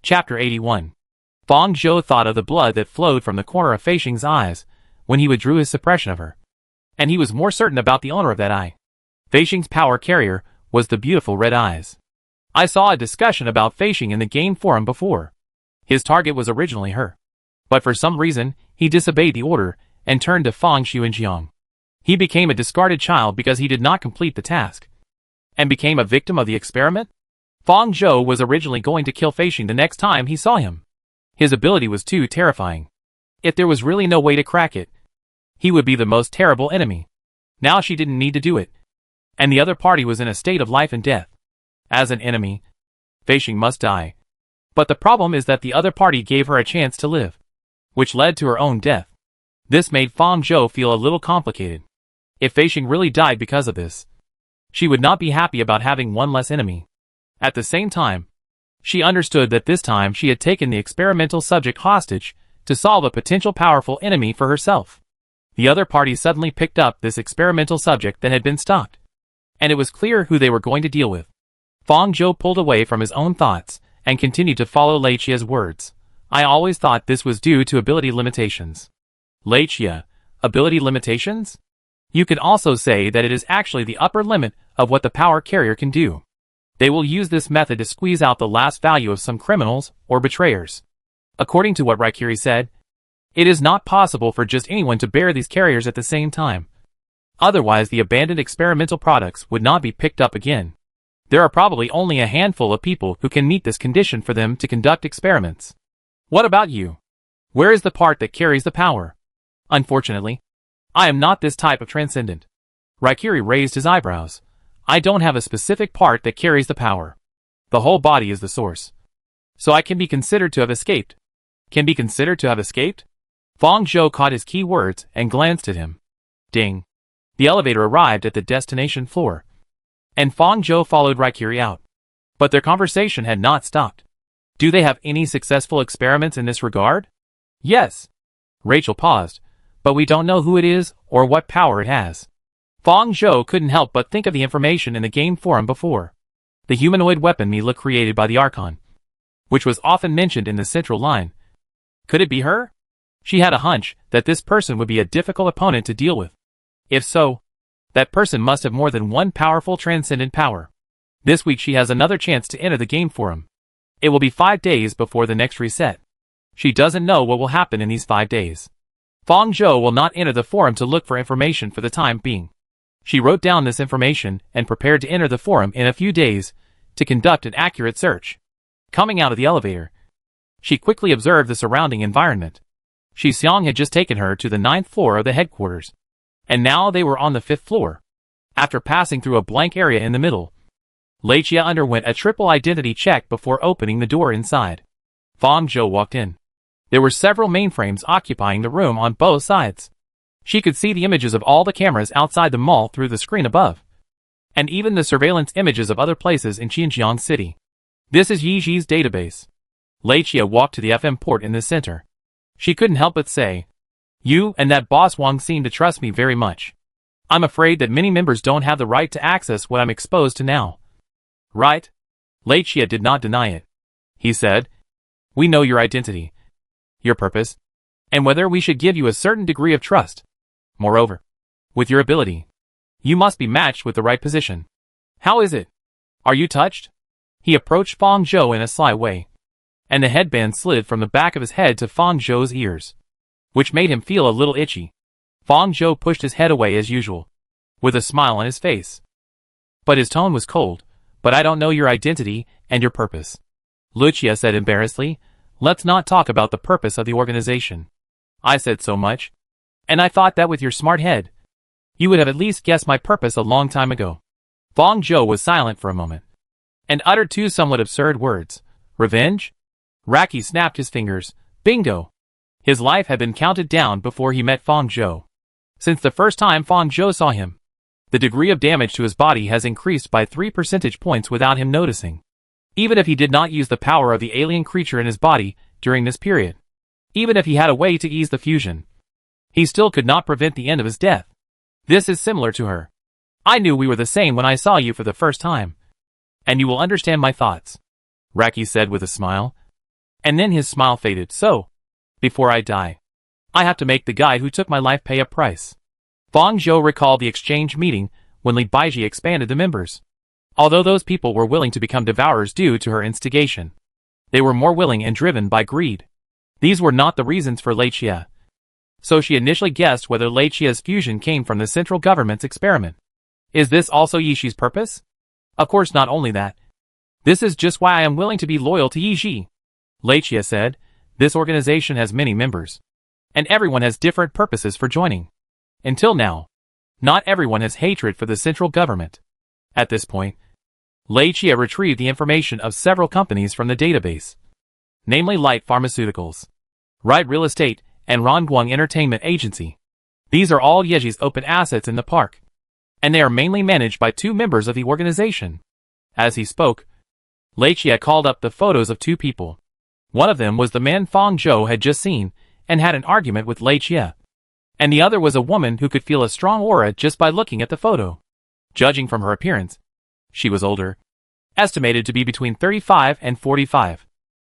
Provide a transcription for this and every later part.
Chapter 81. Fang Zhou thought of the blood that flowed from the corner of Fei Xing's eyes when he withdrew his suppression of her. And he was more certain about the owner of that eye. Fei Xing's power carrier was the beautiful red eyes. I saw a discussion about Fei Xing in the game forum before. His target was originally her. But for some reason, he disobeyed the order and turned to Fang Xuanjiang. He became a discarded child because he did not complete the task. And became a victim of the experiment? Fang Zhou was originally going to kill Fei Xing the next time he saw him. His ability was too terrifying. If there was really no way to crack it, he would be the most terrible enemy. Now she didn't need to do it. And the other party was in a state of life and death. As an enemy, Fei Xing must die. But the problem is that the other party gave her a chance to live, which led to her own death. This made Fang Zhou feel a little complicated. If Fei Xing really died because of this, she would not be happy about having one less enemy. At the same time, she understood that this time she had taken the experimental subject hostage to solve a potential powerful enemy for herself. The other party suddenly picked up this experimental subject that had been stopped. And it was clear who they were going to deal with. Fang Zhou pulled away from his own thoughts and continued to follow Lei Qia's words. I always thought this was due to ability limitations. Lei Qia, ability limitations? You could also say that it is actually the upper limit of what the power carrier can do. They will use this method to squeeze out the last value of some criminals or betrayers. According to what Raikiri said, it is not possible for just anyone to bear these carriers at the same time. Otherwise the abandoned experimental products would not be picked up again. There are probably only a handful of people who can meet this condition for them to conduct experiments. What about you? Where is the part that carries the power? Unfortunately, I am not this type of transcendent. Raikiri raised his eyebrows. I don't have a specific part that carries the power. The whole body is the source. So I can be considered to have escaped. Can be considered to have escaped? Fang Zhou caught his key words and glanced at him. Ding. The elevator arrived at the destination floor. And Fang Zhou followed Raikiri out. But their conversation had not stopped. Do they have any successful experiments in this regard? Yes. Rachel paused, but we don't know who it is or what power it has. Fang Zhou couldn't help but think of the information in the game forum before. The humanoid weapon Mila created by the Archon, which was often mentioned in the central line. Could it be her? She had a hunch that this person would be a difficult opponent to deal with. If so, that person must have more than one powerful transcendent power. This week she has another chance to enter the game forum. It will be 5 days before the next reset. She doesn't know what will happen in these 5 days. Fang Zhou will not enter the forum to look for information for the time being. She wrote down this information and prepared to enter the forum in a few days to conduct an accurate search. Coming out of the elevator, she quickly observed the surrounding environment. Shi Xiang had just taken her to the 9th floor of the headquarters, and now they were on the 5th floor. After passing through a blank area in the middle, Lei Qia underwent a triple identity check before opening the door inside. Fang Zhou walked in. There were several mainframes occupying the room on both sides. She could see the images of all the cameras outside the mall through the screen above, and even the surveillance images of other places in Xinjiang City. This is Yi Ji's database. Lei Qia walked to the FM port in the center. She couldn't help but say, you and that boss Wang seem to trust me very much. I'm afraid that many members don't have the right to access what I'm exposed to now. Right? Lei Qia did not deny it. He said, we know your identity, your purpose, and whether we should give you a certain degree of trust. Moreover, with your ability, you must be matched with the right position. How is it? Are you touched? He approached Fang Zhou in a sly way, and the headband slid from the back of his head to Fang Zhou's ears, which made him feel a little itchy. Fang Zhou pushed his head away as usual, with a smile on his face. But his tone was cold. But I don't know your identity and your purpose. Lei Qia said embarrassedly, let's not talk about the purpose of the organization. I said so much. And I thought that with your smart head, you would have at least guessed my purpose a long time ago. Fang Zhou was silent for a moment, and uttered 2 somewhat absurd words. Revenge? Raki snapped his fingers. Bingo! His life had been counted down before he met Fang Zhou. Since the first time Fang Zhou saw him, the degree of damage to his body has increased by 3 percentage points without him noticing. Even if he did not use the power of the alien creature in his body during this period. Even if he had a way to ease the fusion, he still could not prevent the end of his death. This is similar to her. I knew we were the same when I saw you for the first time. And you will understand my thoughts. Raki said with a smile. And then his smile faded. So, before I die, I have to make the guy who took my life pay a price. Fang Zhou recalled the exchange meeting when Li Baiji expanded the members. Although those people were willing to become devourers due to her instigation, they were more willing and driven by greed. These were not the reasons for Lei Qie. So she initially guessed whether Lei Qie's fusion came from the central government's experiment. Is this also Yixi's purpose? Of course, not only that. This is just why I am willing to be loyal to Yixi. Lei Qie said, this organization has many members, and everyone has different purposes for joining. Until now, not everyone has hatred for the central government. At this point, Lei Qie retrieved the information of several companies from the database, namely Light Pharmaceuticals, Right Real Estate, and Rongguang Entertainment Agency. These are all Yeji's open assets in the park, and they are mainly managed by 2 members of the organization. As he spoke, Lei Qie called up the photos of 2 people. One of them was the man Fang Zhou had just seen and had an argument with Lei Qie, and the other was a woman who could feel a strong aura just by looking at the photo. Judging from her appearance, she was older, estimated to be between 35 and 45.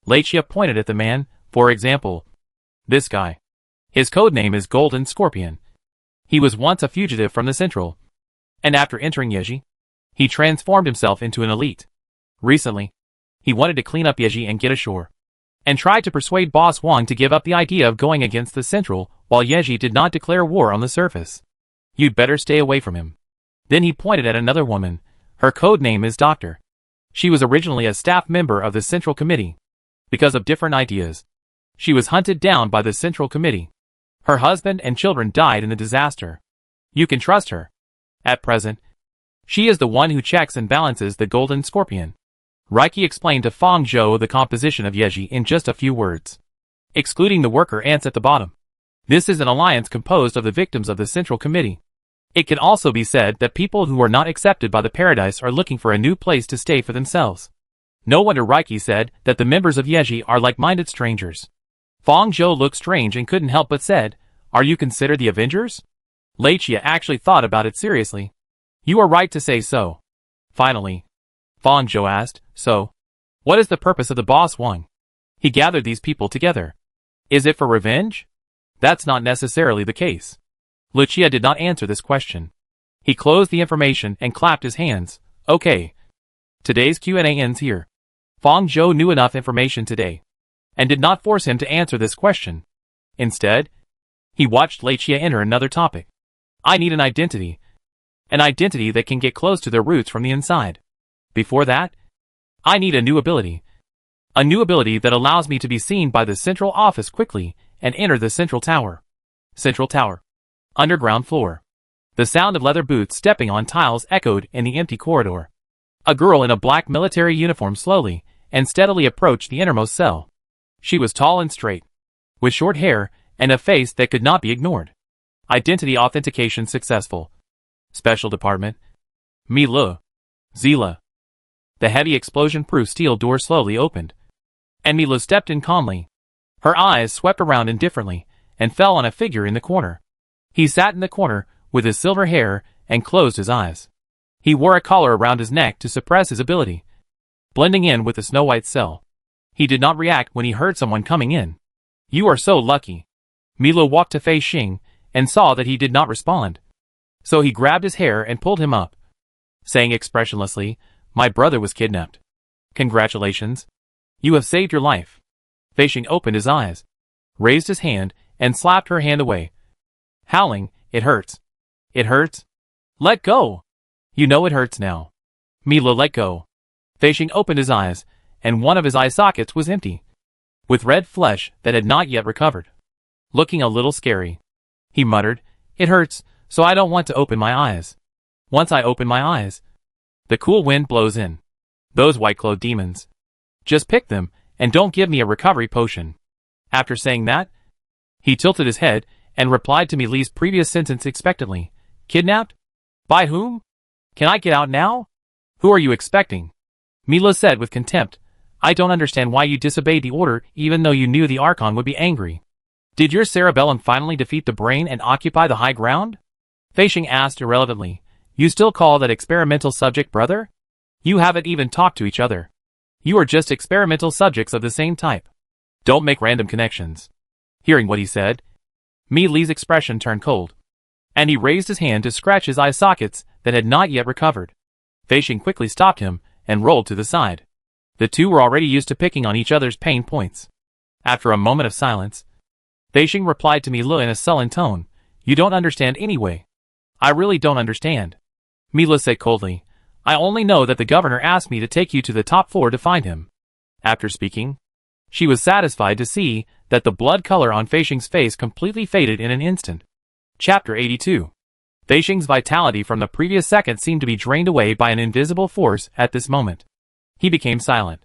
Lei Qie pointed at the man. For example, this guy. His code name is Golden Scorpion. He was once a fugitive from the Central, and after entering Yeji, he transformed himself into an elite. Recently, he wanted to clean up Yeji and get ashore, and tried to persuade Boss Wang to give up the idea of going against the Central while Yeji did not declare war on the surface. You'd better stay away from him. Then he pointed at another woman. Her code name is Doctor. She was originally a staff member of the Central Committee. Because of different ideas, she was hunted down by the Central Committee. Her husband and children died in the disaster. You can trust her. At present, she is the one who checks and balances the Golden Scorpion. Reiki explained to Fang Zhou the composition of Yeji in just a few words, excluding the worker ants at the bottom. This is an alliance composed of the victims of the Central Committee. It can also be said that people who are not accepted by the paradise are looking for a new place to stay for themselves. No wonder Reiki said that the members of Yeji are like-minded strangers. Fang Zhou looked strange and couldn't help but said, are you considered the Avengers? Lei Qie actually thought about it seriously. You are right to say so. Finally, Fang Zhou asked, so, what is the purpose of the Boss Wang? He gathered these people together. Is it for revenge? That's not necessarily the case. Lucia did not answer this question. He closed the information and clapped his hands. Okay. Today's Q&A ends here. Fang Zhou knew enough information today, and did not force him to answer this question. Instead, he watched Lei Qie enter another topic. I need an identity. An identity that can get close to their roots from the inside. Before that, I need a new ability. A new ability that allows me to be seen by the central office quickly and enter the central tower. Central tower. Underground floor. The sound of leather boots stepping on tiles echoed in the empty corridor. A girl in a black military uniform slowly and steadily approached the innermost cell. She was tall and straight, with short hair and a face that could not be ignored. Identity authentication successful. Special department. Mile. Zila. The heavy explosion-proof steel door slowly opened, and Milo stepped in calmly. Her eyes swept around indifferently and fell on a figure in the corner. He sat in the corner with his silver hair and closed his eyes. He wore a collar around his neck to suppress his ability, blending in with the snow-white cell. He did not react when he heard someone coming in. You are so lucky. Milo walked to Fei Xing and saw that he did not respond. So he grabbed his hair and pulled him up, saying expressionlessly, my brother was kidnapped. Congratulations. You have saved your life. Fei Xing opened his eyes, raised his hand, and slapped her hand away, howling, it hurts. It hurts? Let go. You know it hurts now. Milo let go. Fei Xing opened his eyes, and one of his eye sockets was empty, with red flesh that had not yet recovered. Looking a little scary, he muttered, it hurts, so I don't want to open my eyes. Once I open my eyes, the cool wind blows in. Those white-clothed demons. Just pick them, and don't give me a recovery potion. After saying that, he tilted his head and replied to Mili's previous sentence expectantly. Kidnapped? By whom? Can I get out now? Who are you expecting? Mila said with contempt. I don't understand why you disobeyed the order even though you knew the Archon would be angry. Did your cerebellum finally defeat the brain and occupy the high ground? Fei Xing asked irrelevantly. You still call that experimental subject brother? You haven't even talked to each other. You are just experimental subjects of the same type. Don't make random connections. Hearing what he said, Mi Li's expression turned cold, and he raised his hand to scratch his eye sockets that had not yet recovered. Fei Xing quickly stopped him and rolled to the side. The two were already used to picking on each other's pain points. After a moment of silence, Fei Xing replied to Mi Li in a sullen tone, "You don't understand anyway." "I really don't understand," Mi Li said coldly. "I only know that the governor asked me to take you to the top floor to find him." After speaking, she was satisfied to see that the blood color on Fei Xing's face completely faded in an instant. Chapter 82. Fei Xing's vitality from the previous second seemed to be drained away by an invisible force at this moment. He became silent.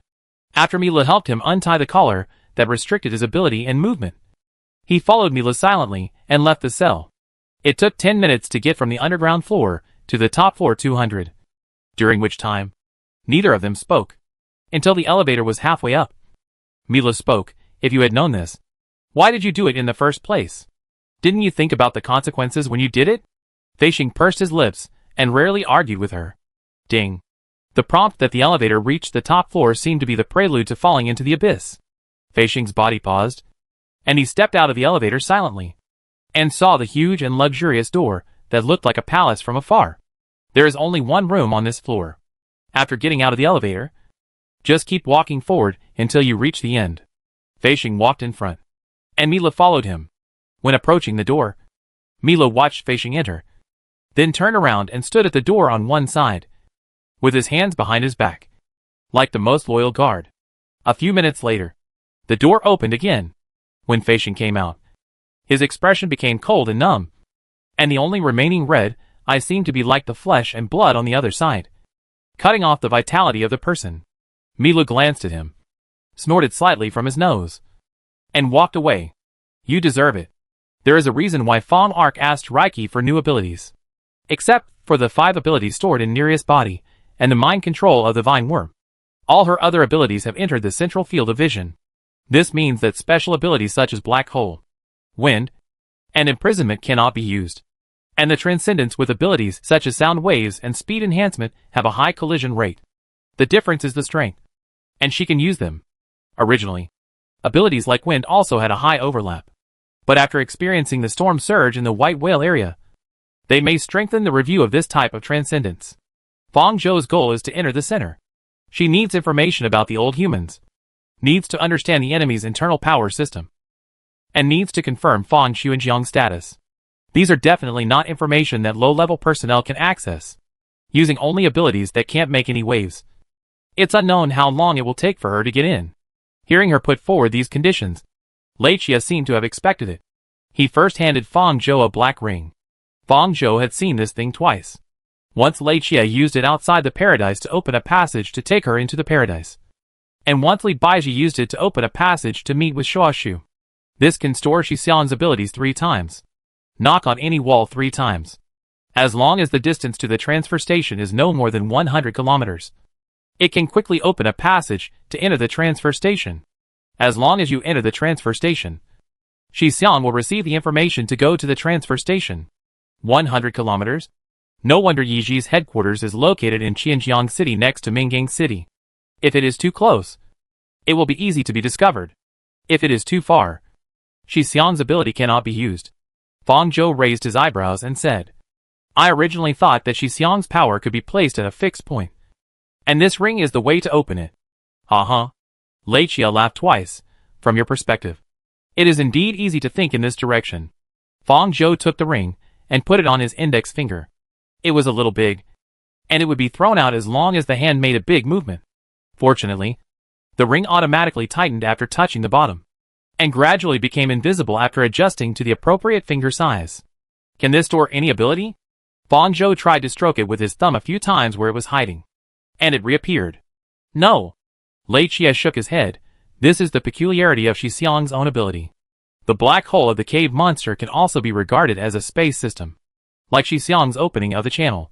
After Mi Li helped him untie the collar that restricted his ability and movement, he followed Mi Li silently and left the cell. It took 10 minutes to get from the underground floor to the top floor 200, during which time neither of them spoke until the elevator was halfway up. Mi Li spoke, "If you had known this, why did you do it in the first place? Didn't you think about the consequences when you did it?" Fei Xing pursed his lips and rarely argued with her. Ding. The prompt that the elevator reached the top floor seemed to be the prelude to falling into the abyss. Fei Xing's body paused, and he stepped out of the elevator silently, and saw the huge and luxurious door that looked like a palace from afar. There is only one room on this floor. After getting out of the elevator, just keep walking forward until you reach the end. Fei Xing walked in front, and Mi Li followed him. When approaching the door, Mi Li watched Fei Xing enter, then turned around and stood at the door on one side, with his hands behind his back, like the most loyal guard. A few minutes later, the door opened again. When Fei Xing came out, his expression became cold and numb, and the only remaining red eye seemed to be like the flesh and blood on the other side, cutting off the vitality of the person. Mi Li glanced at him, snorted slightly from his nose, and walked away. "You deserve it. There is a reason why Fong Arc asked Reiki for new abilities. Except for the 5 abilities stored in Nereus' body and the mind control of the vine worm, all her other abilities have entered the central field of vision. This means that special abilities such as black hole, wind, and imprisonment cannot be used. And the transcendence with abilities such as sound waves and speed enhancement have a high collision rate. The difference is the strength, and she can use them. Originally, abilities like wind also had a high overlap, but after experiencing the storm surge in the White Whale area, they may strengthen the review of this type of transcendence. Fong Zhou's goal is to enter the center. She needs information about the old humans, needs to understand the enemy's internal power system, and needs to confirm Fong Xuanjiang's status. These are definitely not information that low-level personnel can access, using only abilities that can't make any waves. It's unknown how long it will take for her to get in." Hearing her put forward these conditions, Lei Chia seemed to have expected it. He first handed Fong Zhou a black ring. Fong Zhou had seen this thing twice. Once Lei Chia used it outside the paradise to open a passage to take her into the paradise, and once Li Baizhi used it to open a passage to meet with Shuashu. This can store Xixian's abilities 3 times. Knock on any wall 3 times. As long as the distance to the transfer station is no more than 100 kilometers. It can quickly open a passage to enter the transfer station. As long as you enter the transfer station, Xixian will receive the information to go to the transfer station. 100 kilometers? No wonder Yiji's headquarters is located in Qianjiang City next to Mingang City. If it is too close, it will be easy to be discovered. If it is too far, Xixian's ability cannot be used. Fong Zhou raised his eyebrows and said, "I originally thought that Xixiang's power could be placed at a fixed point, and this ring is the way to open it." "Uh-huh." Lei Chia laughed twice. "From your perspective, it is indeed easy to think in this direction." Fong Zhou took the ring and put it on his index finger. It was a little big, and it would be thrown out as long as the hand made a big movement. Fortunately, the ring automatically tightened after touching the bottom, and gradually became invisible after adjusting to the appropriate finger size. "Can this store any ability?" Fong Zhou tried to stroke it with his thumb a few times where it was hiding, and it reappeared. "No." Lei Chia shook his head. "This is the peculiarity of Xixiang's own ability. The black hole of the cave monster can also be regarded as a space system, like Xixiang's opening of the channel.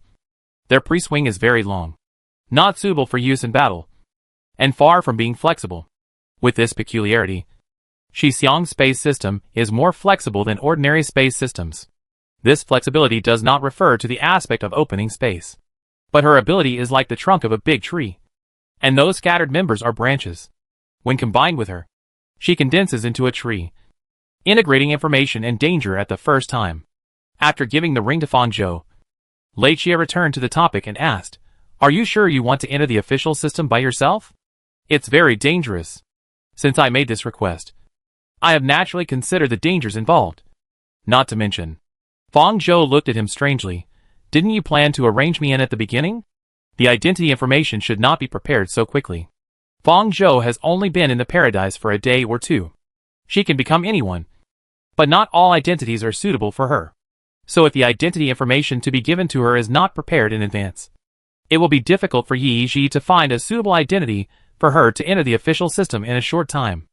Their pre-swing is very long, not suitable for use in battle, and far from being flexible. With this peculiarity, Xixiang's space system is more flexible than ordinary space systems. This flexibility does not refer to the aspect of opening space, but her ability is like the trunk of a big tree, and those scattered members are branches. When combined with her, She condenses into a tree, integrating information and danger at the first time. After giving the ring to Fang Zhou, Lei Chia returned to the topic and asked, "Are you sure you want to enter the official system by yourself? It's very dangerous. Since I made this request, I have naturally considered the dangers involved. Not to mention." Fang Zhou looked at him strangely. "Didn't you plan to arrange me in at the beginning? The identity information should not be prepared so quickly. Fang Zhou has only been in the paradise for a day or two. She can become anyone, but not all identities are suitable for her. So if the identity information to be given to her is not prepared in advance, it will be difficult for Yi Ji to find a suitable identity for her to enter the official system in a short time.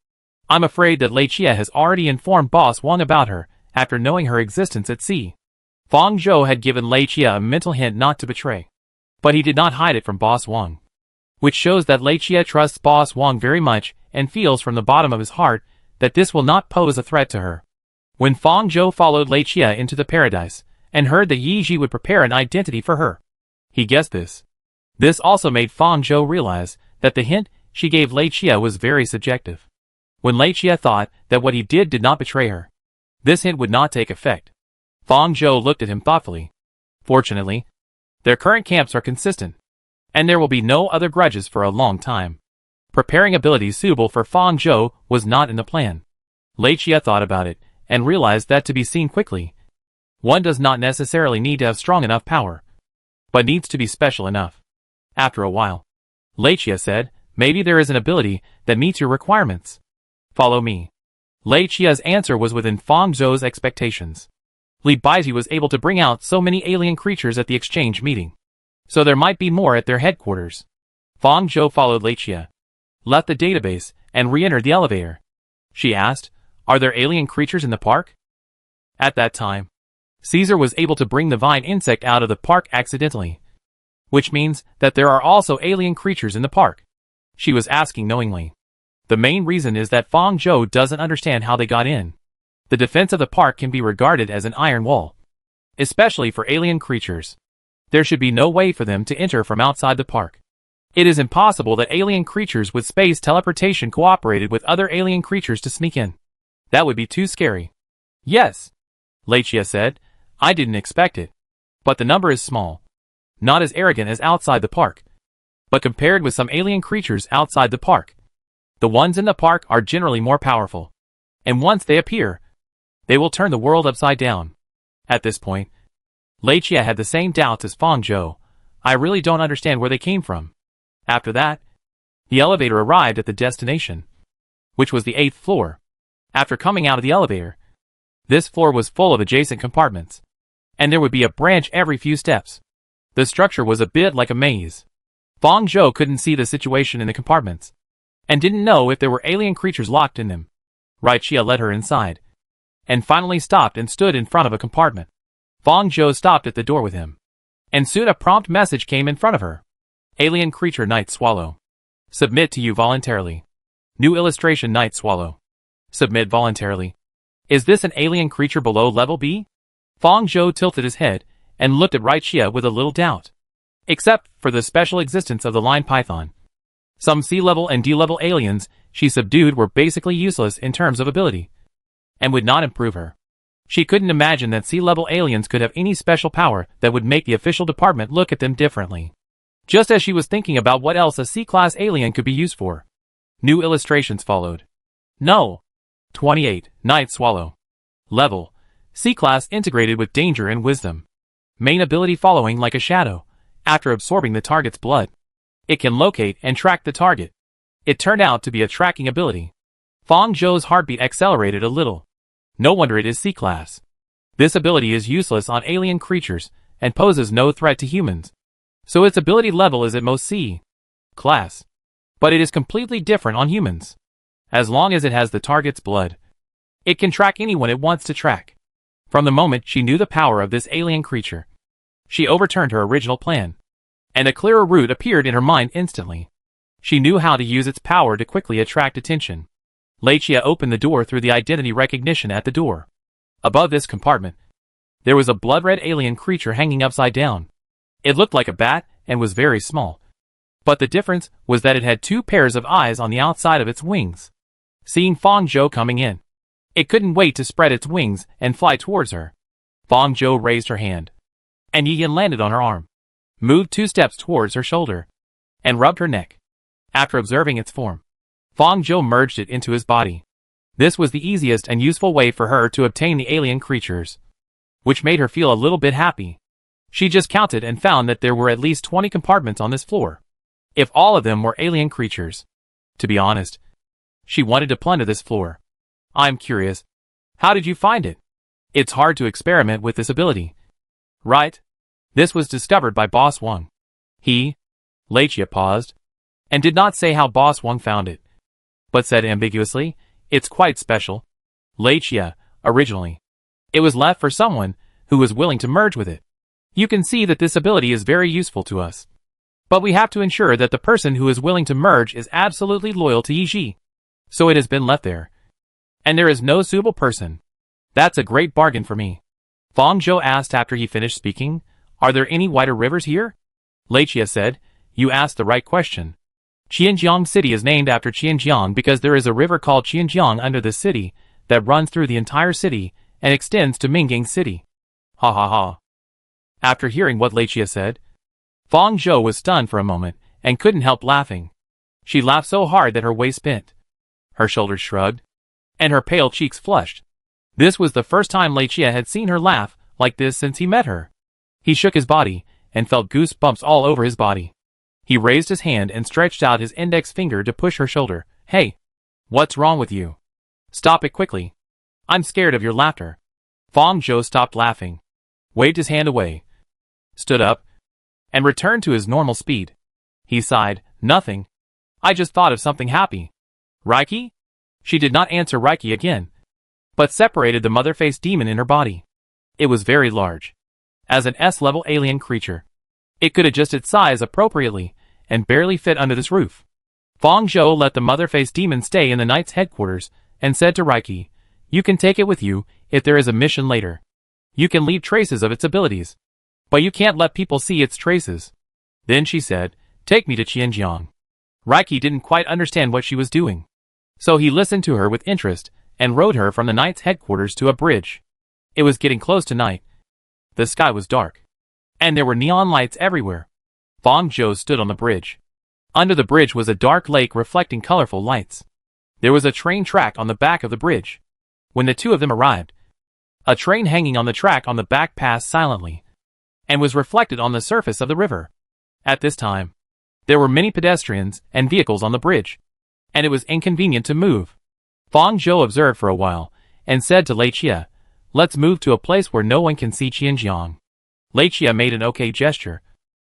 I'm afraid that Lei Chia has already informed Boss Wang about her after knowing her existence at sea." Fang Zhou had given Lei Chia a mental hint not to betray, but he did not hide it from Boss Wang, which shows that Lei Chia trusts Boss Wang very much and feels from the bottom of his heart that this will not pose a threat to her. When Fang Zhou followed Lei Chia into the paradise and heard that Yi Ji would prepare an identity for her, he guessed this. This also made Fang Zhou realize that the hint she gave Lei Chia was very subjective. When Lei Chia thought that what he did not betray her, this hint would not take effect. Fang Zhou looked at him thoughtfully. Fortunately, their current camps are consistent, and there will be no other grudges for a long time. Preparing abilities suitable for Fang Zhou was not in the plan. Lei Chia thought about it and realized that to be seen quickly, one does not necessarily need to have strong enough power, but needs to be special enough. After a while, Lei Chia said, "Maybe there is an ability that meets your requirements. Follow me." Lei Chia's answer was within Fang Zhou's expectations. Li Baizi was able to bring out so many alien creatures at the exchange meeting, so there might be more at their headquarters. Fang Zhou followed Lei Chia, left the database, and re-entered the elevator. She asked, "Are there alien creatures in the park?" At that time, Caesar was able to bring the vine insect out of the park accidentally, which means that there are also alien creatures in the park. She was asking knowingly. The main reason is that Fang Zhou doesn't understand how they got in. The defense of the park can be regarded as an iron wall, especially for alien creatures. There should be no way for them to enter from outside the park. It is impossible that alien creatures with space teleportation cooperated with other alien creatures to sneak in. That would be too scary. "Yes," Lei Chia said, "I didn't expect it. But the number is small. Not as arrogant as outside the park, but compared with some alien creatures outside the park, the ones in the park are generally more powerful. And once they appear, they will turn the world upside down." At this point, Lei Chia had the same doubts as Fang Zhou. "I really don't understand where they came from." After that, the elevator arrived at the destination, which was the 8th floor. After coming out of the elevator, this floor was full of adjacent compartments, and there would be a branch every few steps. The structure was a bit like a maze. Fang Zhou couldn't see the situation in the compartments, and didn't know if there were alien creatures locked in them. Rai Chia led her inside, and finally stopped and stood in front of a compartment. Fang Zhou stopped at the door with him, and soon a prompt message came in front of her. "Alien creature Night Swallow. Submit to you voluntarily. New illustration Night Swallow. Submit voluntarily." Is this an alien creature below level B? Fang Zhou tilted his head and looked at Rai Chia with a little doubt. Except for the special existence of the line python, some C-level and D-level aliens she subdued were basically useless in terms of ability, and would not improve her. She couldn't imagine that C-level aliens could have any special power that would make the official department look at them differently. Just as she was thinking about what else a C-class alien could be used for, new illustrations followed. No. 28. Night Swallow. Level: C-class integrated with danger and wisdom. Main ability: following like a shadow. After absorbing the target's blood, it can locate and track the target. It turned out to be a tracking ability. Fang Zhou's heartbeat accelerated a little. No wonder it is C-class. This ability is useless on alien creatures and poses no threat to humans, so its ability level is at most C-class. But it is completely different on humans. As long as it has the target's blood, it can track anyone it wants to track. From the moment she knew the power of this alien creature, she overturned her original plan, and a clearer route appeared in her mind instantly. She knew how to use its power to quickly attract attention. Lei Chia opened the door through the identity recognition at the door. Above this compartment, there was a blood-red alien creature hanging upside down. It looked like a bat and was very small, but the difference was that it had two pairs of eyes on the outside of its wings. seeing Fang Zhou coming in. It couldn't wait to spread its wings and fly towards her. Fang Zhou raised her hand, and Yi Yan landed on her arm, moved 2 steps towards her shoulder, and rubbed her neck. After observing its form, Fang Zhou merged it into his body. This was the easiest and useful way for her to obtain the alien creatures, which made her feel a little bit happy. She just counted and found that there were at least 20 compartments on this floor. If all of them were alien creatures. To be honest, she wanted to plunder this floor. I'm curious. How did you find it? It's hard to experiment with this ability, right? This was discovered by Boss Wang. Lei paused, and did not say how Boss Wang found it, but said ambiguously, it's quite special. Lei, originally, it was left for someone who was willing to merge with it. You can see that this ability is very useful to us. But we have to ensure that the person who is willing to merge is absolutely loyal to Yi. So it has been left there. And there is no suitable person. That's a great bargain for me. Fang Zhou asked after he finished speaking, are there any wider rivers here? Lei said, you asked the right question. Qianjiang City is named after Qianjiang because there is a river called Qianjiang under the city that runs through the entire city and extends to Minggang City. Ha ha ha. After hearing what Lei said, Fang Zhou was stunned for a moment and couldn't help laughing. She laughed so hard that her waist bent, her shoulders shrugged, and her pale cheeks flushed. This was the first time Lei had seen her laugh like this since he met her. He shook his body and felt goosebumps all over his body. He raised his hand and stretched out his index finger to push her shoulder. Hey, what's wrong with you? Stop it quickly. I'm scared of your laughter. Fang Zhou stopped laughing, waved his hand away, stood up, and returned to his normal speed. He sighed, nothing. I just thought of something happy. Reiki? She did not answer Reiki again, but separated the mother-faced demon in her body. It was very large. As an S-level alien creature, it could adjust its size appropriately and barely fit under this roof. Fang Zhou let the mother-faced demon stay in the knight's headquarters and said to Reiki, you can take it with you if there is a mission later. You can leave traces of its abilities, but you can't let people see its traces. Then she said, take me to Qianjiang. Reiki didn't quite understand what she was doing, so he listened to her with interest and rode her from the knight's headquarters to a bridge. It was getting close to night. The sky was dark, and there were neon lights everywhere. Fang Zhou stood on the bridge. Under the bridge was a dark lake reflecting colorful lights. There was a train track on the back of the bridge. When the two of them arrived, a train hanging on the track on the back passed silently, and was reflected on the surface of the river. At this time, there were many pedestrians and vehicles on the bridge, and it was inconvenient to move. Fang Zhou observed for a while, and said to Lei, let's move to a place where no one can see Qianjiang. Lei made an okay gesture,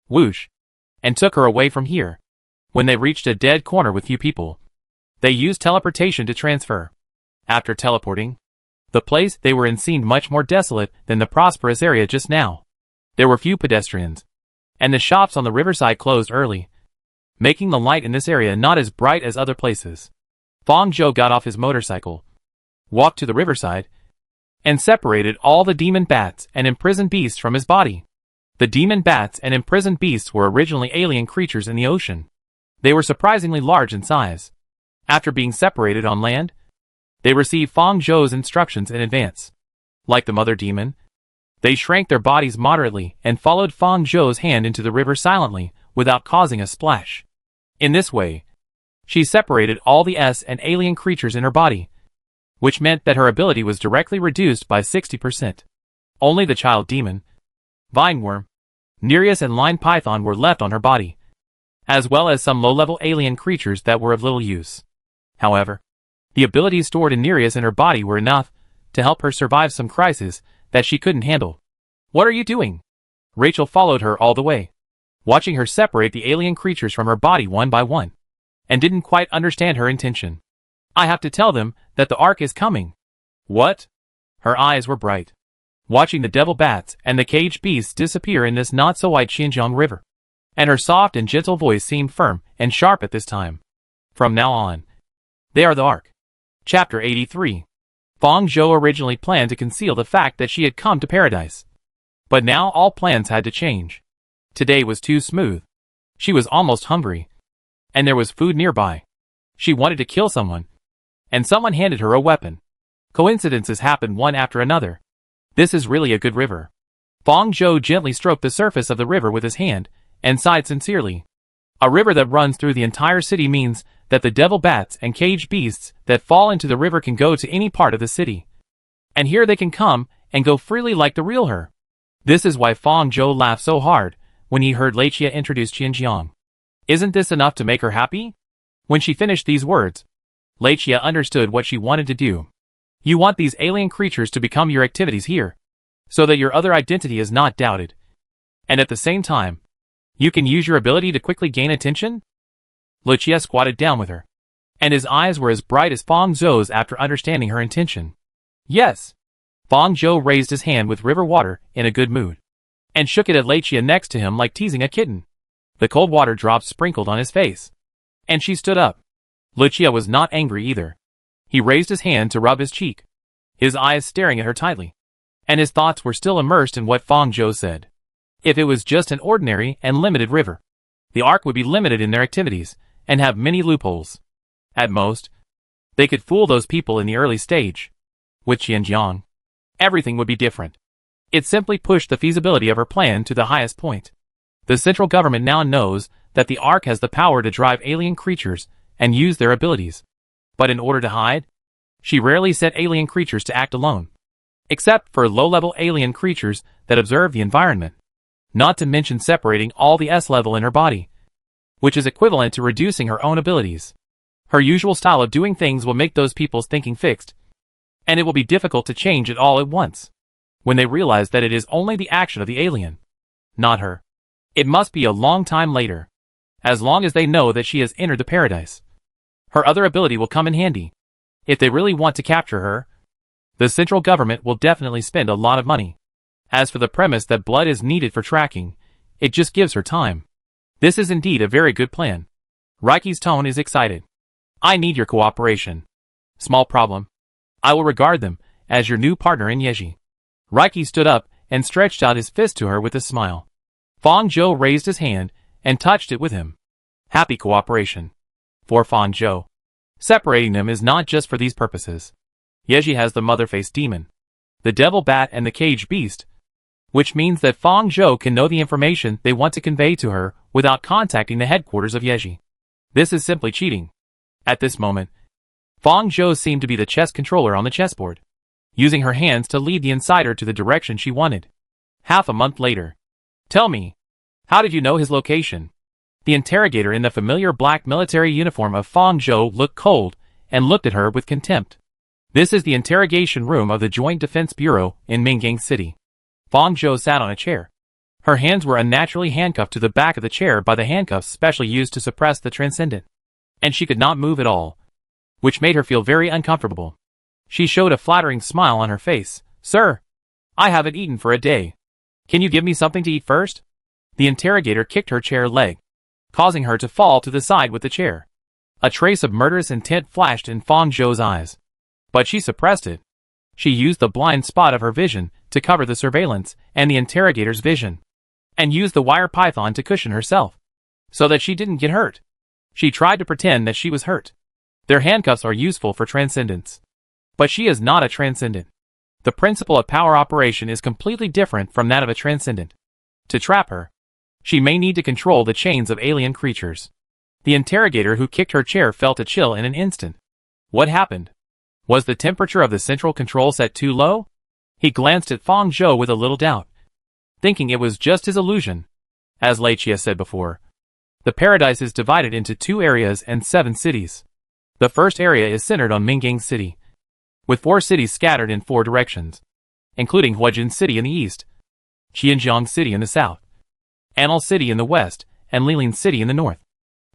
whoosh, and took her away from here. When they reached a dead corner with few people, they used teleportation to transfer. After teleporting, the place they were in seemed much more desolate than the prosperous area just now. There were few pedestrians, and the shops on the riverside closed early, making the light in this area not as bright as other places. Fang Zhou got off his motorcycle, walked to the riverside, and separated all the demon bats and imprisoned beasts from his body. The demon bats and imprisoned beasts were originally alien creatures in the ocean. They were surprisingly large in size. After being separated on land, they received Fang Zhou's instructions in advance. Like the mother demon, they shrank their bodies moderately and followed Fang Zhou's hand into the river silently, without causing a splash. In this way, she separated all the S and alien creatures in her body, which meant that her ability was directly reduced by 60%. Only the child demon, Vineworm, Nereus and Line Python were left on her body, as well as some low-level alien creatures that were of little use. However, the abilities stored in Nereus in her body were enough to help her survive some crisis that she couldn't handle. What are you doing? Rachel followed her all the way, watching her separate the alien creatures from her body one by one, and didn't quite understand her intention. I have to tell them that the Ark is coming. What? Her eyes were bright, watching the devil bats and the caged beasts disappear in this not-so-wide Xinjiang River, and her soft and gentle voice seemed firm and sharp at this time. From now on, they are the Ark. Chapter 83. Fang Zhou originally planned to conceal the fact that she had come to paradise, but now all plans had to change. Today was too smooth. She was almost hungry, and there was food nearby. She wanted to kill someone, and someone handed her a weapon. Coincidences happen one after another. This is really a good river. Fong Zhou gently stroked the surface of the river with his hand, and sighed sincerely. A river that runs through the entire city means that the devil bats and caged beasts that fall into the river can go to any part of the city. And here they can come and go freely like the real her. This is why Fong Zhou laughed so hard when he heard Lei introduce Qianjiang. Isn't this enough to make her happy? When she finished these words, Lei understood what she wanted to do. You want these alien creatures to become your activities here, so that your other identity is not doubted. And at the same time, you can use your ability to quickly gain attention? Lucia squatted down with her, and his eyes were as bright as Fong Zhou's after understanding her intention. Yes. Fong Zhou raised his hand with river water in a good mood, and shook it at Lucia next to him like teasing a kitten. The cold water drops sprinkled on his face, and she stood up. Lucia was not angry either. He raised his hand to rub his cheek, his eyes staring at her tightly, and his thoughts were still immersed in what Fong Zhou said. If it was just an ordinary and limited river, the Ark would be limited in their activities and have many loopholes. At most, they could fool those people in the early stage. With Qianjiang, everything would be different. It simply pushed the feasibility of her plan to the highest point. The central government now knows that the Ark has the power to drive alien creatures and use their abilities. But in order to hide, she rarely set alien creatures to act alone, except for low-level alien creatures that observe the environment. Not to mention separating all the S-level in her body, which is equivalent to reducing her own abilities. Her usual style of doing things will make those people's thinking fixed, and it will be difficult to change it all at once, when they realize that it is only the action of the alien, not her. It must be a long time later, as long as they know that she has entered the paradise. Her other ability will come in handy. If they really want to capture her, the central government will definitely spend a lot of money. As for the premise that blood is needed for tracking, it just gives her time. This is indeed a very good plan. Raiki's tone is excited. I need your cooperation. Small problem. I will regard them as your new partner in Yeji. Raiki stood up and stretched out his fist to her with a smile. Fong Zhou raised his hand and touched it with him. Happy cooperation. For Fong Zhou, separating them is not just for these purposes. Yeji has the mother-faced demon, the devil bat and the caged beast, which means that Fong Zhou can know the information they want to convey to her without contacting the headquarters of Yeji. This is simply cheating. At this moment, Fong Zhou seemed to be the chess controller on the chessboard, using her hands to lead the insider to the direction she wanted. Half a month later. Tell me, how did you know his location? The interrogator in the familiar black military uniform of Fong Zhou looked cold and looked at her with contempt. This is the interrogation room of the Joint Defense Bureau in Mingyang City. Fong Zhou sat on a chair. Her hands were unnaturally handcuffed to the back of the chair by the handcuffs specially used to suppress the transcendent, and she could not move at all, which made her feel very uncomfortable. She showed a flattering smile on her face. Sir, I haven't eaten for a day. Can you give me something to eat first? The interrogator kicked her chair leg, causing her to fall to the side with the chair. A trace of murderous intent flashed in Fong Zhou's eyes, but she suppressed it. She used the blind spot of her vision to cover the surveillance and the interrogator's vision, and used the wire python to cushion herself, so that she didn't get hurt. She tried to pretend that she was hurt. Their handcuffs are useful for transcendence, but she is not a transcendent. The principle of power operation is completely different from that of a transcendent. To trap her, she may need to control the chains of alien creatures. The interrogator who kicked her chair felt a chill in an instant. What happened? Was the temperature of the central control set too low? He glanced at Fong Zhou with a little doubt, thinking it was just his illusion. As Lei Chia said before, the paradise is divided into 2 areas and 7 cities. The first area is centered on Mingyang City, with 4 cities scattered in 4 directions, including Huajin City in the east, Qianjiang City in the south, Anil City in the west, and Lilin City in the north.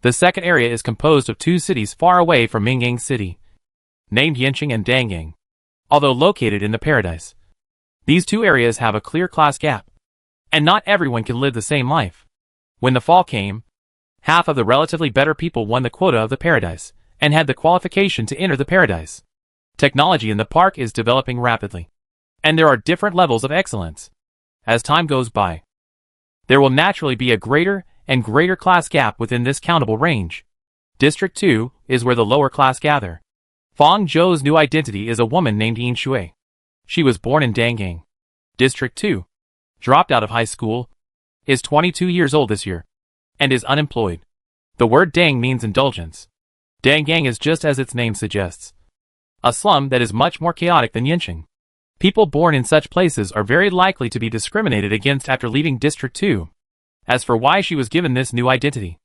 The second area is composed of 2 cities far away from Mingyang City, named Yanqing and Dangyang, although located in the paradise. These 2 areas have a clear class gap, and not everyone can live the same life. When the fall came, half of the relatively better people won the quota of the paradise, and had the qualification to enter the paradise. Technology in the park is developing rapidly, and there are different levels of excellence. As time goes by, there will naturally be a greater and greater class gap within this countable range. District 2 is where the lower class gather. Fong Zhou's new identity is a woman named Yin Shui. She was born in Dangang, District 2, dropped out of high school, is 22 years old this year, and is unemployed. The word Dang means indulgence. Dangang is just as its name suggests, a slum that is much more chaotic than Yincheng. People born in such places are very likely to be discriminated against after leaving District 2. As for why she was given this new identity,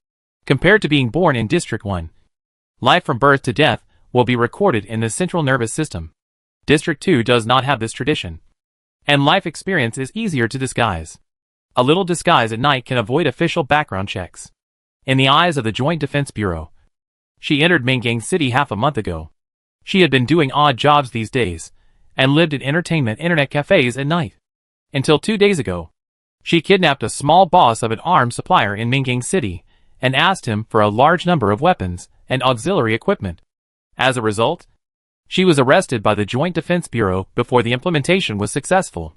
compared to being born in District 1, life from birth to death will be recorded in the central nervous system. District 2 does not have this tradition, and life experience is easier to disguise. A little disguise at night can avoid official background checks. In the eyes of the Joint Defense Bureau, she entered Mingang City half a month ago. She had been doing odd jobs these days, and lived in entertainment internet cafes at night. Until 2 days ago, she kidnapped a small boss of an arms supplier in Mingang City, and asked him for a large number of weapons and auxiliary equipment. As a result, she was arrested by the Joint Defense Bureau before the implementation was successful.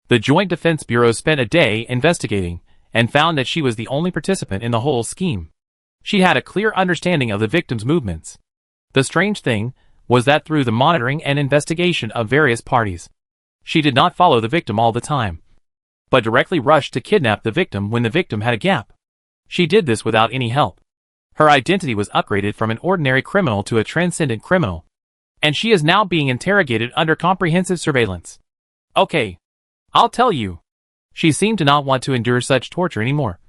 The Joint Defense Bureau spent a day investigating, and found that she was the only participant in the whole scheme. She had a clear understanding of the victim's movements. The strange thing was that through the monitoring and investigation of various parties, she did not follow the victim all the time, but directly rushed to kidnap the victim when the victim had a gap. She did this without any help. Her identity was upgraded from an ordinary criminal to a transcendent criminal, and she is now being interrogated under comprehensive surveillance. Okay, I'll tell you. She seemed to not want to endure such torture anymore,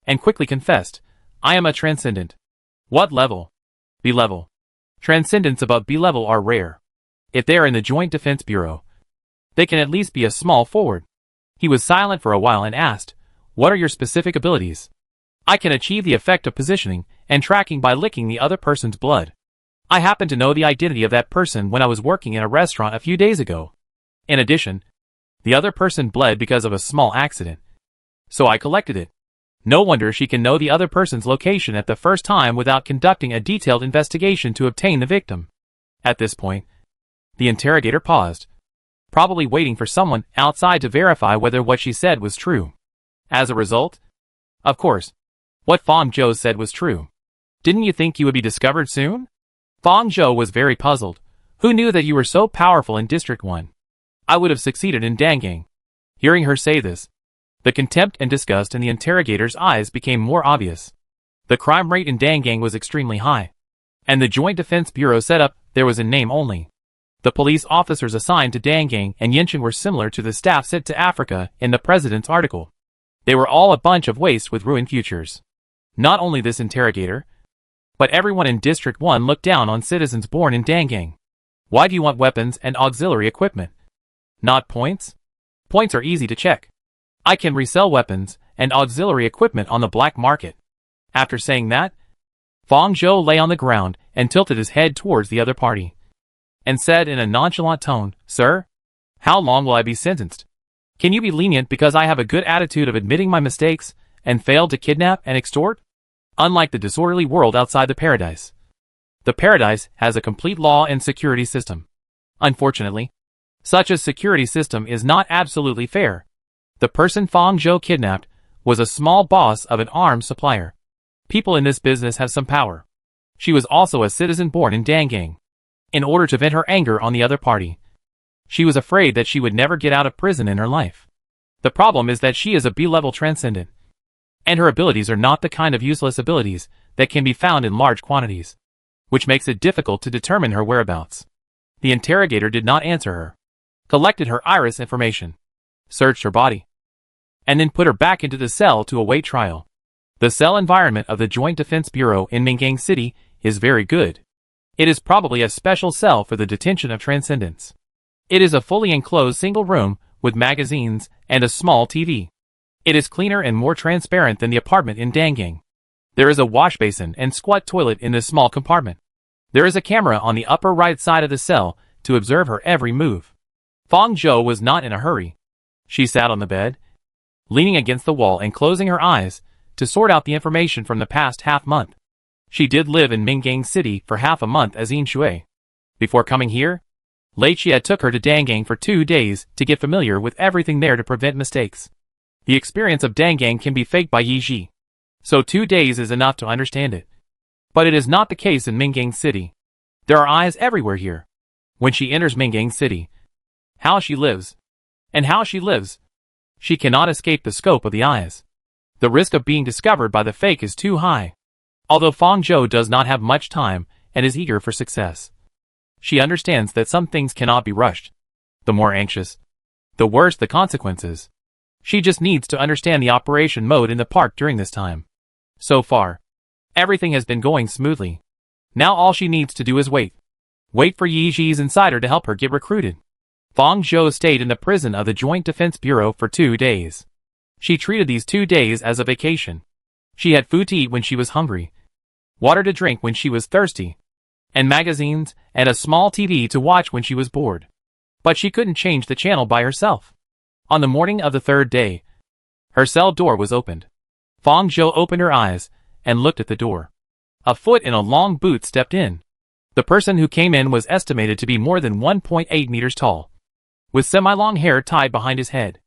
and quickly confessed, I am a transcendent. What level? B level. Transcendents above B level are rare. If they are in the Joint Defense Bureau, they can at least be a small forward. He was silent for a while and asked, what are your specific abilities? I can achieve the effect of positioning and tracking by licking the other person's blood. I happen to know the identity of that person when I was working in a restaurant a few days ago. In addition, the other person bled because of a small accident, so I collected it. No wonder she can know the other person's location at the first time without conducting a detailed investigation to obtain the victim. At this point, the interrogator paused, probably waiting for someone outside to verify whether what she said was true. As a result, of course, what Fong Zhou said was true. Didn't you think you would be discovered soon? Fong Zhou was very puzzled. Who knew that you were so powerful in District 1? I would have succeeded in Dangang. Hearing her say this, the contempt and disgust in the interrogator's eyes became more obvious. The crime rate in Dangang was extremely high, and the Joint Defense Bureau set up there was in name only. The police officers assigned to Dangang and Yincheng were similar to the staff sent to Africa in the president's article. They were all a bunch of waste with ruined futures. Not only this interrogator, but everyone in District 1 looked down on citizens born in Dangang. Why do you want weapons and auxiliary equipment? Not points? Points are easy to check. I can resell weapons and auxiliary equipment on the black market. After saying that, Fong Zhou lay on the ground and tilted his head towards the other party, and said in a nonchalant tone, Sir, how long will I be sentenced? Can you be lenient because I have a good attitude of admitting my mistakes and failed to kidnap and extort? Unlike the disorderly world outside the paradise, the paradise has a complete law and security system. Unfortunately, such a security system is not absolutely fair. The person Fong Zhou kidnapped was a small boss of an arms supplier. People in this business have some power. She was also a citizen born in Dangang. In order to vent her anger on the other party, she was afraid that she would never get out of prison in her life. The problem is that she is a B-level transcendent, and her abilities are not the kind of useless abilities that can be found in large quantities, which makes it difficult to determine her whereabouts. The interrogator did not answer her, collected her iris information, searched her body, and then put her back into the cell to await trial. The cell environment of the Joint Defense Bureau in Mingang City is very good. It is probably a special cell for the detention of transcendents. It is a fully enclosed single room with magazines and a small TV. It is cleaner and more transparent than the apartment in Dangang. There is a wash basin and squat toilet in this small compartment. There is a camera on the upper right side of the cell to observe her every move. Fong Zhou was not in a hurry. She sat on the bed, leaning against the wall and closing her eyes to sort out the information from the past half-month. She did live in Mingang City for half a month as Yin Shui. Before coming here, Lei Chia took her to Dangang for 2 days to get familiar with everything there to prevent mistakes. The experience of Dangang can be faked by Yi Ji, so 2 days is enough to understand it. But it is not the case in Mingang City. There are eyes everywhere here. When she enters Mingang City, how she lives, and how she lives, she cannot escape the scope of the eyes. The risk of being discovered by the fake is too high. Although Fang Zhou does not have much time and is eager for success, she understands that some things cannot be rushed. The more anxious, the worse the consequences. She just needs to understand the operation mode in the park during this time. So far, everything has been going smoothly. Now all she needs to do is wait. Wait for Yi Ji's insider to help her get recruited. Fang Zhou stayed in the prison of the Joint Defense Bureau for 2 days. She treated these 2 days as a vacation. She had food to eat when she was hungry, water to drink when she was thirsty, and magazines and a small TV to watch when she was bored. But she couldn't change the channel by herself. On the morning of the 3rd day, her cell door was opened. Fang Zhou opened her eyes and looked at the door. A foot in a long boot stepped in. The person who came in was estimated to be more than 1.8 meters tall, with semi-long hair tied behind his head.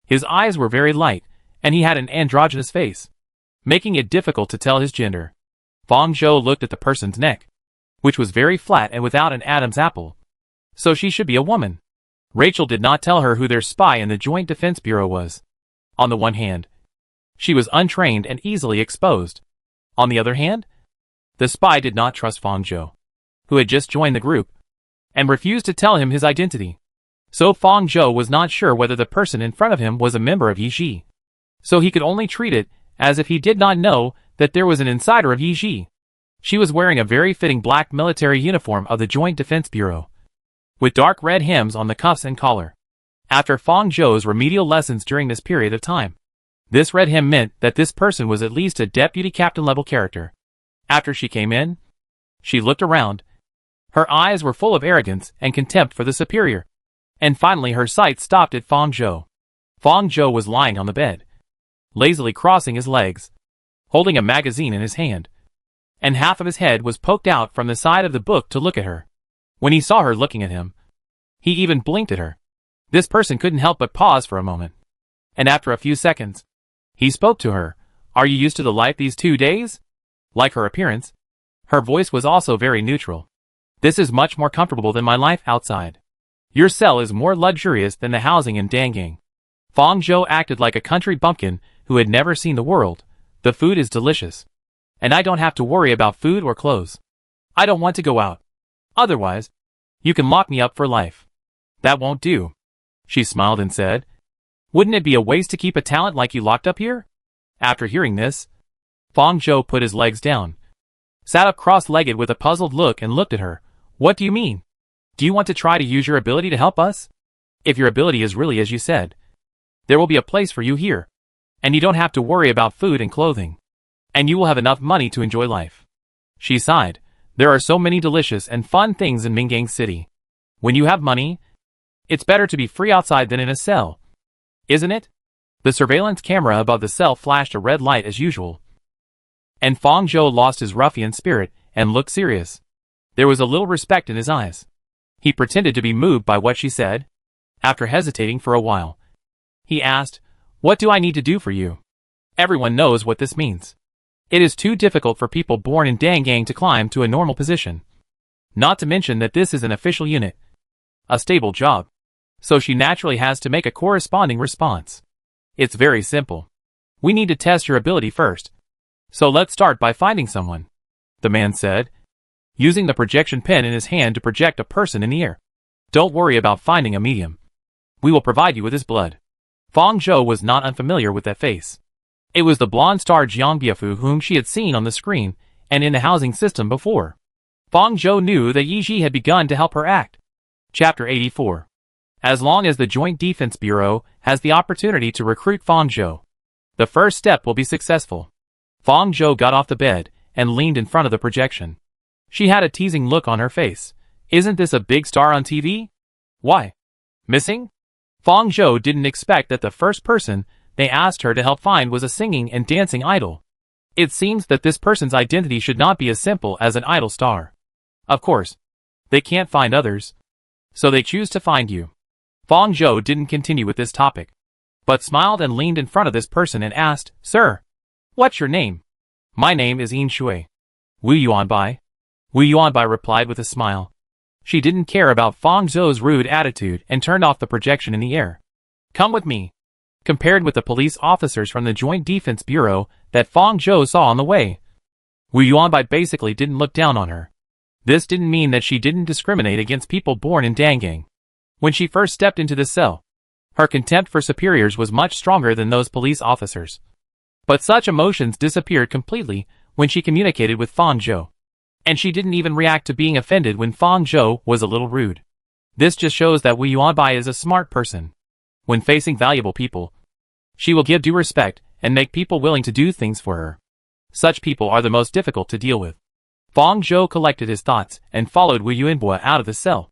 His eyes were very light, and he had an androgynous face, making it difficult to tell his gender. Fang Zhou looked at the person's neck, which was very flat and without an Adam's apple. So she should be a woman. Rachel did not tell her who their spy in the Joint Defense Bureau was. On the one hand, she was untrained and easily exposed. On the other hand, the spy did not trust Fang Zhou, who had just joined the group, and refused to tell him his identity. So Fang Zhou was not sure whether the person in front of him was a member of Yi Ji. So he could only treat it as if he did not know that there was an insider of Yi Ji. She was wearing a very fitting black military uniform of the Joint Defense Bureau, with dark red hems on the cuffs and collar. After Fang Zhou's remedial lessons during this period of time, this red hem meant that this person was at least a deputy captain level character. After she came in, she looked around. Her eyes were full of arrogance and contempt for the superior. And finally her sight stopped at Fang Zhou. Fang Zhou was lying on the bed, lazily crossing his legs, holding a magazine in his hand, and half of his head was poked out from the side of the book to look at her. When he saw her looking at him, he even blinked at her. This person couldn't help but pause for a moment. And after a few seconds, he spoke to her. "Are you used to the life these 2 days?" Like her appearance, her voice was also very neutral. "This is much more comfortable than my life outside. Your cell is more luxurious than the housing in Dangang." Fang Zhou acted like a country bumpkin who had never seen the world. "The food is delicious, and I don't have to worry about food or clothes. I don't want to go out. Otherwise, you can lock me up for life." "That won't do," she smiled and said. "Wouldn't it be a waste to keep a talent like you locked up here?" After hearing this, Fang Zhou put his legs down, sat up cross-legged with a puzzled look and looked at her. "What do you mean? Do you want to try to use your ability to help us? If your ability is really as you said, there will be a place for you here, and you don't have to worry about food and clothing, and you will have enough money to enjoy life." She sighed. "There are so many delicious and fun things in Mingang City. When you have money, it's better to be free outside than in a cell, isn't it?" The surveillance camera above the cell flashed a red light as usual, and Fang Zhou lost his ruffian spirit and looked serious. There was a little respect in his eyes. He pretended to be moved by what she said. After hesitating for a while, he asked, "What do I need to do for you?" Everyone knows what this means. It is too difficult for people born in Dangang to climb to a normal position. Not to mention that this is an official unit, a stable job. So she naturally has to make a corresponding response. "It's very simple. We need to test your ability first. So let's start by finding someone," the man said, using the projection pen in his hand to project a person in the air. "Don't worry about finding a medium. We will provide you with his blood." Fang Zhou was not unfamiliar with that face. It was the blonde star Jiang Biafu whom she had seen on the screen and in the housing system before. Fang Zhou knew that Yi Ji had begun to help her act. Chapter 84. As long as the Joint Defense Bureau has the opportunity to recruit Fang Zhou, the first step will be successful. Fang Zhou got off the bed and leaned in front of the projection. She had a teasing look on her face. "Isn't this a big star on TV? Why? Missing?" Fang Zhou didn't expect that the first person they asked her to help find was a singing and dancing idol. It seems that this person's identity should not be as simple as an idol star. Of course, they can't find others, so they choose to find you. Fang Zhou didn't continue with this topic, but smiled and leaned in front of this person and asked, "Sir, what's your name?" "My name is Yin Shui. Wu Yuan Bai. Wu Yuanbai replied with a smile. She didn't care about Fang Zhou's rude attitude and turned off the projection in the air. Come with me. Compared with the police officers from the Joint Defense Bureau that Fang Zhou saw on the way, Wu Yuanbai basically didn't look down on her. This didn't mean that she didn't discriminate against people born in Dangang. When she first stepped into the cell, her contempt for superiors was much stronger than those police officers. But such emotions disappeared completely when she communicated with Fang Zhou. And she didn't even react to being offended when Fang Zhou was a little rude. This just shows that Wu Yuanbai is a smart person. When facing valuable people, she will give due respect and make people willing to do things for her. Such people are the most difficult to deal with. Fang Zhou collected his thoughts and followed Wu Yuanbai out of the cell,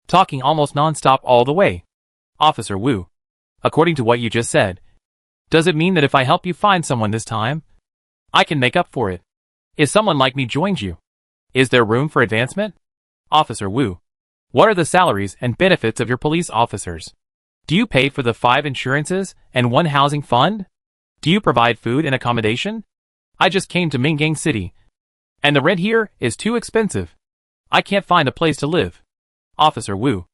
talking almost non-stop all the way. Officer Wu, according to what you just said, does it mean that if I help you find someone this time, I can make up for it? If someone like me joins you, is there room for advancement? Officer Wu, what are the salaries and benefits of your police officers? Do you pay for the 5 insurances and 1 housing fund? Do you provide food and accommodation? I just came to Mingang City, and the rent here is too expensive. I can't find a place to live. Officer Wu,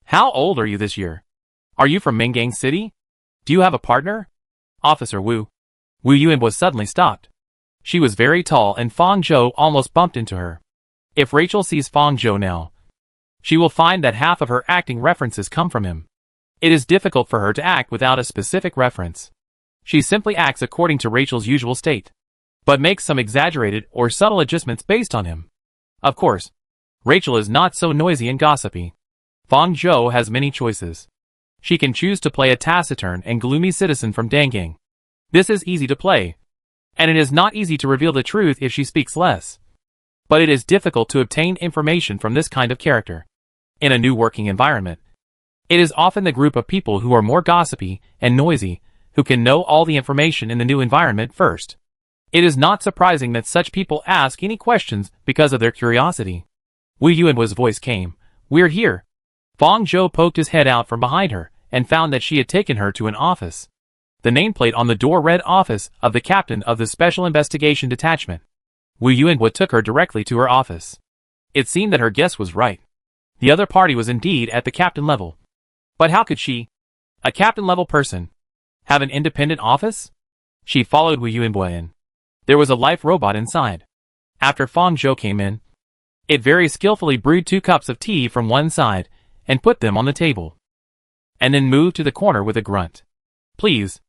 how old are you this year? Are you from Mingang City? Do you have a partner? Officer Wu. Wu Yuanbai suddenly stopped. She was very tall and Fang Zhou almost bumped into her. If Rachel sees Fang Zhou now, she will find that half of her acting references come from him. It is difficult for her to act without a specific reference. She simply acts according to Rachel's usual state, but makes some exaggerated or subtle adjustments based on him. Of course, Rachel is not so noisy and gossipy. Fang Zhou has many choices. She can choose to play a taciturn and gloomy citizen from Dangang. This is easy to play, and it is not easy to reveal the truth if she speaks less. But it is difficult to obtain information from this kind of character. In a new working environment, it is often the group of people who are more gossipy and noisy who can know all the information in the new environment first. It is not surprising that such people ask any questions because of their curiosity. Wu Yuanbai's voice came. We're here. Fang Zhou poked his head out from behind her and found that she had taken her to an office. The nameplate on the door read Office of the Captain of the Special Investigation Detachment. Wu Yuanbai took her directly to her office. It seemed that her guess was right. The other party was indeed at the captain level. But how could she, a captain-level person, have an independent office? She followed Wu Yuanbai in. There was a life robot inside. After Fang Zhou came in, it very skillfully brewed 2 cups of tea from one side and put them on the table, and then moved to the corner with a grunt. Please.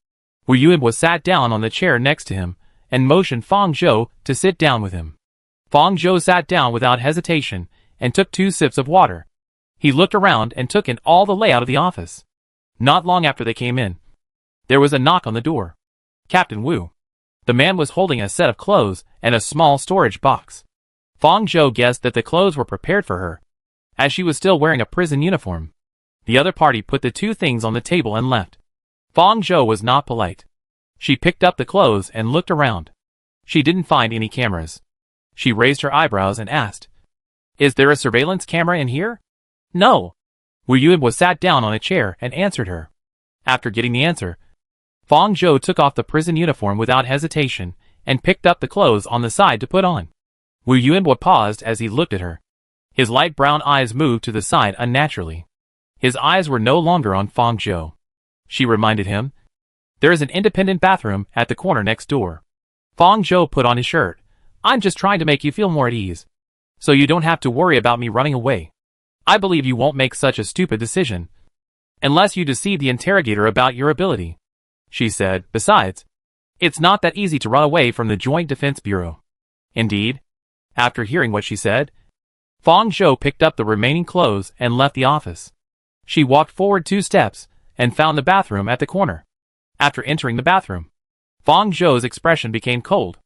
Wu Yuanbai sat down on the chair next to him and motioned Fang Zhou to sit down with him. Fang Zhou sat down without hesitation and took 2 sips of water. He looked around and took in all the layout of the office. Not long after they came in, there was a knock on the door. Captain Wu. The man was holding a set of clothes and a small storage box. Fang Zhou guessed that the clothes were prepared for her, as she was still wearing a prison uniform. The other party put the 2 things on the table and left. Fang Zhou was not polite. She picked up the clothes and looked around. She didn't find any cameras. She raised her eyebrows and asked, Is there a surveillance camera in here? No. Wu Yuanbai sat down on a chair and answered her. After getting the answer, Fang Zhou took off the prison uniform without hesitation and picked up the clothes on the side to put on. Wu Yuanbai paused as he looked at her. His light brown eyes moved to the side unnaturally. His eyes were no longer on Fang Zhou. She reminded him, There is an independent bathroom at the corner next door. Fang Zhou put on his shirt. I'm just trying to make you feel more at ease, so you don't have to worry about me running away. I believe you won't make such a stupid decision, unless you deceive the interrogator about your ability. She said, Besides, it's not that easy to run away from the Joint Defense Bureau. Indeed. After hearing what she said, Fang Zhou picked up the remaining clothes and left the office. She walked forward 2 steps and found the bathroom at the corner. After entering the bathroom, Fang Zhou's expression became cold.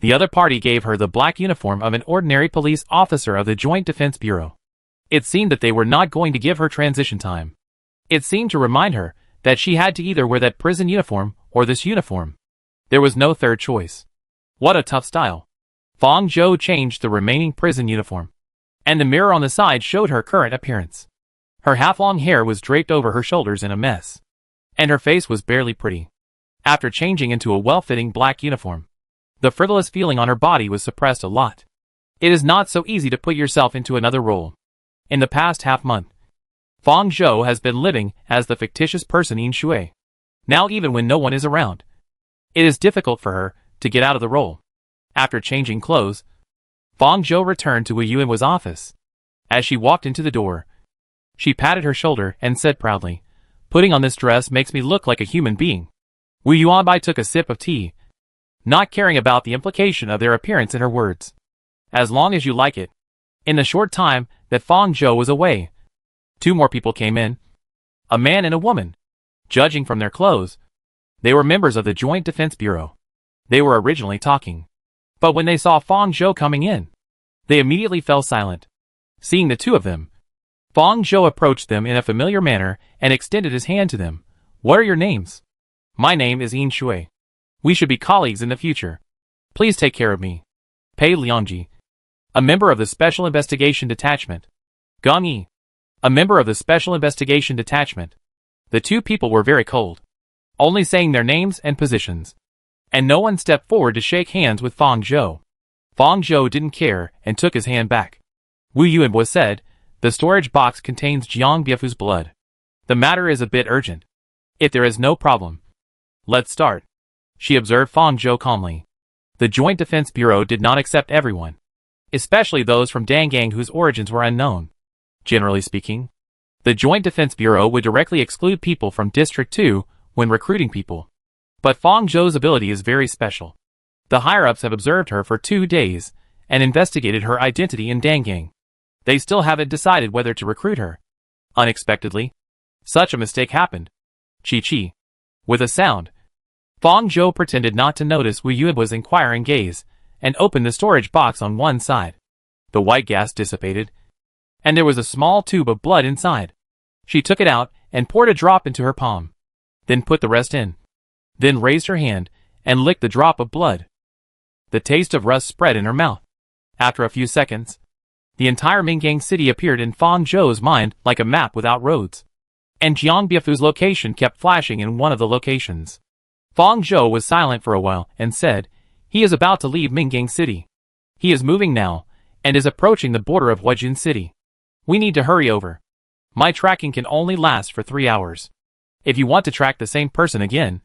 The other party gave her the black uniform of an ordinary police officer of the Joint Defense Bureau. It seemed that they were not going to give her transition time. It seemed to remind her that she had to either wear that prison uniform or this uniform. There was no third choice. What a tough style. Fang Zhou changed the remaining prison uniform, and the mirror on the side showed her current appearance. Her half-long hair was draped over her shoulders in a mess, and her face was barely pretty. After changing into a well-fitting black uniform, the frivolous feeling on her body was suppressed a lot. It is not so easy to put yourself into another role. In the past half-month, Fang Zhou has been living as the fictitious person Yin Shui. Now even when no one is around, it is difficult for her to get out of the role. After changing clothes, Fang Zhou returned to Wu Yuan's office. As she walked into the door, she patted her shoulder and said proudly, "Putting on this dress makes me look like a human being." Wu Yuanbai took a sip of tea, not caring about the implication of their appearance in her words. "As long as you like it." In the short time that Fang Zhou was away, 2 more people came in, a man and a woman. Judging from their clothes, they were members of the Joint Defense Bureau. They were originally talking, but when they saw Fang Zhou coming in, they immediately fell silent. Seeing the 2 of them, Fang Zhou approached them in a familiar manner and extended his hand to them. "What are your names?" "My name is Yin Shui. We should be colleagues in the future. Please take care of me." Pei Liangji, a member of the Special Investigation Detachment. Gong Yi, a member of the Special Investigation Detachment. The 2 people were very cold, only saying their names and positions, and no one stepped forward to shake hands with Fang Zhou. Fang Zhou didn't care and took his hand back. Wu Yuanbo said, "The storage box contains Jiang Biefu's blood. The matter is a bit urgent. If there is no problem, let's start." She observed Fang Zhou calmly. The Joint Defense Bureau did not accept everyone, especially those from Dangang whose origins were unknown. Generally speaking, the Joint Defense Bureau would directly exclude people from District 2 when recruiting people. But Fang Zhou's ability is very special. The higher-ups have observed her for 2 days and investigated her identity in Dangang. They still haven't decided whether to recruit her. Unexpectedly, such a mistake happened. Chi-chi. With a sound, Fang Zhou pretended not to notice Wu Yuan's inquiring gaze and opened the storage box on one side. The white gas dissipated, and there was a small tube of blood inside. She took it out and poured a drop into her palm, then put the rest in. Then raised her hand and licked the drop of blood. The taste of rust spread in her mouth. After a few seconds, the entire Mingang city appeared in Fang Zhou's mind like a map without roads. And Jiang Biefu's location kept flashing in one of the locations. Fang Zhou was silent for a while and said, "He is about to leave Mingang city. He is moving now and is approaching the border of Huajun city. We need to hurry over. My tracking can only last for 3 hours. If you want to track the same person again,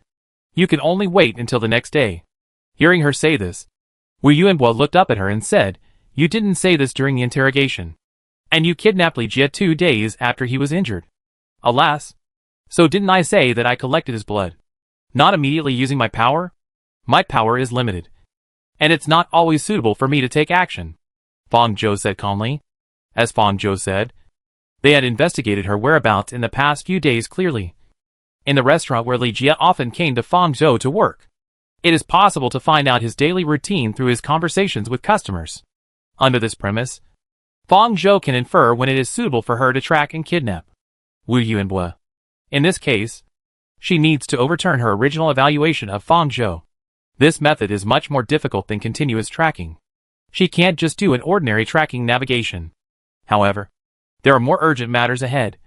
you can only wait until the next day." Hearing her say this, Wu Yuanbo looked up at her and said, "You didn't say this during the interrogation. And you kidnapped Li Jie 2 days after he was injured." "Alas. So didn't I say that I collected his blood? Not immediately using my power? My power is limited, and it's not always suitable for me to take action," Fang Zhou said calmly. As Fang Zhou said, they had investigated her whereabouts in the past few days clearly. In the restaurant where Li Jie often came to Fang Zhou to work, it is possible to find out his daily routine through his conversations with customers. Under this premise, Fang Zhou can infer when it is suitable for her to track and kidnap Wu Yuanbo. In this case, she needs to overturn her original evaluation of Fang Zhou. This method is much more difficult than continuous tracking. She can't just do an ordinary tracking navigation. However, there are more urgent matters ahead,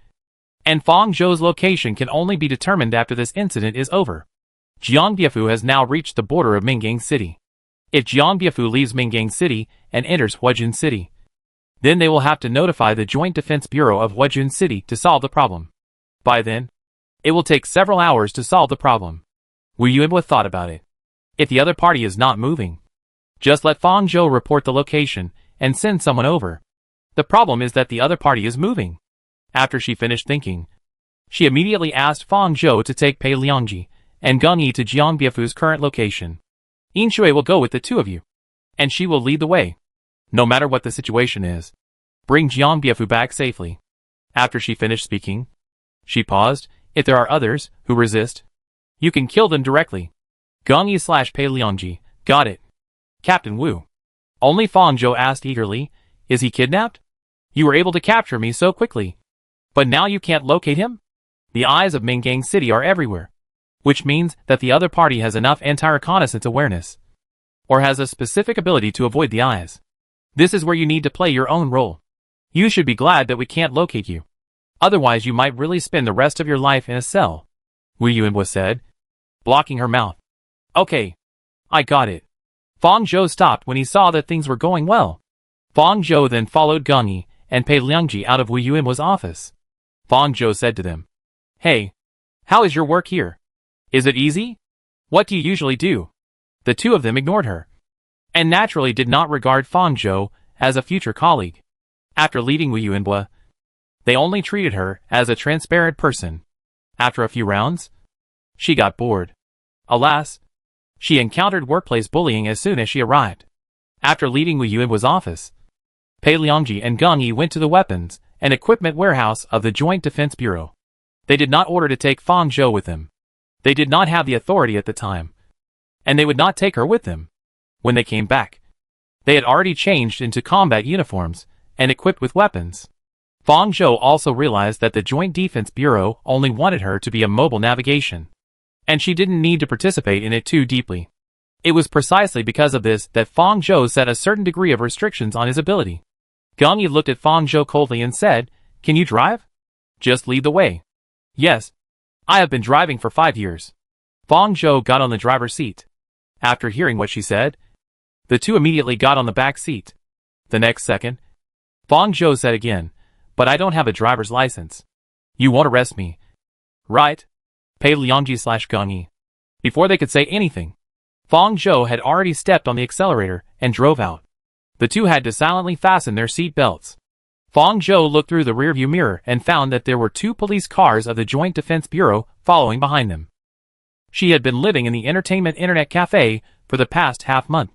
and Fang Zhou's location can only be determined after this incident is over. Jiang Biefu has now reached the border of Mingang City. If Jiang Biefu leaves Mingang City and enters Huajun City, then they will have to notify the Joint Defense Bureau of Huajun City to solve the problem. By then, it will take several hours to solve the problem. Wu Yuanbo thought about it. If the other party is not moving, just let Fang Zhou report the location and send someone over. The problem is that the other party is moving. After she finished thinking, she immediately asked Fang Zhou to take Pei Liangji and Gong Yi to Jiang Biefu's current location. Yin Shui will go with the 2 of you, and she will lead the way. No matter what the situation is, bring Jiang Biefu back safely. After she finished speaking, she paused. If there are others who resist, you can kill them directly. Gong Yi/Pei Liangji, got it. Captain Wu. Only Fang Zhou asked eagerly, is he kidnapped? You were able to capture me so quickly, but now you can't locate him? The eyes of Mingang City are everywhere, which means that the other party has enough anti-reconnaissance awareness, or has a specific ability to avoid the eyes. This is where you need to play your own role. You should be glad that we can't locate you. Otherwise you might really spend the rest of your life in a cell, Wu Yuanbo said, blocking her mouth. Okay. I got it. Fang Zhou stopped when he saw that things were going well. Fang Zhou then followed Gang Yi and Pei Liangji out of Wu Yuanhua's office. Fang Zhou said to them, "Hey, how is your work here? Is it easy? What do you usually do?" The two of them ignored her, and naturally did not regard Fang Zhou as a future colleague. After leaving Wu Yuanhua, they only treated her as a transparent person. After a few rounds, she got bored. Alas, she encountered workplace bullying as soon as she arrived. After leaving Wu Yuanhua's office, Pei Liangji and Gang Yi went to the weapons and equipment warehouse of the Joint Defense Bureau. They did not order to take Fang Zhou with them. They did not have the authority at the time, and they would not take her with them. When they came back, they had already changed into combat uniforms and equipped with weapons. Fang Zhou also realized that the Joint Defense Bureau only wanted her to be a mobile navigation, and she didn't need to participate in it too deeply. It was precisely because of this that Fang Zhou set a certain degree of restrictions on his ability. Gang Yi looked at Fang Zhou coldly and said, "Can you drive? Just lead the way." "Yes. I have been driving for 5 years." Fang Zhou got on the driver's seat. After hearing what she said, the two immediately got on the back seat. The next second, Fang Zhou said again, "But I don't have a driver's license. You won't arrest me, right?" Pei Liangji/Gang Yi. Before they could say anything, Fang Zhou had already stepped on the accelerator and drove out. The two had to silently fasten their seat belts. Fang Zhou looked through the rearview mirror and found that there were 2 police cars of the Joint Defense Bureau following behind them. She had been living in the entertainment internet cafe for the past half-month,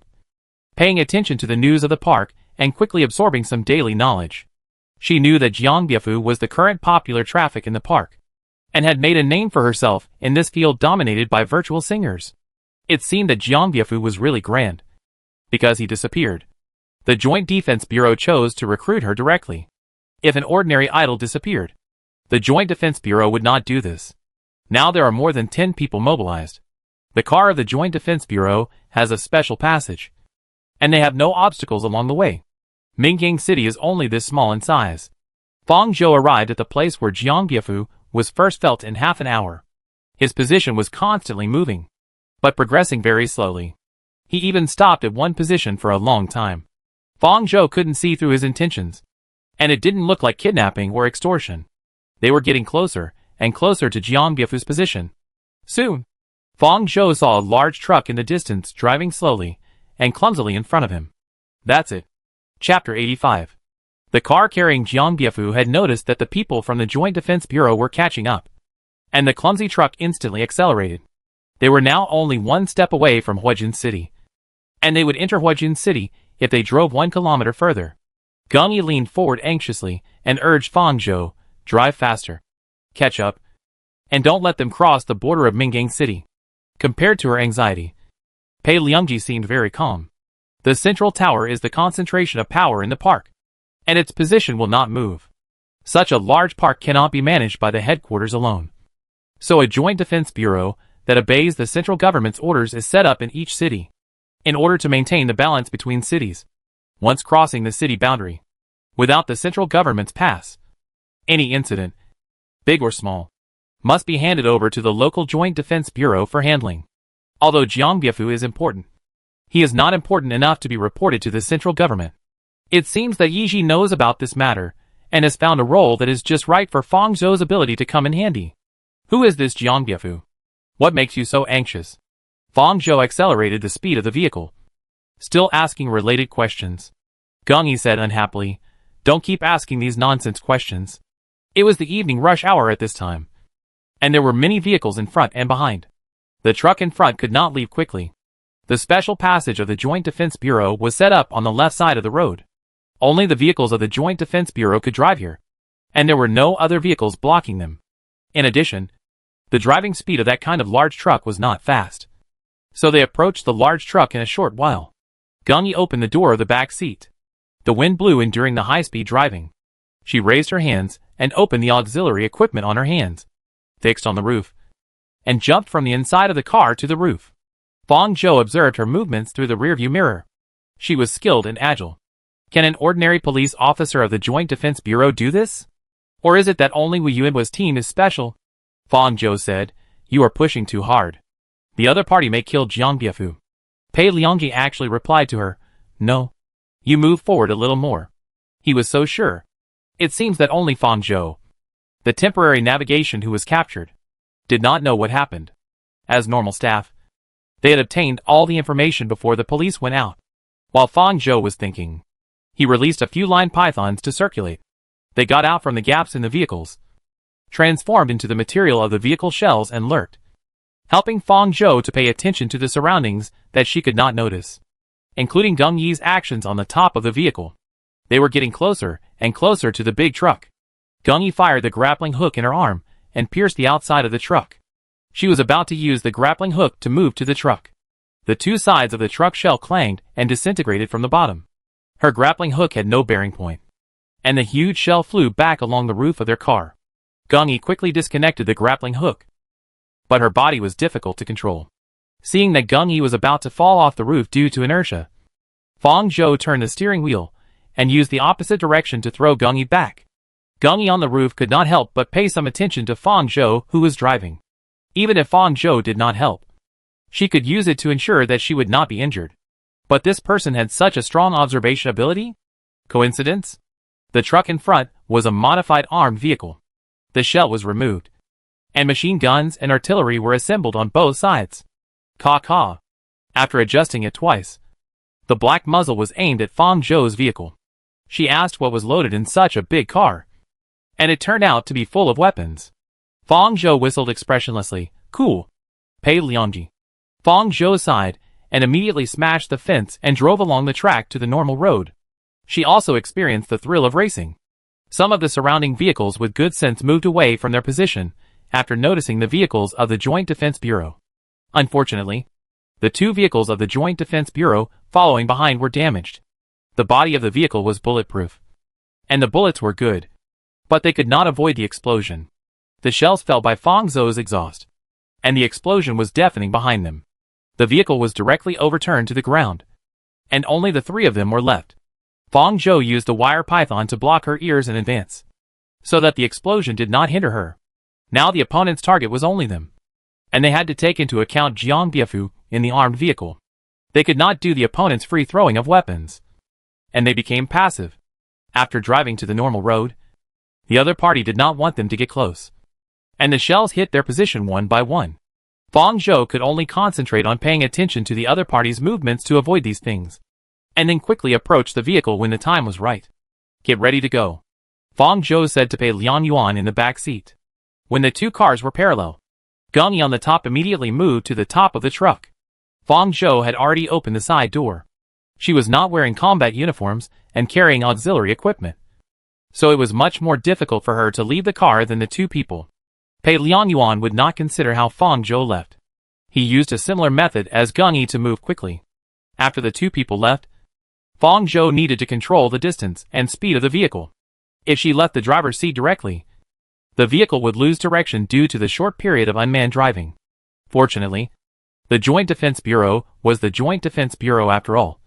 paying attention to the news of the park and quickly absorbing some daily knowledge. She knew that Jiangbiafu was the current popular traffic in the park, and had made a name for herself in this field dominated by virtual singers. It seemed that Jiangbiafu was really grand, because he disappeared. The Joint Defense Bureau chose to recruit her directly. If an ordinary idol disappeared, the Joint Defense Bureau would not do this. Now there are more than 10 people mobilized. The car of the Joint Defense Bureau has a special passage, and they have no obstacles along the way. Mingyang City is only this small in size. Fang Zhou arrived at the place where Jiangbiafu was first felt in half an hour. His position was constantly moving, but progressing very slowly. He even stopped at one position for a long time. Fang Zhou couldn't see through his intentions, and it didn't look like kidnapping or extortion. They were getting closer and closer to Jiangbiafu's position. Soon, Fang Zhou saw a large truck in the distance driving slowly and clumsily in front of him. That's it. Chapter 85. The car carrying Jiangbiafu had noticed that the people from the Joint Defense Bureau were catching up, and the clumsy truck instantly accelerated. They were now only 1 step away from Huajin City, and they would enter Huajin City if they drove 1 kilometer further. Gang Yi leaned forward anxiously and urged Fang Zhou, "Drive faster. Catch up. And don't let them cross the border of Mingyang City." Compared to her anxiety, Pei Liangji seemed very calm. The central tower is the concentration of power in the park, and its position will not move. Such a large park cannot be managed by the headquarters alone. So a Joint Defense Bureau that obeys the central government's orders is set up in each city, in order to maintain the balance between cities. Once crossing the city boundary, without the central government's pass, any incident, big or small, must be handed over to the local Joint Defense Bureau for handling. Although Jiangbiafu is important, he is not important enough to be reported to the central government. It seems that Yiji knows about this matter, and has found a role that is just right for Fang Zhou's ability to come in handy. "Who is this Jiangbiafu? What makes you so anxious?" Fang Zhou accelerated the speed of the vehicle, still asking related questions. Gang Yi said unhappily, "Don't keep asking these nonsense questions." It was the evening rush hour at this time, and there were many vehicles in front and behind. The truck in front could not leave quickly. The special passage of the Joint Defense Bureau was set up on the left side of the road. Only the vehicles of the Joint Defense Bureau could drive here, and there were no other vehicles blocking them. In addition, the driving speed of that kind of large truck was not fast. So they approached the large truck in a short while. Gang Yi opened the door of the back seat. The wind blew in during the high-speed driving. She raised her hands and opened the auxiliary equipment on her hands, fixed on the roof, and jumped from the inside of the car to the roof. Fang Zhou observed her movements through the rearview mirror. She was skilled and agile. Can an ordinary police officer of the Joint Defense Bureau do this? Or is it that only Wu Yuanhua's team is special? Fang Zhou said, "You are pushing too hard. The other party may kill Jiangbiafu." Pei Liangji actually replied to her, "No. You move forward a little more. He was so sure. It seems that only Fang Zhou, the temporary navigation who was captured, did not know what happened. As normal staff, they had obtained all the information before the police went out. While Fang Zhou was thinking, he released a few line pythons to circulate. They got out from the gaps in the vehicles, transformed into the material of the vehicle shells and lurked, helping Fang Zhou to pay attention to the surroundings that she could not notice, including Geng Yi's actions on the top of the vehicle. They were getting closer and closer to the big truck. Geng Yi fired the grappling hook in her arm and pierced the outside of the truck. She was about to use the grappling hook to move to the truck. The two sides of the truck shell clanged and disintegrated from the bottom. Her grappling hook had no bearing point, and the huge shell flew back along the roof of their car. Geng Yi quickly disconnected the grappling hook, but her body was difficult to control. Seeing that Geng Yi was about to fall off the roof due to inertia, Fang Zhou turned the steering wheel and used the opposite direction to throw Geng Yi back. Geng Yi on the roof could not help but pay some attention to Fang Zhou, who was driving. Even if Fang Zhou did not help, she could use it to ensure that she would not be injured. But this person had such a strong observation ability? Coincidence? The truck in front was a modified armed vehicle. The shell was removed, and machine guns and artillery were assembled on both sides. Caw. After adjusting it twice, the black muzzle was aimed at Fang Zhou's vehicle. She asked what was loaded in such a big car, and it turned out to be full of weapons. Fang Zhou whistled expressionlessly. Cool. Pei Liangji. Fang Zhou sighed and immediately smashed the fence and drove along the track to the normal road. She also experienced the thrill of racing. Some of the surrounding vehicles with good sense moved away from their position after noticing the vehicles of the Joint Defense Bureau. Unfortunately, the two vehicles of the Joint Defense Bureau following behind were damaged. The body of the vehicle was bulletproof, and the bullets were good, but they could not avoid the explosion. The shells fell by Fang Zhou's exhaust, and the explosion was deafening behind them. The vehicle was directly overturned to the ground, and only the three of them were left. Fang Zhou used a wire python to block her ears in advance, so that the explosion did not hinder her. Now the opponent's target was only them, and they had to take into account Jiang Biafu in the armed vehicle. They could not do the opponent's free throwing of weapons, and they became passive. After driving to the normal road, the other party did not want them to get close, and the shells hit their position one by one. Fang Zhou could only concentrate on paying attention to the other party's movements to avoid these things, and then quickly approach the vehicle when the time was right. Get ready to go, Fang Zhou said to Pei Lian Yuan in the back seat. When the two cars were parallel, Geng Yi on the top immediately moved to the top of the truck. Fang Zhou had already opened the side door. She was not wearing combat uniforms and carrying auxiliary equipment, so it was much more difficult for her to leave the car than the two people. Pei Lian Yuan would not consider how Fang Zhou left. He used a similar method as Geng Yi to move quickly. After the two people left, Fang Zhou needed to control the distance and speed of the vehicle. If she left the driver's seat directly, the vehicle would lose direction due to the short period of unmanned driving. Fortunately, the Joint Defense Bureau was the Joint Defense Bureau after all,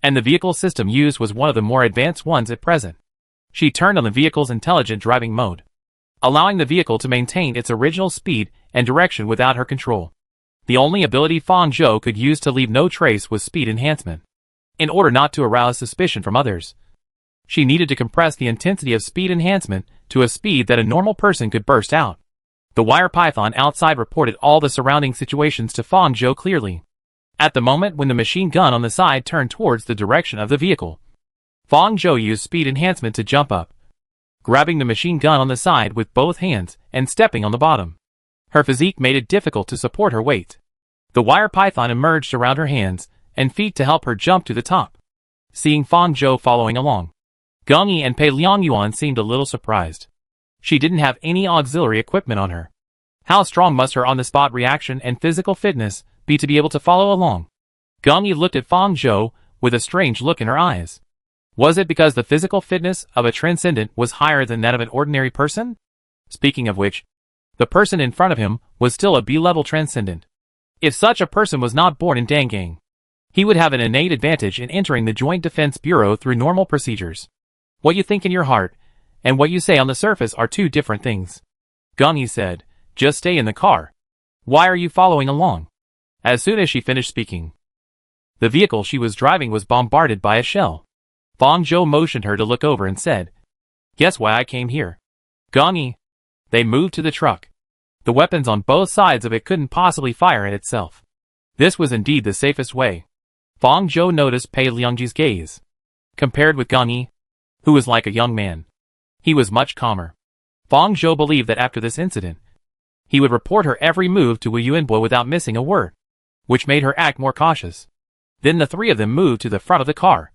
and the vehicle system used was one of the more advanced ones at present. She turned on the vehicle's intelligent driving mode, allowing the vehicle to maintain its original speed and direction without her control. The only ability Fang Zhou could use to leave no trace was speed enhancement. In order not to arouse suspicion from others, she needed to compress the intensity of speed enhancement to a speed that a normal person could burst out. The wire python outside reported all the surrounding situations to Fang Zhou clearly. At the moment when the machine gun on the side turned towards the direction of the vehicle, Fang Zhou used speed enhancement to jump up, grabbing the machine gun on the side with both hands and stepping on the bottom. Her physique made it difficult to support her weight. The wire python emerged around her hands and feet to help her jump to the top. Seeing Fang Zhou following along, Geng Yi and Pei Liang Yuan seemed a little surprised. She didn't have any auxiliary equipment on her. How strong must her on-the-spot reaction and physical fitness be to be able to follow along? Geng Yi looked at Fang Zhou with a strange look in her eyes. Was it because the physical fitness of a transcendent was higher than that of an ordinary person? Speaking of which, the person in front of him was still a B-level transcendent. If such a person was not born in Dangang, he would have an innate advantage in entering the Joint Defense Bureau through normal procedures. What you think in your heart and what you say on the surface are two different things. Geng Yi said, just stay in the car. Why are you following along? As soon as she finished speaking, the vehicle she was driving was bombarded by a shell. Fong Zhou motioned her to look over and said, "Guess why I came here." Gongi. They moved to the truck. The weapons on both sides of it couldn't possibly fire at itself. This was indeed the safest way. Fong Zhou noticed Pei Liangji's gaze. Compared with Gongi, who was like a young man, he was much calmer. Fong Zhou believed that after this incident, he would report her every move to Wu Yuanbo without missing a word, which made her act more cautious. Then the three of them moved to the front of the car,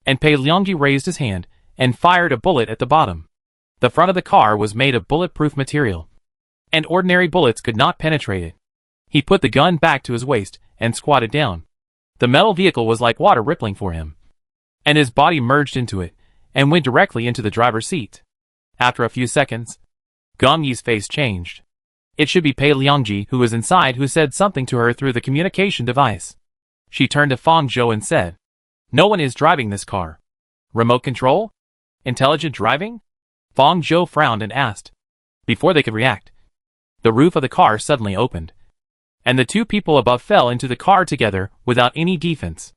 and Pei Liangji raised his hand and fired a bullet at the bottom. The front of the car was made of bulletproof material, and ordinary bullets could not penetrate it. He put the gun back to his waist and squatted down. The metal vehicle was like water rippling for him, and his body merged into it and went directly into the driver's seat. After a few seconds, Gong Yi's face changed. It should be Pei Liangji who was inside who said something to her through the communication device. She turned to Fong Zhou and said, "No one is driving this car. Remote control? Intelligent driving?" Fong Zhou frowned and asked. Before they could react, the roof of the car suddenly opened, and the two people above fell into the car together without any defense.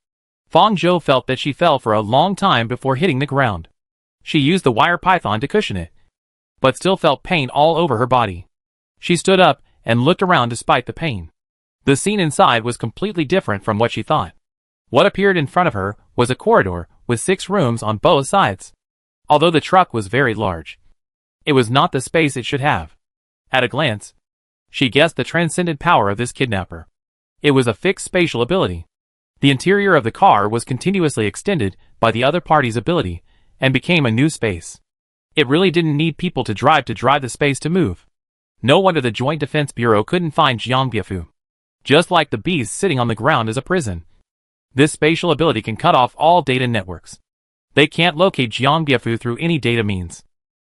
Fong Zhou felt that she fell for a long time before hitting the ground. She used the wire python to cushion it, but still felt pain all over her body. She stood up and looked around despite the pain. The scene inside was completely different from what she thought. What appeared in front of her was a corridor with 6 rooms on both sides. Although the truck was very large, it was not the space it should have. At a glance, she guessed the transcendent power of this kidnapper. It was a fixed spatial ability. The interior of the car was continuously extended by the other party's ability and became a new space. It really didn't need people to drive the space to move. No wonder the Joint Defense Bureau couldn't find Jiang Biafu. Just like the beast sitting on the ground is a prison, this spatial ability can cut off all data networks. They can't locate Jiang Biafu through any data means.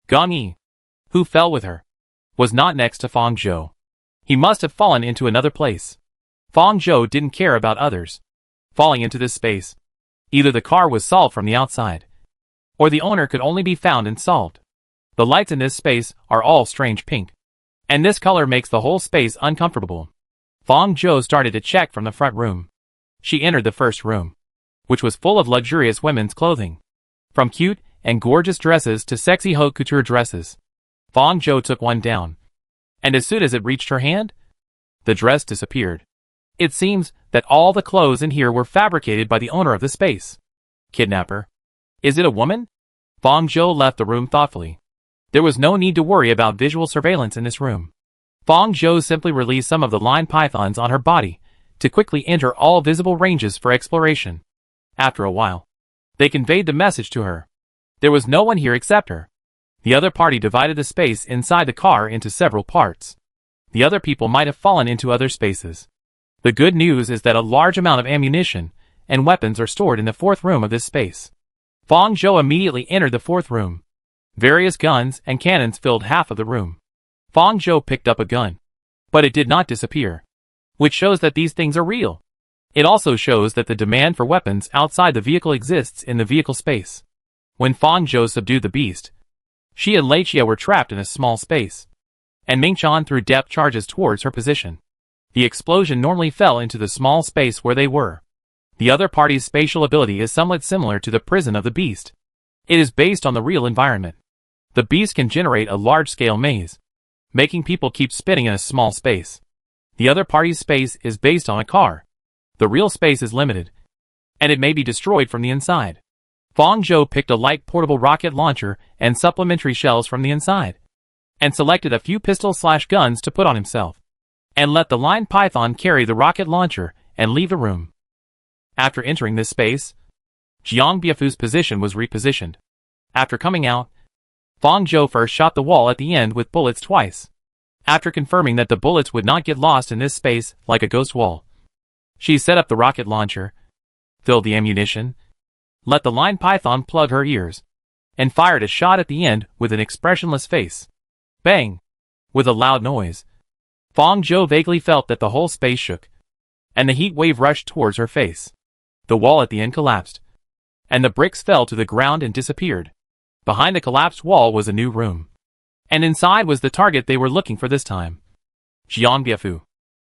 Gong Yi, who fell with her, was not next to Fong Zhou. He must have fallen into another place. Fong Zhou didn't care about others falling into this space. Either the car was solved from the outside, or the owner could only be found and solved. The lights in this space are all strange pink, and this color makes the whole space uncomfortable. Fong Zhou started to check from the front room. She entered the first room, which was full of luxurious women's clothing, from cute and gorgeous dresses to sexy haute couture dresses. Fong Zhou took one down, and as soon as it reached her hand, the dress disappeared. It seems that all the clothes in here were fabricated by the owner of the space. Kidnapper. Is it a woman? Fong Zhou left the room thoughtfully. There was no need to worry about visual surveillance in this room. Fong Zhou simply released some of the line pythons on her body to quickly enter all visible ranges for exploration. After a while, they conveyed the message to her. There was no one here except her. The other party divided the space inside the car into several parts. The other people might have fallen into other spaces. The good news is that a large amount of ammunition and weapons are stored in the 4th room of this space. Fong Zhou immediately entered the 4th room. Various guns and cannons filled half of the room. Fong Zhou picked up a gun, but it did not disappear, which shows that these things are real. It also shows that the demand for weapons outside the vehicle exists in the vehicle space. When Fong Zhou subdued the beast, she and Lei Chia were trapped in a small space, and Ming Chan threw depth charges towards her position. The explosion normally fell into the small space where they were. The other party's spatial ability is somewhat similar to the prison of the beast. It is based on the real environment. The beast can generate a large-scale maze, making people keep spinning in a small space. The other party's space is based on a car. The real space is limited, and it may be destroyed from the inside. Fong Zhou picked a light portable rocket launcher and supplementary shells from the inside, and selected a few pistols/guns to put on himself, and let the line python carry the rocket launcher and leave the room. After entering this space, Jiang Biafu's position was repositioned. After coming out, Fong Zhou first shot the wall at the end with bullets twice. After confirming that the bullets would not get lost in this space like a ghost wall, she set up the rocket launcher, filled the ammunition, let the line python plug her ears, and fired a shot at the end with an expressionless face. Bang! With a loud noise, Fong Zhou vaguely felt that the whole space shook, and the heat wave rushed towards her face. The wall at the end collapsed, and the bricks fell to the ground and disappeared. Behind the collapsed wall was a new room, and inside was the target they were looking for this time. Jiang Biafu.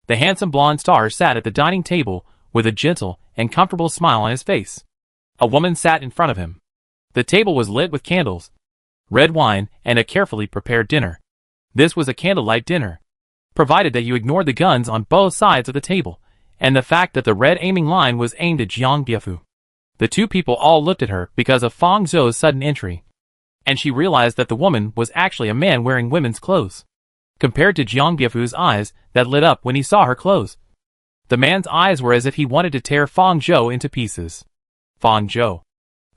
The handsome blonde star sat at the dining table with a gentle and comfortable smile on his face. A woman sat in front of him. The table was lit with candles, red wine, and a carefully prepared dinner. This was a candlelight dinner, provided that you ignored the guns on both sides of the table, and the fact that the red aiming line was aimed at Jiang Biefu. The two people all looked at her because of Fang Zhou's sudden entry, and she realized that the woman was actually a man wearing women's clothes, compared to Jiang Biefu's eyes that lit up when he saw her clothes. The man's eyes were as if he wanted to tear Fang Zhou into pieces. Fang Zhou,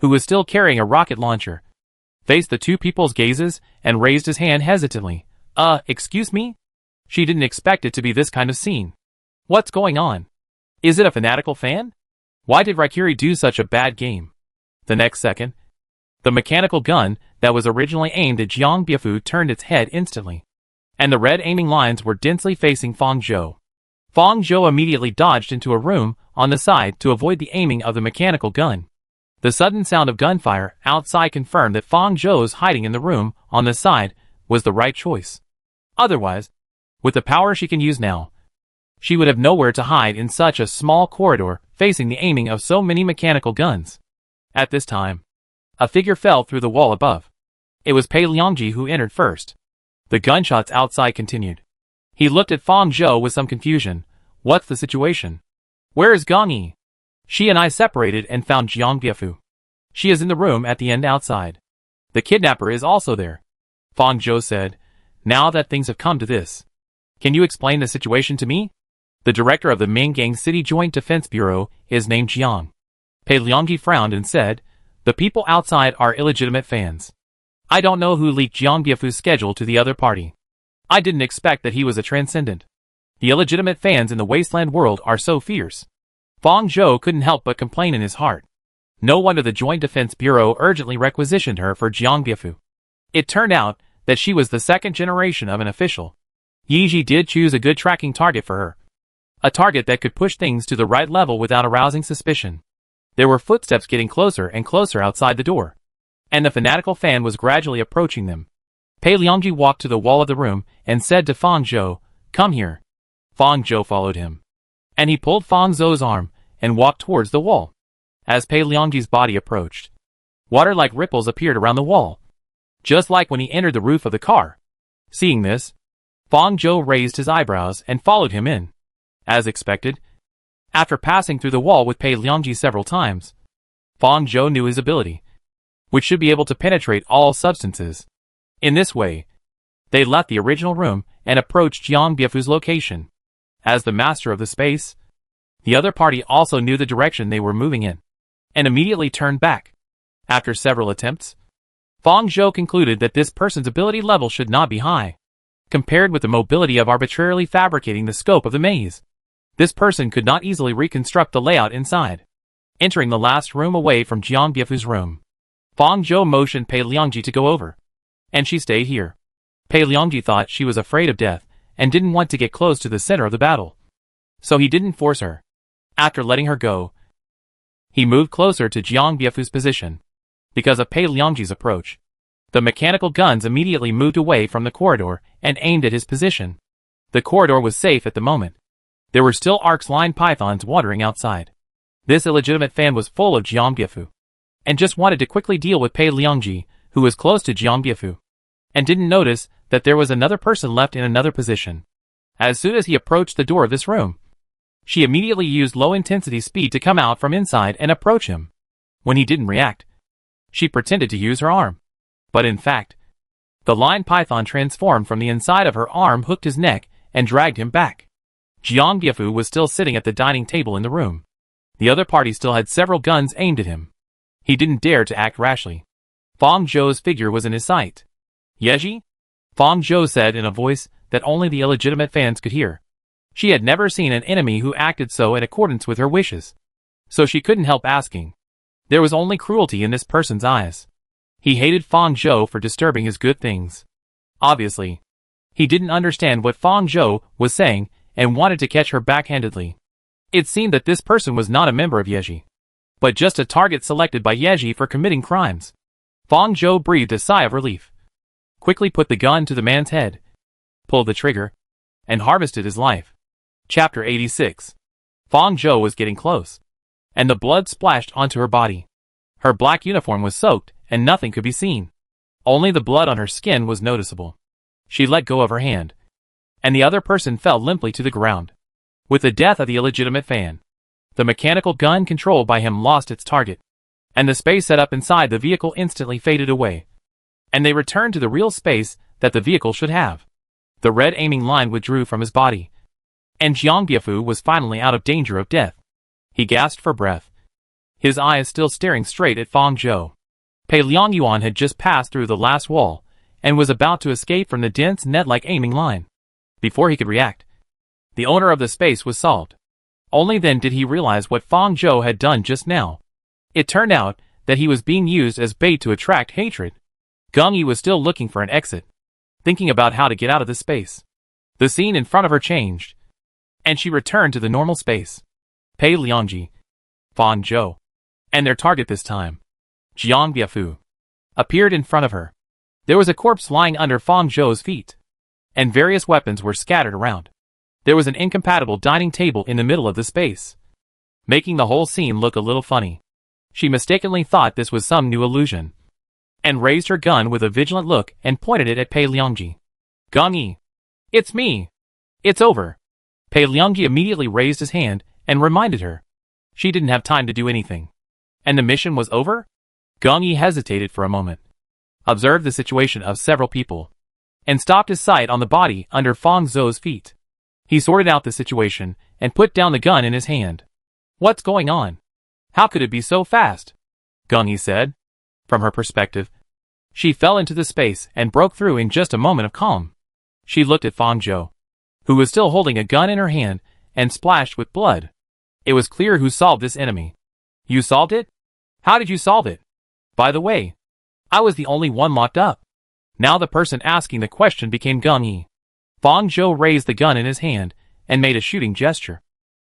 who was still carrying a rocket launcher, faced the two people's gazes and raised his hand hesitantly. Excuse me? She didn't expect it to be this kind of scene. What's going on? Is it a fanatical fan? Why did Raikiri do such a bad game? The next second, the mechanical gun that was originally aimed at Jiang Biefu turned its head instantly, and the red aiming lines were densely facing Fang Zhou. Fang Zhou immediately dodged into a room on the side to avoid the aiming of the mechanical gun. The sudden sound of gunfire outside confirmed that Fang Zhou's hiding in the room on the side was the right choice. Otherwise, with the power she can use now, she would have nowhere to hide in such a small corridor facing the aiming of so many mechanical guns. At this time, a figure fell through the wall above. It was Pei Liangji who entered first. The gunshots outside continued. He looked at Fang Zhou with some confusion. What's the situation? Where is Gong Yi? She and I separated and found Jiang Biefu. She is in the room at the end outside. The kidnapper is also there. Fang Zhou said, now that things have come to this, can you explain the situation to me? The director of the Mingang City Joint Defense Bureau is named Jiang. Pei Liangji frowned and said, the people outside are illegitimate fans. I don't know who leaked Jiang Biefu's schedule to the other party. I didn't expect that he was a transcendent. The illegitimate fans in the wasteland world are so fierce. Fang Zhou couldn't help but complain in his heart. No wonder the Joint Defense Bureau urgently requisitioned her for Jiang Biefu. It turned out that she was the second generation of an official. Yiji did choose a good tracking target for her. A target that could push things to the right level without arousing suspicion. There were footsteps getting closer and closer outside the door, and the fanatical fan was gradually approaching them. Pei Liangji walked to the wall of the room and said to Fang Zhou, come here. Fang Zhou followed him, and he pulled Fang Zhou's arm and walked towards the wall. As Pei Liangji's body approached, water-like ripples appeared around the wall, just like when he entered the roof of the car. Seeing this, Fang Zhou raised his eyebrows and followed him in. As expected, after passing through the wall with Pei Liangji several times, Fang Zhou knew his ability, which should be able to penetrate all substances. In this way, they left the original room and approached Jiang Biefu's location. As the master of the space, the other party also knew the direction they were moving in, and immediately turned back. After several attempts, Fang Zhou concluded that this person's ability level should not be high, compared with the mobility of arbitrarily fabricating the scope of the maze. This person could not easily reconstruct the layout inside. Entering the last room away from Jiang Biefu's room, Fang Zhou motioned Pei Liangji to go over, and she stayed here. Pei Liangji thought she was afraid of death and didn't want to get close to the center of the battle, so he didn't force her. After letting her go, he moved closer to Jiang Biefu's position. Because of Pei Liangji's approach, the mechanical guns immediately moved away from the corridor and aimed at his position. The corridor was safe at the moment. There were still arcs-lined pythons wandering outside. This illegitimate fan was full of Jiang Biefu, and just wanted to quickly deal with Pei Liangji, who was close to Jiang Biefu, and didn't notice that there was another person left in another position. As soon as he approached the door of this room, she immediately used low-intensity speed to come out from inside and approach him. When he didn't react, she pretended to use her arm. But in fact, the line python transformed from the inside of her arm, hooked his neck, and dragged him back. Jiang Biefu was still sitting at the dining table in the room. The other party still had several guns aimed at him. He didn't dare to act rashly. Fang Zhou's figure was in his sight. Yeji? Fang Zhou said in a voice that only the illegitimate fans could hear. She had never seen an enemy who acted so in accordance with her wishes, so she couldn't help asking. There was only cruelty in this person's eyes. He hated Fang Zhou for disturbing his good things. Obviously, he didn't understand what Fang Zhou was saying and wanted to catch her backhandedly. It seemed that this person was not a member of Yeji, but just a target selected by Yeji for committing crimes. Fang Zhou breathed a sigh of relief, quickly put the gun to the man's head, pulled the trigger, and harvested his life. Chapter 86. Fang Zhou was getting close, and the blood splashed onto her body. Her black uniform was soaked and nothing could be seen. Only the blood on her skin was noticeable. She let go of her hand, and the other person fell limply to the ground. With the death of the illegitimate fan, the mechanical gun controlled by him lost its target, and the space set up inside the vehicle instantly faded away. And they returned to the real space that the vehicle should have. The red aiming line withdrew from his body, and Jiang Biafu was finally out of danger of death. He gasped for breath, his eyes still staring straight at Fang Zhou. Pei Liangyuan had just passed through the last wall, and was about to escape from the dense net-like aiming line. Before he could react, the owner of the space was solved. Only then did he realize what Fang Zhou had done just now. It turned out that he was being used as bait to attract hatred. Geng Yi was still looking for an exit, thinking about how to get out of this space. The scene in front of her changed, and she returned to the normal space. Pei Liangji, Fang Zhou, and their target this time, Jiang Biafu, appeared in front of her. There was a corpse lying under Fang Zhou's feet, and various weapons were scattered around. There was an incompatible dining table in the middle of the space, making the whole scene look a little funny. She mistakenly thought this was some new illusion, and raised her gun with a vigilant look and pointed it at Pei Liangji. Geng Yi, it's me. It's over. Pei Liangji immediately raised his hand and reminded her. She didn't have time to do anything. And the mission was over? Geng Yi hesitated for a moment, observed the situation of several people, and stopped his sight on the body under Fang Zhou's feet. He sorted out the situation and put down the gun in his hand. What's going on? How could it be so fast? Geng Yi said. From her perspective, she fell into the space and broke through in just a moment of calm. She looked at Fang Zhou, who was still holding a gun in her hand and splashed with blood. It was clear who solved this enemy. You solved it? How did you solve it? By the way, I was the only one locked up. Now the person asking the question became Geng Yi. Fang Zhou raised the gun in his hand and made a shooting gesture.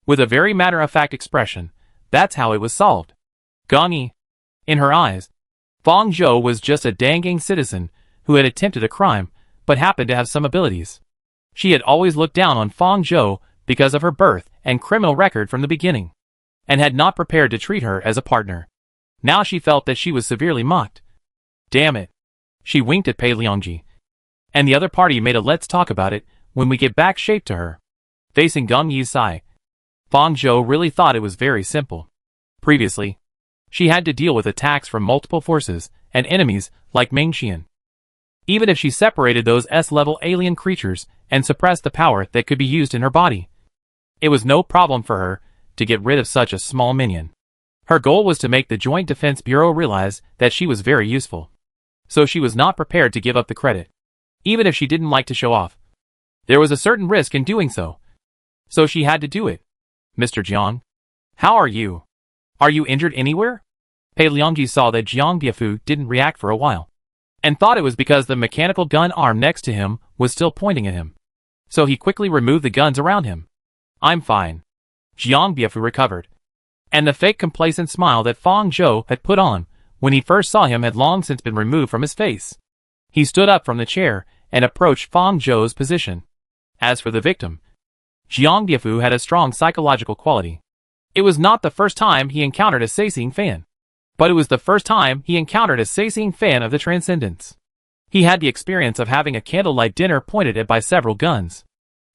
With a very matter-of-fact expression, that's how it was solved. Geng Yi. In her eyes, Fang Zhou was just a dangling citizen who had attempted a crime, but happened to have some abilities. She had always looked down on Fang Zhou because of her birth and criminal record from the beginning, and had not prepared to treat her as a partner. Now she felt that she was severely mocked. Damn it. She winked at Pei Liangji, and the other party made a let's talk about it when we get back shape to her. Facing Geng Yi's side, Fang Zhou really thought it was very simple. Previously, she had to deal with attacks from multiple forces and enemies like Meng Xian. Even if she separated those S-level alien creatures and suppressed the power that could be used in her body, it was no problem for her to get rid of such a small minion. Her goal was to make the Joint Defense Bureau realize that she was very useful. So she was not prepared to give up the credit, even if she didn't like to show off. There was a certain risk in doing so. So she had to do it. Mr. Jiang, how are you? Are you injured anywhere? Pei Liangji saw that Jiang Biafu didn't react for a while, and thought it was because the mechanical gun arm next to him was still pointing at him. So he quickly removed the guns around him. I'm fine. Jiang Biafu recovered, and the fake complacent smile that Fang Zhou had put on when he first saw him had long since been removed from his face. He stood up from the chair and approached Fang Zhou's position. As for the victim, Jiang Biafu had a strong psychological quality. It was not the first time he encountered a Seising fan, but it was the first time he encountered a Seising fan of the Transcendence. He had the experience of having a candlelight dinner pointed at by several guns,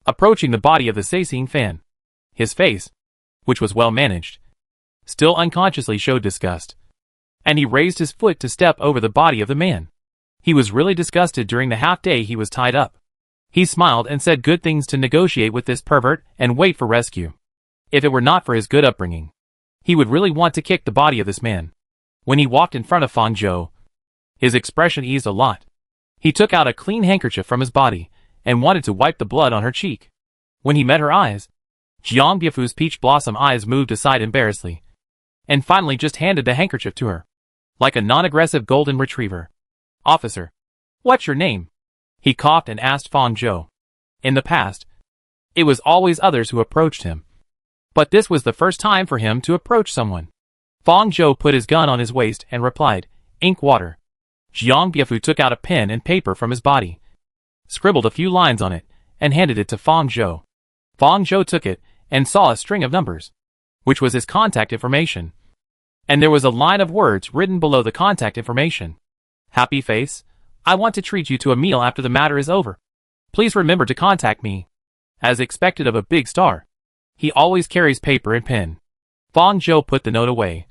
approaching the body of the Seising fan. His face, which was well managed, still unconsciously showed disgust, and he raised his foot to step over the body of the man. He was really disgusted during the half-day he was tied up. He smiled and said good things to negotiate with this pervert and wait for rescue. If it were not for his good upbringing, he would really want to kick the body of this man. When he walked in front of Fang Zhou, his expression eased a lot. He took out a clean handkerchief from his body and wanted to wipe the blood on her cheek. When he met her eyes, Jiang Biafu's peach blossom eyes moved aside embarrassedly, and finally just handed the handkerchief to her, like a non-aggressive golden retriever. Officer, what's your name? He coughed and asked Fang Zhou. In the past, it was always others who approached him, but this was the first time for him to approach someone. Fang Zhou put his gun on his waist and replied, ink water. Jiang Biafu took out a pen and paper from his body, scribbled a few lines on it, and handed it to Fang Zhou. Fang Zhou took it and saw a string of numbers, which was his contact information. and there was a line of words written below the contact information. Happy face, I want to treat you to a meal after the matter is over. Please remember to contact me. As expected of a big star, he always carries paper and pen. Fong Zhou put the note away,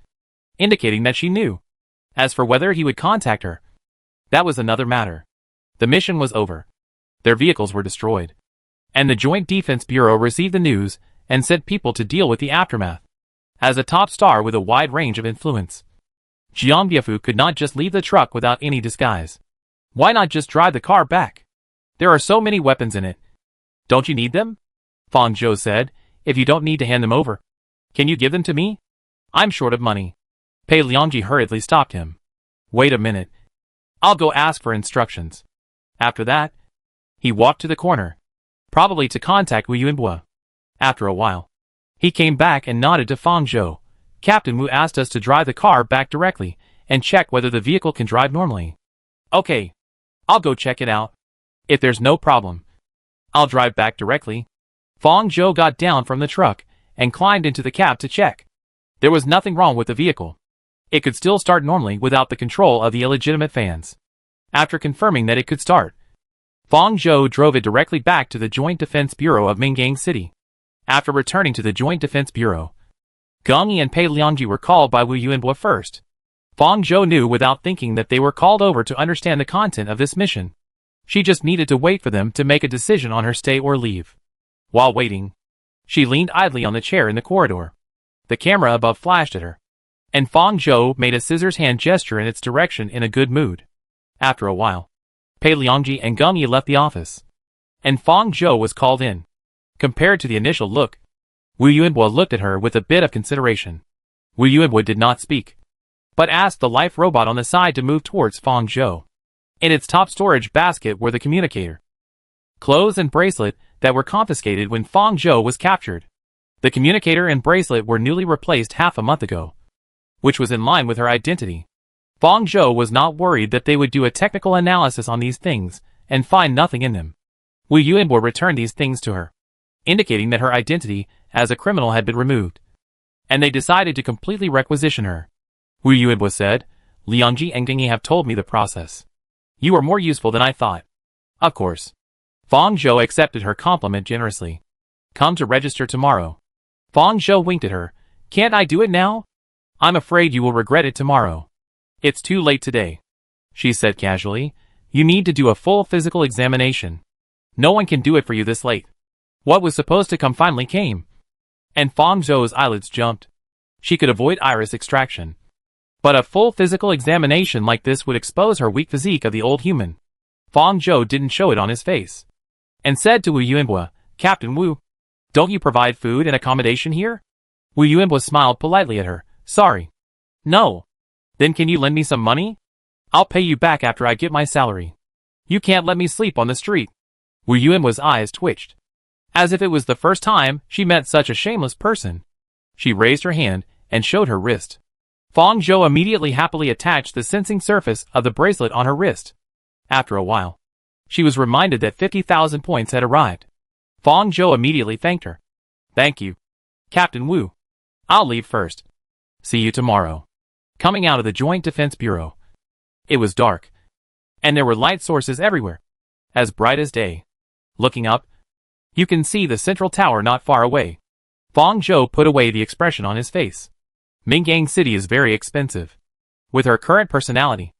indicating that she knew. As for whether he would contact her, that was another matter. The mission was over. Their vehicles were destroyed, and the Joint Defense Bureau received the news and sent people to deal with the aftermath. As a top star with a wide range of influence, Jiang Biafu could not just leave the truck without any disguise. Why not just drive the car back? There are so many weapons in it. Don't you need them? Fong Zhou said. If you don't need to hand them over, can you give them to me? I'm short of money. Pei Liangji hurriedly stopped him. Wait a minute. I'll go ask for instructions. After that, he walked to the corner, probably to contact Wu Yunbua. After a while, he came back and nodded to Fong Zhou. Captain Wu asked us to drive the car back directly and check whether the vehicle can drive normally. Okay, I'll go check it out. If there's no problem, I'll drive back directly. Fong Zhou got down from the truck and climbed into the cab to check. There was nothing wrong with the vehicle. It could still start normally without the control of the illegitimate fans. After confirming that it could start, Fong Zhou drove it directly back to the Joint Defense Bureau of Mingang City. After returning to the Joint Defense Bureau, Geng Yi and Pei Liangji were called by Wu Yunbua first. Fong Zhou knew without thinking that they were called over to understand the content of this mission. She just needed to wait for them to make a decision on her stay or leave. While waiting, she leaned idly on the chair in the corridor. The camera above flashed at her, and Fong Zhou made a scissors hand gesture in its direction in a good mood. After a while, Pei Liangji and Geng Yi left the office, and Fong Zhou was called in. Compared to the initial look, Wu Yunbua looked at her with a bit of consideration. Wu Yunbua did not speak, but asked the life robot on the side to move towards Fong Zhou. In its top storage basket were the communicator, clothes and bracelet that were confiscated when Fong Zhou was captured. The communicator and bracelet were newly replaced half a month ago, which was in line with her identity. Fong Zhou was not worried that they would do a technical analysis on these things and find nothing in them. Wu Yunbua returned these things to her, indicating that her identity as a criminal had been removed, and they decided to completely requisition her. Wu Yunbua said, Liangji and Geng Yi have told me the process. You are more useful than I thought. Of course. Fong Zhou accepted her compliment generously. Come to register tomorrow. Fong Zhou winked at her. Can't I do it now? I'm afraid you will regret it tomorrow. It's too late today, she said casually. You need to do a full physical examination. No one can do it for you this late. What was supposed to come finally came. And Fong Zhou's eyelids jumped. She could avoid iris extraction, but a full physical examination like this would expose her weak physique of the old human. Fong Zhou didn't show it on his face, and said to Wu Yunbua, Captain Wu, don't you provide food and accommodation here? Wu Yunbua smiled politely at her. Sorry. No. Then can you lend me some money? I'll pay you back after I get my salary. You can't let me sleep on the street. Wu Yunbua's eyes twitched, as if it was the first time she met such a shameless person. She raised her hand and showed her wrist. Fong Zhou immediately happily attached the sensing surface of the bracelet on her wrist. After a while, she was reminded that 50,000 points had arrived. Fong Zhou immediately thanked her. Thank you, Captain Wu. I'll leave first. See you tomorrow. Coming out of the Joint Defense Bureau, it was dark, and there were light sources everywhere, as bright as day. Looking up, you can see the central tower not far away. Fong Zhou put away the expression on his face. Mingang City is very expensive. With her current personality,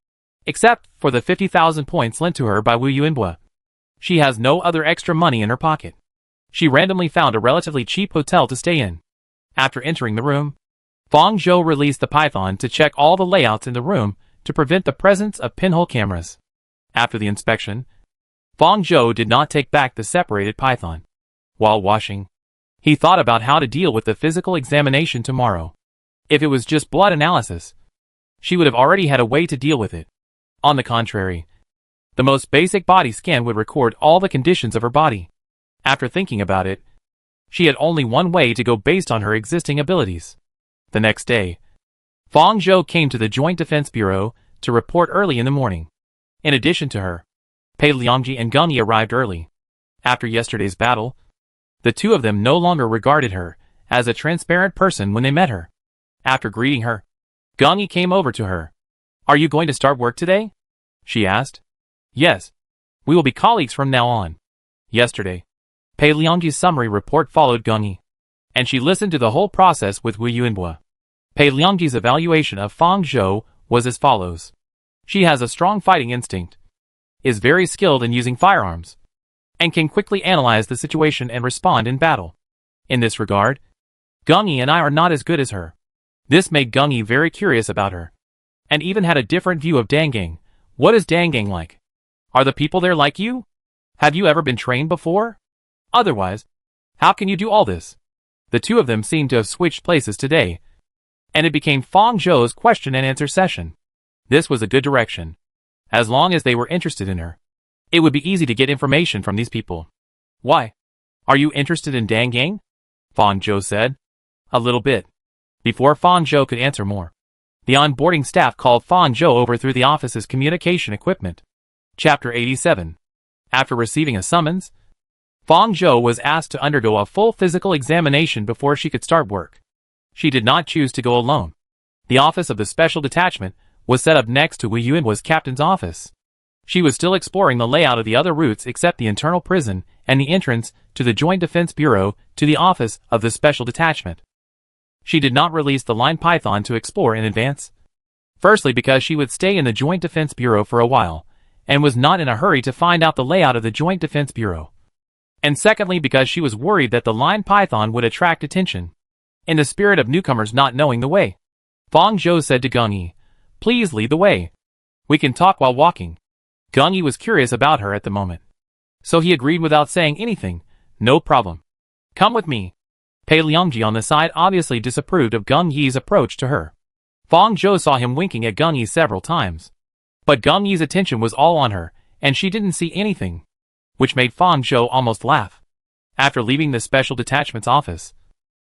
except for the 50,000 points lent to her by Wu Yunbua, she has no other extra money in her pocket. She randomly found a relatively cheap hotel to stay in. After entering the room, Fong Zhou released the python to check all the layouts in the room to prevent the presence of pinhole cameras. After the inspection, Fong Zhou did not take back the separated python. While washing, he thought about how to deal with the physical examination tomorrow. If it was just blood analysis, she would have already had a way to deal with it. On the contrary, the most basic body scan would record all the conditions of her body. After thinking about it, she had only one way to go based on her existing abilities. The next day, Fong Zhou came to the Joint Defense Bureau to report early in the morning. In addition to her, Pei Liangji and Geng Yi arrived early. After yesterday's battle, the two of them no longer regarded her as a transparent person when they met her. After greeting her, Gong Yi came over to her. Are you going to start work today? She asked. Yes. We will be colleagues from now on. Yesterday, Pei Liangji's summary report followed Gong Yi, and she listened to the whole process with Wu Yunhua. Pei Liangji's evaluation of Fang Zhou was as follows. She has a strong fighting instinct, is very skilled in using firearms, and can quickly analyze the situation and respond in battle. In this regard, Gong Yi and I are not as good as her. This made Gong Yi very curious about her, and even had a different view of Dangang. What is Dangang like? Are the people there like you? Have you ever been trained before? Otherwise, how can you do all this? The two of them seemed to have switched places today, and it became Fang Zhou's question and answer session. This was a good direction. As long as they were interested in her, it would be easy to get information from these people. Why? Are you interested in Dangang? Fang Zhou said. A little bit. Before Fang Zhou could answer more, the onboarding staff called Fang Zhou over through the office's communication equipment. Chapter 87. After receiving a summons, Fang Zhou was asked to undergo a full physical examination before she could start work. She did not choose to go alone. The office of the special detachment was set up next to Wu Yunhua's captain's office. She was still exploring the layout of the other routes except the internal prison and the entrance to the Joint Defense Bureau to the office of the special detachment. She did not release the line python to explore in advance. Firstly, because she would stay in the Joint Defense Bureau for a while, and was not in a hurry to find out the layout of the Joint Defense Bureau. And secondly, because she was worried that the line python would attract attention, in the spirit of newcomers not knowing the way. Fang Zhou said to Gong Yi, "Please lead the way. We can talk while walking." Gong Yi was curious about her at the moment, so he agreed without saying anything. No problem. Come with me. Pei Liangji on the side obviously disapproved of Gong Yi's approach to her. Fang Zhou saw him winking at Gong Yi several times, but Gong Yi's attention was all on her, and she didn't see anything, which made Fang Zhou almost laugh. After leaving the special detachment's office,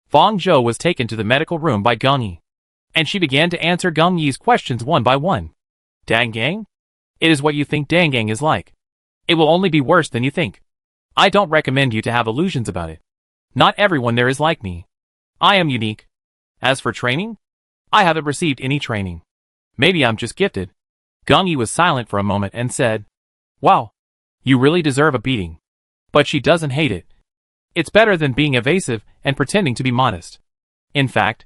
Fang Zhou was taken to the medical room by Gong Yi, and she began to answer Gong Yi's questions one by one. Dangang? It is what you think Dangang is like. It will only be worse than you think. I don't recommend you to have illusions about it. Not everyone there is like me. I am unique. As for training, I haven't received any training. Maybe I'm just gifted. Gong Yi was silent for a moment and said, "Wow, you really deserve a beating." But she doesn't hate it. It's better than being evasive and pretending to be modest. In fact,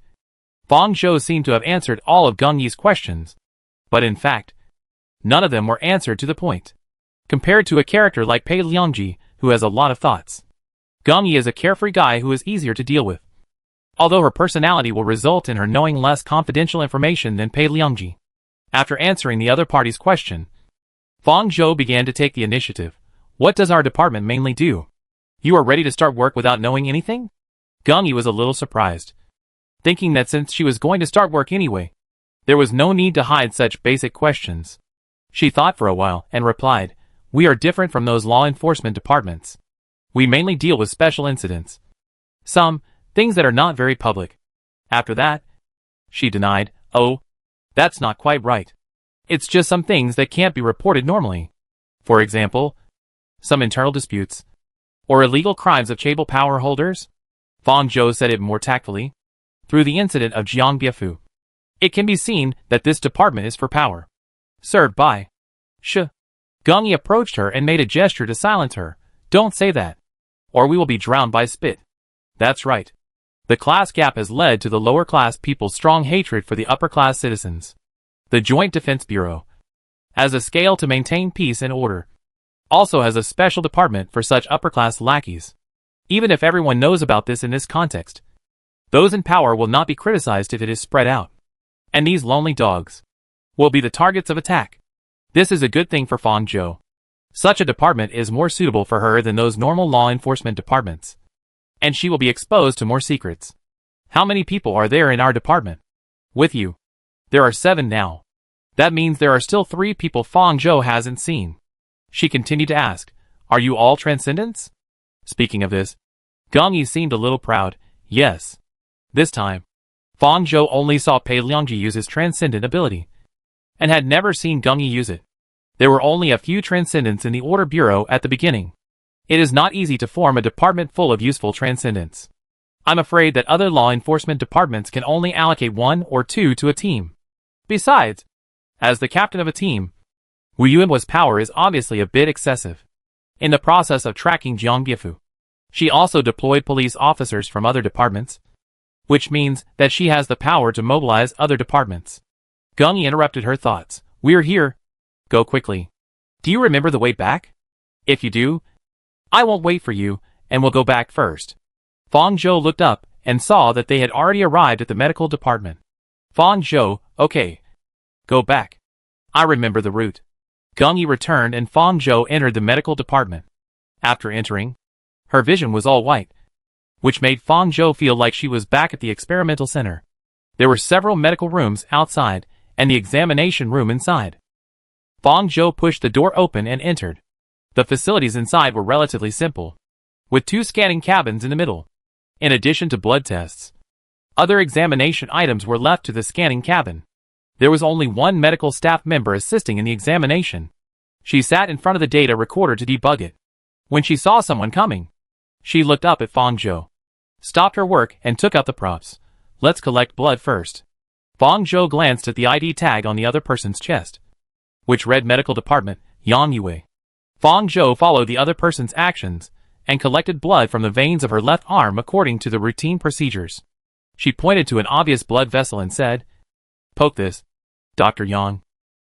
Fang Zhou seemed to have answered all of Gong Yi's questions, but in fact, none of them were answered to the point. Compared to a character like Pei Liangji, who has a lot of thoughts, Gong Yi is a carefree guy who is easier to deal with. Although her personality will result in her knowing less confidential information than Pei Liangji. After answering the other party's question, Fang Zhou began to take the initiative. What does our department mainly do? You are ready to start work without knowing anything? Gong Yi was a little surprised, thinking that since she was going to start work anyway, there was no need to hide such basic questions. She thought for a while and replied, "We are different from those law enforcement departments. We mainly deal with special incidents. Some things that are not very public." After that, she denied, "Oh, that's not quite right. It's just some things that can't be reported normally. For example, some internal disputes, or illegal crimes of cable power holders." Fang Zhou said it more tactfully. Through the incident of Jiang Biefu, it can be seen that this department is for power. Served by Sh. Gong Yi approached her and made a gesture to silence her. "Don't say that, or we will be drowned by spit." That's right. The class gap has led to the lower class people's strong hatred for the upper class citizens. The Joint Defense Bureau, as a scale to maintain peace and order, also has a special department for such upper class lackeys. Even if everyone knows about this in this context, those in power will not be criticized if it is spread out. And these lonely dogs will be the targets of attack. This is a good thing for Fang Zhou. Such a department is more suitable for her than those normal law enforcement departments, and she will be exposed to more secrets. How many people are there in our department? With you. There are 7 now. That means there are still 3 people Fang Zhou hasn't seen. She continued to ask, "Are you all transcendents?" Speaking of this, Gong Yi seemed a little proud. Yes. This time, Fang Zhou only saw Pei Liangji use his transcendent ability, and had never seen Gong Yi use it. There were only a few transcendents in the Order Bureau at the beginning. It is not easy to form a department full of useful transcendents. I'm afraid that other law enforcement departments can only allocate 1 or 2 to a team. Besides, as the captain of a team, Wu Yuan's power is obviously a bit excessive. In the process of tracking Jiang Biafu, she also deployed police officers from other departments, which means that she has the power to mobilize other departments. Geng Yi interrupted her thoughts. We're here. Go quickly. Do you remember the way back? If you do, I won't wait for you, and we'll go back first. Fang Zhou looked up and saw that they had already arrived at the medical department. Fang Zhou, okay. Go back. I remember the route. Geng Yi returned and Fang Zhou entered the medical department. After entering, her vision was all white, which made Fang Zhou feel like she was back at the experimental center. There were several medical rooms outside and the examination room inside. Fang Zhou pushed the door open and entered. The facilities inside were relatively simple, with 2 scanning cabins in the middle. In addition to blood tests, other examination items were left to the scanning cabin. There was only one medical staff member assisting in the examination. She sat in front of the data recorder to debug it. When she saw someone coming, she looked up at Fang Zhou, stopped her work and took out the props. Let's collect blood first. Fang Zhou glanced at the ID tag on the other person's chest, which read Medical Department, Yang Yue. Fang Zhou followed the other person's actions and collected blood from the veins of her left arm according to the routine procedures. She pointed to an obvious blood vessel and said, Poke this, Dr. Yang.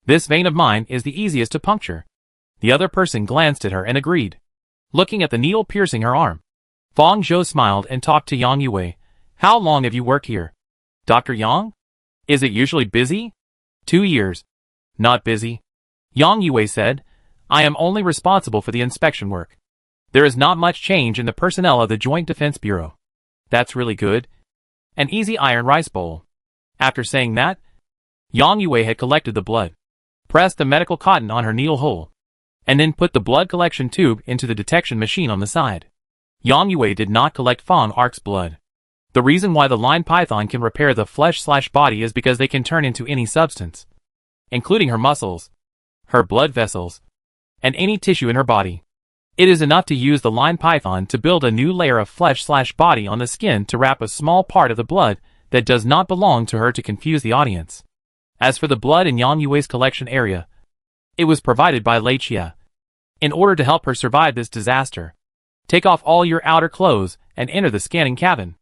This vein of mine is the easiest to puncture. The other person glanced at her and agreed, looking at the needle piercing her arm. Fang Zhou smiled and talked to Yang Yue. How long have you worked here? Dr. Yang? Is it usually busy? 2 years. Not busy. Yang Yue said, I am only responsible for the inspection work. There is not much change in the personnel of the Joint Defense Bureau. That's really good. An easy iron rice bowl. After saying that, Yang Yue had collected the blood, pressed the medical cotton on her needle hole, and then put the blood collection tube into the detection machine on the side. Yang Yue did not collect Fang Ark's blood. The reason why the line python can repair the flesh/body is because they can turn into any substance, including her muscles, her blood vessels, and any tissue in her body. It is enough to use the line python to build a new layer of flesh/body on the skin to wrap a small part of the blood that does not belong to her to confuse the audience. As for the blood in Yang Yue's collection area, it was provided by Lei Chia. In order to help her survive this disaster, take off all your outer clothes and enter the scanning cabin.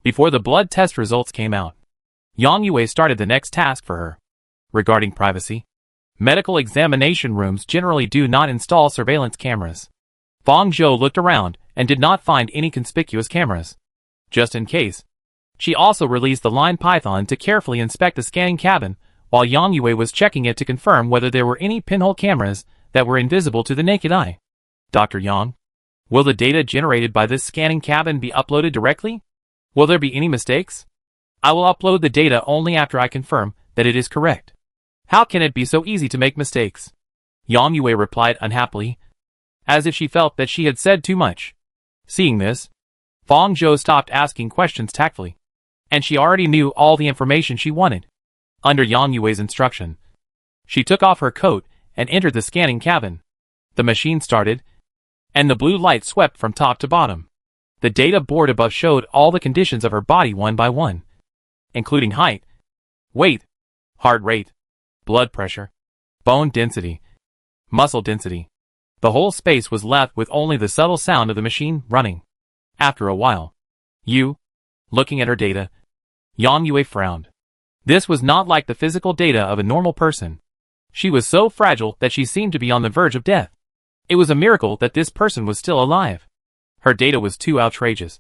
Before the blood test results came out, Yang Yue started the next task for her. Regarding privacy, medical examination rooms generally do not install surveillance cameras. Fang Zhou looked around and did not find any conspicuous cameras. Just in case, she also released the line python to carefully inspect the scanning cabin while Yang Yue was checking it to confirm whether there were any pinhole cameras that were invisible to the naked eye. Dr. Yang, will the data generated by this scanning cabin be uploaded directly? Will there be any mistakes? I will upload the data only after I confirm that it is correct. How can it be so easy to make mistakes? Yang Yue replied unhappily, as if she felt that she had said too much. Seeing this, Fang Zhou stopped asking questions tactfully, and she already knew all the information she wanted. Under Yang Yue's instruction, she took off her coat and entered the scanning cabin. The machine started, and the blue light swept from top to bottom. The data board above showed all the conditions of her body one by one, including height, weight, heart rate, blood pressure, bone density, muscle density. The whole space was left with only the subtle sound of the machine running. After a while, looking at her data, Yang Yue frowned. This was not like the physical data of a normal person. She was so fragile that she seemed to be on the verge of death. It was a miracle that this person was still alive. Her data was too outrageous.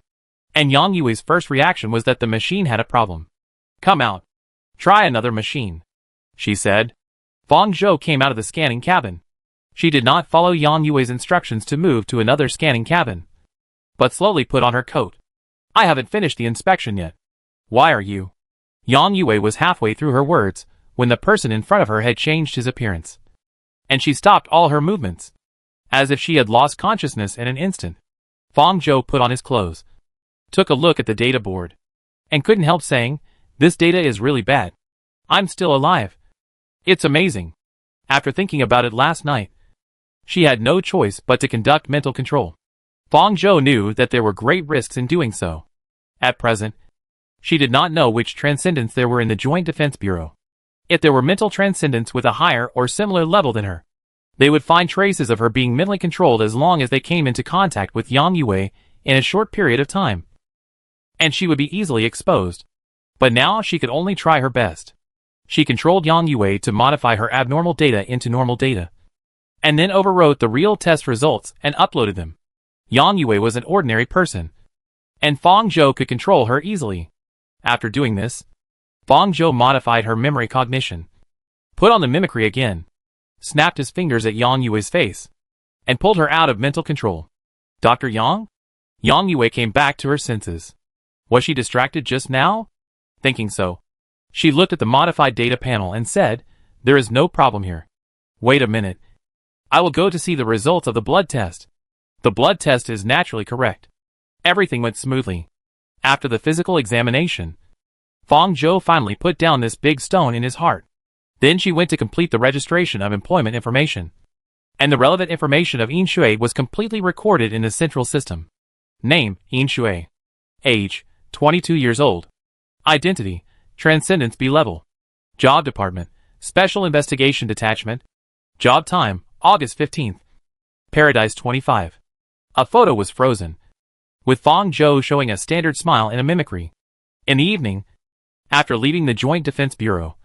And Yang Yue's first reaction was that the machine had a problem. Come out. Try another machine, she said. Fang Zhou came out of the scanning cabin. She did not follow Yang Yue's instructions to move to another scanning cabin, but slowly put on her coat. I haven't finished the inspection yet. Why are you? Yang Yue was halfway through her words when the person in front of her had changed his appearance, and she stopped all her movements, as if she had lost consciousness in an instant. Fang Zhou put on his clothes, took a look at the data board, and couldn't help saying, this data is really bad. I'm still alive. It's amazing. After thinking about it last night, she had no choice but to conduct mental control. Fang Zhou knew that there were great risks in doing so. At present, she did not know which transcendents there were in the Joint Defense Bureau. If there were mental transcendents with a higher or similar level than her, they would find traces of her being mentally controlled as long as they came into contact with Yang Yue in a short period of time. And she would be easily exposed. But now she could only try her best. She controlled Yang Yue to modify her abnormal data into normal data, and then overwrote the real test results and uploaded them. Yang Yue was an ordinary person, and Feng Zhou could control her easily. After doing this, Feng Zhou modified her memory cognition, put on the mimicry again, snapped his fingers at Yang Yue's face, and pulled her out of mental control. Dr. Yang? Yang Yue came back to her senses. Was she distracted just now? Thinking so, she looked at the modified data panel and said, "There is no problem here. Wait a minute. I will go to see the results of the blood test." The blood test is naturally correct. Everything went smoothly. After the physical examination, Feng Zhou finally put down this big stone in his heart. Then she went to complete the registration of employment information, and the relevant information of Yin Shui was completely recorded in the central system. Name, Yin Shui. Age, 22 years old. Identity, Transcendence B level. Job department, Special Investigation Detachment. Job time, August 15th. Paradise 25. A photo was frozen, with Feng Zhou showing a standard smile in a mimicry. In the evening, after leaving the Joint Defense Bureau,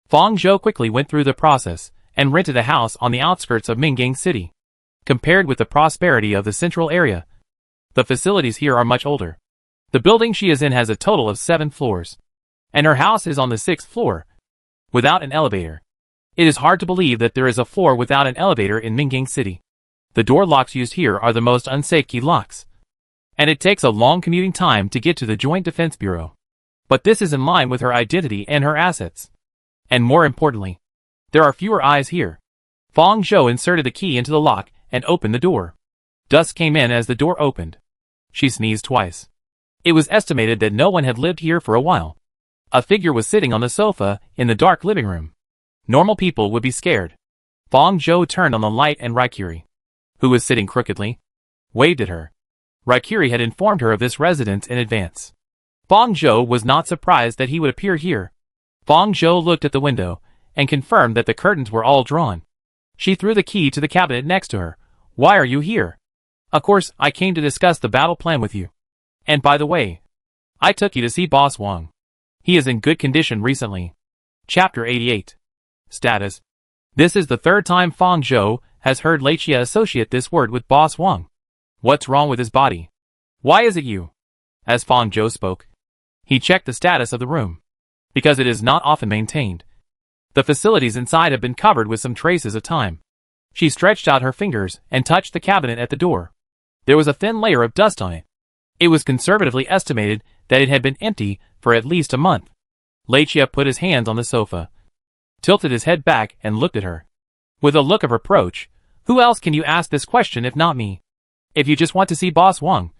Feng Zhou quickly went through the process and rented a house on the outskirts of Mingang City. Compared with the prosperity of the central area, the facilities here are much older. The building she is in has a total of 7 floors, and her house is on the 6th floor, without an elevator. It is hard to believe that there is a floor without an elevator in Mingang City. The door locks used here are the most unsafe key locks, and it takes a long commuting time to get to the Joint Defense Bureau. But this is in line with her identity and her assets. And more importantly, there are fewer eyes here. Feng Zhou inserted the key into the lock and opened the door. Dust came in as the door opened. She sneezed twice. It was estimated that no one had lived here for a while. A figure was sitting on the sofa in the dark living room. Normal people would be scared. Feng Zhou turned on the light and Raikiri, who was sitting crookedly, waved at her. Raikiri had informed her of this residence in advance. Feng Zhou was not surprised that he would appear here. Feng Zhou looked at the window and confirmed that the curtains were all drawn. She threw the key to the cabinet next to her. "Why are you here?" "Of course, I came to discuss the battle plan with you. And by the way, I took you to see Boss Wang. He is in good condition recently." Chapter 88. Status. This is the third time Feng Zhou has heard Lechia associate this word with Boss Wang. What's wrong with his body? Why is it you? As Feng Zhou spoke, he checked the status of the room, because it is not often maintained. The facilities inside have been covered with some traces of time. She stretched out her fingers and touched the cabinet at the door. There was a thin layer of dust on it. It was conservatively estimated that it had been empty for at least a month. Lechia put his hands on the sofa, tilted his head back and looked at her. With a look of reproach, "Who else can you ask this question if not me? If you just want to see Boss Wang,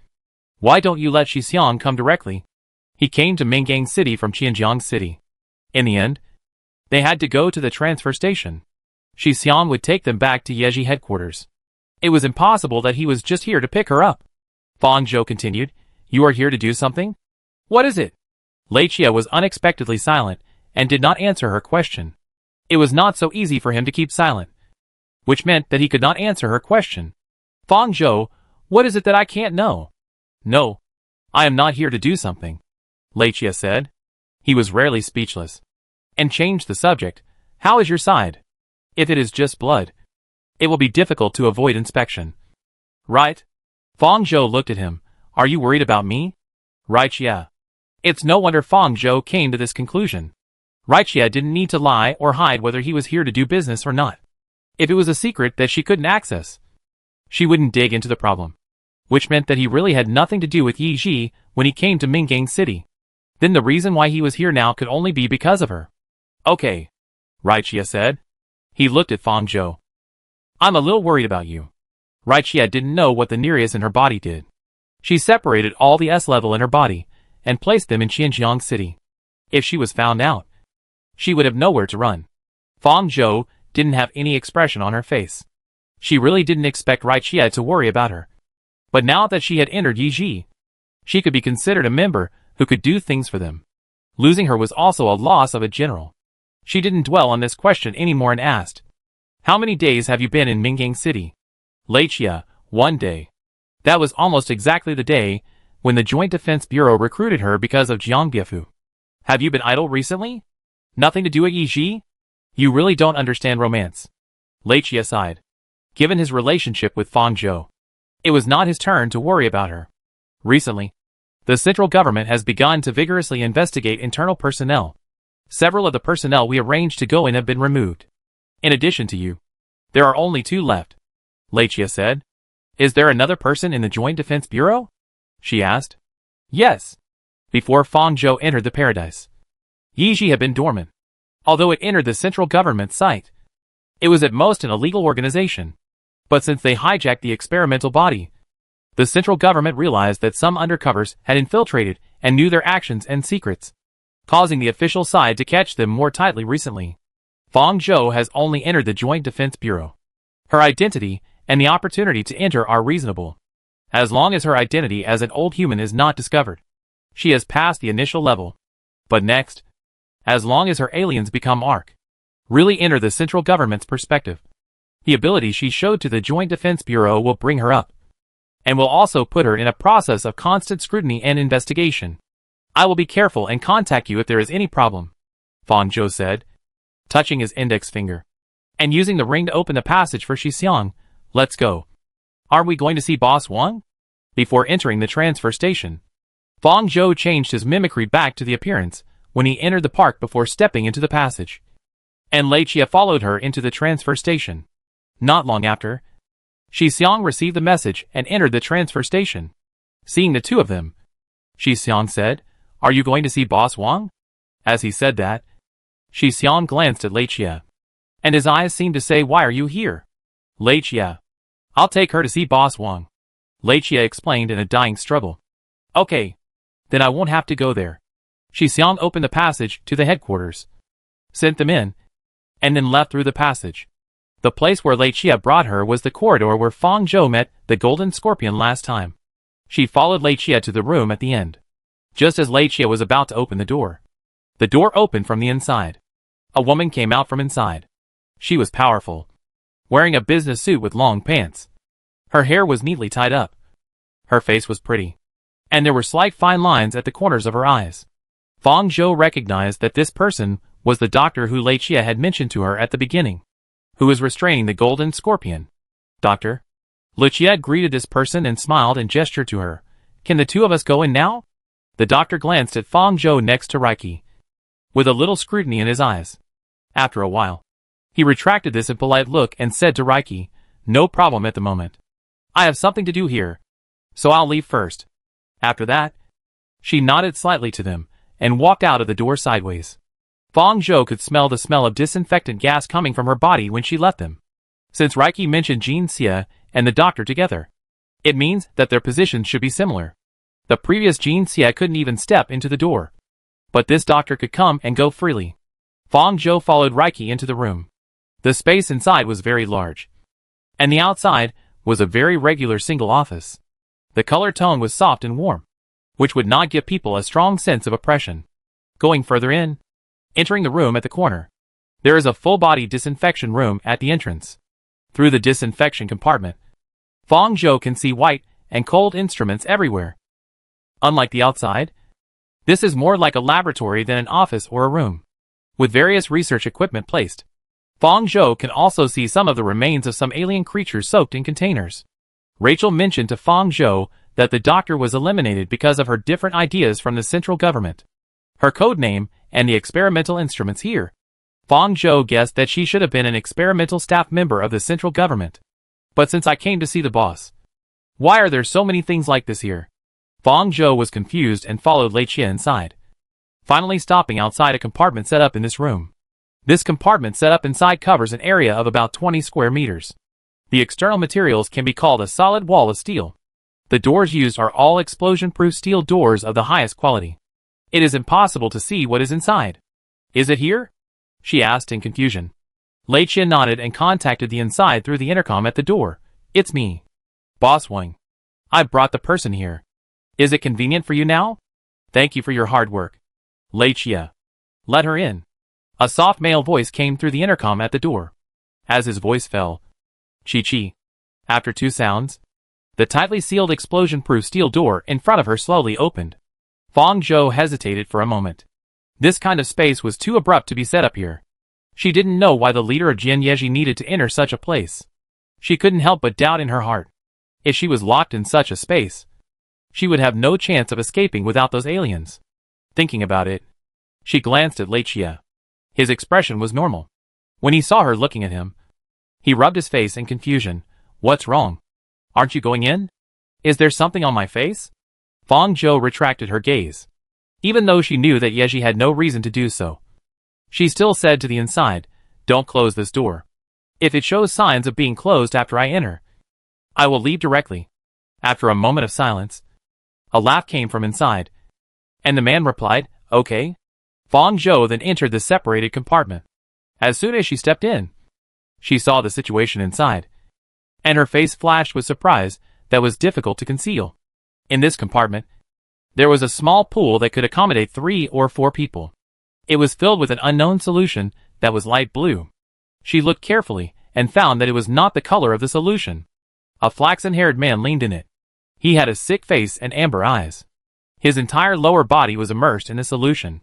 why don't you let Shi Xiang come directly?" He came to Mingang City from Qianjiang City. In the end, they had to go to the transfer station. Shi Xiang would take them back to Yeji headquarters. It was impossible that he was just here to pick her up. Feng Zhou continued, "You are here to do something? What is it?" Lechia was unexpectedly silent and did not answer her question. It was not so easy for him to keep silent, which meant that he could not answer her question. "Feng Zhou, what is it that I can't know?" "No, I am not here to do something," Lechia said. He was rarely speechless, and changed the subject. "How is your side? If it is just blood, it will be difficult to avoid inspection." "Right?" Feng Zhou looked at him. "Are you worried about me?" Raichia. It's no wonder Feng Zhou came to this conclusion. Raichia didn't need to lie or hide whether he was here to do business or not. If it was a secret that she couldn't access, she wouldn't dig into the problem, which meant that he really had nothing to do with Yi Ji when he came to Mingang City. Then the reason why he was here now could only be because of her. "Okay," Raichia said. He looked at Feng Zhou. "I'm a little worried about you." Raichia didn't know what the Nereus in her body did. She separated all the S level in her body and placed them in Qianjiang City. If she was found out, she would have nowhere to run. Feng Zhou didn't have any expression on her face. She really didn't expect Raichia to worry about her. But now that she had entered Yi Ji, she could be considered a member who could do things for them. Losing her was also a loss of a general. She didn't dwell on this question anymore and asked, "How many days have you been in Mingyang City?" Laichia, 1 day. That was almost exactly the day when the Joint Defense Bureau recruited her because of Jiangbiafu. Have you been idle recently? Nothing to do at Yiji? You really don't understand romance. Laichia sighed. Given his relationship with Fang Zhou, it was not his turn to worry about her. Recently, the central government has begun to vigorously investigate internal personnel. Several of the personnel we arranged to go in have been removed. In addition to you, there are only 2 left, Laichia said. Is there another person in the Joint Defense Bureau? She asked. Yes. Before Fang Zhou entered the paradise, Yiji had been dormant. Although it entered the central government site, it was at most an illegal organization. But since they hijacked the experimental body, the central government realized that some undercovers had infiltrated and knew their actions and secrets, causing the official side to catch them more tightly recently. Fang Zhou has only entered the Joint Defense Bureau. Her identity and the opportunity to enter are reasonable, as long as her identity as an old human is not discovered. She has passed the initial level. But next, as long as her aliens become really enter the central government's perspective, the ability she showed to the Joint Defense Bureau will bring her up, and will also put her in a process of constant scrutiny and investigation. I will be careful and contact you if there is any problem, Fang Zhou said, touching his index finger, and using the ring to open the passage for Shixiang. Let's go. Aren't we going to see Boss Wang? Before entering the transfer station, Fang Zhou changed his mimicry back to the appearance when he entered the park before stepping into the passage, and Laichia followed her into the transfer station. Not long after, Shixiang received the message and entered the transfer station. Seeing the 2 of them, Shixiang said, "Are you going to see Boss Wang?" As he said that, Shixiang glanced at Laichia, and his eyes seemed to say, "Why are you here?" Laichia, "I'll take her to see Boss Wang," Laichia explained in a dying struggle. "Okay, then I won't have to go there." Shixiang opened the passage to the headquarters, sent them in, and then left through the passage. The place where Laichia brought her was the corridor where Fang Zhou met the Golden Scorpion last time. She followed Laichia to the room at the end. Just as Laichia was about to open the door opened from the inside. A woman came out from inside. She was powerful, wearing a business suit with long pants. Her hair was neatly tied up. Her face was pretty, and there were slight fine lines at the corners of her eyes. Fang Zhou recognized that this person was the doctor who Laichia had mentioned to her at the beginning, who was restraining the Golden Scorpion. "Doctor?" Laichia greeted this person and smiled and gestured to her. "Can the 2 of us go in now?" The doctor glanced at Fang Zhou next to Reiki, with a little scrutiny in his eyes. After a while, he retracted this impolite look and said to Reiki, "No problem at the moment. I have something to do here, so I'll leave first." After that, she nodded slightly to them and walked out of the door sideways. Fang Zhou could smell the smell of disinfectant gas coming from her body when she left them. Since Reiki mentioned Jin Xia and the doctor together, it means that their positions should be similar. The previous Jin Xia couldn't even step into the door, but this doctor could come and go freely. Fang Zhou followed Reiki into the room. The space inside was very large, and the outside was a very regular single office. The color tone was soft and warm, which would not give people a strong sense of oppression. Going further in, entering the room at the corner, there is a full-body disinfection room at the entrance. Through the disinfection compartment, Fang Zhou can see white and cold instruments everywhere. Unlike the outside, this is more like a laboratory than an office or a room, with various research equipment placed. Fang Zhou can also see some of the remains of some alien creatures soaked in containers. Rachel mentioned to Fang Zhou that the doctor was eliminated because of her different ideas from the central government, her code name, and the experimental instruments here. Fang Zhou guessed that she should have been an experimental staff member of the central government. But since I came to see the boss, why are there so many things like this here? Fang Zhou was confused and followed Laichia inside, finally stopping outside a compartment set up in this room. This compartment set up inside covers an area of about 20 square meters. The external materials can be called a solid wall of steel. The doors used are all explosion-proof steel doors of the highest quality. It is impossible to see what is inside. Is it here? She asked in confusion. Laichia nodded and contacted the inside through the intercom at the door. It's me, Boss Wang. I brought the person here. Is it convenient for you now? Thank you for your hard work, Laichia. Let her in. A soft male voice came through the intercom at the door. As his voice fell, "Chi-Chi." After 2 sounds, the tightly sealed explosion-proof steel door in front of her slowly opened. Fang Zhou hesitated for a moment. This kind of space was too abrupt to be set up here. She didn't know why the leader of Jian Yeji needed to enter such a place. She couldn't help but doubt in her heart. If she was locked in such a space, she would have no chance of escaping without those aliens. Thinking about it, she glanced at Lei Chia. His expression was normal. When he saw her looking at him, he rubbed his face in confusion. "What's wrong? Aren't you going in? Is there something on my face?" Fang Zhou retracted her gaze. Even though she knew that Yeji had no reason to do so, she still said to the inside, "Don't close this door. If it shows signs of being closed after I enter, I will leave directly." After a moment of silence, a laugh came from inside, and the man replied, "Okay." Fang Zhou then entered the separated compartment. As soon as she stepped in, she saw the situation inside, and her face flashed with surprise that was difficult to conceal. In this compartment, there was a small pool that could accommodate 3 or 4 people. It was filled with an unknown solution that was light blue. She looked carefully and found that it was not the color of the solution. A flaxen-haired man leaned in it. He had a sick face and amber eyes. His entire lower body was immersed in the solution.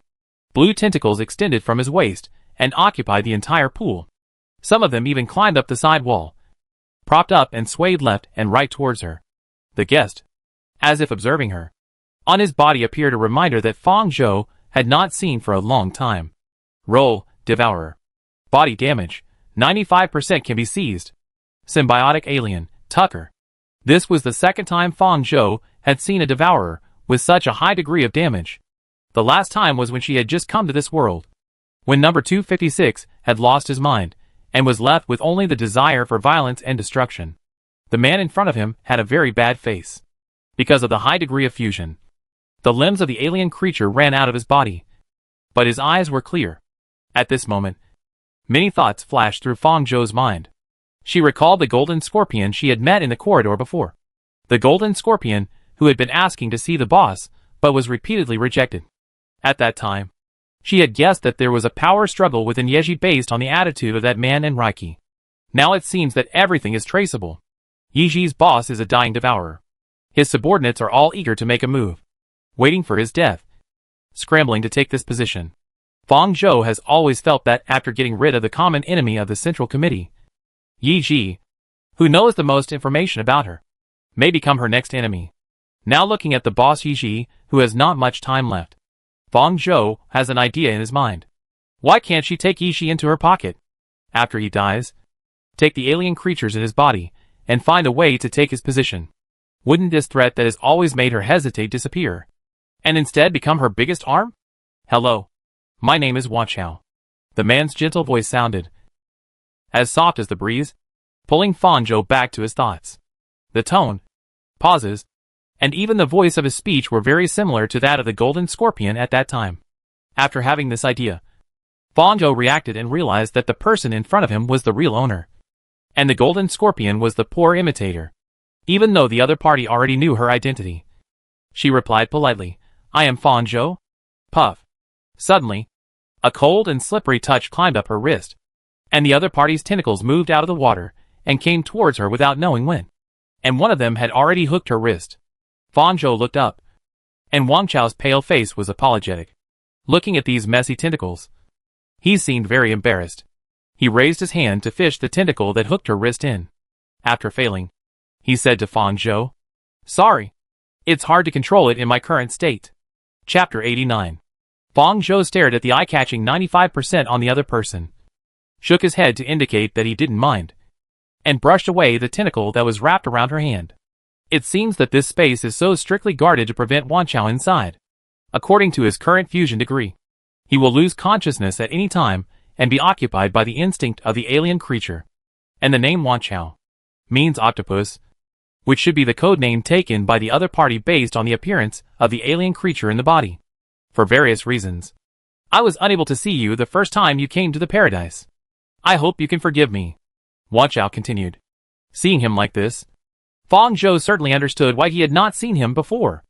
Blue tentacles extended from his waist and occupied the entire pool. Some of them even climbed up the side wall, propped up and swayed left and right towards her. The guest, as if observing her, on his body appeared a reminder that Fang Zhou had not seen for a long time. Roll, Devourer. Body damage, 95% can be seized. Symbiotic alien, Tucker. This was the second time Fang Zhou had seen a Devourer with such a high degree of damage. The last time was when she had just come to this world, when number 256 had lost his mind, and was left with only the desire for violence and destruction. The man in front of him had a very bad face. Because of the high degree of fusion, the limbs of the alien creature ran out of his body, but his eyes were clear. At this moment, many thoughts flashed through Fang Zhou's mind. She recalled the golden scorpion she had met in the corridor before. The golden scorpion who had been asking to see the boss, but was repeatedly rejected. At that time, she had guessed that there was a power struggle within Yeji based on the attitude of that man and Reiki. Now it seems that everything is traceable. Yeji's boss is a dying devourer. His subordinates are all eager to make a move, waiting for his death, scrambling to take this position. Fang Zhou has always felt that after getting rid of the common enemy of the Central Committee, Yeji, who knows the most information about her, may become her next enemy. Now looking at the boss Yeji, who has not much time left, Fang Zhou has an idea in his mind. Why can't she take Yeji into her pocket? After he dies, take the alien creatures in his body, and find a way to take his position. Wouldn't this threat that has always made her hesitate disappear, and instead become her biggest arm? "Hello. My name is Wanchao." The man's gentle voice sounded, as soft as the breeze, pulling Fang Zhou back to his thoughts. The tone, pauses, and even the voice of his speech were very similar to that of the golden scorpion at that time. After having this idea, Fang Zhou reacted and realized that the person in front of him was the real owner, and the golden scorpion was the poor imitator. Even though the other party already knew her identity, she replied politely, "I am Fang Zhou." Puff. Suddenly, a cold and slippery touch climbed up her wrist, and the other party's tentacles moved out of the water and came towards her without knowing when. And one of them had already hooked her wrist. Fang Zhou looked up, and Wang Chao's pale face was apologetic. Looking at these messy tentacles, he seemed very embarrassed. He raised his hand to fish the tentacle that hooked her wrist in. After failing, he said to Fang Zhou, "Sorry. It's hard to control it in my current state." Chapter 89. Fang Zhou stared at the eye-catching 95% on the other person, shook his head to indicate that he didn't mind, and brushed away the tentacle that was wrapped around her hand. It seems that this space is so strictly guarded to prevent Wanchao inside. According to his current fusion degree, he will lose consciousness at any time and be occupied by the instinct of the alien creature. And the name Wanchao means octopus, which should be the code name taken by the other party based on the appearance of the alien creature in the body. For various reasons, I was unable to see you the first time you came to the paradise. I hope you can forgive me. Wanchao continued. Seeing him like this, Fang Zhou certainly understood why he had not seen him before.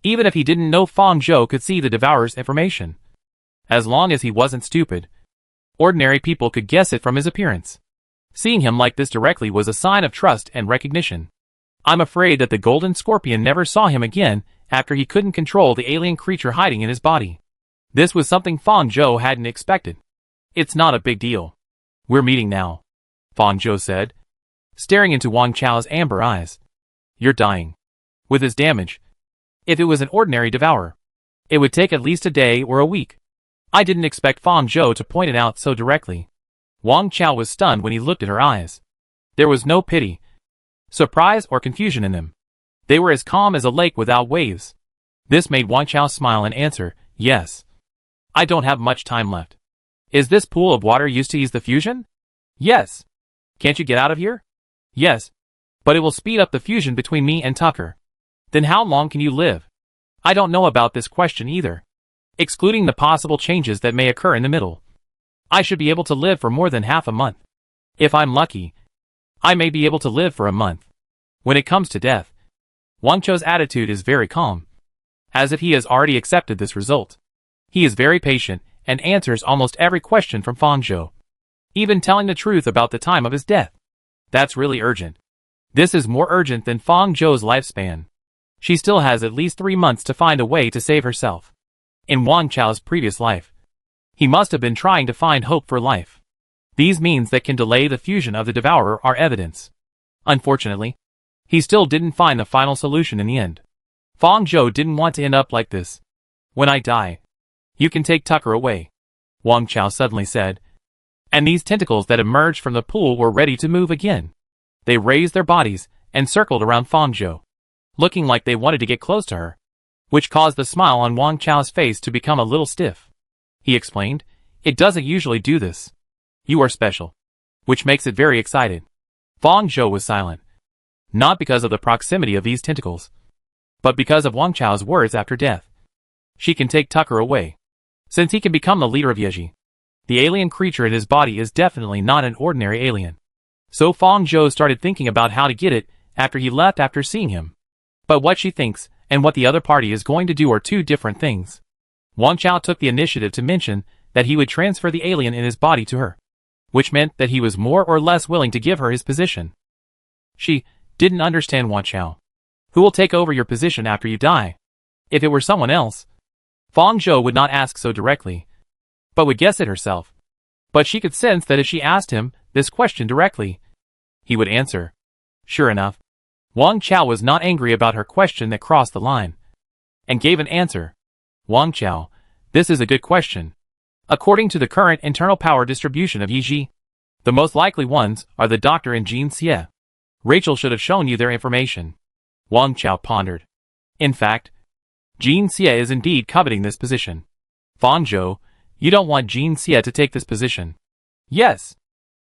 Even if he didn't know Fang Zhou could see the Devourer's information. As long as he wasn't stupid, Ordinary people could guess it from his appearance. Seeing him like this directly was a sign of trust and recognition. I'm afraid that the golden scorpion never saw him again after he couldn't control the alien creature hiding in his body. This was something Fang Zhou hadn't expected. It's not a big deal. We're meeting now, Fang Zhou said, staring into Wang Chao's amber eyes. You're dying. With his damage. If it was an ordinary devourer, it would take at least a day or a week. I didn't expect Fang Zhou to point it out so directly. Wang Chao was stunned when he looked at her eyes. There was no pity, surprise or confusion in them. They were as calm as a lake without waves. This made Wang Chao smile and answer, yes. I don't have much time left. Is this pool of water used to ease the fusion? Yes. Can't you get out of here? Yes. But it will speed up the fusion between me and Tucker. Then how long can you live? I don't know about this question either. Excluding the possible changes that may occur in the middle. I should be able to live for more than half a month. If I'm lucky, I may be able to live for a month. When it comes to death, Wang Chou's attitude is very calm, as if he has already accepted this result. He is very patient and answers almost every question from Fang Zhou, even telling the truth about the time of his death. That's really urgent. This is more urgent than Fang Zhou's lifespan. She still has at least 3 months to find a way to save herself. In Wang Chao's previous life, he must have been trying to find hope for life. These means that can delay the fusion of the devourer are evidence. Unfortunately, he still didn't find the final solution in the end. Fang Zhou didn't want to end up like this. When I die, you can take Tucker away, Wang Chao suddenly said. And these tentacles that emerged from the pool were ready to move again. They raised their bodies and circled around Fang Zhou, looking like they wanted to get close to her, which caused the smile on Wang Chao's face to become a little stiff. He explained, it doesn't usually do this. You are special, which makes it very excited. Fang Zhou was silent, not because of the proximity of these tentacles, but because of Wang Chao's words after death. She can take Tucker away, since he can become the leader of Yeji. The alien creature in his body is definitely not an ordinary alien. So Fang Zhou started thinking about how to get it after he left after seeing him. But what she thinks and what the other party is going to do are two different things. Wang Chao took the initiative to mention that he would transfer the alien in his body to her, which meant that he was more or less willing to give her his position. She didn't understand Wang Chao. Who will take over your position after you die? If it were someone else, Fang Zhou would not ask so directly, but would guess it herself. But she could sense that if she asked him this question directly, he would answer. Sure enough, Wang Chao was not angry about her question that crossed the line, and gave an answer. Wang Chao, this is a good question. According to the current internal power distribution of Yiji, the most likely ones are the doctor and Jean Xie. Rachel should have shown you their information. Wang Chao pondered. In fact, Jean Xie is indeed coveting this position. Fang Zhou, you don't want Jean Xie to take this position. Yes,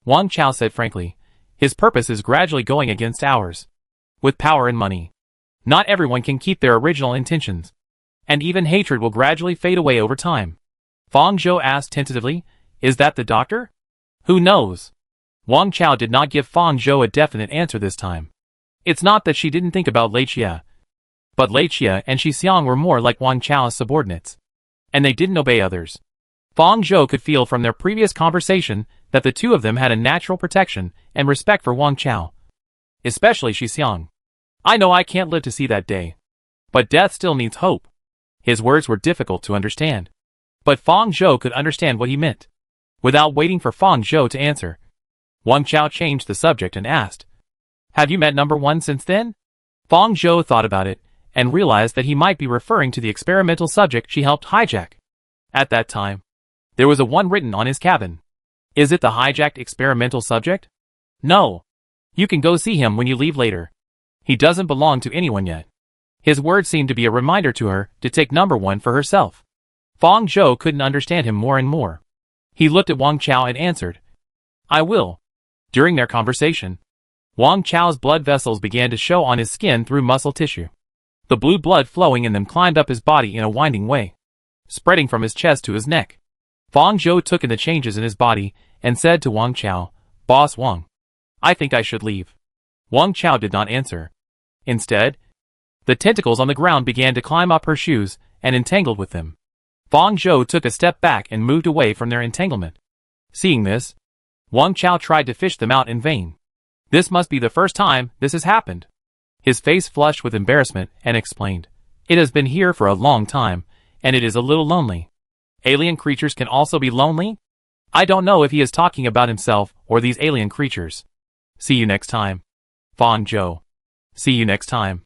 Wang Chao said frankly. His purpose is gradually going against ours. With power and money, not everyone can keep their original intentions, and even hatred will gradually fade away over time. Fang Zhou asked tentatively, is that the doctor? Who knows? Wang Chao did not give Fang Zhou a definite answer this time. It's not that she didn't think about Lei Xie, but Lei Xie and Shi Xiang were more like Wang Chao's subordinates, and they didn't obey others. Fang Zhou could feel from their previous conversation that the two of them had a natural protection and respect for Wang Chao, especially Shi Xiang. I know I can't live to see that day, but death still needs hope. His words were difficult to understand, but Fang Zhou could understand what he meant. Without waiting for Fang Zhou to answer, Wang Chao changed the subject and asked, have you met number one since then? Fang Zhou thought about it and realized that he might be referring to the experimental subject she helped hijack. At that time, there was a 1 written on his cabin. Is it the hijacked experimental subject? No. You can go see him when you leave later. He doesn't belong to anyone yet. His words seemed to be a reminder to her to take number one for herself. Fang Zhou couldn't understand him more and more. He looked at Wang Chao and answered, I will. During their conversation, Wang Chao's blood vessels began to show on his skin through muscle tissue. The blue blood flowing in them climbed up his body in a winding way, spreading from his chest to his neck. Fang Zhou took in the changes in his body and said to Wang Chao, Boss Wang, I think I should leave. Wang Chao did not answer. Instead, the tentacles on the ground began to climb up her shoes and entangled with them. Fang Zhou took a step back and moved away from their entanglement. Seeing this, Wang Chao tried to fish them out in vain. This must be the first time this has happened. His face flushed with embarrassment and explained, "It has been here for a long time, and it is a little lonely." Alien creatures can also be lonely? I don't know if he is talking about himself or these alien creatures. See you next time. Fang Zhou. See you next time.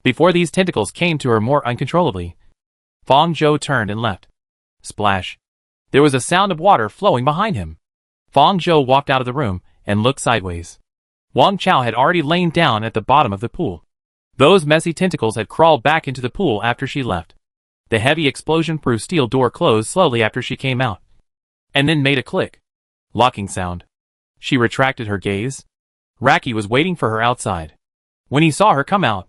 Before these tentacles came to her more uncontrollably, Fang Zhou turned and left. Splash. There was a sound of water flowing behind him. Fang Zhou walked out of the room and looked sideways. Wang Chao had already lain down at the bottom of the pool. Those messy tentacles had crawled back into the pool after she left. The heavy explosion-proof steel door closed slowly after she came out, and then made a click. Locking sound. She retracted her gaze. Raki was waiting for her outside. When he saw her come out,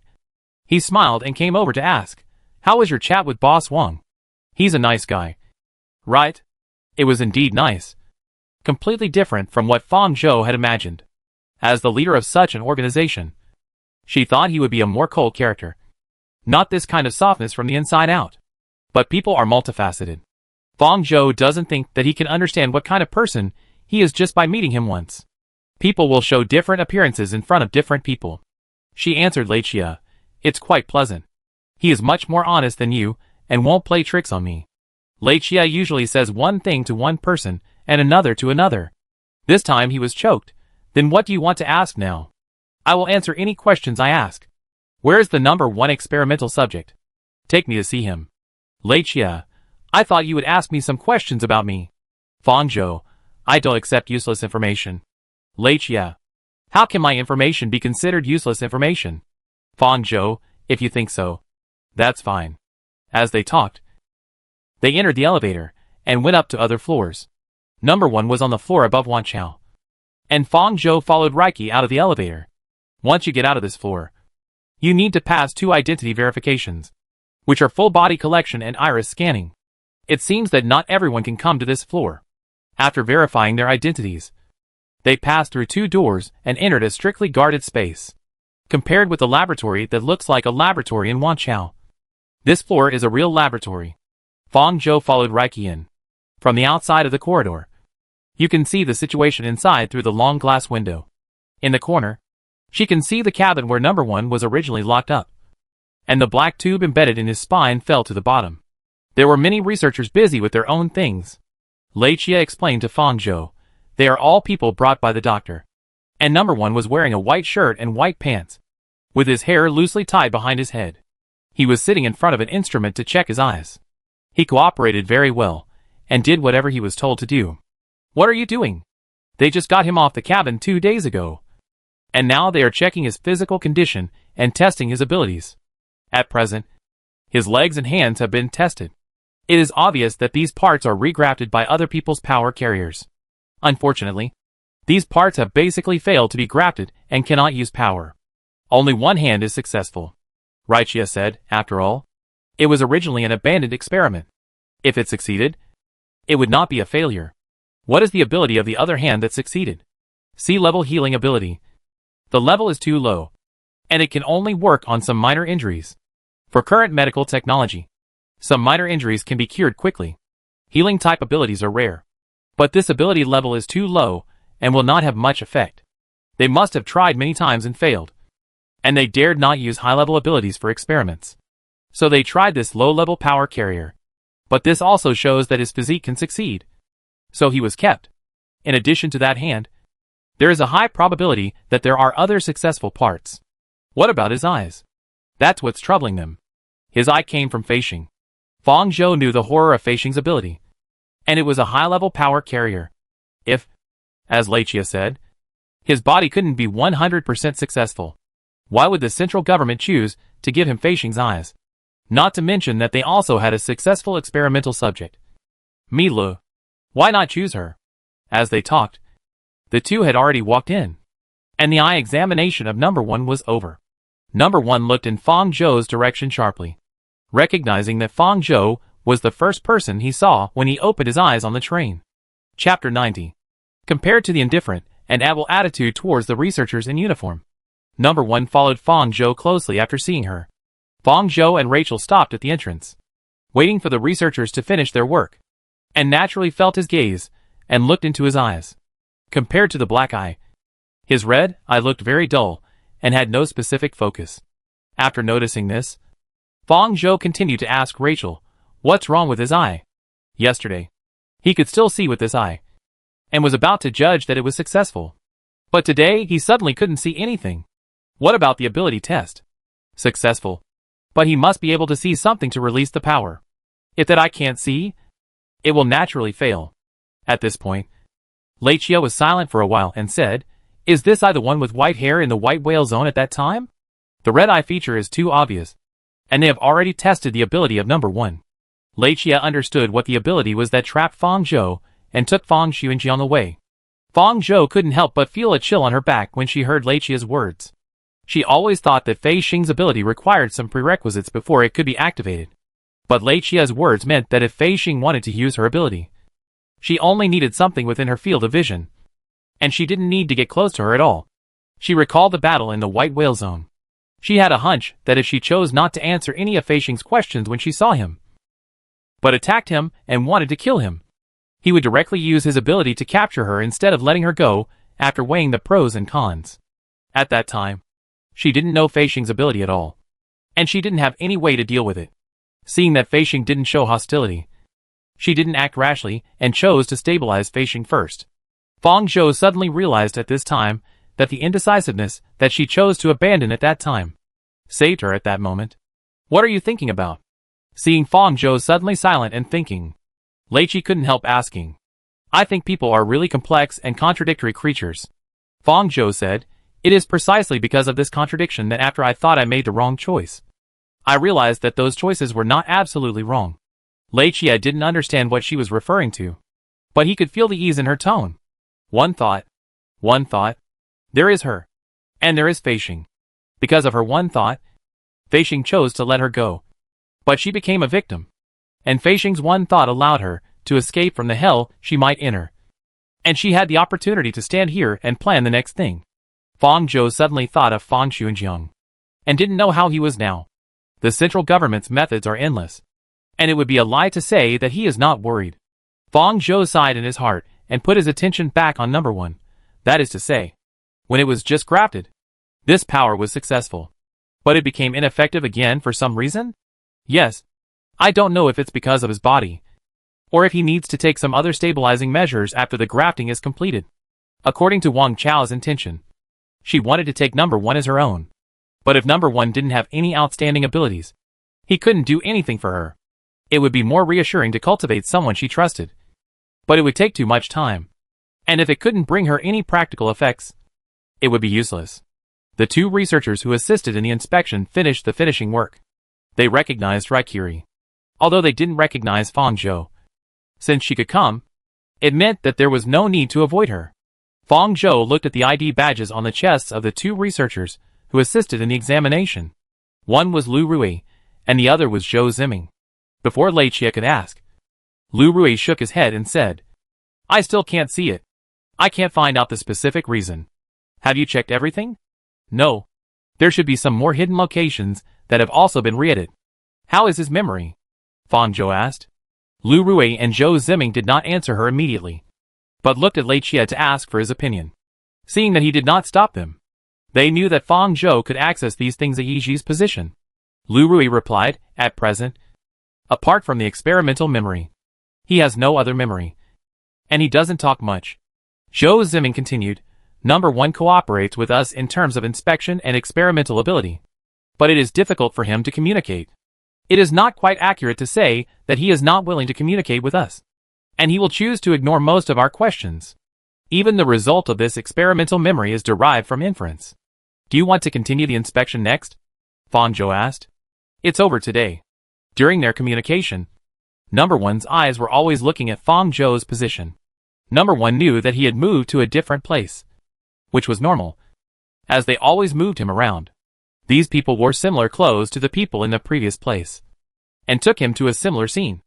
he smiled and came over to ask, "How was your chat with Boss Wang? He's a nice guy." Right? It was indeed nice. Completely different from what Fang Zhou had imagined. As the leader of such an organization, she thought he would be a more cold character. Not this kind of softness from the inside out. But people are multifaceted. Fang Zhou doesn't think that he can understand what kind of person he is just by meeting him once. People will show different appearances in front of different people. She answered Lei, "It's quite pleasant. He is much more honest than you and won't play tricks on me." Lei usually says one thing to one person and another to another. This time he was choked. "Then what do you want to ask now?" "I will answer any questions I ask." "Where is the #1 experimental subject? Take me to see him." Lei, "I thought you would ask me some questions about me." Fang Zhou, "I don't accept useless information." Lei, "How can my information be considered useless information?" Fang Zhou, "If you think so, that's fine." As they talked, they entered the elevator and went up to other floors. #1 was on the floor above Wang Chao, and Fang Zhou followed Riki out of the elevator. Once you get out of this floor, you need to pass 2 identity verifications, which are full body collection and iris scanning. It seems that not everyone can come to this floor. After verifying their identities, they passed through 2 doors and entered a strictly guarded space. Compared with the laboratory that looks like a laboratory in Wang Chao, this floor is a real laboratory. Fang Zhou followed Riki in. From the outside of the corridor, you can see the situation inside through the long glass window. In the corner, she can see the cabin where #1 was originally locked up, and the black tube embedded in his spine fell to the bottom. There were many researchers busy with their own things. Lei explained to Fang Zhou, "They are all people brought by the doctor." And #1 was wearing a white shirt and white pants, with his hair loosely tied behind his head. He was sitting in front of an instrument to check his eyes. He cooperated very well, and did whatever he was told to do. "What are you doing?" "They just got him off the cabin 2 days ago, and now they are checking his physical condition and testing his abilities. At present, his legs and hands have been tested. It is obvious that these parts are regrafted by other people's power carriers. Unfortunately, these parts have basically failed to be grafted and cannot use power. Only one hand is successful." Raichia said, "After all, it was originally an abandoned experiment. If it succeeded, it would not be a failure. What is the ability of the other hand that succeeded?" "Sea-level healing ability. The level is too low, and it can only work on some minor injuries. For current medical technology, some minor injuries can be cured quickly. Healing-type abilities are rare. But this ability level is too low and will not have much effect. They must have tried many times and failed, and they dared not use high-level abilities for experiments. So they tried this low-level power carrier. But this also shows that his physique can succeed. So he was kept. In addition to that hand, there is a high probability that there are other successful parts." "What about his eyes?" "That's what's troubling them. His eye came from Feishing." Fang Zhou knew the horror of Feishing's ability, and it was a high-level power carrier. If, as Lei said, his body couldn't be 100% successful, why would the central government choose to give him Feishing's eyes? Not to mention that they also had a successful experimental subject. Milu. Why not choose her? As they talked, the two had already walked in, and the eye examination of #1 was over. #1 looked in Fang Zhou's direction sharply, recognizing that Fang Zhou was the first person he saw when he opened his eyes on the train. Chapter 90. Compared to the indifferent and able attitude towards the researchers in uniform, #1 followed Fang Zhou closely after seeing her. Fang Zhou and Rachel stopped at the entrance, waiting for the researchers to finish their work, and naturally felt his gaze and looked into his eyes. Compared to the black eye, his red eye looked very dull and had no specific focus. After noticing this, Fang Zhou continued to ask Rachel, "What's wrong with his eye?" Yesterday, he could still see with this eye, and was about to judge that it was successful. But today he suddenly couldn't see anything. What about the ability test? Successful. But he must be able to see something to release the power. If that eye can't see, it will naturally fail. At this point, Lechia was silent for a while and said, "Is this eye the one with white hair in the white whale zone at that time? The red eye feature is too obvious, and they have already tested the ability of number 1. Lechia understood what the ability was that trapped Fang Zhou and took Fang Xuanji on the way. Fang Zhou couldn't help but feel a chill on her back when she heard Lechia's words. She always thought that Fei Xing's ability required some prerequisites before it could be activated. But Lechia's words meant that if Fei Xing wanted to use her ability, she only needed something within her field of vision. And she didn't need to get close to her at all. She recalled the battle in the White Whale Zone. She had a hunch that if she chose not to answer any of Fei Xing's questions when she saw him, but attacked him and wanted to kill him, he would directly use his ability to capture her instead of letting her go after weighing the pros and cons. At that time, she didn't know Fei Xing's ability at all, and she didn't have any way to deal with it. Seeing that Fei Xing didn't show hostility, she didn't act rashly and chose to stabilize Fei Xing first. Fang Zhou suddenly realized at this time that the indecisiveness that she chose to abandon at that time saved her at that moment. "What are you thinking about?" Seeing Fang Zhou suddenly silent and thinking, Leichi couldn't help asking. "I think people are really complex and contradictory creatures," Fang Zhou said. "It is precisely because of this contradiction that after I thought I made the wrong choice, I realized that those choices were not absolutely wrong." Leichi didn't understand what she was referring to, but he could feel the ease in her tone. One thought. There is her. And there is Fei Xing. Because of her one thought, Fei Xing chose to let her go. But she became a victim. And Fei Xing's one thought allowed her to escape from the hell she might enter. And she had the opportunity to stand here and plan the next thing. Fang Zhou suddenly thought of Fang Xuanjiang, and didn't know how he was now. The central government's methods are endless, and it would be a lie to say that he is not worried. Fang Zhou sighed in his heart and put his attention back on number 1. That is to say, when it was just grafted, this power was successful. But it became ineffective again for some reason? Yes. I don't know if it's because of his body, or if he needs to take some other stabilizing measures after the grafting is completed. According to Wang Chao's intention, she wanted to take number 1 as her own. But if number 1 didn't have any outstanding abilities, he couldn't do anything for her. It would be more reassuring to cultivate someone she trusted. But it would take too much time. And if it couldn't bring her any practical effects, it would be useless. The 2 researchers who assisted in the inspection finished the finishing work. They recognized Raikiri, although they didn't recognize Fang Zhou. Since she could come, it meant that there was no need to avoid her. Fang Zhou looked at the ID badges on the chests of the 2 researchers who assisted in the examination. One was Lu Rui, and the other was Zhou Ziming. Before Leichia could ask, Lu Rui shook his head and said, "I still can't see it. I can't find out the specific reason. Have you checked everything?" "No. There should be some more hidden locations that have also been re-edited." "How is his memory?" Fang Zhou asked. Lu Rui and Zhou Ziming did not answer her immediately, but looked at Leichia to ask for his opinion. Seeing that he did not stop them, they knew that Fang Zhou could access these things at Yiji's position. Lu Rui replied, "At present, apart from the experimental memory, he has no other memory. And he doesn't talk much." Zhou Ziming continued, "Number 1 cooperates with us in terms of inspection and experimental ability, but it is difficult for him to communicate. It is not quite accurate to say that he is not willing to communicate with us, and he will choose to ignore most of our questions. Even the result of this experimental memory is derived from inference." "Do you want to continue the inspection next?" Fang Zhou asked. "It's over today." During their communication, Number 1's eyes were always looking at Fang Zhou's position. Number 1 knew that he had moved to a different place, which was normal, as they always moved him around. These people wore similar clothes to the people in the previous place, and took him to a similar scene.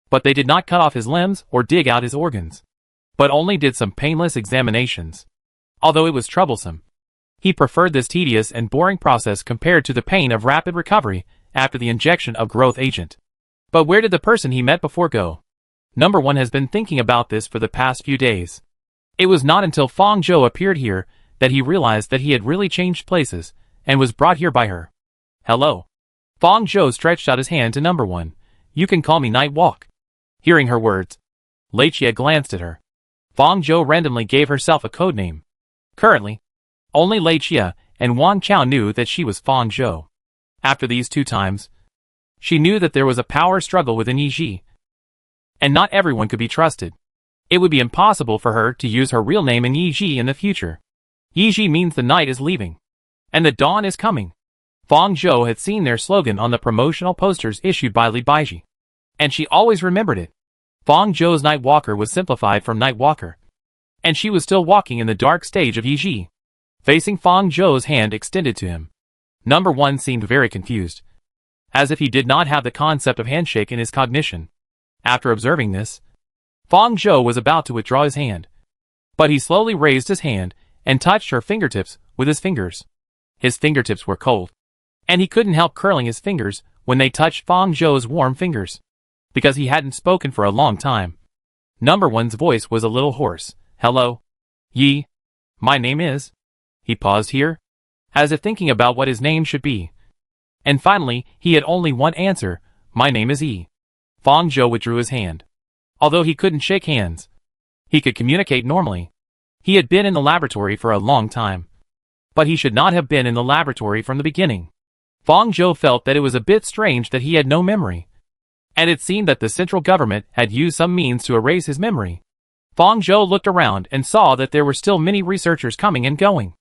But they did not cut off his limbs or dig out his organs, but only did some painless examinations. Although it was troublesome, he preferred this tedious and boring process compared to the pain of rapid recovery after the injection of growth agent. But where did the person he met before go? Number 1 has been thinking about this for the past few days. It was not until Fong Zhou appeared here that he realized that he had really changed places and was brought here by her. Hello. Fong Zhou stretched out his hand to Number 1. You can call me Night Walk. Hearing her words, Lei Chia glanced at her. Fong Zhou randomly gave herself a code name. Currently, only Lei Chia and Wang Chao knew that she was Fong Zhou. After these 2 times, she knew that there was a power struggle within Yi Ji, and not everyone could be trusted. It would be impossible for her to use her real name in Yi Ji in the future. Yi Ji means the night is leaving, and the dawn is coming. Fong Zhou had seen their slogan on the promotional posters issued by Li Baiji, and she always remembered it. Fong Zhou's Night Walker was simplified from Night Walker, and she was still walking in the dark stage of Yi Ji, facing Fong Zhou's hand extended to him. Number 1 seemed very confused, as if he did not have the concept of handshake in his cognition. After observing this, Fong Zhou was about to withdraw his hand, but he slowly raised his hand and touched her fingertips with his fingers. His fingertips were cold, and he couldn't help curling his fingers when they touched Fong Zhou's warm fingers, because he hadn't spoken for a long time. Number 1's voice was a little hoarse. Hello? Yi? My name is... He paused here, as if thinking about what his name should be. And finally, he had only one answer. My name is Yi. Fong Zhou withdrew his hand. Although he couldn't shake hands, he could communicate normally. He had been in the laboratory for a long time, but he should not have been in the laboratory from the beginning. Fong Zhou felt that it was a bit strange that he had no memory, and it seemed that the central government had used some means to erase his memory. Fong Zhou looked around and saw that there were still many researchers coming and going.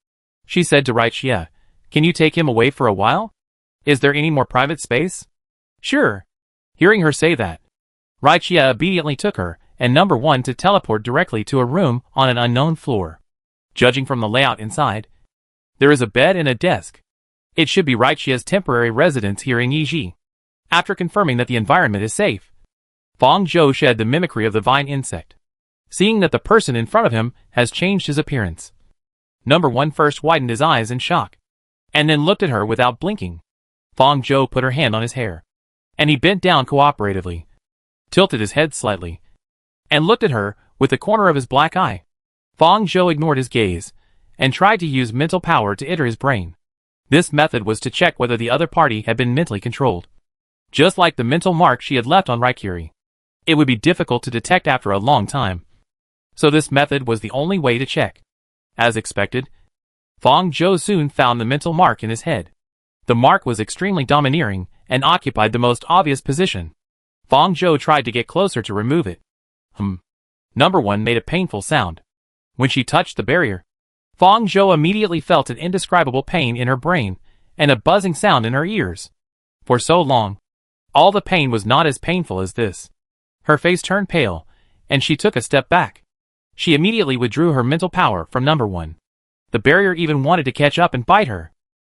She said to Rai Xie, "Can you take him away for a while? Is there any more private space?" "Sure." Hearing her say that, Rai Xie obediently took her and Number 1 to teleport directly to a room on an unknown floor. Judging from the layout inside, there is a bed and a desk. It should be Rai Xie's temporary residence here in Yi Ji. After confirming that the environment is safe, Fong Zhou shed the mimicry of the vine insect, seeing that the person in front of him has changed his appearance. Number 1 first widened his eyes in shock, and then looked at her without blinking. Fong Zhou put her hand on his hair, and he bent down cooperatively, tilted his head slightly, and looked at her with the corner of his black eye. Fong Zhou ignored his gaze, and tried to use mental power to enter his brain. This method was to check whether the other party had been mentally controlled. Just like the mental mark she had left on Raikiri, it would be difficult to detect after a long time. So this method was the only way to check. As expected, Fong Zhou soon found the mental mark in his head. The mark was extremely domineering and occupied the most obvious position. Fong Zhou tried to get closer to remove it. Number 1 made a painful sound. When she touched the barrier, Fong Zhou immediately felt an indescribable pain in her brain and a buzzing sound in her ears. For so long, all the pain was not as painful as this. Her face turned pale, and she took a step back. She immediately withdrew her mental power from Number 1. The barrier even wanted to catch up and bite her.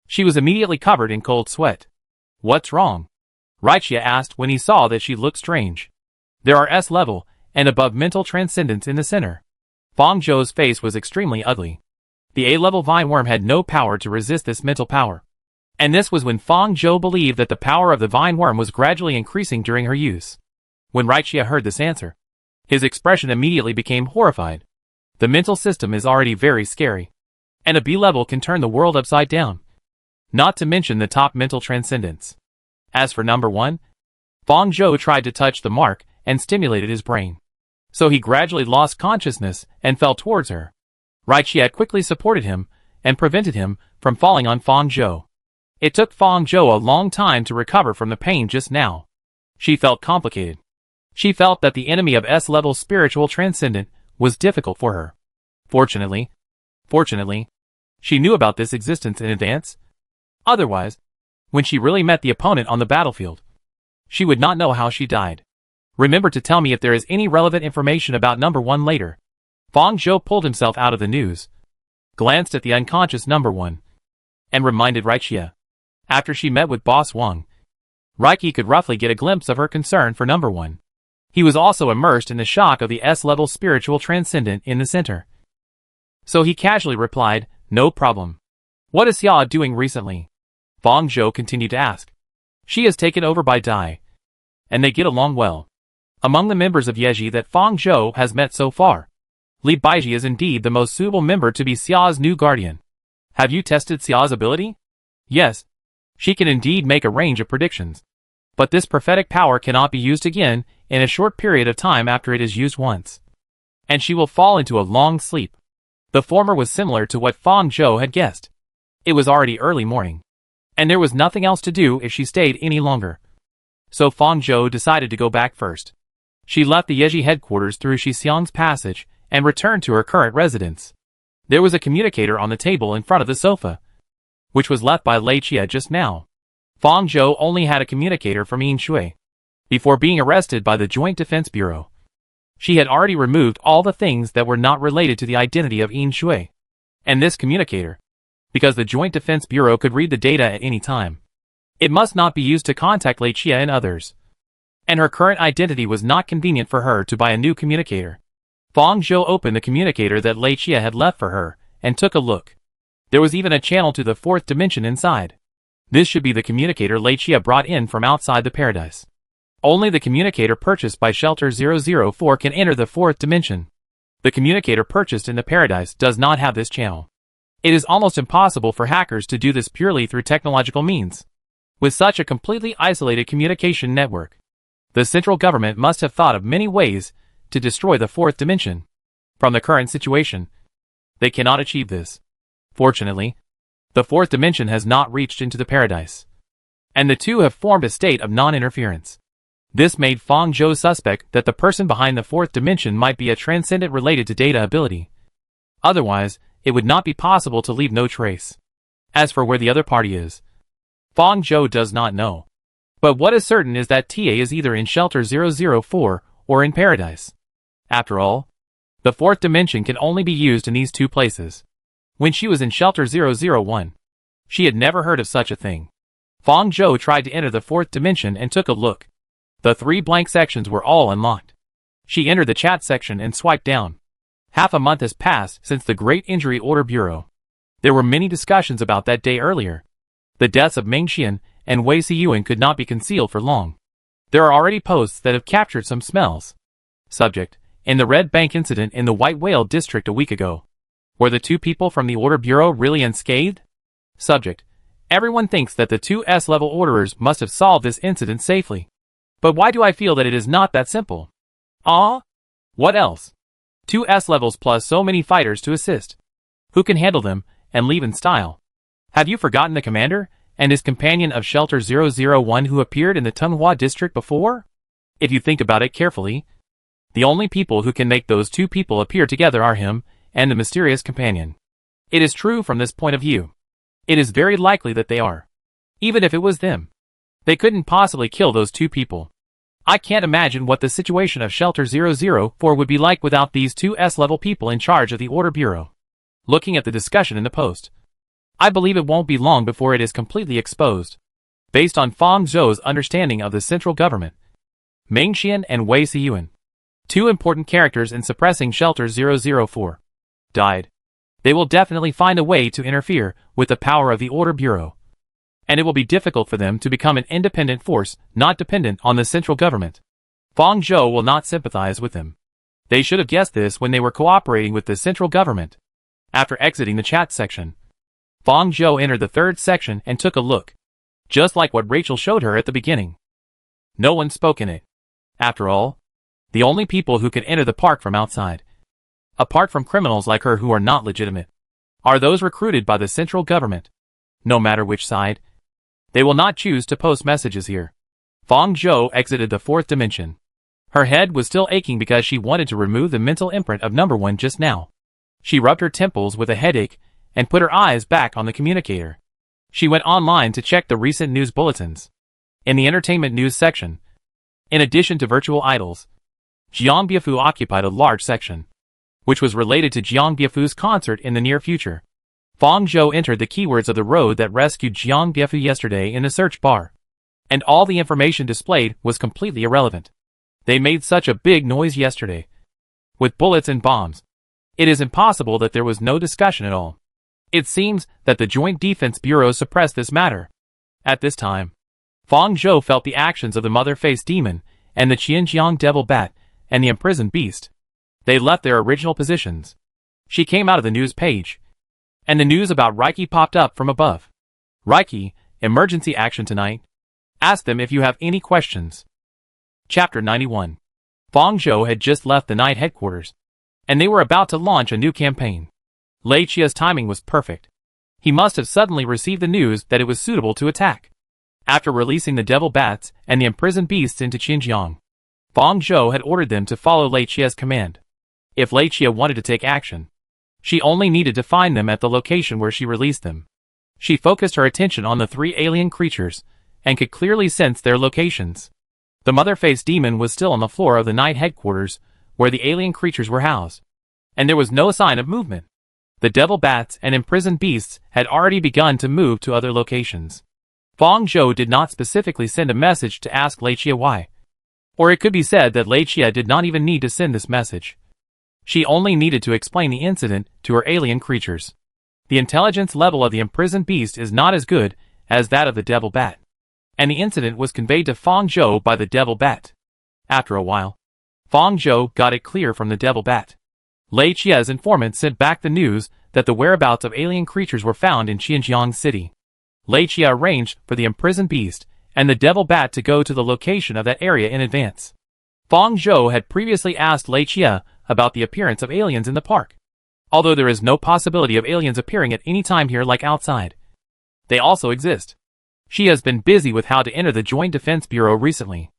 She was immediately covered in cold sweat. "What's wrong?" Rai Xie asked when he saw that she looked strange. There are S-level and above mental transcendence in the center. Fong Zhou's face was extremely ugly. The A-level vine worm had no power to resist this mental power. And this was when Fong Zhou believed that the power of the vine worm was gradually increasing during her use. When Rai Xie heard this answer, his expression immediately became horrified. The mental system is already very scary, and a B-level can turn the world upside down. Not to mention the top mental transcendence. As for Number 1, Fong Zhou tried to touch the mark and stimulated his brain. So he gradually lost consciousness and fell towards her. Rai Xie quickly supported him and prevented him from falling on Fong Zhou. It took Fong Zhou a long time to recover from the pain just now. She felt complicated. She felt that the enemy of S-level spiritual transcendent was difficult for her. Fortunately, she knew about this existence in advance. Otherwise, when she really met the opponent on the battlefield, she would not know how she died. Remember to tell me if there is any relevant information about Number 1 later. Fong Zhou pulled himself out of the news, glanced at the unconscious Number 1, and reminded Rai Xie. After she met with Boss Wang, Raiki could roughly get a glimpse of her concern for Number 1. He was also immersed in the shock of the S-level spiritual transcendent in the center. So he casually replied, "No problem. What is Xia doing recently?" Fong Zhou continued to ask. "She is taken over by Dai, and they get along well. Among the members of Yeji that Fang Zhou has met so far, Li Baiji is indeed the most suitable member to be Xia's new guardian. Have you tested Xia's ability? Yes. She can indeed make a range of predictions. But this prophetic power cannot be used again in a short period of time after it is used once. And she will fall into a long sleep. The former was similar to what Fang Zhou had guessed. It was already early morning, and there was nothing else to do if she stayed any longer. So Fang Zhou decided to go back first. She left the Yeji headquarters through Shixiang's passage and returned to her current residence. There was a communicator on the table in front of the sofa, which was left by Lei Chia just now. Fang Zhou only had a communicator from Yin Shui. Before being arrested by the Joint Defense Bureau, she had already removed all the things that were not related to the identity of Yin Shui. And this communicator, because the Joint Defense Bureau could read the data at any time, it must not be used to contact Lei Chia and others. And her current identity was not convenient for her to buy a new communicator. Fang Zhou opened the communicator that Lei Chia had left for her, and took a look. There was even a channel to the fourth dimension inside. This should be the communicator Lei Chia brought in from outside the paradise. Only the communicator purchased by Shelter 004 can enter the fourth dimension. The communicator purchased in the paradise does not have this channel. It is almost impossible for hackers to do this purely through technological means. With such a completely isolated communication network, the central government must have thought of many ways to destroy the fourth dimension. From the current situation, they cannot achieve this. Fortunately, the fourth dimension has not reached into the paradise, and the two have formed a state of non-interference. This made Fang Zhou suspect that the person behind the fourth dimension might be a transcendent related to data ability. Otherwise, it would not be possible to leave no trace. As for where the other party is, Fang Zhou does not know. But what is certain is that TA is either in Shelter 004 or in Paradise. After all, the fourth dimension can only be used in these two places. When she was in Shelter 001, she had never heard of such a thing. Fang Zhou tried to enter the fourth dimension and took a look. The 3 blank sections were all unlocked. She entered the chat section and swiped down. Half a month has passed since the Great Injury Order Bureau. There were many discussions about that day earlier. The deaths of Meng Xian and Wei Siyuan could not be concealed for long. There are already posts that have captured some smells. Subject: in the Red Bank incident in the White Whale district a week ago, were the 2 people from the Order Bureau really unscathed? Subject: everyone thinks that the 2 S-level orderers must have solved this incident safely. But why do I feel that it is not that simple? What else? 2 S-levels plus so many fighters to assist. Who can handle them, and leave in style? Have you forgotten the commander and his companion of Shelter 001 who appeared in the Tunghua district before? If you think about it carefully, the only people who can make those 2 people appear together are him and the mysterious companion. It is true from this point of view. It is very likely that they are. Even if it was them, they couldn't possibly kill those 2 people. I can't imagine what the situation of Shelter 004 would be like without these 2 S-level people in charge of the Order Bureau. Looking at the discussion in the post, I believe it won't be long before it is completely exposed. Based on Fang Zhou's understanding of the central government, Meng Xian and Wei Siyuan, 2 important characters in suppressing Shelter 004, died. They will definitely find a way to interfere with the power of the Order Bureau. And it will be difficult for them to become an independent force, not dependent on the central government. Fang Zhou will not sympathize with them. They should have guessed this when they were cooperating with the central government. After exiting the chat section, Fang Zhou entered the 3rd section and took a look. Just like what Rachel showed her at the beginning. No one spoke in it. After all, the only people who can enter the park from outside, apart from criminals like her who are not legitimate, are those recruited by the central government. No matter which side, they will not choose to post messages here. Fang Zhou exited the 4th dimension. Her head was still aching because she wanted to remove the mental imprint of number 1 just now. She rubbed her temples with a headache and put her eyes back on the communicator. She went online to check the recent news bulletins. In the entertainment news section, in addition to virtual idols, Jiang Biafu occupied a large section, which was related to Jiang Biafu's concert in the near future. Fang Zhou entered the keywords of the road that rescued Jiang Biafu yesterday in the search bar, and all the information displayed was completely irrelevant. They made such a big noise yesterday, with bullets and bombs. It is impossible that there was no discussion at all. It seems that the Joint Defense Bureau suppressed this matter. At this time, Fang Zhou felt the actions of the mother-faced demon and the Xinjiang Devil Bat, and the imprisoned beast. They left their original positions. She came out of the news page, and the news about Reiki popped up from above. Reiki, emergency action tonight. Ask them if you have any questions. Chapter 91. Fang Zhou had just left the night headquarters, and they were about to launch a new campaign. Lei Qia's timing was perfect. He must have suddenly received the news that it was suitable to attack. After releasing the devil bats and the imprisoned beasts into Xinjiang, Fang Zhou had ordered them to follow Lei Qia's command. If Lei Qia wanted to take action, she only needed to find them at the location where she released them. She focused her attention on the 3 alien creatures, and could clearly sense their locations. The mother-faced demon was still on the floor of the night headquarters, where the alien creatures were housed, and there was no sign of movement. The devil bats and imprisoned beasts had already begun to move to other locations. Fang Zhou did not specifically send a message to ask Lei Qia why. Or it could be said that Lei Qia did not even need to send this message. She only needed to explain the incident to her alien creatures. The intelligence level of the imprisoned beast is not as good as that of the devil bat, and the incident was conveyed to Fang Zhou by the devil bat. After a while, Fang Zhou got it clear from the devil bat. Lei Qia's informant sent back the news that the whereabouts of alien creatures were found in Xinjiang City. Lei Qia arranged for the imprisoned beast and the devil bat to go to the location of that area in advance. Fang Zhou had previously asked Lei Qia about the appearance of aliens in the park. Although there is no possibility of aliens appearing at any time here like outside, they also exist. She has been busy with how to enter the Joint Defense Bureau recently.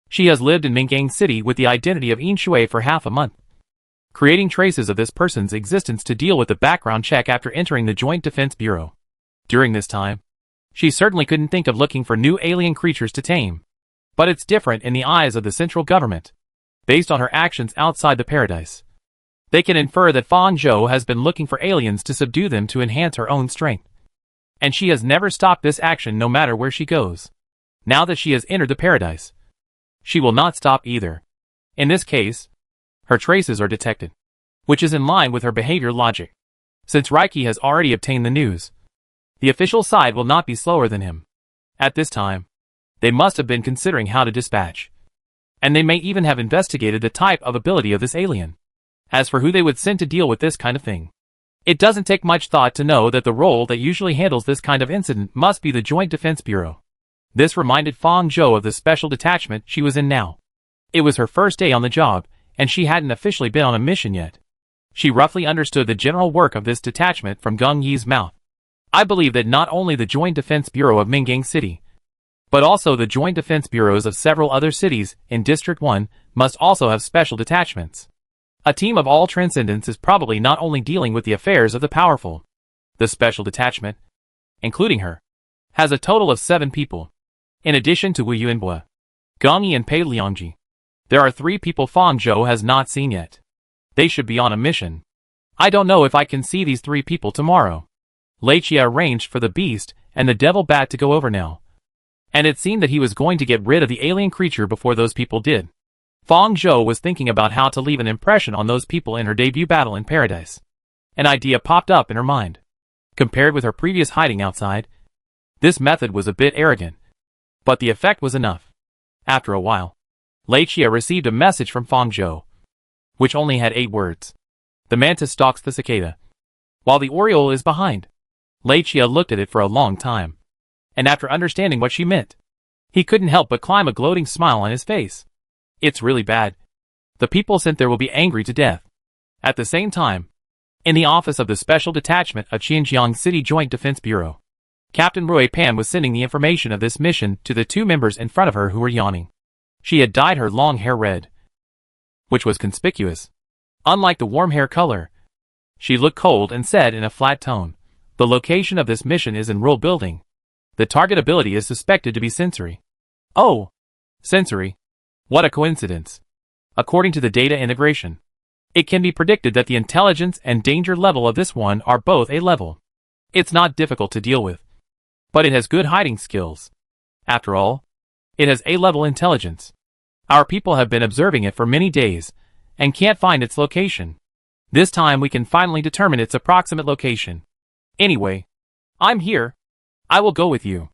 She has lived in Mingang City with the identity of Yin Shui for half a month, creating traces of this person's existence to deal with the background check after entering the Joint Defense Bureau. During this time, she certainly couldn't think of looking for new alien creatures to tame. But it's different in the eyes of the central government. Based on her actions outside the paradise, they can infer that Fang Zhou has been looking for aliens to subdue them to enhance her own strength. And she has never stopped this action no matter where she goes. Now that she has entered the paradise, she will not stop either. In this case, her traces are detected, which is in line with her behavior logic. Since Reiki has already obtained the news, the official side will not be slower than him. At this time, they must have been considering how to dispatch. And they may even have investigated the type of ability of this alien. As for who they would send to deal with this kind of thing, it doesn't take much thought to know that the role that usually handles this kind of incident must be the Joint Defense Bureau. This reminded Fang Zhou of the special detachment she was in now. It was her first day on the job, and she hadn't officially been on a mission yet. She roughly understood the general work of this detachment from Geng Yi's mouth. I believe that not only the Joint Defense Bureau of Mingang City, but also the Joint Defense Bureaus of several other cities in District 1 must also have special detachments. A team of all transcendence is probably not only dealing with the affairs of the powerful. The special detachment, including her, has a total of 7 people. In addition to Wu Yuanbua, Geng Yi and Pei Liangji, there are 3 people Fang Zhou has not seen yet. They should be on a mission. I don't know if I can see these 3 people tomorrow. Lei Qia arranged for the beast and the devil bat to go over now, and it seemed that he was going to get rid of the alien creature before those people did. Fang Zhou was thinking about how to leave an impression on those people in her debut battle in paradise. An idea popped up in her mind. Compared with her previous hiding outside, this method was a bit arrogant, but the effect was enough. After a while, Lei Qia received a message from Fang Zhou, which only had 8 words. The mantis stalks the cicada, while the oriole is behind. Lei Qia looked at it for a long time, and after understanding what she meant, he couldn't help but climb a gloating smile on his face. It's really bad. The people sent there will be angry to death. At the same time, in the office of the Special Detachment of Xinjiang City Joint Defense Bureau, Captain Rui Pan was sending the information of this mission to the 2 members in front of her who were yawning. She had dyed her long hair red, which was conspicuous. Unlike the warm hair color, she looked cold and said in a flat tone, "The location of this mission is in Rural Building. The target ability is suspected to be sensory." Oh, sensory. What a coincidence. According to the data integration, it can be predicted that the intelligence and danger level of this one are both A level. It's not difficult to deal with, but it has good hiding skills. After all, it has A level intelligence. Our people have been observing it for many days and can't find its location. This time we can finally determine its approximate location. Anyway, I'm here. I will go with you.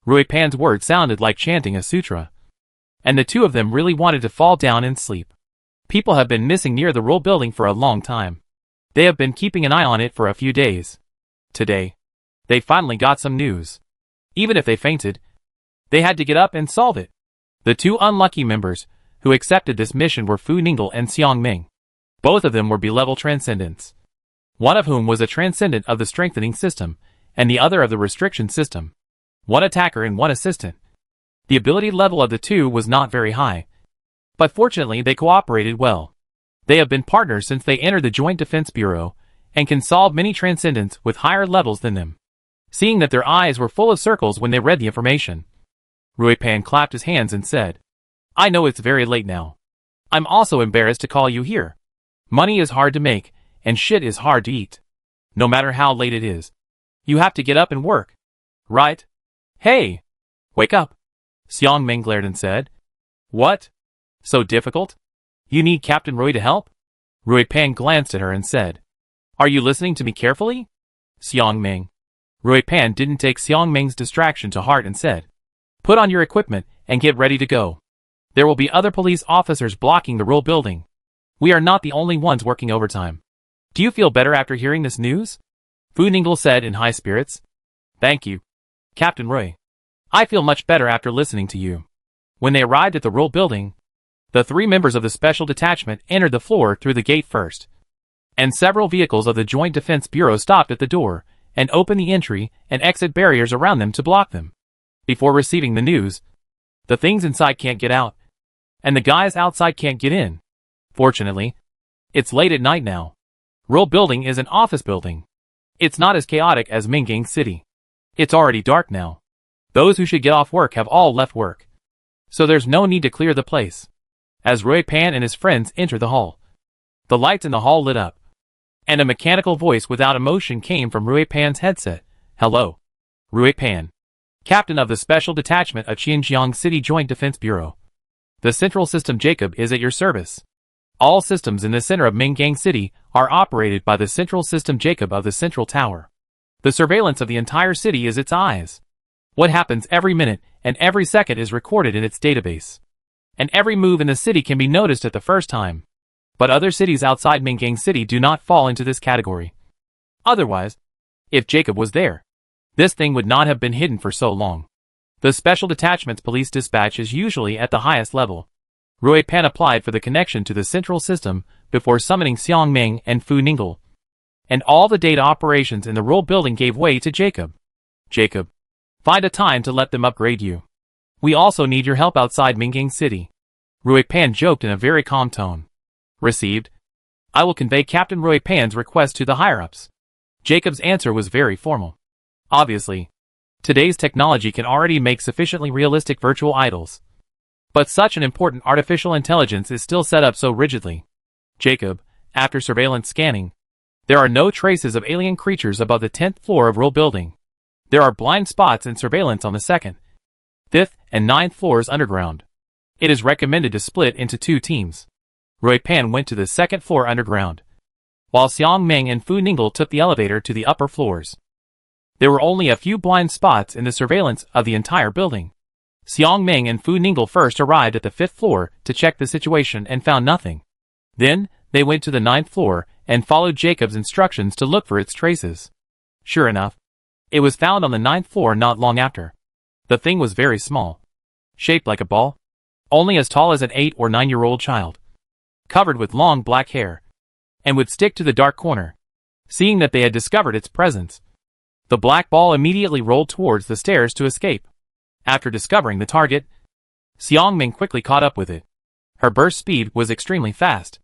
Rui Pan's words sounded like chanting a sutra. and the two of them really wanted to fall down and sleep. People have been missing near the Roll building for a long time. They have been keeping an eye on it for a few days. Today, they finally got some news. Even if they fainted, they had to get up and solve it. The two unlucky members who accepted this mission were Fu Ninggle and Xiang Ming. Both of them were B-level transcendents. One of whom was a transcendent of the strengthening system, and the other of the restriction system. One attacker and one assistant. The ability level of the two was not very high, but fortunately they cooperated well. They have been partners since they entered the Joint Defense Bureau, and can solve many transcendents with higher levels than them. Seeing that their eyes were full of circles when they read the information, Ruipan clapped his hands and said, "I know it's very late now. I'm also embarrassed to call you here. Money is hard to make, and shit is hard to eat. No matter how late it is, you have to get up and work. Right? Hey! Wake up!" Xiang Ming glared and said, "What? So difficult? You need Captain Roy to help?" Ruipan glanced at her and said, "Are you listening to me carefully?" Xiang Ming. Ruipan didn't take Xiang Ming's distraction to heart and said, "Put on your equipment and get ready to go. There will be other police officers blocking the Roll building. We are not the only ones working overtime. Do you feel better after hearing this news?" Fu Ninggle said in high spirits. "Thank you, Captain Roy. I feel much better after listening to you." When they arrived at the Roll building, the three members of the special detachment entered the floor through the gate first, and several vehicles of the Joint Defense Bureau stopped at the door and opened the entry and exit barriers around them to block them. Before receiving the news, the things inside can't get out, and the guys outside can't get in. Fortunately, it's late at night now. Roll building is an office building. It's not as chaotic as Minggang City. It's already dark now. Those who should get off work have all left work, so there's no need to clear the place. As Ruipan and his friends entered the hall, the lights in the hall lit up, and a mechanical voice without emotion came from Ruipan's headset. "Hello. Ruipan, Captain of the Special Detachment of Xinjiang City Joint Defense Bureau. The Central System Jacob is at your service. All systems in the center of Minggang City are operated by the Central System Jacob of the Central Tower. The surveillance of the entire city is its eyes. What happens every minute and every second is recorded in its database. And every move in the city can be noticed at the first time. But other cities outside Minggang City do not fall into this category. Otherwise, if Jacob was there, this thing would not have been hidden for so long. The Special Detachment's police dispatch is usually at the highest level." Ruipan applied for the connection to the central system before summoning Xiang Ming and Fu Ninggle, and all the data operations in the Roll building gave way to Jacob. "Jacob, find a time to let them upgrade you. We also need your help outside Minggang City." Ruipan joked in a very calm tone. "Received. I will convey Captain Ruipan's request to the higher-ups." Jacob's answer was very formal. Obviously, today's technology can already make sufficiently realistic virtual idols, but such an important artificial intelligence is still set up so rigidly. "Jacob, after surveillance scanning, there are no traces of alien creatures above the 10th floor of Roll building. There are blind spots in surveillance on the 2nd, 5th, and 9th floors underground. It is recommended to split into 2 teams." Ruipan went to the 2nd floor underground, while Xiang Ming and Fu Ninggle took the elevator to the upper floors. There were only a few blind spots in the surveillance of the entire building. Xiang Ming and Fu Ninggle first arrived at the 5th floor to check the situation and found nothing. Then, they went to the 9th floor and followed Jacob's instructions to look for its traces. Sure enough, it was found on the 9th floor not long after. The thing was very small, shaped like a ball, only as tall as an 8 or 9-year-old child, covered with long black hair, and would stick to the dark corner. Seeing that they had discovered its presence, the black ball immediately rolled towards the stairs to escape. After discovering the target, Xiang Ming quickly caught up with it. Her burst speed was extremely fast.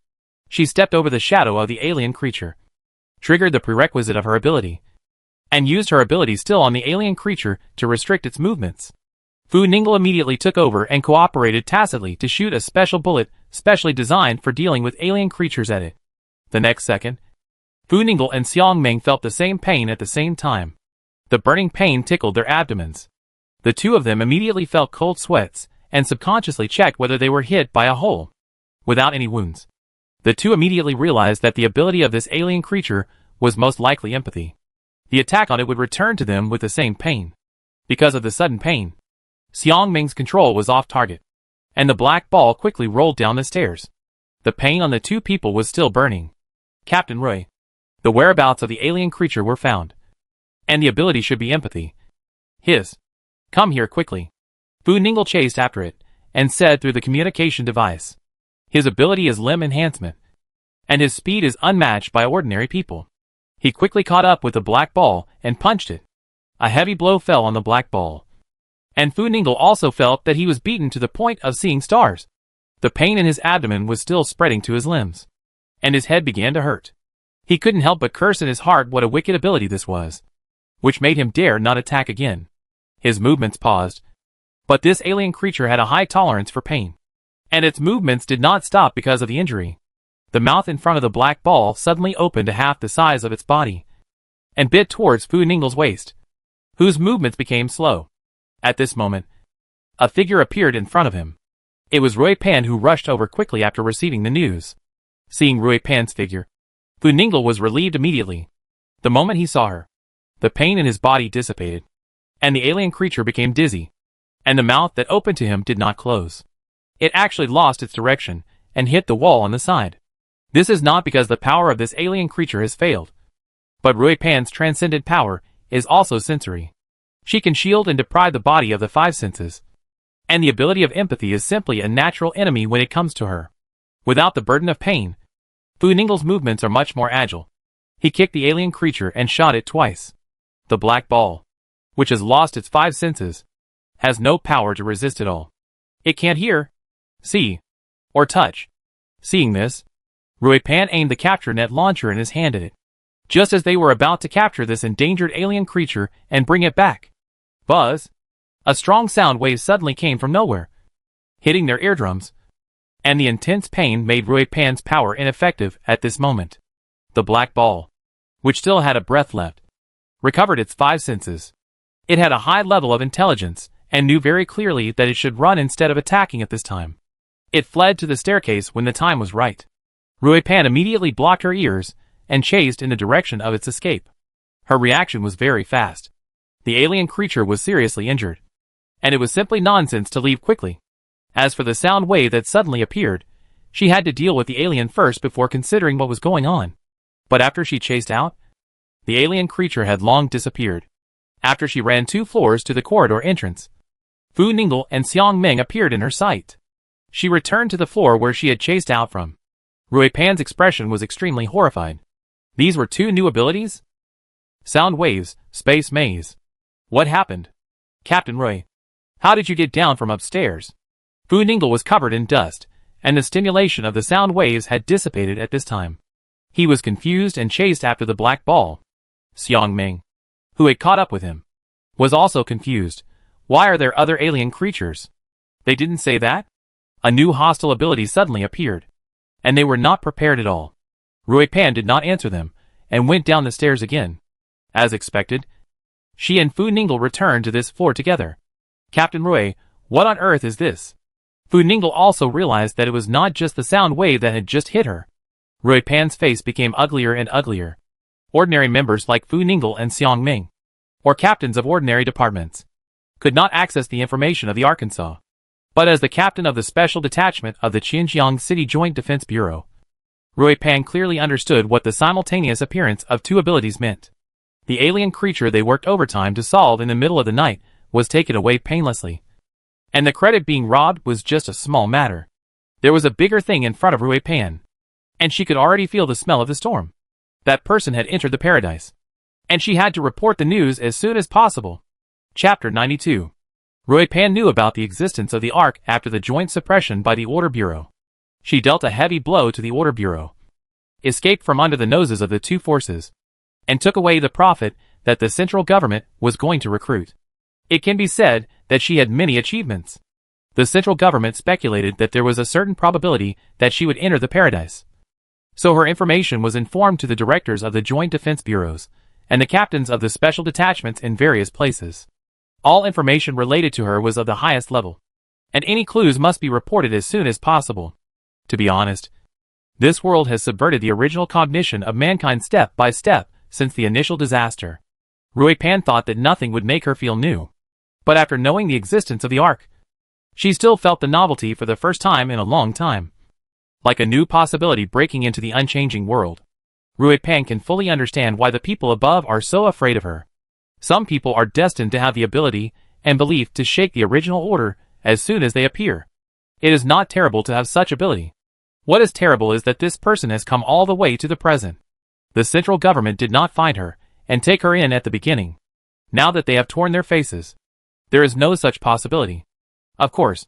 She stepped over the shadow of the alien creature, triggered the prerequisite of her ability, and used her ability still on the alien creature to restrict its movements. Fu Ninggle immediately took over and cooperated tacitly to shoot a special bullet specially designed for dealing with alien creatures at it. The next second, Fu Ninggle and Xiang Ming felt the same pain at the same time. The burning pain tickled their abdomens. The two of them immediately felt cold sweats and subconsciously checked whether they were hit by a hole. Without any wounds, the two immediately realized that the ability of this alien creature was most likely empathy. The attack on it would return to them with the same pain. Because of the sudden pain, Xiang Ming's control was off target. and the black ball quickly rolled down the stairs. The pain on the two people was still burning. Captain Roy. The whereabouts of the alien creature were found. And the ability should be empathy. His. Come here quickly. Fu Ninggle chased after it, and said through the communication device. His ability is limb enhancement. And his speed is unmatched by ordinary people. He quickly caught up with the black ball, and punched it. A heavy blow fell on the black ball. And Fu Ninggle also felt that he was beaten to the point of seeing stars. The pain in his abdomen was still spreading to his limbs. And his head began to hurt. He couldn't help but curse in his heart what a wicked ability this was, which made him dare not attack again. His movements paused. But this alien creature had a high tolerance for pain. And its movements did not stop because of the injury. The mouth in front of the black ball suddenly opened to half the size of its body, and bit towards Fu Ninggle's waist, whose movements became slow. At this moment, a figure appeared in front of him. It was Rui Pan, who rushed over quickly after receiving the news. Seeing Rui Pan's figure, Fu Ninggle was relieved immediately. The moment he saw her, the pain in his body dissipated, and the alien creature became dizzy, and the mouth that opened to him did not close. It actually lost its direction, and hit the wall on the side. This is not because the power of this alien creature has failed, but Rui Pan's transcendent power is also sensory. She can shield and deprive the body of the five senses, and the ability of empathy is simply a natural enemy when it comes to her. Without the burden of pain, Fu Ninggle's movements are much more agile. He kicked the alien creature and shot it twice. The black ball, which has lost its five senses, has no power to resist it all. It can't hear, see, or touch. Seeing this, Rui Pan aimed the capture net launcher in his hand at it, just as they were about to capture this endangered alien creature and bring it back. Buzz! A strong sound wave suddenly came from nowhere, hitting their eardrums, and the intense pain made Rui Pan's power ineffective at this moment. The black ball, which still had a breath left, recovered its five senses. It had a high level of intelligence, and knew very clearly that it should run instead of attacking at this time. It fled to the staircase when the time was right. Rui Pan immediately blocked her ears, and chased in the direction of its escape. Her reaction was very fast. The alien creature was seriously injured, and it was simply nonsense to leave quickly. As for the sound wave that suddenly appeared, she had to deal with the alien first before considering what was going on. But after she chased out, the alien creature had long disappeared. After she ran 2 floors to the corridor entrance, Fu Ninggle and Xiang Ming appeared in her sight. She returned to the floor where she had chased out from. Rui Pan's expression was extremely horrified. These were 2 new abilities? Sound waves, space maze. What happened? Captain Roy, how did you get down from upstairs? Fu Ninggle was covered in dust, and the stimulation of the sound waves had dissipated at this time. He was confused and chased after the black ball. Xiang Ming, who had caught up with him, was also confused. Why are there other alien creatures? They didn't say that? A new hostile ability suddenly appeared, and they were not prepared at all. Rui Pan did not answer them, and went down the stairs again. As expected, she and Fu Ninggle returned to this floor together. Captain Roy, what on earth is this? Fu Ninggle also realized that it was not just the sound wave that had just hit her. Rui Pan's face became uglier and uglier. Ordinary members like Fu Ninggle and Xiang Ming, or captains of ordinary departments, could not access the information of the Arkansas. But as the captain of the special detachment of the Xinjiang City Joint Defense Bureau, Rui Pan clearly understood what the simultaneous appearance of 2 abilities meant. The alien creature they worked overtime to solve in the middle of the night was taken away painlessly, and the credit being robbed was just a small matter. There was a bigger thing in front of Rui Pan, and she could already feel the smell of the storm. That person had entered the paradise, and she had to report the news as soon as possible. Chapter 92. Rui Pan knew about the existence of the Ark after the joint suppression by the Order Bureau. She dealt a heavy blow to the Order Bureau, escaped from under the noses of the 2 forces, and took away the profit that the central government was going to recruit. It can be said that she had many achievements. The central government speculated that there was a certain probability that she would enter the paradise. So her information was informed to the directors of the Joint Defense Bureaus, and the captains of the special detachments in various places. All information related to her was of the highest level, and any clues must be reported as soon as possible. To be honest, this world has subverted the original cognition of mankind step by step since the initial disaster. Rui Pan thought that nothing would make her feel new. But after knowing the existence of the Ark, She still felt the novelty for the first time in a long time. Like a new possibility breaking into the unchanging world. Ruipan can fully understand why the people above are so afraid of her. Some people are destined to have the ability and belief to shake the original order as soon as they appear. It is not terrible to have such ability. What is terrible is that this person has come all the way to the present. The central government did not find her and take her in at the beginning. Now that they have torn their faces, there is no such possibility. Of course,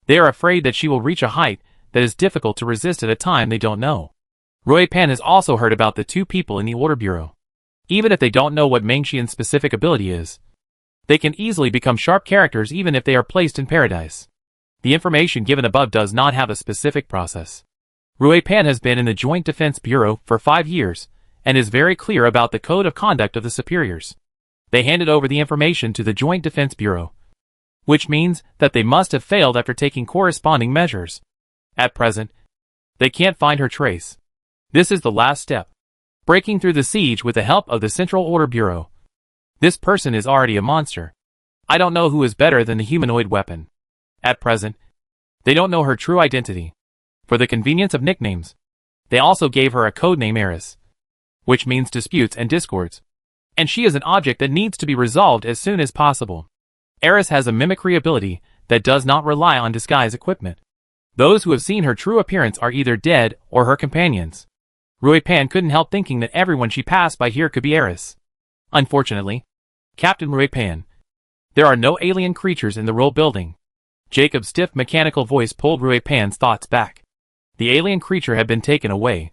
they are afraid that she will reach a height that is difficult to resist at a time they don't know. Ruipan has also heard about the two people in the Order Bureau. Even if they don't know what Mengxian's specific ability is, they can easily become sharp characters even if they are placed in paradise. The information given above does not have a specific process. Ruipan has been in the Joint Defense Bureau for 5 years, and is very clear about the code of conduct of the superiors. They handed over the information to the Joint Defense Bureau, which means that they must have failed after taking corresponding measures. At present, they can't find her trace. This is the last step. Breaking through the siege with the help of the Central Order Bureau. This person is already a monster. I don't know who is better than the humanoid weapon. At present, they don't know her true identity. For the convenience of nicknames, they also gave her a codename Eris, which means disputes and discords. And she is an object that needs to be resolved as soon as possible. Eris has a mimicry ability that does not rely on disguise equipment. Those who have seen her true appearance are either dead or her companions. Ruipan couldn't help thinking that everyone she passed by here could be Eris. Unfortunately, Captain Ruipan, there are no alien creatures in the Royal Building. Jacob's stiff mechanical voice pulled Ruipan's thoughts back. The alien creature had been taken away,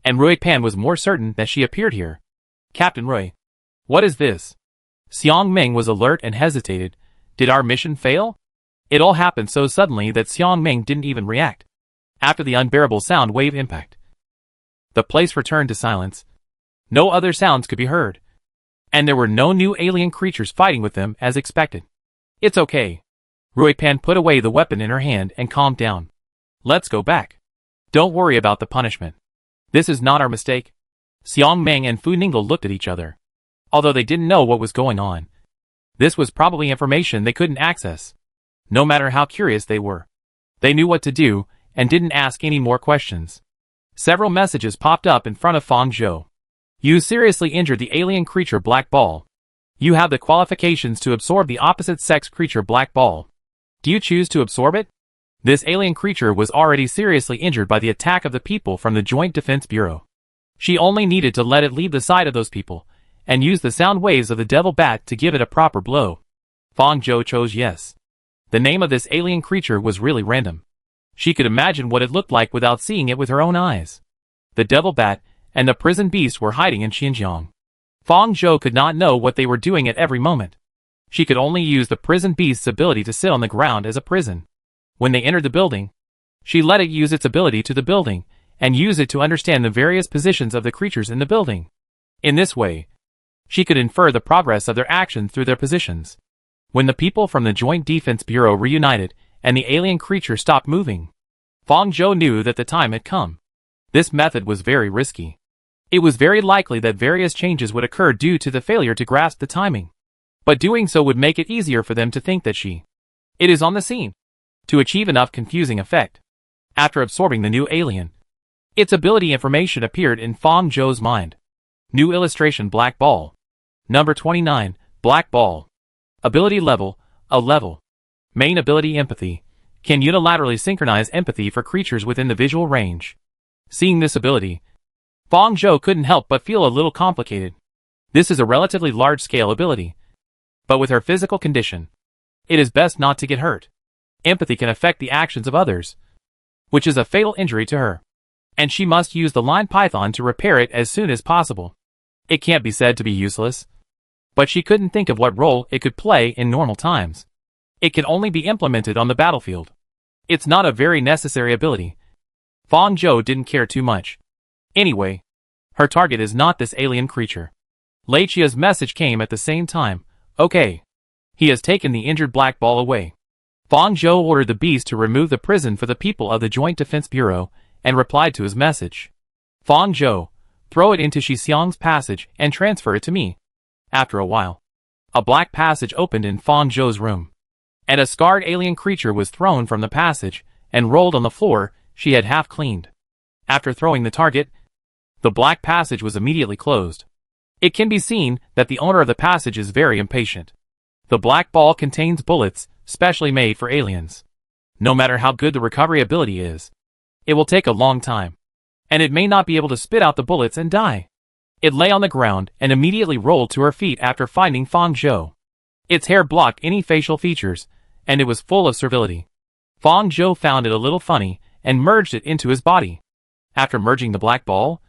and Ruipan was more certain that she appeared here. Captain Rui, what is this? Xiang Ming was alert and hesitated. Did our mission fail? It all happened so suddenly that Xiang Ming didn't even react. After the unbearable sound wave impact, the place returned to silence. No other sounds could be heard, and there were no new alien creatures fighting with them as expected. It's okay. Ruipan put away the weapon in her hand and calmed down. Let's go back. Don't worry about the punishment. This is not our mistake. Xiang Ming and Fu Ninggle looked at each other. Although they didn't know what was going on, this was probably information they couldn't access. No matter how curious they were, they knew what to do and didn't ask any more questions. Several messages popped up in front of Fang Zhou. You seriously injured the alien creature Black Ball. You have the qualifications to absorb the opposite sex creature Black Ball. Do you choose to absorb it? This alien creature was already seriously injured by the attack of the people from the Joint Defense Bureau. She only needed to let it leave the side of those people, and use the sound waves of the devil bat to give it a proper blow. Fang Zhou chose yes. The name of this alien creature was really random. She could imagine what it looked like without seeing it with her own eyes. The devil bat and the prison beast were hiding in Xinjiang. Fang Zhou could not know what they were doing at every moment. She could only use the prison beast's ability to sit on the ground as a prison. When they entered the building, she let it use its ability to the building, and use it to understand the various positions of the creatures in the building. In this way, she could infer the progress of their actions through their positions. When the people from the Joint Defense Bureau reunited, and the alien creature stopped moving, Fang Zhou knew that the time had come. This method was very risky. It was very likely that various changes would occur due to the failure to grasp the timing. But doing so would make it easier for them to think that it is on the scene, to achieve enough confusing effect. After absorbing the new alien, its ability information appeared in Fang Zhou's mind. New illustration Black Ball. Number 29, Black Ball. Ability level, a level. Main ability Empathy. Can unilaterally synchronize empathy for creatures within the visual range. Seeing this ability, Fang Zhou couldn't help but feel a little complicated. This is a relatively large-scale ability, but with her physical condition, it is best not to get hurt. Empathy can affect the actions of others, which is a fatal injury to her, and she must use the line python to repair it as soon as possible. It can't be said to be useless, but she couldn't think of what role it could play in normal times. It can only be implemented on the battlefield. It's not a very necessary ability. Fang Zhou didn't care too much. Anyway, her target is not this alien creature. Lei Chia's message came at the same time. Okay. He has taken the injured Black Ball away. Fang Zhou ordered the beast to remove the prison for the people of the Joint Defense Bureau, and replied to his message. Fang Zhou, throw it into Xiang's passage and transfer it to me. After a while, a black passage opened in Fang Zhou's room, and a scarred alien creature was thrown from the passage and rolled on the floor she had half cleaned. After throwing the target, the black passage was immediately closed. It can be seen that the owner of the passage is very impatient. The black ball contains bullets specially made for aliens. No matter how good the recovery ability is, it will take a long time, and it may not be able to spit out the bullets and die. It lay on the ground and immediately rolled to her feet after finding Fang Zhou. Its hair blocked any facial features, and it was full of servility. Fang Zhou found it a little funny and merged it into his body. After merging the black ball,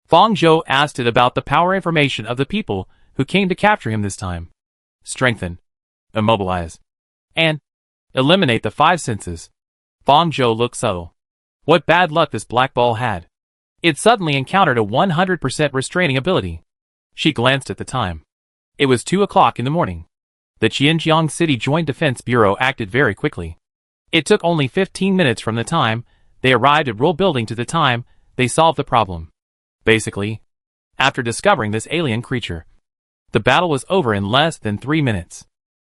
Fang Zhou asked it about the power information of the people who came to capture him this time. Strengthen, immobilize, and eliminate the 5 senses. Fang Zhou looked subtle. What bad luck this black ball had. It suddenly encountered a 100% restraining ability. She glanced at the time. It was 2 o'clock in the morning. The Xinjiang City Joint Defense Bureau acted very quickly. It took only 15 minutes from the time they arrived at Rule Building to the time they solved the problem. Basically, after discovering this alien creature, the battle was over in less than 3 minutes.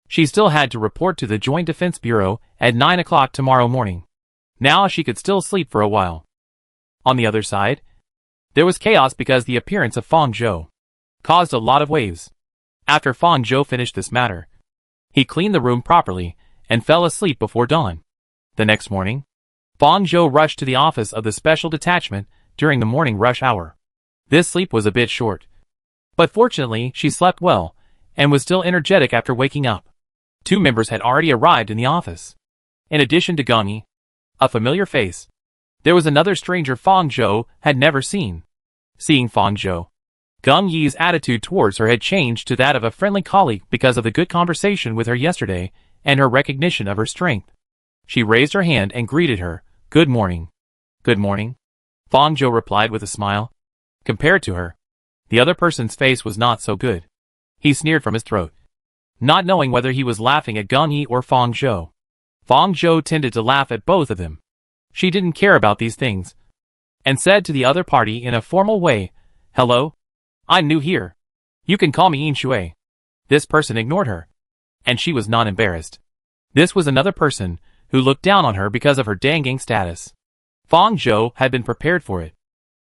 She still had to report to the Joint Defense Bureau at 9 o'clock tomorrow morning. Now she could still sleep for a while. On the other side, there was chaos because the appearance of Fang Zhou caused a lot of waves. After Fang Zhou finished this matter, he cleaned the room properly and fell asleep before dawn. The next morning, Fang Zhou rushed to the office of the Special Detachment during the morning rush hour. This sleep was a bit short, but fortunately she slept well and was still energetic after waking up. 2 members had already arrived in the office. In addition to Geng Yi, a familiar face, there was another stranger Fang Zhou had never seen. Seeing Fang Zhou, Geng Yi's attitude towards her had changed to that of a friendly colleague because of the good conversation with her yesterday and her recognition of her strength. She raised her hand and greeted her. Good morning. Good morning, Fang Zhou replied with a smile. Compared to her, the other person's face was not so good. He sneered from his throat, not knowing whether he was laughing at Geng Yi or Fang Zhou. Fang Zhou tended to laugh at both of them. She didn't care about these things, and said to the other party in a formal way, Hello? I'm new here. You can call me Yin Shui. This person ignored her, and she was not embarrassed. This was another person who looked down on her because of her Dangang status. Fang Zhou had been prepared for it.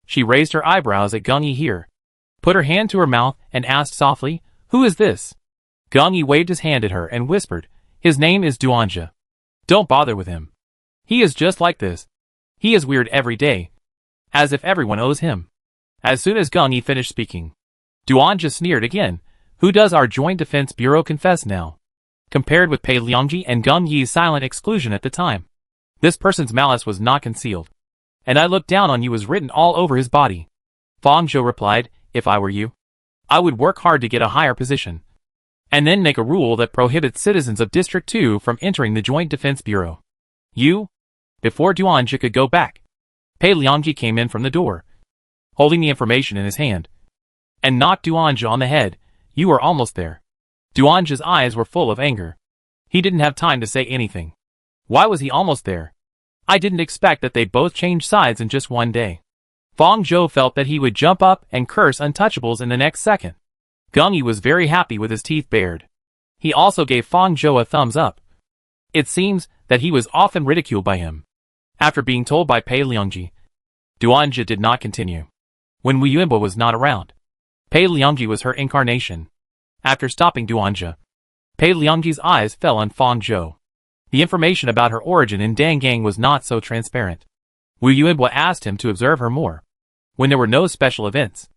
She raised her eyebrows at Geng Yi here, put her hand to her mouth and asked softly, Who is this? Geng Yi waved his hand at her and whispered, His name is Duanja. Don't bother with him. He is just like this. He is weird every day, as if everyone owes him. As soon as Geng Yi finished speaking, Duanja sneered again. Who does our Joint Defense Bureau confess now? Compared with Pei Liangji and Geng Yi's silent exclusion at the time, this person's malice was not concealed. And I looked down on you was written all over his body. Fang Zhou replied, If I were you, I would work hard to get a higher position, and then make a rule that prohibits citizens of District 2 from entering the Joint Defense Bureau. You? Before Duanja could go back, Pei Liangji came in from the door, holding the information in his hand, and knocked Duanja on the head. You were almost there. Duanja's eyes were full of anger. He didn't have time to say anything. Why was he almost there? I didn't expect that they both changed sides in just one day. Fang Zhou felt that he would jump up and curse untouchables in the next second. Geng Yi was very happy with his teeth bared. He also gave Fang Zhou a thumbs up. It seems that he was often ridiculed by him. After being told by Pei Liangji, Duanja did not continue. When Wu Yunbo was not around, Pei Liangji was her incarnation. After stopping Duanja, Pei Liangji's eyes fell on Fang Zhou. The information about her origin in Dangang was not so transparent. Wu Yunbo asked him to observe her more. When there were no special events,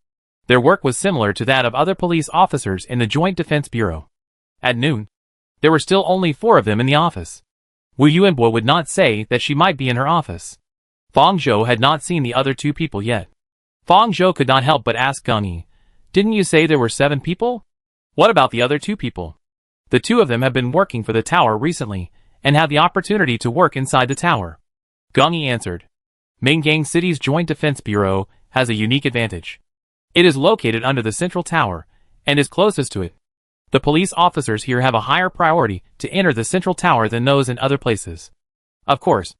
their work was similar to that of other police officers in the Joint Defense Bureau. At noon, there were still only 4 of them in the office. Wu Yunbo would not say that she might be in her office. Fang Zhou had not seen the other 2 people yet. Fang Zhou could not help but ask Geng Yi, Didn't you say there were 7 people? What about the other 2 people? The 2 of them have been working for the tower recently, and have the opportunity to work inside the tower. Geng Yi answered, Dangang City's Joint Defense Bureau has a unique advantage. It is located under the central tower, and is closest to it. The police officers here have a higher priority to enter the central tower than those in other places. Of course,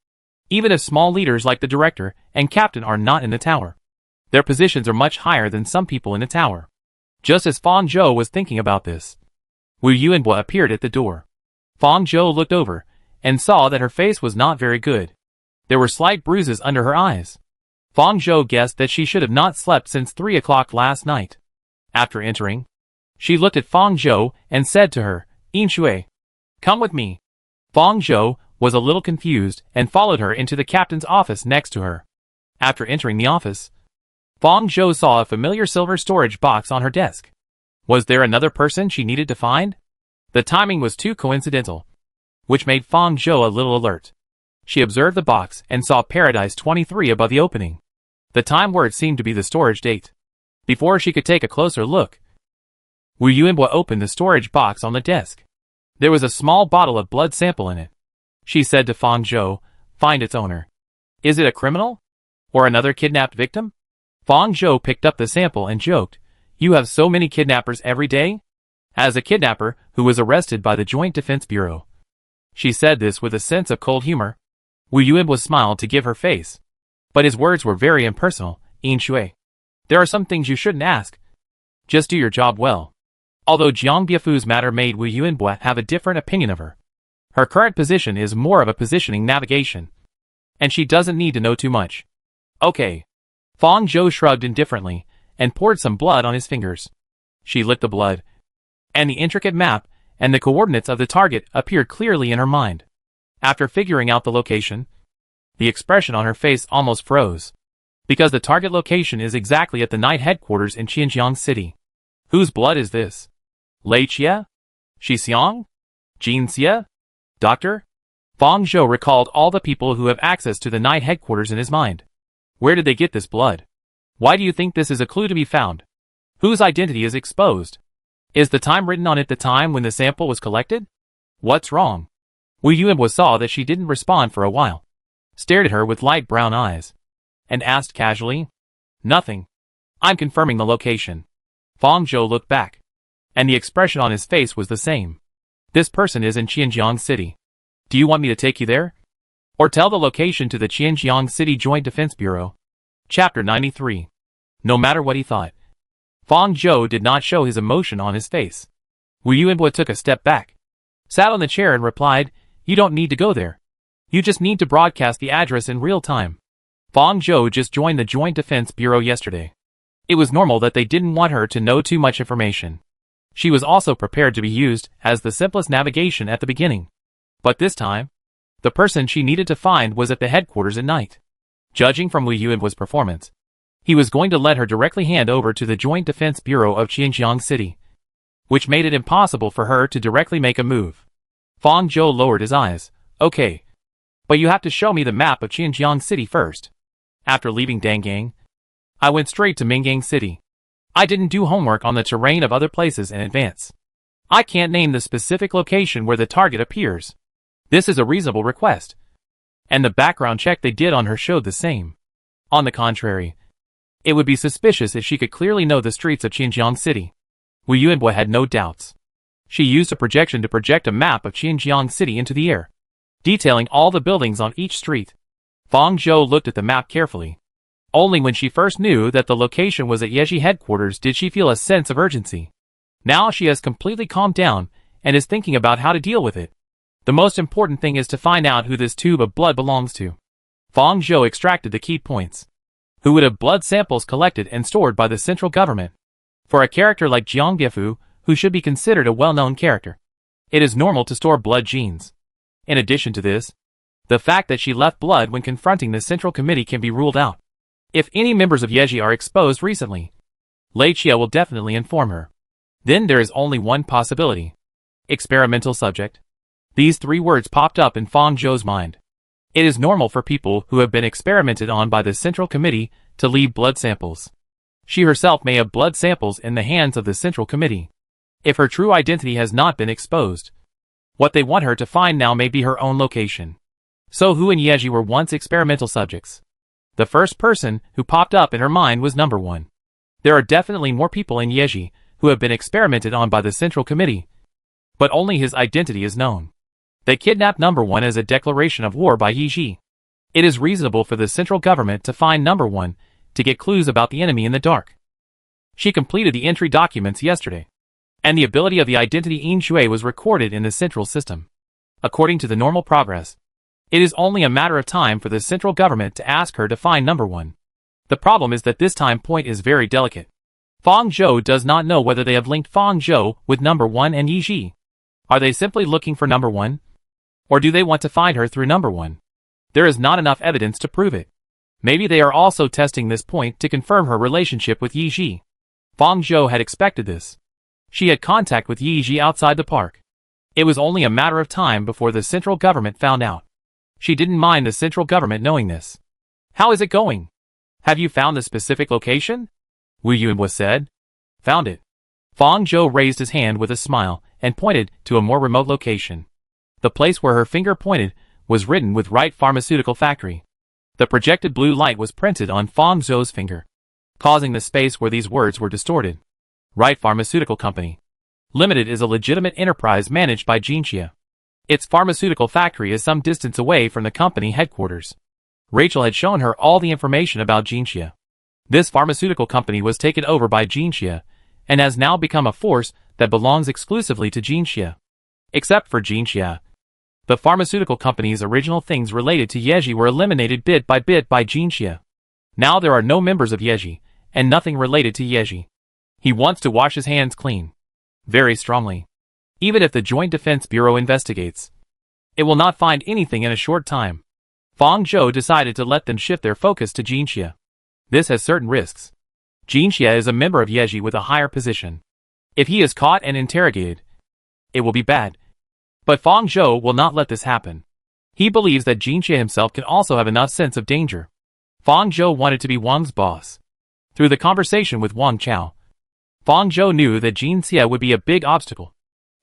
even if small leaders like the director and captain are not in the tower, their positions are much higher than some people in the tower. Just as Fang Zhou was thinking about this, Wu Yunbo appeared at the door. Fang Zhou looked over, and saw that her face was not very good. There were slight bruises under her eyes. Fang Zhou guessed that she should have not slept since 3 o'clock last night. After entering, she looked at Fang Zhou and said to her, "Yin Shui, come with me." Fang Zhou was a little confused and followed her into the captain's office next to her. After entering the office, Fang Zhou saw a familiar silver storage box on her desk. Was there another person she needed to find? The timing was too coincidental, which made Fang Zhou a little alert. She observed the box and saw Paradise 23 above the opening. The time word seemed to be the storage date. Before she could take a closer look, Wu Yuanbo opened the storage box on the desk. There was a small bottle of blood sample in it. She said to Fang Zhou, "Find its owner. Is it a criminal? Or another kidnapped victim?" Fang Zhou picked up the sample and joked, "You have so many kidnappers every day?" As a kidnapper who was arrested by the Joint Defense Bureau. She said this with a sense of cold humor. Wu Yuanbo smiled to give her face, but his words were very impersonal. "Yin Shui, there are some things you shouldn't ask. Just do your job well." Although Jiang Biafu's matter made Wu Yuanbo have a different opinion of her. Her current position is more of a positioning navigation, and she doesn't need to know too much. "Okay." Fang Zhou shrugged indifferently and poured some blood on his fingers. She licked the blood, and the intricate map and the coordinates of the target appeared clearly in her mind. After figuring out the location, the expression on her face almost froze, because the target location is exactly at the night headquarters in Xinjiang City. Whose blood is this? Lei Chia? Shi Xiang? Jin Xia? Doctor? Fang Zhou recalled all the people who have access to the night headquarters in his mind. Where did they get this blood? Why do you think this is a clue to be found? Whose identity is exposed? Is the time written on it the time when the sample was collected? What's wrong? Wu Yuanbo saw that she didn't respond for a while, stared at her with light brown eyes, and asked casually, "Nothing. I'm confirming the location." Fang Zhou looked back, and the expression on his face was the same. "This person is in Xinjiang City. Do you want me to take you there? Or tell the location to the Xinjiang City Joint Defense Bureau?" Chapter 93. No matter what he thought, Fang Zhou did not show his emotion on his face. Wu Yuanbo took a step back, sat on the chair and replied, "You don't need to go there. You just need to broadcast the address in real time." Fang Zhou just joined the Joint Defense Bureau yesterday. It was normal that they didn't want her to know too much information. She was also prepared to be used as the simplest navigation at the beginning. But this time, the person she needed to find was at the headquarters at night. Judging from Wu Yuanbo's performance, he was going to let her directly hand over to the Joint Defense Bureau of Xinjiang City, which made it impossible for her to directly make a move. Fang Zhou lowered his eyes. "Okay. But you have to show me the map of Xinjiang City first." After leaving Dangang, I went straight to Mingang City. I didn't do homework on the terrain of other places in advance. I can't name the specific location where the target appears. This is a reasonable request. And the background check they did on her showed the same. On the contrary, it would be suspicious if she could clearly know the streets of Xinjiang City. Wu Yuanbo had no doubts. She used a projection to project a map of Xinjiang City into the air, detailing all the buildings on each street. Fang Zhou looked at the map carefully. Only when she first knew that the location was at Yeji headquarters did she feel a sense of urgency. Now she has completely calmed down and is thinking about how to deal with it. The most important thing is to find out who this tube of blood belongs to. Fang Zhou extracted the key points. Who would have blood samples collected and stored by the central government? For a character like Jiang Biafu, who should be considered a well-known character, it is normal to store blood genes. In addition to this, the fact that she left blood when confronting the Central Committee can be ruled out. If any members of Yeji are exposed recently, Lei Chia will definitely inform her. Then there is only one possibility. Experimental subject. These three words popped up in Fang Zhou's mind. It is normal for people who have been experimented on by the Central Committee to leave blood samples. She herself may have blood samples in the hands of the Central Committee. If her true identity has not been exposed, what they want her to find now may be her own location. So who in Yeji were once experimental subjects? The first person who popped up in her mind was number 1. There are definitely more people in Yeji who have been experimented on by the Central Committee, but only his identity is known. They kidnapped number 1 as a declaration of war by Yeji. It is reasonable for the central government to find number 1 to get clues about the enemy in the dark. She completed the entry documents yesterday, and the ability of the identity Yin Shui was recorded in the central system. according to the normal progress. It is only a matter of time for the central government to ask her to find number 1. The problem is that this time point is very delicate. Fang Zhou does not know whether they have linked Fang Zhou with number 1 and Yi Ji. Are they simply looking for number 1? Or do they want to find her through number 1? There is not enough evidence to prove it. Maybe they are also testing this point to confirm her relationship with Yi Ji. Fang Zhou had expected this. She had contact with Yi Ji outside the park. It was only a matter of time before the central government found out. She didn't mind the central government knowing this. How is it going? Have you found the specific location? Wu Yunbo said. Found it. Fang Zhou raised his hand with a smile and pointed to a more remote location. The place where her finger pointed was written with Right Pharmaceutical Factory. The projected blue light was printed on Fang Zhou's finger, causing the space where these words were distorted. Right Pharmaceutical Company Limited is a legitimate enterprise managed by Jinxia. Its pharmaceutical factory is some distance away from the company headquarters. Rachel had shown her all the information about Jinxia. This pharmaceutical company was taken over by Jinxia, and has now become a force that belongs exclusively to Jinxia. Except for Jinxia, the pharmaceutical company's original things related to Yeji were eliminated bit by Jinxia. Now there are no members of Yeji, and nothing related to Yeji. He wants to wash his hands clean. Very strongly. Even if the Joint Defense Bureau investigates, it will not find anything in a short time. Fang Zhou decided to let them shift their focus to Jinxia. This has certain risks. Jinxia is a member of Yeji with a higher position. If he is caught and interrogated, it will be bad. But Fang Zhou will not let this happen. He believes that Jinxia himself can also have enough sense of danger. Fang Zhou wanted to be Wang's boss. Through the conversation with Wang Chao, Fang Zhou knew that Jinxia would be a big obstacle.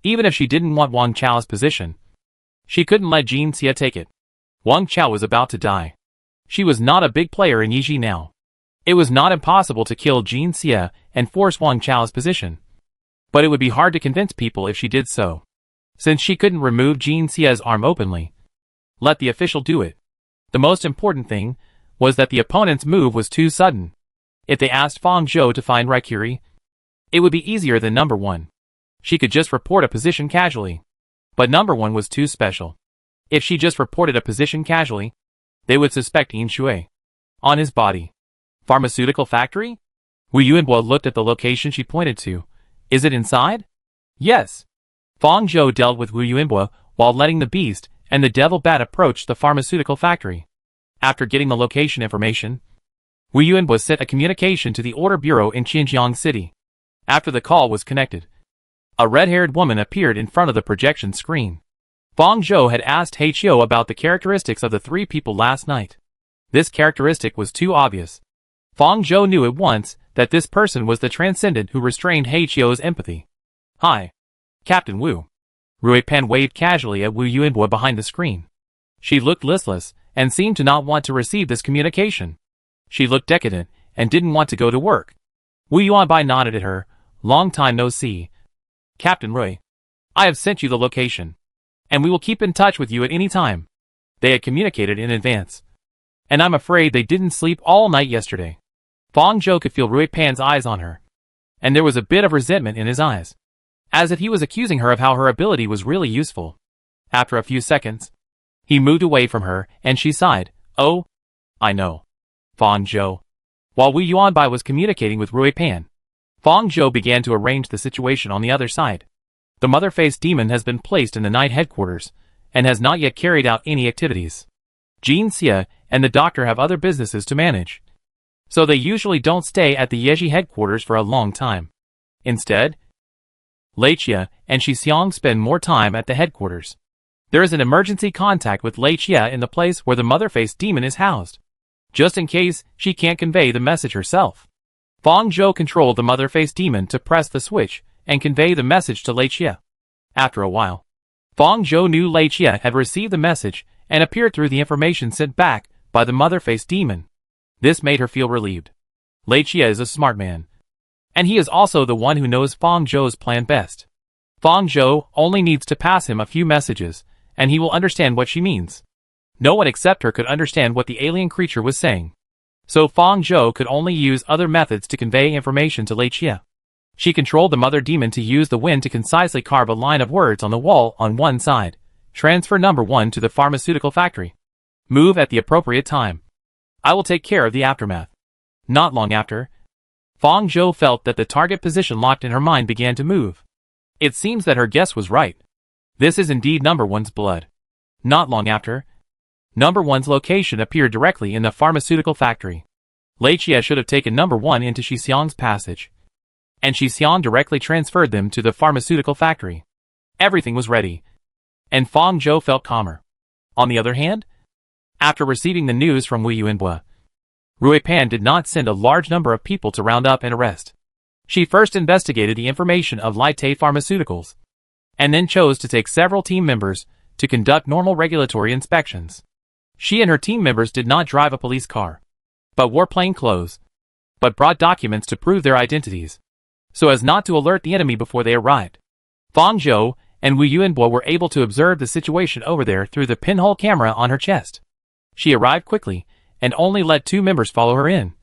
Even if she didn't want Wang Chao's position, she couldn't let Jinxia take it. Wang Chao was about to die. She was not a big player in Yiji now. It was not impossible to kill Jinxia and force Wang Chao's position. But it would be hard to convince people if she did so, since she couldn't remove Jinxia's arm openly. Let the official do it. The most important thing was that the opponent's move was too sudden. If they asked Fang Zhou to find Raikiri, it would be easier than number 1. She could just report a position casually. But number 1 was too special. If she just reported a position casually, they would suspect Yin Shui. On his body. Pharmaceutical factory? Wu Yunbo looked at the location she pointed to. Is it inside? Yes. Fang Zhou dealt with Wu Yunbo while letting the beast and the devil bat approach the pharmaceutical factory. After getting the location information, Wu Yunbo sent a communication to the Order Bureau in Xinjiang City. After the call was connected, a red-haired woman appeared in front of the projection screen. Fang Zhou had asked Hyo about the characteristics of the 3 people last night. This characteristic was too obvious. Fang Zhou knew at once that this person was the transcendent who restrained Hyo's empathy. Hi. Captain Wu. Rui Pan waved casually at Wu Yunbo behind the screen. She looked listless and seemed to not want to receive this communication. She looked decadent and didn't want to go to work. Wu Yuanbai nodded at her. Long time no see. Captain Rui. I have sent you the location. And we will keep in touch with you at any time. They had communicated in advance. And I'm afraid they didn't sleep all night yesterday. Fang Zhou could feel Rui Pan's eyes on her. And there was a bit of resentment in his eyes. As if he was accusing her of how her ability was really useful. After a few seconds, he moved away from her and she sighed. Oh, I know. Fang Zhou. While Wu Yuanbai was communicating with Rui Pan, Fang Zhou began to arrange the situation on the other side. The mother-faced demon has been placed in the night headquarters, and has not yet carried out any activities. Jinxia and the doctor have other businesses to manage, so they usually don't stay at the Yeji headquarters for a long time. Instead, Lei and Shi Xiang spend more time at the headquarters. There is an emergency contact with Lei in the place where the mother-faced demon is housed, just in case she can't convey the message herself. Fang Zhou controlled the mother-faced demon to press the switch and convey the message to Lei. After a while, Fang Zhou knew Lei had received the message and appeared through the information sent back by the mother-faced demon. This made her feel relieved. Lei is a smart man, and he is also the one who knows Fang Zhou's plan best. Fang Zhou only needs to pass him a few messages, and he will understand what she means. No one except her could understand what the alien creature was saying. So Fang Zhou could only use other methods to convey information to Lei. She controlled the mother demon to use the wind to concisely carve a line of words on the wall on one side, Transfer number 1 to the pharmaceutical factory. Move at the appropriate time. I will take care of the aftermath. Not long after, Fong Zhou felt that the target position locked in her mind began to move. It seems that her guess was right. This is indeed number 1's blood. Not long after, number 1's location appeared directly in the pharmaceutical factory. Lei Chia should have taken number 1 into Shixiang's passage, and Shixiang directly transferred them to the pharmaceutical factory. Everything was ready, and Fong Zhou felt calmer. On the other hand, after receiving the news from Wu Yuanbua, Rui Pan did not send a large number of people to round up and arrest. She first investigated the information of Lite Pharmaceuticals, and then chose to take several team members to conduct normal regulatory inspections. She and her team members did not drive a police car, but wore plain clothes, but brought documents to prove their identities, so as not to alert the enemy before they arrived. Fong Zhou and Wu Yuanbua were able to observe the situation over there through the pinhole camera on her chest. She arrived quickly, and only let 2 members follow her in,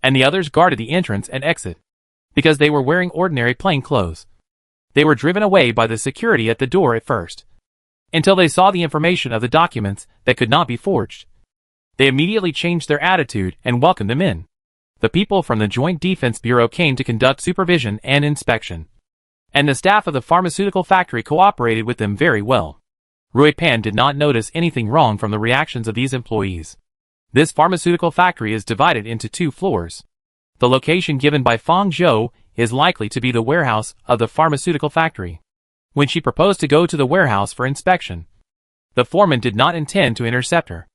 and the others guarded the entrance and exit, because they were wearing ordinary plain clothes. They were driven away by the security at the door at first, until they saw the information of the documents that could not be forged. They immediately changed their attitude and welcomed them in. The people from the Joint Defense Bureau came to conduct supervision and inspection, and the staff of the pharmaceutical factory cooperated with them very well. Rui Pan did not notice anything wrong from the reactions of these employees. This pharmaceutical factory is divided into 2 floors. The location given by Fong Zhou is likely to be the warehouse of the pharmaceutical factory. When she proposed to go to the warehouse for inspection, the foreman did not intend to intercept her.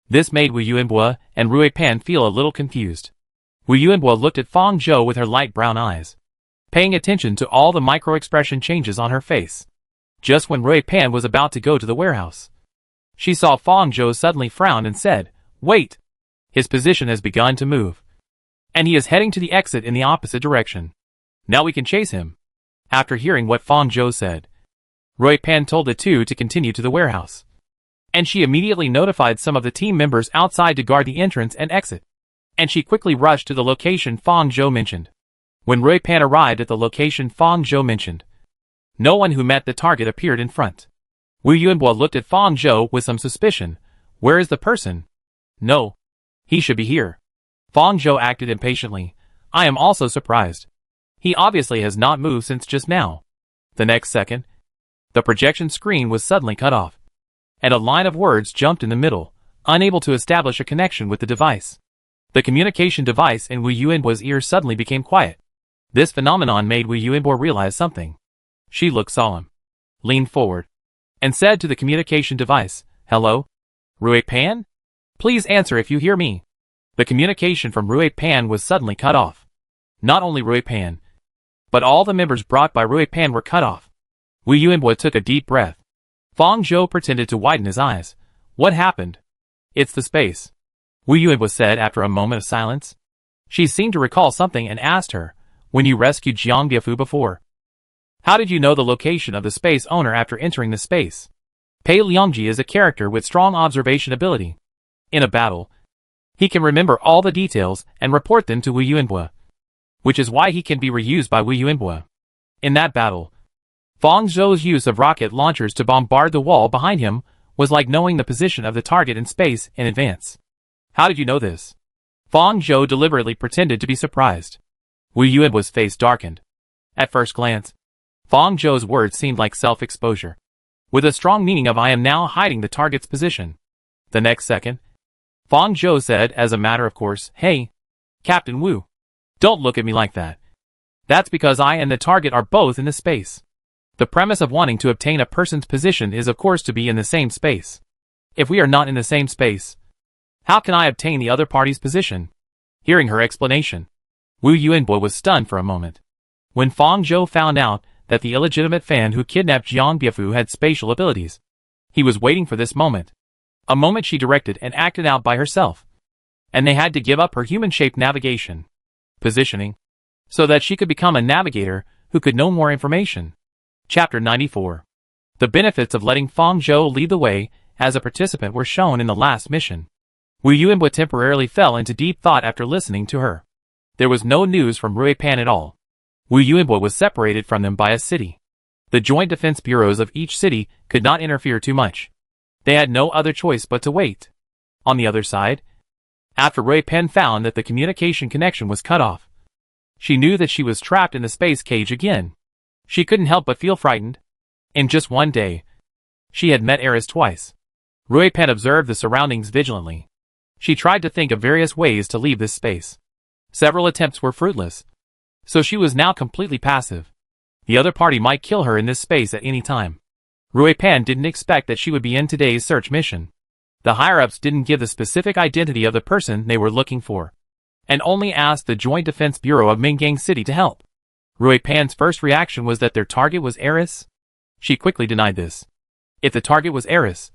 This made Wu Yuanbua and Rui Pan feel a little confused. Wu Yuanbua looked at Fong Zhou with her light brown eyes, paying attention to all the micro-expression changes on her face. Just when Rui Pan was about to go to the warehouse, she saw Fong Zhou suddenly frown and said, "Wait! His position has begun to move, and he is heading to the exit in the opposite direction. Now we can chase him." After hearing what Fong Zhou said, Rui Pan told the 2 to continue to the warehouse, and she immediately notified some of the team members outside to guard the entrance and exit, and she quickly rushed to the location Fong Zhou mentioned. When Rui Pan arrived at the location Fong Zhou mentioned, no one who met the target appeared in front. Wu Yuanbua looked at Fong Zhou with some suspicion. "Where is the person?" "No. He should be here." Fong Zhou acted impatiently. "I am also surprised. He obviously has not moved since just now." The next second, the projection screen was suddenly cut off, and a line of words jumped in the middle, unable to establish a connection with the device. The communication device in Wu Yuanbua's ear suddenly became quiet. This phenomenon made Wu Yuanbua realize something. She looked solemn, leaned forward, and said to the communication device, "Hello? Rui Pan? Please answer if you hear me." The communication from Rui Pan was suddenly cut off. Not only Rui Pan, but all the members brought by Rui Pan were cut off. Wu Yuanbua took a deep breath. Fong Zhou pretended to widen his eyes. "What happened?" "It's the space," Wu Yuanbua said after a moment of silence. She seemed to recall something and asked her, "When you rescued Jiang Biafu before, how did you know the location of the space owner after entering the space?" Pei Liangji is a character with strong observation ability. In a battle, he can remember all the details and report them to Wu Yuanbua, which is why he can be reused by Wu Yuanbua. In that battle, Fong Zhou's use of rocket launchers to bombard the wall behind him was like knowing the position of the target in space in advance. "How did you know this?" Fong Zhou deliberately pretended to be surprised. Wu Yuanbua's face darkened. At first glance, Fong Zhou's words seemed like self-exposure, with a strong meaning of "I am now hiding the target's position." The next second, Fong Zhou said as a matter of course, "Hey, Captain Wu, don't look at me like that. That's because I and the target are both in the space. The premise of wanting to obtain a person's position is of course to be in the same space. If we are not in the same space, how can I obtain the other party's position?" Hearing her explanation, Wu Yuanbua was stunned for a moment. When Fong Zhou found out that the illegitimate fan who kidnapped Jiang Biafu had spatial abilities, he was waiting for this moment. A moment she directed and acted out by herself, and they had to give up her human-shaped navigation positioning, so that she could become a navigator who could know more information. Chapter 94. The benefits of letting Fong Zhou lead the way as a participant were shown in the last mission. Wu Yuanbua temporarily fell into deep thought after listening to her. There was no news from Rui Pan at all. Wu Yuanbua was separated from them by a city. The joint defense bureaus of each city could not interfere too much. They had no other choice but to wait. On the other side, after Rui Pen found that the communication connection was cut off, she knew that she was trapped in the space cage again. She couldn't help but feel frightened. In just one day, she had met Eris twice. Rui Pen observed the surroundings vigilantly. She tried to think of various ways to leave this space. Several attempts were fruitless, so she was now completely passive. The other party might kill her in this space at any time. Rui Pen didn't expect that she would be in today's search mission. The higher-ups didn't give the specific identity of the person they were looking for, and only asked the Joint Defense Bureau of Mingang City to help. Rui Pan's first reaction was that their target was Eris. She quickly denied this. If the target was Eris,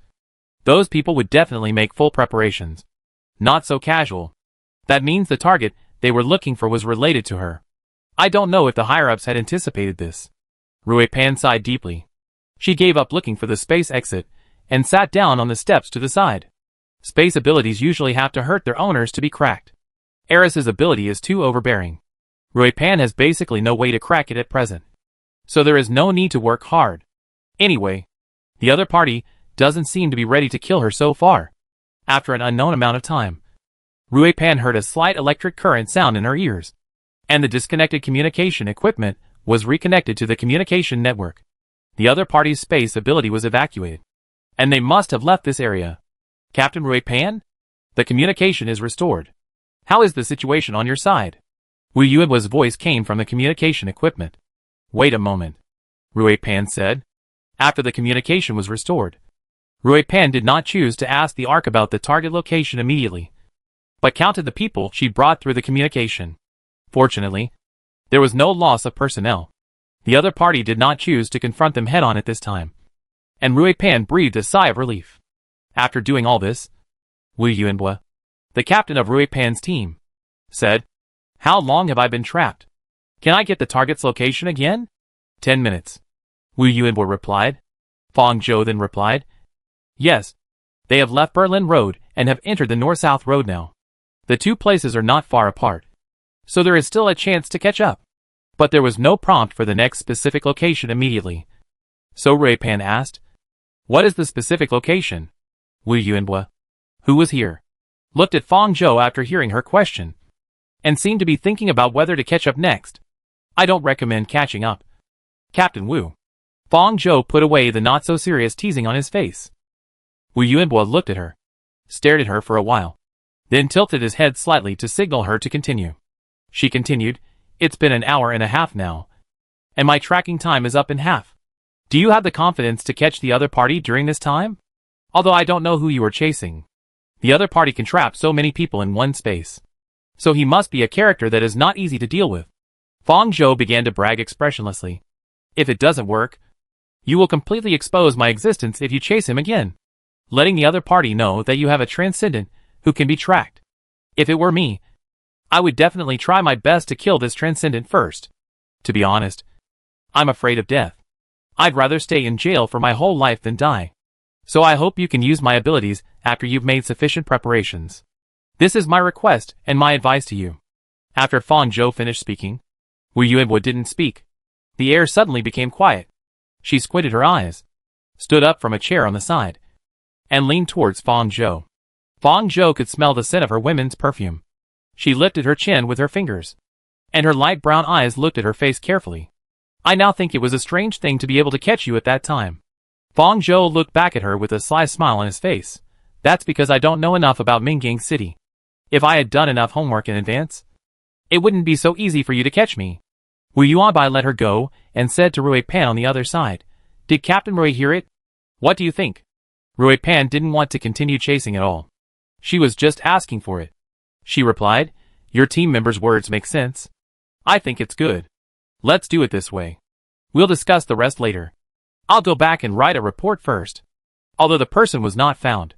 those people would definitely make full preparations. Not so casual. That means the target they were looking for was related to her. I don't know if the higher-ups had anticipated this. Rui Pan sighed deeply. She gave up looking for the space exit and sat down on the steps to the side. Space abilities usually have to hurt their owners to be cracked. Eris's ability is too overbearing. Rui Pan has basically no way to crack it at present, so there is no need to work hard. Anyway, the other party doesn't seem to be ready to kill her so far. After an unknown amount of time, Rui Pan heard a slight electric current sound in her ears, and the disconnected communication equipment was reconnected to the communication network. The other party's space ability was evacuated, and they must have left this area. Captain Rui Pan? The communication is restored. How is the situation on your side? Wu Yuan's voice came from the communication equipment. Wait a moment, Rui Pan said. After the communication was restored, Rui Pan did not choose to ask the Ark about the target location immediately, but counted the people she brought through the communication. Fortunately, there was no loss of personnel. The other party did not choose to confront them head-on at this time, and Rui Pan breathed a sigh of relief. After doing all this, Wu Yuanbua, the captain of Rui Pan's team, said, "How long have I been trapped? Can I get the target's location again?" 10 minutes. Wu Yuanbua replied. Fong Zhou then replied, "Yes. They have left Berlin Road and have entered the north-south road now. The two places are not far apart, so there is still a chance to catch up." But there was no prompt for the next specific location immediately. So Rui Pan asked, "What is the specific location?" Wu Yuanbua, who was here, looked at Fong Zhou after hearing her question, and seemed to be thinking about whether to catch up next. "I don't recommend catching up, Captain Wu." Fong Zhou put away the not-so-serious teasing on his face. Wu Yuanbua looked at her, stared at her for a while, then tilted his head slightly to signal her to continue. She continued, "It's been an hour and a half now, and my tracking time is up in half. Do you have the confidence to catch the other party during this time? Although I don't know who you are chasing. The other party can trap so many people in one space, so he must be a character that is not easy to deal with." Fong Zhou began to brag expressionlessly. "If it doesn't work, you will completely expose my existence if you chase him again, letting the other party know that you have a transcendent who can be tracked. If it were me, I would definitely try my best to kill this transcendent first. To be honest, I'm afraid of death. I'd rather stay in jail for my whole life than die. So I hope you can use my abilities after you've made sufficient preparations. This is my request and my advice to you." After Fong Zhou finished speaking, Wu Yuanbua didn't speak. The air suddenly became quiet. She squinted her eyes, stood up from a chair on the side, and leaned towards Fong Zhou. Fong Zhou could smell the scent of her women's perfume. She lifted her chin with her fingers, and her light brown eyes looked at her face carefully. "I now think it was a strange thing to be able to catch you at that time." Fong Zhou looked back at her with a sly smile on his face. "That's because I don't know enough about Mingang City. If I had done enough homework in advance, it wouldn't be so easy for you to catch me." Wu Yuanbai let her go and said to Rui Pan on the other side, "Did Captain Rui hear it? What do you think?" Rui Pan didn't want to continue chasing at all. She was just asking for it. She replied, "Your team member's words make sense. I think it's good. Let's do it this way. We'll discuss the rest later. I'll go back and write a report first." Although the person was not found,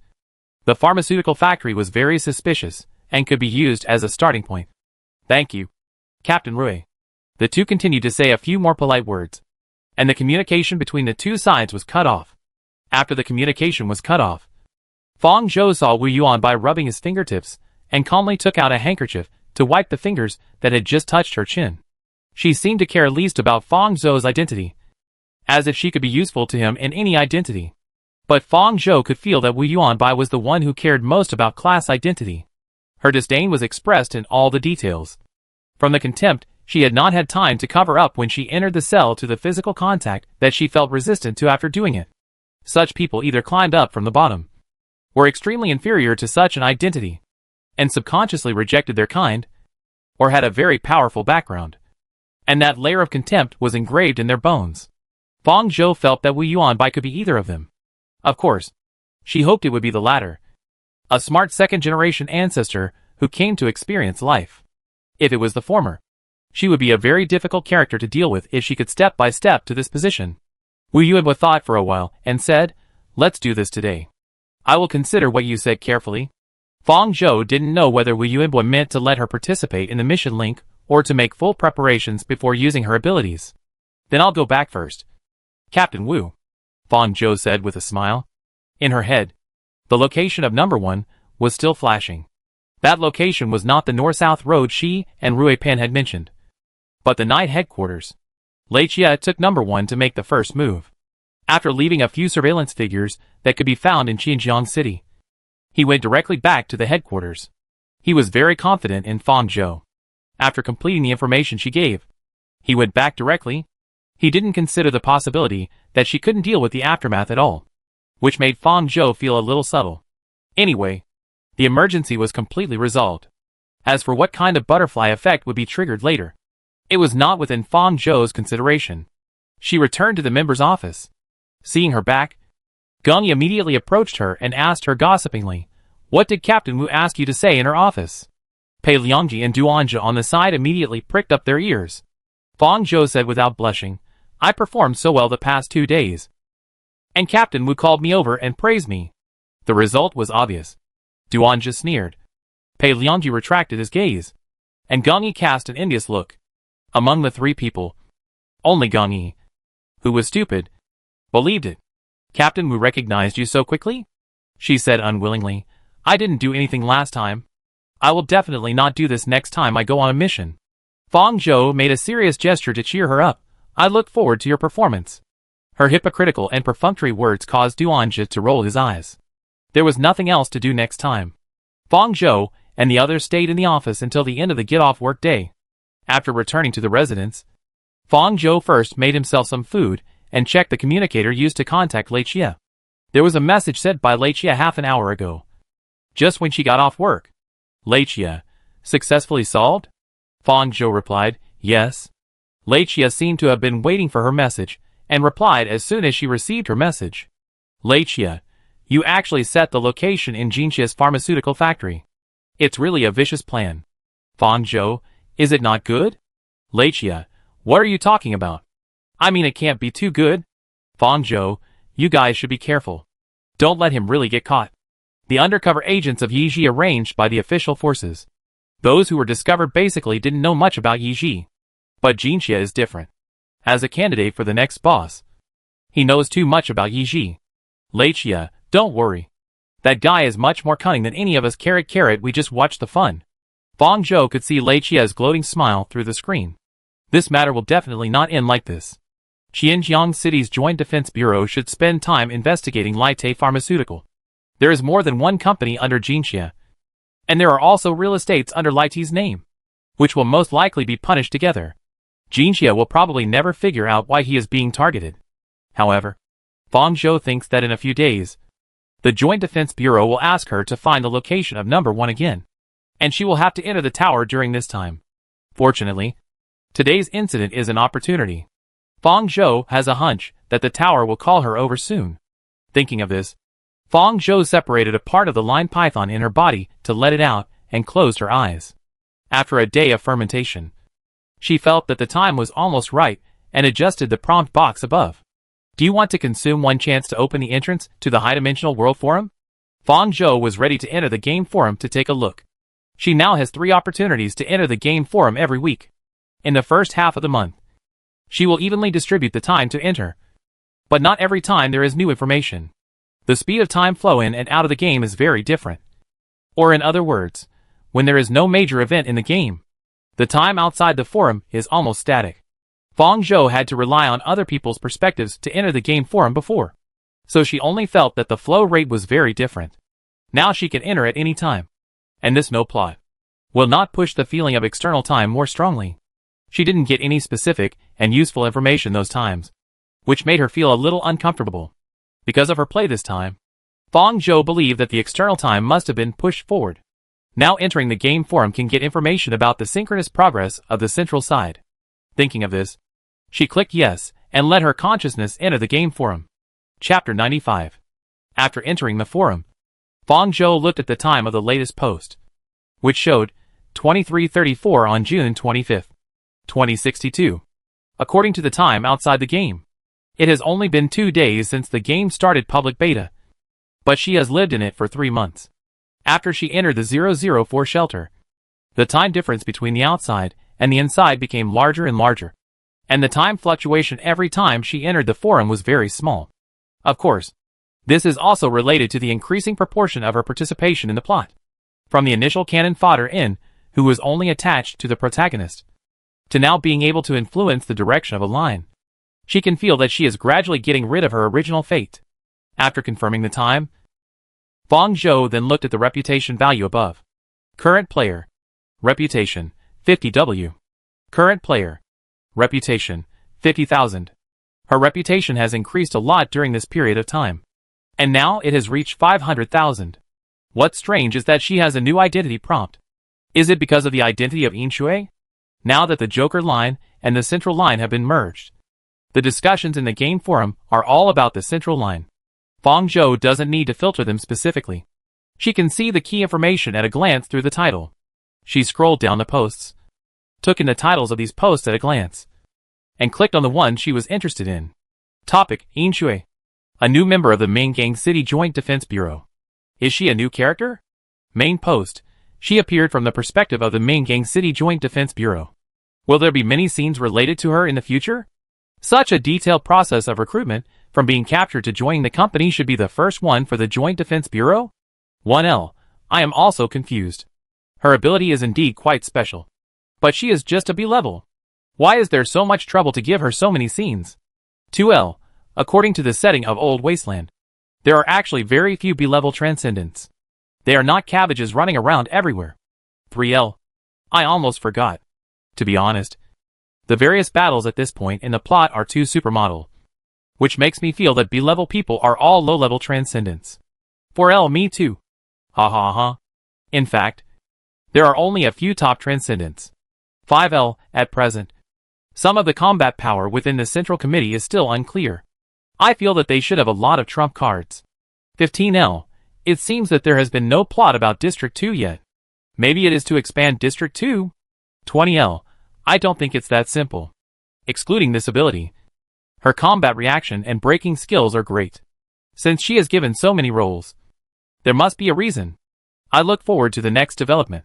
the pharmaceutical factory was very suspicious and could be used as a starting point. "Thank you, Captain Rui." The two continued to say a few more polite words, and the communication between the two sides was cut off. After the communication was cut off, Fong Zhou saw Wu Yuanbai rubbing his fingertips and calmly took out a handkerchief to wipe the fingers that had just touched her chin. She seemed to care least about Fong Zhou's identity. as if she could be useful to him in any identity. But Fang Zhou could feel that Wu Yuanbai was the one who cared most about class identity. Her disdain was expressed in all the details. From the contempt she had not had time to cover up when she entered the cell to the physical contact that she felt resistant to after doing it. Such people either climbed up from the bottom, were extremely inferior to such an identity, and subconsciously rejected their kind, or had a very powerful background, and that layer of contempt was engraved in their bones. Fang Zhou felt that Wu Yuanbai could be either of them. Of course, she hoped it would be the latter, a smart second-generation ancestor who came to experience life. If it was the former, she would be a very difficult character to deal with if she could step by step to this position. Wu Yuanbai thought for a while and said, "Let's do this today. I will consider what you said carefully." Fang Zhou didn't know whether Wu Yuanbai meant to let her participate in the mission link or to make full preparations before using her abilities. "Then I'll go back first, Captain Wu," Fang Zhou said with a smile. In her head, the location of number 1 was still flashing. That location was not the north-south road she and Rui Pan had mentioned, but the night headquarters. Lei Chia took number 1 to make the first move. After leaving a few surveillance figures that could be found in Xinjiang City, he went directly back to the headquarters. He was very confident in Fang Zhou. After completing the information she gave, he went back directly. He didn't consider the possibility that she couldn't deal with the aftermath at all, which made Fang Zhou feel a little subtle. Anyway, the emergency was completely resolved. As for what kind of butterfly effect would be triggered later, it was not within Fang Zhou's consideration. She returned to the member's office. Seeing her back, Geng Yi immediately approached her and asked her gossipingly, "What did Captain Wu ask you to say in her office?" Pei Liangji and Duanja on the side immediately pricked up their ears. Fang Zhou said without blushing, "I performed so well the past 2 days, and Captain Wu called me over and praised me." The result was obvious. Duanja sneered. Pei Liangji retracted his gaze, and Geng Yi cast an envious look. Among the 3 people, only Geng Yi, who was stupid, believed it. "Captain Wu recognized you so quickly?" she said unwillingly. "I didn't do anything last time. I will definitely not do this next time I go on a mission." Fang Zhou made a serious gesture to cheer her up. "I look forward to your performance." Her hypocritical and perfunctory words caused Duanja to roll his eyes. There was nothing else to do next time. Fang Zhou and the others stayed in the office until the end of the get-off-work day. After returning to the residence, Fang Zhou first made himself some food and checked the communicator used to contact Lei Chia. There was a message sent by Lei Chia half an hour ago, just when she got off work. "Lei Chia, successfully solved?" Fang Zhou replied, "Yes." Lei Chia seemed to have been waiting for her message, and replied as soon as she received her message. "Lei Chia, you actually set the location in Jinxia's pharmaceutical factory. It's really a vicious plan." "Fang Zhou, is it not good?" "Lei Chia, what are you talking about? I mean, it can't be too good." "Fang Zhou, you guys should be careful. Don't let him really get caught." The undercover agents of Yiji arranged by the official forces. Those who were discovered basically didn't know much about Yiji. But Jinxia is different. As a candidate for the next boss, he knows too much about Yiji. "Lei Chia, don't worry. That guy is much more cunning than any of us. We just watched the fun." Fang Zhou could see Lei Chia's gloating smile through the screen. This matter will definitely not end like this. Xinjiang City's Joint Defense Bureau should spend time investigating Lite Pharmaceutical. There is more than one company under Jinxia, and there are also real estates under Lite's name, which will most likely be punished together. Jinxia will probably never figure out why he is being targeted. However, Fang Zhou thinks that in a few days, the Joint Defense Bureau will ask her to find the location of number 1 again, and she will have to enter the tower during this time. Fortunately, today's incident is an opportunity. Fang Zhou has a hunch that the tower will call her over soon. Thinking of this, Fang Zhou separated a part of the line python in her body to let it out and closed her eyes. After a day of fermentation, she felt that the time was almost right and adjusted the prompt box above. "Do you want to consume one chance to open the entrance to the high-dimensional world forum?" Fang Zhou was ready to enter the game forum to take a look. She now has 3 opportunities to enter the game forum every week. In the first half of the month, she will evenly distribute the time to enter. But not every time there is new information. The speed of time flow in and out of the game is very different. Or in other words, when there is no major event in the game, the time outside the forum is almost static. Fong Zhou had to rely on other people's perspectives to enter the game forum before, so she only felt that the flow rate was very different. Now she can enter at any time. And this no plot will not push the feeling of external time more strongly. She didn't get any specific and useful information those times, which made her feel a little uncomfortable. Because of her play this time, Fong Zhou believed that the external time must have been pushed forward. Now entering the game forum can get information about the synchronous progress of the central side. Thinking of this, she clicked yes and let her consciousness enter the game forum. Chapter 95. After entering the forum, Fong Zhou looked at the time of the latest post, which showed 23:34 on June 25, 2062. According to the time outside the game, it has only been 2 days since the game started public beta, but she has lived in it for 3 months. After she entered the 004 shelter, the time difference between the outside and the inside became larger and larger, and the time fluctuation every time she entered the forum was very small. Of course, this is also related to the increasing proportion of her participation in the plot. From the initial cannon fodder in, who was only attached to the protagonist, to now being able to influence the direction of a line. She can feel that she is gradually getting rid of her original fate. After confirming the time, Fong Zhou then looked at the reputation value above. Current player. Reputation, 50W. Current player. Reputation, 50,000. Her reputation has increased a lot during this period of time, and now it has reached 500,000. What's strange is that she has a new identity prompt. Is it because of the identity of Yin Shui? Now that the Joker line and the Central line have been merged, the discussions in the game forum are all about the Central line. Fong Zhou doesn't need to filter them specifically. She can see the key information at a glance through the title. She scrolled down the posts, took in the titles of these posts at a glance, and clicked on the one she was interested in. Topic: Yin Shui, a new member of the Main Gang City Joint Defense Bureau. Is she a new character? Main post. She appeared from the perspective of the Main Gang City Joint Defense Bureau. Will there be many scenes related to her in the future? Such a detailed process of recruitment, from being captured to joining the company, should be the first one for the Joint Defense Bureau? 1L. I am also confused. Her ability is indeed quite special, but she is just a B level. Why is there so much trouble to give her so many scenes? 2L. According to the setting of Old Wasteland, there are actually very few B-level transcendents. They are not cabbages running around everywhere. 3L. I almost forgot. To be honest, the various battles at this point in the plot are too supermodel, which makes me feel that B-level people are all low-level transcendents. 4L. Me too. Ha ha ha. In fact, there are only a few top transcendents. 5L. At present, some of the combat power within the Central Committee is still unclear. I feel that they should have a lot of trump cards. 15L. It seems that there has been no plot about District 2 yet. Maybe it is to expand District 2? 20L. I don't think it's that simple. Excluding this ability, her combat reaction and breaking skills are great. Since she is given so many roles, there must be a reason. I look forward to the next development.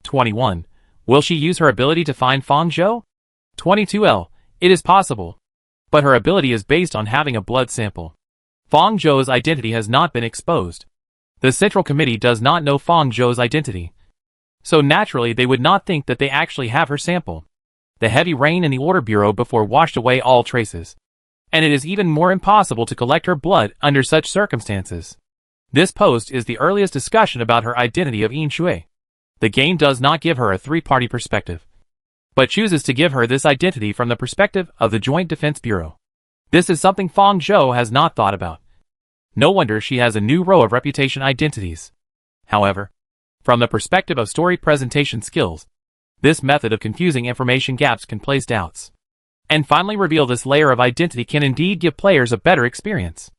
21. Will she use her ability to find Fong Zhou? 22L. It is possible, but her ability is based on having a blood sample. Fong Zhou's identity has not been exposed. The Central Committee does not know Fong Zhou's identity, so naturally they would not think that they actually have her sample. The heavy rain in the Order Bureau before washed away all traces, and it is even more impossible to collect her blood under such circumstances. This post is the earliest discussion about her identity of Yin Shui. The game does not give her a three-party perspective, but chooses to give her this identity from the perspective of the Joint Defense Bureau. This is something Fong Zhou has not thought about. No wonder she has a new row of reputation identities. However, from the perspective of story presentation skills, this method of confusing information gaps can place doubts. And finally reveal this layer of identity can indeed give players a better experience.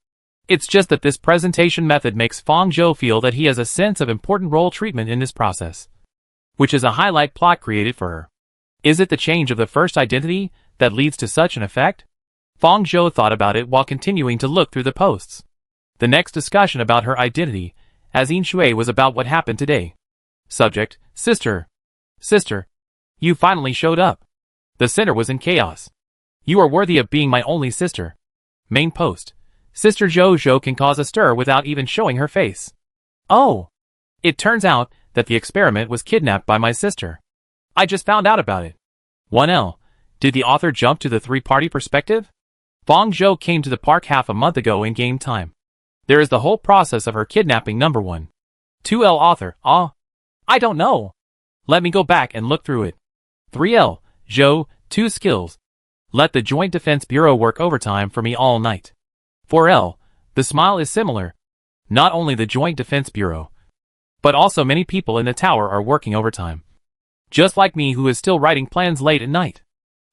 It's just that this presentation method makes Fong Zhou feel that he has a sense of important role treatment in this process, which is a highlight plot created for her. Is it the change of the first identity that leads to such an effect? Fong Zhou thought about it while continuing to look through the posts. The next discussion about her identity as Yin Shui was about what happened today. Subject: Sister. Sister, you finally showed up. The center was in chaos. You are worthy of being my only sister. Main post: Sister Zhou can cause a stir without even showing her face. Oh! It turns out that the experiment was kidnapped by my sister. I just found out about it. 1L. Did the author jump to the three-party perspective? Fong Zhou came to the park half a month ago in game time. There is the whole process of her kidnapping. Number 1. 2L author, I don't know. Let me go back and look through it. 3L, Zhou, 2 skills. Let the Joint Defense Bureau work overtime for me all night. 4L, the smile is similar. Not only the Joint Defense Bureau, but also many people in the tower are working overtime. Just like me, who is still writing plans late at night.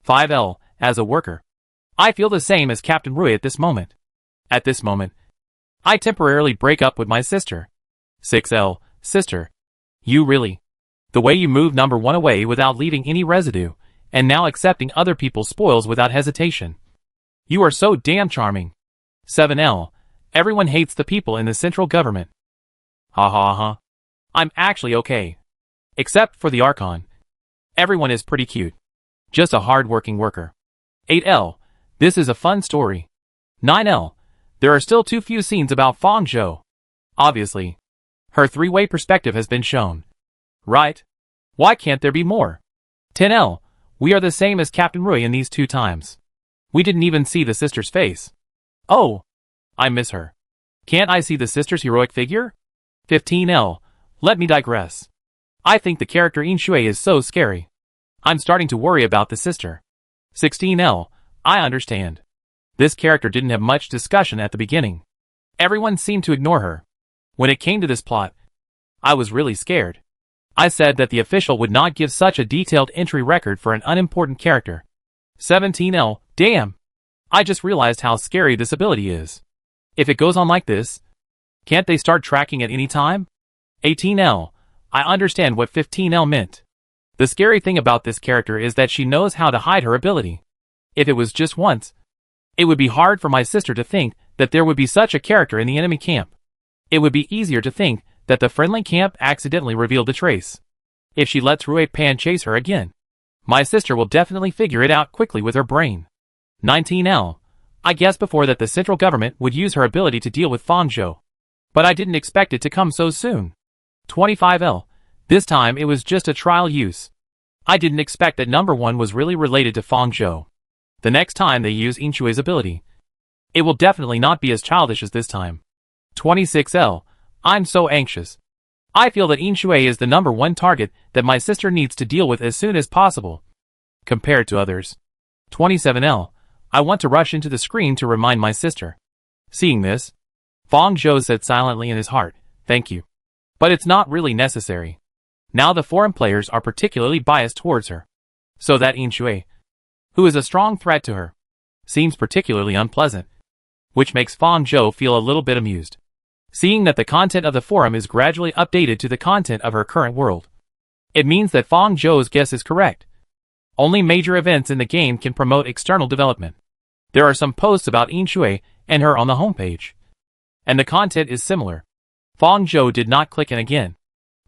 5L, as a worker. I feel the same as Captain Rui at this moment. At this moment, I temporarily break up with my sister. 6L, sister. You really. The way you moved number 1 away without leaving any residue, and now accepting other people's spoils without hesitation. You are so damn charming. 7L, everyone hates the people in the central government. Ha ha ha. I'm actually okay. Except for the Archon. Everyone is pretty cute. Just a hard-working worker. 8L, this is a fun story. 9L, there are still too few scenes about Fong Zhou. Obviously. Her three-way perspective has been shown. Right? Why can't there be more? 10L, we are the same as Captain Rui in these 2 times. We didn't even see the sister's face. Oh, I miss her. Can't I see the sister's heroic figure? 15L, let me digress. I think the character Yin Shui is so scary. I'm starting to worry about the sister. 16L, I understand. This character didn't have much discussion at the beginning. Everyone seemed to ignore her. When it came to this plot, I was really scared. I said that the official would not give such a detailed entry record for an unimportant character. 17L, damn. I just realized how scary this ability is. If it goes on like this, can't they start tracking at any time? 18L, I understand what 15L meant. The scary thing about this character is that she knows how to hide her ability. If it was just once, it would be hard for my sister to think that there would be such a character in the enemy camp. It would be easier to think that the friendly camp accidentally revealed the trace. If she lets Rui Pan chase her again, my sister will definitely figure it out quickly with her brain. 19L, I guessed before that the central government would use her ability to deal with Fong Zhou, but I didn't expect it to come so soon. 25L, this time it was just a trial use. I didn't expect that number 1 was really related to Fong Zhou. The next time they use Yin Shui's ability, it will definitely not be as childish as this time. 26L, I'm so anxious. I feel that Yin Shui is the number 1 target that my sister needs to deal with as soon as possible, compared to others. 27L, I want to rush into the screen to remind my sister. Seeing this, Fong Zhou said silently in his heart, thank you. But it's not really necessary. Now the foreign players are particularly biased towards her. So that Yin Shui, who is a strong threat to her, seems particularly unpleasant, which makes Fong Zhou feel a little bit amused. Seeing that the content of the forum is gradually updated to the content of her current world, it means that Fong Zhou's guess is correct. Only major events in the game can promote external development. There are some posts about Yin Shui and her on the homepage, and the content is similar. Fong Zhou did not click in again,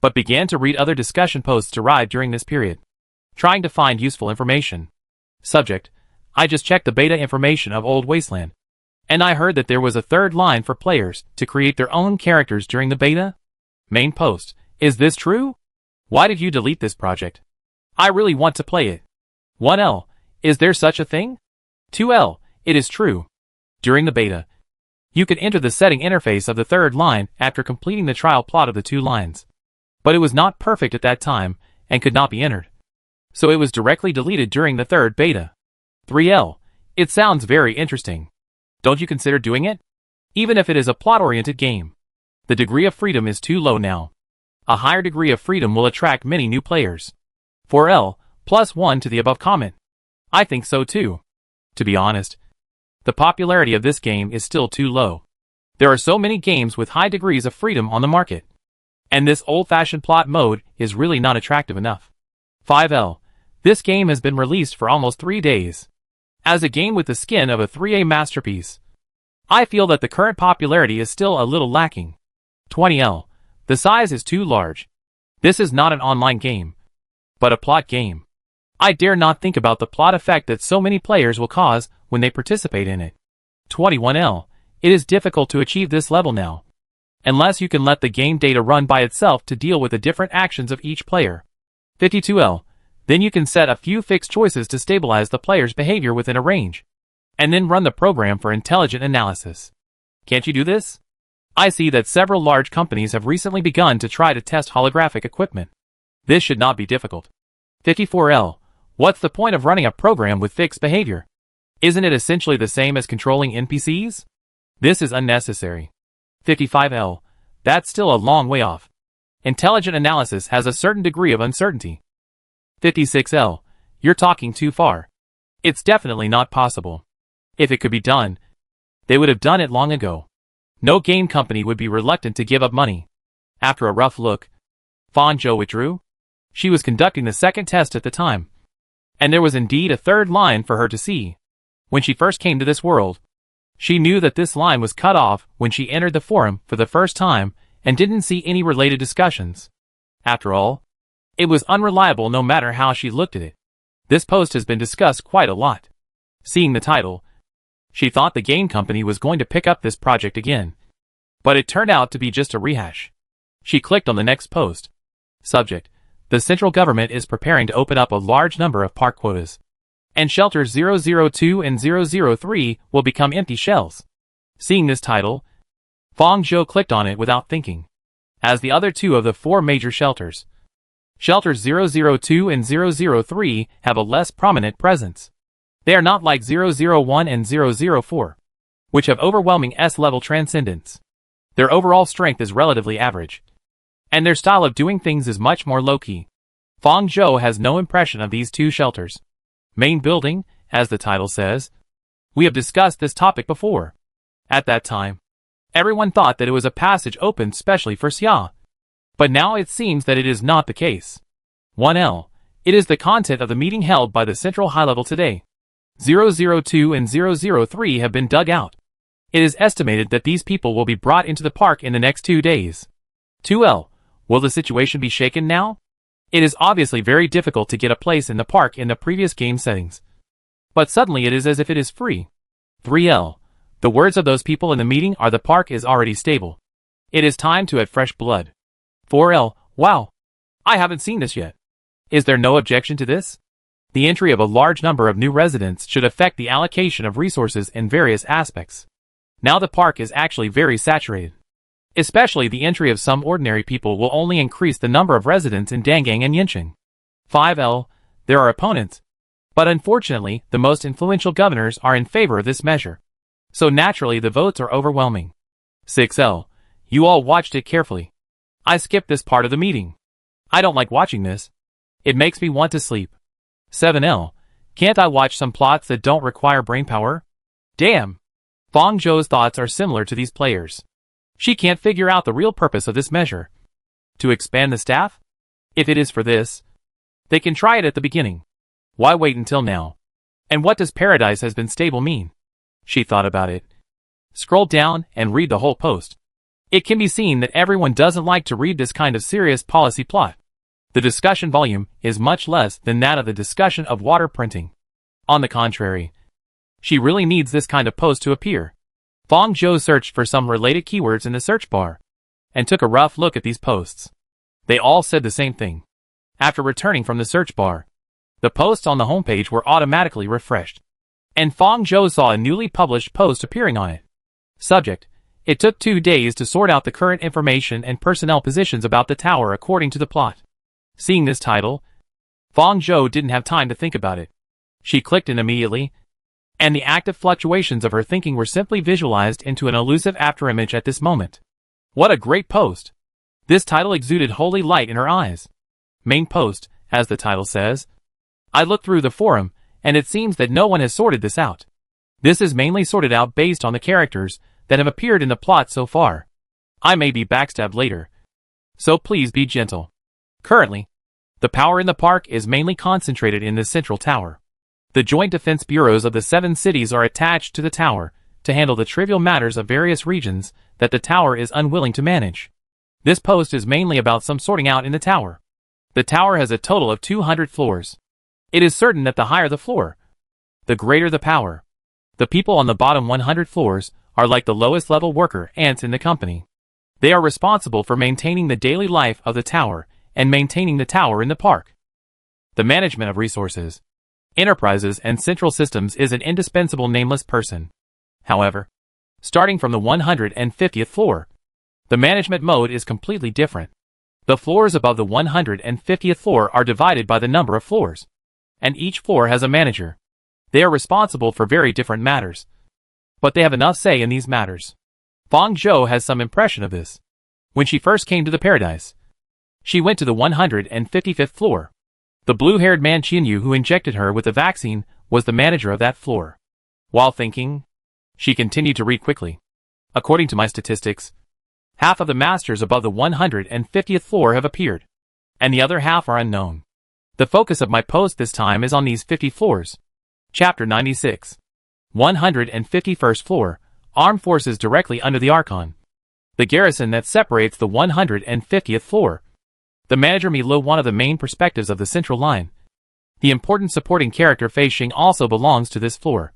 but began to read other discussion posts arrived during this period, trying to find useful information. Subject, I just checked the beta information of Old Wasteland, and I heard that there was a third line for players to create their own characters during the beta. Main post, is this true? Why did you delete this project? I really want to play it. 1L, is there such a thing? 2L, it is true. During the beta, you could enter the setting interface of the third line after completing the trial plot of the 2 lines. But it was not perfect at that time and could not be entered. So it was directly deleted during the third beta. 3L, it sounds very interesting. Don't you consider doing it? Even if it is a plot-oriented game. The degree of freedom is too low now. A higher degree of freedom will attract many new players. 4L, +1 to the above comment. I think so too. To be honest, the popularity of this game is still too low. There are so many games with high degrees of freedom on the market, and this old-fashioned plot mode is really not attractive enough. 5L, this game has been released for almost 3 days. As a game with the skin of a 3A masterpiece, I feel that the current popularity is still a little lacking. 20L, the size is too large. This is not an online game, but a plot game. I dare not think about the plot effect that so many players will cause when they participate in it. 21L, it is difficult to achieve this level now, unless you can let the game data run by itself to deal with the different actions of each player. 52L, Then you can set a few fixed choices to stabilize the player's behavior within a range, and then run the program for intelligent analysis. Can't you do this? I see that several large companies have recently begun to try to test holographic equipment. This should not be difficult. 54L. What's the point of running a program with fixed behavior? Isn't it essentially the same as controlling NPCs? This is unnecessary. 55L. That's still a long way off. Intelligent analysis has a certain degree of uncertainty. 56L. You're talking too far. It's definitely not possible. If it could be done, they would have done it long ago. No game company would be reluctant to give up money. After a rough look, Fong Zhou withdrew. She was conducting the second test at the time, and there was indeed a third line for her to see. When she first came to this world, she knew that this line was cut off when she entered the forum for the first time and didn't see any related discussions. After all, it was unreliable no matter how she looked at it. This post has been discussed quite a lot. Seeing the title, she thought the game company was going to pick up this project again, but it turned out to be just a rehash. She clicked on the next post. Subject: the central government is preparing to open up a large number of park quotas, and shelters 002 and 003 will become empty shells. Seeing this title, Fong Zhou clicked on it without thinking. As the other two of the four major shelters, shelters 002 and 003 have a less prominent presence. They are not like 001 and 004, which have overwhelming S-level transcendence. Their overall strength is relatively average, and their style of doing things is much more low-key. Fong Zhou has no impression of these two shelters. Main building, as the title says. We have discussed this topic before. At that time, everyone thought that it was a passage opened specially for Xia. But now it seems that it is not the case. 1L. It is the content of the meeting held by the central high level today. 002 and 003 have been dug out. It is estimated that these people will be brought into the park in the next 2 days. 2L. Will the situation be shaken now? It is obviously very difficult to get a place in the park in the previous game settings. But suddenly it is as if it is free. 3L. The words of those people in the meeting are the park is already stable. It is time to add fresh blood. 4L. Wow. I haven't seen this yet. Is there no objection to this? The entry of a large number of new residents should affect the allocation of resources in various aspects. Now the park is actually very saturated. Especially the entry of some ordinary people will only increase the number of residents in Dangang and Yanqing. 5L. There are opponents, but unfortunately the most influential governors are in favor of this measure. So naturally the votes are overwhelming. 6L. You all watched it carefully. I skipped this part of the meeting. I don't like watching this. It makes me want to sleep. 7L. Can't I watch some plots that don't require brainpower? Damn. Fong Zhou's thoughts are similar to these players. She can't figure out the real purpose of this measure. To expand the staff? If it is for this, they can try it at the beginning. Why wait until now? And what does paradise has been stable mean? She thought about it. Scroll down and read the whole post. It can be seen that everyone doesn't like to read this kind of serious policy plot. The discussion volume is much less than that of the discussion of water printing. On the contrary, she really needs this kind of post to appear. Fong Zhou searched for some related keywords in the search bar, and took a rough look at these posts. They all said the same thing. After returning from the search bar, the posts on the homepage were automatically refreshed, and Fong Zhou saw a newly published post appearing on it. Subject: It took 2 days to sort out the current information and personnel positions about the tower according to the plot. Seeing this title, Fong Zhou didn't have time to think about it. She clicked in immediately, and the active fluctuations of her thinking were simply visualized into an elusive afterimage at this moment. What a great post! This title exuded holy light in her eyes. Main post, as the title says. I looked through the forum, and it seems that no one has sorted this out. This is mainly sorted out based on the characters that have appeared in the plot so far. I may be backstabbed later, so please be gentle. Currently, the power in the park is mainly concentrated in the central tower. The joint defense bureaus of the 7 cities are attached to the tower to handle the trivial matters of various regions that the tower is unwilling to manage. This post is mainly about some sorting out in the tower. The tower has a total of 200 floors. It is certain that the higher the floor, the greater the power. The people on the bottom 100 floors are like the lowest level worker ants in the company. They are responsible for maintaining the daily life of the tower and maintaining the tower in the park. The management of resources, enterprises, and central systems is an indispensable nameless person. However, starting from the 150th floor, the management mode is completely different. The floors above the 150th floor are divided by the number of floors, and each floor has a manager. They are responsible for very different matters, but they have enough say in these matters. Fang Zhou has some impression of this. When she first came to the paradise, she went to the 155th floor. The blue-haired man Qinyu who injected her with the vaccine was the manager of that floor. While thinking, she continued to read quickly. According to my statistics, half of the masters above the 150th floor have appeared, and the other half are unknown. The focus of my post this time is on these 50 floors. Chapter 96. 151st floor, Armed Forces directly under the Archon. The garrison that separates the 150th floor. The manager Mi Lo, one of the main perspectives of the central line. The important supporting character Fei Xing also belongs to this floor.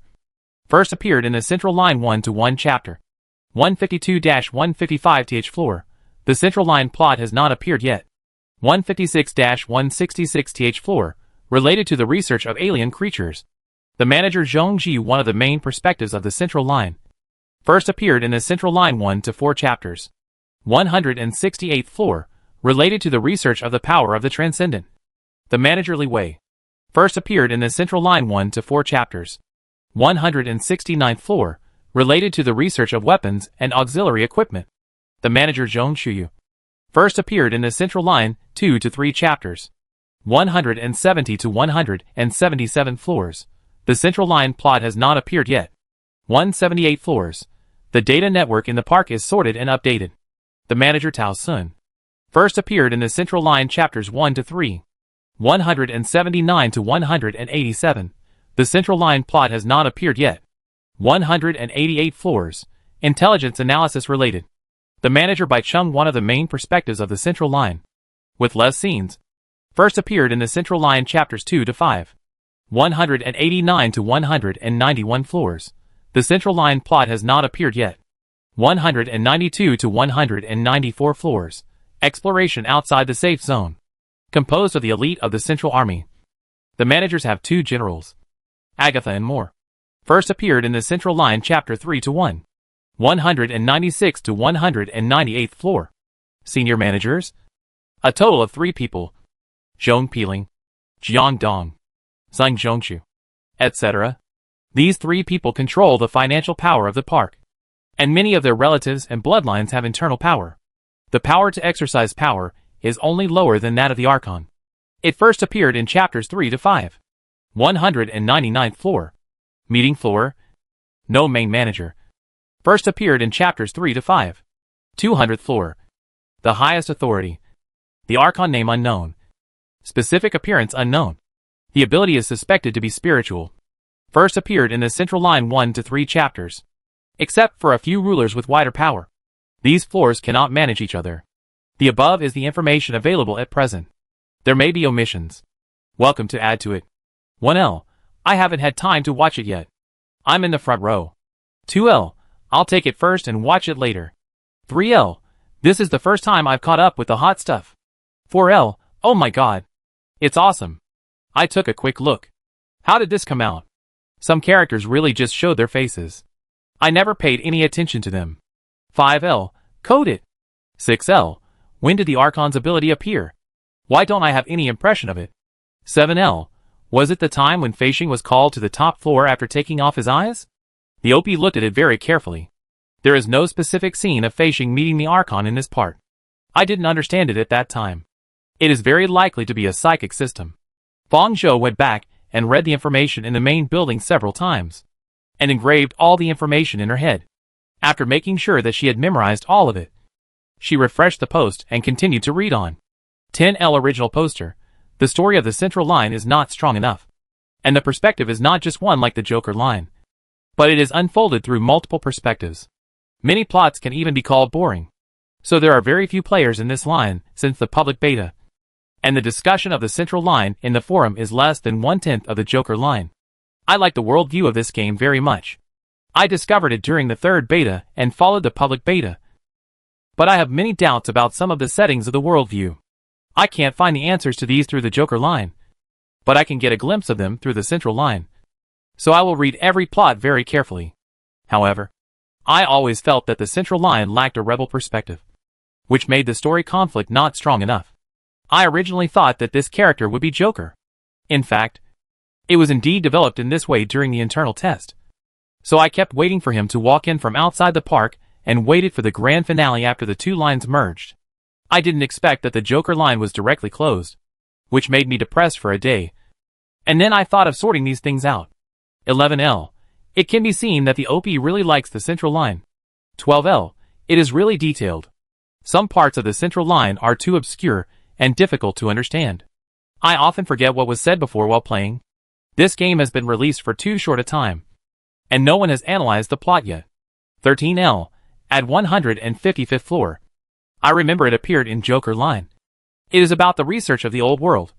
First appeared in the central line 1-1 chapter. 152-155th floor. The central line plot has not appeared yet. 156-166th floor, related to the research of alien creatures. The manager Zhong Ji, one of the main perspectives of the central line. First appeared in the central line 1-4 chapters. 168th floor, related to the research of the power of the transcendent. The manager Li Wei. First appeared in the central line 1-4 chapters. 169th floor, related to the research of weapons and auxiliary equipment. The manager Zhong Shuyu. First appeared in the central line 2-3 chapters. 170-177 floors. The central line plot has not appeared yet. 178 floors. The data network in the park is sorted and updated. The manager Tao Sun. First appeared in the central line chapters 1-3. 179-187. The central line plot has not appeared yet. 188 floors. Intelligence analysis related. The manager Bai Chung, one of the main perspectives of the central line. With less scenes. First appeared in the central line chapters 2-5. 189-191 floors. The central line plot has not appeared yet. 192-194 floors. Exploration outside the safe zone. Composed of the elite of the Central Army. The managers have 2 generals. Agatha and more. First appeared in the central line chapter 3-1. 196-198th floor. Senior managers. A total of 3 people. Zhong Piling, Jiang Dong, Zhang Zhongshu, etc. These 3 people control the financial power of the park, and many of their relatives and bloodlines have internal power. The power to exercise power is only lower than that of the Archon. It first appeared in chapters 3-5. 199th floor. Meeting floor. No main manager. First appeared in chapters 3-5. 200th floor. The highest authority. The Archon name unknown. Specific appearance unknown. The ability is suspected to be spiritual. First appeared in the central line 1-3 chapters. Except for a few rulers with wider power. These floors cannot manage each other. The above is the information available at present. There may be omissions. Welcome to add to it. 1L. I haven't had time to watch it yet. I'm in the front row. 2L. I'll take it first and watch it later. 3L. This is the first time I've caught up with the hot stuff. 4L. Oh my god. It's awesome. I took a quick look. How did this come out? Some characters really just showed their faces. I never paid any attention to them. 5L. Code it. 6L. When did the Archon's ability appear? Why don't I have any impression of it? 7L. Was it the time when Fei Xing was called to the top floor after taking off his eyes? The OP looked at it very carefully. There is no specific scene of Fei Xing meeting the Archon in this part. I didn't understand it at that time. It is very likely to be a psychic system. Fang Zhou went back and read the information in the main building several times, and engraved all the information in her head. After making sure that she had memorized all of it, she refreshed the post and continued to read on. 10L original poster. The story of the central line is not strong enough, and the perspective is not just one like the Joker line, but it is unfolded through multiple perspectives. Many plots can even be called boring. So there are very few players in this line since the public beta, and the discussion of the central line in the forum is less than 1/10 of the Joker line. I like the worldview of this game very much. I discovered it during the 3rd beta and followed the public beta, but I have many doubts about some of the settings of the worldview. I can't find the answers to these through the Joker line. but I can get a glimpse of them through the central line. So I will read every plot very carefully. However, I always felt that the central line lacked a rebel perspective, which made the story conflict not strong enough. I originally thought that this character would be Joker. In fact, it was indeed developed in this way during the internal test. So I kept waiting for him to walk in from outside the park and waited for the grand finale after the two lines merged. I didn't expect that the Joker line was directly closed, which made me depressed for a day. And then I thought of sorting these things out. 11L. It can be seen that the OP really likes the central line. 12L. It is really detailed. Some parts of the central line are too obscure and difficult to understand. I often forget what was said before while playing. This game has been released for too short a time, and no one has analyzed the plot yet. 13L. At 155th floor. I remember it appeared in Joker line. It is about the research of the old world.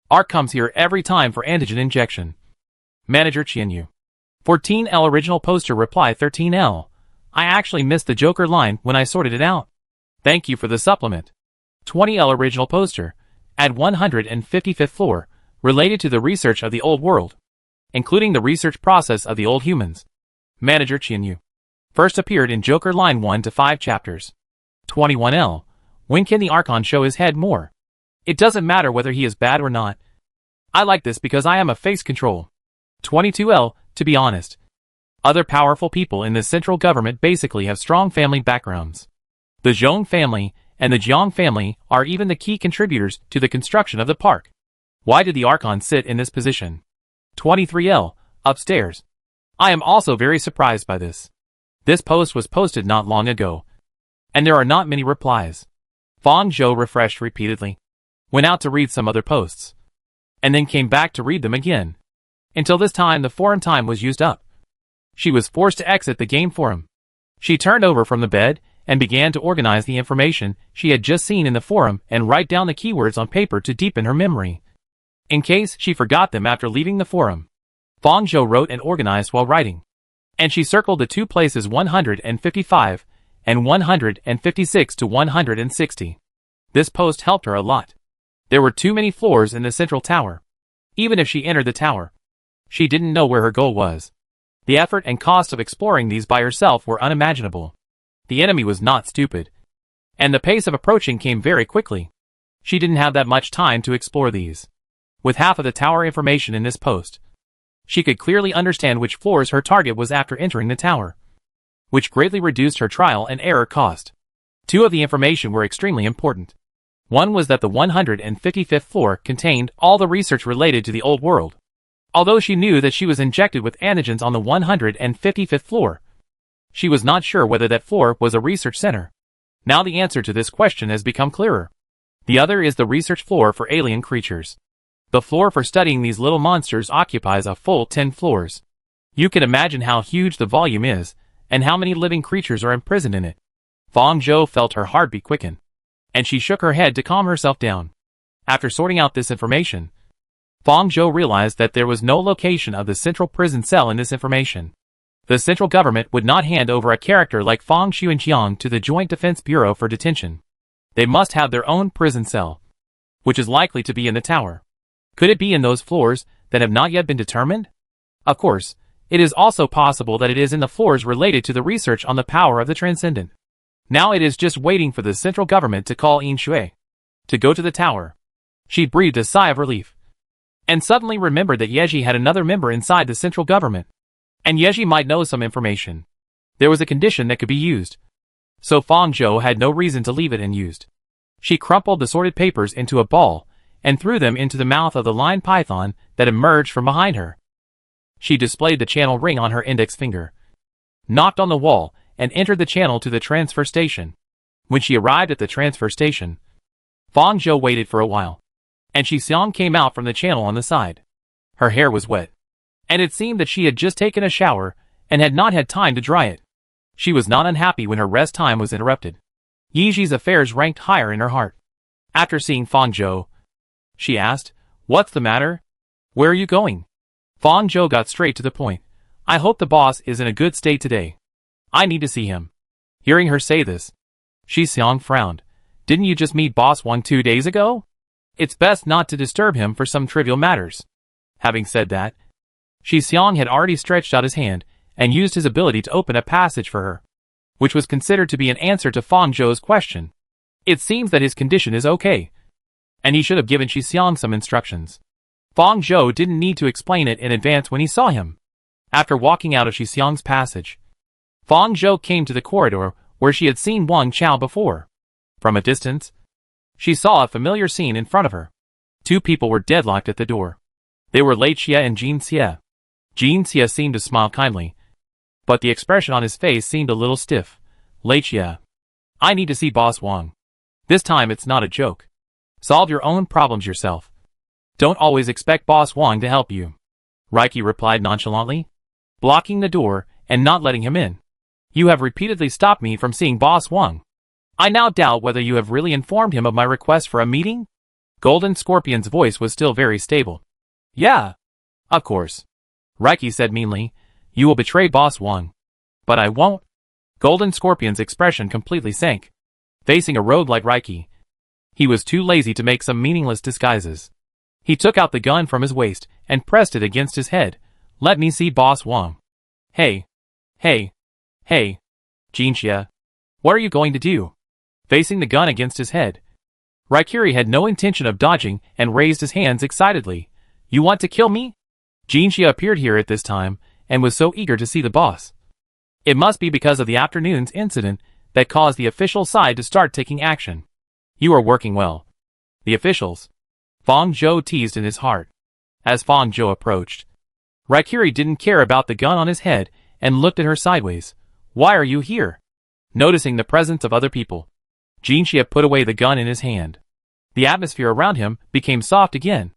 Ark comes here every time for antigen injection. Manager Chienyu. 14L original poster reply 13L. I actually missed the Joker line when I sorted it out. Thank you for the supplement. 20L original poster. At 155th floor. Related to the research of the old world, including the research process of the old humans. Manager Chienyu. First appeared in Joker line 1 to 5 chapters. 21L. When can the Archon show his head more? It doesn't matter whether he is bad or not. I like this because I am a face control. 22L. To be honest, other powerful people in the central government basically have strong family backgrounds. The Zhong family and the Jiang family are even the key contributors to the construction of the park. Why did the Archon sit in this position? 23L. Upstairs. I am also very surprised by this. This post was posted not long ago, and there are not many replies. Fong Zhou refreshed repeatedly, went out to read some other posts, and then came back to read them again. Until this time the forum time was used up. She was forced to exit the game forum. She turned over from the bed and began to organize the information she had just seen in the forum and write down the keywords on paper to deepen her memory, in case she forgot them after leaving the forum. Fong Zhou wrote and organized while writing, and she circled the two places 155 and 156 to 160. This post helped her a lot. There were too many floors in the central tower. Even if she entered the tower, she didn't know where her goal was. The effort and cost of exploring these by herself were unimaginable. The enemy was not stupid, and the pace of approaching came very quickly. She didn't have that much time to explore these. With half of the tower information in this post, she could clearly understand which floors her target was after entering the tower, which greatly reduced her trial and error cost. Two of the information were extremely important. One was that the 155th floor contained all the research related to the old world. Although she knew that she was injected with antigens on the 155th floor, she was not sure whether that floor was a research center. Now the answer to this question has become clearer. The other is the research floor for alien creatures. The floor for studying these little monsters occupies a full 10 floors. You can imagine how huge the volume is, and how many living creatures are imprisoned in it. Fong Zhou felt her heartbeat quicken, and she shook her head to calm herself down. After sorting out this information, Fong Zhou realized that there was no location of the central prison cell in this information. The central government would not hand over a character like Fong Xuanqiang to the Joint Defense Bureau for detention. They must have their own prison cell, which is likely to be in the tower. Could it be in those floors that have not yet been determined? Of course, it is also possible that it is in the floors related to the research on the power of the transcendent. Now it is just waiting for the central government to call Yin Shui to go to the tower. She breathed a sigh of relief, and suddenly remembered that Yeji had another member inside the central government, and Yeji might know some information. There was a condition that could be used, so Fong Zhou had no reason to leave it unused. She crumpled the sorted papers into a ball and threw them into the mouth of the lion python that emerged from behind her. She displayed the channel ring on her index finger, knocked on the wall, and entered the channel to the transfer station. When she arrived at the transfer station, Fong Zhou waited for a while, and Xiong came out from the channel on the side. Her hair was wet, and it seemed that she had just taken a shower and had not had time to dry it. She was not unhappy when her rest time was interrupted. Yiji's affairs ranked higher in her heart. After seeing Fong Zhou, she asked, "What's the matter? Where are you going?" Fong Zhou got straight to the point. "I hope the boss is in a good state today. I need to see him." Hearing her say this, Xiong frowned. "Didn't you just meet Boss 1 2 days ago?" It's best not to disturb him for some trivial matters. Having said that, Shi Xiang had already stretched out his hand and used his ability to open a passage for her, which was considered to be an answer to Fang Zhou's question. It seems that his condition is okay, and he should have given Shi Xiang some instructions. Fang Zhou didn't need to explain it in advance when he saw him. After walking out of Shi Xiang's passage, Fang Zhou came to the corridor where she had seen Wang Chao before. From a distance, she saw a familiar scene in front of her. Two people were deadlocked at the door. They were Lei Xie and Jin Xie. Jin Xie seemed to smile kindly, but the expression on his face seemed a little stiff. Lei Xie, I need to see Boss Wang. This time it's not a joke. Solve your own problems yourself. Don't always expect Boss Wang to help you. Reiki replied nonchalantly, blocking the door and not letting him in. You have repeatedly stopped me from seeing Boss Wang. I now doubt whether you have really informed him of my request for a meeting? Golden Scorpion's voice was still very stable. Yeah, of course. Reiki said meanly, you will betray Boss Wang. But I won't. Golden Scorpion's expression completely sank. Facing a rogue like Reiki, he was too lazy to make some meaningless disguises. He took out the gun from his waist and pressed it against his head. Let me see Boss Wang. Hey. Hey. Hey. Jin Xie. What are you going to do? Facing the gun against his head, Raikiri had no intention of dodging and raised his hands excitedly. You want to kill me? Jin Xie appeared here at this time and was so eager to see the boss. It must be because of the afternoon's incident that caused the official side to start taking action. You are working well. The officials. Fang Zhou teased in his heart. As Fang Zhou approached, Raikiri didn't care about the gun on his head and looked at her sideways. Why are you here? Noticing the presence of other people, Jin Xie put away the gun in his hand. The atmosphere around him became soft again,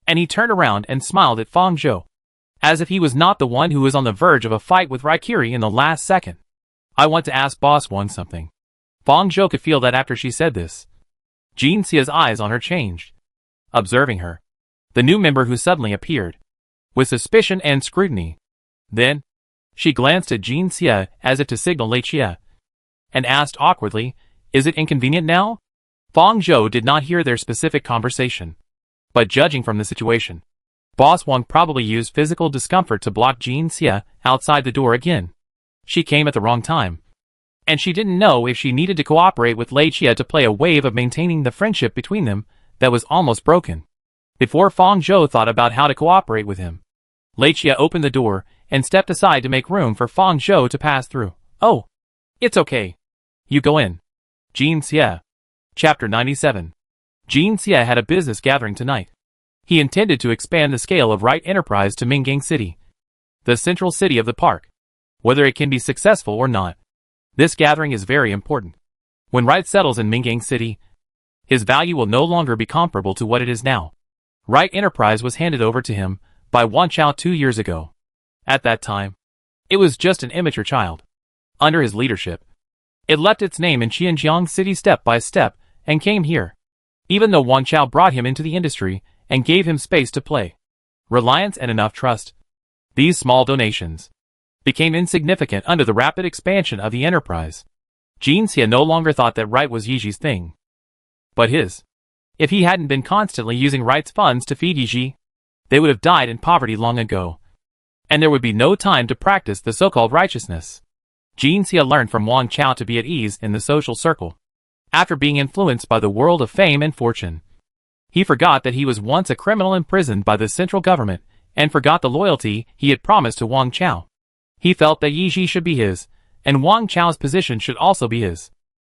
and he turned around and smiled at Fang Zhou, as if he was not the one who was on the verge of a fight with Raikiri in the last second. I want to ask Boss Wang something. Fang Zhou could feel that after she said this. Jin Xie's eyes on her changed, observing her, the new member who suddenly appeared, with suspicion and scrutiny. Then, she glanced at Jin Xie as if to signal Lei Xie, and asked awkwardly, is it inconvenient now? Fang Zhou did not hear their specific conversation, but judging from the situation, Boss Wang probably used physical discomfort to block Jin Xie outside the door again. She came at the wrong time, and she didn't know if she needed to cooperate with Lei Xie to play a wave of maintaining the friendship between them that was almost broken. Before Fang Zhou thought about how to cooperate with him, Lei Xie opened the door and stepped aside to make room for Fang Zhou to pass through. Oh, it's okay. You go in. Jin Xie. Chapter 97. Jin Xie had a business gathering tonight. He intended to expand the scale of Right Enterprise to Minggang City, the central city of the park. Whether it can be successful or not, this gathering is very important. When Right settles in Minggang City, his value will no longer be comparable to what it is now. Right Enterprise was handed over to him by Wang Chao 2 years ago. At that time, it was just an immature child. Under his leadership, it left its name in Qianjiang City step by step and came here. Even though Wang Chao brought him into the industry and gave him space to play, reliance and enough trust, these small donations became insignificant under the rapid expansion of the enterprise. Jin Xie no longer thought that Right was Yiji's thing, but his. If he hadn't been constantly using Right's funds to feed Yiji, they would have died in poverty long ago, and there would be no time to practice the so-called righteousness. Jin Xie learned from Wang Chao to be at ease in the social circle. After being influenced by the world of fame and fortune, he forgot that he was once a criminal imprisoned by the central government and forgot the loyalty he had promised to Wang Chao. He felt that Yiji should be his, and Wang Chao's position should also be his.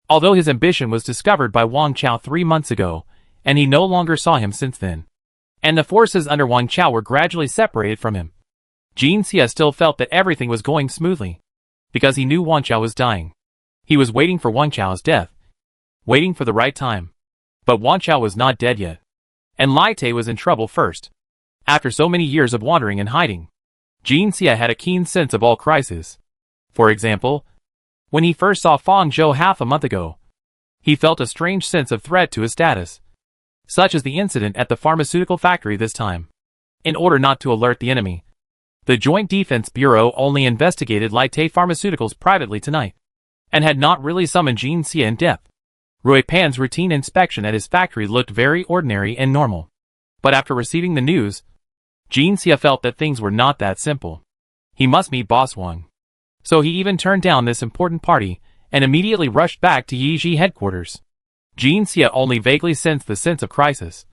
Although his ambition was discovered by Wang Chao 3 months ago, and he no longer saw him since then, and the forces under Wang Chao were gradually separated from him, Jin Xie still felt that everything was going smoothly, because he knew Wang Chao was dying. He was waiting for Wang Chao's death, waiting for the right time. But Wang Chao was not dead yet, and Lai Te was in trouble first. After so many years of wandering and hiding, Jin Xie had a keen sense of all crises. For example, when he first saw Fang Zhou half a month ago, he felt a strange sense of threat to his status, such as the incident at the pharmaceutical factory this time. In order not to alert the enemy, the Joint Defense Bureau only investigated Lai Te Pharmaceuticals privately tonight, and had not really summoned Jin Xie in depth. Rui Pan's routine inspection at his factory looked very ordinary and normal. But after receiving the news, Jin Xia felt that things were not that simple. He must meet Boss Wang. So he even turned down this important party and immediately rushed back to Yiji headquarters. Jin Xia only vaguely sensed the sense of crisis.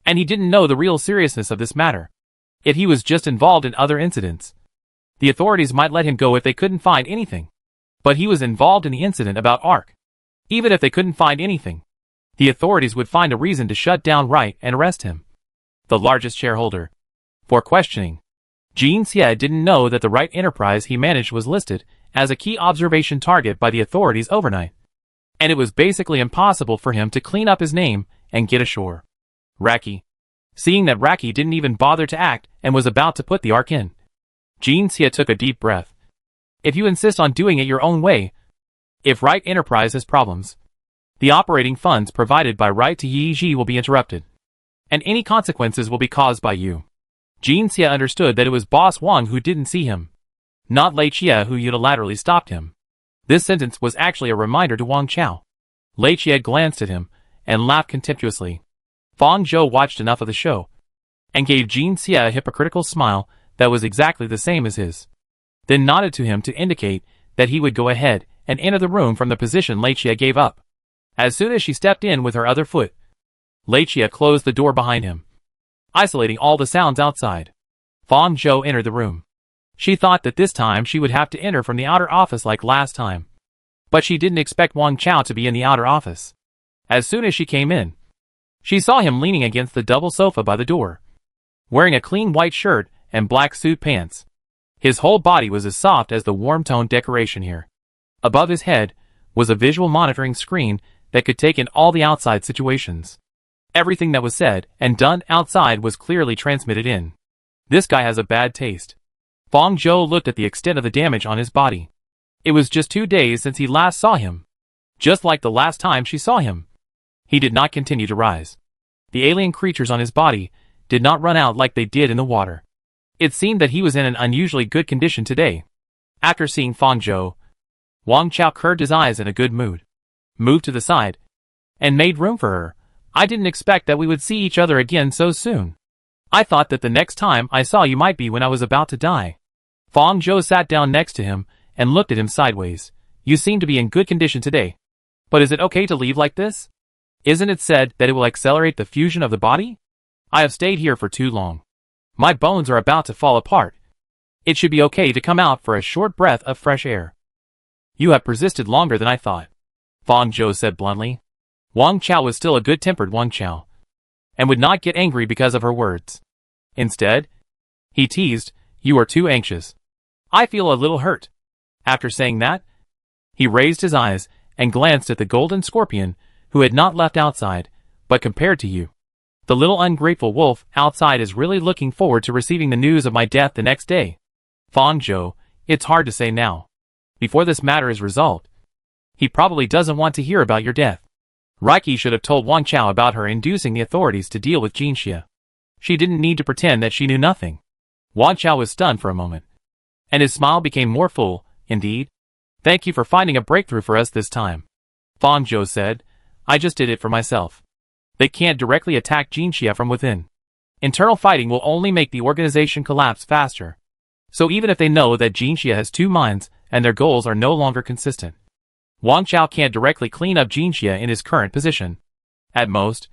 And he didn't know the real seriousness of this matter. If he was just involved in other incidents, the authorities might let him go if they couldn't find anything. But he was involved in the incident about Ark. Even if they couldn't find anything, the authorities would find a reason to shut down Wright and arrest him, the largest shareholder, for questioning. Jin Xia didn't know that the Wright enterprise he managed was listed as a key observation target by the authorities overnight. And it was basically impossible for him to clean up his name and get ashore. Raki. Seeing that Raki didn't even bother to act and was about to put the Ark in, Jin Xia took a deep breath. If you insist on doing it your own way, if Wright Enterprise has problems, the operating funds provided by Wright to Yiji will be interrupted, and any consequences will be caused by you. Jin Xia understood that it was Boss Wang who didn't see him, not Lei Chia who unilaterally stopped him. This sentence was actually a reminder to Wang Chao. Lei Chia glanced at him and laughed contemptuously. Fang Zhou watched enough of the show and gave Jin Xia a hypocritical smile that was exactly the same as his, then nodded to him to indicate that he would go ahead and enter the room from the position Lei Chia gave up. As soon as she stepped in with her other foot, Lei Chia closed the door behind him, isolating all the sounds outside. Fang Zhou entered the room. She thought that this time she would have to enter from the outer office like last time. But she didn't expect Wang Chao to be in the outer office. As soon as she came in, she saw him leaning against the double sofa by the door, wearing a clean white shirt and black suit pants. His whole body was as soft as the warm-toned decoration here. Above his head was a visual monitoring screen that could take in all the outside situations. Everything that was said and done outside was clearly transmitted in. This guy has a bad taste. Fang Zhou looked at the extent of the damage on his body. It was just 2 days since he last saw him. Just like the last time she saw him. He did not continue to rise. The alien creatures on his body did not run out like they did in the water. It seemed that he was in an unusually good condition today. After seeing Fang Zhou, Wang Chao curved his eyes in a good mood, moved to the side, and made room for her. I didn't expect that we would see each other again so soon. I thought that the next time I saw you might be when I was about to die. Fang Zhou sat down next to him and looked at him sideways. You seem to be in good condition today. But is it okay to leave like this? Isn't it said that it will accelerate the fusion of the body? I have stayed here for too long. My bones are about to fall apart. It should be okay to come out for a short breath of fresh air. You have persisted longer than I thought, Fang Zhou said bluntly. Wang Chao was still a good-tempered Wang Chao, and would not get angry because of her words. Instead, he teased, you are too anxious. I feel a little hurt. After saying that, he raised his eyes and glanced at the golden scorpion who had not left outside, but compared to you, the little ungrateful wolf outside is really looking forward to receiving the news of my death the next day. Fang Zhou, it's hard to say now. Before this matter is resolved, he probably doesn't want to hear about your death. Riki should have told Wang Chao about her inducing the authorities to deal with Jin Xia. She didn't need to pretend that she knew nothing. Wang Chao was stunned for a moment, and his smile became more full. Indeed. Thank you for finding a breakthrough for us this time, Fang Zhou said. I just did it for myself. They can't directly attack Jin Xia from within. Internal fighting will only make the organization collapse faster. So even if they know that Jin Xia has 2 minds and their goals are no longer consistent, Wang Chao can't directly clean up Jin Xia in his current position. At most,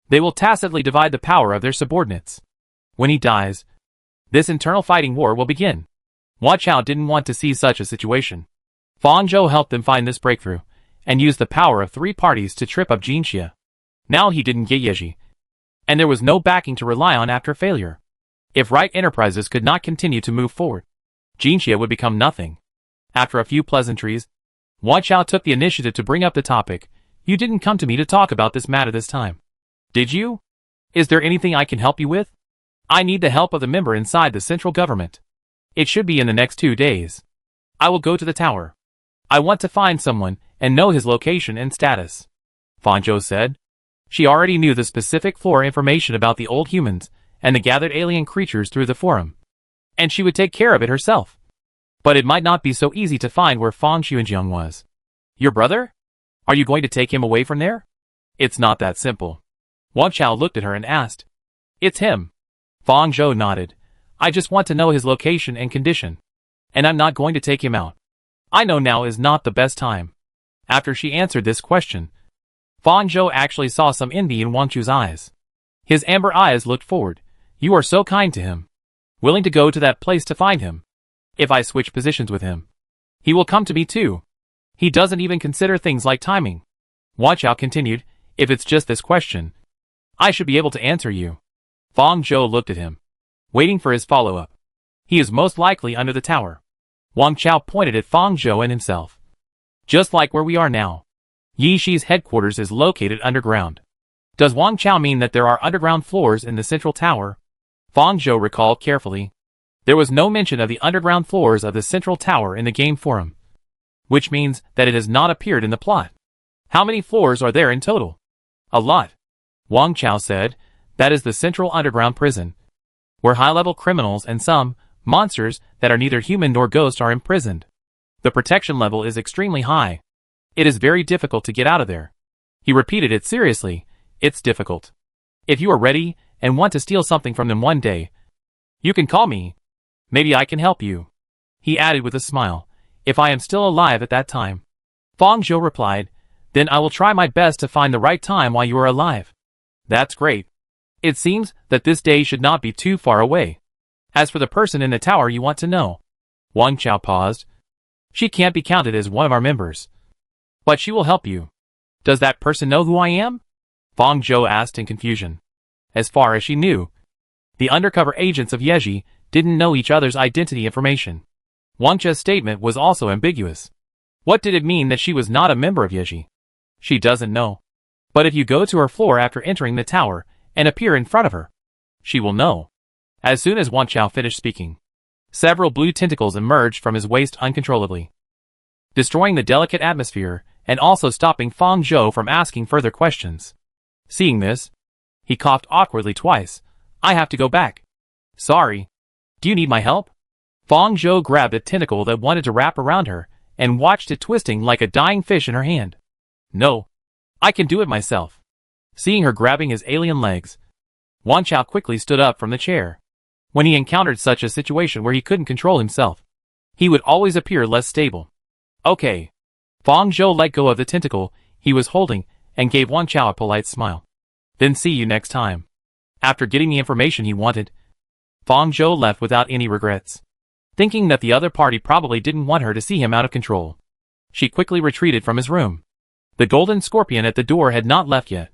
they will tacitly divide the power of their subordinates. When he dies, this internal fighting war will begin. Wang Chao didn't want to see such a situation. Fang Zhou helped them find this breakthrough, and used the power of 3 parties to trip up Jin Xia. Now he didn't get Yeji, and there was no backing to rely on after failure. If Wright Enterprises could not continue to move forward, Jin Xia would become nothing. After a few pleasantries, Wang Chao took the initiative to bring up the topic. You didn't come to me to talk about this matter this time, did you? Is there anything I can help you with? I need the help of the member inside the central government. It should be in the next 2 days. I will go to the tower. I want to find someone and know his location and status, Fang Zhou said. She already knew the specific floor information about the old humans and the gathered alien creatures through the forum, and she would take care of it herself. But it might not be so easy to find where Fang Xuanjiang was. Your brother? Are you going to take him away from there? It's not that simple. Wang Chao looked at her and asked. It's him. Fang Zhou nodded. I just want to know his location and condition. And I'm not going to take him out. I know now is not the best time. After she answered this question, Fang Zhou actually saw some envy in Wang Chu's eyes. His amber eyes looked forward. You are so kind to him. Willing to go to that place to find him. If I switch positions with him, he will come to me too. He doesn't even consider things like timing. Wang Chao continued, if it's just this question, I should be able to answer you. Fang Zhou looked at him, waiting for his follow-up. He is most likely under the tower. Wang Chao pointed at Fang Zhou and himself. Just like where we are now. Yi Shi's headquarters is located underground. Does Wang Chao mean that there are underground floors in the central tower? Fang Zhou recalled carefully. There was no mention of the underground floors of the central tower in the game forum, which means that it has not appeared in the plot. How many floors are there in total? A lot. Wang Chao said, that is the central underground prison, where high-level criminals and some monsters that are neither human nor ghost are imprisoned. The protection level is extremely high. It is very difficult to get out of there. He repeated it seriously. It's difficult. If you are ready and want to steal something from them one day, you can call me. Maybe I can help you. He added with a smile. If I am still alive at that time. Fang Zhou replied, then I will try my best to find the right time while you are alive. That's great. It seems that this day should not be too far away. As for the person in the tower you want to know. Wang Chao paused. She can't be counted as one of our members. But she will help you. Does that person know who I am? Fang Zhou asked in confusion. As far as she knew, the undercover agents of Yeji didn't know each other's identity information. Wang Cha's statement was also ambiguous. What did it mean that she was not a member of Yeji? She doesn't know. But if you go to her floor after entering the tower and appear in front of her, she will know. As soon as Wang Chao finished speaking, several blue tentacles emerged from his waist uncontrollably, destroying the delicate atmosphere and also stopping Fang Zhou from asking further questions. Seeing this, he coughed awkwardly twice. I have to go back. Sorry. Do you need my help? Fang Zhou grabbed a tentacle that wanted to wrap around her and watched it twisting like a dying fish in her hand. No. I can do it myself. Seeing her grabbing his alien legs, Wang Chao quickly stood up from the chair. When he encountered such a situation where he couldn't control himself, he would always appear less stable. Okay. Fang Zhou let go of the tentacle he was holding and gave Wang Chao a polite smile. Then see you next time. After getting the information he wanted, Fang Zhou left without any regrets. Thinking that the other party probably didn't want her to see him out of control, she quickly retreated from his room. The golden scorpion at the door had not left yet,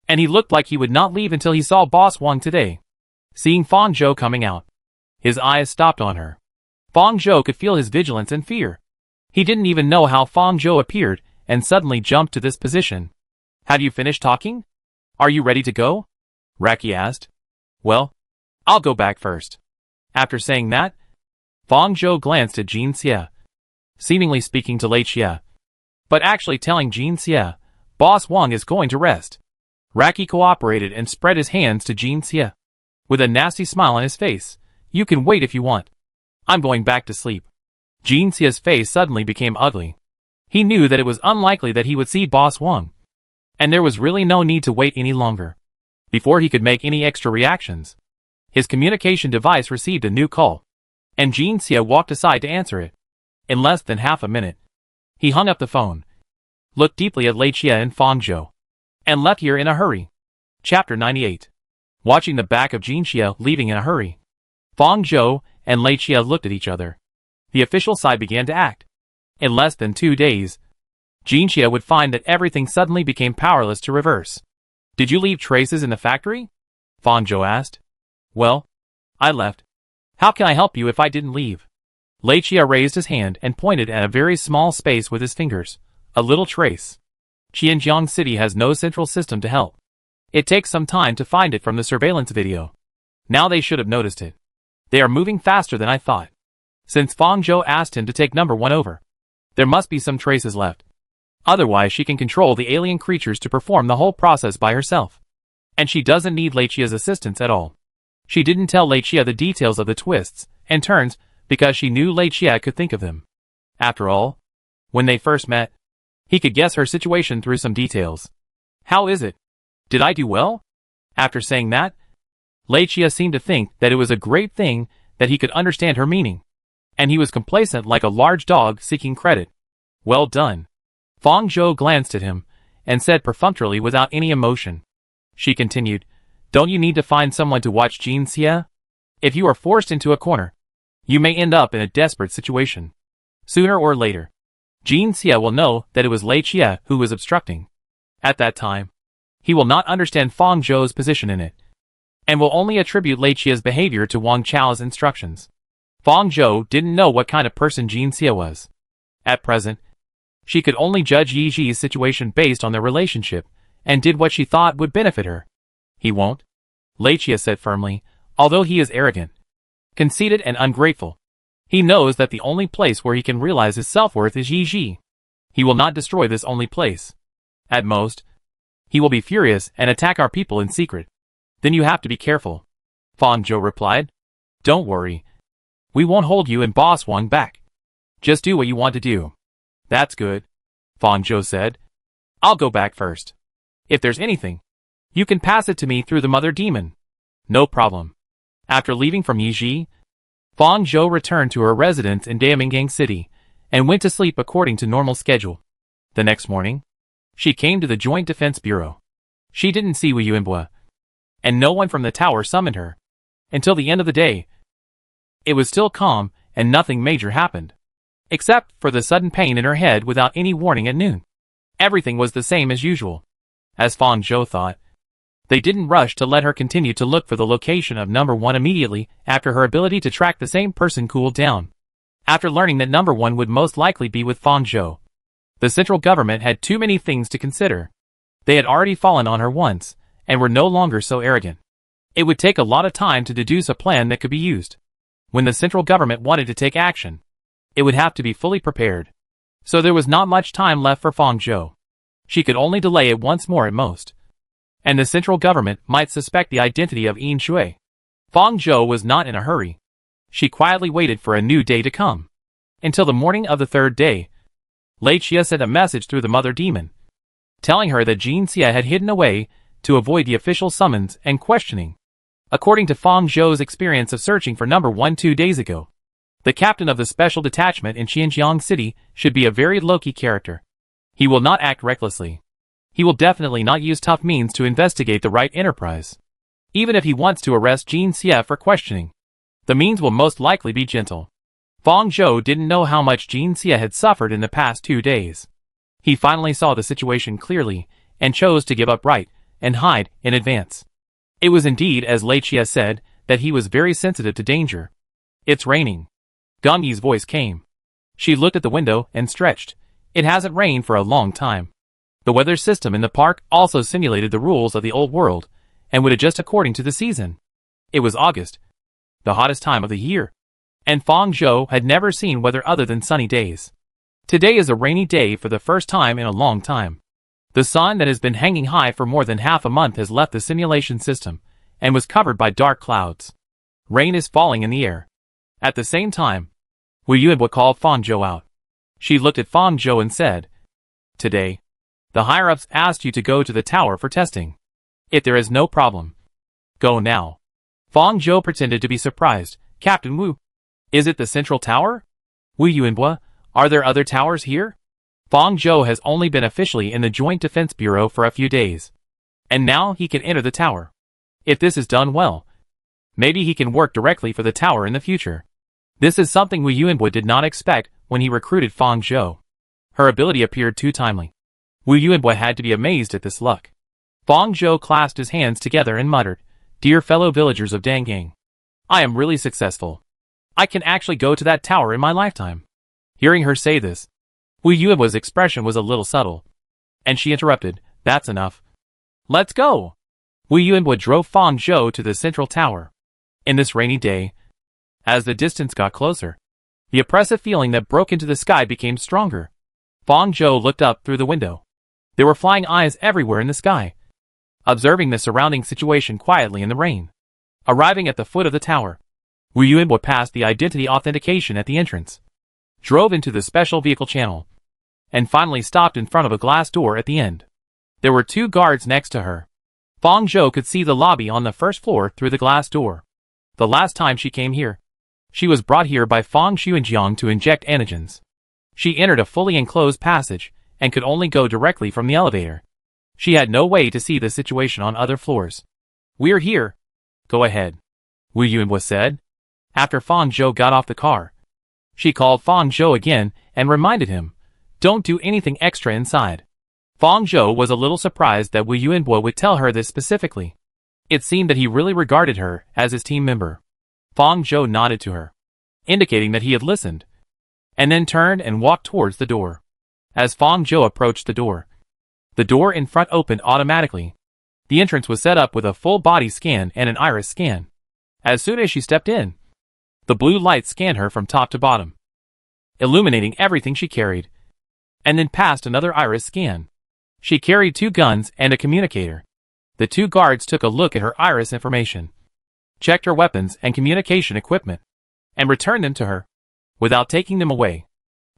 and he looked like he would not leave until he saw Boss Wang today. Seeing Fang Zhou coming out, his eyes stopped on her. Fang Zhou could feel his vigilance and fear. He didn't even know how Fang Zhou appeared and suddenly jumped to this position. Have you finished talking? Are you ready to go? Raki asked. Well, I'll go back first. After saying that, Fang Zhou glanced at Jin Xie, seemingly speaking to Lei Xie, but actually telling Jin Xie, Boss Wang is going to rest. Raki cooperated and spread his hands to Jin Xie. With a nasty smile on his face, you can wait if you want. I'm going back to sleep. Jin Xie's face suddenly became ugly. He knew that it was unlikely that he would see Boss Wang, and there was really no need to wait any longer. Before he could make any extra reactions, his communication device received a new call, and Jin Xie walked aside to answer it. In less than half a minute, he hung up the phone, looked deeply at Lei Xie and Fang Zhou, and left here in a hurry. Chapter 98. Watching the back of Jin Xie leaving in a hurry, Fang Zhou and Lei Xie looked at each other. The official side began to act. In less than 2 days, Jin Xie would find that everything suddenly became powerless to reverse. Did you leave traces in the factory? Fang Zhou asked. Well, I left. How can I help you if I didn't leave? Lei Xie raised his hand and pointed at a very small space with his fingers. A little trace. Qianjiang City has no central system to help. It takes some time to find it from the surveillance video. Now they should have noticed it. They are moving faster than I thought. Since Fang Zhou asked him to take number 1 over, there must be some traces left. Otherwise she can control the alien creatures to perform the whole process by herself. And she doesn't need Lei Xie's assistance at all. She didn't tell Lei Xie the details of the twists and turns because she knew Lei Xie could think of them. After all, when they first met, He could guess her situation through some details. How is it? Did I do well? After saying that, Lei Chia seemed to think that it was a great thing that he could understand her meaning. And he was complacent like a large dog seeking credit. Well done. Fang Zhou glanced at him, and said perfunctorily without any emotion. She continued, don't you need to find someone to watch Jin Xie? If you are forced into a corner, you may end up in a desperate situation. Sooner or later, Jin Xie will know that it was Lei Chia who was obstructing. At that time, he will not understand Fang Zhou's position in it, and will only attribute Lei Chia's behavior to Wang Chao's instructions. Fang Zhou didn't know what kind of person Jin Xie was. At present, she could only judge Yi Ji's situation based on their relationship, and did what she thought would benefit her. He won't, Lei Chia said firmly, although he is arrogant, conceited and ungrateful. He knows that the only place where he can realize his self-worth is Yi Ji. He will not destroy this only place. At most, he will be furious and attack our people in secret. Then you have to be careful. Fang Zhou replied. Don't worry. We won't hold you and Boss Wang back. Just do what you want to do. That's good, Fang Zhou said. I'll go back first. If there's anything, you can pass it to me through the Mother Demon. No problem. After leaving from Yi Ji, Fang Zhou returned to her residence in Daemingang City, and went to sleep according to normal schedule. The next morning, she came to the Joint Defense Bureau. She didn't see Wu Yuanbua, and no one from the tower summoned her. Until the end of the day, it was still calm, and nothing major happened. Except for the sudden pain in her head without any warning at noon. Everything was the same as usual. As Fang Zhou thought, they didn't rush to let her continue to look for the location of number 1 immediately after her ability to track the same person cooled down. After learning that number 1 would most likely be with Fang Zhou, the central government had too many things to consider. They had already fallen on her once, and were no longer so arrogant. It would take a lot of time to deduce a plan that could be used. When the central government wanted to take action, it would have to be fully prepared. So there was not much time left for Fang Zhou. She could only delay it once more at most. And the central government might suspect the identity of Yin Shui. Fang Zhou was not in a hurry. She quietly waited for a new day to come. Until the morning of the third day, Lei Chia sent a message through the Mother Demon, telling her that Jin Xie had hidden away to avoid the official summons and questioning. According to Fang Zhou's experience of searching for number 1 2 days ago, the captain of the special detachment in Xinjiang City should be a very low-key character. He will not act recklessly. He will definitely not use tough means to investigate the right enterprise. Even if he wants to arrest Jin Xie for questioning, the means will most likely be gentle. Fang Zhou didn't know how much Jin Xie had suffered in the past 2 days. He finally saw the situation clearly, and chose to give up right and hide in advance. It was indeed as Lei Chia said, that he was very sensitive to danger. It's raining. Gong Yi's voice came. She looked at the window and stretched. It hasn't rained for a long time. The weather system in the park also simulated the rules of the old world, and would adjust according to the season. It was August, the hottest time of the year, and Fang Zhou had never seen weather other than sunny days. Today is a rainy day for the first time in a long time. The sun that has been hanging high for more than half a month has left the simulation system, and was covered by dark clouds. Rain is falling in the air. At the same time, Wu Yuanbua called Fang Zhou out. She looked at Fang Zhou and said, Today, the higher-ups asked you to go to the tower for testing. If there is no problem, go now. Fang Zhou pretended to be surprised. Captain Wu, is it the central tower? Wu Yuanbua, are there other towers here? Fang Zhou has only been officially in the Joint Defense Bureau for a few days. And now he can enter the tower. If this is done well, maybe he can work directly for the tower in the future. This is something Wu Yuanbua did not expect when he recruited Fang Zhou. Her ability appeared too timely. Wu Yuanbua had to be amazed at this luck. Fang Zhou clasped his hands together and muttered, Dear fellow villagers of Dangang, I am really successful. I can actually go to that tower in my lifetime. Hearing her say this, Wu Yuanbua's expression was a little subtle, and she interrupted, That's enough. Let's go. Wu Yuanbua drove Fang Zhou to the central tower. In this rainy day, as the distance got closer, the oppressive feeling that broke into the sky became stronger. Fang Zhou looked up through the window. There were flying eyes everywhere in the sky, observing the surrounding situation quietly in the rain. Arriving at the foot of the tower, Wu Yuanbua passed the identity authentication at the entrance, drove into the special vehicle channel, and finally stopped in front of a glass door at the end. There were 2 guards next to her. Fang Zhou could see the lobby on the first floor through the glass door. The last time she came here, she was brought here by Fang Xuanjiang to inject antigens. She entered a fully enclosed passage and could only go directly from the elevator. She had no way to see the situation on other floors. "We're here. Go ahead," Wu Yunbo said. After Fang Zhou got off the car, she called Fang Zhou again and reminded him, "Don't do anything extra inside." Fang Zhou was a little surprised that Wu Yunbo would tell her this specifically. It seemed that he really regarded her as his team member. Fang Zhou nodded to her, indicating that he had listened, and then turned and walked towards the door. As Fang Zhou approached the door in front opened automatically. The entrance was set up with a full body scan and an iris scan. As soon as she stepped in, the blue light scanned her from top to bottom, illuminating everything she carried, and then passed another iris scan. She carried 2 guns and a communicator. The 2 guards took a look at her iris information, checked her weapons and communication equipment, and returned them to her, without taking them away.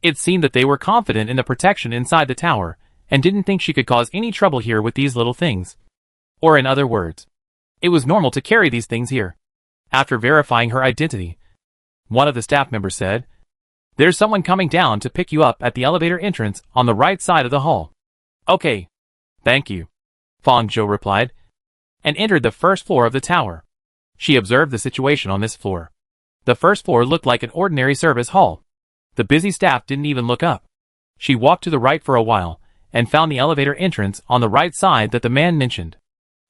It seemed that they were confident in the protection inside the tower, and didn't think she could cause any trouble here with these little things. Or in other words, it was normal to carry these things here. After verifying her identity, one of the staff members said, "There's someone coming down to pick you up at the elevator entrance on the right side of the hall." "Okay. Thank you," Fang Zhou replied, and entered the first floor of the tower. She observed the situation on this floor. The first floor looked like an ordinary service hall. The busy staff didn't even look up. She walked to the right for a while, and found the elevator entrance on the right side that the man mentioned.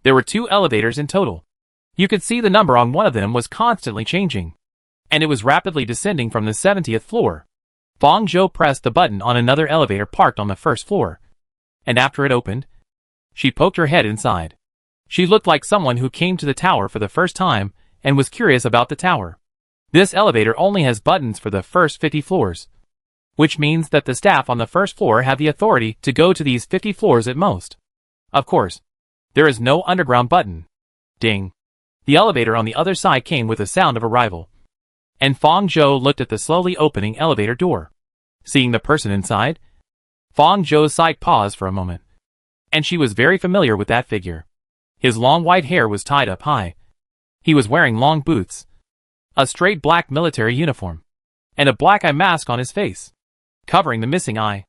There were 2 elevators in total. You could see the number on one of them was constantly changing, and it was rapidly descending from the 70th floor. Fang Zhou pressed the button on another elevator parked on the first floor, and after it opened, she poked her head inside. She looked like someone who came to the tower for the first time and was curious about the tower. This elevator only has buttons for the first 50 floors, which means that the staff on the first floor have the authority to go to these 50 floors at most. Of course, there is no underground button. Ding. The elevator on the other side came with a sound of arrival, and Fang Zhou looked at the slowly opening elevator door. Seeing the person inside, Fang Zhou's sight paused for a moment, and she was very familiar with that figure. His long white hair was tied up high. He was wearing long boots, a straight black military uniform, and a black eye mask on his face, covering the missing eye.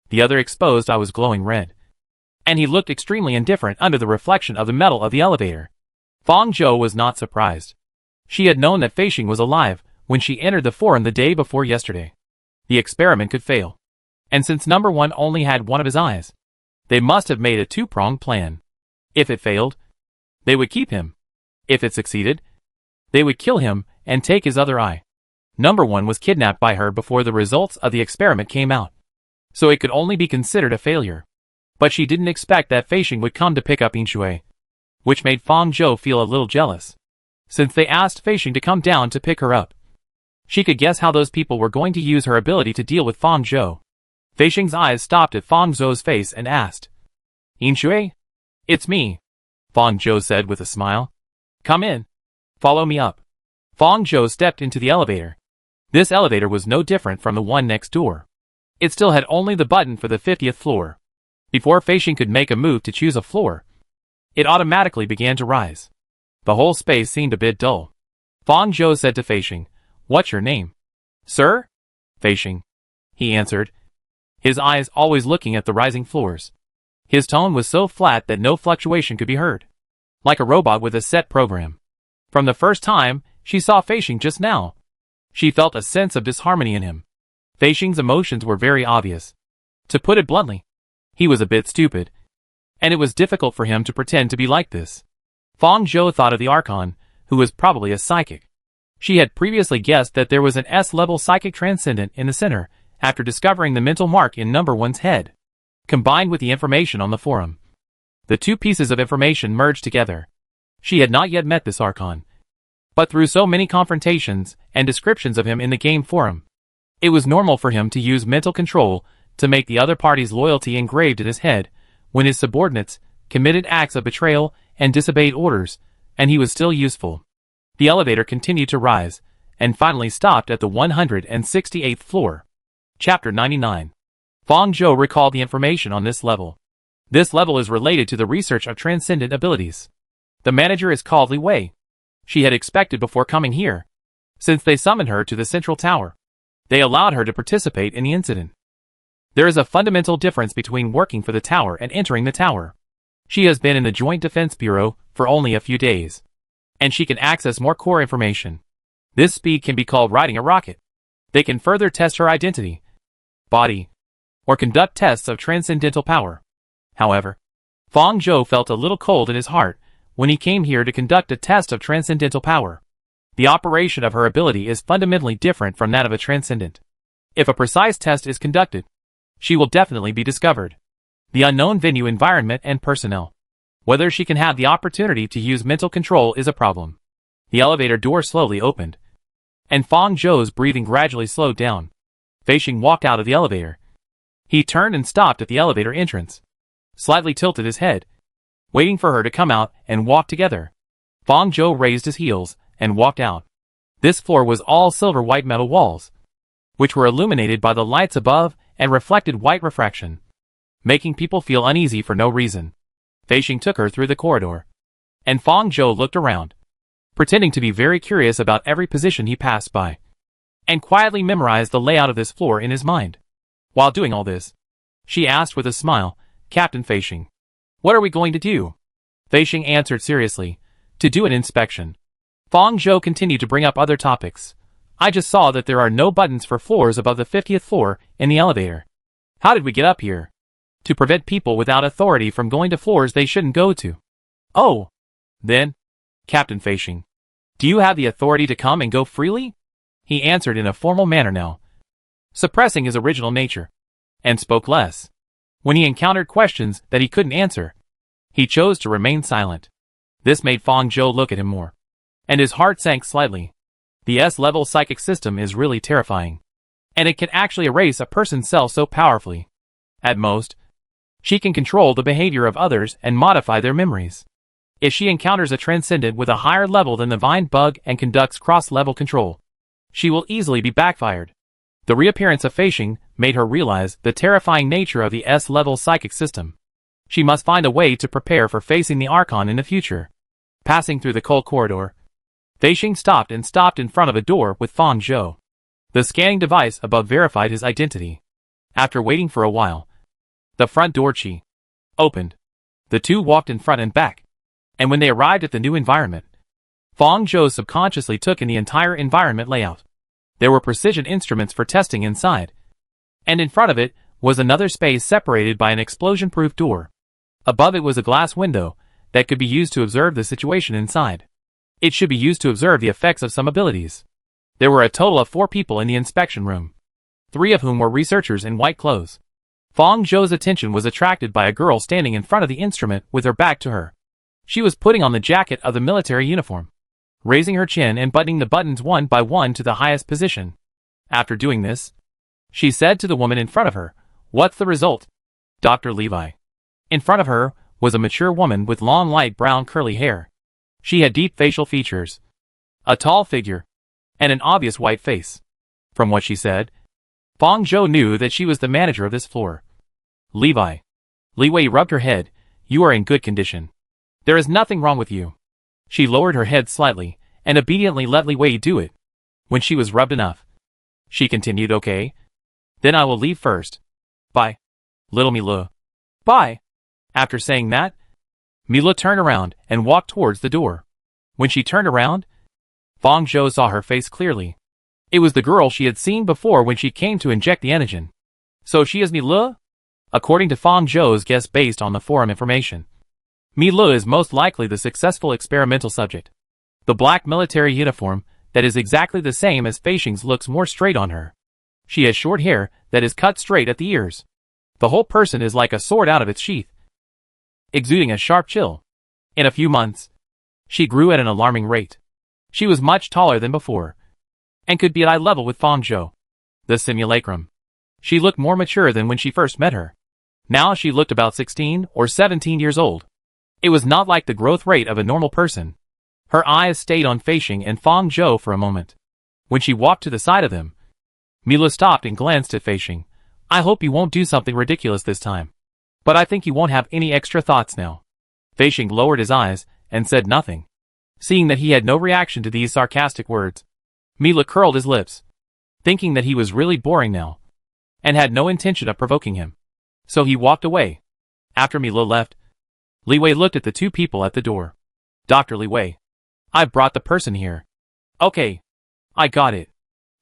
The other exposed eye was glowing red, and he looked extremely indifferent under the reflection of the metal of the elevator. Fang Zhou was not surprised. She had known that Fei Xing was alive when she entered the forum the day before yesterday. The experiment could fail, and since number 1 only had one of his eyes, they must have made a 2-pronged plan. If it failed, they would keep him. If it succeeded, they would kill him and take his other eye. Number 1 was kidnapped by her before the results of the experiment came out, so it could only be considered a failure. But she didn't expect that Fei Xing would come to pick up Yin Shui, which made Fang Zhou feel a little jealous. Since they asked Fei Xing to come down to pick her up, she could guess how those people were going to use her ability to deal with Fang Zhou. Fei Xing's eyes stopped at Fang Zhou's face and asked, "Yin Shui?" "It's me," Fang Zhou said with a smile. "Come in. Follow me up." Fang Zhou stepped into the elevator. This elevator was no different from the one next door. It still had only the button for the 50th floor. Before Fei Xing could make a move to choose a floor, it automatically began to rise. The whole space seemed a bit dull. Fang Zhou said to Fei Xing, "What's your name?" "Sir?" "Fei Xing," he answered, his eyes always looking at the rising floors. His tone was so flat that no fluctuation could be heard, like a robot with a set program. From the first time she saw Fei Xing just now, she felt a sense of disharmony in him. Fei Xing's emotions were very obvious. To put it bluntly, he was a bit stupid, and it was difficult for him to pretend to be like this. Fang Zhou thought of the Archon, who was probably a psychic. She had previously guessed that there was an S-level psychic transcendent in the center, after discovering the mental mark in number 1's head. Combined with the information on the forum, the 2 pieces of information merged together. She had not yet met this Archon, but through so many confrontations and descriptions of him in the game forum, it was normal for him to use mental control to make the other party's loyalty engraved in his head when his subordinates committed acts of betrayal and disobeyed orders, and he was still useful. The elevator continued to rise, and finally stopped at the 168th floor. Chapter 99. Fong Zhou recalled the information on this level. This level is related to the research of transcendent abilities. The manager is called Li Wei. She had expected before coming here. Since they summoned her to the central tower, they allowed her to participate in the incident. There is a fundamental difference between working for the tower and entering the tower. She has been in the Joint Defense Bureau for only a few days, and she can access more core information. This speed can be called riding a rocket. They can further test her identity, body, or conduct tests of transcendental power. However, Fong Zhou felt a little cold in his heart when he came here to conduct a test of transcendental power. The operation of her ability is fundamentally different from that of a transcendent. If a precise test is conducted, she will definitely be discovered. The unknown venue, environment, and personnel. Whether she can have the opportunity to use mental control is a problem. The elevator door slowly opened, and Fong Zhou's breathing gradually slowed down. Feishing walked out of the elevator. He turned and stopped at the elevator entrance, slightly tilted his head, waiting for her to come out and walk together. Fong Zhou raised his heels and walked out. This floor was all silver white metal walls, which were illuminated by the lights above and reflected white refraction, making people feel uneasy for no reason. Feishing took her through the corridor, and Fong Zhou looked around, pretending to be very curious about every position he passed by, and quietly memorized the layout of this floor in his mind. While doing all this, she asked with a smile, "Captain Feishing, what are we going to do?" Feishing answered seriously, "To do an inspection." Fong Zhou continued to bring up other topics. "I just saw that there are no buttons for floors above the 50th floor in the elevator. How did we get up here? To prevent people without authority from going to floors they shouldn't go to." "Oh, then, Captain Feishing, do you have the authority to come and go freely?" He answered in a formal manner now, suppressing his original nature, and spoke less. When he encountered questions that he couldn't answer, he chose to remain silent. This made Fong Zhou look at him more, and his heart sank slightly. The S-level psychic system is really terrifying, and it can actually erase a person's self so powerfully. At most, she can control the behavior of others and modify their memories. If she encounters a transcendent with a higher level than the Vine Bug and conducts cross-level control, she will easily be backfired. The reappearance of Feishing made her realize the terrifying nature of the S-level psychic system. She must find a way to prepare for facing the Archon in the future. Passing through the cold corridor, Feishing stopped in front of a door with Fong Zhou. The scanning device above verified his identity. After waiting for a while, the front door key opened. The two walked in front and back, and when they arrived at the new environment, Fong Zhou subconsciously took in the entire environment layout. There were precision instruments for testing inside, and in front of it was another space separated by an explosion-proof door. Above it was a glass window that could be used to observe the situation inside. It should be used to observe the effects of some abilities. There were a total of 4 people in the inspection room, 3 of whom were researchers in white clothes. Fong Zhou's attention was attracted by a girl standing in front of the instrument with her back to her. She was putting on the jacket of the military uniform, raising her chin and buttoning the buttons one by one to the highest position. After doing this, she said to the woman in front of her, "What's the result?" "Dr. Levi." In front of her was a mature woman with long light brown curly hair. She had deep facial features, a tall figure, and an obvious white face. From what she said, Fong Zhou knew that she was the manager of this floor. "Levi." Li Wei rubbed her head. "You are in good condition. There is nothing wrong with you." She lowered her head slightly, and obediently let Li Wei do it. When she was rubbed enough, she continued, "Okay. Then I will leave first. Bye, little Mila." "Bye." After saying that, Mila turned around and walked towards the door. When she turned around, Fong Zhou saw her face clearly. It was the girl she had seen before when she came to inject the antigen. "So she is Mila?" According to Fong Zhou's guess based on the forum information, Mila is most likely the successful experimental subject. The black military uniform that is exactly the same as Feishing's looks more straight on her. She has short hair that is cut straight at the ears. The whole person is like a sword out of its sheath, exuding a sharp chill. In a few months, she grew at an alarming rate. She was much taller than before, and could be at eye level with Fong Zhou. The simulacrum. She looked more mature than when she first met her. Now she looked about 16 or 17 years old. It was not like the growth rate of a normal person. Her eyes stayed on Feishing and Fong Zhou for a moment. When she walked to the side of them, Mila stopped and glanced at Feishing, I hope you won't do something ridiculous this time. But I think you won't have any extra thoughts now. Fei Xing lowered his eyes and said nothing. Seeing that he had no reaction to these sarcastic words, Mila curled his lips, thinking that he was really boring now, and had no intention of provoking him. So he walked away. After Mila left, Li Wei looked at the two people at the door. Dr. Li Wei. I've brought the person here. Okay. I got it.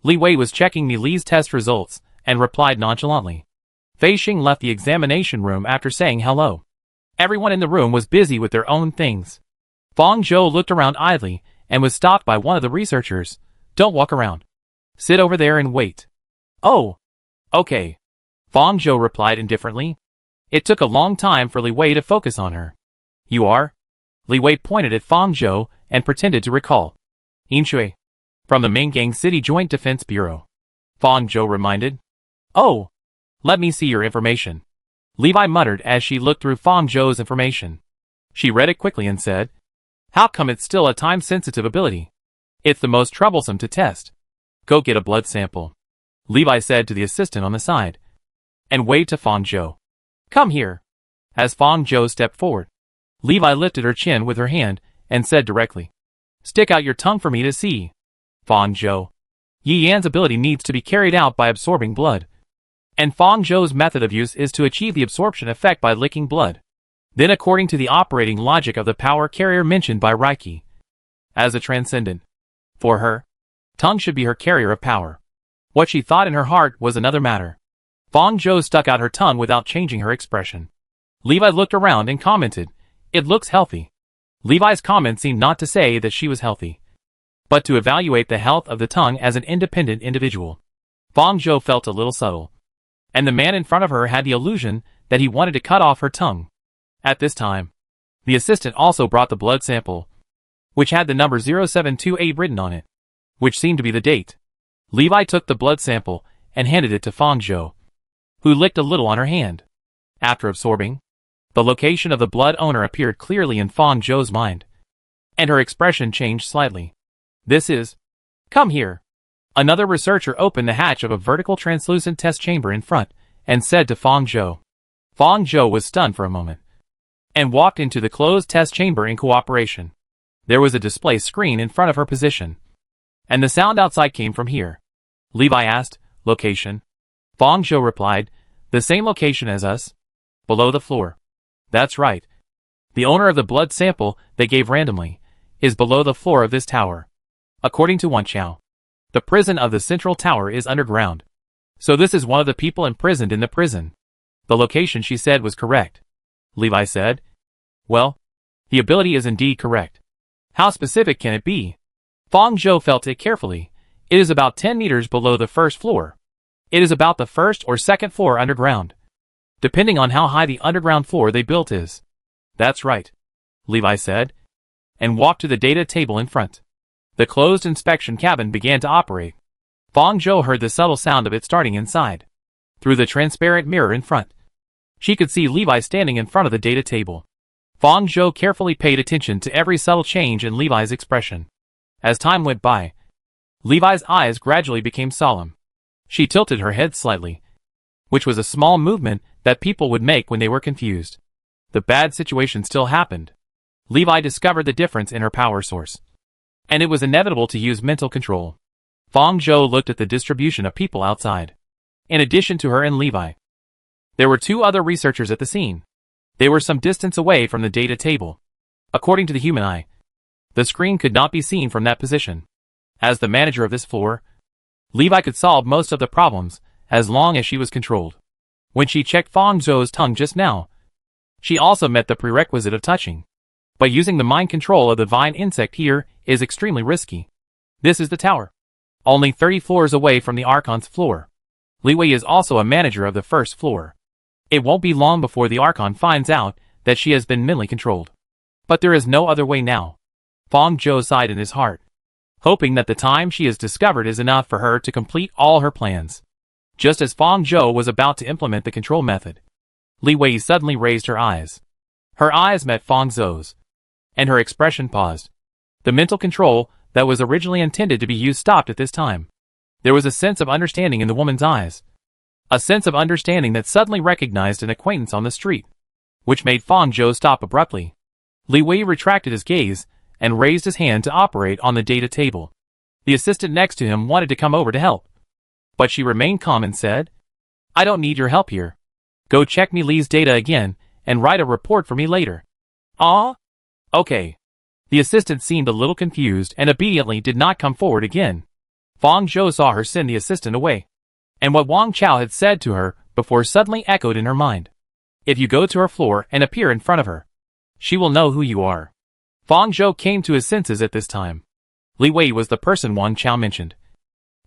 Li Wei was checking Mili's test results and replied nonchalantly. Fei Xing left the examination room after saying hello. Everyone in the room was busy with their own things. Fang Zhou looked around idly and was stopped by one of the researchers. Don't walk around. Sit over there and wait. Oh. Okay. Fang Zhou replied indifferently. It took a long time for Li Wei to focus on her. You are? Li Wei pointed at Fang Zhou and pretended to recall. Yin Shui. From the Mingang City Joint Defense Bureau. Fang Zhou reminded. Oh. Let me see your information. Levi muttered as she looked through Fang Zhou's information. She read it quickly and said, how come it's still a time-sensitive ability? It's the most troublesome to test. Go get a blood sample. Levi said to the assistant on the side. And waved to Fang Zhou. Come here. As Fang Zhou stepped forward, Levi lifted her chin with her hand and said directly. Stick out your tongue for me to see. Fang Zhou. Yi Yan's ability needs to be carried out by absorbing blood. And Fang Zhou's method of use is to achieve the absorption effect by licking blood. Then according to the operating logic of the power carrier mentioned by Reiki. As a transcendent. For her, tongue should be her carrier of power. What she thought in her heart was another matter. Fang Zhou stuck out her tongue without changing her expression. Levi looked around and commented, it looks healthy. Levi's comment seemed not to say that she was healthy, but to evaluate the health of the tongue as an independent individual. Fang Zhou felt a little subtle, and the man in front of her had the illusion that he wanted to cut off her tongue. At this time, the assistant also brought the blood sample, which had the number 0728 written on it, which seemed to be the date. Levi took the blood sample and handed it to Fang Zhou, who licked a little on her hand. After absorbing, the location of the blood owner appeared clearly in Fang Zhou's mind, and her expression changed slightly. This is... Come here. Another researcher opened the hatch of a vertical translucent test chamber in front and said to Fang Zhou. Fang Zhou was stunned for a moment and walked into the closed test chamber in cooperation. There was a display screen in front of her position, and the sound outside came from here. Levi asked, location? Fang Zhou replied, the same location as us. Below the floor. That's right. The owner of the blood sample they gave randomly is below the floor of this tower. According to Wan Chao, the prison of the central tower is underground. So this is one of the people imprisoned in the prison. The location she said was correct. Levi said. Well, the ability is indeed correct. How specific can it be? Fang Zhou felt it carefully. It is about 10 meters below the first floor. It is about the first or second floor underground, depending on how high the underground floor they built is. That's right, Levi said, and walked to the data table in front. The closed inspection cabin began to operate. Fang Zhou heard the subtle sound of it starting inside. Through the transparent mirror in front, she could see Levi standing in front of the data table. Fang Zhou carefully paid attention to every subtle change in Levi's expression. As time went by, Levi's eyes gradually became solemn. She tilted her head slightly, which was a small movement that people would make when they were confused. The bad situation still happened. Levi discovered the difference in her power source, and it was inevitable to use mental control. Fang Zhou looked at the distribution of people outside. In addition to her and Levi, there were two other researchers at the scene. They were some distance away from the data table. According to the human eye, the screen could not be seen from that position. As the manager of this floor, Levi could solve most of the problems as long as she was controlled. When she checked Fang Zhou's tongue just now, she also met the prerequisite of touching. But using the mind control of the vine insect here is extremely risky. This is the tower, only 30 floors away from the Archon's floor. Li Wei is also a manager of the first floor. It won't be long before the Archon finds out that she has been mentally controlled. But there is no other way now. Fang Zhou sighed in his heart, hoping that the time she has discovered is enough for her to complete all her plans. Just as Fang Zhou was about to implement the control method, Li Wei suddenly raised her eyes. Her eyes met Fang Zhou's, and her expression paused. The mental control that was originally intended to be used stopped at this time. There was a sense of understanding in the woman's eyes. A sense of understanding that suddenly recognized an acquaintance on the street, which made Fang Zhou stop abruptly. Li Wei retracted his gaze and raised his hand to operate on the data table. The assistant next to him wanted to come over to help, but she remained calm and said, "I don't need your help here. Go check me Li's data again and write a report for me later." "Ah? Okay." The assistant seemed a little confused and obediently did not come forward again. Fang Zhou saw her send the assistant away, and what Wang Chao had said to her before suddenly echoed in her mind. "If you go to her floor and appear in front of her, she will know who you are." Fang Zhou came to his senses at this time. Li Wei was the person Wang Chao mentioned,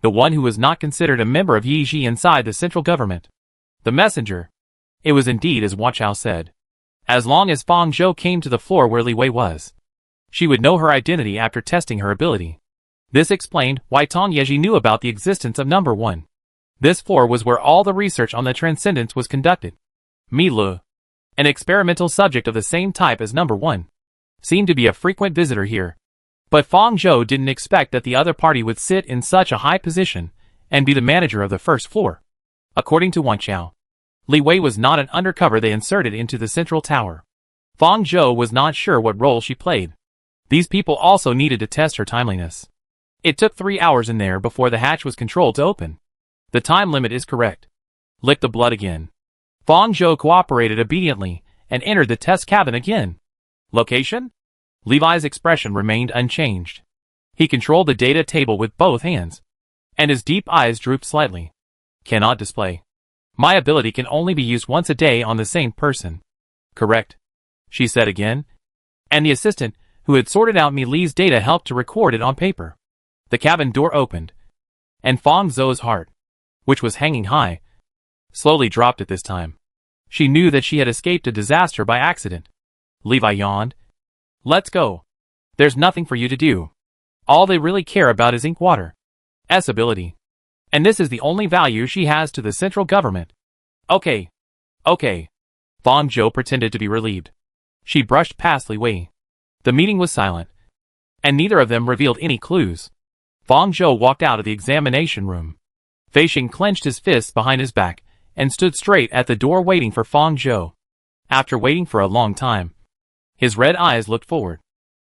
the one who was not considered a member of Yizhi inside the central government. The messenger. It was indeed as Wang Chao said. As long as Fang Zhou came to the floor where Li Wei was, she would know her identity after testing her ability. This explained why Tong Yeji knew about the existence of number 1. This floor was where all the research on the transcendence was conducted. Mi Le, an experimental subject of the same type as number 1, seemed to be a frequent visitor here. But Fang Zhou didn't expect that the other party would sit in such a high position and be the manager of the first floor. According to Wang Chao, Li Wei was not an undercover they inserted into the central tower. Fang Zhou was not sure what role she played. These people also needed to test her timeliness. It took 3 hours in there before the hatch was controlled to open. The time limit is correct. Lick the blood again. Fang Zhou cooperated obediently and entered the test cabin again. Location? Levi's expression remained unchanged. He controlled the data table with both hands, and his deep eyes drooped slightly. Cannot display. My ability can only be used once a day on the same person. Correct, she said again. And the assistant, who had sorted out Mi Li's data, helped to record it on paper. The cabin door opened, and Fang Zhou's heart, which was hanging high, slowly dropped at this time. She knew that she had escaped a disaster by accident. Levi yawned. Let's go. There's nothing for you to do. All they really care about is Inkwater's ability. And this is the only value she has to the central government. Okay. Okay. Fang Zhou pretended to be relieved. She brushed past Li Wei. The meeting was silent, and neither of them revealed any clues. Fang Zhou walked out of the examination room. Fei Xing clenched his fists behind his back and stood straight at the door waiting for Fang Zhou. After waiting for a long time, his red eyes looked forward,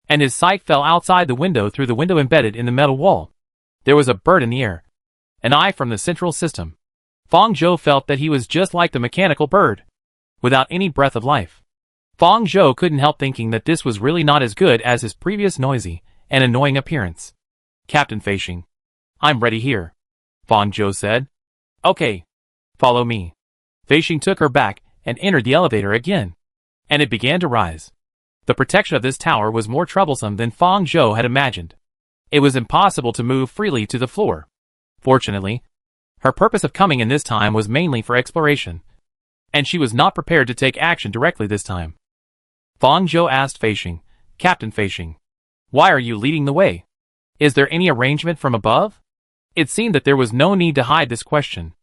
and his sight fell outside the window through the window embedded in the metal wall. There was a bird in the air, an eye from the central system. Fang Zhou felt that he was just like the mechanical bird, without any breath of life. Fang Zhou couldn't help thinking that this was really not as good as his previous noisy and annoying appearance. Captain Fei Xing, I'm ready here, Fang Zhou said. Okay. Follow me. Fei Xing took her back and entered the elevator again, and it began to rise. The protection of this tower was more troublesome than Fang Zhou had imagined. It was impossible to move freely to the floor. Fortunately, her purpose of coming in this time was mainly for exploration, and she was not prepared to take action directly this time. Fang Zhou asked Fei Xing, Captain Fei Xing, why are you leading the way? Is there any arrangement from above? It seemed that there was no need to hide this question.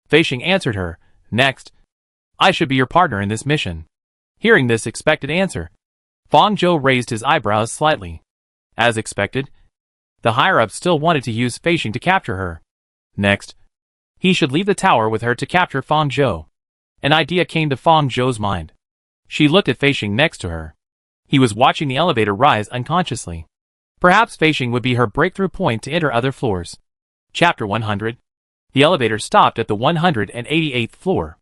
Fei Xing answered her, next, I should be your partner in this mission. Hearing this expected answer, Fang Zhou raised his eyebrows slightly. As expected, the higher-ups still wanted to use Fei Xing to capture her. Next, he should leave the tower with her to capture Fang Zhou. An idea came to Fang Zhou's mind. She looked at Fei Xing next to her. He was watching the elevator rise unconsciously. Perhaps Fei Xing would be her breakthrough point to enter other floors. Chapter 100. The elevator stopped at the 188th floor.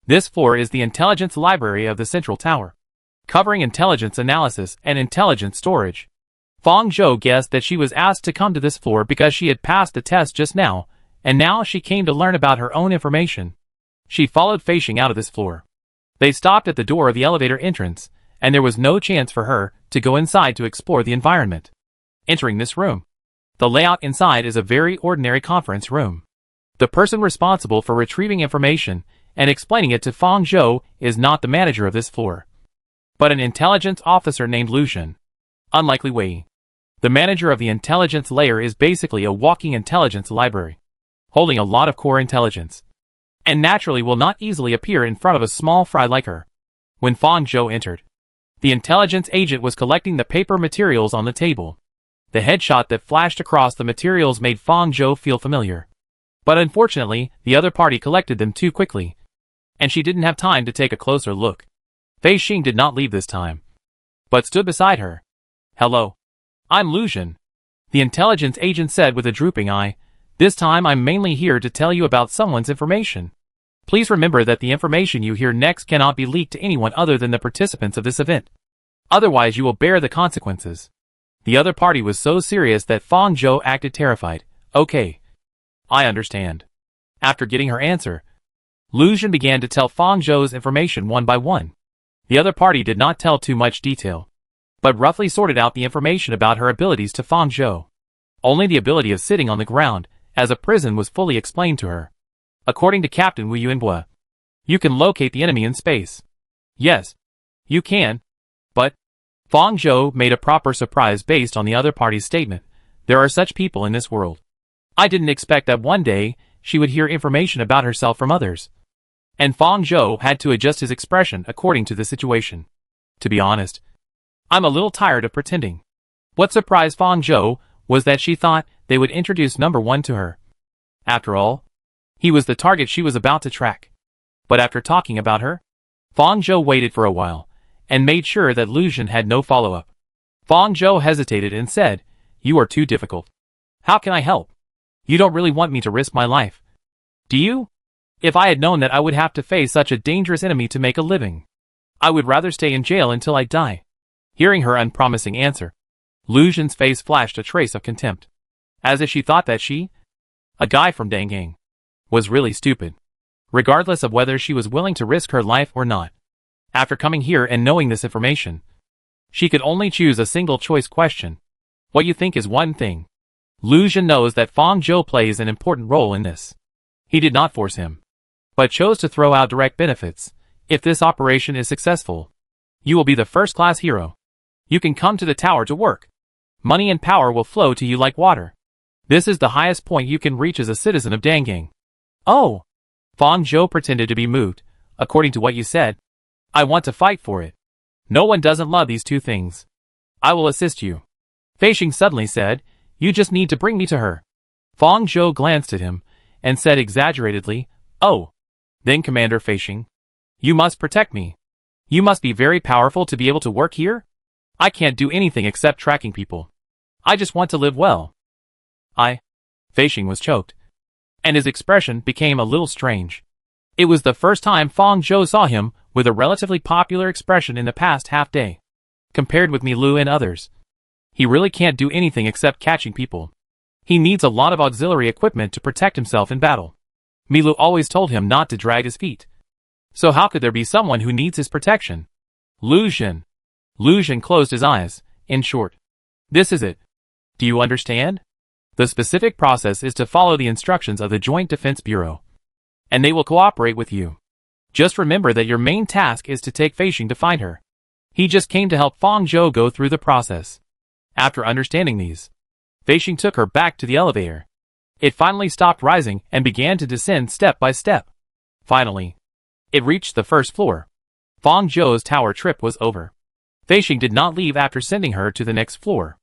This floor is the intelligence library of the central tower, covering intelligence analysis and intelligence storage. Fang Zhou guessed that she was asked to come to this floor because she had passed the test just now, and now she came to learn about her own information. She followed Fei Xing out of this floor. They stopped at the door of the elevator entrance, and there was no chance for her to go inside to explore the environment. Entering this room, the layout inside is a very ordinary conference room. The person responsible for retrieving information and explaining it to Fang Zhou is not the manager of this floor, but an intelligence officer named Lucian. Unlike Li Wei, the manager of the intelligence layer is basically a walking intelligence library, holding a lot of core intelligence, and naturally will not easily appear in front of a small fry like her. When Fang Zhou entered, the intelligence agent was collecting the paper materials on the table. The headshot that flashed across the materials made Fang Zhou feel familiar. But unfortunately, the other party collected them too quickly, and she didn't have time to take a closer look. Fei Xing did not leave this time, but stood beside her. "Hello. I'm Lu Xun," the intelligence agent said with a drooping eye. "This time I'm mainly here to tell you about someone's information. Please remember that the information you hear next cannot be leaked to anyone other than the participants of this event. Otherwise you will bear the consequences." The other party was so serious that Fang Zhou acted terrified. "Okay. I understand." After getting her answer, Lu Xun began to tell Fang Zhou's information one by one. The other party did not tell too much detail, but roughly sorted out the information about her abilities to Fang Zhou. Only the ability of sitting on the ground, as a prison, was fully explained to her. According to Captain Wu Yuanhua, you can locate the enemy in space. Yes, you can. But Fang Zhou made a proper surprise based on the other party's statement. There are such people in this world. I didn't expect that one day she would hear information about herself from others. And Fang Zhou had to adjust his expression according to the situation. To be honest, I'm a little tired of pretending. What surprised Fang Zhou was that she thought they would introduce number one to her. After all, he was the target she was about to track. But after talking about her, Fang Zhou waited for a while, and made sure that Lu Xun had no follow-up. Fang Zhou hesitated and said, "You are too difficult. How can I help? You don't really want me to risk my life, do you? If I had known that I would have to face such a dangerous enemy to make a living, I would rather stay in jail until I die." Hearing her unpromising answer, Lu Xun's face flashed a trace of contempt, as if she thought that she, a guy from Dangang, was really stupid, regardless of whether she was willing to risk her life or not. After coming here and knowing this information, she could only choose a single choice question. What you think is one thing. Lu Xun knows that Fang Zhou plays an important role in this. He did not force him, but chose to throw out direct benefits. If this operation is successful, you will be the first-class hero. You can come to the tower to work. Money and power will flow to you like water. This is the highest point you can reach as a citizen of Dangang. Oh! Fang Zhou pretended to be moved. According to what you said, I want to fight for it. No one doesn't love these two things. I will assist you. Fei Xing suddenly said, "You just need to bring me to her." Fang Zhou glanced at him, and said exaggeratedly, "Oh. Then Commander Fei Xing, you must protect me. You must be very powerful to be able to work here? I can't do anything except tracking people. I just want to live well." Fei Xing was choked, and his expression became a little strange. It was the first time Fang Zhou saw him with a relatively popular expression in the past half-day. Compared with Milu and others, he really can't do anything except catching people. He needs a lot of auxiliary equipment to protect himself in battle. Milu always told him not to drag his feet. So how could there be someone who needs his protection? Lu Xun. Lu Xun closed his eyes. In short, this is it. Do you understand? The specific process is to follow the instructions of the Joint Defense Bureau, and they will cooperate with you. Just remember that your main task is to take Fei Xing to find her. He just came to help Fang Zhou go through the process. After understanding these, Fei Xing took her back to the elevator. It finally stopped rising and began to descend step by step. Finally, it reached the first floor. Fang Zhou's tower trip was over. Fei Xing did not leave after sending her to the next floor.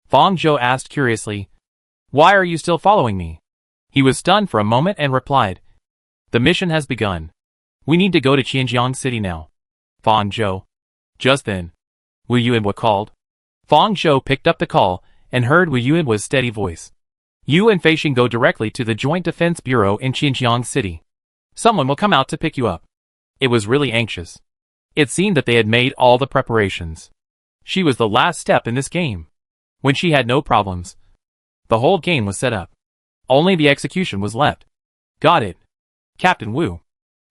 Fang Zhou asked curiously, "Why are you still following me?" He was stunned for a moment and replied, "The mission has begun. We need to go to Xinjiang City now." Fang Zhou. Just then, Wu Yuanhua called. Fang Zhou picked up the call and heard Wu Yuanhua's steady voice. "You and Fei Xing go directly to the Joint Defense Bureau in Xinjiang City. Someone will come out to pick you up." It was really anxious. It seemed that they had made all the preparations. She was the last step in this game. When she had no problems, the whole game was set up. Only the execution was left. "Got it, Captain Wu,"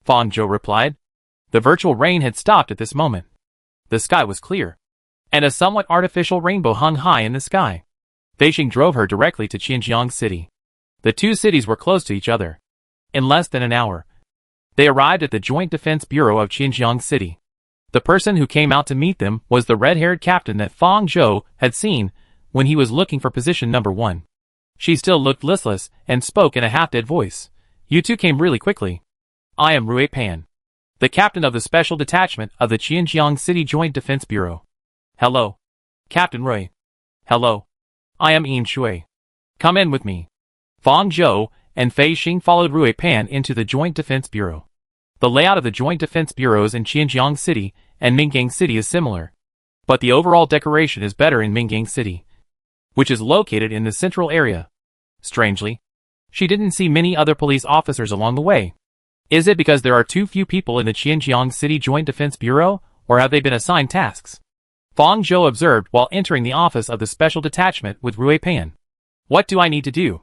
Fang Zhou replied. The virtual rain had stopped at this moment. The sky was clear, and a somewhat artificial rainbow hung high in the sky. Fei Xing drove her directly to Xinjiang City. The two cities were close to each other. In less than an hour, they arrived at the Joint Defense Bureau of Xinjiang City. The person who came out to meet them was the red-haired captain that Fang Zhou had seen when he was looking for position number 1. She still looked listless and spoke in a half-dead voice. "You two came really quickly. I am Rui Pan, the captain of the special detachment of the Xinjiang City Joint Defense Bureau." "Hello, Captain Rui." "Hello. I am Yin Shui. Come in with me." Fang Zhou and Fei Xing followed Rui Pan into the Joint Defense Bureau. The layout of the Joint Defense Bureaus in Xinjiang City and Mingang City is similar, but the overall decoration is better in Mingang City, which is located in the central area. Strangely, she didn't see many other police officers along the way. Is it because there are too few people in the Xinjiang City Joint Defense Bureau, or have they been assigned tasks? Fang Zhou observed while entering the office of the Special Detachment with Rui Pan. What do I need to do?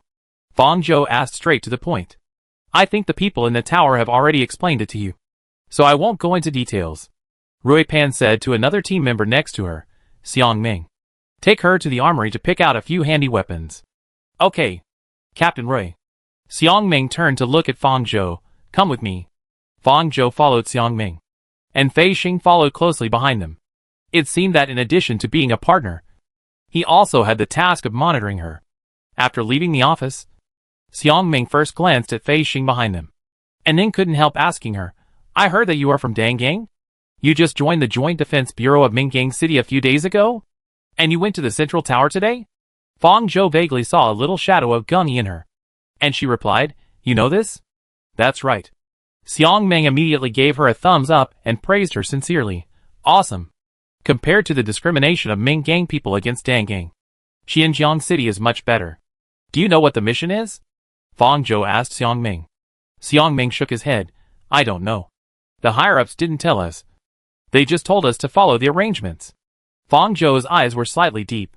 Fang Zhou asked straight to the point. I think the people in the tower have already explained it to you, so I won't go into details. Rui Pan said to another team member next to her, Xiang Ming. Take her to the armory to pick out a few handy weapons. Okay, Captain Rui. Xiang Ming turned to look at Fang Zhou. Come with me. Fang Zhou followed Xiang Ming, and Fei Xing followed closely behind them. It seemed that in addition to being a partner, he also had the task of monitoring her. After leaving the office, Xiang Ming first glanced at Fei Xing behind them, and then couldn't help asking her, I heard that you are from Dangang? You just joined the Joint Defense Bureau of Mingang City a few days ago? And you went to the Central Tower today? Fang Zhou vaguely saw a little shadow of Gung in her, and she replied, You know this? That's right. Xiang Ming immediately gave her a thumbs up and praised her sincerely. Awesome. Compared to the discrimination of Mingang people against Dangang, Xinjiang City is much better. Do you know what the mission is? Fang Zhou asked Xiang Ming. Xiang Ming shook his head. I don't know. The higher-ups didn't tell us. They just told us to follow the arrangements. Fang Zhou's eyes were slightly deep.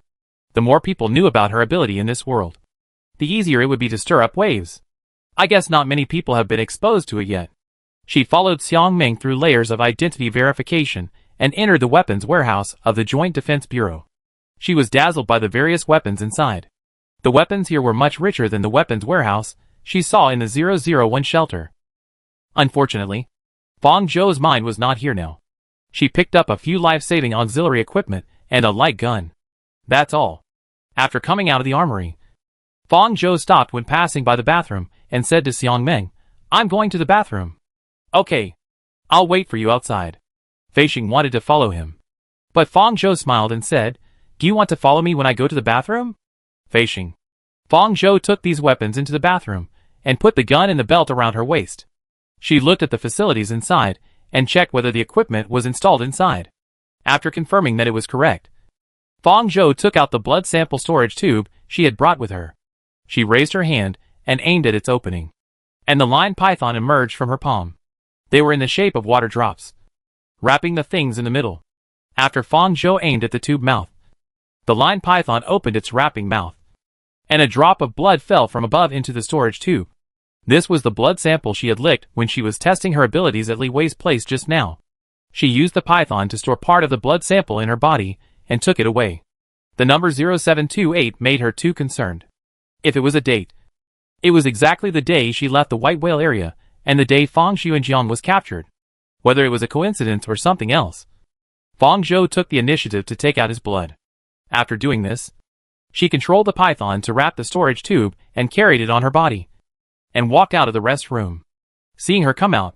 The more people knew about her ability in this world, the easier it would be to stir up waves. I guess not many people have been exposed to it yet. She followed Xiang Ming through layers of identity verification and entered the weapons warehouse of the Joint Defense Bureau. She was dazzled by the various weapons inside. The weapons here were much richer than the weapons warehouse she saw in the 001 shelter. Unfortunately, Fang Zhou's mind was not here now. She picked up a few life-saving auxiliary equipment and a light gun. That's all. After coming out of the armory, Fang Zhou stopped when passing by the bathroom and said to Xiang Ming, I'm going to the bathroom. Okay. I'll wait for you outside. Fei Xing wanted to follow him, but Fang Zhou smiled and said, Do you want to follow me when I go to the bathroom? Fei Xing. Fang Zhou took these weapons into the bathroom and put the gun and the belt around her waist. She looked at the facilities inside and checked whether the equipment was installed inside. After confirming that it was correct, Fang Zhou took out the blood sample storage tube she had brought with her. She raised her hand and aimed at its opening, and the lion python emerged from her palm. They were in the shape of water drops, wrapping the things in the middle. After Fang Zhou aimed at the tube mouth, the lion python opened its wrapping mouth, and a drop of blood fell from above into the storage tube. This was the blood sample she had licked when she was testing her abilities at Li Wei's place just now. She used the python to store part of the blood sample in her body and took it away. The number 0728 made her too concerned. If it was a date, it was exactly the day she left the White Whale area and the day Fang Xuanjiang was captured. Whether it was a coincidence or something else, Fang Zhou took the initiative to take out his blood. After doing this, she controlled the python to wrap the storage tube and carried it on her body, and walked out of the rest room. Seeing her come out,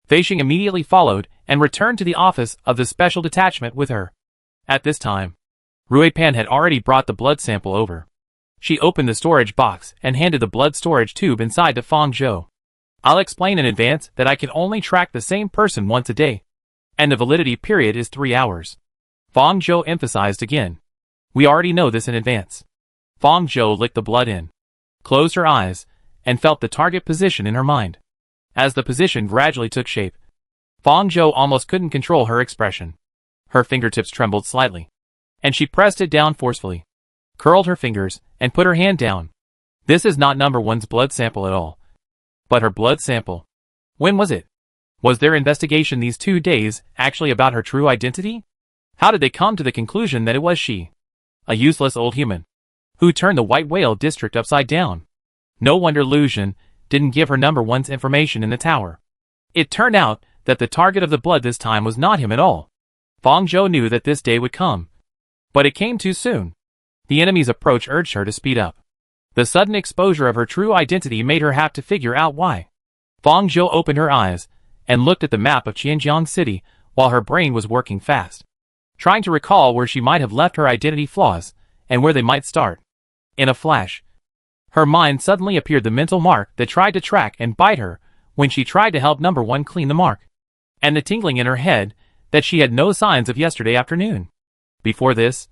Fei Xing immediately followed and returned to the office of the Special Detachment with her. At this time, Rui Pan had already brought the blood sample over. She opened the storage box and handed the blood storage tube inside to Fang Zhou. I'll explain in advance that I can only track the same person once a day, and the validity period is 3 hours. Fang Zhou emphasized again. We already know this in advance. Fang Zhou licked the blood in, closed her eyes, and felt the target position in her mind. As the position gradually took shape, Fang Zhou almost couldn't control her expression. Her fingertips trembled slightly, and she pressed it down forcefully, curled her fingers, and put her hand down. This is not number one's blood sample at all, but her blood sample. When was it? Was their investigation these 2 days actually about her true identity? How did they come to the conclusion that it was she, a useless old human, who turned the White Whale district upside down? No wonder Lucian didn't give her number one's information in the tower. It turned out that the target of the blood this time was not him at all. Fang Zhou knew that this day would come, but it came too soon. The enemy's approach urged her to speed up. The sudden exposure of her true identity made her have to figure out why. Fang Zhou opened her eyes and looked at the map of Xinjiang City while her brain was working fast, trying to recall where she might have left her identity flaws and where they might start. In a flash, Her mind suddenly appeared the mental mark that tried to track and bite her when she tried to help number 1 clean the mark. And the tingling in her head that she had no signs of yesterday afternoon. Before this,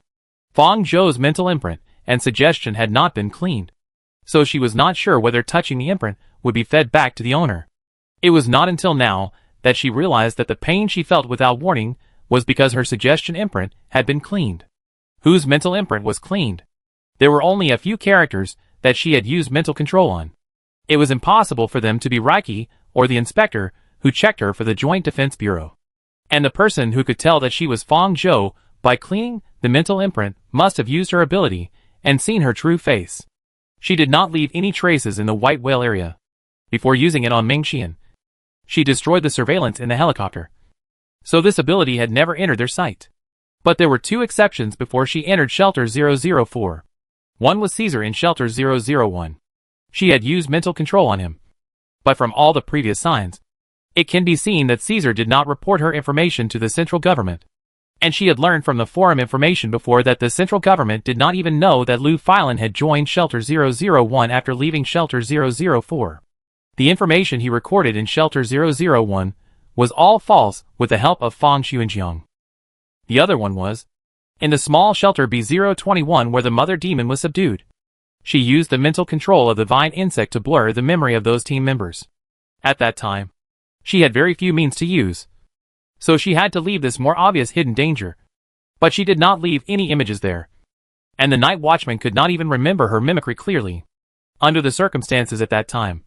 Fang Zhou's mental imprint and suggestion had not been cleaned, so she was not sure whether touching the imprint would be fed back to the owner. It was not until now that she realized that the pain she felt without warning was because her suggestion imprint had been cleaned. Whose mental imprint was cleaned? There were only a few characters that she had used mental control on. It was impossible for them to be Reiki or the inspector who checked her for the Joint Defense Bureau. And the person who could tell that she was Fang Zhou by cleaning the mental imprint must have used her ability and seen her true face. She did not leave any traces in the White Whale area. Before using it on Ming Xian, she destroyed the surveillance in the helicopter. So this ability had never entered their sight. But there were 2 exceptions before she entered Shelter 004. One was Caesar in Shelter 001. She had used mental control on him. But from all the previous signs, it can be seen that Caesar did not report her information to the central government. And she had learned from the forum information before that the central government did not even know that Lu Filan had joined Shelter 001 after leaving Shelter 004. The information he recorded in Shelter 001 was all false with the help of Fang Xuanjiang. The other one was in the small shelter B021 where the mother demon was subdued. She used the mental control of the vine insect to blur the memory of those team members. At that time, she had very few means to use, so she had to leave this more obvious hidden danger. But she did not leave any images there. And the night watchman could not even remember her mimicry clearly. Under the circumstances at that time,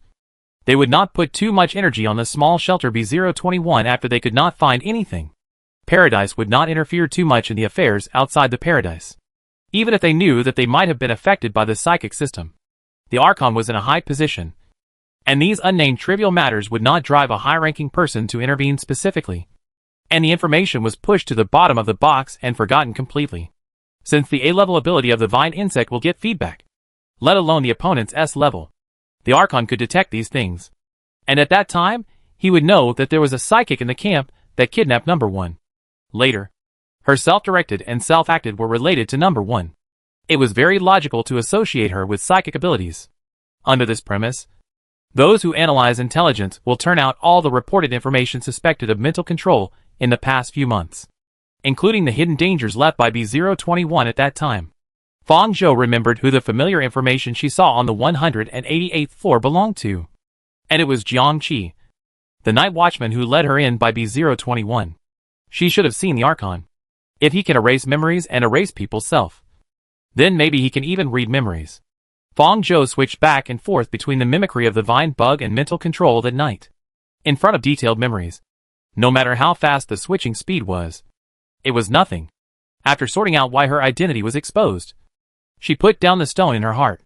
they would not put too much energy on the small shelter B021 after they could not find anything. Paradise would not interfere too much in the affairs outside the paradise, even if they knew that they might have been affected by the psychic system. The Archon was in a high position, and these unnamed trivial matters would not drive a high-ranking person to intervene specifically. And the information was pushed to the bottom of the box and forgotten completely. Since the A-level ability of the vine insect will get feedback, let alone the opponent's S-level, the Archon could detect these things. And at that time, he would know that there was a psychic in the camp that kidnapped number 1. Later, her self-directed and self-acted were related to number 1. It was very logical to associate her with psychic abilities. Under this premise, those who analyze intelligence will turn out all the reported information suspected of mental control in the past few months, including the hidden dangers left by B021 at that time. Fang Zhou remembered who the familiar information she saw on the 188th floor belonged to. And it was Jiang Qi, the night watchman who led her in by B021. She should have seen the Archon. If he can erase memories and erase people's self, then maybe he can even read memories. Fang Zhou switched back and forth between the mimicry of the vine bug and mental control that night, in front of detailed memories. No matter how fast the switching speed was, it was nothing. After sorting out why her identity was exposed, she put down the stone in her heart.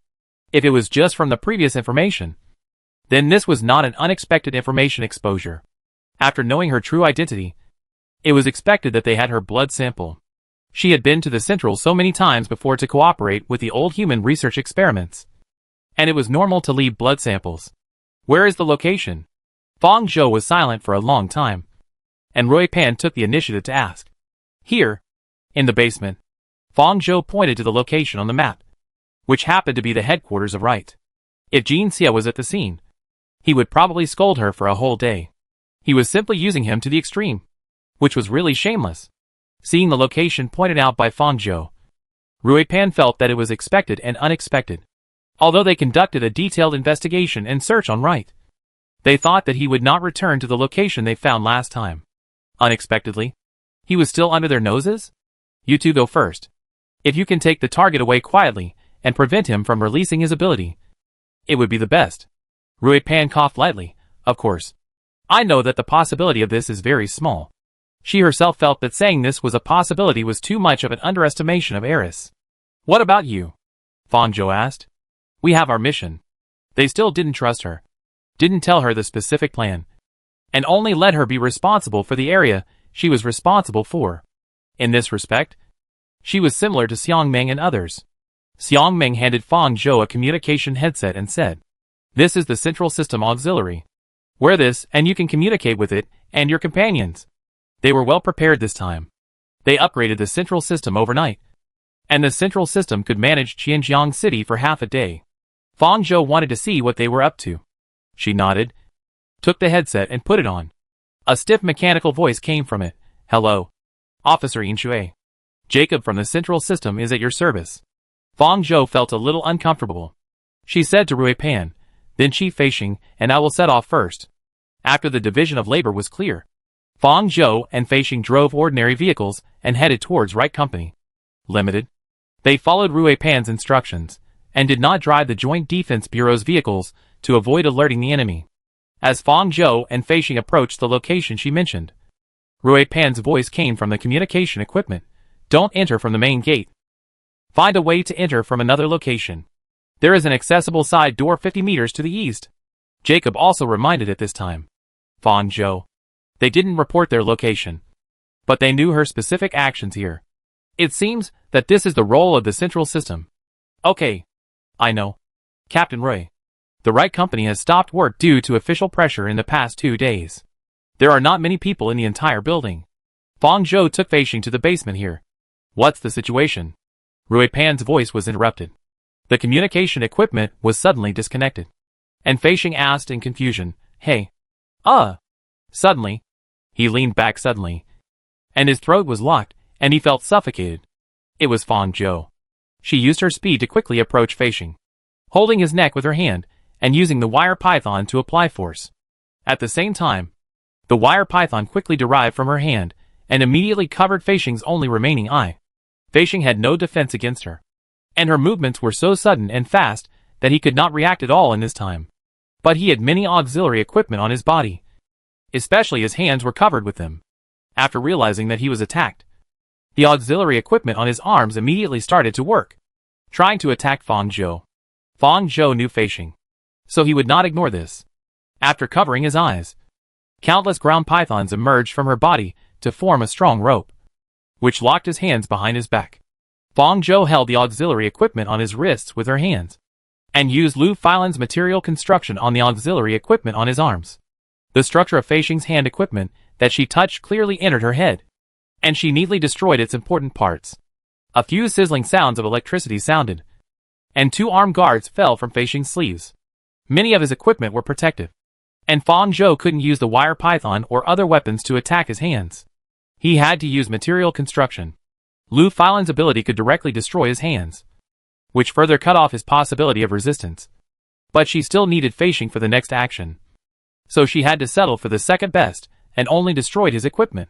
If it was just from the previous information, then this was not an unexpected information exposure. After knowing her true identity, it was expected that they had her blood sample. She had been to the Central so many times before to cooperate with the old human research experiments, and it was normal to leave blood samples. Where is the location? Fang Zhou was silent for a long time, and Rui Pan took the initiative to ask. Here, in the basement. Fang Zhou pointed to the location on the map, which happened to be the headquarters of Right. If Jin Xia was at the scene, he would probably scold her for a whole day. He was simply using him to the extreme, which was really shameless. Seeing the location pointed out by Fang Zhou, Rui Pan felt that it was expected and unexpected. Although they conducted a detailed investigation and search on Right, they thought that he would not return to the location they found last time. Unexpectedly, he was still under their noses? You two go first. If you can take the target away quietly and prevent him from releasing his ability, it would be the best. Rui Pan coughed lightly. Of course, I know that the possibility of this is very small. She herself felt that saying this was a possibility was too much of an underestimation of Eris. What about you? Fang Zhou asked. We have our mission. They still didn't trust her, didn't tell her the specific plan, and only let her be responsible for the area she was responsible for. In this respect, she was similar to Xiang Meng and others. Xiang Meng handed Fang Zhou a communication headset and said, "This is the Central System Auxiliary. Wear this and you can communicate with it and your companions." They were well prepared this time. They upgraded the Central System overnight, and the Central System could manage Qianjiang City for half a day. Fang Zhou wanted to see what they were up to. She nodded, took the headset and put it on. A stiff mechanical voice came from it. Hello. Officer Yinshui. Jacob from the Central System is at your service. Fang Zhou felt a little uncomfortable. She said to Rui Pan, then Chief Feishing, and I will set off first. After the division of labor was clear, Fang Zhou and Feishing drove ordinary vehicles and headed towards Right Company Limited. They followed Rui Pan's instructions, and did not drive the Joint Defense Bureau's vehicles to avoid alerting the enemy. As Fang Zhou and Feishing approached the location she mentioned, Rui Pan's voice came from the communication equipment. Don't enter from the main gate. Find a way to enter from another location. There is an accessible side door 50 meters to the east. Jacob also reminded at this time. Fang Zhou. They didn't report their location, but they knew her specific actions here. It seems that this is the role of the Central System. Okay. I know. Captain Rui. The Right Company has stopped work due to official pressure in the past 2 days. There are not many people in the entire building. Fang Zhou took Feishing to the basement here. What's the situation? Rui Pan's voice was interrupted. The communication equipment was suddenly disconnected. And Feishing asked in confusion, Hey. Suddenly. He leaned back suddenly. And his throat was locked, and he felt suffocated. It was Fang Zhou. She used her speed to quickly approach Feishing, holding his neck with her hand, and using the wire python to apply force. At the same time, the wire python quickly derived from her hand, and immediately covered Feishing's only remaining eye. Feishing had no defense against her, and her movements were so sudden and fast that he could not react at all in this time. But he had many auxiliary equipment on his body, especially his hands were covered with them. After realizing that he was attacked, the auxiliary equipment on his arms immediately started to work, trying to attack Fang Zhou. Fang Zhou knew Feishing, so he would not ignore this. After covering his eyes, countless ground pythons emerged from her body to form a strong rope, which locked his hands behind his back. Fang Zhou held the auxiliary equipment on his wrists with her hands, and used Lu Filan's material construction on the auxiliary equipment on his arms. The structure of Feishing's hand equipment that she touched clearly entered her head, and she neatly destroyed its important parts. A few sizzling sounds of electricity sounded, and 2 armed guards fell from Feishing's sleeves. Many of his equipment were protective, and Fang Zhou couldn't use the wire python or other weapons to attack his hands. He had to use material construction. Lu Filan's ability could directly destroy his hands, which further cut off his possibility of resistance. But she still needed Feishing for the next action, so she had to settle for the second best, and only destroyed his equipment,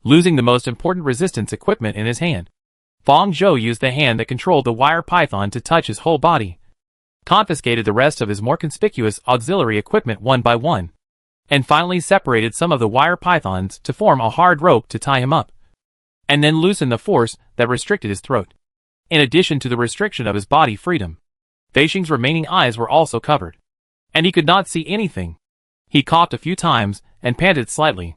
losing the most important resistance equipment in his hand. Fang Zhou used the hand that controlled the wire python to touch his whole body, confiscated the rest of his more conspicuous auxiliary equipment one by one, and finally separated some of the wire pythons to form a hard rope to tie him up, and then loosened the force that restricted his throat. In addition to the restriction of his body freedom, Feishing's remaining eyes were also covered, and he could not see anything. He coughed a few times and panted slightly.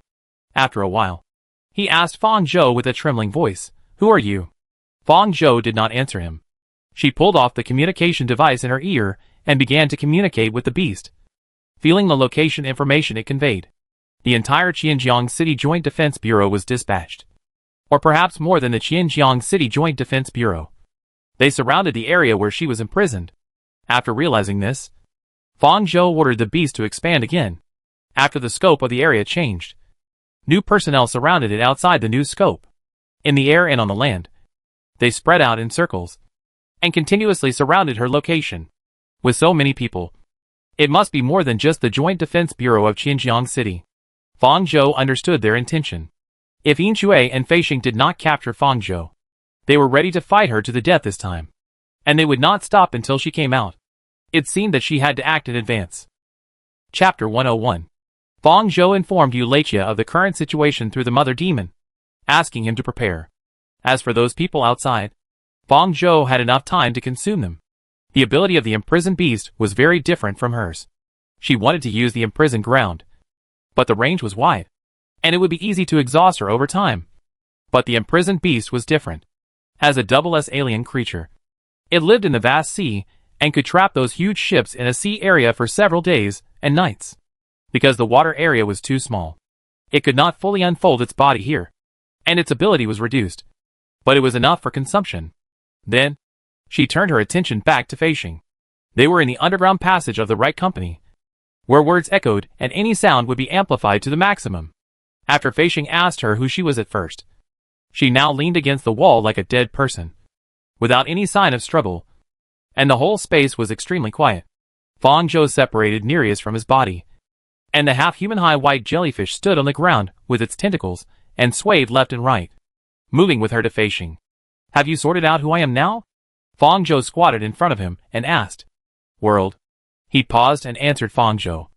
After a while, he asked Fang Zhou with a trembling voice, Who are you? Fang Zhou did not answer him. She pulled off the communication device in her ear and began to communicate with the beast, feeling the location information it conveyed. The entire Xinjiang City Joint Defense Bureau was dispatched, or perhaps more than the Xinjiang City Joint Defense Bureau. They surrounded the area where she was imprisoned. After realizing this, Fang Zhou ordered the beast to expand again. After the scope of the area changed, new personnel surrounded it outside the new scope. In the air and on the land, they spread out in circles, and continuously surrounded her location. With so many people, it must be more than just the Joint Defense Bureau of Xinjiang City. Fang Zhou understood their intention. If Yinshui and Feishing did not capture Fang Zhou, they were ready to fight her to the death this time, and they would not stop until she came out. It seemed that she had to act in advance. Chapter 101. Fang Zhou informed Eulachia of the current situation through the Mother Demon, asking him to prepare. As for those people outside, Fang Zhou had enough time to consume them. The ability of the imprisoned beast was very different from hers. She wanted to use the imprisoned ground, but the range was wide, and it would be easy to exhaust her over time. But the imprisoned beast was different. As a double-S alien creature, it lived in the vast sea, and could trap those huge ships in a sea area for several days and nights. Because the water area was too small, it could not fully unfold its body here, and its ability was reduced. But it was enough for consumption. Then, she turned her attention back to Feishing. They were in the underground passage of the right company, where words echoed and any sound would be amplified to the maximum. After Fei Xing asked her who she was at first, she now leaned against the wall like a dead person, without any sign of struggle, and the whole space was extremely quiet. Fang Zhou separated Nereus from his body, and the half-human high white jellyfish stood on the ground with its tentacles and swayed left and right, moving with her to Fei Xing. Have you sorted out who I am now? Fang Zhou squatted in front of him and asked. World. He paused and answered Fang Zhou.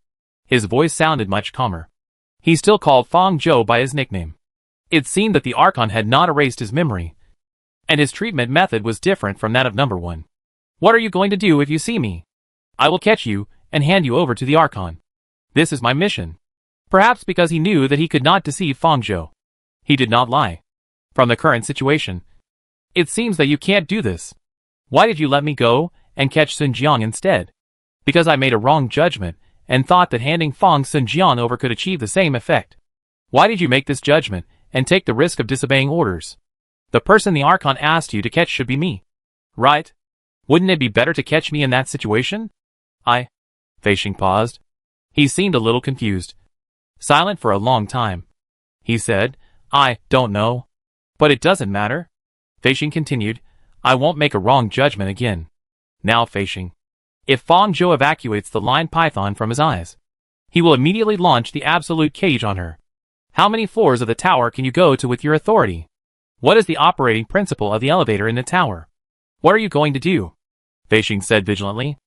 His voice sounded much calmer. He still called Fang Zhou by his nickname. It seemed that the Archon had not erased his memory, and his treatment method was different from that of number one. What are you going to do if you see me? I will catch you and hand you over to the Archon. This is my mission. Perhaps because he knew that he could not deceive Fang Zhou, he did not lie. From the current situation, it seems that you can't do this. Why did you let me go and catch Sun Jiang instead? Because I made a wrong judgment and thought that handing Sun Jiang over could achieve the same effect. Why did you make this judgment and take the risk of disobeying orders? The person the Archon asked you to catch should be me. Right? Wouldn't it be better to catch me in that situation? Fei Xing paused. He seemed a little confused. Silent for a long time. He said, I don't know. But it doesn't matter. Fei Xing continued, I won't make a wrong judgment again. Now Fei Xing. If Fang Zhou evacuates the lion python from his eyes, he will immediately launch the absolute cage on her. How many floors of the tower can you go to with your authority? What is the operating principle of the elevator in the tower? What are you going to do? Fei Xing said vigilantly.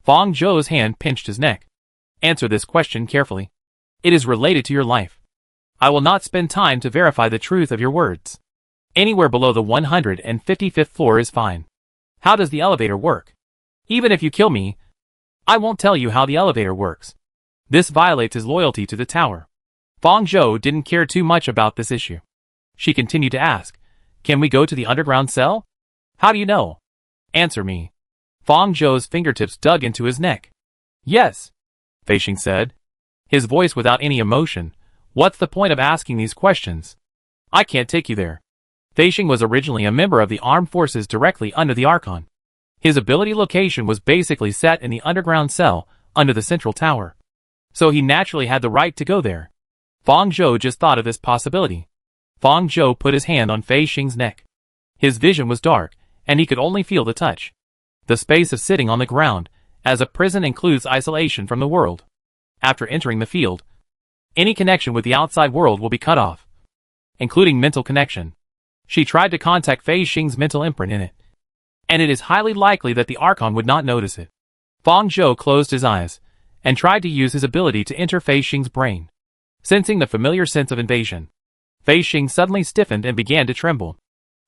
Fang Zhou's hand pinched his neck. Answer this question carefully. It is related to your life. I will not spend time to verify the truth of your words. Anywhere below the 155th floor is fine. How does the elevator work? Even if you kill me, I won't tell you how the elevator works. This violates his loyalty to the tower. Fang Zhou didn't care too much about this issue. She continued to ask, can we go to the underground cell? How do you know? Answer me. Fang Zhou's fingertips dug into his neck. Yes, Fei Xing said, his voice without any emotion. What's the point of asking these questions? I can't take you there. Fei Xing was originally a member of the armed forces directly under the Archon. His ability location was basically set in the underground cell under the central tower, so he naturally had the right to go there. Fang Zhou just thought of this possibility. Fang Zhou put his hand on Fei Xing's neck. His vision was dark, and he could only feel the touch. The space of sitting on the ground, as a prison, includes isolation from the world. After entering the field, any connection with the outside world will be cut off, including mental connection. She tried to contact Fei Xing's mental imprint in it, and it is highly likely that the Archon would not notice it. Fang Zhou closed his eyes and tried to use his ability to enter Fei Xing's brain. Sensing the familiar sense of invasion, Fei Xing suddenly stiffened and began to tremble.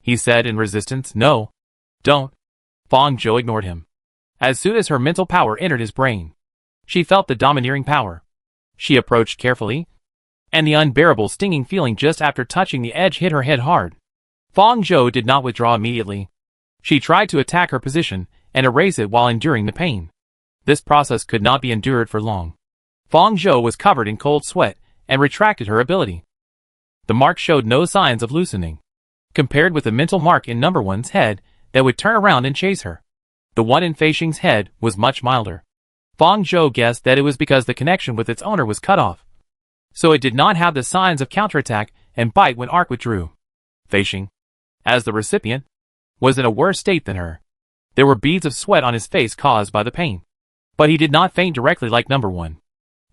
He said in resistance, No, don't. Fang Zhou ignored him. As soon as her mental power entered his brain, she felt the domineering power. She approached carefully, and the unbearable stinging feeling just after touching the edge hit her head hard. Fang Zhou did not withdraw immediately. She tried to attack her position and erase it while enduring the pain. This process could not be endured for long. Fang Zhou was covered in cold sweat and retracted her ability. The mark showed no signs of loosening, compared with the mental mark in number one's head that would turn around and chase her. The one in Fei Xing's head was much milder. Fang Zhou guessed that it was because the connection with its owner was cut off, so it did not have the signs of counterattack and bite when Arc withdrew. Fei Xing, as the recipient, was in a worse state than her. There were beads of sweat on his face caused by the pain, but he did not faint directly like number one.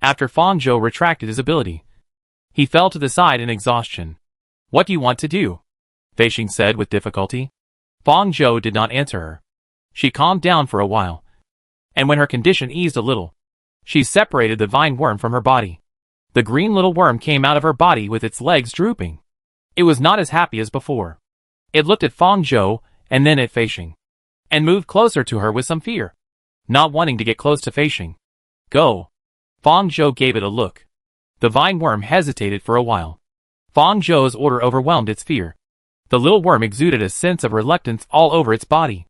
After Fang Zhou retracted his ability, he fell to the side in exhaustion. What do you want to do? Fei Xing said with difficulty. Fang Zhou did not answer her. She calmed down for a while, and when her condition eased a little, she separated the vine worm from her body. The green little worm came out of her body with its legs drooping. It was not as happy as before. It looked at Fang Zhou and then at Fei Xing, and moved closer to her with some fear, not wanting to get close to Fei Xing. Go. Fang Zhou gave it a look. The vine worm hesitated for a while. Fang Zhou's order overwhelmed its fear. The little worm exuded a sense of reluctance all over its body.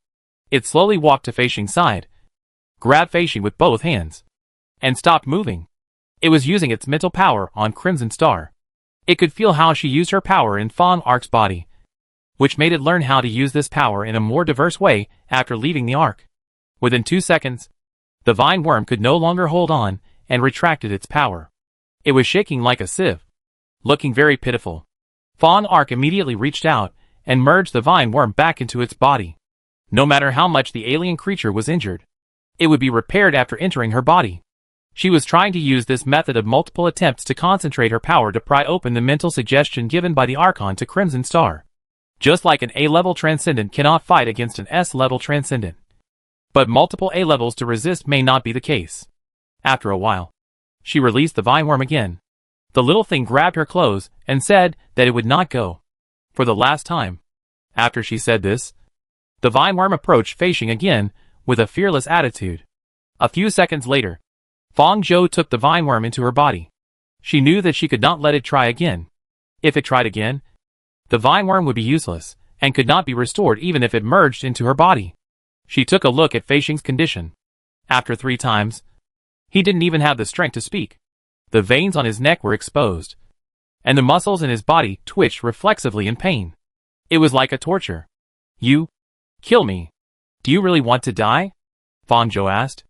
It slowly walked to Fei Xing's side, grabbed Fei Xing with both hands, and stopped moving. It was using its mental power on Crimson Star. It could feel how she used her power in Fang Arc's body, which made it learn how to use this power in a more diverse way after leaving the Ark. Within 2 seconds, The vine worm could no longer hold on, and retracted its power. It was shaking like a sieve, looking very pitiful. Fong Ark immediately reached out, and merged the vine worm back into its body. No matter how much the alien creature was injured, it would be repaired after entering her body. She was trying to use this method of multiple attempts to concentrate her power to pry open the mental suggestion given by the Archon to Crimson Star. Just like an A-level Transcendent cannot fight against an S-level Transcendent. But multiple A-levels to resist may not be the case. After a while, she released the vine worm again. The little thing grabbed her clothes and said that it would not go. For the last time. After she said this, the vine worm approached Feishing again with a fearless attitude. A few seconds later, Fong Zhou took the vine worm into her body. She knew that she could not let it try again. If it tried again, the vine worm would be useless, and could not be restored even if it merged into her body. She took a look at Feishing's condition. After 3 times, he didn't even have the strength to speak. The veins on his neck were exposed, and the muscles in his body twitched reflexively in pain. It was like a torture. You? Kill me. Do you really want to die? Fong Zhou asked.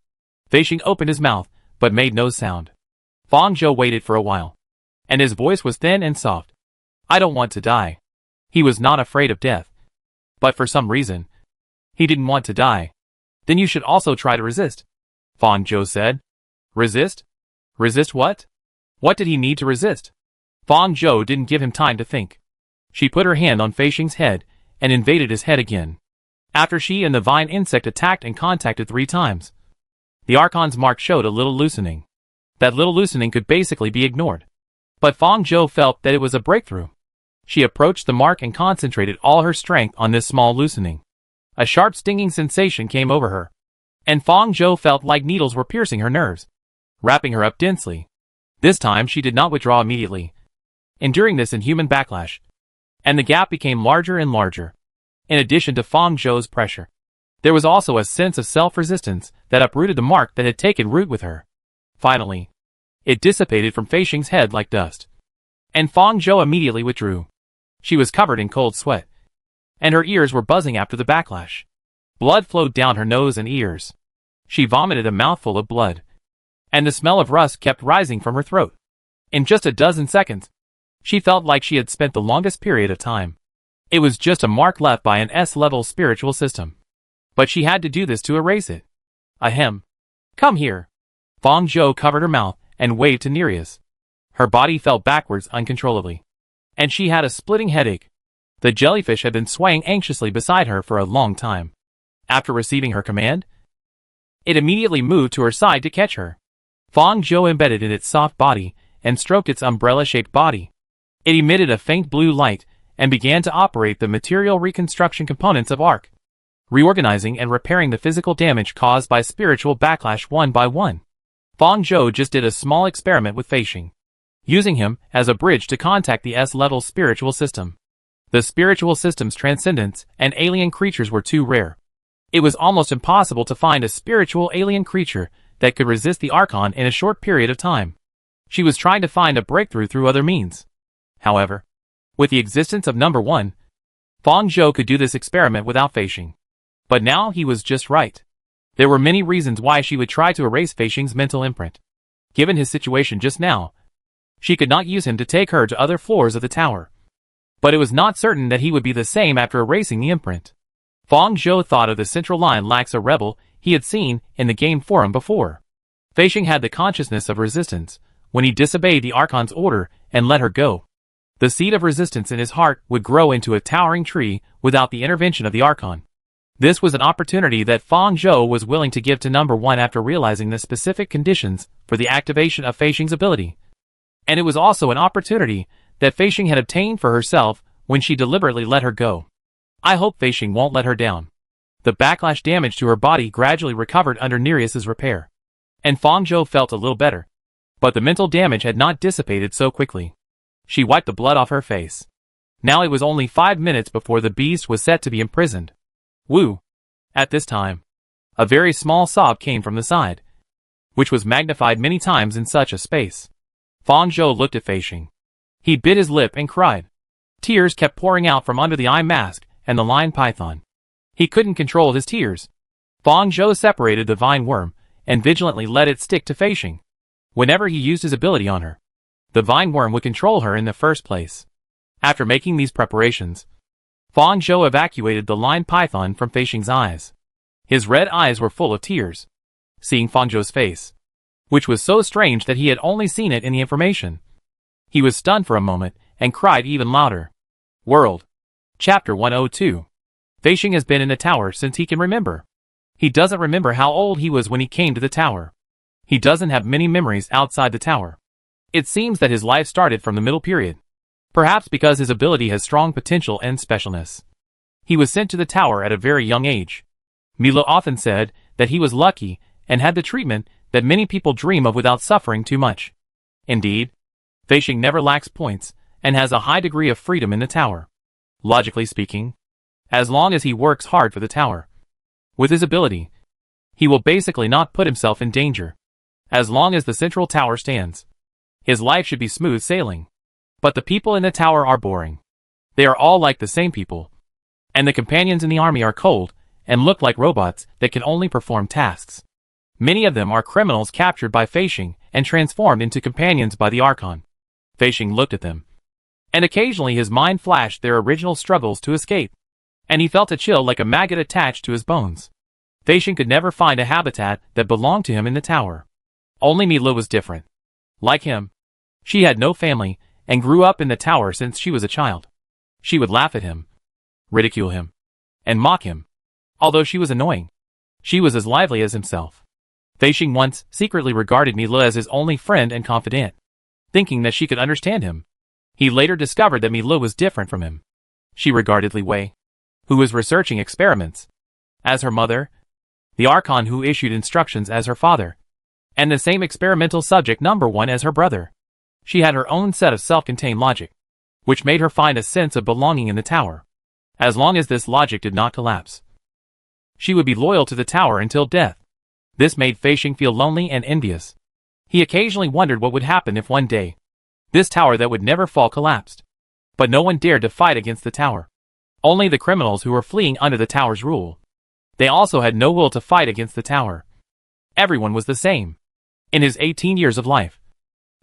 Feishing opened his mouth, but made no sound. Fong Zhou waited for a while, and his voice was thin and soft. I don't want to die. He was not afraid of death. But for some reason, he didn't want to die. Then you should also try to resist, Fong Zhou said. Resist? Resist what? What did he need to resist? Fong Zhou didn't give him time to think. She put her hand on Feishing's head and invaded his head again. After she and the vine insect attacked and contacted 3 times, the Archon's mark showed a little loosening. That little loosening could basically be ignored. But Fong Zhou felt that it was a breakthrough. She approached the mark and concentrated all her strength on this small loosening. A sharp stinging sensation came over her, and Fong Zhou felt like needles were piercing her nerves, wrapping her up densely. This time she did not withdraw immediately, enduring this inhuman backlash, and the gap became larger and larger. In addition to Fong Zhou's pressure, there was also a sense of self-resistance that uprooted the mark that had taken root with her. Finally, it dissipated from Feishing's head like dust, and Fong Zhou immediately withdrew. She was covered in cold sweat, and her ears were buzzing after the backlash. Blood flowed down her nose and ears. She vomited a mouthful of blood, and the smell of rust kept rising from her throat. In just a dozen seconds, she felt like she had spent the longest period of time. It was just a mark left by an S-level spiritual system. But she had to do this to erase it. Ahem. Come here. Fong Zhou covered her mouth and waved to Nereus. Her body fell backwards uncontrollably, and she had a splitting headache. The jellyfish had been swaying anxiously beside her for a long time. After receiving her command, it immediately moved to her side to catch her. Fong Zhou embedded in its soft body and stroked its umbrella-shaped body. It emitted a faint blue light and began to operate the material reconstruction components of Ark, reorganizing and repairing the physical damage caused by spiritual backlash one by one. Fong Zhou just did a small experiment with Feishing, using him as a bridge to contact the S-level spiritual system. The spiritual system's transcendence and alien creatures were too rare. It was almost impossible to find a spiritual alien creature that could resist the Archon in a short period of time. She was trying to find a breakthrough through other means. However, with the existence of number 1, Fong Zhou could do this experiment without Feishing. But now he was just right. There were many reasons why she would try to erase Feishing's mental imprint. Given his situation just now, she could not use him to take her to other floors of the tower. But it was not certain that he would be the same after erasing the imprint. Fong Zhou thought of the central line Laxa rebel he had seen in the game forum before. Feishing had the consciousness of resistance when he disobeyed the Archon's order and let her go. The seed of resistance in his heart would grow into a towering tree without the intervention of the Archon. This was an opportunity that Fong Zhou was willing to give to number 1 after realizing the specific conditions for the activation of Feishing's ability. And it was also an opportunity that Feishing had obtained for herself when she deliberately let her go. I hope Feishing won't let her down. The backlash damage to her body gradually recovered under Nereus's repair, and Fong Zhou felt a little better. But the mental damage had not dissipated so quickly. She wiped the blood off her face. Now it was only 5 minutes before the beast was set to be imprisoned. Woo! At this time, a very small sob came from the side, which was magnified many times in such a space. Fong Zhou looked at Feishing. He bit his lip and cried. Tears kept pouring out from under the eye mask and the lion python. He couldn't control his tears. Fong Zhou separated the vine worm and vigilantly let it stick to Feishing. Whenever he used his ability on her, the vine worm would control her in the first place. After making these preparations, Fang Zhou evacuated the lion python from Feishing's eyes. His red eyes were full of tears, seeing Fang Zhou's face, which was so strange that he had only seen it in the information. He was stunned for a moment and cried even louder. World. Chapter 102. Feishing has been in the tower since he can remember. He doesn't remember how old he was when he came to the tower. He doesn't have many memories outside the tower. It seems that his life started from the middle period. Perhaps because his ability has strong potential and specialness. He was sent to the tower at a very young age. Milo often said that he was lucky and had the treatment that many people dream of without suffering too much. Indeed, Feishing never lacks points and has a high degree of freedom in the tower. Logically speaking, as long as he works hard for the tower, with his ability, he will basically not put himself in danger. As long as the central tower stands, his life should be smooth sailing. But the people in the tower are boring. They are all like the same people. And the companions in the army are cold and look like robots that can only perform tasks. Many of them are criminals captured by Feishing and transformed into companions by the Archon. Feishing looked at them, and occasionally his mind flashed their original struggles to escape, and he felt a chill like a maggot attached to his bones. Feishing could never find a habitat that belonged to him in the tower. Only Mila was different. Like him, she had no family and grew up in the tower since she was a child. She would laugh at him, ridicule him, and mock him. Although she was annoying, she was as lively as himself. Feishing once secretly regarded Mila as his only friend and confidant, thinking that she could understand him. He later discovered that Mila was different from him. She regarded Li Wei, who was researching experiments, as her mother, the Archon who issued instructions as her father, and the same experimental subject number 1 as her brother. She had her own set of self-contained logic, which made her find a sense of belonging in the tower. As long as this logic did not collapse, she would be loyal to the tower until death. This made Feishing feel lonely and envious. He occasionally wondered what would happen if one day, this tower that would never fall collapsed. But no one dared to fight against the tower. Only the criminals who were fleeing under the tower's rule. They also had no will to fight against the tower. Everyone was the same. In his 18 years of life,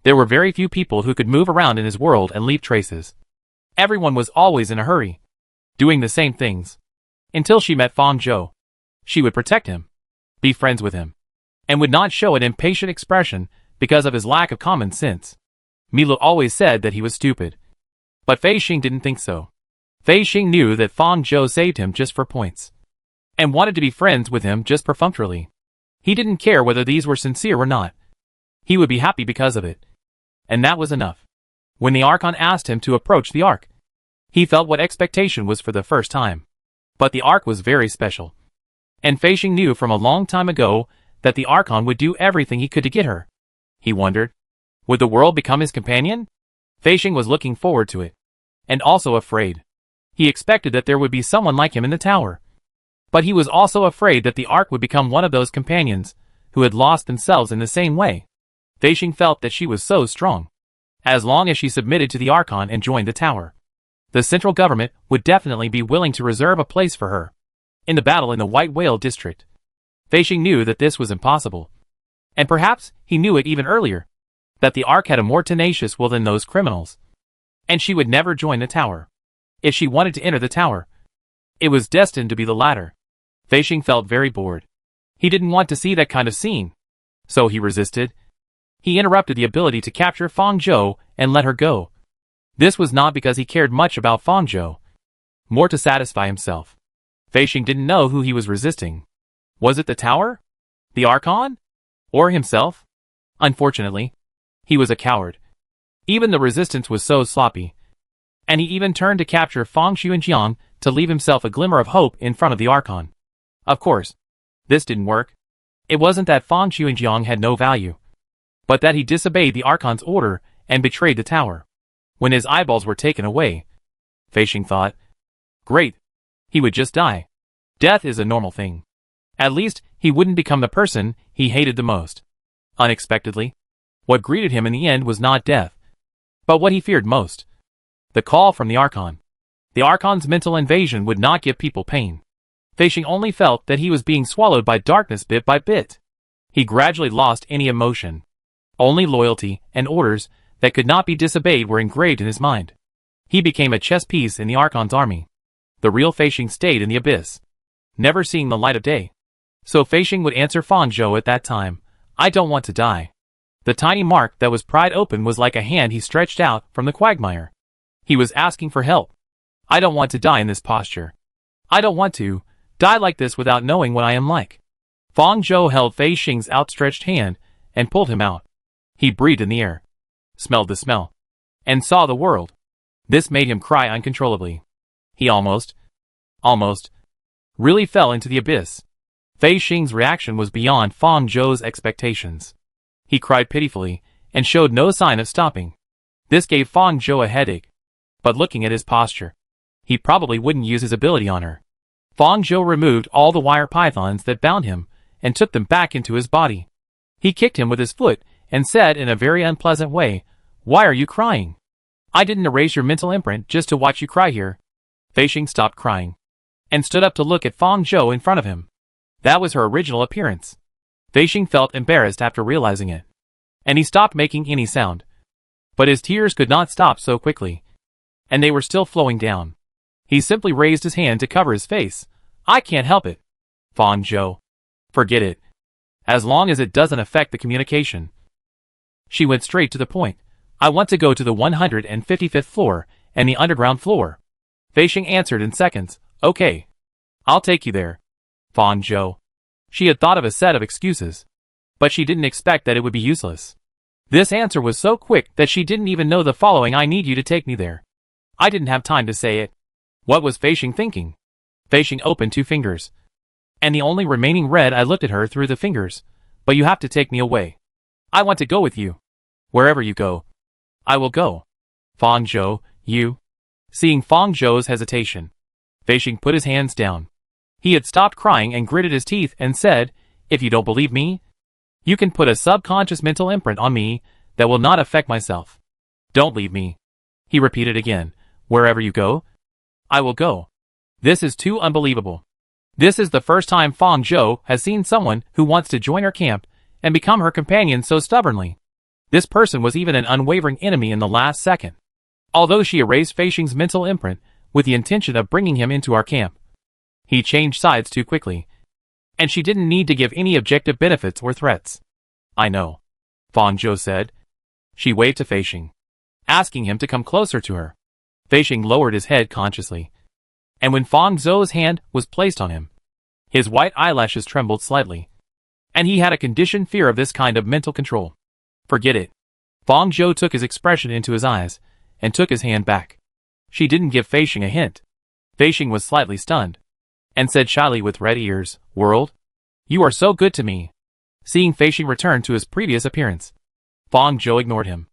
there were very few people who could move around in his world and leave traces. Everyone was always in a hurry, doing the same things. Until she met Fang Zhou. She would protect him, be friends with him, and would not show an impatient expression because of his lack of common sense. Milo always said that he was stupid. But Feishing didn't think so. Feishing knew that Fang Zhou saved him just for points, and wanted to be friends with him just perfunctorily. He didn't care whether these were sincere or not. He would be happy because of it. And that was enough. When the Archon asked him to approach the Ark, he felt what expectation was for the first time. But the Ark was very special. And Feishing knew from a long time ago that the Archon would do everything he could to get her. He wondered, would the world become his companion? Feishing was looking forward to it. And also afraid. He expected that there would be someone like him in the tower. But he was also afraid that the Ark would become one of those companions who had lost themselves in the same way. Feishing felt that she was so strong. As long as she submitted to the Archon and joined the tower, the central government would definitely be willing to reserve a place for her in the battle in the White Whale district. Feishing knew that this was impossible. And perhaps he knew it even earlier, that the Ark had a more tenacious will than those criminals. And she would never join the tower. If she wanted to enter the tower, it was destined to be the latter. Feishing felt very bored. He didn't want to see that kind of scene. So he resisted. He interrupted the ability to capture Fang Zhou and let her go. This was not because he cared much about Fang Zhou. More to satisfy himself. Feishing didn't know who he was resisting. Was it the tower? The Archon? Or himself? Unfortunately, he was a coward. Even the resistance was so sloppy. And he even turned to capture Fang Xuanjiang to leave himself a glimmer of hope in front of the Archon. Of course, this didn't work. It wasn't that Fang Xuanjiang had no value, but that he disobeyed the Archon's order and betrayed the tower. When his eyeballs were taken away, Feishing thought, great, he would just die. Death is a normal thing. At least, he wouldn't become the person he hated the most. Unexpectedly, what greeted him in the end was not death, but what he feared most. The call from the Archon. The Archon's mental invasion would not give people pain. Feishing only felt that he was being swallowed by darkness bit by bit. He gradually lost any emotion. Only loyalty and orders that could not be disobeyed were engraved in his mind. He became a chess piece in the Archon's army. The real Fei Xing stayed in the abyss, never seeing the light of day. So Fei Xing would answer Fang Zhou at that time, "I don't want to die." The tiny mark that was pried open was like a hand he stretched out from the quagmire. He was asking for help. "I don't want to die in this posture. I don't want to die like this without knowing what I am like." Fang Zhou held Fei Xing's outstretched hand and pulled him out. He breathed in the air, smelled the smell, and saw the world. This made him cry uncontrollably. He almost really fell into the abyss. Fei Xing's reaction was beyond Fang Zhou's expectations. He cried pitifully and showed no sign of stopping. This gave Fang Zhou a headache. But looking at his posture, he probably wouldn't use his ability on her. Fang Zhou removed all the wire pythons that bound him and took them back into his body. He kicked him with his foot and said in a very unpleasant way, "Why are you crying? I didn't erase your mental imprint just to watch you cry here." Fei Xing stopped crying and stood up to look at Fang Zhou in front of him. That was her original appearance. Fei Xing felt embarrassed after realizing it, and he stopped making any sound. But his tears could not stop so quickly, and they were still flowing down. He simply raised his hand to cover his face. "I can't help it, Fang Zhou. Forget it. As long as it doesn't affect the communication." She went straight to the point. "I want to go to the 155th floor and the underground floor." Fei Xing answered in seconds. "Okay. I'll take you there, Fang Zhou." She had thought of a set of excuses, but she didn't expect that it would be useless. This answer was so quick that she didn't even know the following: "I need you to take me there." I didn't have time to say it. What was Fei Xing thinking? Fei Xing opened two fingers, and the only remaining red I looked at her through the fingers. "But you have to take me away. I want to go with you. Wherever you go, I will go." "Fang Zhou, you..." Seeing Fang Zhou's hesitation, Fei Xing put his hands down. He had stopped crying and gritted his teeth and said, "If you don't believe me, you can put a subconscious mental imprint on me that will not affect myself. Don't leave me." He repeated again, "Wherever you go, I will go." This is too unbelievable. This is the first time Fang Zhou has seen someone who wants to join her camp and become her companion so stubbornly. This person was even an unwavering enemy in the last second. Although she erased Fei Xing's mental imprint with the intention of bringing him into our camp, he changed sides too quickly, and she didn't need to give any objective benefits or threats. "I know," Fang Zhou said. She waved to Fei Xing, asking him to come closer to her. Fei Xing lowered his head consciously, and when Fang Zhou's hand was placed on him, his white eyelashes trembled slightly, and he had a conditioned fear of this kind of mental control. "Forget it." Fang Zhou took his expression into his eyes and took his hand back. She didn't give Fei Xing a hint. Fei Xing was slightly stunned, and said shyly with red ears, "World, you are so good to me." Seeing Fei Xing return to his previous appearance, Fang Zhou ignored him.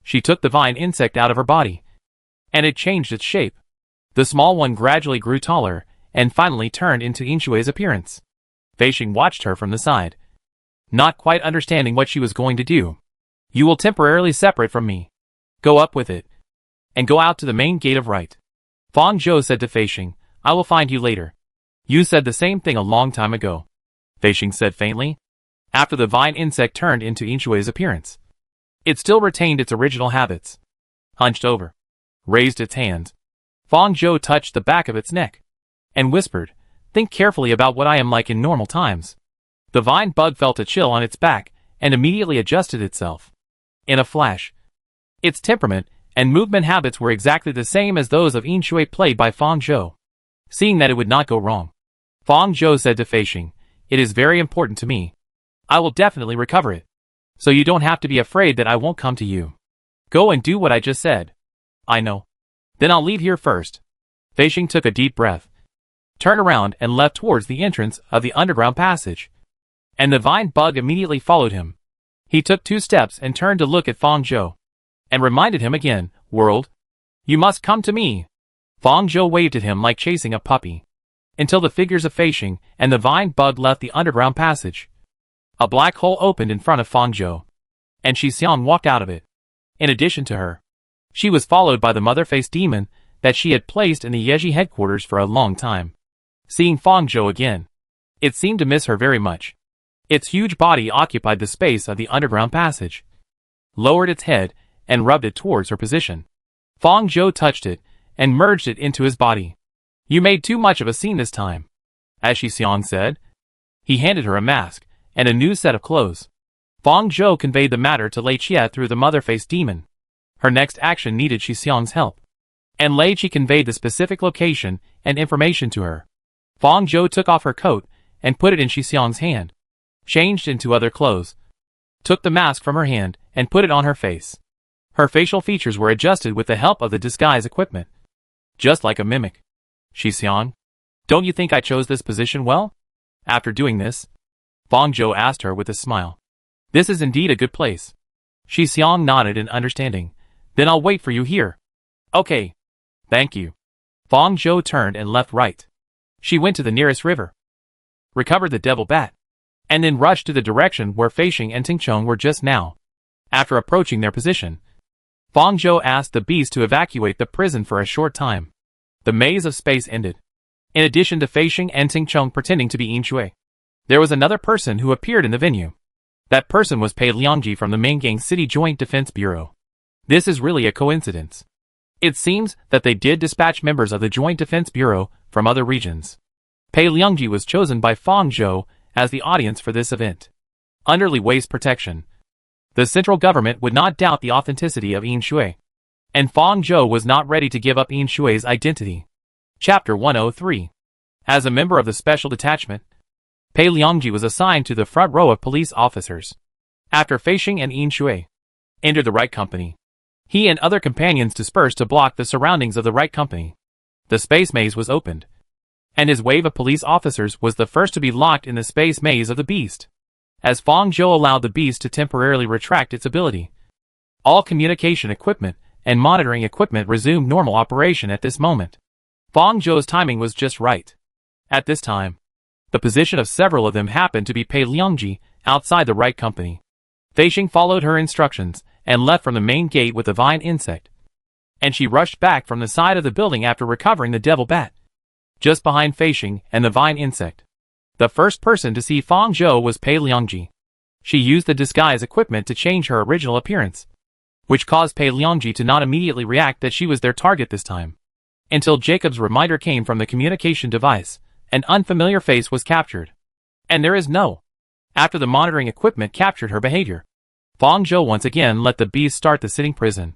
She took the vine insect out of her body, and it changed its shape. The small one gradually grew taller, and finally turned into Inshui's appearance. Fei Xing watched her from the side, not quite understanding what she was going to do. "You will temporarily separate from me. Go up with it, and go out to the main gate of right." Fang Zhou said to Fei Xing, "I will find you later. You said the same thing a long time ago," Fei Xing said faintly, after the vine insect turned into Inshui's appearance. It still retained its original habits. Hunched over, raised its hands. Fang Zhou touched the back of its neck, and whispered, "Think carefully about what I am like in normal times." The vine bug felt a chill on its back, and immediately adjusted itself. In a flash, its temperament and movement habits were exactly the same as those of Inshui played by Fang Zhou. Seeing that it would not go wrong, Fang Zhou said to Fei Xing, "It is very important to me. I will definitely recover it. So you don't have to be afraid that I won't come to you. Go and do what I just said." "I know. Then I'll leave here first." Fei Xing took a deep breath, turned around and left towards the entrance of the underground passage. And the vine bug immediately followed him. He took 2 steps and turned to look at Fang Zhou, and reminded him again, "World, you must come to me." Fang Zhou waved at him like chasing a puppy, until the figures of Fei Xing and the vine bug left the underground passage. A black hole opened in front of Fang Zhou, and Shi Xiang walked out of it. In addition to her, she was followed by the mother-faced demon that she had placed in the Yeji headquarters for a long time. Seeing Fang Zhou again, it seemed to miss her very much. Its huge body occupied the space of the underground passage, lowered its head, and rubbed it towards her position. Fang Zhou touched it, and merged it into his body. "You made too much of a scene this time," as Xiong said. He handed her a mask, and a new set of clothes. Fang Zhou conveyed the matter to Lei Qie through the mother-faced demon. Her next action needed Xiong's help, and Lei Qie conveyed the specific location and information to her. Fang Zhou took off her coat, and put it in Xiong's hand, changed into other clothes, took the mask from her hand, and put it on her face. Her facial features were adjusted with the help of the disguise equipment, just like a mimic. "Xiong, don't you think I chose this position well?" After doing this, Fang Zhou asked her with a smile. "This is indeed a good place." Xiong nodded in understanding. "Then I'll wait for you here." "Okay. Thank you." Fang Zhou turned and left right. She went to the nearest river, recovered the devil bat, and then rushed to the direction where Feishing and Tingchong were just now. After approaching their position, Fang Zhou asked the beast to evacuate the prison for a short time. The maze of space ended. In addition to Feishing and Tingchong pretending to be Yin Shui, there was another person who appeared in the venue. That person was Pei Liangji from the Mangang City Joint Defense Bureau. This is really a coincidence. It seems that they did dispatch members of the Joint Defense Bureau from other regions. Pei Liangji was chosen by Fang Zhou as the audience for this event. Under Li Wei's protection, the central government would not doubt the authenticity of Yin Shui, and Fang Zhou was not ready to give up Yin Shui's identity. Chapter 103. As a member of the special detachment, Pei Liangji was assigned to the front row of police officers. After Feishing and Yin Shui entered the right company, he and other companions dispersed to block the surroundings of the right company. The space maze was opened, and his wave of police officers was the first to be locked in the space maze of the beast. As Fang Zhou allowed the beast to temporarily retract its ability, all communication equipment and monitoring equipment resumed normal operation at this moment. Fang Zhou's timing was just right. At this time, the position of several of them happened to be Pei Liangji outside the right company. Feishing followed her instructions and left from the main gate with the vine insect, and she rushed back from the side of the building after recovering the devil bat. Just behind Feishing and the vine insect, the first person to see Fang Zhou was Pei Liangji. She used the disguise equipment to change her original appearance, which caused Pei Liangji to not immediately react that she was their target this time, until Jacob's reminder came from the communication device. An unfamiliar face was captured, and there is no. After the monitoring equipment captured her behavior, Fang Zhou once again let the beast start the sitting prison,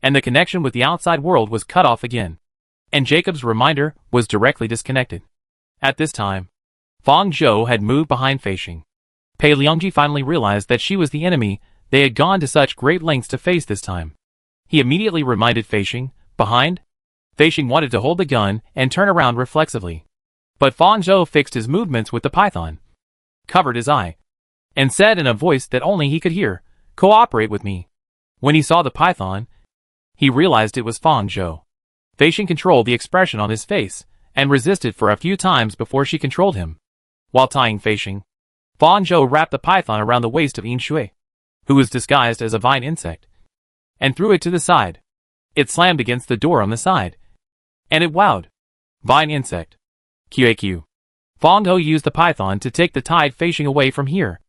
and the connection with the outside world was cut off again, and Jacob's reminder was directly disconnected. At this time, Fang Zhou had moved behind Feishing. Pei Liangji finally realized that she was the enemy they had gone to such great lengths to face this time. He immediately reminded Feishing, behind. Feishing wanted to hold the gun and turn around reflexively, but Fang Zhou fixed his movements with the python, covered his eye, and said in a voice that only he could hear, "Cooperate with me." When he saw the python, he realized it was Fang Zhou. Feishing controlled the expression on his face, and resisted for a few times before she controlled him. While tying Feishing, Fang Zhou wrapped the python around the waist of Yin Shui, who was disguised as a vine insect, and threw it to the side. It slammed against the door on the side, and it wowed. Vine insect. QAQ. Fang Zhou used the python to take the tied Feishing away from here.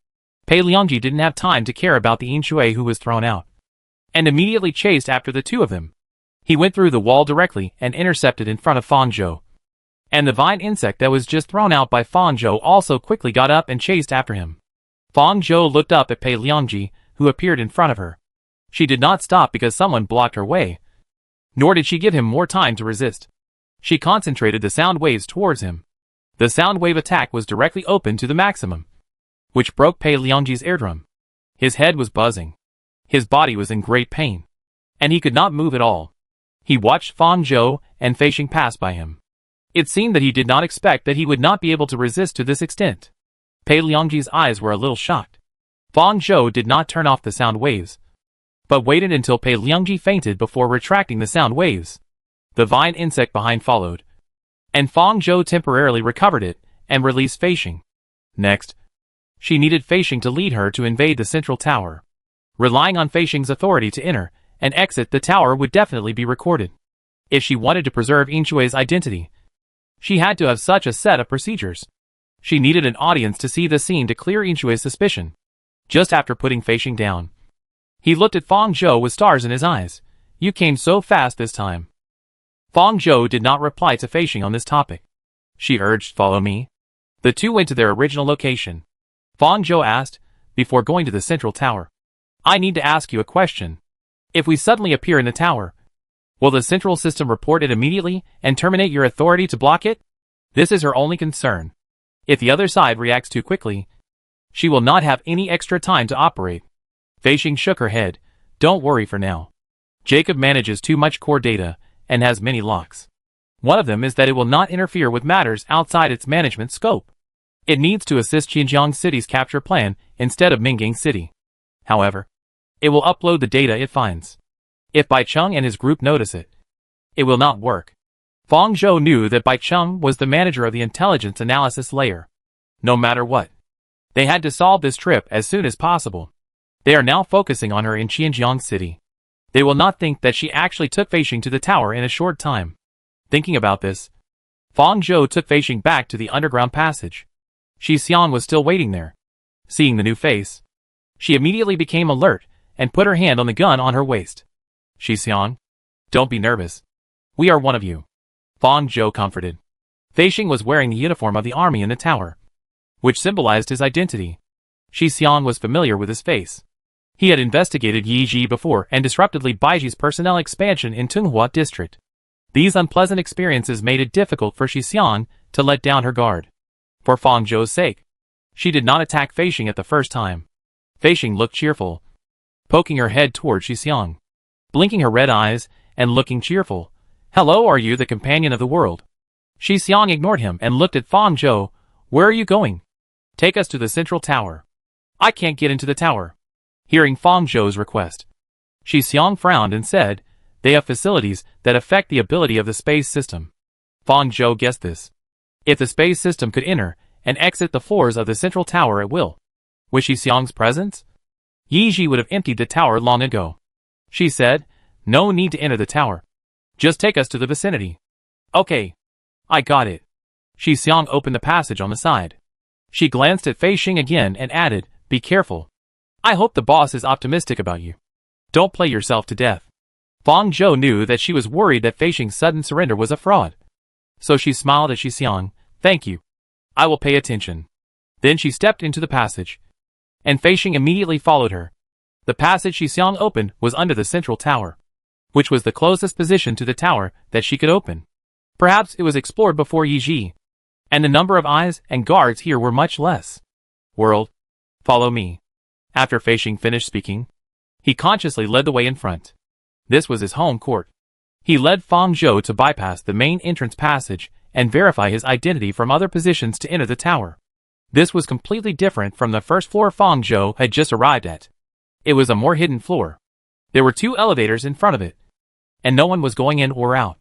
Pei Liangji didn't have time to care about the Yin Shui who was thrown out, and immediately chased after the two of them. He went through the wall directly and intercepted in front of Fang Zhou, and the vine insect that was just thrown out by Fang Zhou also quickly got up and chased after him. Fang Zhou looked up at Pei Liangji, who appeared in front of her. She did not stop because someone blocked her way, nor did she give him more time to resist. She concentrated the sound waves towards him. The sound wave attack was directly open to the maximum, which broke Pei Liangji's eardrum. His head was buzzing. His body was in great pain, and he could not move at all. He watched Fang Zhou and Feishing pass by him. It seemed that he did not expect that he would not be able to resist to this extent. Pei Liangji's eyes were a little shocked. Fang Zhou did not turn off the sound waves, but waited until Pei Liangji fainted before retracting the sound waves. The vine insect behind followed, and Fang Zhou temporarily recovered it and released Feishing. Next, she needed Feishing to lead her to invade the central tower. Relying on Feishing's authority to enter and exit the tower would definitely be recorded. If she wanted to preserve Yin Shui's identity, she had to have such a set of procedures. She needed an audience to see the scene to clear Inshui's suspicion. Just after putting Fei Xing down, he looked at Fang Zhou with stars in his eyes. You came so fast this time. Fang Zhou did not reply to Fei Xing on this topic. She urged, follow me. The two went to their original location. Fang Zhou asked, before going to the central tower. I need to ask you a question. If we suddenly appear in the tower, will the central system report it immediately and terminate your authority to block it? This is her only concern. If the other side reacts too quickly, she will not have any extra time to operate. Fei Xing shook her head. Don't worry for now. Jacob manages too much core data and has many locks. One of them is that it will not interfere with matters outside its management scope. It needs to assist Xinjiang City's capture plan instead of Minggang City. However, it will upload the data it finds. If Bai Cheng and his group notice it, it will not work. Fang Zhou knew that Bai Cheng was the manager of the intelligence analysis layer. No matter what, they had to solve this trip as soon as possible. They are now focusing on her in Xinjiang City. They will not think that she actually took Fei Xing to the tower in a short time. Thinking about this, Fang Zhou took Fei Xing back to the underground passage. Shi Xiang was still waiting there. Seeing the new face, she immediately became alert and put her hand on the gun on her waist. Shi Xiang, don't be nervous. We are one of you. Fang Zhou comforted. Fei Xing was wearing the uniform of the army in the tower, which symbolized his identity. Shi Xiang was familiar with his face. He had investigated Yi Ji before and disrupted Li Baiji's personnel expansion in Tunghua district. These unpleasant experiences made it difficult for Shi Xiang to let down her guard. For Fang Zhou's sake, she did not attack Fei Xing at the first time. Fei Xing looked cheerful, poking her head toward Shi Xiang, blinking her red eyes and looking cheerful. Hello, are you the companion of the world? Shi Xiang ignored him and looked at Fang Zhou. Where are you going? Take us to the central tower. I can't get into the tower. Hearing Fang Zhou's request, Shi Xiang frowned and said, they have facilities that affect the ability of the space system. Fang Zhou guessed this. If the space system could enter and exit the floors of the central tower at will, with Shi Xiang's presence, Yi Ji would have emptied the tower long ago. She said, no need to enter the tower. Just take us to the vicinity. Okay. I got it. Shi Xiang opened the passage on the side. She glanced at Fei Xing again and added, be careful. I hope the boss is optimistic about you. Don't play yourself to death. Fang Zhou knew that she was worried that Fei Xing's sudden surrender was a fraud. So she smiled at Shi Xiang. Thank you. I will pay attention. Then she stepped into the passage, and Fei Xing immediately followed her. The passage Shi Xiang opened was under the central tower, which was the closest position to the tower that she could open. Perhaps it was explored before Yi Ji, and the number of eyes and guards here were much less. World, follow me. After Fei Xing finished speaking, he consciously led the way in front. This was his home court. He led Fang Zhou to bypass the main entrance passage and verify his identity from other positions to enter the tower. This was completely different from the first floor Fang Zhou had just arrived at. It was a more hidden floor. There were 2 elevators in front of it, and no one was going in or out.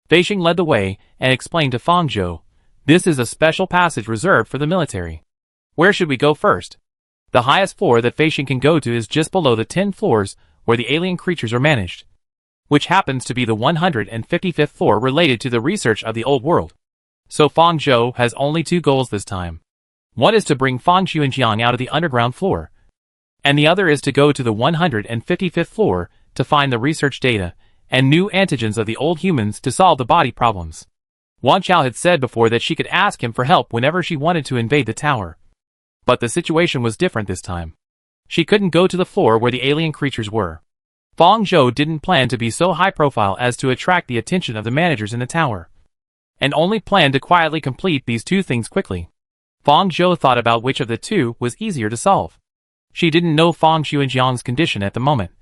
Fei Xing led the way and explained to Fang Zhou, this is a special passage reserved for the military. Where should we go first? The highest floor that Fei Xing can go to is just below the 10 floors where the alien creatures are managed, which happens to be the 155th floor related to the research of the old world. So Fang Zhou has only 2 goals this time. One is to bring Fang Xuanjiang out of the underground floor, and the other is to go to the 155th floor to find the research data and new antigens of the old humans to solve the body problems. Wan Chao had said before that she could ask him for help whenever she wanted to invade the tower. But the situation was different this time. She couldn't go to the floor where the alien creatures were. Fang Zhou didn't plan to be so high profile as to attract the attention of the managers in the tower, and only planned to quietly complete these 2 things quickly. Fang Zhou thought about which of the 2 was easier to solve. She didn't know Fang Xuanjiang's condition at the moment,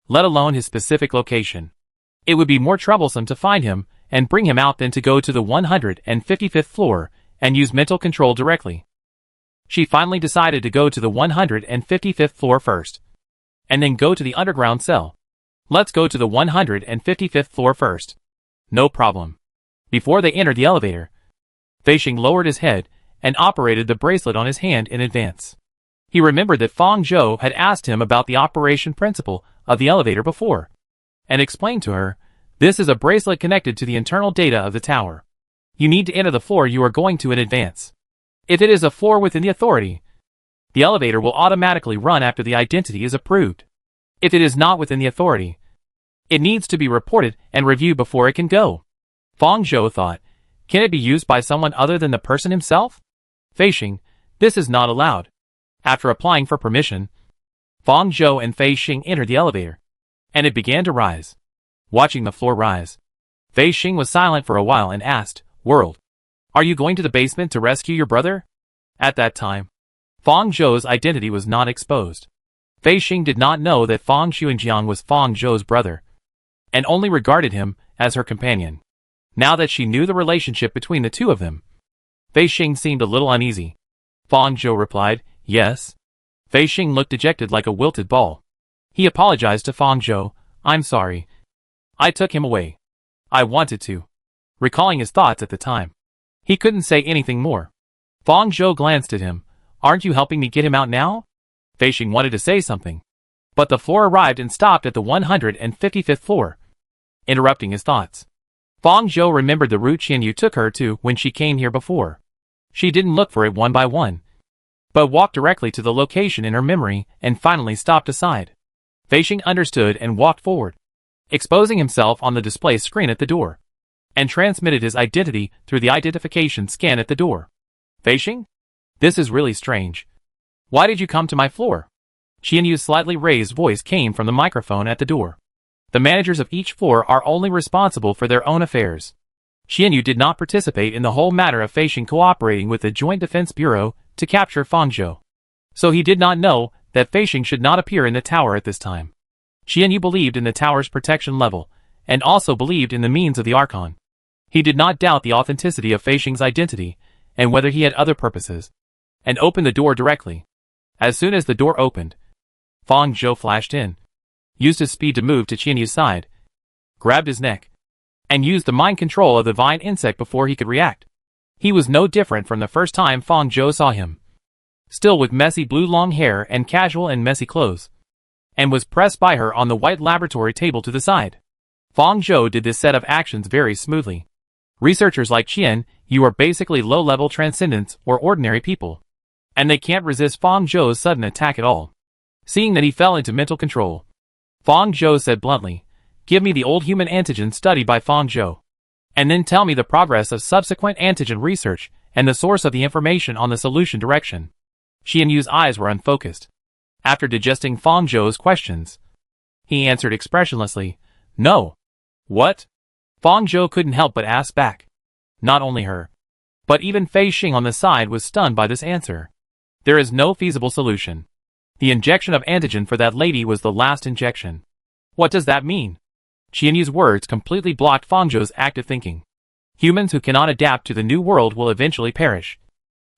let alone his specific location. It would be more troublesome to find him and bring him out than to go to the 155th floor and use mental control directly. She finally decided to go to the 155th floor first, and then go to the underground cell. Let's go to the 155th floor first. No problem. Before they entered the elevator, Fei Xing lowered his head and operated the bracelet on his hand in advance. He remembered that Fang Zhou had asked him about the operation principle of the elevator before, and explained to her, this is a bracelet connected to the internal data of the tower. You need to enter the floor you are going to in advance. If it is a floor within the authority, the elevator will automatically run after the identity is approved. If it is not within the authority, it needs to be reported and reviewed before it can go. Fang Zhou thought, can it be used by someone other than the person himself? Fei Xing, this is not allowed. After applying for permission, Fang Zhou and Fei Xing entered the elevator, and it began to rise. Watching the floor rise, Fei Xing was silent for a while and asked, World, are you going to the basement to rescue your brother? At that time, Fang Zhou's identity was not exposed. Fei Xing did not know that Fang Xuanjiang was Fang Zhou's brother, and only regarded him as her companion. Now that she knew the relationship between the two of them, Fei Xing seemed a little uneasy. Fang Zhou replied, yes. Fei Xing looked dejected like a wilted ball. He apologized to Fang Zhou, I'm sorry. I took him away. I wanted to. Recalling his thoughts at the time, he couldn't say anything more. Fang Zhou glanced at him. Aren't you helping me get him out now? Fei Xing wanted to say something, but the floor arrived and stopped at the 155th floor, interrupting his thoughts. Fang Zhou remembered the route Qianyu took her to when she came here before. She didn't look for it one by one, but walked directly to the location in her memory and finally stopped aside. Fei Xing understood and walked forward, exposing himself on the display screen at the door, and transmitted his identity through the identification scan at the door. Fei Xing? This is really strange. Why did you come to my floor? Qianyu's slightly raised voice came from the microphone at the door. The managers of each floor are only responsible for their own affairs. Qianyu did not participate in the whole matter of Fei Xing cooperating with the Joint Defense Bureau to capture Fang Zhou, so he did not know that Fei Xing should not appear in the tower at this time. Qianyu believed in the tower's protection level, and also believed in the means of the Archon. He did not doubt the authenticity of Fei Xing's identity, and whether he had other purposes, and opened the door directly. As soon as the door opened, Fang Zhou flashed in, used his speed to move to Qianyu's side, grabbed his neck, and used the mind control of the vine insect before he could react. He was no different from the first time Fang Zhou saw him, still with messy blue long hair and casual and messy clothes, and was pressed by her on the white laboratory table to the side. Fang Zhou did this set of actions very smoothly. Researchers like Qian, you are basically low-level transcendents or ordinary people, and they can't resist Fang Zhou's sudden attack at all. Seeing that he fell into mental control, Fang Zhou said bluntly, give me the old human antigen study by Fang Zhou, and then tell me the progress of subsequent antigen research and the source of the information on the solution direction. Qianyu's eyes were unfocused. After digesting Fang Zhou's questions, he answered expressionlessly, no. What? Fang Zhou couldn't help but ask back. Not only her, but even Fei Xing on the side was stunned by this answer. There is no feasible solution. The injection of antigen for that lady was the last injection. What does that mean? Qianyu's words completely blocked Fang Zhou's active thinking. Humans who cannot adapt to the new world will eventually perish.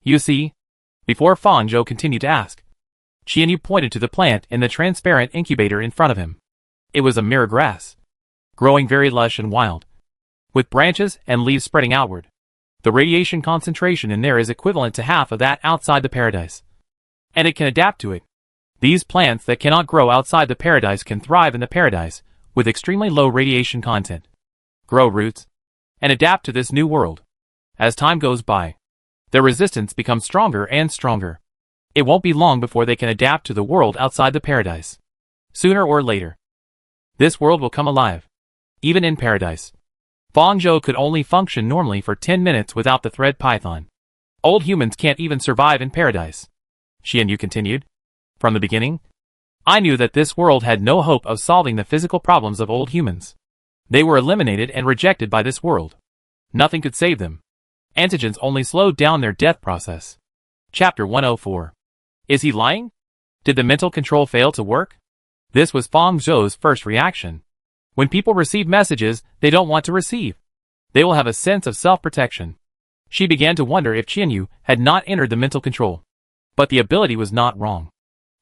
You see? Before Fang Zhou continued to ask, Qianyu pointed to the plant in the transparent incubator in front of him. It was a mirror grass, growing very lush and wild, with branches and leaves spreading outward. The radiation concentration in there is equivalent to half of that outside the paradise, and it can adapt to it. These plants that cannot grow outside the paradise can thrive in the paradise with extremely low radiation content, grow roots, and adapt to this new world. As time goes by, their resistance becomes stronger and stronger. It won't be long before they can adapt to the world outside the paradise. Sooner or later, this world will come alive, even in paradise. Fang Zhou could only function normally for 10 minutes without the thread python. Old humans can't even survive in paradise. Qianyu continued. From the beginning, I knew that this world had no hope of solving the physical problems of old humans. They were eliminated and rejected by this world. Nothing could save them. Antigens only slowed down their death process. Chapter 104. Is he lying? Did the mental control fail to work? This was Fang Zhou's first reaction. When people receive messages they don't want to receive, they will have a sense of self-protection. She began to wonder if Qianyu had not entered the mental control. But the ability was not wrong.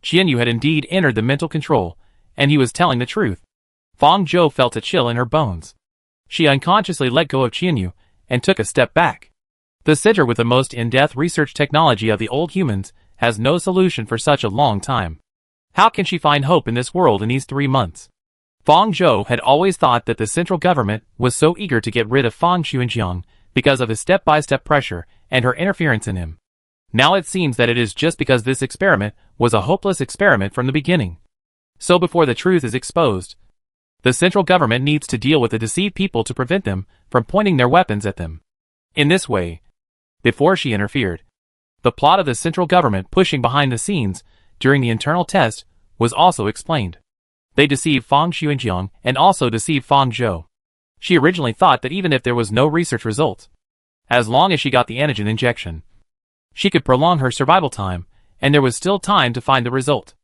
Qianyu had indeed entered the mental control, and he was telling the truth. Fang Zhou felt a chill in her bones. She unconsciously let go of Qianyu and took a step back. The center with the most in-depth research technology of the old humans has no solution for such a long time. How can she find hope in this world in these 3 months? Fang Zhou had always thought that the central government was so eager to get rid of Fang Xuanjiang because of his step-by-step pressure and her interference in him. Now it seems that it is just because this experiment was a hopeless experiment from the beginning. So before the truth is exposed, the central government needs to deal with the deceived people to prevent them from pointing their weapons at them. In this way, before she interfered, the plot of the central government pushing behind the scenes during the internal test was also explained. They deceived Fang Xuanjiang and also deceived Fang Zhou. She originally thought that even if there was no research result, as long as she got the antigen injection, she could prolong her survival time, and there was still time to find the result.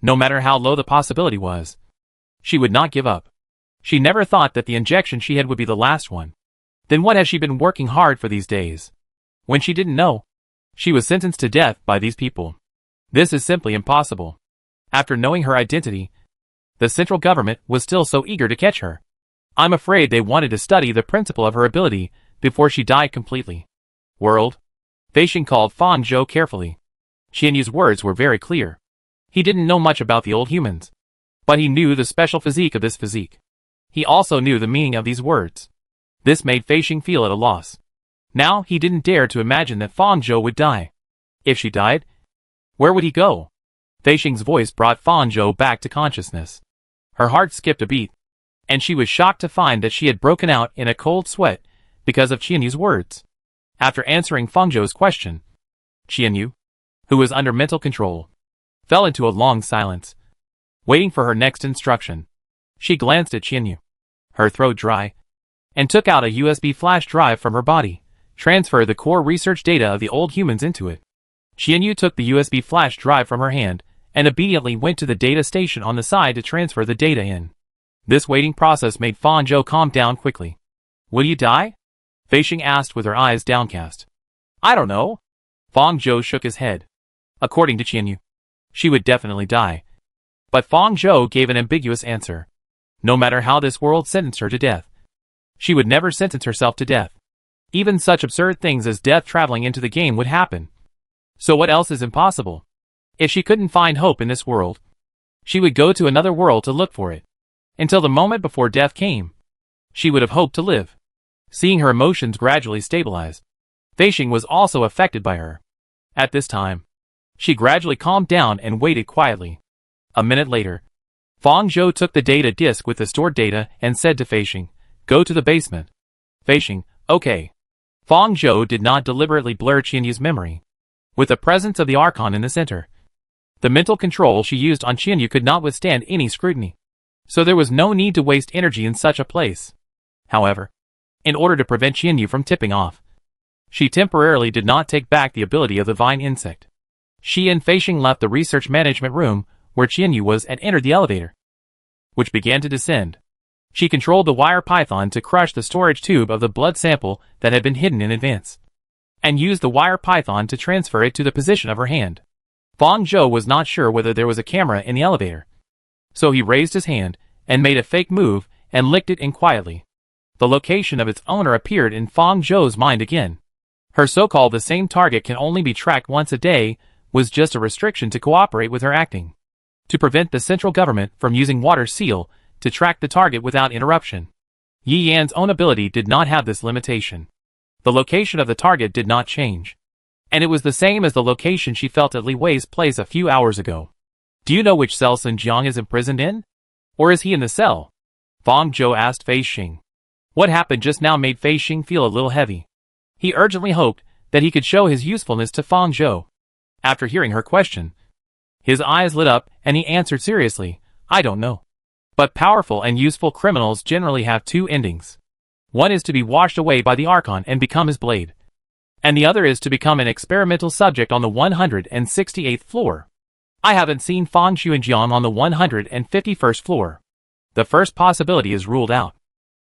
No matter how low the possibility was, she would not give up. She never thought that the injection she had would be the last one. Then what has she been working hard for these days? When she didn't know, she was sentenced to death by these people. This is simply impossible. After knowing her identity, the central government was still so eager to catch her. I'm afraid they wanted to study the principle of her ability before she died completely. World. Feishing called Fang Zhou carefully. Qianyu's words were very clear. He didn't know much about the old humans, but he knew the special physique of this physique. He also knew the meaning of these words. This made Feishing feel at a loss. Now he didn't dare to imagine that Fang Zhou would die. If she died, where would he go? Feishing's voice brought Fang Zhou back to consciousness. Her heart skipped a beat, and she was shocked to find that she had broken out in a cold sweat because of Qianyu's words. After answering Fang Zhou's question, Qianyu, who was under mental control, fell into a long silence, waiting for her next instruction. She glanced at Qianyu, her throat dry, and took out a USB flash drive from her body, transferred the core research data of the old humans into it. Qianyu took the USB flash drive from her hand and obediently went to the data station on the side to transfer the data in. This waiting process made Fang Zhou calm down quickly. Will you die? Feishing asked with her eyes downcast. I don't know. Fang Zhou shook his head. According to Qianyu, she would definitely die. But Fang Zhou gave an ambiguous answer. No matter how this world sentenced her to death, she would never sentence herself to death. Even such absurd things as death traveling into the game would happen. So what else is impossible? If she couldn't find hope in this world, she would go to another world to look for it. Until the moment before death came, she would have hoped to live. Seeing her emotions gradually stabilize, Feishing was also affected by her. At this time, she gradually calmed down and waited quietly. A minute later, Fang Zhou took the data disk with the stored data and said to Feishing, go to the basement. Feishing, okay. Fang Zhou did not deliberately blur Qianyu's memory. With the presence of the Archon in the center, the mental control she used on Qianyu could not withstand any scrutiny. So there was no need to waste energy in such a place. However, in order to prevent Qianyu from tipping off, she temporarily did not take back the ability of the vine insect. She and Feishing left the research management room where Qianyu was and entered the elevator, which began to descend. She controlled the wire python to crush the storage tube of the blood sample that had been hidden in advance, and used the wire python to transfer it to the position of her hand. Fang Zhou was not sure whether there was a camera in the elevator, so he raised his hand and made a fake move and licked it in quietly. The location of its owner appeared in Fang Zhou's mind again. Her so-called the same target can only be tracked once a day was just a restriction to cooperate with her acting, to prevent the central government from using water seal to track the target without interruption. Yi Yan's own ability did not have this limitation. The location of the target did not change, and it was the same as the location she felt at Li Wei's place a few hours ago. Do you know which cell Sun Jiang is imprisoned in? Or is he in the cell? Fang Zhou asked Feishing. What happened just now made Feishing feel a little heavy. He urgently hoped that he could show his usefulness to Fang Zhou. After hearing her question, his eyes lit up and he answered seriously, I don't know. But powerful and useful criminals generally have two endings. One is to be washed away by the Archon and become his blade, and the other is to become an experimental subject on the 168th floor. I haven't seen Fang Xuanjiang on the 151st floor. The first possibility is ruled out.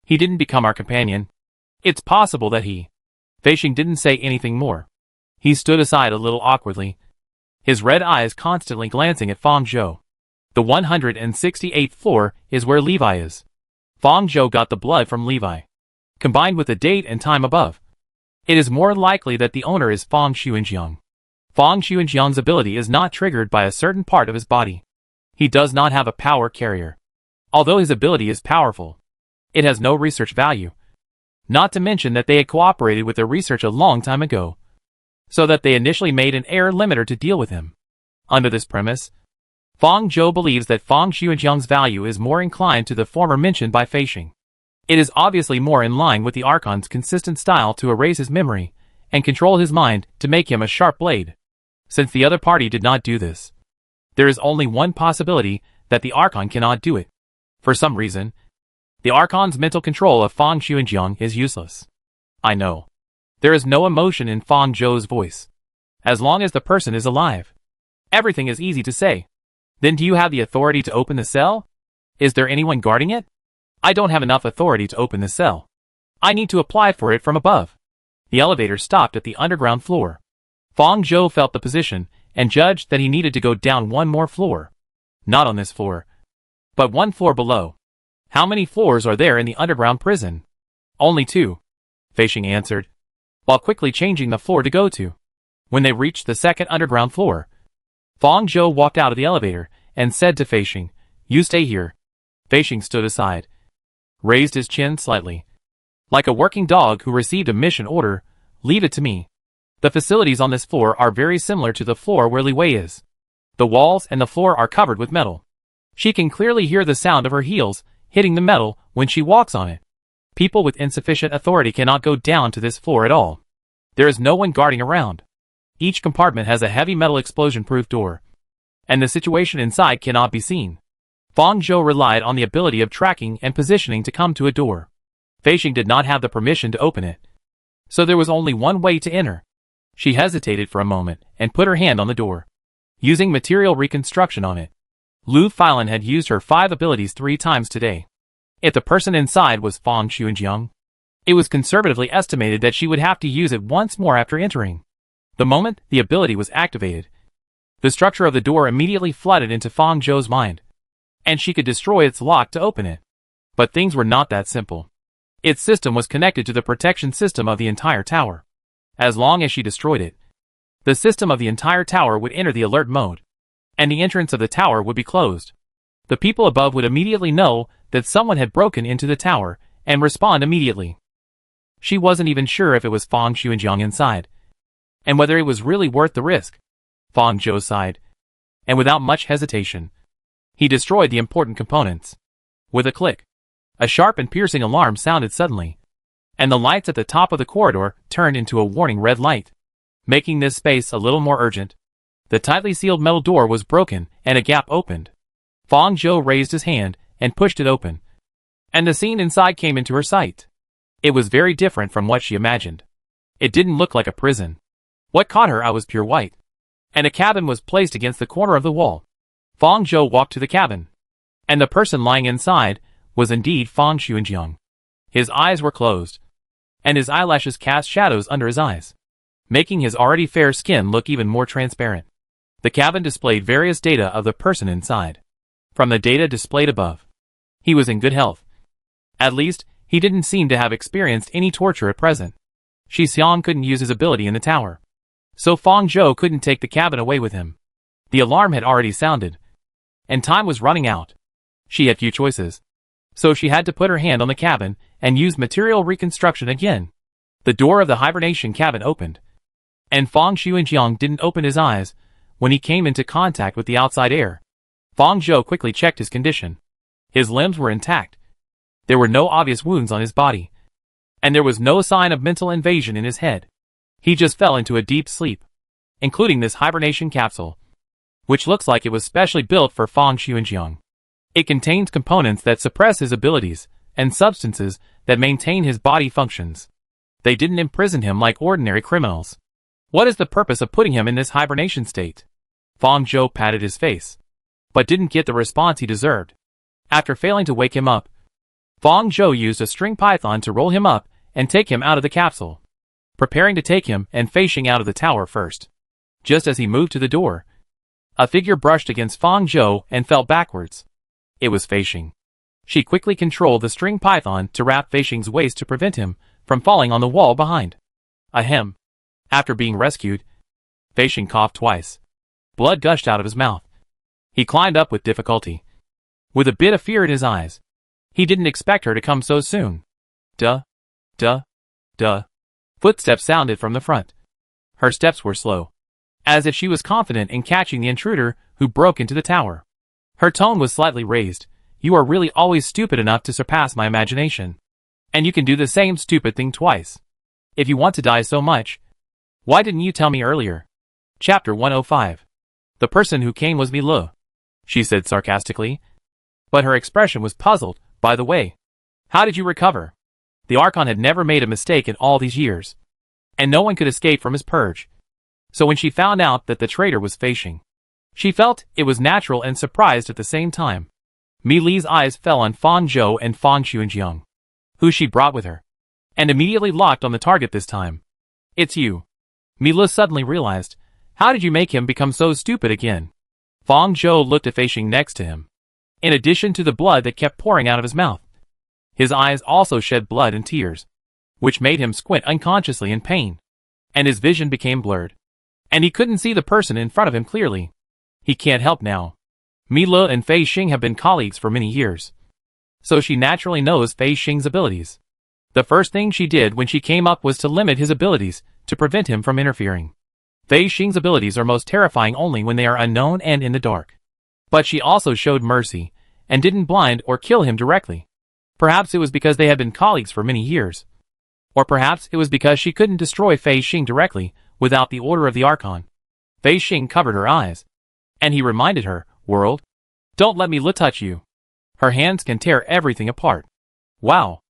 He didn't become our companion. It's possible that he... Feishing didn't say anything more. He stood aside a little awkwardly, his red eyes constantly glancing at Fang Zhou. The 168th floor is where Levi is. Fang Zhou got the blood from Levi, combined with the date and time above. It is more likely that the owner is Fang Xuanjiang. Fang Xuanjiang's ability is not triggered by a certain part of his body. He does not have a power carrier. Although his ability is powerful, it has no research value. Not to mention that they had cooperated with their research a long time ago. so that they initially made an air limiter to deal with him. Under this premise, Fang Zhou believes that Fang Xuanjiang's value is more inclined to the former mentioned by Feishing. It is obviously more in line with the Archon's consistent style to erase his memory and control his mind to make him a sharp blade. Since the other party did not do this, there is only one possibility that the Archon cannot do it. For some reason, the Archon's mental control of Fang Xuanjiang is useless. I know. There is no emotion in Fang Zhou's voice. As long as the person is alive, everything is easy to say. Then do you have the authority to open the cell? Is there anyone guarding it? I don't have enough authority to open the cell. I need to apply for it from above. The elevator stopped at the underground floor. Fang Zhou felt the position and judged that he needed to go down one more floor. Not on this floor, but one floor below. How many floors are there in the underground prison? Only 2, Feishing answered, while quickly changing the floor to go to. When they reached the second underground floor, Fang Zhou walked out of the elevator and said to Feishing, "You stay here." Feishing stood aside, raised his chin slightly. Like a working dog who received a mission order, "Leave it to me." The facilities on this floor are very similar to the floor where Li Wei is. The walls and the floor are covered with metal. She can clearly hear the sound of her heels hitting the metal when she walks on it. People with insufficient authority cannot go down to this floor at all. There is no one guarding around. Each compartment has a heavy metal explosion-proof door, and the situation inside cannot be seen. Fang Zhou relied on the ability of tracking and positioning to come to a door. Feishing did not have the permission to open it, so there was only one way to enter. She hesitated for a moment and put her hand on the door, using material reconstruction on it. Lu Filan had used her 5 abilities 3 times today. If the person inside was Fang Xuanjiang, it was conservatively estimated that she would have to use it once more after entering. The moment the ability was activated, the structure of the door immediately flooded into Fang Zhou's mind, and she could destroy its lock to open it. But things were not that simple. Its system was connected to the protection system of the entire tower. As long as she destroyed it, the system of the entire tower would enter the alert mode, and the entrance of the tower would be closed. The people above would immediately know that someone had broken into the tower and respond immediately. She wasn't even sure if it was Fang Xuanjiang inside, and whether it was really worth the risk. Fang Zhou sighed, and without much hesitation, he destroyed the important components. With a click, a sharp and piercing alarm sounded suddenly, and the lights at the top of the corridor turned into a warning red light, making this space a little more urgent. The tightly sealed metal door was broken, and a gap opened. Fang Zhou raised his hand and pushed it open, and the scene inside came into her sight. It was very different from what she imagined. It didn't look like a prison. What caught her eye was pure white, and a cabin was placed against the corner of the wall. Fang Zhou walked to the cabin, and the person lying inside was indeed Fang Xuanjiang. His eyes were closed, and his eyelashes cast shadows under his eyes, making his already fair skin look even more transparent. The cabin displayed various data of the person inside. From the data displayed above, he was in good health. At least, he didn't seem to have experienced any torture at present. Shi Xiang couldn't use his ability in the tower, so Fang Zhou couldn't take the cabin away with him. The alarm had already sounded, and time was running out. She had few choices, so she had to put her hand on the cabin and use material reconstruction again. The door of the hibernation cabin opened, and Fang Xuanjiang didn't open his eyes when he came into contact with the outside air. Fang Zhou quickly checked his condition. His limbs were intact. There were no obvious wounds on his body, and there was no sign of mental invasion in his head. He just fell into a deep sleep, including this hibernation capsule, which looks like it was specially built for Fang Xuanjiang. It contains components that suppress his abilities, and substances that maintain his body functions. They didn't imprison him like ordinary criminals. What is the purpose of putting him in this hibernation state? Fang Zhou patted his face, but didn't get the response he deserved. After failing to wake him up, Fang Zhou used a string python to roll him up and take him out of the capsule, preparing to take him and Feishing out of the tower first. Just as he moved to the door, a figure brushed against Fang Zhou and fell backwards. It was Feishing. She quickly controlled the string python to wrap Feishing's waist to prevent him from falling on the wall behind. Ahem. After being rescued, Feishing coughed twice. Blood gushed out of his mouth. He climbed up with difficulty, with a bit of fear in his eyes. He didn't expect her to come so soon. Duh. Footsteps sounded from the front. Her steps were slow, as if she was confident in catching the intruder who broke into the tower. Her tone was slightly raised. You are really always stupid enough to surpass my imagination. And you can do the same stupid thing twice. If you want to die so much, why didn't you tell me earlier? Chapter 105. The person who came was Milo, she said sarcastically. But her expression was puzzled. By the way, how did you recover? The Archon had never made a mistake in all these years, and no one could escape from his purge. So when she found out that the traitor was Fei Xing, she felt it was natural and surprised at the same time. Mi Li's eyes fell on Fang Zhou and Fang Xuanjiang, who she brought with her, and immediately locked on the target this time. It's you. Mi Li suddenly realized. How did you make him become so stupid again? Fang Zhou looked at Fei Xing next to him. In addition to the blood that kept pouring out of his mouth, his eyes also shed blood and tears, which made him squint unconsciously in pain, and his vision became blurred, and he couldn't see the person in front of him clearly. He can't help now. Mi Li and Fei Xing have been colleagues for many years, so she naturally knows Fei Xing's abilities. The first thing she did when she came up was to limit his abilities to prevent him from interfering. Fei Xing's abilities are most terrifying only when they are unknown and in the dark. But she also showed mercy, and didn't blind or kill him directly. Perhaps it was because they had been colleagues for many years. Or perhaps it was because she couldn't destroy Fei Xing directly, without the order of the Archon. Fei Xing covered her eyes, and he reminded her, World, don't let Mi Li touch you. Her hands can tear everything apart. Wow.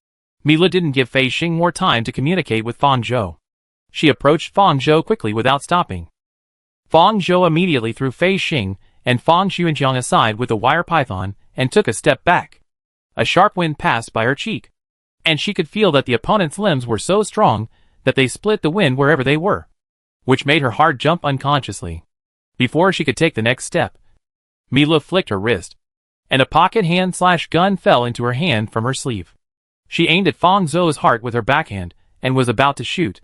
Mi Li didn't give Fei Xing more time to communicate with Fang Zhou. She approached Fang Zhou quickly without stopping. Fang Zhou immediately threw Fei Xing and Fang Xuanjiang aside with a wire python and took a step back. A sharp wind passed by her cheek, and she could feel that the opponent's limbs were so strong that they split the wind wherever they were, which made her heart jump unconsciously. Before she could take the next step, Mi Li flicked her wrist, and a pocket hand/gun fell into her hand from her sleeve. She aimed at Fang Zhou's heart with her backhand, and was about to shoot.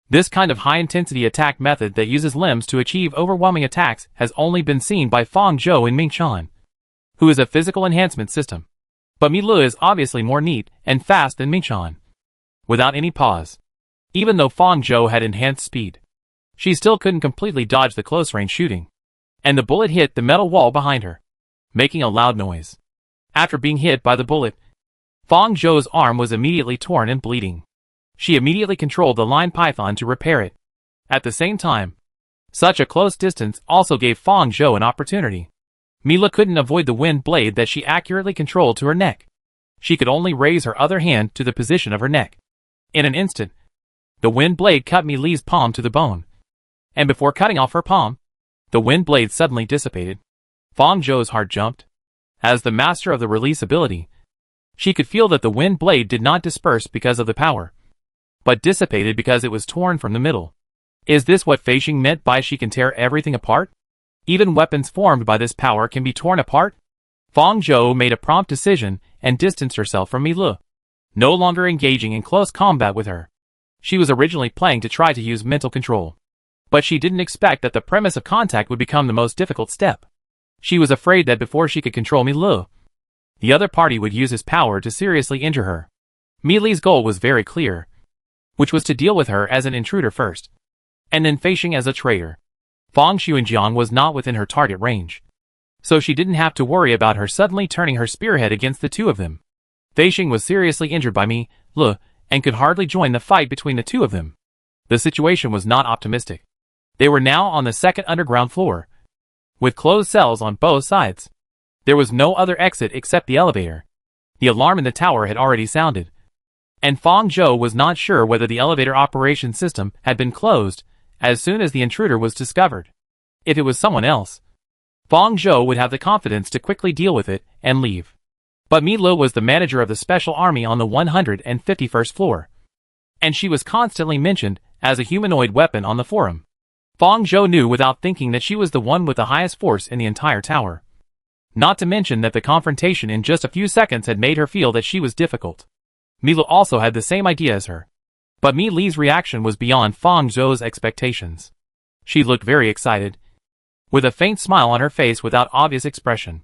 This kind of high-intensity attack method that uses limbs to achieve overwhelming attacks has only been seen by Fang Zhou in Mingchan, who is a physical enhancement system. But Mi Li is obviously more neat and fast than Mingchan. Without any pause, even though Fang Zhou had enhanced speed, she still couldn't completely dodge the close-range shooting, and the bullet hit the metal wall behind her, making a loud noise. After being hit by the bullet, Fang Zhou's arm was immediately torn and bleeding. She immediately controlled the line python to repair it. At the same time, such a close distance also gave Fang Zhou an opportunity. Mi Li couldn't avoid the wind blade that she accurately controlled to her neck. She could only raise her other hand to the position of her neck. In an instant, the wind blade cut Mi Li's palm to the bone. And before cutting off her palm, the wind blade suddenly dissipated. Fang Zhou's heart jumped. As the master of the release ability, she could feel that the wind blade did not disperse because of the power, but dissipated because it was torn from the middle. Is this what Fei Xing meant by she can tear everything apart? Even weapons formed by this power can be torn apart? Fang Zhou made a prompt decision and distanced herself from Mi Li, no longer engaging in close combat with her. She was originally planning to try to use mental control, but she didn't expect that the premise of contact would become the most difficult step. She was afraid that before she could control Mi Li, the other party would use his power to seriously injure her. Mi Li's goal was very clear, which was to deal with her as an intruder first, and then Fei Xing as a traitor. Fang Xuanjiang was not within her target range, so she didn't have to worry about her suddenly turning her spearhead against the two of them. Fei Xing was seriously injured by Mi Li, and could hardly join the fight between the two of them. The situation was not optimistic. They were now on the second underground floor, with closed cells on both sides. There was no other exit except the elevator. The alarm in the tower had already sounded, and Fang Zhou was not sure whether the elevator operation system had been closed as soon as the intruder was discovered. If it was someone else, Fang Zhou would have the confidence to quickly deal with it and leave. But Mi Li was the manager of the special army on the 151st floor, and she was constantly mentioned as a humanoid weapon on the forum. Fang Zhou knew without thinking that she was the one with the highest force in the entire tower. Not to mention that the confrontation in just a few seconds had made her feel that she was difficult. Mi Li also had the same idea as her, but Mi Li's reaction was beyond Fang Zhou's expectations. She looked very excited, with a faint smile on her face without obvious expression.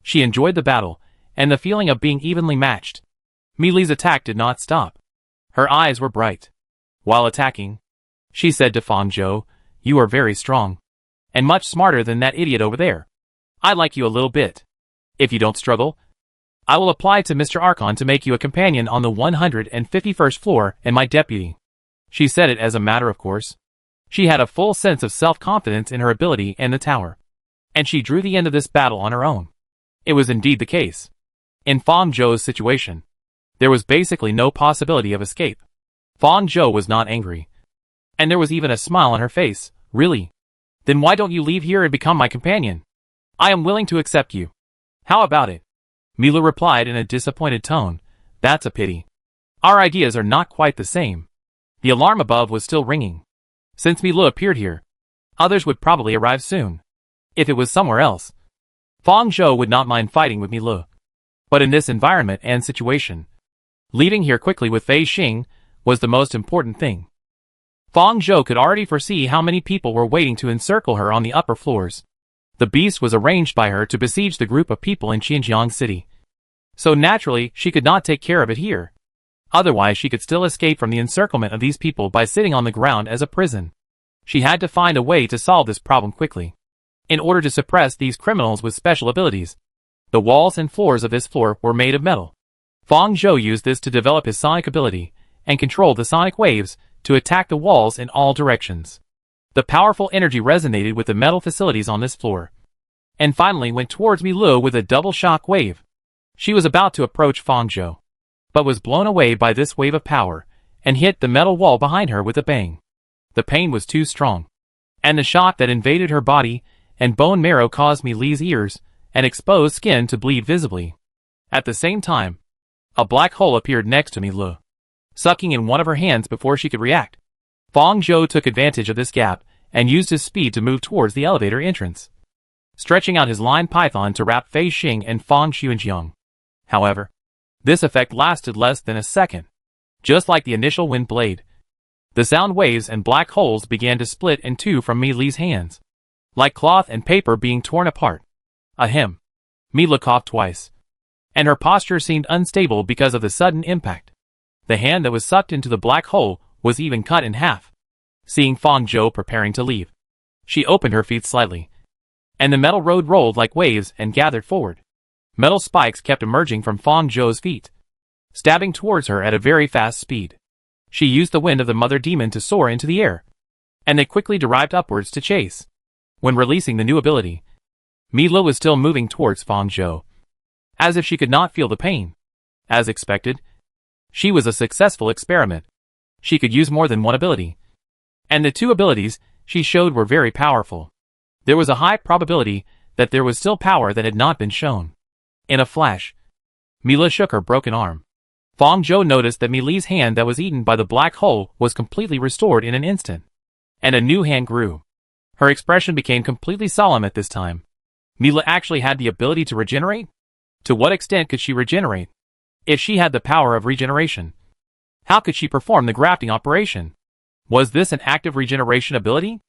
She enjoyed the battle, and the feeling of being evenly matched. Mi Li's attack did not stop. Her eyes were bright. While attacking, she said to Fang Zhou, You are very strong. And much smarter than that idiot over there. I like you a little bit. If you don't struggle, I will apply to Mr. Archon to make you a companion on the 151st floor and my deputy. She said it as a matter of course. She had a full sense of self-confidence in her ability and the tower. And she drew the end of this battle on her own. It was indeed the case. In Fang Zhou's situation, there was basically no possibility of escape. Fang Zhou was not angry. And there was even a smile on her face. Really? Then why don't you leave here and become my companion? I am willing to accept you. How about it? Mila replied in a disappointed tone. That's a pity. Our ideas are not quite the same. The alarm above was still ringing. Since Mila appeared here, others would probably arrive soon. If it was somewhere else, Fang Zhou would not mind fighting with Mila. But in this environment and situation, leaving here quickly with Fei Xing was the most important thing. Fang Zhou could already foresee how many people were waiting to encircle her on the upper floors. The beast was arranged by her to besiege the group of people in Xinjiang City. So naturally, she could not take care of it here. Otherwise she could still escape from the encirclement of these people by sitting on the ground as a prison. She had to find a way to solve this problem quickly. In order to suppress these criminals with special abilities, the walls and floors of this floor were made of metal. Fang Zhou used this to develop his sonic ability and control the sonic waves to attack the walls in all directions. The powerful energy resonated with the metal facilities on this floor, and finally went towards Milu with a double shock wave. She was about to approach Fang Zhou, but was blown away by this wave of power, and hit the metal wall behind her with a bang. The pain was too strong, and the shock that invaded her body and bone marrow caused Mili's ears and exposed skin to bleed visibly. At the same time, a black hole appeared next to Milu, sucking in one of her hands before she could react. Fang Zhou took advantage of this gap and used his speed to move towards the elevator entrance, stretching out his line python to wrap Fei Xing and Fang Xuanjiang. However, this effect lasted less than a second. Just like the initial wind blade, the sound waves and black holes began to split in two from Mili's hands, like cloth and paper being torn apart. Ahem. Mila coughed twice, and her posture seemed unstable because of the sudden impact. The hand that was sucked into the black hole was even cut in half. Seeing Fang Zhou preparing to leave, she opened her feet slightly, and the metal road rolled like waves and gathered forward. Metal spikes kept emerging from Fang Zhou's feet, stabbing towards her at a very fast speed. She used the wind of the mother demon to soar into the air, and they quickly derived upwards to chase. When releasing the new ability, Mila was still moving towards Fang Zhou, as if she could not feel the pain. As expected, she was a successful experiment. She could use more than one ability, and the two abilities she showed were very powerful. There was a high probability that there was still power that had not been shown. In a flash, Mila shook her broken arm. Fang Zhou noticed that Mili's hand that was eaten by the black hole was completely restored in an instant, and a new hand grew. Her expression became completely solemn at this time. Mila actually had the ability to regenerate? To what extent could she regenerate? If she had the power of regeneration, how could she perform the grafting operation? Was this an active regeneration ability?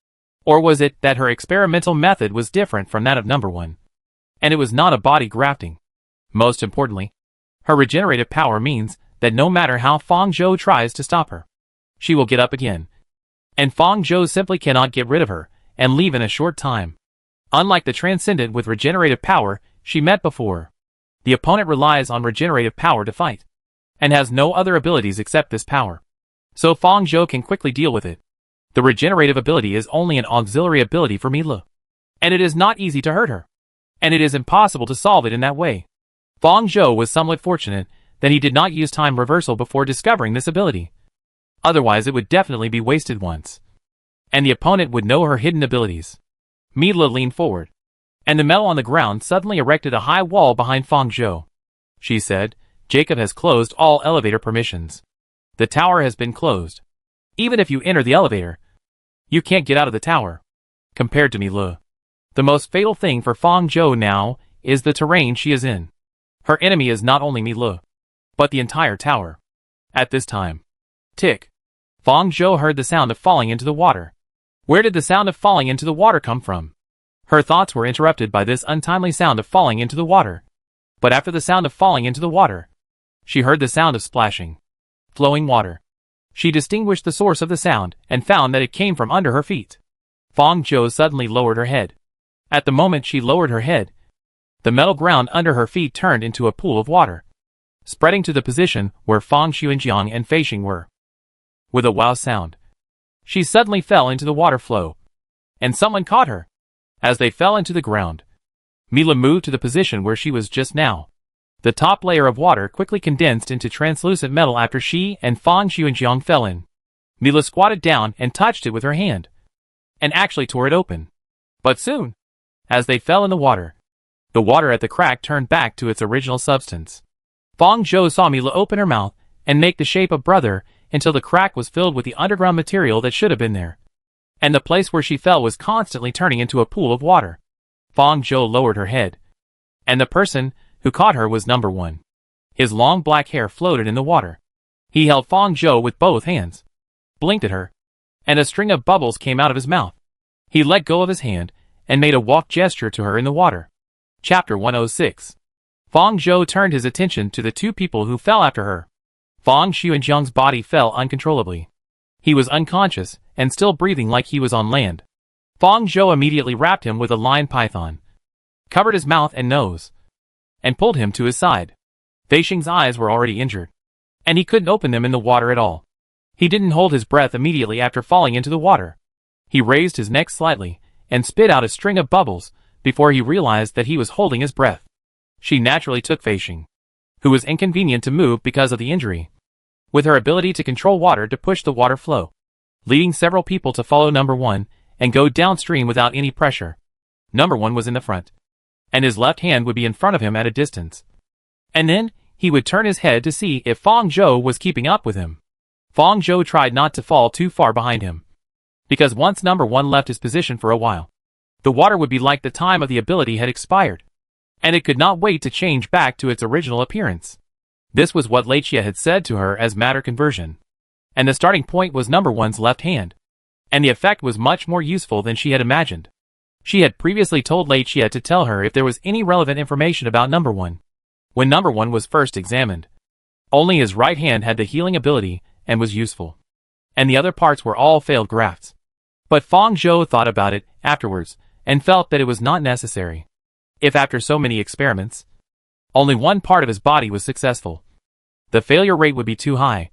Or was it that her experimental method was different from that of number one, and it was not a body grafting? Most importantly, her regenerative power means that no matter how Fang Zhou tries to stop her, she will get up again. And Fang Zhou simply cannot get rid of her and leave in a short time. Unlike the transcendent with regenerative power she met before, the opponent relies on regenerative power to fight, and has no other abilities except this power. So Fang Zhou can quickly deal with it. The regenerative ability is only an auxiliary ability for Mila, and it is not easy to hurt her, and it is impossible to solve it in that way. Fang Zhou was somewhat fortunate that he did not use time reversal before discovering this ability. Otherwise it would definitely be wasted once, and the opponent would know her hidden abilities. Mila leaned forward, and the metal on the ground suddenly erected a high wall behind Fang Zhou. She said, Jacob has closed all elevator permissions. The tower has been closed. Even if you enter the elevator, you can't get out of the tower. Compared to Mila, the most fatal thing for Fang Zhou now is the terrain she is in. Her enemy is not only Mila, but the entire tower. At this time, tick, Fang Zhou heard the sound of falling into the water. Where did the sound of falling into the water come from? Her thoughts were interrupted by this untimely sound of falling into the water. But after the sound of falling into the water, she heard the sound of splashing, flowing water. She distinguished the source of the sound and found that it came from under her feet. Fang Zhou suddenly lowered her head. At the moment she lowered her head, the metal ground under her feet turned into a pool of water, spreading to the position where Fang Xuanjiang and Fei Xing were. With a wow sound, she suddenly fell into the water flow, and someone caught her. As they fell into the ground, Mila moved to the position where she was just now. The top layer of water quickly condensed into translucent metal after she and Fang Xuanjiang fell in. Mila squatted down and touched it with her hand, and actually tore it open. But soon, as they fell in the water at the crack turned back to its original substance. Fang Zhou saw Mila open her mouth and make the shape of brother until the crack was filled with the underground material that should have been there, and the place where she fell was constantly turning into a pool of water. Fang Zhou lowered her head, and the person who caught her was number 1. His long black hair floated in the water. He held Fang Zhou with both hands, blinked at her, and a string of bubbles came out of his mouth. He let go of his hand and made a walk gesture to her in the water. Chapter 106. Fang Zhou turned his attention to the 2 people who fell after her. Fang Xuanjiang's body fell uncontrollably. He was unconscious and still breathing like he was on land. Fang Zhou immediately wrapped him with a lion python, covered his mouth and nose, and pulled him to his side. Fei Xing's eyes were already injured, and he couldn't open them in the water at all. He didn't hold his breath immediately after falling into the water. He raised his neck slightly and spit out a string of bubbles before he realized that he was holding his breath. She naturally took Fei Xing, who was inconvenient to move because of the injury, with her ability to control water to push the water flow, leading several people to follow number 1 and go downstream without any pressure. Number 1 was in the front, and his left hand would be in front of him at a distance. And then, he would turn his head to see if Fang Zhou was keeping up with him. Fang Zhou tried not to fall too far behind him, because once number 1 left his position for a while, the water would be like the time of the ability had expired, and it could not wait to change back to its original appearance. This was what Lei Chia had said to her as matter conversion, and the starting point was number 1's left hand, and the effect was much more useful than she had imagined. She had previously told Lei Chia to tell her if there was any relevant information about number 1. When number 1 was first examined, only his right hand had the healing ability and was useful, and the other parts were all failed grafts. But Fang Zhou thought about it afterwards and felt that it was not necessary. If after so many experiments, only one part of his body was successful, the failure rate would be too high,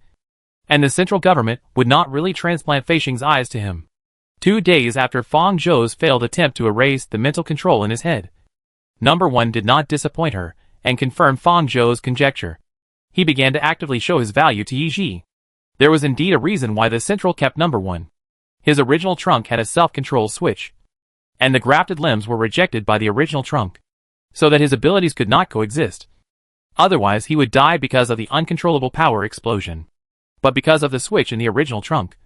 and the central government would not really transplant Fei Xing's eyes to him. 2 days after Fang Zhou's failed attempt to erase the mental control in his head, number 1 did not disappoint her and confirmed Fang Zhou's conjecture. He began to actively show his value to Yi Ji. There was indeed a reason why the central kept number 1. His original trunk had a self-control switch, and the grafted limbs were rejected by the original trunk, so that his abilities could not coexist. Otherwise he would die because of the uncontrollable power explosion. But because of the switch in the original trunk,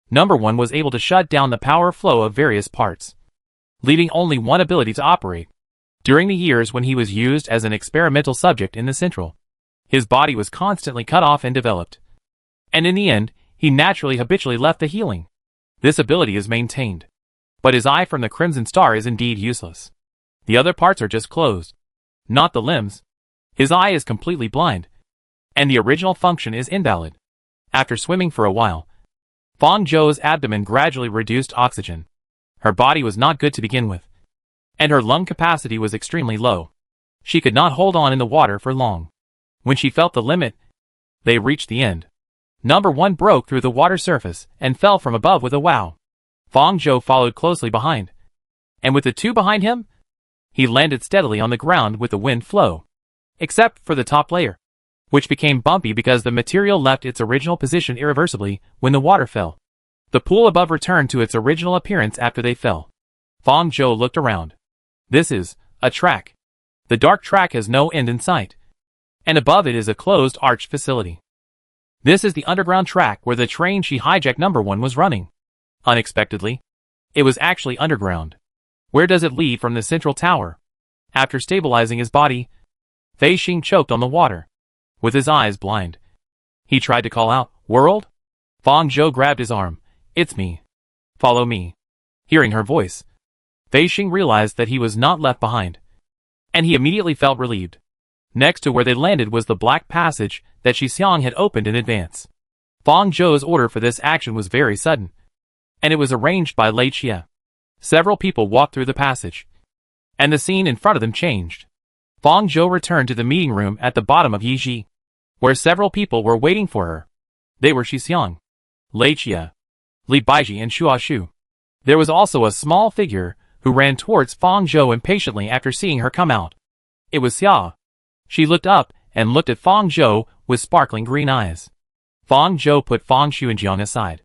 number 1 was able to shut down the power flow of various parts, leaving only one ability to operate. During the years when he was used as an experimental subject in the central, his body was constantly cut off and developed, and in the end, he naturally habitually left the healing. This ability is maintained, but his eye from the Crimson Star is indeed useless. The other parts are just closed, not the limbs. His eye is completely blind, and the original function is invalid. After swimming for a while, Fang Zhou's abdomen gradually reduced oxygen. Her body was not good to begin with, and her lung capacity was extremely low. She could not hold on in the water for long. When she felt the limit, they reached the end. Number 1 broke through the water surface and fell from above with a wow. Fang Zhou followed closely behind, and with the 2 behind him, he landed steadily on the ground with the wind flow, except for the top layer, which became bumpy because the material left its original position irreversibly when the water fell. The pool above returned to its original appearance after they fell. Fang Zhou looked around. This is a track. The dark track has no end in sight, and above it is a closed arched facility. This is the underground track where the train she hijacked number 1 was running. Unexpectedly, it was actually underground. Where does it lead from the central tower? After stabilizing his body, Fei Xing choked on the water, with his eyes blind. He tried to call out, "World?" Fang Zhou grabbed his arm. "It's me. Follow me." Hearing her voice, Fei Xing realized that he was not left behind, and he immediately felt relieved. Next to where they landed was the black passage that Shi Xiang had opened in advance. Fang Zhou's order for this action was very sudden, and it was arranged by Lei Chia. Several people walked through the passage, and the scene in front of them changed. Fang Zhou returned to the meeting room at the bottom of Yiji, where several people were waiting for her. They were Shi Xiang, Lei Jie, Li Baizhi and Xua Shu. There was also a small figure who ran towards Fang Zhou impatiently after seeing her come out. It was Xia. She looked up and looked at Fang Zhou with sparkling green eyes. Fang Zhou put Fang Xuanjiang aside.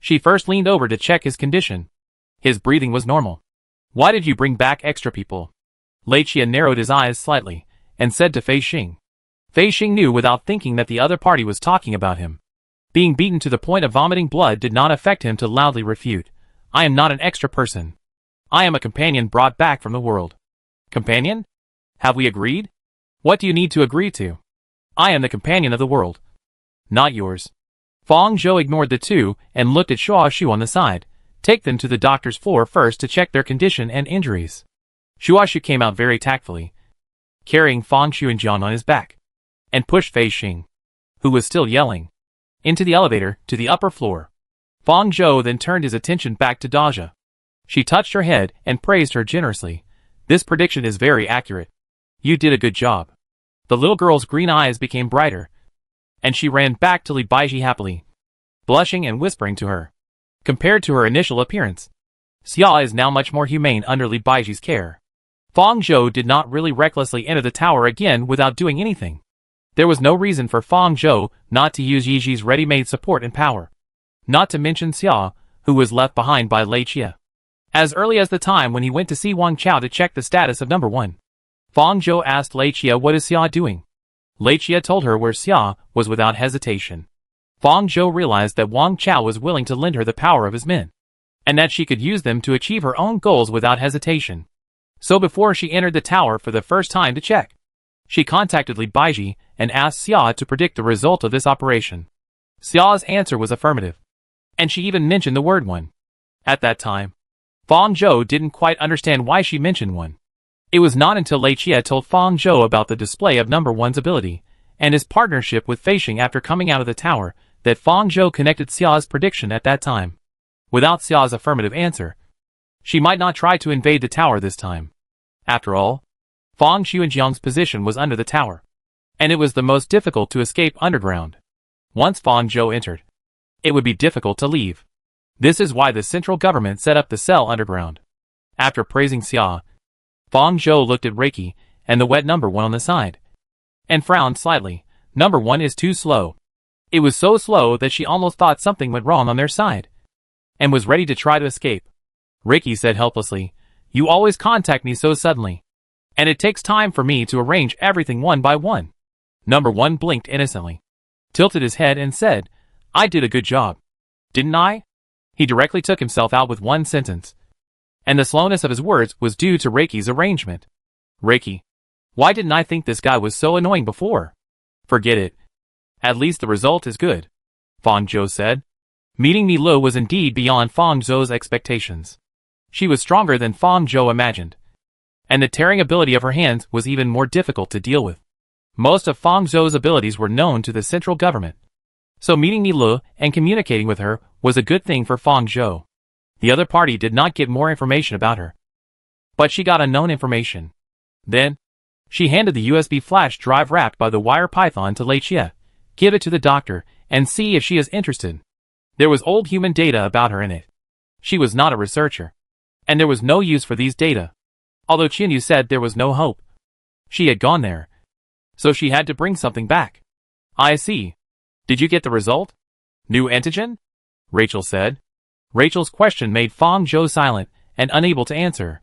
She first leaned over to check his condition. His breathing was normal. Why did you bring back extra people? Lei Jie narrowed his eyes slightly and said to Fei Xing. Fei Xing knew without thinking that the other party was talking about him. Being beaten to the point of vomiting blood did not affect him to loudly refute. I am not an extra person. I am a companion brought back from the world. Companion? Have we agreed? What do you need to agree to? I am the companion of the world. Not yours. Fang Zhou ignored the two and looked at Xua Shu on the side. Take them to the doctor's floor first to check their condition and injuries. Xua Shu came out very tactfully, carrying Fang Xuanjiang on his back, and pushed Fei Xing, who was still yelling, into the elevator to the upper floor. Fang Zhou then turned his attention back to Daja. She touched her head and praised her generously. This prediction is very accurate. You did a good job. The little girl's green eyes became brighter, and she ran back to Li Baizhi happily, blushing and whispering to her. Compared to her initial appearance, Xia is now much more humane under Li Baizhi's care. Fang Zhou did not really recklessly enter the tower again without doing anything. There was no reason for Fang Zhou not to use Yiji's ready-made support and power. Not to mention Xia, who was left behind by Lei Jie. As early as the time when he went to see Wang Chao to check the status of number 1. Fang Zhou asked Lei Jie what is Xia doing. Lei Jie told her where Xia was without hesitation. Fang Zhou realized that Wang Chao was willing to lend her the power of his men, and that she could use them to achieve her own goals without hesitation. So before she entered the tower for the first time to check, she contacted Li Baizhi and asked Xia to predict the result of this operation. Xia's answer was affirmative, and she even mentioned the word 1. At that time, Fang Zhou didn't quite understand why she mentioned 1. It was not until Lei Jie told Fang Zhou about the display of number 1's ability, and his partnership with Fei Xing after coming out of the tower, that Fang Zhou connected Xia's prediction at that time. Without Xia's affirmative answer, she might not try to invade the tower this time. After all, Fang Xuanjiang's position was under the tower, and it was the most difficult to escape underground. Once Fang Zhou entered, it would be difficult to leave. This is why the central government set up the cell underground. After praising Xia, Fang Zhou looked at Reiki and the wet number 1 on the side, and frowned slightly. Number 1 is too slow. It was so slow that she almost thought something went wrong on their side, and was ready to try to escape. Reiki said helplessly, You always contact me so suddenly, and it takes time for me to arrange everything one by one. Number 1 blinked innocently, tilted his head and said, I did a good job. Didn't I? He directly took himself out with one sentence, and the slowness of his words was due to Reiki's arrangement. Reiki, why didn't I think this guy was so annoying before? Forget it. At least the result is good, Fang Zhou said. Meeting Mi Lu was indeed beyond Fang Zhou's expectations. She was stronger than Fang Zhou imagined, and the tearing ability of her hands was even more difficult to deal with. Most of Fang Zhou's abilities were known to the central government, so meeting Mi Lu and communicating with her was a good thing for Fang Zhou. The other party did not get more information about her, but she got unknown information. Then, she handed the USB flash drive wrapped by the wire python to Lei Jie. Give it to the doctor and see if she is interested. There was old human data about her in it. She was not a researcher, and there was no use for these data. Although Qianyu said there was no hope, she had gone there, so she had to bring something back. I see. Did you get the result? New antigen? Rachel said. Rachel's question made Fang Zhou silent and unable to answer.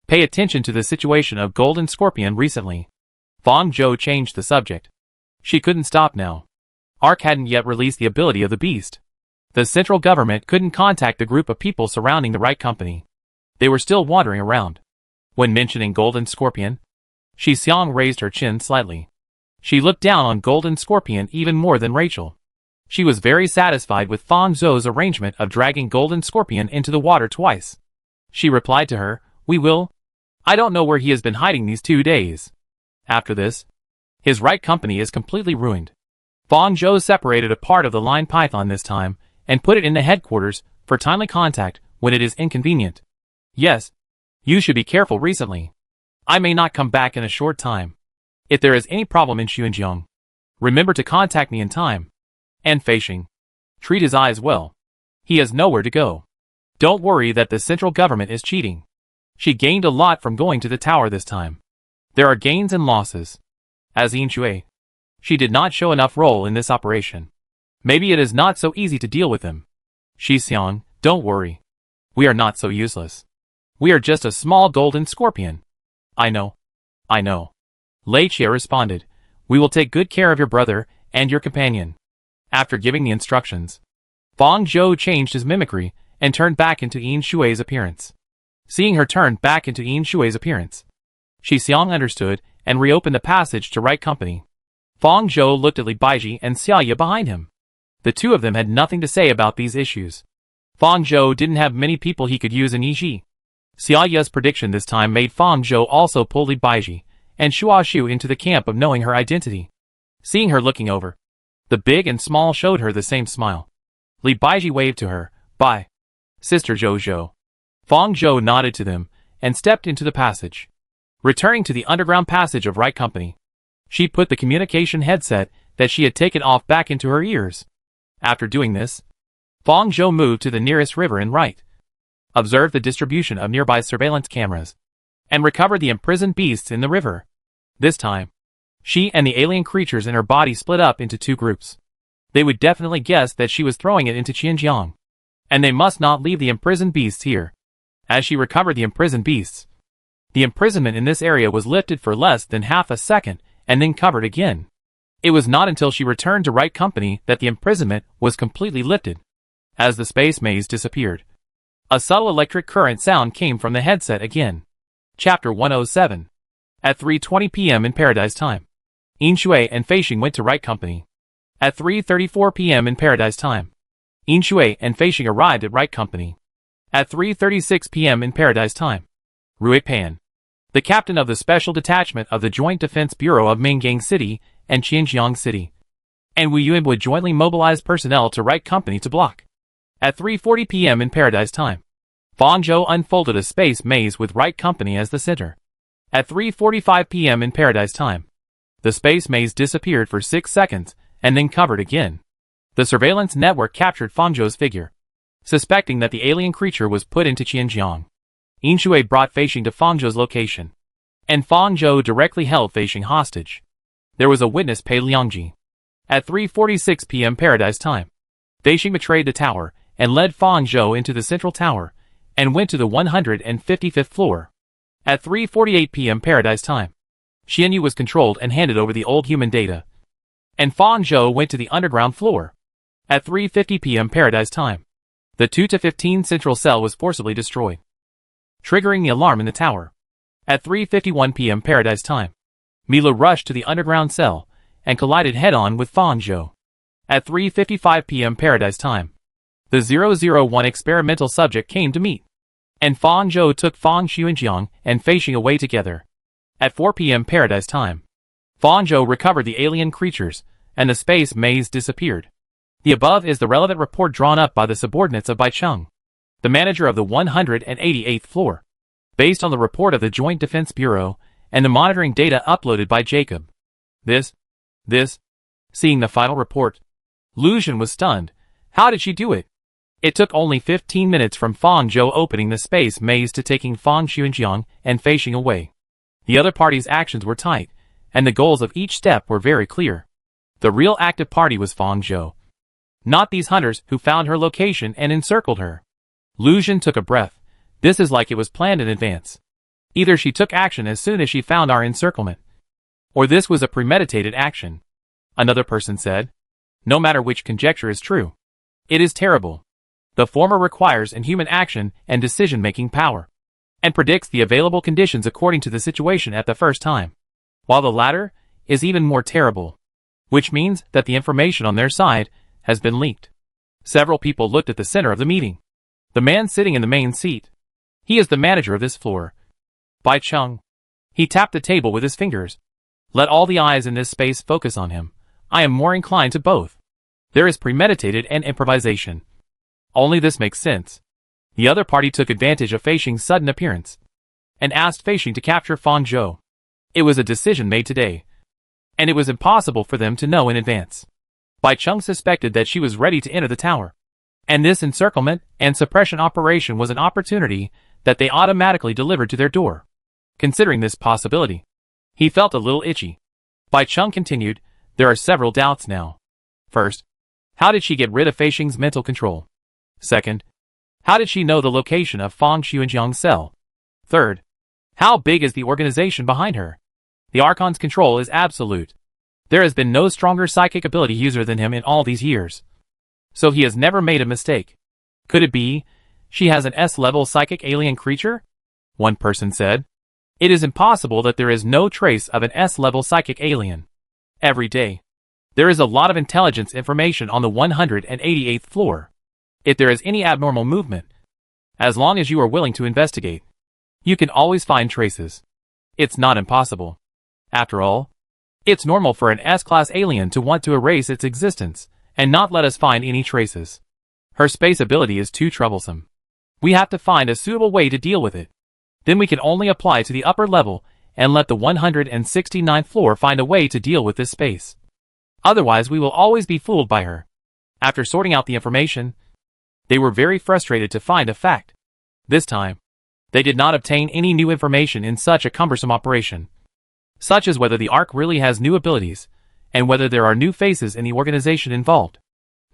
Pay attention to the situation of Golden Scorpion recently. Fang Zhou changed the subject. She couldn't stop now. ARC hadn't yet released the ability of the beast. The central government couldn't contact the group of people surrounding the right company. They were still wandering around. When mentioning Golden Scorpion, Shi Xiang raised her chin slightly. She looked down on Golden Scorpion even more than Rachel. She was very satisfied with Fang Zhou's arrangement of dragging Golden Scorpion into the water twice. She replied to her, We will. I don't know where he has been hiding these 2 days. After this, his right company is completely ruined. Fang Zhou separated a part of the line python this time, and put it in the headquarters for timely contact when it is inconvenient. Yes. You should be careful recently. I may not come back in a short time. If there is any problem in Xinjiang, remember to contact me in time. And Feishing. Treat his eyes well. He has nowhere to go. Don't worry that the central government is cheating. She gained a lot from going to the tower this time. There are gains and losses. As Yin Shui, she did not show enough role in this operation. Maybe it is not so easy to deal with him. Shi Xiang, don't worry. We are not so useless. We are just a small golden scorpion. I know. I know. Lei Chia responded, we will take good care of your brother and your companion. After giving the instructions, Fang Zhou changed his mimicry and turned back into Yin Shui's appearance. Seeing her turn back into Yin Shui's appearance, Shi Xiang understood and reopened the passage to right company. Fang Zhou looked at Li Baiji and Xia Ye behind him. The two of them had nothing to say about these issues. Fang Zhou didn't have many people he could use in Yiji. Xia Ye's prediction this time made Fang Zhou also pull Li Baiji and Shua Shu into the camp of knowing her identity. Seeing her looking over, the big and small showed her the same smile. Li Baiji waved to her, bye. Sister Zhou. Fang Zhou nodded to them and stepped into the passage. Returning to the underground passage of right company, she put the communication headset that she had taken off back into her ears. After doing this, Fang Zhou moved to the nearest river and right, observed the distribution of nearby surveillance cameras, and recovered the imprisoned beasts in the river. This time, she and the alien creatures in her body split up into two groups. They would definitely guess that she was throwing it into Xinjiang, and they must not leave the imprisoned beasts here. As she recovered the imprisoned beasts, the imprisonment in this area was lifted for less than half a second and then covered again. It was not until she returned to right company that the imprisonment was completely lifted. As the space maze disappeared, a subtle electric current sound came from the headset again. Chapter 107. At 3:20 p.m. in Paradise Time, Yin Shui and Feishing went to right company. At 3:34 p.m. in Paradise Time, Yin Shui and Feishing arrived at right company. At 3:36 p.m. in Paradise Time, Rui Pan, the captain of the Special Detachment of the Joint Defense Bureau of Mingang City and Xinjiang City, and Wu Yun would jointly mobilize personnel to right company to block. At 3:40 p.m. in Paradise Time, Fang Zhou unfolded a space maze with right company as the center. At 3:45 p.m. in Paradise Time, the space maze disappeared for 6 seconds and then covered again. The surveillance network captured Fang Zhou's figure. Suspecting that the alien creature was put into Xinjiang, Yin Shui brought Feishing to Fang Zhou's location, and Fang Zhou directly held Feishing hostage. There was a witness, Pei Liangji. At 3:46 p.m. Paradise Time, Feishing betrayed the tower and led Fang Zhou into the central tower and went to the 155th floor. At 3:48 p.m. Paradise Time, Xianyu was controlled and handed over the old human data, and Fang Zhou went to the underground floor. At 3:50 p.m. Paradise Time, the 2-15 central cell was forcibly destroyed, triggering the alarm in the tower. At 3:51 p.m. Paradise Time, Mila rushed to the underground cell and collided head-on with Fang Zhou. At 3:55 p.m. Paradise Time, the 001 experimental subject came to meet, and Fang Zhou took Fang Xinjiang and Feishing away together. At 4 p.m. Paradise Time, Fang Zhou recovered the alien creatures, and the space maze disappeared. The above is the relevant report drawn up by the subordinates of Bai Cheng, the manager of the 188th floor, based on the report of the Joint Defense Bureau and the monitoring data uploaded by Jacob. Seeing the final report, Lu Xun was stunned. How did she do it? It took only 15 minutes from Fang Zhou opening the space maze to taking Fang Xinjiang and Feishing away. The other party's actions were tight, and the goals of each step were very clear. The real active party was Fang Zhou, not these hunters who found her location and encircled her. Lu Xun took a breath. This is like it was planned in advance. Either she took action as soon as she found our encirclement, or this was a premeditated action. Another person said. No matter which conjecture is true, it is terrible. The former requires inhuman action and decision-making power, and predicts the available conditions according to the situation at the first time, while the latter is even more terrible, which means that the information on their side has been leaked. Several people looked at the center of the meeting. The man sitting in the main seat. He is the manager of this floor. Bai Cheng. He tapped the table with his fingers. Let all the eyes in this space focus on him. I am more inclined to both. There is premeditated and improvisation. Only this makes sense. The other party took advantage of Fei Xing's sudden appearance and asked Fei Xing to capture Fang Zhou. It was a decision made today, and it was impossible for them to know in advance. Bai Cheng suspected that she was ready to enter the tower, and this encirclement and suppression operation was an opportunity that they automatically delivered to their door. Considering this possibility, he felt a little itchy. Bai Cheng continued, there are several doubts now. First, how did she get rid of Fei Xing's mental control? Second, how did she know the location of Fang Xuanjiang's cell? Third, how big is the organization behind her? The Archon's control is absolute. There has been no stronger psychic ability user than him in all these years. So he has never made a mistake. Could it be she has an S-level psychic alien creature? One person said. It is impossible that there is no trace of an S-level psychic alien. Every day, there is a lot of intelligence information on the 188th floor. If there is any abnormal movement, as long as you are willing to investigate, you can always find traces. It's not impossible. After all, it's normal for an S-class alien to want to erase its existence and not let us find any traces. Her space ability is too troublesome. We have to find a suitable way to deal with it. Then we can only apply to the upper level and let the 169th floor find a way to deal with this space. Otherwise we will always be fooled by her. After sorting out the information, they were very frustrated to find a fact. This time, they did not obtain any new information in such a cumbersome operation, such as whether the Ark really has new abilities, and whether there are new faces in the organization involved.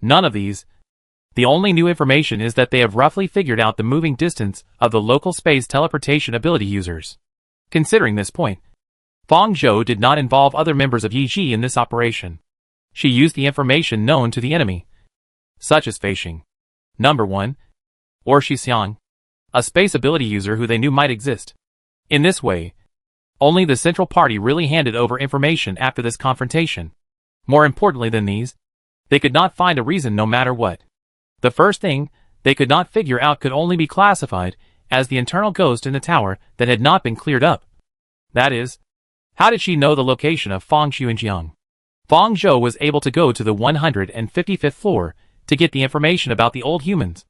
None of these. The only new information is that they have roughly figured out the moving distance of the local space teleportation ability users. Considering this point, Fang Zhou did not involve other members of Yi Ji in this operation. She used the information known to the enemy, such as Fei Xing, Number 1, or Shi Xiang, a space ability user who they knew might exist. In this way, only the Central Party really handed over information after this confrontation. More importantly than these, they could not find a reason no matter what. The first thing they could not figure out could only be classified as the internal ghost in the tower that had not been cleared up. That is, how did she know the location of Fang Xuanjiang? Fang Zhou was able to go to the 155th floor to get the information about the old humans,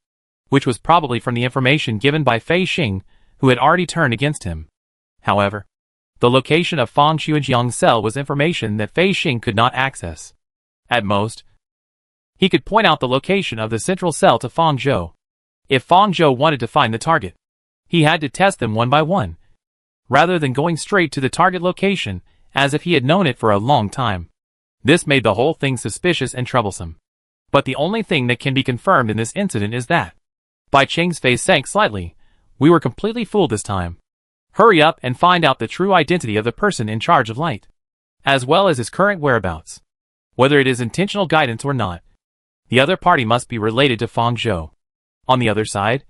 which was probably from the information given by Fei Xing, who had already turned against him. However, the location of Fang Xuanjiang's cell was information that Fei Xing could not access. At most, he could point out the location of the central cell to Fang Zhou. If Fang Zhou wanted to find the target, he had to test them one by one, rather than going straight to the target location as if he had known it for a long time. This made the whole thing suspicious and troublesome. But the only thing that can be confirmed in this incident is that Bai Cheng's face sank slightly. We were completely fooled this time. Hurry up and find out the true identity of the person in charge of light, as well as his current whereabouts. Whether it is intentional guidance or not, the other party must be related to Fang Zhou. On the other side,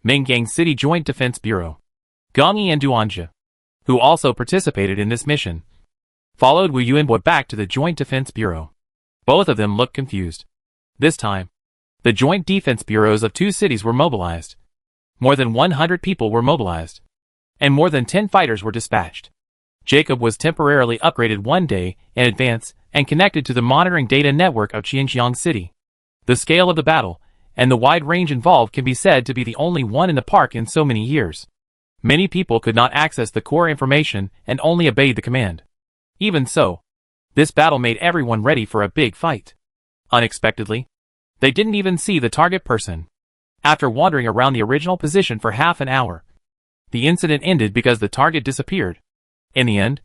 Minggang City Joint Defense Bureau, Geng Yi and Duanja, who also participated in this mission, followed Wu Yuanbo back to the Joint Defense Bureau. Both of them looked confused. This time, the Joint Defense Bureaus of two cities were mobilized. More than 100 people were mobilized, and more than 10 fighters were dispatched. Jacob was temporarily upgraded one day in advance and connected to the monitoring data network of Xinjiang City. The scale of the battle and the wide range involved can be said to be the only one in the park in so many years. Many people could not access the core information and only obeyed the command. Even so, this battle made everyone ready for a big fight. Unexpectedly, they didn't even see the target person. After wandering around the original position for half an hour, the incident ended because the target disappeared. In the end,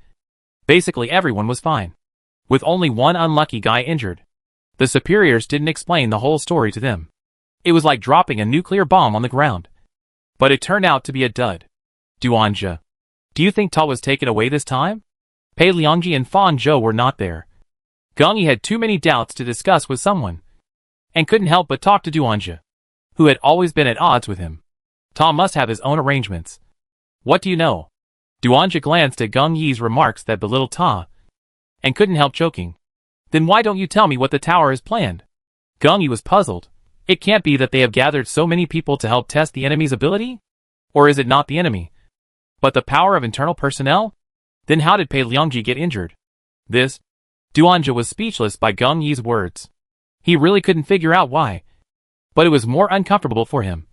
basically everyone was fine, with only one unlucky guy injured. The superiors didn't explain the whole story to them. It was like dropping a nuclear bomb on the ground. But it turned out to be a dud. Duanja, do you think Ta was taken away this time? Pei Liangji and Fang Zhou were not there. Geng Yi had too many doubts to discuss with someone, and couldn't help but talk to Duanja, who had always been at odds with him. Ta must have his own arrangements. What do you know? Duanja glanced at Geng Yi's remarks that belittled Ta, and couldn't help choking. Then why don't you tell me what the tower has planned? Geng Yi was puzzled. It can't be that they have gathered so many people to help test the enemy's ability? Or is it not the enemy, but the power of internal personnel? Then how did Pei Liangji get injured? Duanja was speechless by Geng Yi's words. He really couldn't figure out why, but it was more uncomfortable for him.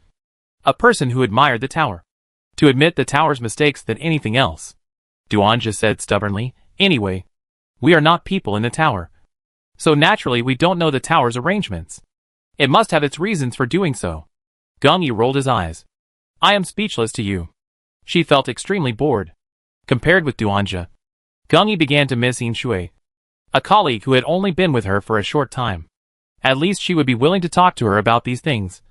A person who admired the tower. To admit the tower's mistakes than anything else. Duanja said stubbornly, anyway, we are not people in the tower. So naturally we don't know the tower's arrangements. It must have its reasons for doing so. Geng Yi rolled his eyes. I am speechless to you. She felt extremely bored. Compared with Duanja, Geng Yi began to miss Yin Shui, a colleague who had only been with her for a short time. At least she would be willing to talk to her about these things.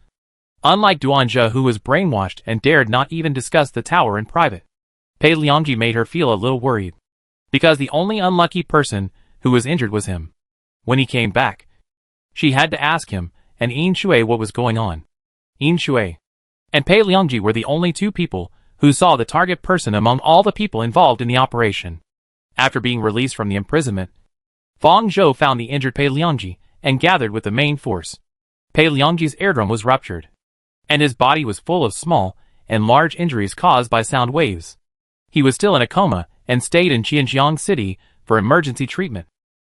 Unlike Duanja, who was brainwashed and dared not even discuss the tower in private. Pei Liangji made her feel a little worried. Because the only unlucky person who was injured was him. When he came back, she had to ask him and Yin Shui what was going on. Yin Shui and Pei Liangji were the only two people who saw the target person among all the people involved in the operation. After being released from the imprisonment, Fang Zhou found the injured Pei Liangji and gathered with the main force. Pei Liangji's eardrum was ruptured, and his body was full of small and large injuries caused by sound waves. He was still in a coma and stayed in Qianjiang City for emergency treatment.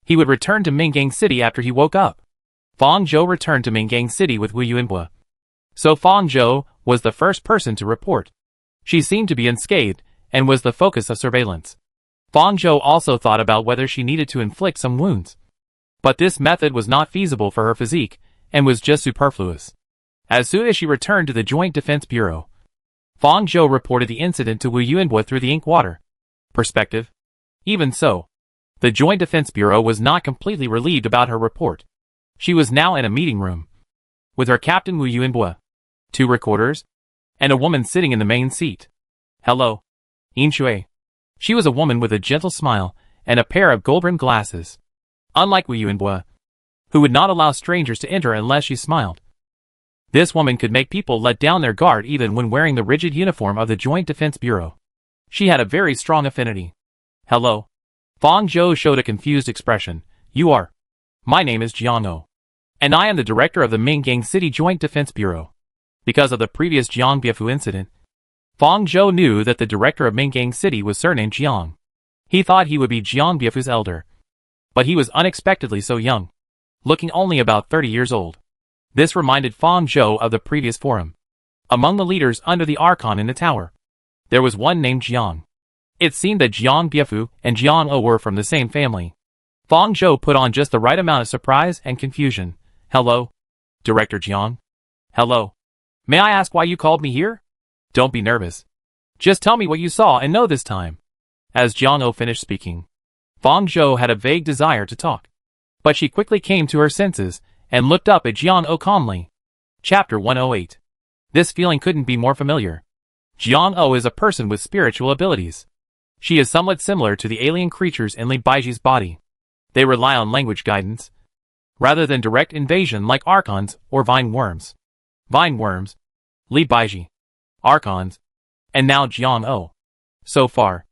He would return to Mingang City after he woke up. Fang Zhou returned to Mingang City with Wu Yuanbua. So Fang Zhou was the first person to report. She seemed to be unscathed and was the focus of surveillance. Fang Zhou also thought about whether she needed to inflict some wounds. But this method was not feasible for her physique and was just superfluous. As soon as she returned to the Joint Defense Bureau, Fang Zhou reported the incident to Wu Yuanbua through the ink water. Perspective. Even so, the Joint Defense Bureau was not completely relieved about her report. She was now in a meeting room with her captain Wu Yuanbua, 2 recorders, and a woman sitting in the main seat. Hello, Yin Shui. She was a woman with a gentle smile and a pair of gold-rimmed glasses. Unlike Wu Yuanbua, who would not allow strangers to enter unless she smiled. This woman could make people let down their guard even when wearing the rigid uniform of the Joint Defense Bureau. She had a very strong affinity. Hello. Fang Zhou showed a confused expression. You are. My name is Jiang O. And I am the director of the Mingang City Joint Defense Bureau. Because of the previous Jiang Biefu incident, Fang Zhou knew that the director of Mingang City was surnamed Jiang. He thought he would be Jiang Biefu's elder. But he was unexpectedly so young, looking only about 30 years old. This reminded Fang Zhou of the previous forum. Among the leaders under the Archon in the tower, there was one named Jiang. It seemed that Jiang Biefu and Jiang O were from the same family. Fang Zhou put on just the right amount of surprise and confusion. Hello, Director Jiang. Hello. May I ask why you called me here? Don't be nervous. Just tell me what you saw and know this time. As Jiang O finished speaking, Fang Zhou had a vague desire to talk. But she quickly came to her senses and looked up at Jiang O calmly. Chapter 108. This feeling couldn't be more familiar. Jiang O is a person with spiritual abilities. She is somewhat similar to the alien creatures in Li Baiji's body. They rely on language guidance, rather than direct invasion like Archons or Vine Worms. Vine Worms, Li Baiji, Archons, and now Jiang O. So far,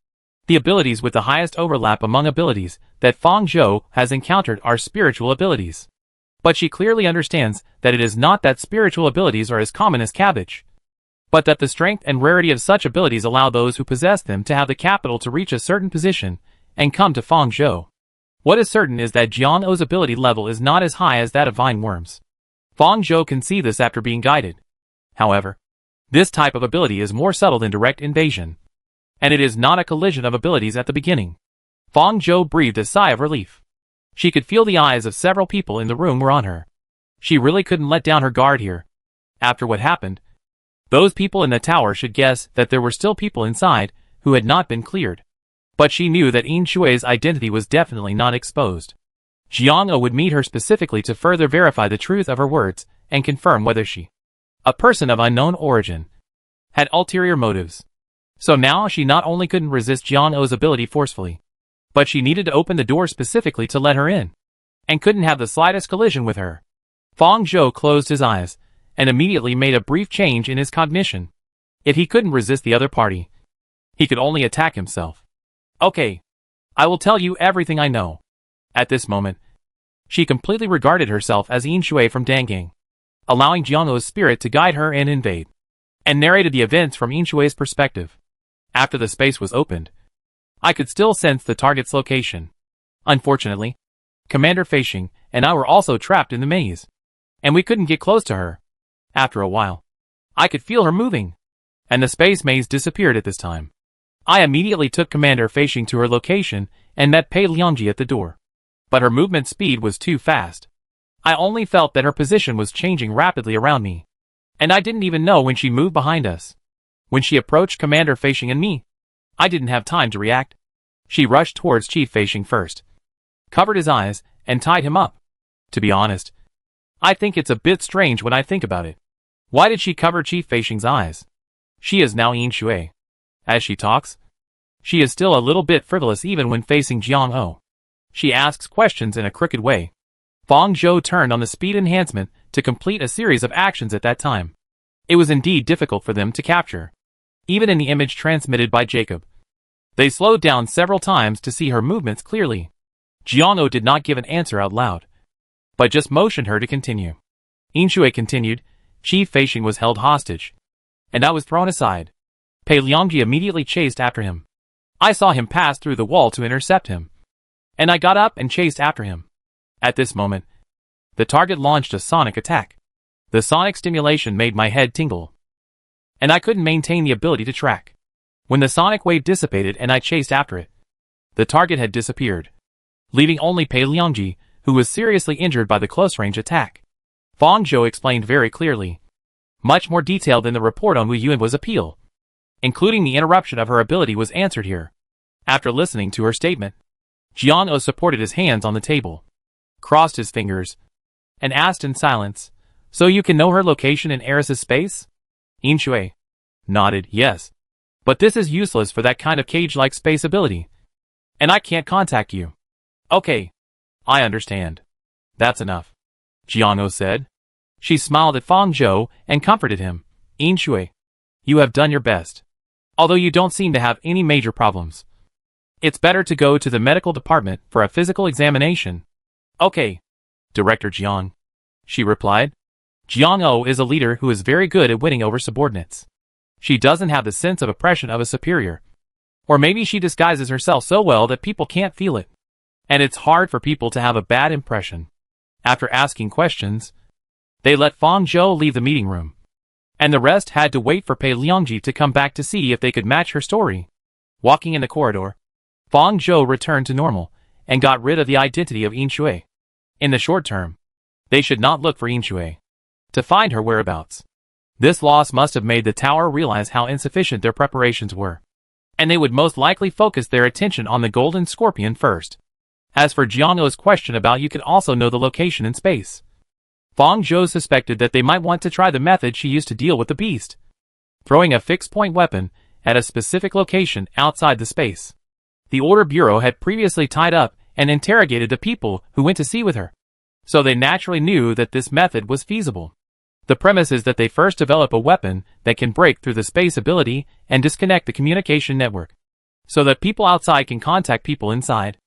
the abilities with the highest overlap among abilities that Fang Zhou has encountered are spiritual abilities. But she clearly understands that it is not that spiritual abilities are as common as cabbage, but that the strength and rarity of such abilities allow those who possess them to have the capital to reach a certain position and come to Fang Zhou. What is certain is that Jiang O's ability level is not as high as that of Vine Worms. Fang Zhou can see this after being guided. However, this type of ability is more subtle than direct invasion, and it is not a collision of abilities at the beginning. Fang Zhou breathed a sigh of relief. She could feel the eyes of several people in the room were on her. She really couldn't let down her guard here. After what happened, those people in the tower should guess that there were still people inside who had not been cleared. But she knew that Yin Shui's identity was definitely not exposed. Jiang O would meet her specifically to further verify the truth of her words and confirm whether she, a person of unknown origin, had ulterior motives. So now she not only couldn't resist Jiang O's ability forcefully, but she needed to open the door specifically to let her in, and couldn't have the slightest collision with her. Fang Zhou closed his eyes, and immediately made a brief change in his cognition. If he couldn't resist the other party, he could only attack himself. Okay. I will tell you everything I know. At this moment, she completely regarded herself as Yin Shui from Dangang, allowing Jiang O's spirit to guide her and invade, and narrated the events from Yin Shui's perspective. After the space was opened, I could still sense the target's location. Unfortunately, Commander Feishing and I were also trapped in the maze, and we couldn't get close to her. After a while, I could feel her moving. And the space maze disappeared at this time. I immediately took Commander Feishing to her location and met Pei Liangji at the door. But her movement speed was too fast. I only felt that her position was changing rapidly around me. And I didn't even know when she moved behind us. When she approached Commander Feishing and me, I didn't have time to react. She rushed towards Chief Feishing first, covered his eyes, and tied him up. To be honest, I think it's a bit strange when I think about it. Why did she cover Chief Feishing's eyes? She is now Yin Shui. As she talks, she is still a little bit frivolous even when facing Jiang O. She asks questions in a crooked way. Fang Zhou turned on the speed enhancement to complete a series of actions at that time. It was indeed difficult for them to capture, even in the image transmitted by Jacob. They slowed down several times to see her movements clearly. Jiang O did not give an answer out loud, but just motioned her to continue. Yin Shui continued. Chief Feishing was held hostage, and I was thrown aside. Pei Liangji immediately chased after him. I saw him pass through the wall to intercept him, and I got up and chased after him. At this moment, the target launched a sonic attack. The sonic stimulation made my head tingle, and I couldn't maintain the ability to track. When the sonic wave dissipated and I chased after it, the target had disappeared, leaving only Pei Liangji, who was seriously injured by the close-range attack. Fang Zhou explained very clearly, much more detailed than the report on Wu Yuan was appeal, including the interruption of her ability was answered here. After listening to her statement, Jiang O supported his hands on the table, crossed his fingers, and asked in silence, "So you can know her location in Eris's space?" Yin Shui nodded, "Yes. But this is useless for that kind of cage-like space ability, and I can't contact you." "Okay. I understand. That's enough," Jiang O said. She smiled at Fang Zhou and comforted him. "Yin Shui, you have done your best. Although you don't seem to have any major problems. It's better to go to the medical department for a physical examination." "Okay, Director Jiang," she replied. Jiang O is a leader who is very good at winning over subordinates. She doesn't have the sense of oppression of a superior. Or maybe she disguises herself so well that people can't feel it. And it's hard for people to have a bad impression. After asking questions, they let Fang Zhou leave the meeting room, and the rest had to wait for Pei Liangji to come back to see if they could match her story. Walking in the corridor, Fang Zhou returned to normal and got rid of the identity of Yin Shui. In the short term, they should not look for Yin Shui to find her whereabouts. This loss must have made the tower realize how insufficient their preparations were, and they would most likely focus their attention on the Golden Scorpion first. As for Jiang O's question about you can also know the location in space, Fang Zhou suspected that they might want to try the method she used to deal with the beast, throwing a fixed-point weapon at a specific location outside the space. The Order Bureau had previously tied up and interrogated the people who went to sea with her, so they naturally knew that this method was feasible. The premise is that they first develop a weapon that can break through the space ability and disconnect the communication network, so that people outside can contact people inside.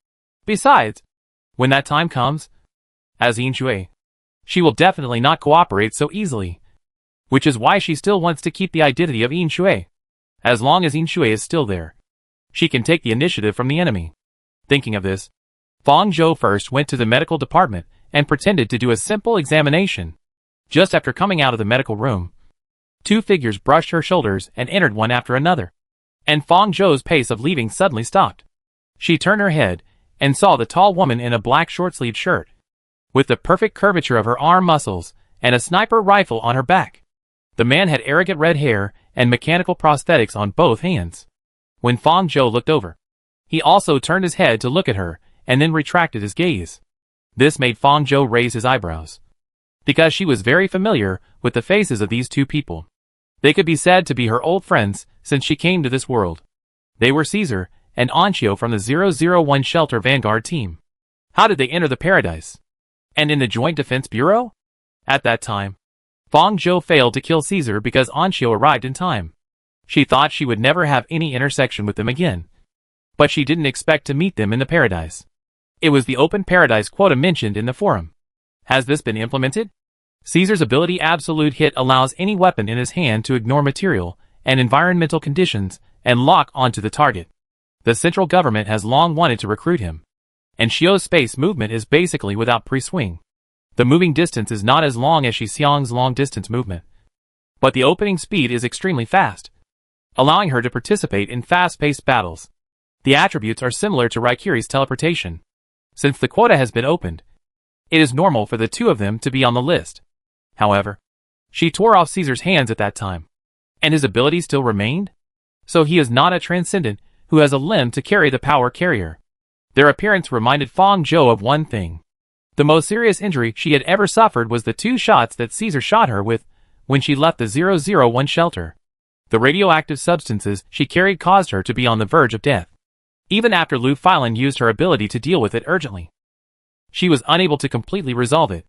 Besides, when that time comes, as Yin Shui, she will definitely not cooperate so easily, which is why she still wants to keep the identity of Yin Shui. As long as Yin Shui is still there, she can take the initiative from the enemy. Thinking of this, Fang Zhou first went to the medical department and pretended to do a simple examination. Just after coming out of the medical room, two figures brushed her shoulders and entered one after another, and Fang Zhou's pace of leaving suddenly stopped. She turned her head and saw the tall woman in a black short-sleeved shirt, with the perfect curvature of her arm muscles and a sniper rifle on her back. The man had arrogant red hair and mechanical prosthetics on both hands. When Fang Zhou looked over, he also turned his head to look at her and then retracted his gaze. This made Fang Zhou raise his eyebrows, because she was very familiar with the faces of these two people. They could be said to be her old friends since she came to this world. They were Caesar and Anchio from the 001 Shelter Vanguard team. How did they enter the Paradise? And in the Joint Defense Bureau? At that time, Fang Zhou failed to kill Caesar because Anchio arrived in time. She thought she would never have any intersection with them again, but she didn't expect to meet them in the Paradise. It was the open Paradise quota mentioned in the forum. Has this been implemented? Caesar's ability Absolute Hit allows any weapon in his hand to ignore material and environmental conditions and lock onto the target. The central government has long wanted to recruit him, and Xiao's space movement is basically without pre-swing. The moving distance is not as long as Shi Xiang's long-distance movement, but the opening speed is extremely fast, allowing her to participate in fast-paced battles. The attributes are similar to Raikiri's teleportation. Since the quota has been opened, it is normal for the two of them to be on the list. However, she tore off Caesar's hands at that time, and his ability still remained? So he is not a transcendent who has a limb to carry the power carrier. Their appearance reminded Fang Zhou of one thing. The most serious injury she had ever suffered was the 2 shots that Caesar shot her with when she left the 001 shelter. The radioactive substances she carried caused her to be on the verge of death. Even after Lu Filan used her ability to deal with it urgently, she was unable to completely resolve it.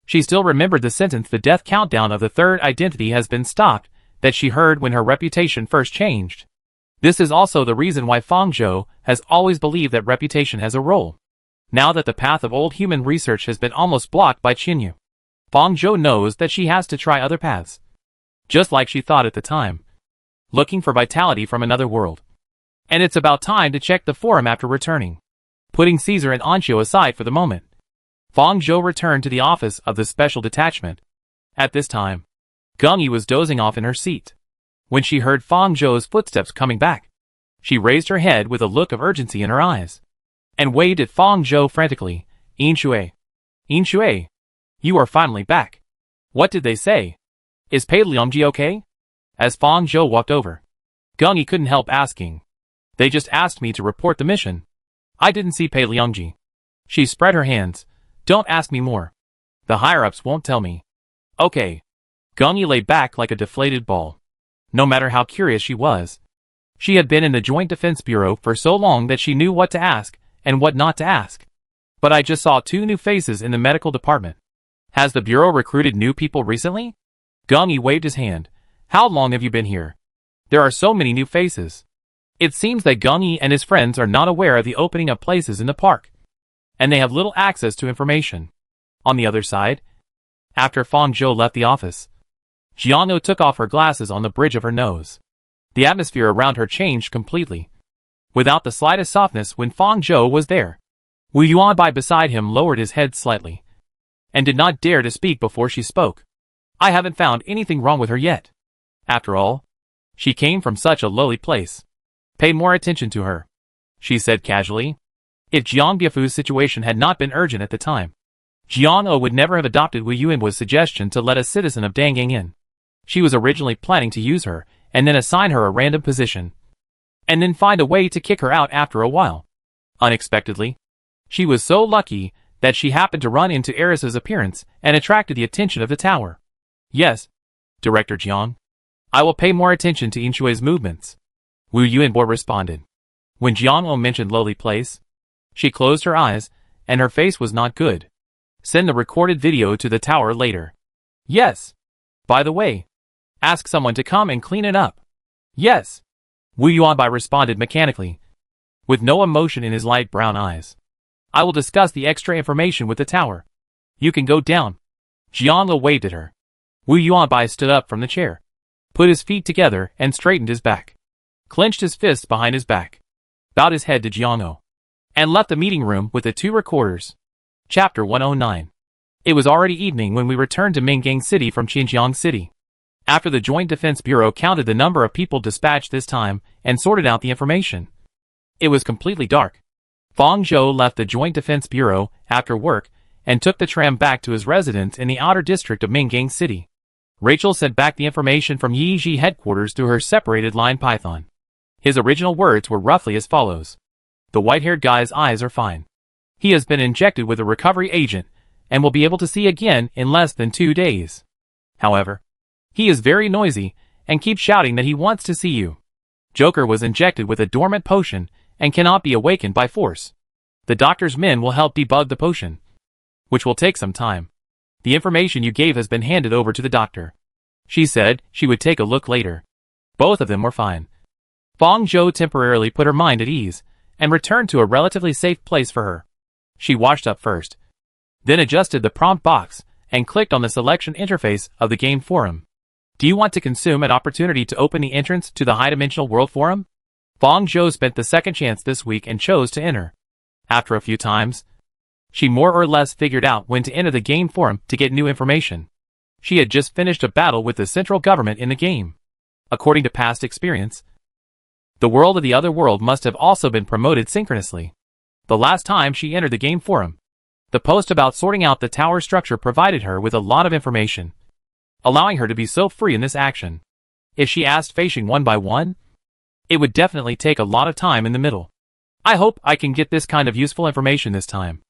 She still remembered the sentence, "The death countdown of the third identity has been stopped," that she heard when her reputation first changed. This is also the reason why Fang Zhou has always believed that reputation has a role. Now that the path of old human research has been almost blocked by Qinyu, Fang Zhou knows that she has to try other paths. Just like she thought at the time, looking for vitality from another world. And it's about time to check the forum after returning. Putting Caesar and Anxio aside for the moment, Fang Zhou returned to the office of the special detachment. At this time, Geng Yi was dozing off in her seat. When she heard Fang Zhou's footsteps coming back, she raised her head with a look of urgency in her eyes, and waved at Fang Zhou frantically. "Yin Shui! Yin Shui! You are finally back. What did they say? Is Pei Liangji okay?" As Fang Zhou walked over, Geng Yi couldn't help asking. "They just asked me to report the mission. I didn't see Pei Liangji." She spread her hands. "Don't ask me more. The higher-ups won't tell me." "Okay." Geng Yi lay back like a deflated ball. No matter how curious she was, she had been in the Joint Defense Bureau for so long that she knew what to ask and what not to ask. "But I just saw 2 new faces in the medical department. Has the Bureau recruited new people recently?" Geng Yi waved his hand. "How long have you been here? There are so many new faces." It seems that Geng Yi and his friends are not aware of the opening of places in the park, and they have little access to information. On the other side, after Fang Zhou left the office, Jiangno took off her glasses on the bridge of her nose. The atmosphere around her changed completely, without the slightest softness when Fang Zhou was there. Wu Yuanbai beside him lowered his head slightly, and did not dare to speak before she spoke. "I haven't found anything wrong with her yet. After all, she came from such a lowly place. Pay more attention to her," she said casually. If Jiang Biafu's situation had not been urgent at the time, Jiang O would never have adopted Wu Yuanbai's suggestion to let a citizen of Dangang in. She was originally planning to use her, and then assign her a random position, and then find a way to kick her out after a while. Unexpectedly, she was so lucky that she happened to run into Eris's appearance and attracted the attention of the tower. "Yes, Director Jiang. I will pay more attention to Inshui's movements," Wu Yuanbai responded. When Jiang O mentioned lowly place, she closed her eyes, and her face was not good. "Send the recorded video to the tower later." "Yes. By the way, ask someone to come and clean it up." "Yes." Wu Yuanbai responded mechanically, with no emotion in his light brown eyes. "I will discuss the extra information with the tower. You can go down." Jiang O waved at her. Wu Yuanbai stood up from the chair, put his feet together and straightened his back, clenched his fists behind his back, bowed his head to Jiang O, and left the meeting room with the 2 recorders. Chapter 109. It was already evening when we returned to Mingang City from Xinjiang City. After the Joint Defense Bureau counted the number of people dispatched this time and sorted out the information, it was completely dark. Fang Zhou left the Joint Defense Bureau after work and took the tram back to his residence in the outer district of Mingang City. Rachel sent back the information from Yiji headquarters through her separated line Python. His original words were roughly as follows. "The white-haired guy's eyes are fine. He has been injected with a recovery agent and will be able to see again in less than 2 days. However, he is very noisy and keeps shouting that he wants to see you. Joker was injected with a dormant potion and cannot be awakened by force. The doctor's men will help debug the potion, which will take some time. The information you gave has been handed over to the doctor. She said she would take a look later." Both of them were fine. Fang Zhou temporarily put her mind at ease and returned to a relatively safe place for her. She washed up first, then adjusted the prompt box and clicked on the selection interface of the game forum. "Do you want to consume an opportunity to open the entrance to the high-dimensional world forum?" Fang Zhou spent the second chance this week and chose to enter. After a few times, she more or less figured out when to enter the game forum to get new information. She had just finished a battle with the central government in the game. According to past experience, the world of the other world must have also been promoted synchronously. The last time she entered the game forum, the post about sorting out the tower structure provided her with a lot of information, allowing her to be so free in this action. If she asked Feishing one by one, it would definitely take a lot of time in the middle. I hope I can get this kind of useful information this time.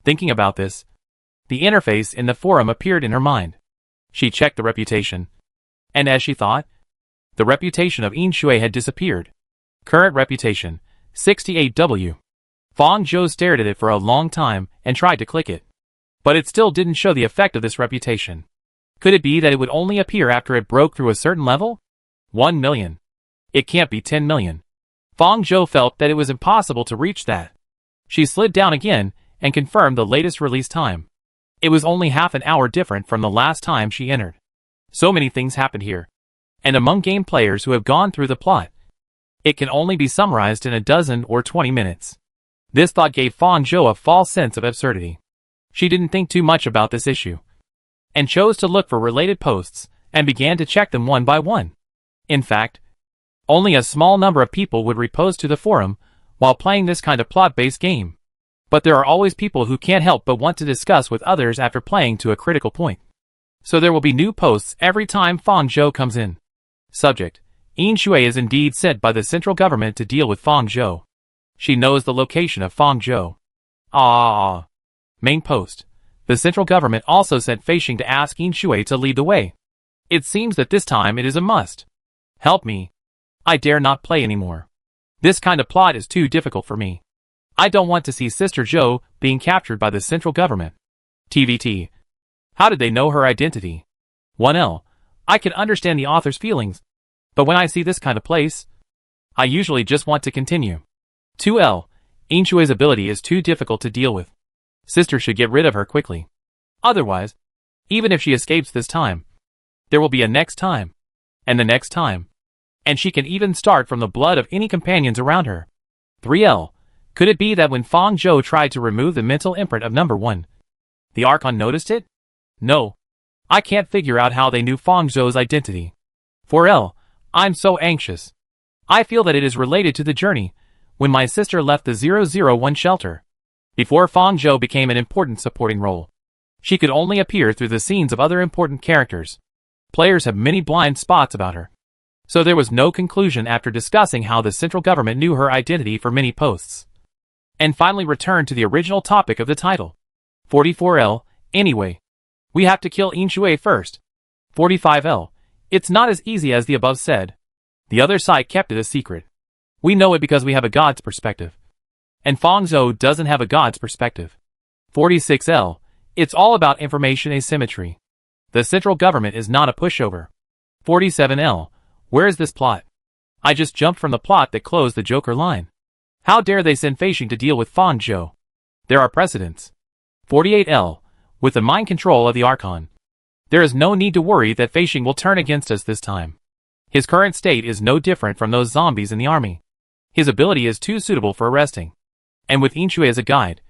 Thinking about this, the interface in the forum appeared in her mind. She checked the reputation, and as she thought, the reputation of Yin Shui had disappeared. Current reputation, 68W. Fong Zhou stared at it for a long time and tried to click it. But it still didn't show the effect of this reputation. Could it be that it would only appear after it broke through a certain level? 1 million. It can't be 10 million. Fong Zhou felt that it was impossible to reach that. She slid down again and confirmed the latest release time. It was only half an hour different from the last time she entered. So many things happened here. And among game players who have gone through the plot, it can only be summarized in a dozen or 20 minutes. This thought gave Fong Zhou a false sense of absurdity. She didn't think too much about this issue, and chose to look for related posts, and began to check them one by one. In fact, only a small number of people would repost to the forum while playing this kind of plot-based game. But there are always people who can't help but want to discuss with others after playing to a critical point. So there will be new posts every time Fong Zhou comes in. Subject: Yin Shui is indeed sent by the central government to deal with Fong Zhou. She knows the location of Fong Zhou. Main post: the central government also sent Feishing to ask Yin Shui to lead the way. It seems that this time it is a must. Help me. I dare not play anymore. This kind of plot is too difficult for me. I don't want to see Sister Zhou being captured by the central government. TVT. How did they know her identity? 1L. I can understand the author's feelings, but when I see this kind of place, I usually just want to continue. 2L. Yin Shui's ability is too difficult to deal with. Sister should get rid of her quickly. Otherwise, even if she escapes this time, there will be a next time, and the next time, and she can even start from the blood of any companions around her. 3L. Could it be that when Fong Zhou tried to remove the mental imprint of number 1, the Archon noticed it? No. I can't figure out how they knew Fong Zhou's identity. 4L. I'm so anxious. I feel that it is related to the journey when my sister left the 001 shelter. Before Fong Zhou became an important supporting role, she could only appear through the scenes of other important characters. Players have many blind spots about her. So there was no conclusion after discussing how the central government knew her identity for many posts. And finally returned to the original topic of the title. 44L. Anyway, we have to kill Yin Shui first. 45L. It's not as easy as the above said. The other side kept it a secret. We know it because we have a god's perspective. And Fong Zhou doesn't have a god's perspective. 46L. It's all about information asymmetry. The central government is not a pushover. 47L. Where is this plot? I just jumped from the plot that closed the Joker line. How dare they send Feishing to deal with Fong Zhou? There are precedents. 48L. With the mind control of the Archon, there is no need to worry that Feishing will turn against us this time. His current state is no different from those zombies in the army. His ability is too suitable for arresting. And with Yin Shui as a guide,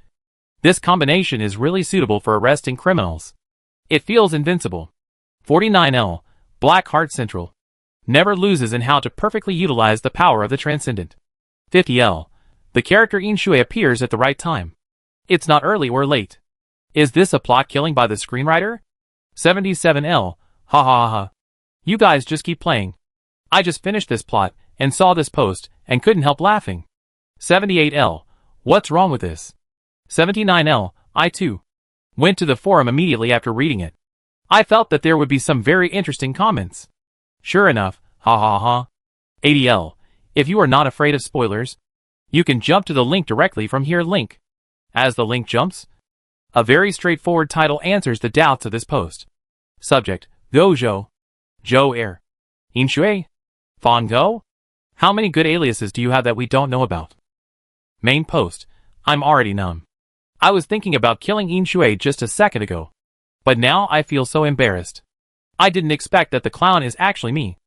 this combination is really suitable for arresting criminals. It feels invincible. 49L. Black Heart Central never loses in how to perfectly utilize the power of the transcendent. 50L. The character Yin Shui appears at the right time. It's not early or late. Is this a plot killing by the screenwriter? 77L. Ha ha ha. You guys just keep playing. I just finished this plot and saw this post and couldn't help laughing. 78L. What's wrong with this? 79L. I too went to the forum immediately after reading it. I felt that there would be some very interesting comments. Sure enough, ha ha ha. 80L. If you are not afraid of spoilers, you can jump to the link directly from here. Link. As the link jumps, a very straightforward title answers the doubts of this post. Subject: Go Zhou. Zhou Air. Yin Shui. Fong Go. How many good aliases do you have that we don't know about? Main post: I'm already numb. I was thinking about killing Yin Shui just a second ago, but now I feel so embarrassed. I didn't expect that the clown is actually me.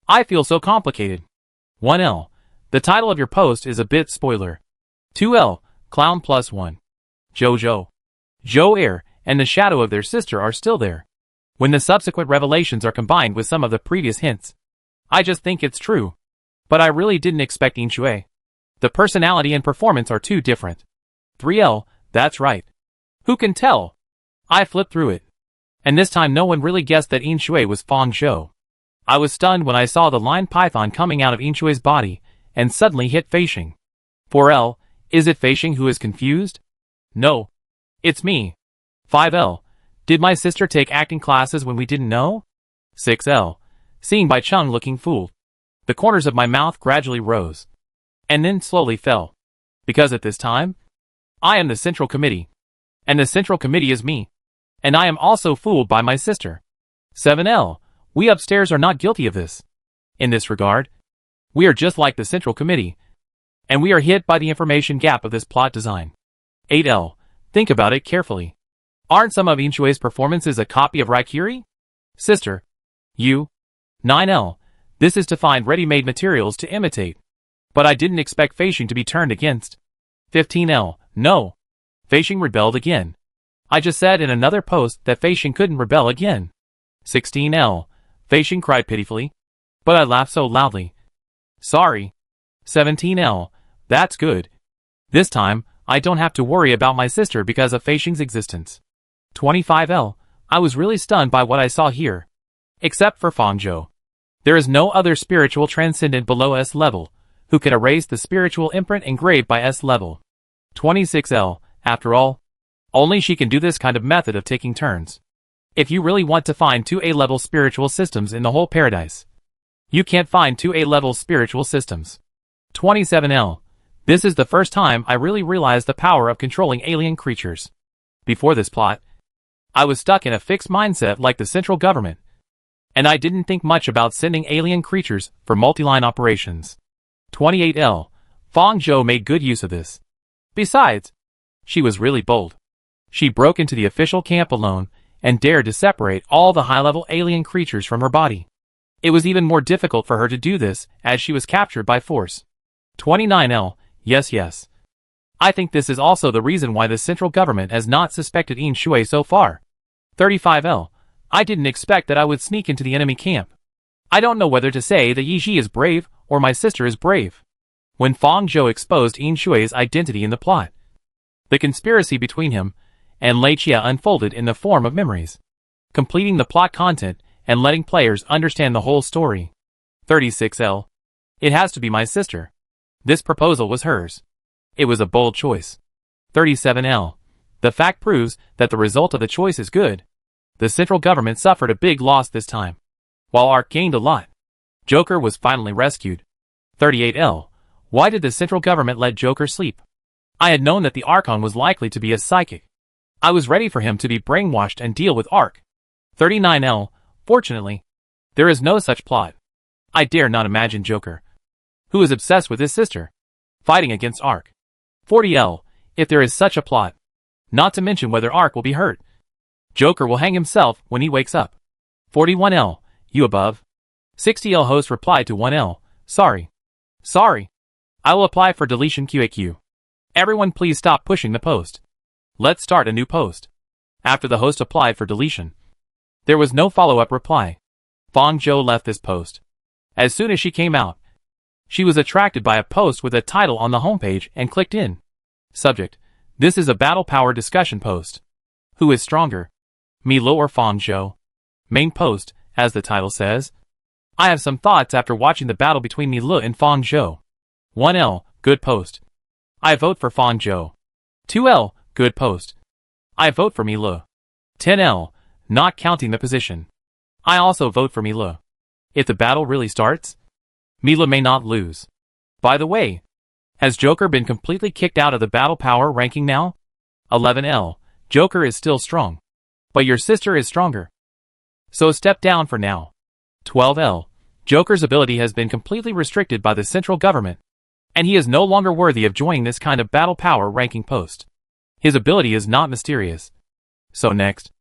I feel so complicated. 1L. The title of your post is a bit spoiler. 2L. Clown plus 1. Zhou. Zhou Air and the shadow of their sister are still there. When the subsequent revelations are combined with some of the previous hints, I just think it's true. But I really didn't expect Yin Shui. The personality and performance are too different. 3L, that's right. Who can tell? I flipped through it. And this time no one really guessed that Yin Shui was Fang Zhou. I was stunned when I saw the line python coming out of Yin Shui's body, and suddenly hit Feishing. 4L, is it Feishing who is confused? No. It's me. 5L, did my sister take acting classes when we didn't know? 6L, seeing Bai Cheng looking fooled. The corners of my mouth gradually rose. And then slowly fell. Because at this time, I am the Central Committee. And the Central Committee is me. And I am also fooled by my sister. 7L, we upstairs are not guilty of this. In this regard, we are just like the Central Committee. And we are hit by the information gap of this plot design. 8L, think about it carefully. Aren't some of Yin Shui's performances a copy of Raikiri? Sister. You. 9L, this is to find ready-made materials to imitate. But I didn't expect Feishing to be turned against. 15L, no. Feishing rebelled again. I just said in another post that Feishing couldn't rebel again. 16L, Feishing cried pitifully. But I laughed so loudly. Sorry. 17L, that's good. This time, I don't have to worry about my sister because of Feishing's existence. 25L, I was really stunned by what I saw here. Except for Fang Zhou. There is no other spiritual transcendent below S level, who can erase the spiritual imprint engraved by S level. 26L, after all, only she can do this kind of method of taking turns. If you really want to find 2A level spiritual systems in the whole paradise, you can't find 2A level spiritual systems. 27L, this is the first time I really realized the power of controlling alien creatures. Before this plot, I was stuck in a fixed mindset like the central government, and I didn't think much about sending alien creatures for multi-line operations. 28L, Fang Zhou made good use of this. Besides, she was really bold. She broke into the official camp alone and dared to separate all the high-level alien creatures from her body. It was even more difficult for her to do this as she was captured by force. 29L, yes. I think this is also the reason why the central government has not suspected Yin Shui so far. 35L, I didn't expect that I would sneak into the enemy camp. I don't know whether to say that Yi Ji is brave or my sister is brave. When Fang Zhou exposed Yin Shui's identity in the plot, the conspiracy between him and Lei Chia unfolded in the form of memories, completing the plot content and letting players understand the whole story. 36L, it has to be my sister. This proposal was hers. It was a bold choice. 37L, the fact proves that the result of the choice is good. The central government suffered a big loss this time, while Ark gained a lot. Joker was finally rescued. 38L, why did the central government let Joker sleep? I had known that the Archon was likely to be a psychic. I was ready for him to be brainwashed and deal with Ark. 39L, fortunately, there is no such plot. I dare not imagine Joker, who is obsessed with his sister, fighting against Ark. 40L, if there is such a plot, not to mention whether Ark will be hurt. Joker will hang himself when he wakes up. 41L, you above. 60L host replied to 1L, sorry. I will apply for deletion QAQ. Everyone please stop pushing the post. Let's start a new post. After the host applied for deletion, there was no follow-up reply. Fang Zhou left this post. As soon as she came out, she was attracted by a post with a title on the homepage and clicked in. Subject, this is a battle power discussion post. Who is stronger? Milo or Fang Zhou? Main post, as the title says. I have some thoughts after watching the battle between Milo and Fang Zhou. 1L, good post. I vote for Fang Zhou. 2L, good post. I vote for Milo. 10L, not counting the position. I also vote for Milo. If the battle really starts, Milo may not lose. By the way, has Joker been completely kicked out of the battle power ranking now? 11L, Joker is still strong, but your sister is stronger, so step down for now. 12L, Joker's ability has been completely restricted by the central government, and he is no longer worthy of joining this kind of battle power ranking post. His ability is not mysterious. So next.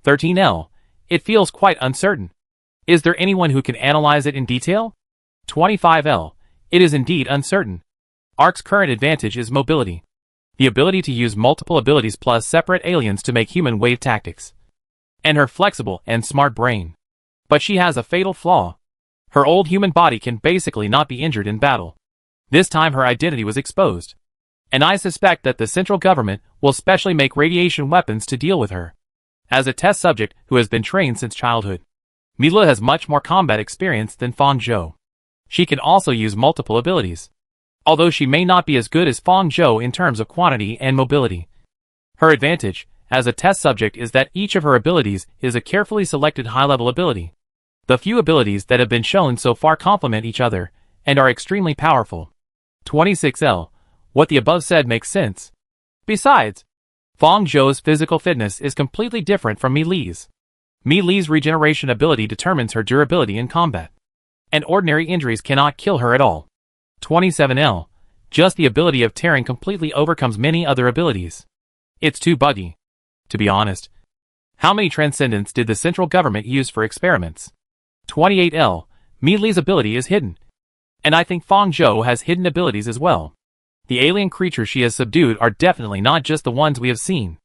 13L, it feels quite uncertain. Is there anyone who can analyze it in detail? 25L, it is indeed uncertain. Ark's current advantage is mobility. The ability to use multiple abilities plus separate aliens to make human wave tactics. and her flexible and smart brain. But she has a fatal flaw. Her old human body can basically not be injured in battle. This time her identity was exposed. And I suspect that the central government will specially make radiation weapons to deal with her. As a test subject who has been trained since childhood, Mila has much more combat experience than Fang Zhou. She can also use multiple abilities, although she may not be as good as Fang Zhou in terms of quantity and mobility. Her advantage, as a test subject, is that each of her abilities is a carefully selected high-level ability. The few abilities that have been shown so far complement each other, and are extremely powerful. 26L. What the above said makes sense. Besides, Fang Zhou's physical fitness is completely different from Mi Li's. Mi Li's regeneration ability determines her durability in combat, and ordinary injuries cannot kill her at all. 27L. Just the ability of tearing completely overcomes many other abilities. It's too buggy. To be honest, how many transcendents did the central government use for experiments? 28L. Mi Li's ability is hidden, and I think Fang Zhou has hidden abilities as well. The alien creatures she has subdued are definitely not just the ones we have seen.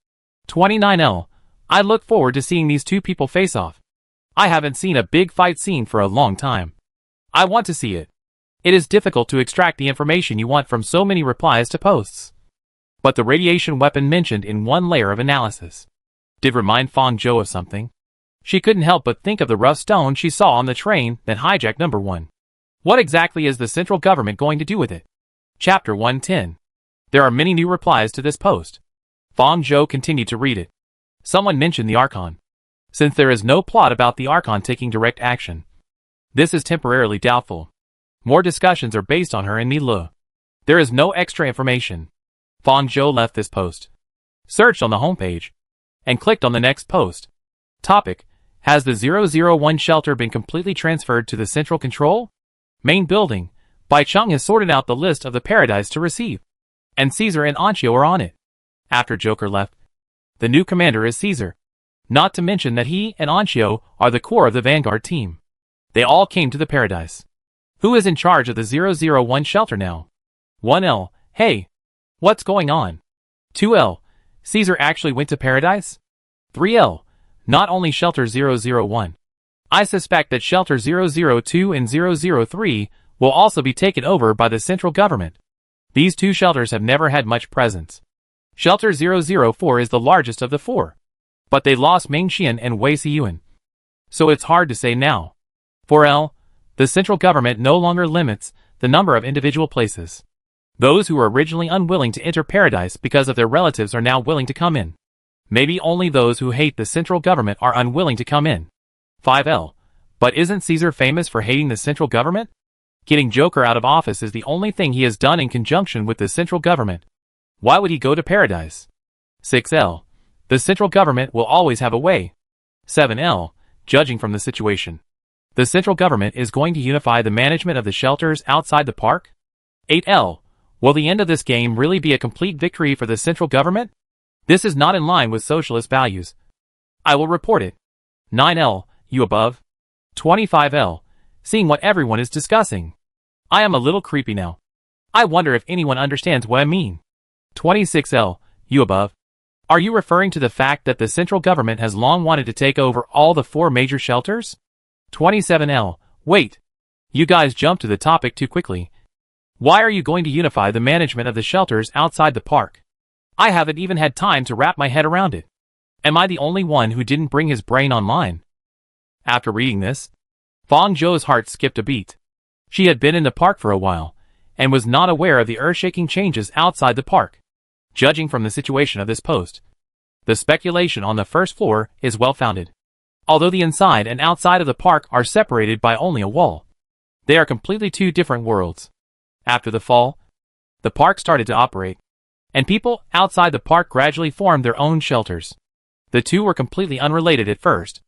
29L. I look forward to seeing these two people face off. I haven't seen a big fight scene for a long time. I want to see it. It is difficult to extract the information you want from so many replies to posts. But the radiation weapon mentioned in one layer of analysis did remind Fang Zhou of something. She couldn't help but think of the rough stone she saw on the train that hijacked number 1. What exactly is the central government going to do with it? Chapter 110. There are many new replies to this post. Fang Zhou continued to read it. Someone mentioned the Archon. Since there is no plot about the Archon taking direct action, this is temporarily doubtful. More discussions are based on her and Mi Li. There is no extra information. Fang Zhou left this post, searched on the homepage, and clicked on the next post. Topic: Has the 001 shelter been completely transferred to the central control? Main building. Bai Cheng has sorted out the list of the paradise to receive, and Caesar and Anchio are on it. After Joker left, the new commander is Caesar. Not to mention that he and Anchio are the core of the Vanguard team. They all came to the paradise. Who is in charge of the 001 shelter now? 1L. Hey, what's going on? 2L. Caesar actually went to paradise? 3L. Not only shelter 001. I suspect that shelter 002 and 003 will also be taken over by the central government. These two shelters have never had much presence. Shelter 004 is the largest of the four, but they lost Meng Xian and Wei Xiyuan, so it's hard to say now. 4L. The central government no longer limits the number of individual places. Those who were originally unwilling to enter paradise because of their relatives are now willing to come in. Maybe only those who hate the central government are unwilling to come in. 5L. But isn't Caesar famous for hating the central government? Getting Joker out of office is the only thing he has done in conjunction with the central government. Why would he go to paradise? 6L. The central government will always have a way. 7L. Judging from the situation, the central government is going to unify the management of the shelters outside the park? 8L. Will the end of this game really be a complete victory for the central government? This is not in line with socialist values. I will report it. 9L. You above? 25L. Seeing what everyone is discussing. I am a little creepy now. I wonder if anyone understands what I mean. 26L. You above? Are you referring to the fact that the central government has long wanted to take over all the 4 major shelters? 27L. Wait. You guys jumped to the topic too quickly. Why are you going to unify the management of the shelters outside the park? I haven't even had time to wrap my head around it. Am I the only one who didn't bring his brain online? After reading this, Fang Zhou's heart skipped a beat. She had been in the park for a while, and was not aware of the earth-shaking changes outside the park. Judging from the situation of this post, the speculation on the first floor is well-founded. Although the inside and outside of the park are separated by only a wall, they are completely two different worlds. After the fall, the park started to operate, and people outside the park gradually formed their own shelters. The two were completely unrelated at first.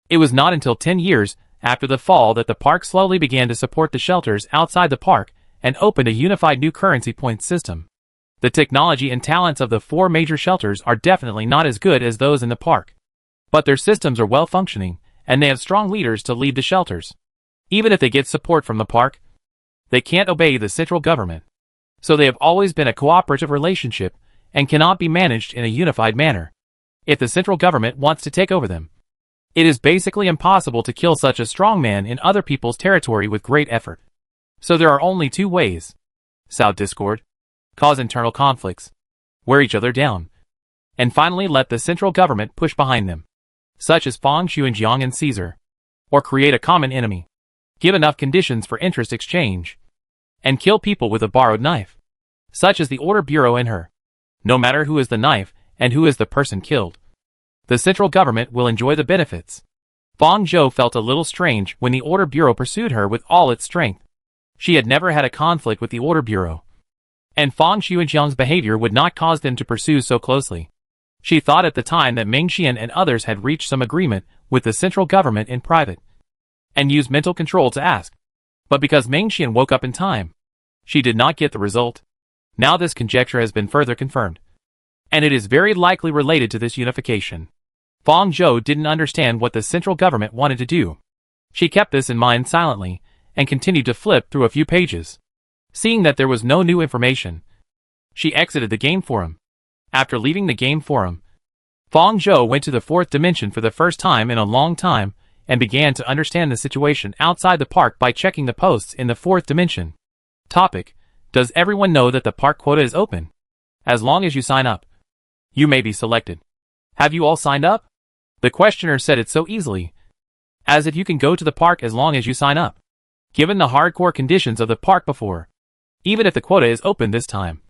It was not until 10 years after the fall that the park slowly began to support the shelters outside the park and opened a unified new currency point system. The technology and talents of the 4 major shelters are definitely not as good as those in the park, but their systems are well functioning, and they have strong leaders to lead the shelters. Even if they get support from the park, they can't obey the central government. So they have always been a cooperative relationship and cannot be managed in a unified manner. If the central government wants to take over them, It is basically impossible to kill such a strong man in other people's territory with great effort. So there are only two ways. Sow discord, cause internal conflicts, wear each other down, and finally let the central government push behind them, such as Fang Xuanjiang and Caesar, or create a common enemy, give enough conditions for interest exchange, and kill people with a borrowed knife, such as the Order Bureau and her. No matter who is the knife and who is the person killed, the central government will enjoy the benefits. Fang Zhou felt a little strange when the Order Bureau pursued her with all its strength. She had never had a conflict with the Order Bureau, and Fang Xuanjiang's behavior would not cause them to pursue so closely. She thought at the time that Meng Xian and others had reached some agreement with the central government in private, and used mental control to ask. But because Meng Xian woke up in time, she did not get the result. Now this conjecture has been further confirmed, and it is very likely related to this unification. Fang Zhou didn't understand what the central government wanted to do. She kept this in mind silently, and continued to flip through a few pages. Seeing that there was no new information, she exited the game forum. After leaving the game forum, Fang Zhou went to the fourth dimension for the first time in a long time, and began to understand the situation outside the park by checking the posts in the fourth dimension. Topic: Does everyone know that the park quota is open? As long as you sign up, you may be selected. Have you all signed up? The questioner said it so easily, as if you can go to the park as long as you sign up. Given the hardcore conditions of the park before, even if the quota is open this time,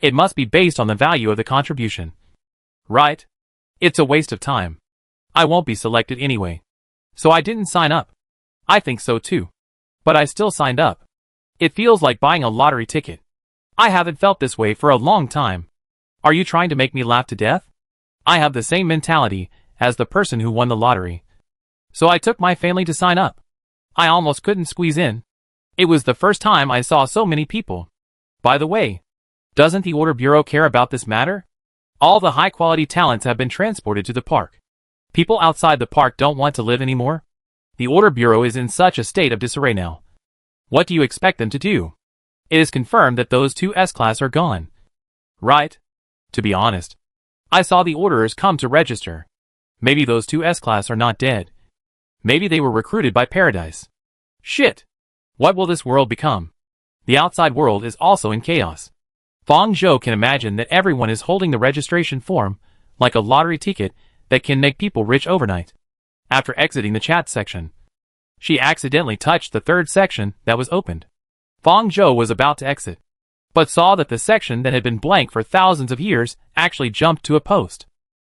it must be based on the value of the contribution. Right? It's a waste of time. I won't be selected anyway, so I didn't sign up. I think so too. But I still signed up. It feels like buying a lottery ticket. I haven't felt this way for a long time. Are you trying to make me laugh to death? I have the same mentality as the person who won the lottery. So I took my family to sign up. I almost couldn't squeeze in. It was the first time I saw so many people. By the way, doesn't the Order Bureau care about this matter? All the high-quality talents have been transported to the park. People outside the park don't want to live anymore. The Order Bureau is in such a state of disarray now. What do you expect them to do? It is confirmed that those two S-Class are gone. Right? To be honest, I saw the orderers come to register. Maybe those two S-Class are not dead. Maybe they were recruited by Paradise. Shit! What will this world become? The outside world is also in chaos. Fang Zhou can imagine that everyone is holding the registration form, like a lottery ticket that can make people rich overnight. After exiting the chat section, she accidentally touched the third section that was opened. Fang Zhou was about to exit, but saw that the section that had been blank for thousands of years actually jumped to a post.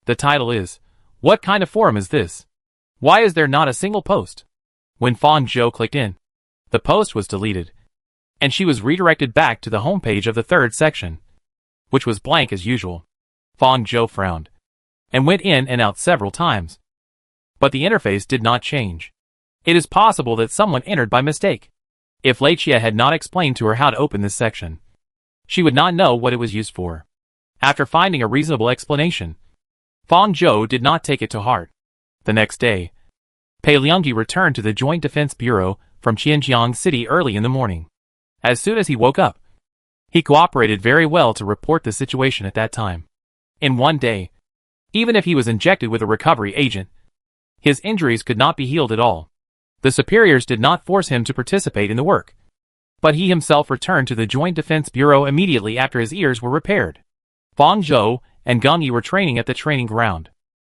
The title is, "What kind of forum is this? Why is there not a single post?" When Fang Zhou clicked in, the post was deleted, and she was redirected back to the homepage of the third section, which was blank as usual. Fang Zhou frowned, and went in and out several times. But the interface did not change. It is possible that someone entered by mistake. If Lei Chia had not explained to her how to open this section, she would not know what it was used for. After finding a reasonable explanation, Fang Zhou did not take it to heart. The next day, Pei Liangyi returned to the Joint Defense Bureau from Qianjiang City early in the morning. As soon as he woke up, he cooperated very well to report the situation at that time. In one day, even if he was injected with a recovery agent, his injuries could not be healed at all. The superiors did not force him to participate in the work, but he himself returned to the Joint Defense Bureau immediately after his ears were repaired. Fang Zhou and Geng Yi were training at the training ground.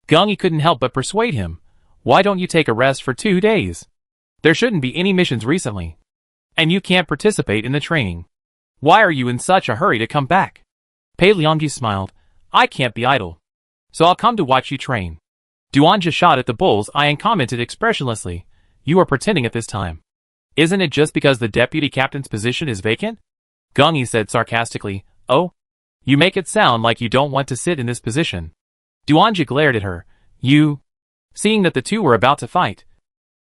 Geng Yi couldn't help but persuade him, "Why don't you take a rest for 2 days? There shouldn't be any missions recently, and you can't participate in the training. Why are you in such a hurry to come back?" Pei Liangyi smiled, "I can't be idle, so I'll come to watch you train." Duanja shot at the bull's eye and commented expressionlessly, "You are pretending at this time. Isn't it just because the deputy captain's position is vacant?" Geng Yi said sarcastically, "Oh? You make it sound like you don't want to sit in this position." Duanja glared at her, "You..." Seeing that the two were about to fight,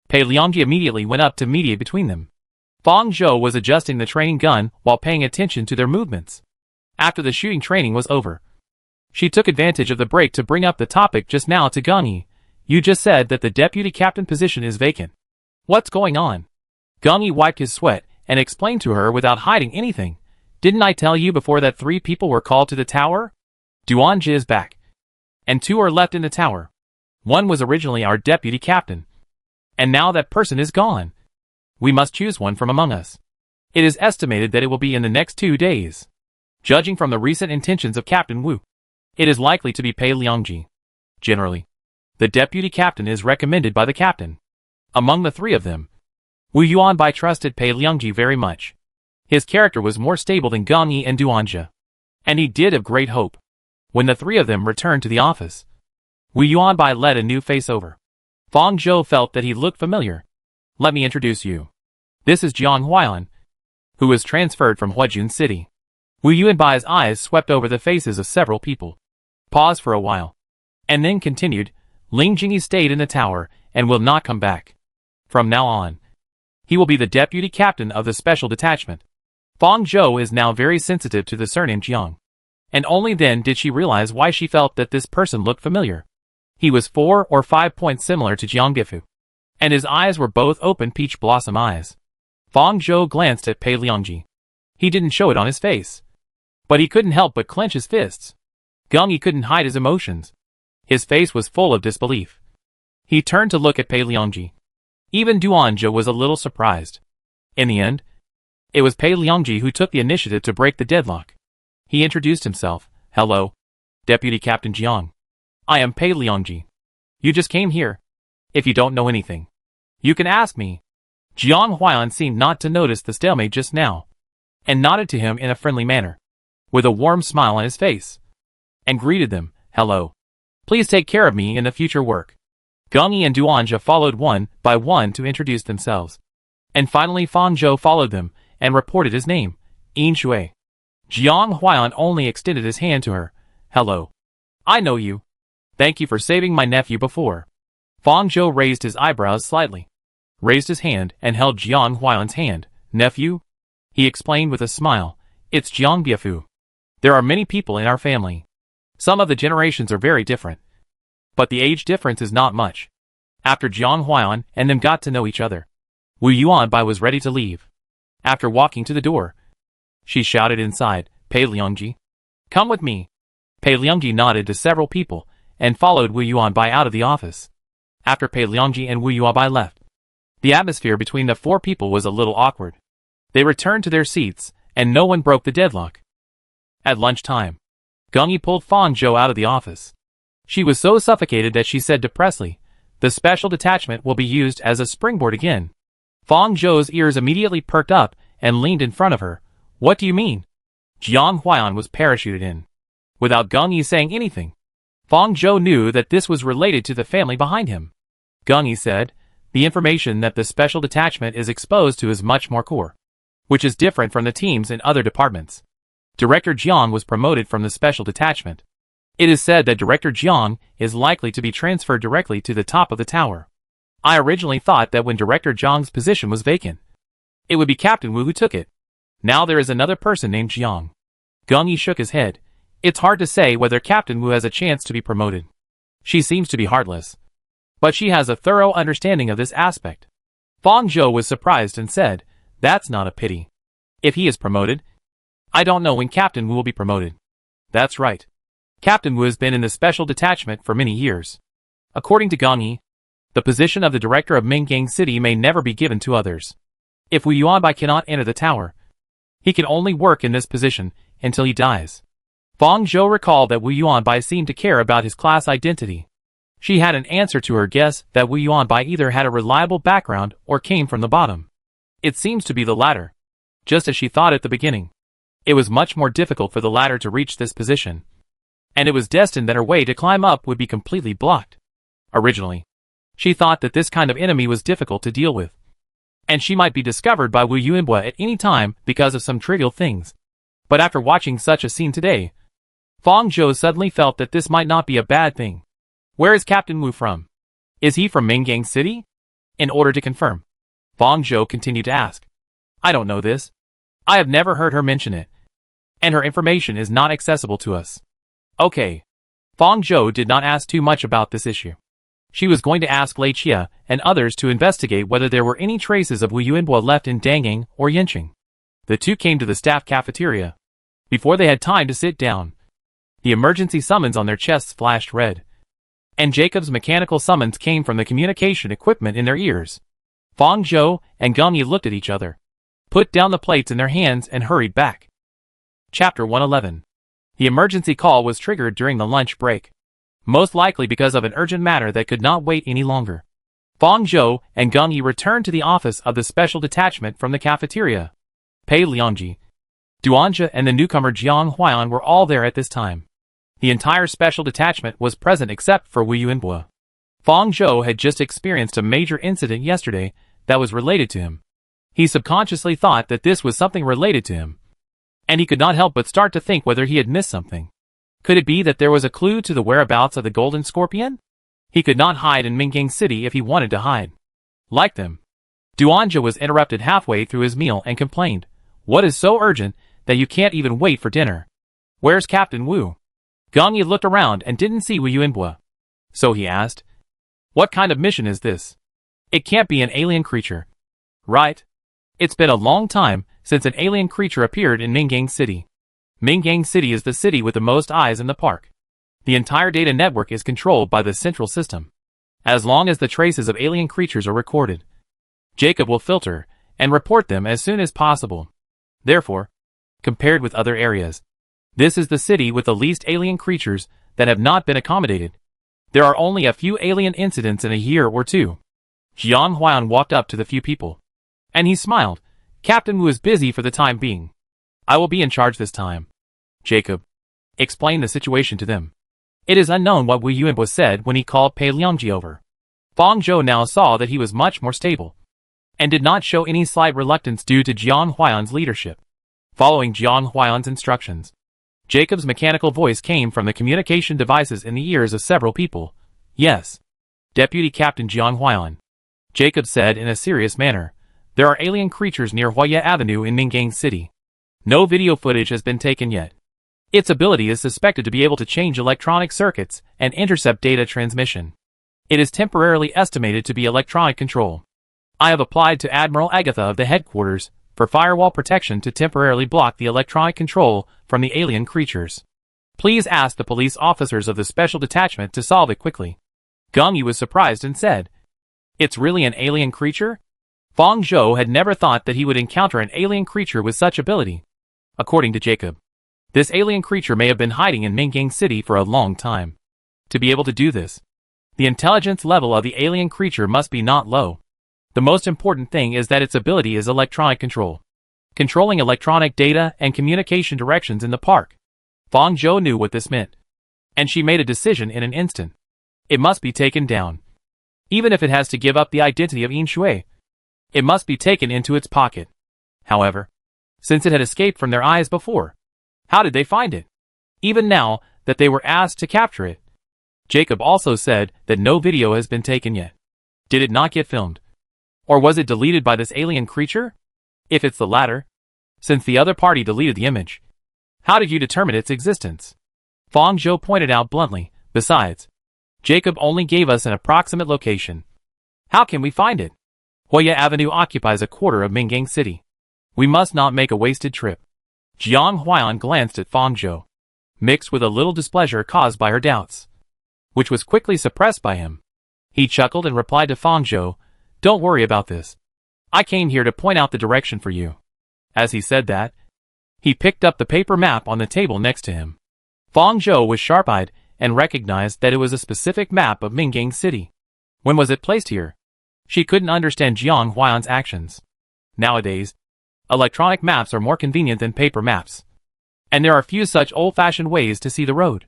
Pei Liangyi immediately went up to mediate between them. Fang Zhou was adjusting the training gun while paying attention to their movements. After the shooting training was over, she took advantage of the break to bring up the topic just now to Geng Yi. "You just said that the deputy captain position is vacant. What's going on?" Geng Yi wiped his sweat and explained to her without hiding anything, "Didn't I tell you before that 3 people were called to the tower? Duanja is back, and 2 are left in the tower. One was originally our deputy captain. And now that person is gone. We must choose one from among us. It is estimated that it will be in the next 2 days. Judging from the recent intentions of Captain Wu, it is likely to be Pei Liangji. Generally, the deputy captain is recommended by the captain. Among the three of them, Wu Yuanbai trusted Pei Liangji very much. His character was more stable than Gong Yi and Duanja, and he did have great hope. When the three of them returned to the office, Wu Yuanbai led a new face over. Fang Zhou felt that he looked familiar. Let me introduce you. This is Jiang Huailan, who was transferred from Huajun City. Wu Yuanbai's eyes swept over the faces of several people, paused for a while, and then continued, Ling Jingyi stayed in the tower and will not come back. From now on, he will be the deputy captain of the special detachment. Fang Zhou is now very sensitive to the surname Jiang, and only then did she realize why she felt that this person looked familiar. He was 4 or 5 points similar to Jiang Bifu, and his eyes were both open peach blossom eyes. Fang Zhou glanced at Pei Liangji. He didn't show it on his face, but he couldn't help but clench his fists. Gong Yi couldn't hide his emotions. His face was full of disbelief. He turned to look at Pei Liangji. Even Duanja was a little surprised. In the end, it was Pei Liangji who took the initiative to break the deadlock. He introduced himself. Hello, Deputy Captain Jiang. I am Pei Liangji. You just came here. If you don't know anything, you can ask me. Jiang Huailan seemed not to notice the stalemate just now, and nodded to him in a friendly manner, with a warm smile on his face, and greeted them. Hello. Please take care of me in the future work. Gong Yi and Duanja followed one by one to introduce themselves. And finally Fang Zhou followed them, and reported his name, Yin Shui. Jiang Huailan only extended his hand to her. Hello. I know you. Thank you for saving my nephew before. Fang Zhou raised his eyebrows slightly, raised his hand, and held Jiang Huailan's hand. Nephew? He explained with a smile. It's Jiang Bifu. There are many people in our family. Some of the generations are very different, but the age difference is not much. After Jiang Huailan and them got to know each other, Wu Yuanbai was ready to leave. After walking to the door, she shouted inside, Pei Liangji, come with me. Pei Liangji nodded to several people and followed Wu Yuanbai out of the office. After Pei Liangji and Wu Yuanbai left, the atmosphere between the four people was a little awkward. They returned to their seats, and no one broke the deadlock. At lunchtime, Gong Yi pulled Fang Zhou out of the office. She was so suffocated that she said depressedly, the special detachment will be used as a springboard again. Fang Zhou's ears immediately perked up and leaned in front of her. What do you mean? Jiang Huailan was parachuted in. Without Gong Yi saying anything, Fang Zhou knew that this was related to the family behind him. Gong Yi said, the information that the special detachment is exposed to is much more core, which is different from the teams in other departments. Director Jiang was promoted from the special detachment. It is said that Director Jiang is likely to be transferred directly to the top of the tower. I originally thought that when Director Jiang's position was vacant, it would be Captain Wu who took it. Now there is another person named Jiang. Gong Yi shook his head. It's hard to say whether Captain Wu has a chance to be promoted. She seems to be heartless, but she has a thorough understanding of this aspect. Fang Zhou was surprised and said, that's not a pity. If he is promoted, I don't know when Captain Wu will be promoted. That's right. Captain Wu has been in the special detachment for many years. According to Gong Yi, the position of the director of Minggang City may never be given to others. If Wu Yuanbai cannot enter the tower, he can only work in this position until he dies. Fang Zhou recalled that Wu Yuanbai seemed to care about his class identity. She had an answer to her guess that Wu Yuanbai either had a reliable background or came from the bottom. It seems to be the latter, just as she thought at the beginning. It was much more difficult for the latter to reach this position, and it was destined that her way to climb up would be completely blocked. Originally, she thought that this kind of enemy was difficult to deal with, and she might be discovered by Wu Yuanbai at any time because of some trivial things. But after watching such a scene today, Fang Zhou suddenly felt that this might not be a bad thing. Where is Captain Wu from? Is he from Minggang City? In order to confirm, Fang Zhou continued to ask. I don't know this. I have never heard her mention it, and her information is not accessible to us. Okay. Fang Zhou did not ask too much about this issue. She was going to ask Lei Chia and others to investigate whether there were any traces of Wu Yuanbai left in Dangang or Yanqing. The two came to the staff cafeteria. Before they had time to sit down, the emergency summons on their chests flashed red. and Jacob's mechanical summons came from the communication equipment in their ears. Fang Zhou and Geng Yi looked at each other, put down the plates in their hands and hurried back. Chapter 111. The emergency call was triggered during the lunch break, most likely because of an urgent matter that could not wait any longer. Fang Zhou and Geng Yi returned to the office of the special detachment from the cafeteria. Pei Liangji, Duanja and the newcomer Jiang Huaiyan were all there at this time. The entire special detachment was present except for Wu Yuanbo. Fang Zhou had just experienced a major incident yesterday that was related to him. He subconsciously thought that this was something related to him, and he could not help but start to think whether he had missed something. Could it be that there was a clue to the whereabouts of the Golden Scorpion? He could not hide in Minggang City if he wanted to hide. Like them. Duanja was interrupted halfway through his meal and complained, "What is so urgent that you can't even wait for dinner? Where's Captain Wu?" Geng Yi looked around and didn't see Wu Yuanbo. So he asked, "What kind of mission is this? It can't be an alien creature, right? It's been a long time since an alien creature appeared in Minggang City. Minggang City is the city with the most eyes in the park. The entire data network is controlled by the central system. As long as the traces of alien creatures are recorded, Jacob will filter and report them as soon as possible. Therefore, compared with other areas, this is the city with the least alien creatures that have not been accommodated. There are only a few alien incidents in a year or two." Jiang Huaiyan walked up to the few people, and he smiled. "Captain Wu is busy for the time being. I will be in charge this time." Jacob explained the situation to them. It is unknown what Wu Yuanbo said when he called Pei Liangji over. Fang Zhou now saw that he was much more stable, and did not show any slight reluctance due to Jiang Huaiyan's leadership. Following Jiang Huaiyan's instructions, Jacob's mechanical voice came from the communication devices in the ears of several people. "Yes, Deputy Captain Jiang Huaiyan," Jacob said in a serious manner. "There are alien creatures near Huaya Avenue in Minggang City. No video footage has been taken yet. Its ability is suspected to be able to change electronic circuits and intercept data transmission. It is temporarily estimated to be electronic control. I have applied to Admiral Agatha of the headquarters for firewall protection to temporarily block the electronic control from the alien creatures. Please ask the police officers of the special detachment to solve it quickly." Geng Yi was surprised and said, "It's really an alien creature?" Fang Zhou had never thought that he would encounter an alien creature with such ability. According to Jacob, this alien creature may have been hiding in Minggang City for a long time. To be able to do this, the intelligence level of the alien creature must be not low. The most important thing is that its ability is electronic control, controlling electronic data and communication directions in the park. Fang Zhou knew what this meant, and she made a decision in an instant. It must be taken down. Even if it has to give up the identity of Yin Shui, it must be taken into its pocket. However, since it had escaped from their eyes before, how did they find it? Even now that they were asked to capture it. Jacob also said that no video has been taken yet. Did it not get filmed? Or was it deleted by this alien creature? If it's the latter, since the other party deleted the image, how did you determine its existence? Fang Zhou pointed out bluntly. Besides, Jacob only gave us an approximate location. How can we find it? Huaya Avenue occupies a quarter of Minggang City. We must not make a wasted trip. Jiang Huaiyan glanced at Fang Zhou, mixed with a little displeasure caused by her doubts, which was quickly suppressed by him. He chuckled and replied to Fang Zhou, "Don't worry about this. I came here to point out the direction for you." As he said that, he picked up the paper map on the table next to him. Fang Zhou was sharp-eyed and recognized that it was a specific map of Minggang City. When was it placed here? She couldn't understand Jiang Huaiyan's actions. Nowadays, electronic maps are more convenient than paper maps, and there are few such old-fashioned ways to see the road.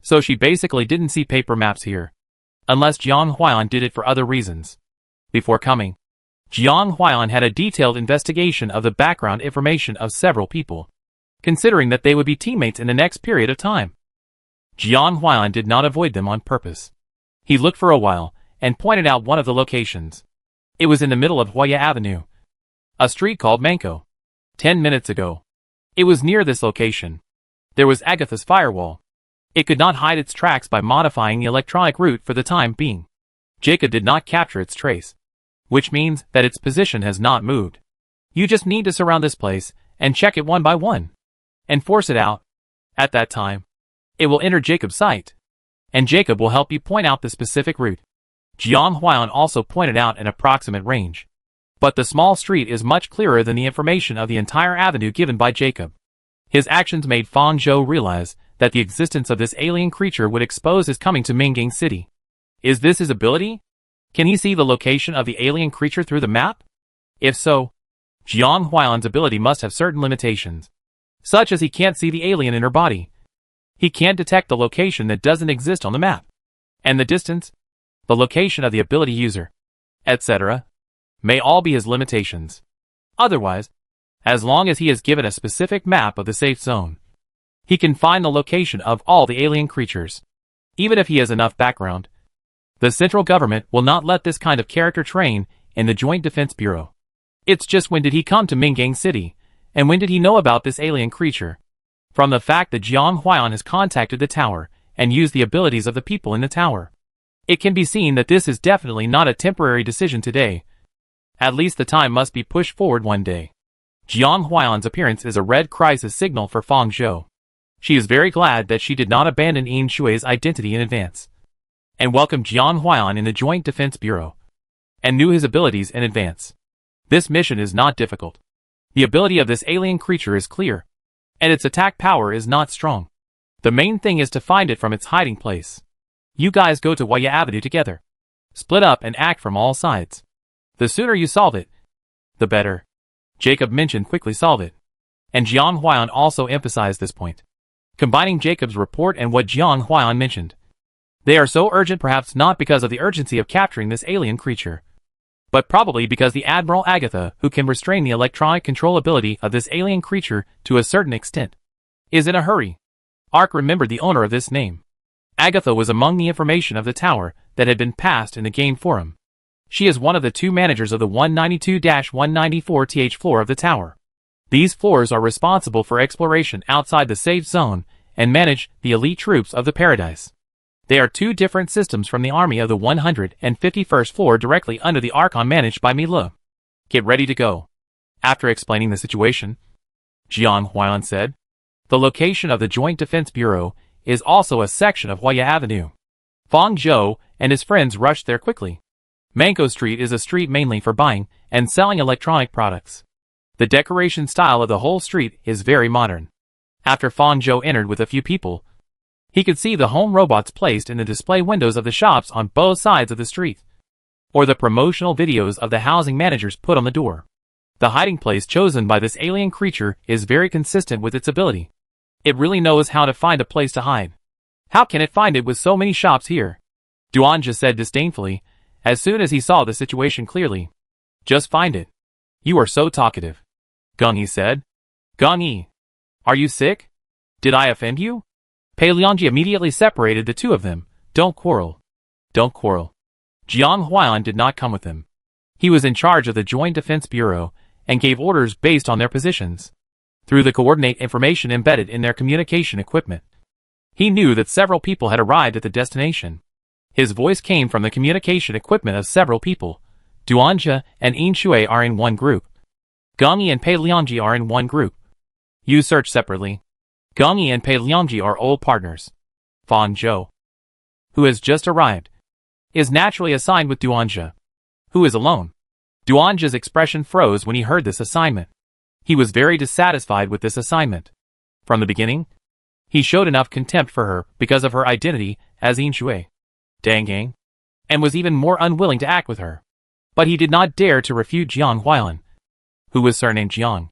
So she basically didn't see paper maps here, unless Jiang Huaiyan did it for other reasons. Before coming, Jiang Huaiyan had a detailed investigation of the background information of several people, considering that they would be teammates in the next period of time. Jiang Huaiyan did not avoid them on purpose. He looked for a while and pointed out one of the locations. It was in the middle of Huaya Avenue, a street called Manko. 10 minutes ago, it was near this location. There was Agatha's firewall. It could not hide its tracks by modifying the electronic route for the time being. Jacob did not capture its trace, which means that its position has not moved. You just need to surround this place and check it one by one, and force it out. At that time, it will enter Jacob's sight. and Jacob will help you point out the specific route. Jiang Huailan also pointed out an approximate range. But the small street is much clearer than the information of the entire avenue given by Jacob. His actions made Fang Zhou realize that the existence of this alien creature would expose his coming to Minggang City. Is this his ability? Can he see the location of the alien creature through the map? If so, Jiang Huailan's ability must have certain limitations, such as he can't see the alien in her body. He can't detect the location that doesn't exist on the map, and the distance, the location of the ability user, etc., may all be his limitations. Otherwise, as long as he is given a specific map of the safe zone, he can find the location of all the alien creatures. Even if he has enough background, the central government will not let this kind of character train in the Joint Defense Bureau. It's just when did he come to Minggang City, and when did he know about this alien creature? From the fact that Jiang Huailan has contacted the tower and used the abilities of the people in the tower, it can be seen that this is definitely not a temporary decision today. At least the time must be pushed forward one day. Jiang Huailan's appearance is a red crisis signal for Fang Zhou. She is very glad that she did not abandon Yin Shui's identity in advance, and welcomed Jiang Huailan in the Joint Defense Bureau, and knew his abilities in advance. This mission is not difficult. The ability of this alien creature is clear, and its attack power is not strong. The main thing is to find it from its hiding place. You guys go to Huaya Avenue together. Split up and act from all sides. The sooner you solve it, the better. Jacob mentioned quickly solve it, and Jiang Huailan also emphasized this point, combining Jacob's report and what Jiang Huailan mentioned. They are so urgent, perhaps not because of the urgency of capturing this alien creature, but probably because the Admiral Agatha, who can restrain the electronic control ability of this alien creature to a certain extent, is in a hurry. Ark remembered the owner of this name. Agatha was among the information of the tower that had been passed in the game forum. She is one of the two managers of the 192-194th floor of the tower. These floors are responsible for exploration outside the safe zone and manage the elite troops of the Paradise. They are two different systems from the army of the 151st floor directly under the Archon managed by Mila. Get ready to go. After explaining the situation, Jiang Huailan said, the location of the Joint Defense Bureau is also a section of Huaya Avenue. Fang Zhou and his friends rushed there quickly. Mango Street is a street mainly for buying and selling electronic products. The decoration style of the whole street is very modern. After Fang Zhou entered with a few people, he could see the home robots placed in the display windows of the shops on both sides of the street, or the promotional videos of the housing managers put on the door. The hiding place chosen by this alien creature is very consistent with its ability. It really knows how to find a place to hide. How can it find it with so many shops here? Duanja said disdainfully, as soon as he saw the situation clearly. Just find it. You are so talkative. Geng Yi said. Geng Yi, are you sick? Did I offend you? Pei Liangji immediately separated the two of them. Don't quarrel. Don't quarrel. Jiang Huailan did not come with them. He was in charge of the Joint Defense Bureau and gave orders based on their positions, through the coordinate information embedded in their communication equipment. He knew that several people had arrived at the destination. His voice came from the communication equipment of several people. Duanja and Yin Shui are in one group. Geng Yi and Pei Liangji are in one group. You search separately. Geng Yi and Pei Liangji are old partners. Fang Zhou, who has just arrived, is naturally assigned with Duanja, who is alone. Duanja's expression froze when he heard this assignment. He was very dissatisfied with this assignment. From the beginning, he showed enough contempt for her because of her identity as Yin Shui, Dangang, and was even more unwilling to act with her. But he did not dare to refute Jiang Huailan, who was surnamed Jiang,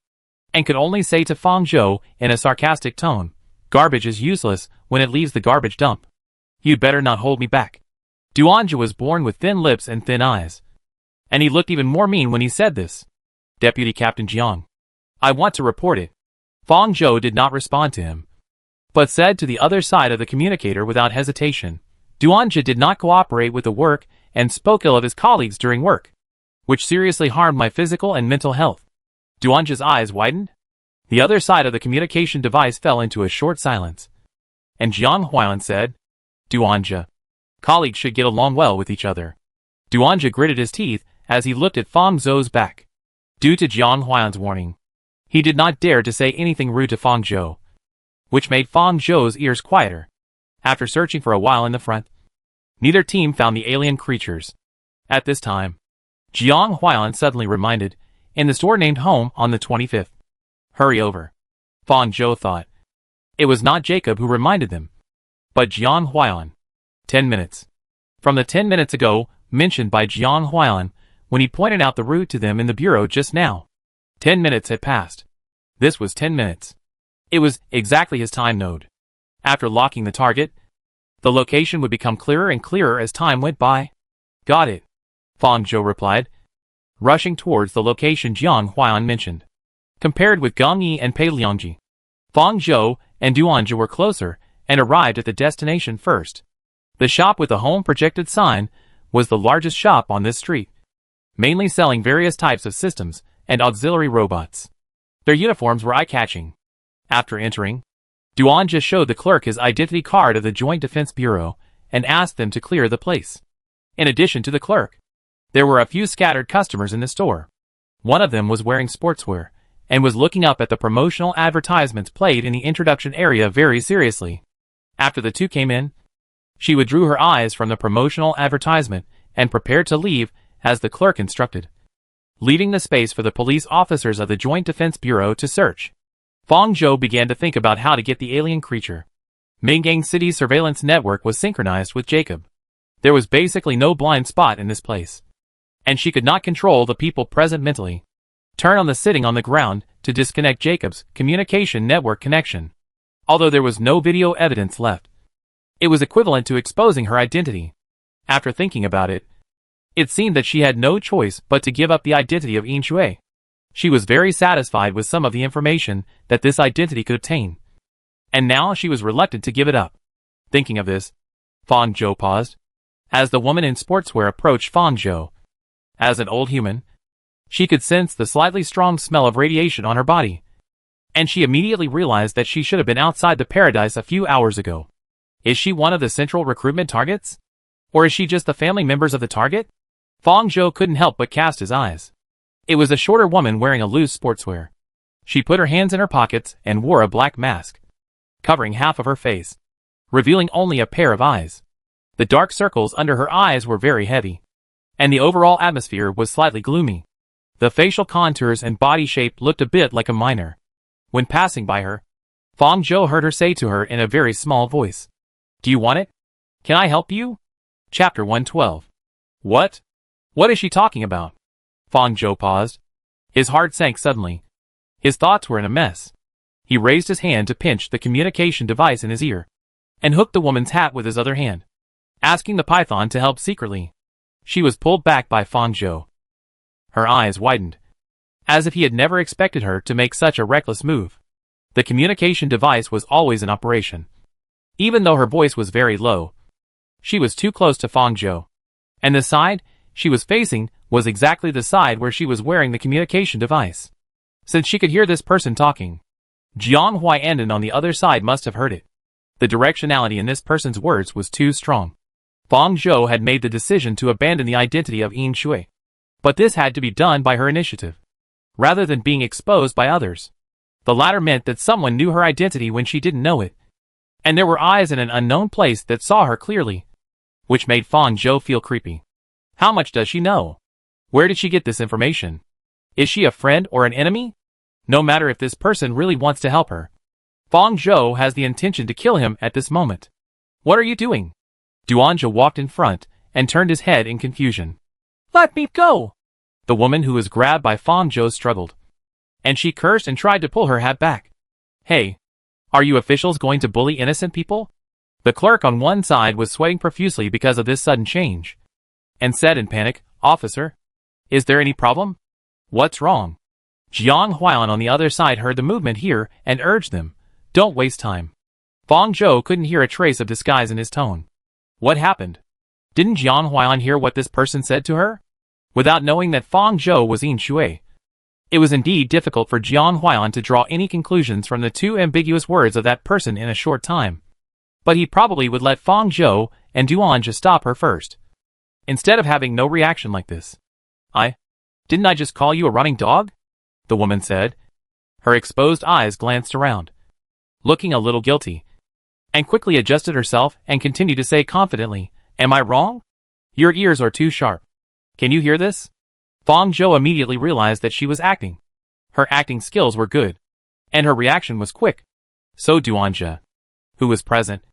and could only say to Fang Zhou in a sarcastic tone, garbage is useless when it leaves the garbage dump. You'd better not hold me back. Duanja was born with thin lips and thin eyes, and he looked even more mean when he said this. Deputy Captain Jiang, I want to report it. Fang Zhou did not respond to him, but said to the other side of the communicator without hesitation. Duanja did not cooperate with the work and spoke ill of his colleagues during work, which seriously harmed my physical and mental health. Duanja's eyes widened. The other side of the communication device fell into a short silence, and Jiang Huailan said, Duanja, colleagues should get along well with each other. Duanja gritted his teeth as he looked at Fang Zhou's back. Due to Jiang Huailan's warning, he did not dare to say anything rude to Fang Zhou, which made Fang Zhou's ears quieter. After searching for a while in the front, neither team found the alien creatures. At this time, Jiang Huailan suddenly reminded, in the store named Home on the 25th. Hurry over. Fang Zhou thought. It was not Jacob who reminded them, but Jiang Huailan. 10 minutes. From the 10 minutes ago, mentioned by Jiang Huailan, when he pointed out the route to them in the bureau just now. 10 minutes had passed. This was 10 minutes. It was exactly his time node. After locking the target, the location would become clearer and clearer as time went by. Got it, Fang Zhou replied, rushing towards the location Jiang Huailan mentioned. Compared with Gongyi and Peiliangji, Fang Zhou and Duanzhi were closer and arrived at the destination first. The shop with the home projected sign was the largest shop on this street, mainly selling various types of systems and auxiliary robots. Their uniforms were eye-catching. After entering, Duanzhi showed the clerk his identity card of the Joint Defense Bureau and asked them to clear the place. In addition to the clerk, there were a few scattered customers in the store. One of them was wearing sportswear and was looking up at the promotional advertisements played in the introduction area very seriously. After the two came in, she withdrew her eyes from the promotional advertisement and prepared to leave as the clerk instructed, leaving the space for the police officers of the Joint Defense Bureau to search. Fang Zhou began to think about how to get the alien creature. Mingang City's surveillance network was synchronized with Jacob. There was basically no blind spot in this place, and she could not control the people present mentally. Turn on the sitting on the ground to disconnect Jacob's communication network connection. Although there was no video evidence left, it was equivalent to exposing her identity. After thinking about it, it seemed that she had no choice but to give up the identity of Yin Shui. She was very satisfied with some of the information that this identity could obtain, and now she was reluctant to give it up. Thinking of this, Fang Zhou paused, as the woman in sportswear approached Fang Zhou. As an old human, she could sense the slightly strong smell of radiation on her body, and she immediately realized that she should have been outside the paradise a few hours ago. Is she one of the central recruitment targets? Or is she just the family members of the target? Fang Zhou couldn't help but cast his eyes. It was a shorter woman wearing a loose sportswear. She put her hands in her pockets and wore a black mask, covering half of her face, revealing only a pair of eyes. The dark circles under her eyes were very heavy, and the overall atmosphere was slightly gloomy. The facial contours and body shape looked a bit like a minor. When passing by her, Fang Zhou heard her say to her in a very small voice, "Do you want it? Can I help you?" Chapter 112. What? What is she talking about? Fang Zhou paused. His heart sank suddenly. His thoughts were in a mess. He raised his hand to pinch the communication device in his ear, and hooked the woman's hat with his other hand, asking the python to help secretly. She was pulled back by Fang Zhou. Her eyes widened, as if he had never expected her to make such a reckless move. The communication device was always in operation. Even though her voice was very low, she was too close to Fang Zhou, and the side she was facing was exactly the side where she was wearing the communication device. Since she could hear this person talking, Jiang Huailan on the other side must have heard it. The directionality in this person's words was too strong. Fang Zhou had made the decision to abandon the identity of Yin Shui, but this had to be done by her initiative, rather than being exposed by others. The latter meant that someone knew her identity when she didn't know it, and there were eyes in an unknown place that saw her clearly, which made Fang Zhou feel creepy. How much does she know? Where did she get this information? Is she a friend or an enemy? No matter if this person really wants to help her, Fang Zhou has the intention to kill him at this moment. What are you doing? Duanzhi walked in front and turned his head in confusion. Let me go! The woman who was grabbed by Fang Zhou struggled, and she cursed and tried to pull her hat back. Hey, are you officials going to bully innocent people? The clerk on one side was sweating profusely because of this sudden change, and said in panic, "Officer, is there any problem? What's wrong?" Jiang Huailan on the other side heard the movement here and urged them, "Don't waste time." Fang Zhou couldn't hear a trace of disguise in his tone. What happened? Didn't Jiang Huailan hear what this person said to her? Without knowing that Fang Zhou was Yin Shui, it was indeed difficult for Jiang Huailan to draw any conclusions from the two ambiguous words of that person in a short time. But he probably would let Fang Zhou and Duanzhi stop her first, instead of having no reaction like this. Didn't I just call you a running dog?" the woman said. Her exposed eyes glanced around, looking a little guilty. and quickly adjusted herself and continued to say confidently, "Am I wrong? Your ears are too sharp. Can you hear this?" Fang Zhou immediately realized that she was acting. Her acting skills were good, and her reaction was quick. So Duanja, who was present,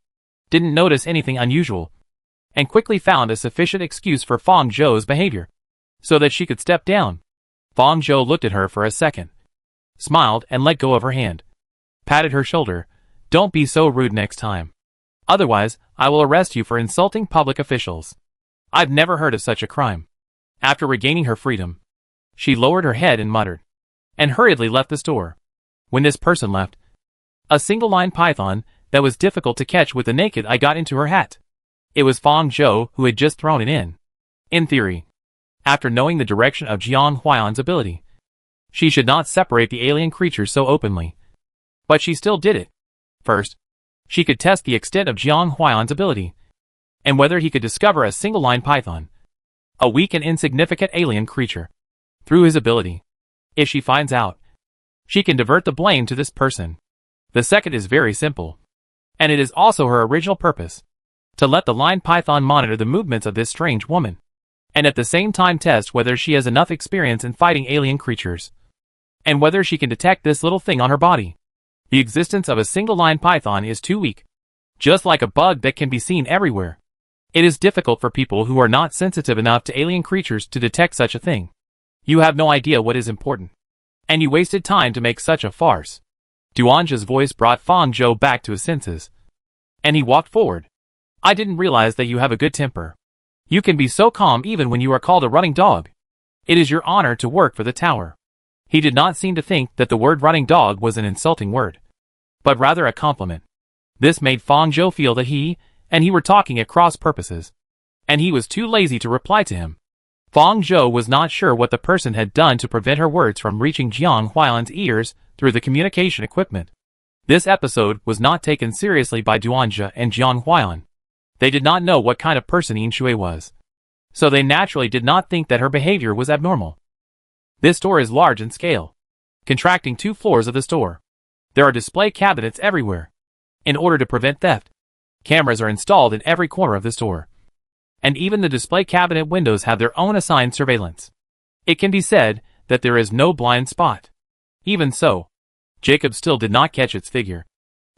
didn't notice anything unusual, and quickly found a sufficient excuse for Fang Zhou's behavior, so that she could step down. Fang Zhou looked at her for a second, smiled and let go of her hand, patted her shoulder. "Don't be so rude next time. Otherwise, I will arrest you for insulting public officials. I've never heard of such a crime." After regaining her freedom, she lowered her head and muttered, and hurriedly left the store. When this person left, a single-line python that was difficult to catch with the naked eye got into her hat. It was Fang Zhou who had just thrown it in. In theory, after knowing the direction of Jiang Huayan's ability, she should not separate the alien creatures so openly. But she still did it. First, she could test the extent of Jiang Huayan's ability, and whether he could discover a single-line python, a weak and insignificant alien creature, through his ability. If she finds out, she can divert the blame to this person. The second is very simple, and it is also her original purpose, to let the line python monitor the movements of this strange woman, and at the same time test whether she has enough experience in fighting alien creatures, and whether she can detect this little thing on her body. The existence of a single-line python is too weak, just like a bug that can be seen everywhere. It is difficult for people who are not sensitive enough to alien creatures to detect such a thing. You have no idea what is important, and you wasted time to make such a farce. Duanja's voice brought Fang Zhou back to his senses, and he walked forward. "I didn't realize that you have a good temper. You can be so calm even when you are called a running dog. It is your honor to work for the tower." He did not seem to think that the word running dog was an insulting word, but rather a compliment. This made Fang Zhou feel that he and he were talking at cross purposes, and he was too lazy to reply to him. Fang Zhou was not sure what the person had done to prevent her words from reaching Jiang Huayan's ears through the communication equipment. This episode was not taken seriously by Duanja and Jiang Huayan. They did not know what kind of person Yin Shui was, so they naturally did not think that her behavior was abnormal. This store is large in scale, contracting 2 floors of the store. There are display cabinets everywhere. In order to prevent theft, cameras are installed in every corner of the store, and even the display cabinet windows have their own assigned surveillance. It can be said that there is no blind spot. Even so, Jacob still did not catch its figure.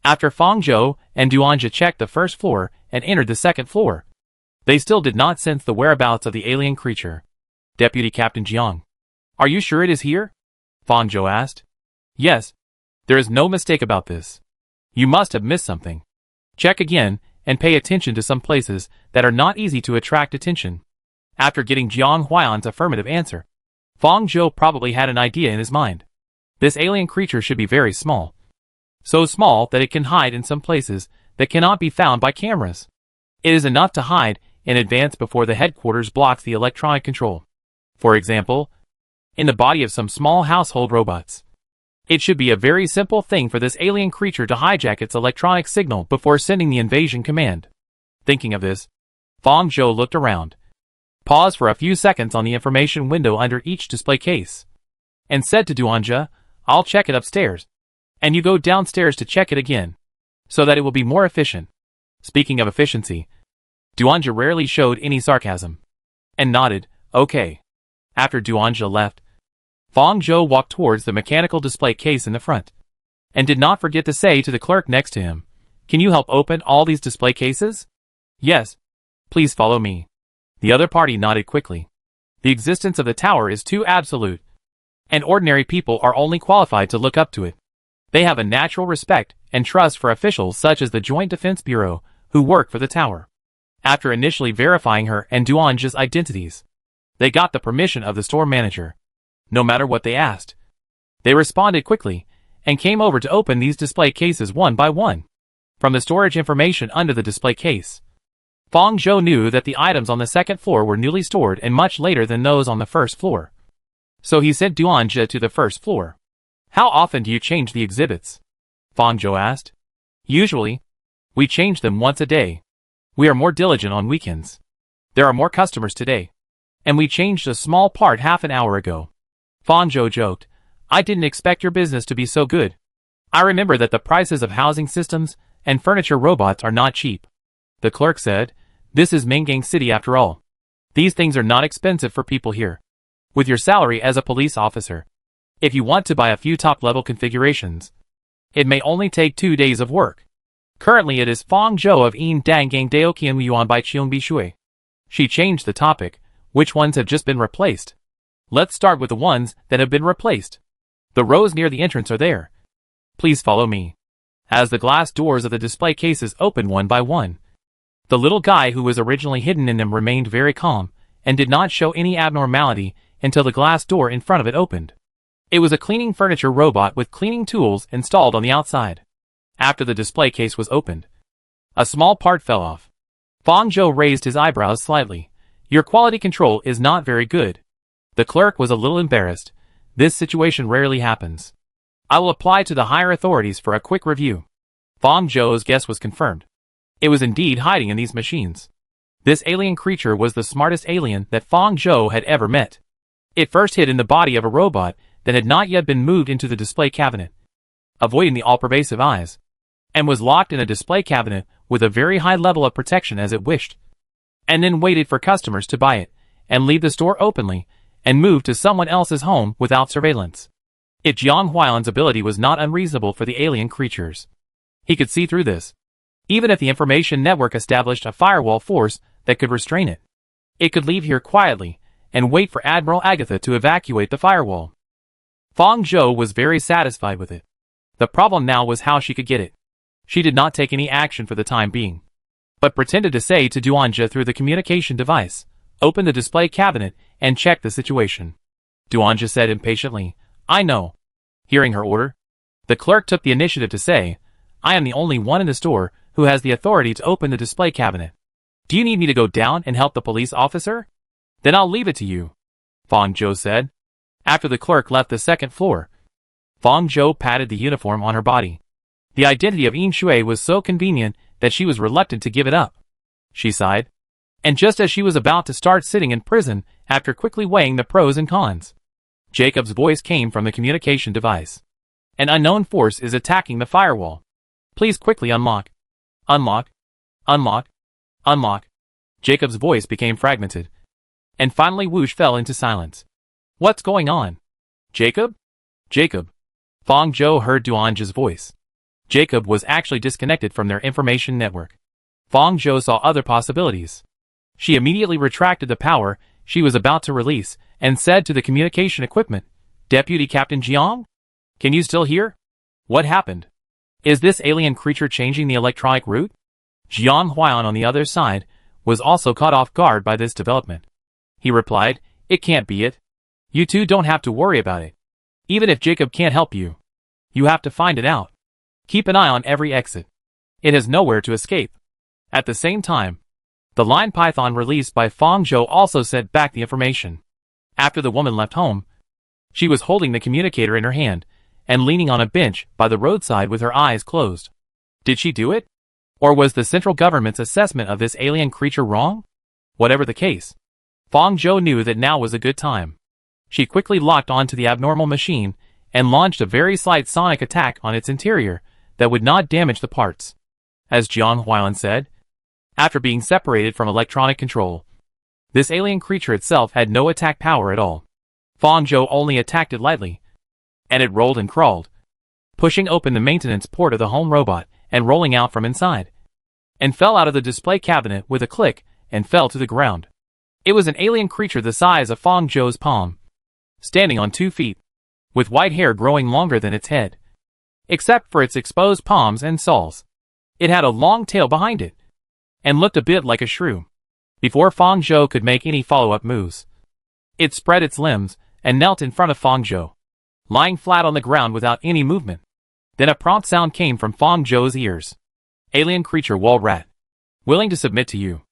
After Fang Zhou and Duanja checked the first floor and entered the second floor, they still did not sense the whereabouts of the alien creature. "Deputy Captain Jiang, are you sure it is here?" Fang Zhou asked. "Yes. There is no mistake about this. You must have missed something. Check again and pay attention to some places that are not easy to attract attention." After getting Jiang Huayan's affirmative answer, Fang Zhou probably had an idea in his mind. This alien creature should be very small. So small that it can hide in some places that cannot be found by cameras. It is enough to hide in advance before the headquarters blocks the electronic control. For example, in the body of some small household robots. It should be a very simple thing for this alien creature to hijack its electronic signal before sending the invasion command. Thinking of this, Fang Zhou looked around, paused for a few seconds on the information window under each display case, and said to Duanja, "I'll check it upstairs, and you go downstairs to check it again, so that it will be more efficient." Speaking of efficiency, Duanja rarely showed any sarcasm, and nodded, "Okay." After Duanja left, Fang Zhou walked towards the mechanical display case in the front, and did not forget to say to the clerk next to him, "Can you help open all these display cases?" "Yes. Please follow me." The other party nodded quickly. The existence of the tower is too absolute, and ordinary people are only qualified to look up to it. They have a natural respect and trust for officials such as the Joint Defense Bureau who work for the tower. After initially verifying her and Duanja's identities, they got the permission of the store manager. No matter what they asked, they responded quickly and came over to open these display cases one by one. From the storage information under the display case, Fang Zhou knew that the items on the second floor were newly stored and much later than those on the first floor. So he sent Duanja to the first floor. "How often do you change the exhibits?" Fang Zhou asked. "Usually, we change them once a day. We are more diligent on weekends. There are more customers today, and we changed a small part half an hour ago." Fang Zhou joked, "I didn't expect your business to be so good. I remember that the prices of housing systems and furniture robots are not cheap. The clerk said, "This is Mangang City after all. These things are not expensive for people here. With your salary as a police officer, if you want to buy a few top-level configurations, it may only take 2 days of work." Currently it is Fong Zhou of Yin Dangang Daoqian Yuan by Cheong Bishui. She changed the topic. Which ones have just been replaced? Let's start with the ones that have been replaced. The rows near the entrance are there. Please follow me. As the glass doors of the display cases opened one by one, the little guy who was originally hidden in them remained very calm and did not show any abnormality until the glass door in front of it opened. It was a cleaning furniture robot with cleaning tools installed on the outside. After the display case was opened, a small part fell off. Fong Zhou raised his eyebrows slightly. "Your quality control is not very good." The clerk was a little embarrassed. This situation rarely happens. "I will apply to the higher authorities for a quick review." Fong Zhou's guess was confirmed. It was indeed hiding in these machines. This alien creature was the smartest alien that Fong Zhou had ever met. It first hid in the body of a robot that had not yet been moved into the display cabinet, avoiding the all-pervasive eyes, and was locked in a display cabinet with a very high level of protection as it wished, and then waited for customers to buy it, and leave the store openly, and move to someone else's home without surveillance. Jiang Huayan's ability was not unreasonable for the alien creatures. He could see through this. Even if the information network established a firewall force that could restrain it, it could leave here quietly, and wait for Admiral Agatha to evacuate the firewall. Fong Zhou was very satisfied with it. The problem now was how she could get it. She did not take any action for the time being, but pretended to say to Duanja through the communication device, "Open the display cabinet and check the situation." Duanja said impatiently, "I know." Hearing her order, the clerk took the initiative to say, "I am the only one in the store who has the authority to open the display cabinet. Do you need me to go down and help the police officer? Then I'll leave it to you," Fong Zhou said. After the clerk left the second floor, Fong Zhou patted the uniform on her body. The identity of Yin Shui was so convenient that she was reluctant to give it up. She sighed. And just as she was about to start sitting in prison, after quickly weighing the pros and cons, Jacob's voice came from the communication device. "An unknown force is attacking the firewall. Please quickly unlock." Unlock. Unlock. Unlock. Jacob's voice became fragmented. And finally whoosh fell into silence. "What's going on? Jacob? Jacob." Fong Zhou heard Duanja's voice. Jacob was actually disconnected from their information network. Fong Zhou saw other possibilities. She immediately retracted the power she was about to release and said to the communication equipment, "Deputy Captain Jiang? Can you still hear? What happened? Is this alien creature changing the electronic route?" Jiang Huayan on the other side was also caught off guard by this development. He replied, "It can't be it. You two don't have to worry about it. Even if Jacob can't help you, you have to find it out. Keep an eye on every exit. It has nowhere to escape." At the same time, the line python released by Fong Zhou also sent back the information. After the woman left home, she was holding the communicator in her hand and leaning on a bench by the roadside with her eyes closed. Did she do it? Or was the central government's assessment of this alien creature wrong? Whatever the case, Fong Zhou knew that now was a good time. She quickly locked onto the abnormal machine and launched a very slight sonic attack on its interior that would not damage the parts. As Jiang Huayan said, after being separated from electronic control, this alien creature itself had no attack power at all. Fong Zhou only attacked it lightly, and it rolled and crawled, pushing open the maintenance port of the home robot and rolling out from inside, and fell out of the display cabinet with a click and fell to the ground. It was an alien creature the size of Fong Zhou's palm, standing on 2 feet, with white hair growing longer than its head, except for its exposed palms and soles. It had a long tail behind it, and looked a bit like a shrew. Before Fong Zhou could make any follow-up moves, it spread its limbs and knelt in front of Fong Zhou, lying flat on the ground without any movement. Then a prompt sound came from Fong Zhou's ears. "Alien creature wall rat. Willing to submit to you."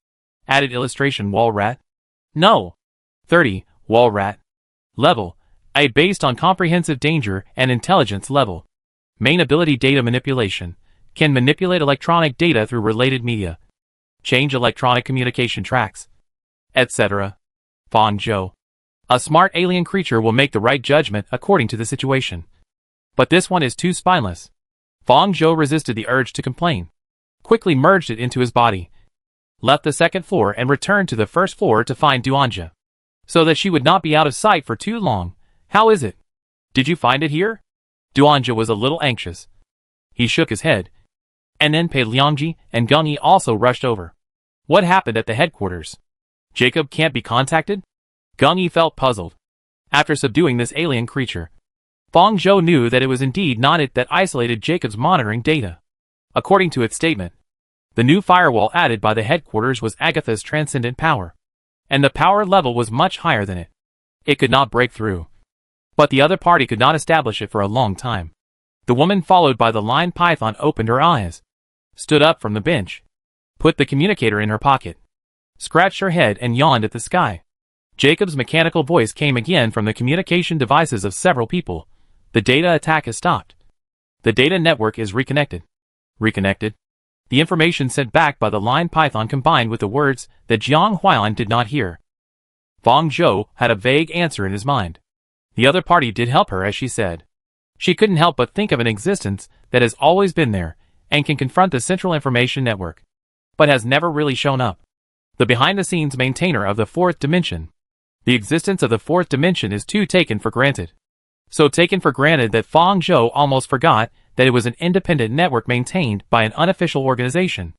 Added illustration wall rat. No. 30. Wall rat. Level. A based on comprehensive danger and intelligence level. Main ability data manipulation. Can manipulate electronic data through related media. Change electronic communication tracks, etc. Fong Zhou. A smart alien creature will make the right judgment according to the situation. But this one is too spineless. Fong Zhou resisted the urge to complain. quickly merged it into his body, left the second floor and returned to the first floor to find Duanja, so that she would not be out of sight for too long. How is it? Did you find it here? Duanja was a little anxious. He shook his head. And then Pei Liangji and Gung Yi also rushed over. What happened at the headquarters? Jacob can't be contacted? Gung Yi felt puzzled. After subduing this alien creature, Fang Zhou knew that it was indeed not it that isolated Jacob's monitoring data. According to its statement, the new firewall added by the headquarters was Agatha's transcendent power, and the power level was much higher than it. It could not break through. But the other party could not establish it for a long time. The woman followed by the lion python opened her eyes, stood up from the bench, put the communicator in her pocket, scratched her head and yawned at the sky. Jacob's mechanical voice came again from the communication devices of several people. The data attack has stopped. The data network is reconnected. Reconnected? The information sent back by the lion python combined with the words that Jiang Huailan did not hear. Fang Zhou had a vague answer in his mind. The other party did help her, as she said. She couldn't help but think of an existence that has always been there and can confront the central information network, but has never really shown up. The behind-the-scenes maintainer of the fourth dimension. The existence of the fourth dimension is too taken for granted. So taken for granted that Fang Zhou almost forgot that it was an independent network maintained by an unofficial organization.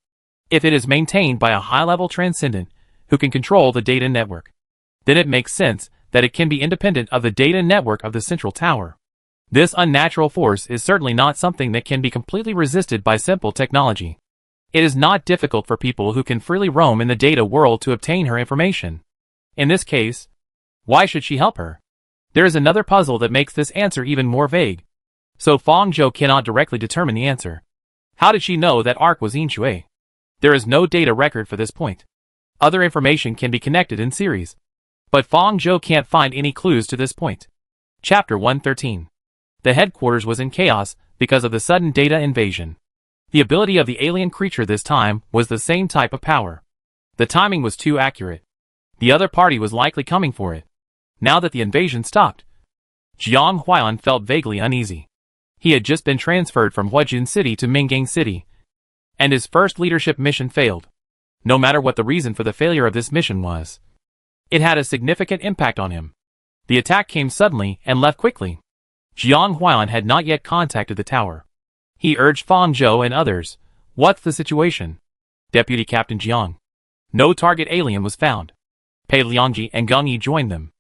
If it is maintained by a high-level transcendent who can control the data network, then it makes sense that it can be independent of the data network of the central tower. This unnatural force is certainly not something that can be completely resisted by simple technology. It is not difficult for people who can freely roam in the data world to obtain her information. In this case, why should she help her? There is another puzzle that makes this answer even more vague. So Fang Zhou cannot directly determine the answer. How did she know that Ark was Yin Shui? There is no data record for this point. Other information can be connected in series, but Fang Zhou can't find any clues to this point. Chapter 113. The headquarters was in chaos because of the sudden data invasion. The ability of the alien creature this time was the same type of power. The timing was too accurate. The other party was likely coming for it. Now that the invasion stopped, Jiang Huailan felt vaguely uneasy. He had just been transferred from Huajin City to Mingang City, and his first leadership mission failed. No matter what the reason for the failure of this mission was, it had a significant impact on him. The attack came suddenly and left quickly. Jiang Huailan had not yet contacted the tower. He urged Fang Zhou and others, "What's the situation?" Deputy Captain Jiang. No target alien was found. Pei Liangji and Gung Yi joined them.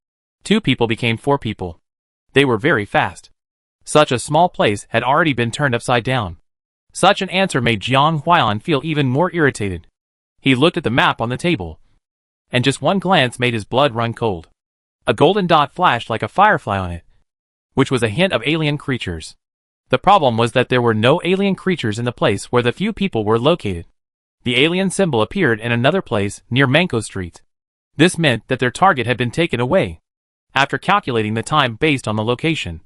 2 people became 4 people. They were very fast. Such a small place had already been turned upside down. Such an answer made Jiang Huailan feel even more irritated. He looked at the map on the table, and just one glance made his blood run cold. A golden dot flashed like a firefly on it, which was a hint of alien creatures. The problem was that there were no alien creatures in the place where the few people were located. The alien symbol appeared in another place near Manko Street. This meant that their target had been taken away. After calculating the time based on the location,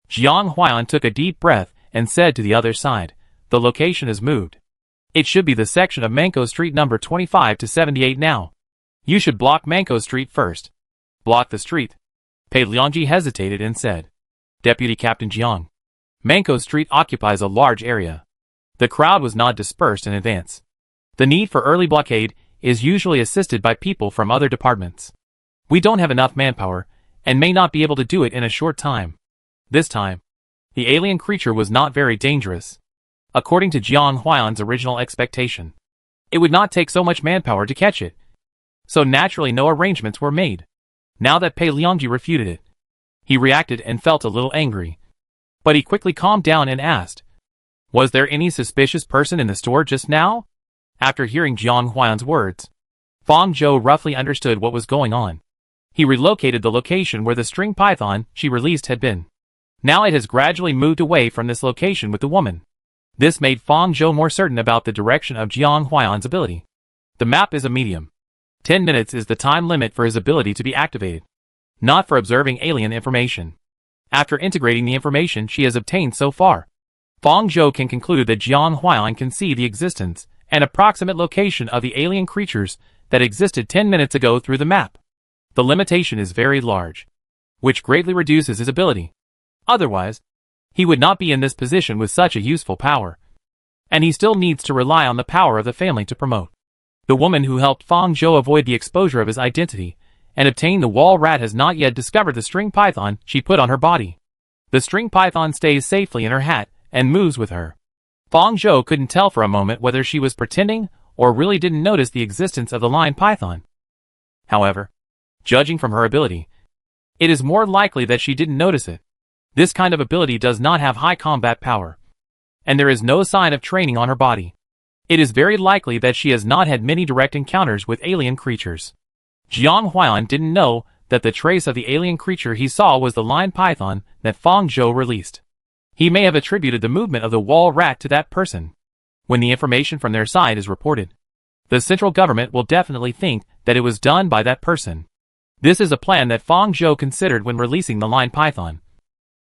Jiang Huailan took a deep breath and said to the other side, "The location is moved. It should be the section of Manko Street number 25 to 78 now. You should block Manko Street first." "Block the street?" Pei Liangji hesitated and said. "Deputy Captain Jiang, Manko Street occupies a large area. The crowd was not dispersed in advance. The need for early blockade is usually assisted by people from other departments. We don't have enough manpower, and may not be able to do it in a short time. This time, the alien creature was not very dangerous. According to Jiang Huailan's original expectation, it would not take so much manpower to catch it. So naturally no arrangements were made. Now that Pei Liangji refuted it, he reacted and felt a little angry. But he quickly calmed down and asked, "Was there any suspicious person in the store just now?" After hearing Jiang Huailan's words, Fang Zhou roughly understood what was going on. He relocated the location where the string python she released had been. Now it has gradually moved away from this location with the woman. This made Fang Zhou more certain about the direction of Jiang Huailan's ability. The map is a medium. 10 minutes is the time limit for his ability to be activated, not for observing alien information. After integrating the information she has obtained so far, Fang Zhou can conclude that Jiang Huailan can see the existence and approximate location of the alien creatures that existed 10 minutes ago through the map. The limitation is very large, which greatly reduces his ability. Otherwise, he would not be in this position with such a useful power. and he still needs to rely on the power of the family to promote. The woman who helped Fang Zhou avoid the exposure of his identity and obtain the wall rat has not yet discovered the string python she put on her body. The string python stays safely in her hat and moves with her. Fang Zhou couldn't tell for a moment whether she was pretending or really didn't notice the existence of the lion python. However, judging from her ability, it is more likely that she didn't notice it. This kind of ability does not have high combat power, and there is no sign of training on her body. It is very likely that she has not had many direct encounters with alien creatures. Jiang Huan didn't know that the trace of the alien creature he saw was the lion python that Fang Zhou released. He may have attributed the movement of the wall rat to that person. When the information from their side is reported, the central government will definitely think that it was done by that person. This is a plan that Fang Zhou considered when releasing the lion python,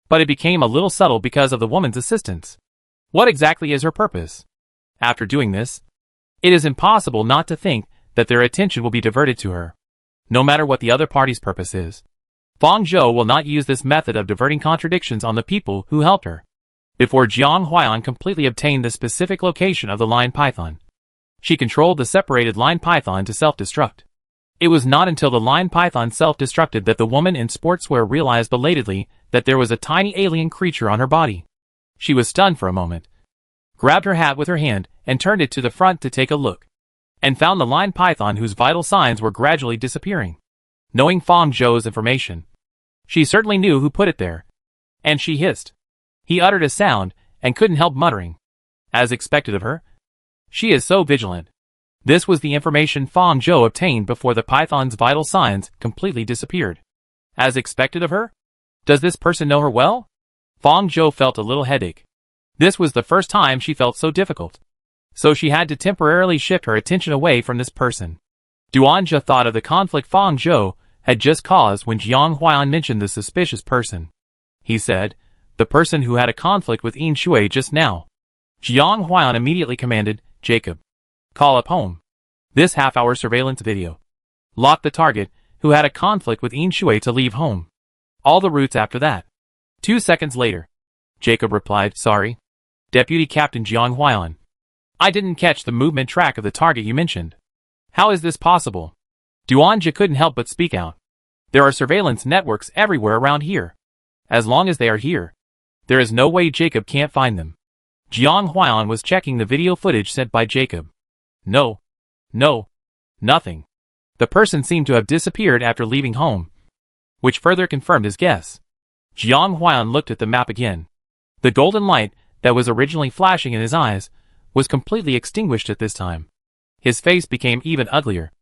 but it became a little subtle because of the woman's assistance. What exactly is her purpose? After doing this, it is impossible not to think that their attention will be diverted to her, no matter what the other party's purpose is. Fang Zhou will not use this method of diverting contradictions on the people who helped her. Before Jiang Huan completely obtained the specific location of the lion python, she controlled the separated lion python to self-destruct. It was not until the lion python self-destructed that the woman in sportswear realized belatedly that there was a tiny alien creature on her body. She was stunned for a moment, grabbed her hat with her hand, and turned it to the front to take a look, and found the lion python whose vital signs were gradually disappearing. Knowing Fang Zhou's information, she certainly knew who put it there, and she hissed. He uttered a sound and couldn't help muttering. As expected of her, she is so vigilant. This was the information Fang Zhou obtained before the python's vital signs completely disappeared. As expected of her? Does this person know her well? Fang Zhou felt a little headache. This was the first time she felt so difficult, so she had to temporarily shift her attention away from this person. Duanja thought of the conflict Fang Zhou had just caused when Jiang Huan mentioned the suspicious person. He said, the person who had a conflict with Yin Shui just now. Jiang Huan immediately commanded, Jacob, call up home. This half-hour surveillance video. Lock the target, who had a conflict with Yin Shui, to leave home. All the routes after that. 2 seconds later, Jacob replied, sorry, Deputy Captain Jiang Huan. I didn't catch the movement track of the target you mentioned. How is this possible? Duanja couldn't help but speak out. There are surveillance networks everywhere around here. As long as they are here, there is no way Jacob can't find them. Jiang Huan was checking the video footage sent by Jacob. No, nothing. The person seemed to have disappeared after leaving home, which further confirmed his guess. Jiang Huan looked at the map again. The golden light that was originally flashing in his eyes was completely extinguished at this time. His face became even uglier.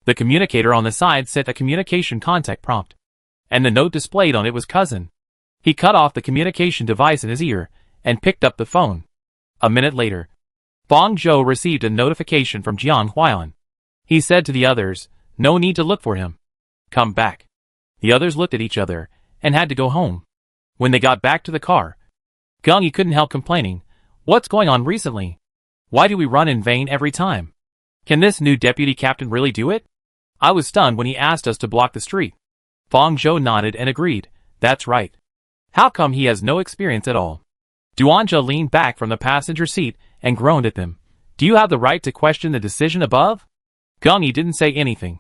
The communicator on the side sent a communication contact prompt, and the note displayed on it was cousin. He cut off the communication device in his ear and picked up the phone. A minute later, Fang Zhou received a notification from Jiang Huan. He said to the others, no need to look for him. Come back. The others looked at each other and had to go home. When they got back to the car, Gung Yi couldn't help complaining, what's going on recently? Why do we run in vain every time? Can this new deputy captain really do it? I was stunned when he asked us to block the street. Fang Zhou nodded and agreed, that's right. How come he has no experience at all? Duanja leaned back from the passenger seat and groaned at them. Do you have the right to question the decision above? Gung Yi didn't say anything,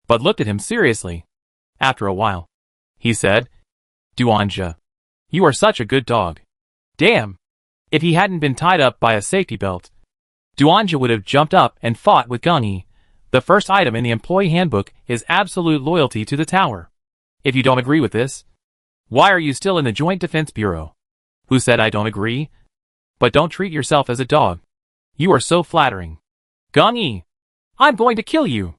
but looked at him seriously. After a while, he said, Duanja, you are such a good dog. Damn! If he hadn't been tied up by a safety belt, Duanja would have jumped up and fought with Gung Yi. The first item in the employee handbook is absolute loyalty to the tower. If you don't agree with this, why are you still in the Joint Defense Bureau? Who said I don't agree? But don't treat yourself as a dog. You are so flattering. Gung Yi, I'm going to kill you.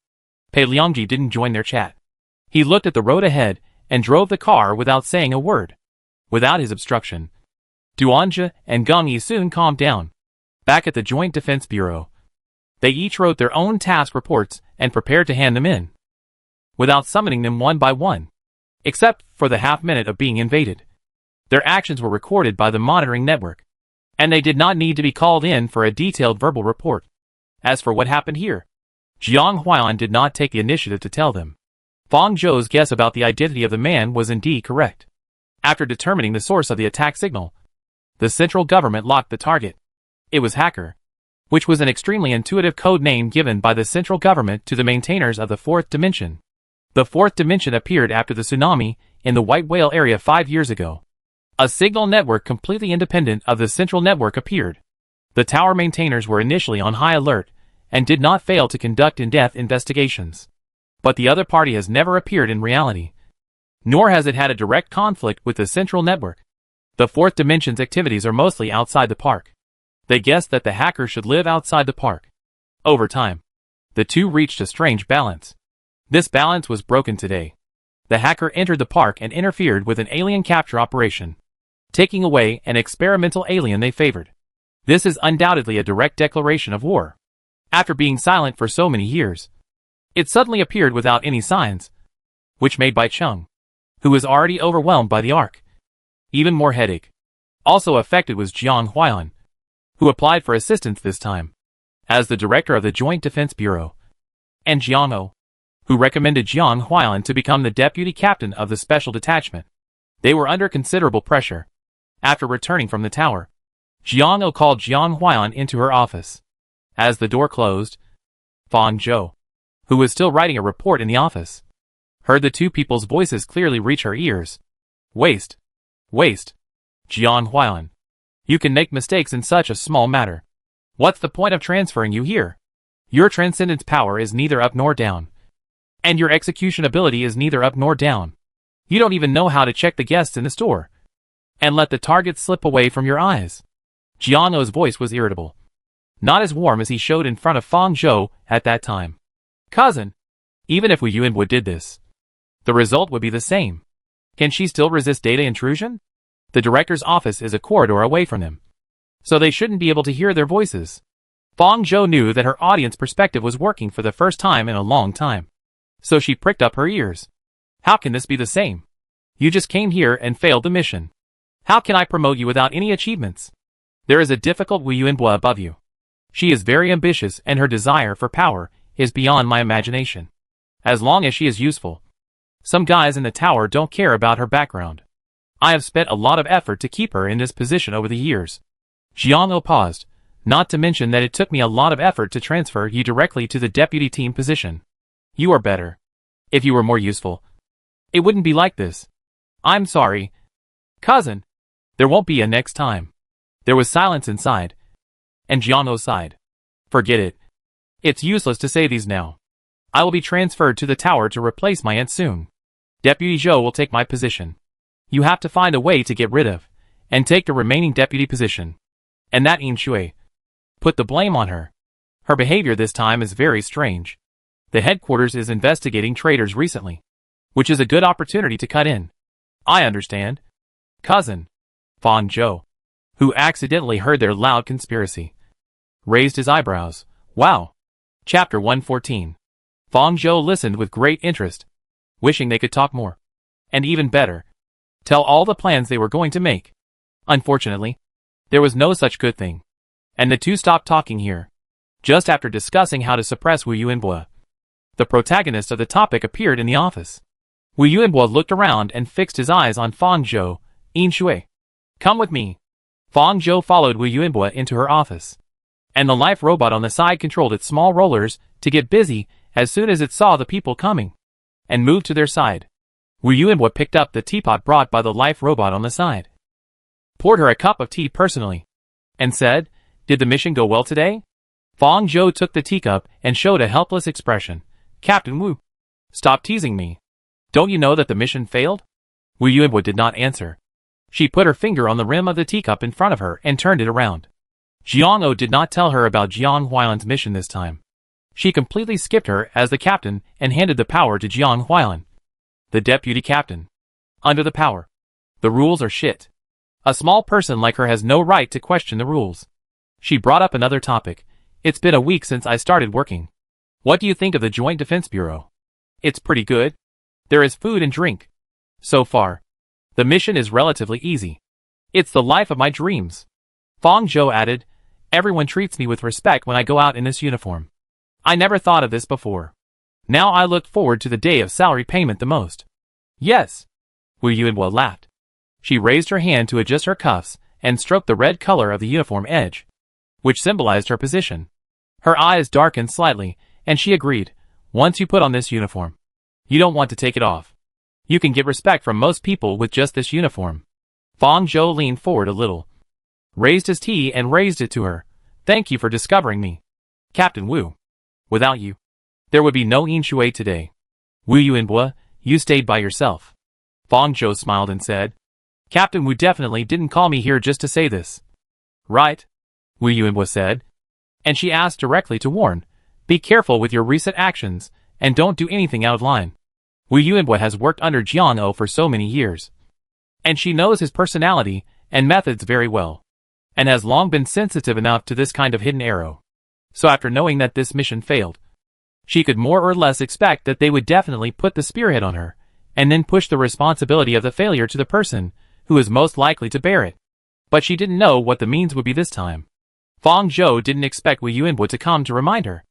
Pei Liangji didn't join their chat. He looked at the road ahead and drove the car without saying a word. Without his obstruction, Duanja and Gung Yi soon calmed down. Back at the Joint Defense Bureau, they each wrote their own task reports and prepared to hand them in, without summoning them one by one, except for the half-minute of being invaded. Their actions were recorded by the monitoring network, and they did not need to be called in for a detailed verbal report. As for what happened here, Jiang Huan did not take the initiative to tell them. Fang Zhou's guess about the identity of the man was indeed correct. After determining the source of the attack signal, the central government locked the target. It was Hacker, which was an extremely intuitive code name given by the central government to the maintainers of the fourth dimension. The fourth dimension appeared after the tsunami in the White Whale area 5 years ago. A signal network completely independent of the central network appeared. The tower maintainers were initially on high alert and did not fail to conduct in-depth investigations. But the other party has never appeared in reality, nor has it had a direct conflict with the central network. The fourth dimension's activities are mostly outside the park. They guessed that the hacker should live outside the park. Over time, the two reached a strange balance. This balance was broken today. The hacker entered the park and interfered with an alien capture operation, taking away an experimental alien they favored. This is undoubtedly a direct declaration of war. After being silent for so many years, it suddenly appeared without any signs, which made Bai Chung, who was already overwhelmed by the arc, even more headache. Also affected was Jiang Huailan, who applied for assistance this time, as the director of the Joint Defense Bureau, and Jiang O, who recommended Jiang Huailan to become the deputy captain of the special detachment. They were under considerable pressure. After returning from the tower, Jiang O called Jiang Huailan into her office. As the door closed, Fang Zhou, who was still writing a report in the office, heard the two people's voices clearly reach her ears. Waste. Jiang Huailan. You can make mistakes in such a small matter. What's the point of transferring you here? Your transcendence power is neither up nor down. And your execution ability is neither up nor down. You don't even know how to check the guests in the store and let the target slip away from your eyes. Jiang O's voice was irritable, not as warm as he showed in front of Fang Zhou at that time. Cousin, even if Wu Yuanbo did this, the result would be the same. Can she still resist data intrusion? The director's office is a corridor away from them, so they shouldn't be able to hear their voices. Fang Zhou knew that her audience perspective was working for the first time in a long time, so she pricked up her ears. How can this be the same? You just came here and failed the mission. How can I promote you without any achievements? There is a difficult Wu Yuanbo above you. She is very ambitious and her desire for power is beyond my imagination. As long as she is useful. Some guys in the tower don't care about her background. I have spent a lot of effort to keep her in this position over the years. Jiang O paused, not to mention that it took me a lot of effort to transfer you directly to the deputy team position. You are better. If you were more useful, it wouldn't be like this. I'm sorry, cousin. There won't be a next time. There was silence inside, and Jiang O sighed. Forget it. It's useless to say these now. I will be transferred to the tower to replace my aunt soon. Deputy Zhou will take my position. You have to find a way to get rid of and take the remaining deputy position. And that Yin Shui. Put the blame on her. Her behavior this time is very strange. The headquarters is investigating traitors recently, which is a good opportunity to cut in. I understand. Cousin. Fang Zhou, who accidentally heard their loud conspiracy, raised his eyebrows. Wow. Chapter 114. Fang Zhou listened with great interest, wishing they could talk more. And even better, tell all the plans they were going to make. Unfortunately, there was no such good thing. And the two stopped talking here, just after discussing how to suppress Wu Yuanbo. The protagonist of the topic appeared in the office. Wu Yuanbo looked around and fixed his eyes on Fang Zhou. Yin Shui. Come with me. Fang Zhou followed Wu Yuanbo into her office, and the life robot on the side controlled its small rollers to get busy as soon as it saw the people coming, and moved to their side. Wu Yuanbo picked up the teapot brought by the life robot on the side, poured her a cup of tea personally, and said, Did the mission go well today? Fang Zhou took the teacup and showed a helpless expression. Captain Wu, stop teasing me. Don't you know that the mission failed? Wu Yuanbo did not answer. She put her finger on the rim of the teacup in front of her and turned it around. Jiang O did not tell her about Jiang Huailan's mission this time. She completely skipped her as the captain and handed the power to Jiang Huailan, the deputy captain. Under the power. The rules are shit. A small person like her has no right to question the rules. She brought up another topic. It's been a week since I started working. What do you think of the Joint Defense Bureau? It's pretty good. There is food and drink. So far, the mission is relatively easy. It's the life of my dreams. Fang Zhou added, Everyone treats me with respect when I go out in this uniform. I never thought of this before. Now I look forward to the day of salary payment the most. Yes. Wu Yuanbo laughed. She raised her hand to adjust her cuffs and stroked the red color of the uniform edge. which symbolized her position. Her eyes darkened slightly, and she agreed. Once you put on this uniform, you don't want to take it off. You can get respect from most people with just this uniform. Fang Zhou leaned forward a little, raised his tea and raised it to her. Thank you for discovering me, Captain Wu. Without you, there would be no Yin Shui today. Wu Yuanbua, you stayed by yourself. Fang Zhou smiled and said, Captain Wu definitely didn't call me here just to say this. Right? Wu Yuanbua said. And she asked directly to warn, be careful with your recent actions, and don't do anything out of line. Wu Yuanbua has worked under Jiang O for so many years, and she knows his personality and methods very well, and has long been sensitive enough to this kind of hidden arrow. So after knowing that this mission failed, she could more or less expect that they would definitely put the spearhead on her, and then push the responsibility of the failure to the person who is most likely to bear it. But she didn't know what the means would be this time. Fang Zhou didn't expect Wu Yuanbua to come to remind her.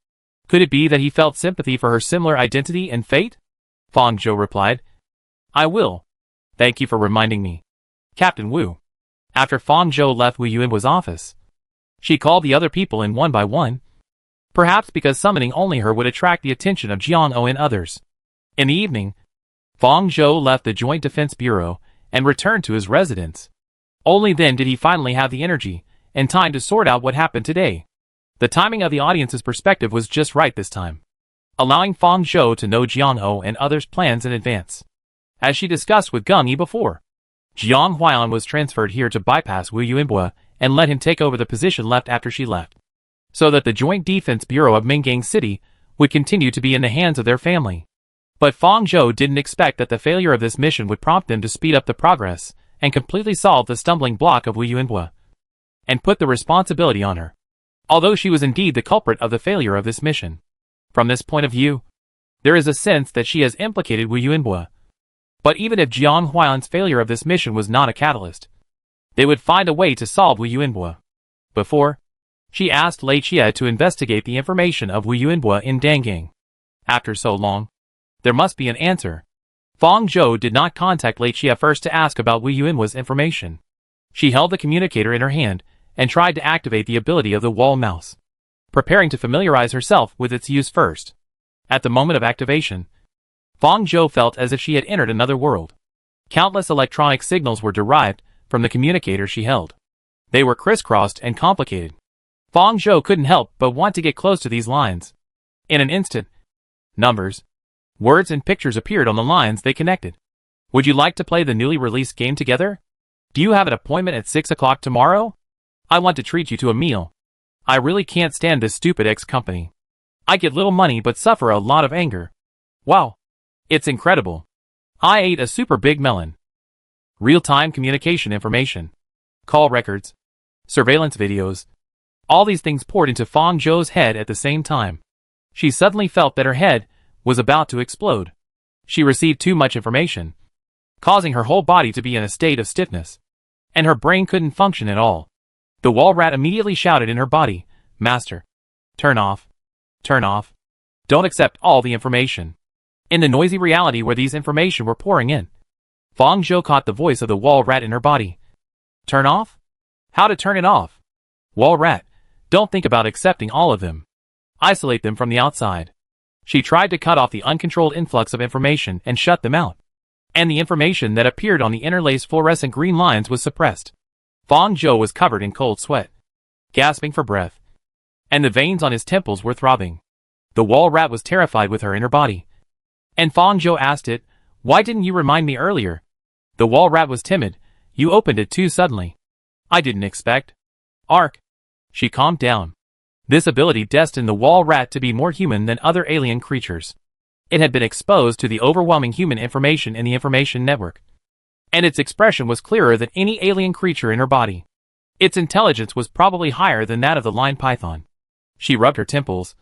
Could it be that he felt sympathy for her similar identity and fate? Fang Zhou replied, I will. Thank you for reminding me, Captain Wu. After Fang Zhou left Wu Yuanbua's office, she called the other people in one by one, perhaps because summoning only her would attract the attention of Jiang O and others. In the evening, Fang Zhou left the Joint Defense Bureau and returned to his residence. Only then did he finally have the energy and time to sort out what happened today. The timing of the audience's perspective was just right this time, allowing Fang Zhou to know Jiang O and others' plans in advance. As she discussed with Geng Yi before, Jiang Huaiyan was transferred here to bypass Wu Yuanbua and let him take over the position left after she left, so that the Joint Defense Bureau of Mingang City would continue to be in the hands of their family. But Fang Zhou didn't expect that the failure of this mission would prompt them to speed up the progress and completely solve the stumbling block of Wu Yuanbua, and put the responsibility on her, although she was indeed the culprit of the failure of this mission. From this point of view, there is a sense that she has implicated Wu Yuanbua. But even if Jiang Huaiyan's failure of this mission was not a catalyst, they would find a way to solve Wu Yuanbua. Before, she asked Lei Chia to investigate the information of Wu Yuanbua in Dangang. After so long, there must be an answer. Fang Zhou did not contact Lei Chia first to ask about Wu Yuanbua's information. She held the communicator in her hand and tried to activate the ability of the wall mouse, preparing to familiarize herself with its use first. At the moment of activation, Fang Zhou felt as if she had entered another world. Countless electronic signals were derived from the communicator she held. They were crisscrossed and complicated. Fang Zhou couldn't help but want to get close to these lines. In an instant, numbers, words and pictures appeared on the lines they connected. Would you like to play the newly released game together? Do you have an appointment at 6 o'clock tomorrow? I want to treat you to a meal. I really can't stand this stupid X-company. I get little money but suffer a lot of anger. Wow. It's incredible. I ate a super big melon. Real-time communication information, call records, surveillance videos. All these things poured into Fang Zhou's head at the same time. She suddenly felt that her head was about to explode. She received too much information, causing her whole body to be in a state of stiffness, and her brain couldn't function at all. The wall rat immediately shouted in her body, Master, turn off. Turn off. Don't accept all the information. In the noisy reality where these information were pouring in, Fang Zhou caught the voice of the wall rat in her body. Turn off? How to turn it off? Wall rat, don't think about accepting all of them. Isolate them from the outside. She tried to cut off the uncontrolled influx of information and shut them out. And the information that appeared on the interlaced fluorescent green lines was suppressed. Fang Zhou was covered in cold sweat, gasping for breath, and the veins on his temples were throbbing. The wall rat was terrified with her in her body. And Fang Zhou asked it, why didn't you remind me earlier? The wall rat was timid. You opened it too suddenly. I didn't expect. Ark. She calmed down. This ability destined the wall rat to be more human than other alien creatures. It had been exposed to the overwhelming human information in the information network, and its expression was clearer than any alien creature in her body. Its intelligence was probably higher than that of the lion python. She rubbed her temples,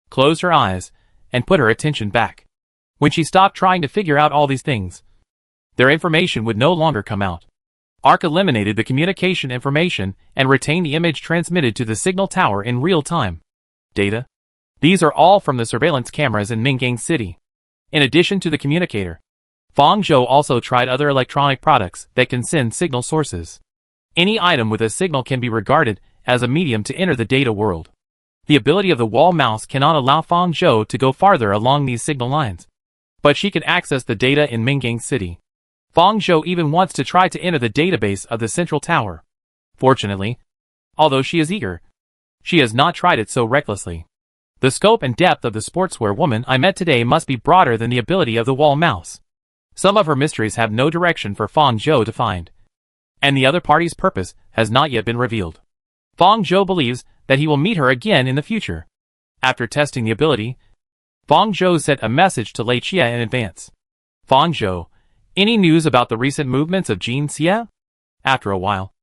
closed her eyes, and put her attention back. When she stopped trying to figure out all these things, their information would no longer come out. Ark eliminated the communication information and retained the image transmitted to the signal tower in real time. Data? These are all from the surveillance cameras in Mingang City. In addition to the communicator, Fang Zhou also tried other electronic products that can send signal sources. Any item with a signal can be regarded as a medium to enter the data world. The ability of the wall mouse cannot allow Fang Zhou to go farther along these signal lines. But she can access the data in Minggang City. Fang Zhou even wants to try to enter the database of the central tower. Fortunately, although she is eager, she has not tried it so recklessly. The scope and depth of the sportswear woman I met today must be broader than the ability of the wall mouse. Some of her mysteries have no direction for Fang Zhou to find. And the other party's purpose has not yet been revealed. Fang Zhou believes that he will meet her again in the future. After testing the ability, Fang Zhou sent a message to Lei Chia in advance. Fang Zhou, any news about the recent movements of Jin Xie? After a while,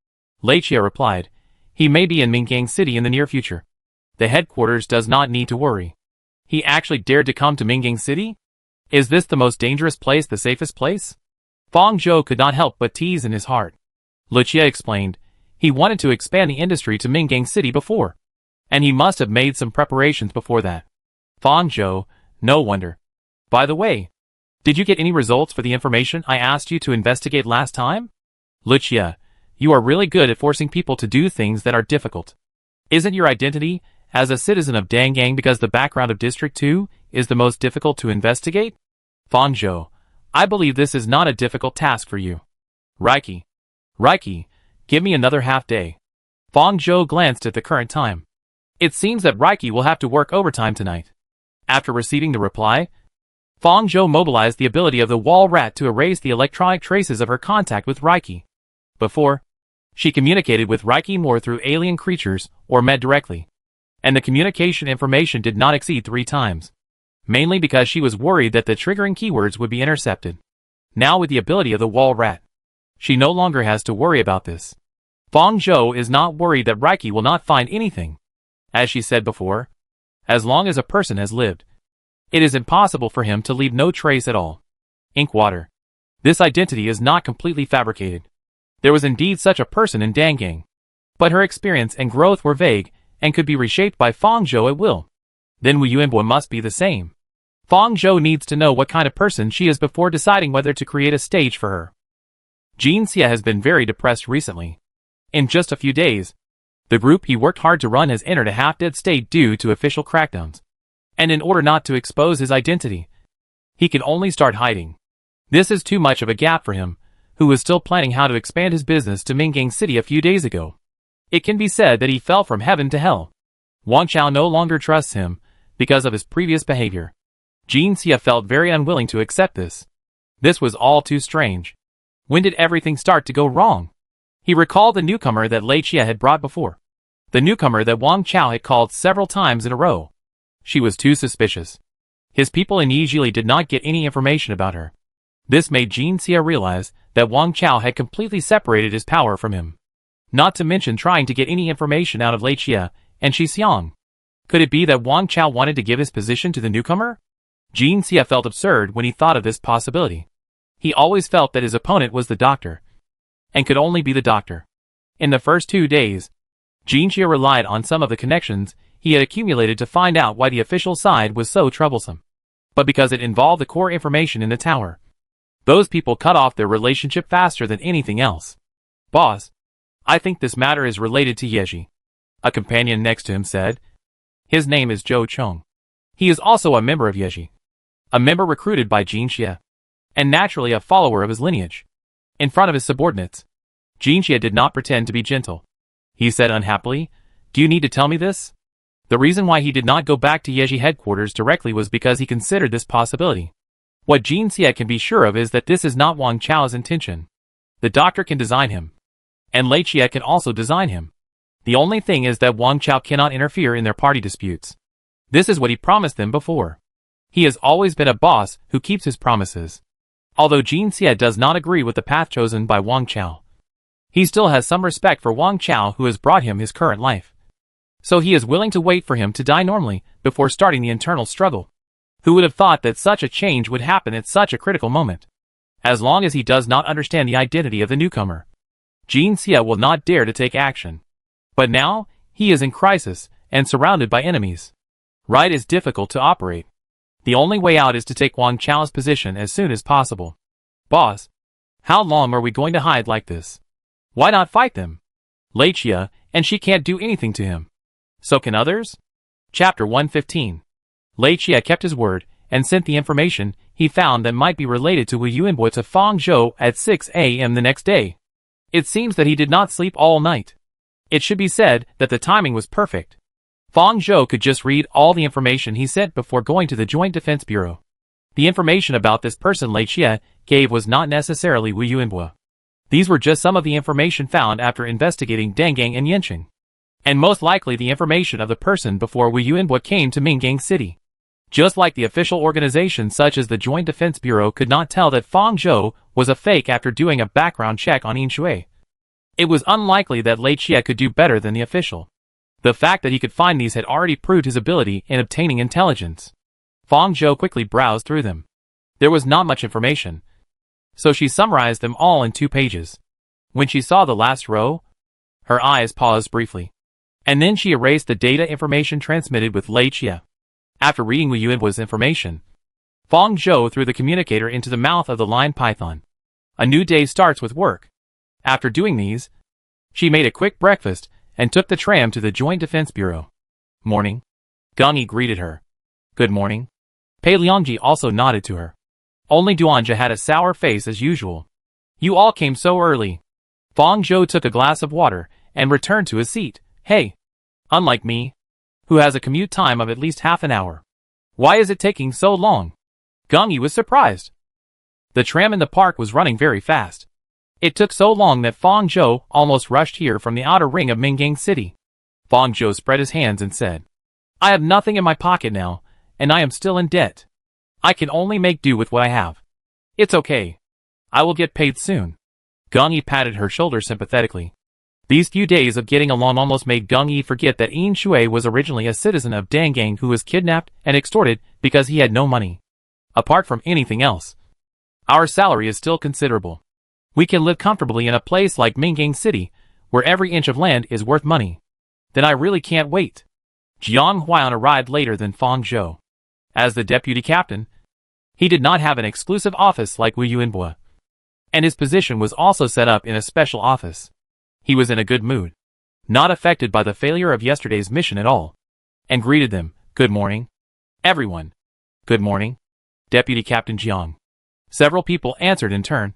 Lei Chia replied, he may be in Minggang City in the near future. The headquarters does not need to worry. He actually dared to come to Minggang City? Is this the most dangerous place, the safest place? Fang Zhou could not help but tease in his heart. Lei Chia explained, he wanted to expand the industry to Minggang City before, and he must have made some preparations before that. Fang Zhou, no wonder. By the way, did you get any results for the information I asked you to investigate last time? Lei Chia, you are really good at forcing people to do things that are difficult. Isn't your identity as a citizen of Dangang because the background of District 2 is the most difficult to investigate? Fang Zhou, I believe this is not a difficult task for you. Reiki, give me another half day. Fang Zhou glanced at the current time. It seems that Reiki will have to work overtime tonight. After receiving the reply, Fang Zhou mobilized the ability of the wall rat to erase the electronic traces of her contact with Reiki. Before, she communicated with Reiki more through alien creatures or met directly, and the communication information did not exceed 3 times, mainly because she was worried that the triggering keywords would be intercepted. Now with the ability of the wall rat, she no longer has to worry about this. Fang Zhou is not worried that Reiki will not find anything. As she said before, as long as a person has lived, it is impossible for him to leave no trace at all. Inkwater. This identity is not completely fabricated. There was indeed such a person in Dangang, but her experience and growth were vague and could be reshaped by Fang Zhou at will. Then Wu Yuanbo must be the same. Fang Zhou needs to know what kind of person she is before deciding whether to create a stage for her. Jin Xie has been very depressed recently. In just a few days, the group he worked hard to run has entered a half-dead state due to official crackdowns. And in order not to expose his identity, he can only start hiding. This is too much of a gap for him, who was still planning how to expand his business to Minggang City a few days ago. It can be said that he fell from heaven to hell. Wang Chao no longer trusts him because of his previous behavior. Jin Xie felt very unwilling to accept this. This was all too strange. When did everything start to go wrong? He recalled the newcomer that Lei Chia had brought before. The newcomer that Wang Chao had called several times in a row. She was too suspicious. His people in Yizhili did not get any information about her. This made Jin Xie realize that Wang Chao had completely separated his power from him. Not to mention trying to get any information out of Lei Chia and Shi Xiang. Could it be that Wang Chao wanted to give his position to the newcomer? Jin Xie felt absurd when he thought of this possibility. He always felt that his opponent was the doctor, and could only be the doctor. In the first 2 days, Jin Xie relied on some of the connections he had accumulated to find out why the official side was so troublesome. But because it involved the core information in the tower, those people cut off their relationship faster than anything else. Boss, I think this matter is related to Yeji. A companion next to him said. His name is Zhou Chong. He is also a member of Yeji. A member recruited by Jin Xie, and naturally a follower of his lineage. In front of his subordinates, Jin Xie did not pretend to be gentle. He said unhappily, do you need to tell me this? The reason why he did not go back to Yeji headquarters directly was because he considered this possibility. What Jin Xie can be sure of is that this is not Wang Chao's intention. The doctor can design him, and Lei Chia can also design him. The only thing is that Wang Chao cannot interfere in their party disputes. This is what he promised them before. He has always been a boss who keeps his promises. Although Jin Xie does not agree with the path chosen by Wang Chao, he still has some respect for Wang Chao who has brought him his current life. So he is willing to wait for him to die normally before starting the internal struggle. Who would have thought that such a change would happen at such a critical moment? As long as he does not understand the identity of the newcomer, Jin Xie will not dare to take action. But now, he is in crisis and surrounded by enemies. Right is difficult to operate. The only way out is to take Wang Chao's position as soon as possible. Boss, how long are we going to hide like this? Why not fight them? Lei Chia, and she can't do anything to him. So can others? Chapter 115. Lei Chia kept his word and sent the information he found that might be related to Wu Yuanbo to Fang Zhou at 6 a.m. the next day. It seems that he did not sleep all night. It should be said that the timing was perfect. Fang Zhou could just read all the information he sent before going to the Joint Defense Bureau. The information about this person Lei Chia gave was not necessarily Wu Yuanbo. These were just some of the information found after investigating Dengang and Yanqing. And most likely the information of the person before Wu Yuanbo came to Mingang City. Just like the official organizations such as the Joint Defense Bureau could not tell that Fang Zhou was a fake after doing a background check on Yin Shui. It was unlikely that Lei Chia could do better than the official. The fact that he could find these had already proved his ability in obtaining intelligence. Fang Zhou quickly browsed through them. There was not much information, so she summarized them all in 2 pages. When she saw the last row, her eyes paused briefly. And then she erased the data information transmitted with Lei Chia. After reading Wu Yuanbo's information, Fang Zhou threw the communicator into the mouth of the lion python. A new day starts with work. After doing these, she made a quick breakfast and took the tram to the Joint Defense Bureau. Morning. Gang Yi greeted her. Good morning. Pei Liangji also nodded to her. Only Duanja had a sour face as usual. You all came so early. Fang Zhou took a glass of water and returned to his seat. Hey. Unlike me, who has a commute time of at least half an hour. Why is it taking so long? Gang Yi was surprised. The tram in the park was running very fast. It took so long that Fang Zhou almost rushed here from the outer ring of Mingang City. Fang Zhou spread his hands and said, I have nothing in my pocket now, and I am still in debt. I can only make do with what I have. It's okay. I will get paid soon. Gang Yi patted her shoulder sympathetically. These few days of getting along almost made Gang Yi forget that Yin Shui was originally a citizen of Dengang who was kidnapped and extorted because he had no money. Apart from anything else, our salary is still considerable. We can live comfortably in a place like Mingang City, where every inch of land is worth money. Then I really can't wait. Jiang Huan arrived later than Fang Zhou. As the deputy captain, he did not have an exclusive office like Wu Yuanbo. And his position was also set up in a special office. He was in a good mood, not affected by the failure of yesterday's mission at all, and greeted them, Good morning, everyone. Good morning, Deputy Captain Jiang. Several people answered in turn.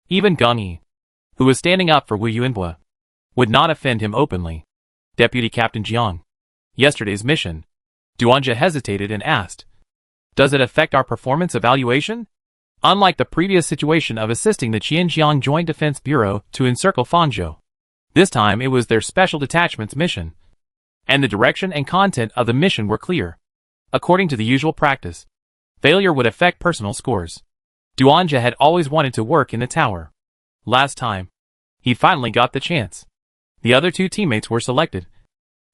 Even Gang Yi, who was standing up for Wu Yuanbo, would not offend him openly. Deputy Captain Jiang. Yesterday's mission. Duanja hesitated and asked, Does it affect our performance evaluation? Unlike the previous situation of assisting the Xinjiang Joint Defense Bureau to encircle Fang Zhou, this time it was their special detachment's mission. And the direction and content of the mission were clear. According to the usual practice, failure would affect personal scores. Duanja had always wanted to work in the tower. Last time, he finally got the chance. The other 2 teammates were selected,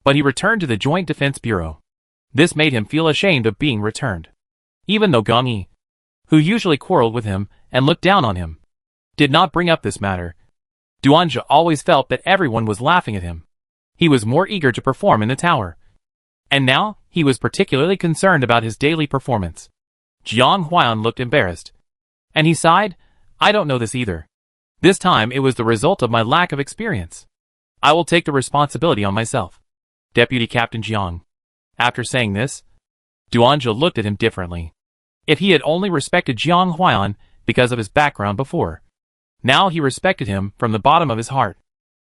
but he returned to the Joint Defense Bureau. This made him feel ashamed of being returned. Even though Gang Yi, who usually quarreled with him and looked down on him, did not bring up this matter, Duanja always felt that everyone was laughing at him. He was more eager to perform in the tower. And now, he was particularly concerned about his daily performance. Jiang Huan looked embarrassed. And he sighed, I don't know this either. This time it was the result of my lack of experience. I will take the responsibility on myself. Deputy Captain Jiang. After saying this, Duanja looked at him differently. If he had only respected Jiang Huan because of his background before, now he respected him from the bottom of his heart.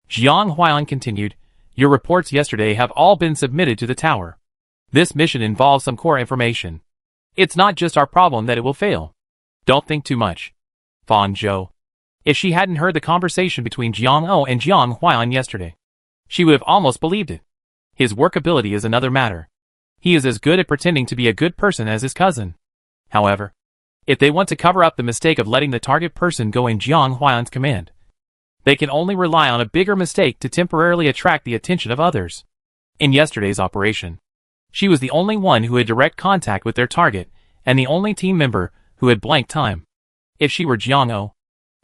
Jiang Huan continued, Your reports yesterday have all been submitted to the tower. This mission involves some core information. It's not just our problem that it will fail. Don't think too much. Fang Zhou. If she hadn't heard the conversation between Jiang O and Jiang Huan yesterday, she would have almost believed it. His work ability is another matter. He is as good at pretending to be a good person as his cousin. However, if they want to cover up the mistake of letting the target person go in Jiang Huan's command, they can only rely on a bigger mistake to temporarily attract the attention of others. In yesterday's operation, she was the only one who had direct contact with their target, and the only team member who had blank time. If she were Jiang O,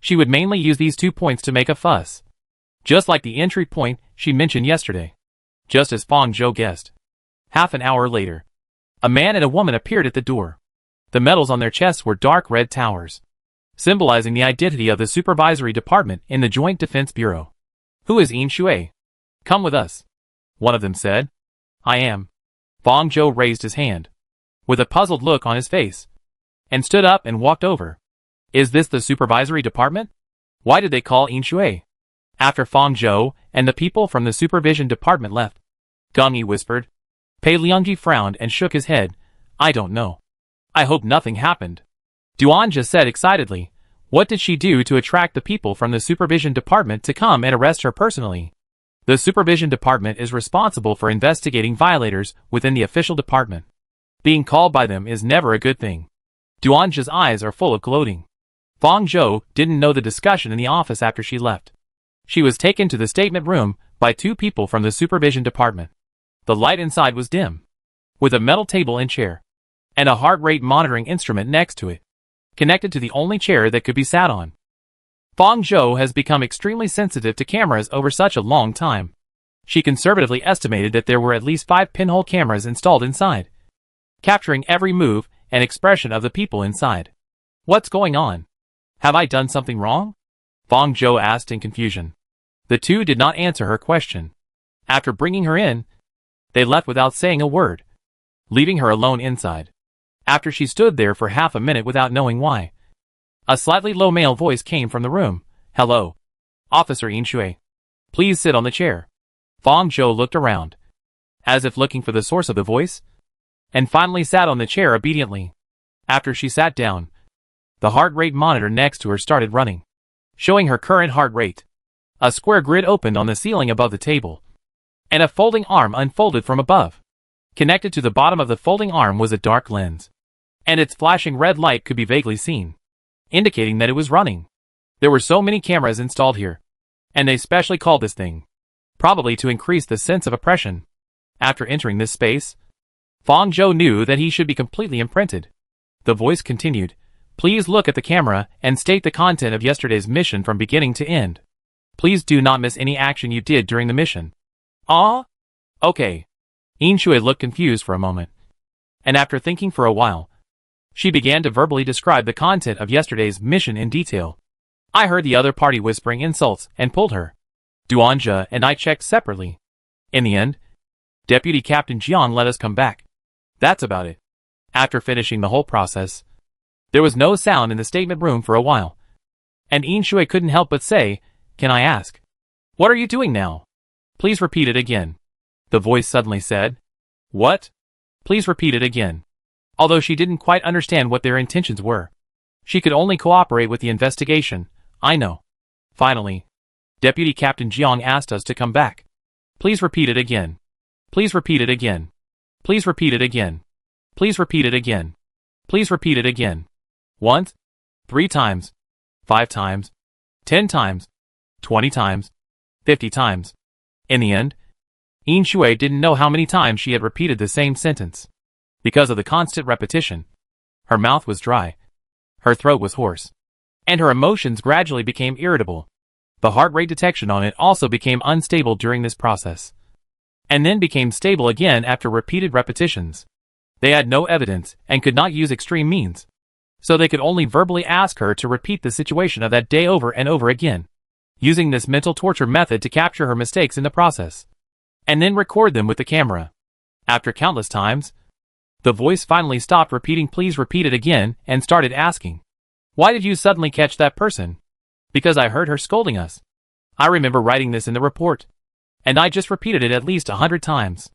she would mainly use these 2 points to make a fuss. Just like the entry point she mentioned yesterday. Just as Fang Zhou guessed. Half an hour later, a man and a woman appeared at the door. The medals on their chests were dark red towers, symbolizing the identity of the supervisory department in the Joint Defense Bureau. Who is Yin Shui? Come with us, one of them said. I am. Fong Zhou raised his hand, with a puzzled look on his face, and stood up and walked over. Is this the supervisory department? Why did they call Yin Shui? After Fong Zhou and the people from the supervision department left, Geng Yi whispered. Pei Liangji frowned and shook his head. I don't know. I hope nothing happened. Duanja said excitedly. What did she do to attract the people from the supervision department to come and arrest her personally? The supervision department is responsible for investigating violators within the official department. Being called by them is never a good thing. Duanja's eyes are full of gloating. Fong Zhou didn't know the discussion in the office after she left. She was taken to the statement room by two people from the supervision department. The light inside was dim, with a metal table and chair, and a heart rate monitoring instrument next to it, connected to the only chair that could be sat on. Fong Zhou has become extremely sensitive to cameras over such a long time. She conservatively estimated that there were at least 5 pinhole cameras installed inside, capturing every move and expression of the people inside. What's going on? Have I done something wrong? Fong Zhou asked in confusion. The two did not answer her question. After bringing her in, they left without saying a word, leaving her alone inside. After she stood there for half a minute without knowing why, a slightly low male voice came from the room. Hello. Officer Yin Shui. Please sit on the chair. Fong Zhou looked around, as if looking for the source of the voice, and finally sat on the chair obediently. After she sat down, the heart rate monitor next to her started running, showing her current heart rate. A square grid opened on the ceiling above the table, and a folding arm unfolded from above. Connected to the bottom of the folding arm was a dark lens, and its flashing red light could be vaguely seen, indicating that it was running. There were so many cameras installed here, and they specially called this thing, probably to increase the sense of oppression. After entering this space, Fong Zhou knew that he should be completely imprinted. The voice continued, Please look at the camera and state the content of yesterday's mission from beginning to end. Please do not miss any action you did during the mission. Ah? Okay. Yin Shui looked confused for a moment, and after thinking for a while, she began to verbally describe the content of yesterday's mission in detail. I heard the other party whispering insults and pulled her. Duanja and I checked separately. In the end, Deputy Captain Jiang let us come back. That's about it. After finishing the whole process, there was no sound in the statement room for a while, and Yin Shui couldn't help but say, Can I ask? What are you doing now? Please repeat it again. The voice suddenly said. What? Please repeat it again. Although she didn't quite understand what their intentions were, she could only cooperate with the investigation. I know. Finally, Deputy Captain Jiang asked us to come back. Please repeat it again. Please repeat it again. Please repeat it again. Please repeat it again. Please repeat it again. Once, 3 times, 5 times, 10 times, 20 times, 50 times. In the end, Yin Shui didn't know how many times she had repeated the same sentence. Because of the constant repetition, her mouth was dry, her throat was hoarse, and her emotions gradually became irritable. The heart rate detection on it also became unstable during this process, and then became stable again after repeated repetitions. They had no evidence and could not use extreme means, so they could only verbally ask her to repeat the situation of that day over and over again, using this mental torture method to capture her mistakes in the process, and then record them with the camera. After countless times, the voice finally stopped repeating please repeat it again and started asking, Why did you suddenly catch that person? Because I heard her scolding us. I remember writing this in the report, and I just repeated it at least 100 times.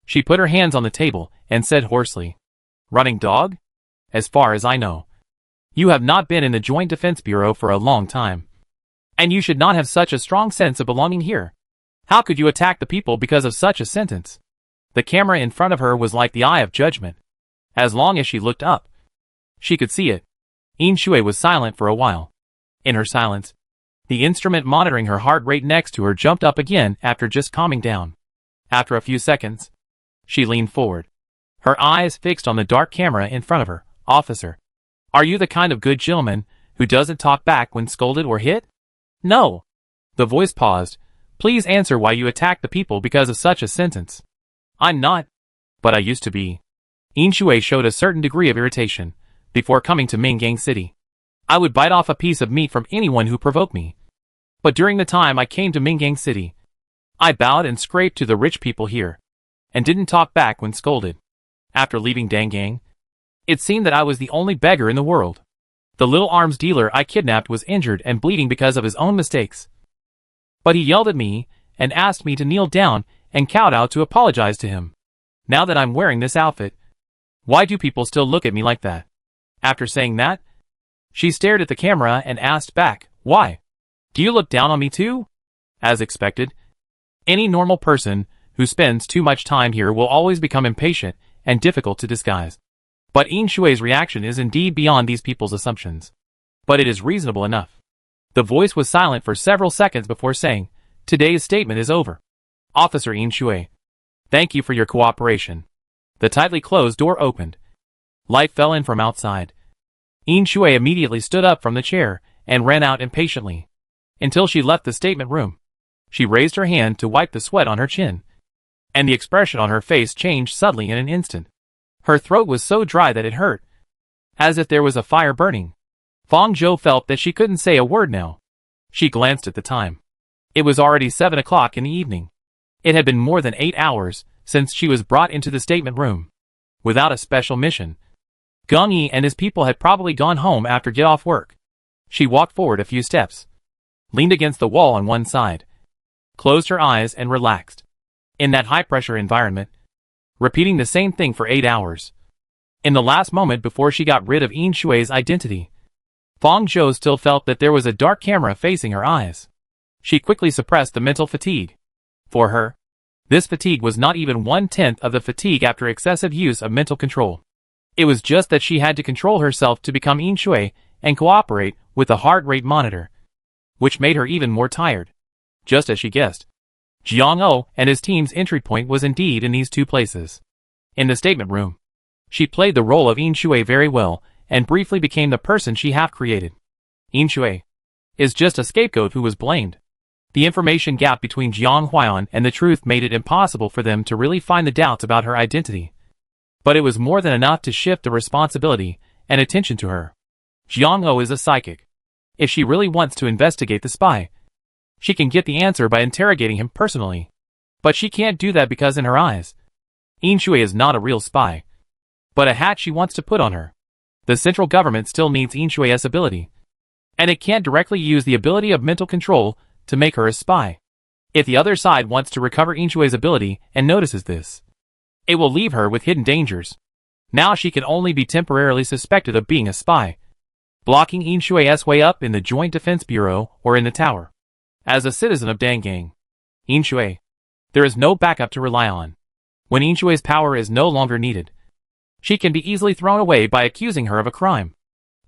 She put her hands on the table and said hoarsely, Running dog? As far as I know, you have not been in the Joint Defense Bureau for a long time, and you should not have such a strong sense of belonging here. How could you attack the people because of such a sentence? The camera in front of her was like the eye of judgment. As long as she looked up, she could see it. Yin Shui was silent for a while. In her silence, the instrument monitoring her heart rate next to her jumped up again after just calming down. After a few seconds, she leaned forward, her eyes fixed on the dark camera in front of her. Officer, are you the kind of good gentleman who doesn't talk back when scolded or hit? No. The voice paused. Please answer why you attacked the people because of such a sentence. I'm not, but I used to be. Yin Shui showed a certain degree of irritation before coming to Minggang City. I would bite off a piece of meat from anyone who provoked me. But during the time I came to Minggang City, I bowed and scraped to the rich people here, and didn't talk back when scolded. After leaving Dangang, it seemed that I was the only beggar in the world. The little arms dealer I kidnapped was injured and bleeding because of his own mistakes. But he yelled at me and asked me to kneel down and kowtow to apologize to him. Now that I'm wearing this outfit, why do people still look at me like that? After saying that, she stared at the camera and asked back, why? Do you look down on me too? As expected, any normal person who spends too much time here will always become impatient and difficult to disguise. But Yin Shui's reaction is indeed beyond these people's assumptions. But it is reasonable enough. The voice was silent for several seconds before saying, today's statement is over. Officer Yin Shui, thank you for your cooperation. The tightly closed door opened. Light fell in from outside. Yin Shui immediately stood up from the chair and ran out impatiently. Until she left the statement room. She raised her hand to wipe the sweat on her chin. And the expression on her face changed suddenly in an instant. Her throat was so dry that it hurt, as if there was a fire burning. Fang Zhou felt that she couldn't say a word now. She glanced at the time. It was already 7 o'clock in the evening. It had been more than 8 hours since she was brought into the statement room. Without a special mission, Geng Yi and his people had probably gone home after get-off work. She walked forward a few steps, leaned against the wall on one side, closed her eyes and relaxed. In that high-pressure environment, repeating the same thing for 8 hours. In the last moment before she got rid of Yin Shui's identity, Fang Zhou still felt that there was a dark camera facing her eyes. She quickly suppressed the mental fatigue. For her, this fatigue was not even 1/10 of the fatigue after excessive use of mental control. It was just that she had to control herself to become Yin Shui and cooperate with the heart rate monitor, which made her even more tired. Just as she guessed, Jiang O and his team's entry point was indeed in these two places. In the statement room, she played the role of Yin Shui very well and briefly became the person she half-created. Yin Shui is just a scapegoat who was blamed. The information gap between Jiang Huaiyan and the truth made it impossible for them to really find the doubts about her identity. But it was more than enough to shift the responsibility and attention to her. Jiang O is a psychic. If she really wants to investigate the spy, she can get the answer by interrogating him personally. But she can't do that because in her eyes, Yin Shui is not a real spy, but a hat she wants to put on her. The central government still needs Yin Shui's ability, and it can't directly use the ability of mental control to make her a spy. If the other side wants to recover Yin Shui's ability and notices this, it will leave her with hidden dangers. Now she can only be temporarily suspected of being a spy, blocking Yin Shui's way up in the Joint Defense Bureau or in the tower. As a citizen of Dangang, Yin Shui, there is no backup to rely on. When Yin Shui's power is no longer needed, she can be easily thrown away by accusing her of a crime.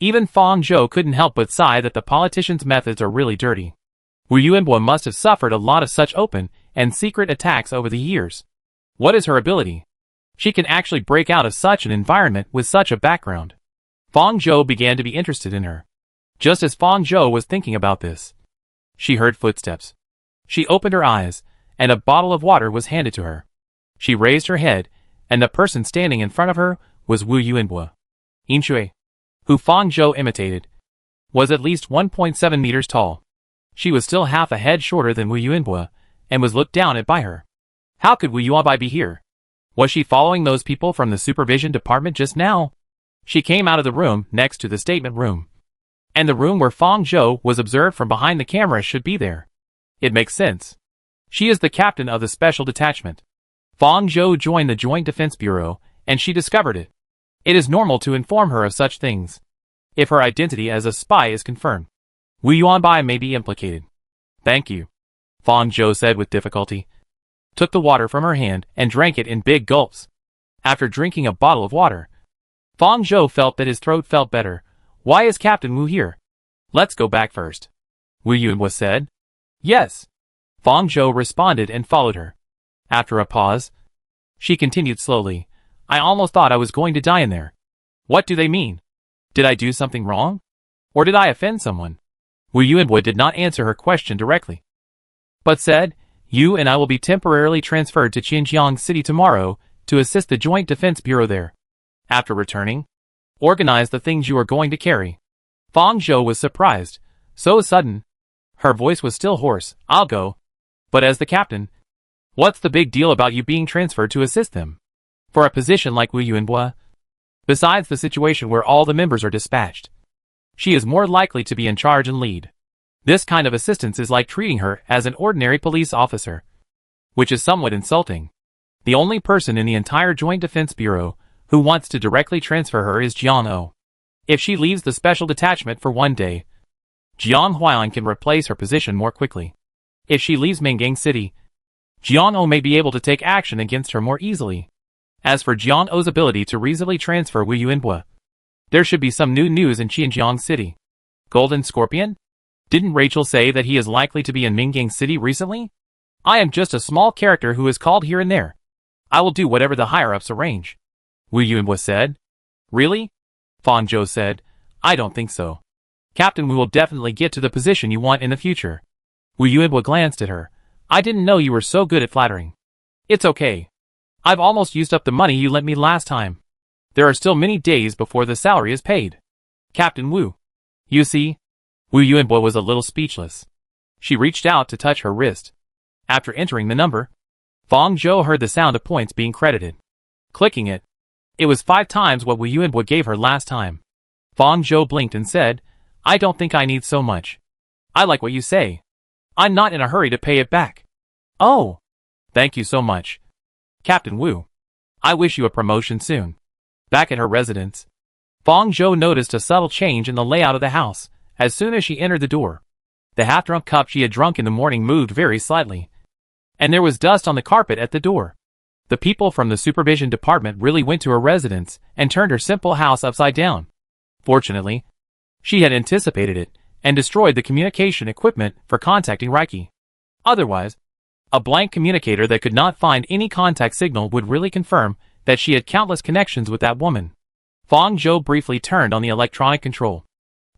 Even Fang Zhou couldn't help but sigh that the politician's methods are really dirty. Wu Yuanbo must have suffered a lot of such open and secret attacks over the years. What is her ability? She can actually break out of such an environment with such a background. Fang Zhou began to be interested in her. Just as Fang Zhou was thinking about this, she heard footsteps. She opened her eyes, and a bottle of water was handed to her. She raised her head, and the person standing in front of her was Wu Yuanbo. Yin Shui, who Fang Zhou imitated, was at least 1.7 meters tall. She was still half a head shorter than Wu Yuanbo, and was looked down at by her. How could Wu Yuanbai be here? Was she following those people from the supervision department just now? She came out of the room next to the statement room. And the room where Fang Zhou was observed from behind the camera should be there. It makes sense. She is the captain of the special detachment. Fang Zhou joined the Joint Defense Bureau, and she discovered it. It is normal to inform her of such things. If her identity as a spy is confirmed, Wu Yuanbai may be implicated. Thank you, Fang Zhou said with difficulty, took the water from her hand and drank it in big gulps. After drinking a bottle of water, Fang Zhou felt that his throat felt better. Why is Captain Wu here? Let's go back first, Wu Yuanbo said. Yes. Fang Zhou responded and followed her. After a pause, she continued slowly. I almost thought I was going to die in there. What do they mean? Did I do something wrong? Or did I offend someone? Wu Yuanbo did not answer her question directly, but said, you and I will be temporarily transferred to Xinjiang City tomorrow to assist the Joint Defense Bureau there. After returning, organize the things you are going to carry. Fang Zhou was surprised. So sudden. Her voice was still hoarse. I'll go. But as the captain, What's the big deal about you being transferred to assist them? For a position like Wu Yuanbua? Besides the situation where all the members are dispatched, she is more likely to be in charge and lead. This kind of assistance is like treating her as an ordinary police officer, which is somewhat insulting. The only person in the entire Joint Defense Bureau who wants to directly transfer her is Jiang O. If she leaves the special detachment for one day, Jiang Huailan can replace her position more quickly. If she leaves Mingang City, Jiang O may be able to take action against her more easily. As for Jiang O's ability to reasonably transfer Wu Yuanbua, there should be some new news in Xinjiang City. Golden Scorpion? Didn't Rachel say that he is likely to be in Mingang City recently? I am just a small character who is called here and there. I will do whatever the higher-ups arrange. Wu Yuanbua said. Really? Fang Zhou said. I don't think so. Captain Wu will definitely get to the position you want in the future. Wu Yuanbua glanced at her. I didn't know you were so good at flattering. It's okay. I've almost used up the money you lent me last time. There are still many days before the salary is paid. Captain Wu. You see? Wu Yuanbua was a little speechless. She reached out to touch her wrist. After entering the number, Fang Zhou heard the sound of points being credited. Clicking it. It was 5 times what Wu Yuanbua gave her last time. Fang Zhou blinked and said, I don't think I need so much. I like what you say. I'm not in a hurry to pay it back. Oh. Thank you so much. Captain Wu. I wish you a promotion soon. Back at her residence, Fang Zhou noticed a subtle change in the layout of the house as soon as she entered the door. The half-drunk cup she had drunk in the morning moved very slightly, and there was dust on the carpet at the door. The people from the supervision department really went to her residence and turned her simple house upside down. Fortunately, she had anticipated it and destroyed the communication equipment for contacting Reiki. Otherwise, a blank communicator that could not find any contact signal would really confirm that she had countless connections with that woman. Fang Zhou briefly turned on the electronic control.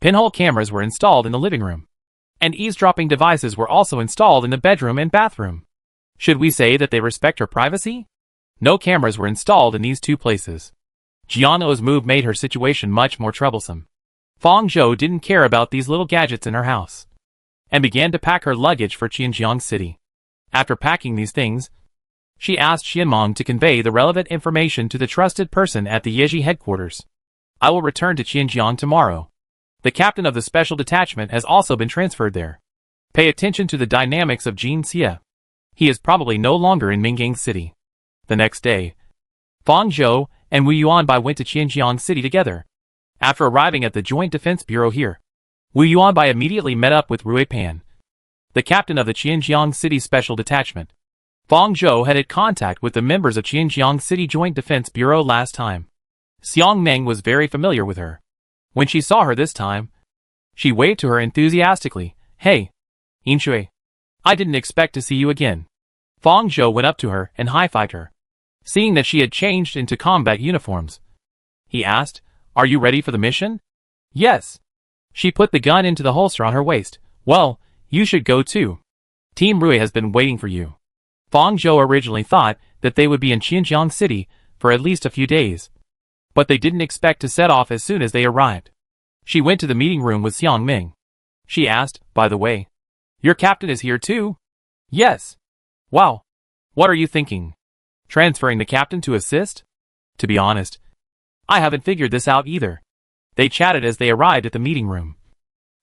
Pinhole cameras were installed in the living room, and eavesdropping devices were also installed in the bedroom and bathroom. Should we say that they respect her privacy? No cameras were installed in these 2 places. Jiang O's move made her situation much more troublesome. Fang Zhou didn't care about these little gadgets in her house, and began to pack her luggage for Xinjiang City. After packing these things, she asked Xianmong to convey the relevant information to the trusted person at the Yeji headquarters. I will return to Xinjiang tomorrow. The captain of the special detachment has also been transferred there. Pay attention to the dynamics of Jin Xie. He is probably no longer in Mingang City. The next day, Fang Zhou and Wu Yuanbai went to Xinjiang City together. After arriving at the Joint Defense Bureau here, Wu Yuanbai immediately met up with Rui Pan, the captain of the Xinjiang City Special Detachment. Fang Zhou had contact with the members of Xinjiang City Joint Defense Bureau last time. Xiang Meng was very familiar with her. When she saw her this time, she waved to her enthusiastically. Hey, Yinshui. I didn't expect to see you again. Fang Zhou went up to her and high-fived her. Seeing that she had changed into combat uniforms, he asked, Are you ready for the mission? Yes. She put the gun into the holster on her waist. Well, you should go too. Team Rui has been waiting for you. Fang Zhou originally thought that they would be in Xinjiang City for at least a few days, but they didn't expect to set off as soon as they arrived. She went to the meeting room with Xiang Ming. She asked, By the way, your captain is here too? Yes. Wow. What are you thinking? Transferring the captain to assist? To be honest, I haven't figured this out either. They chatted as they arrived at the meeting room,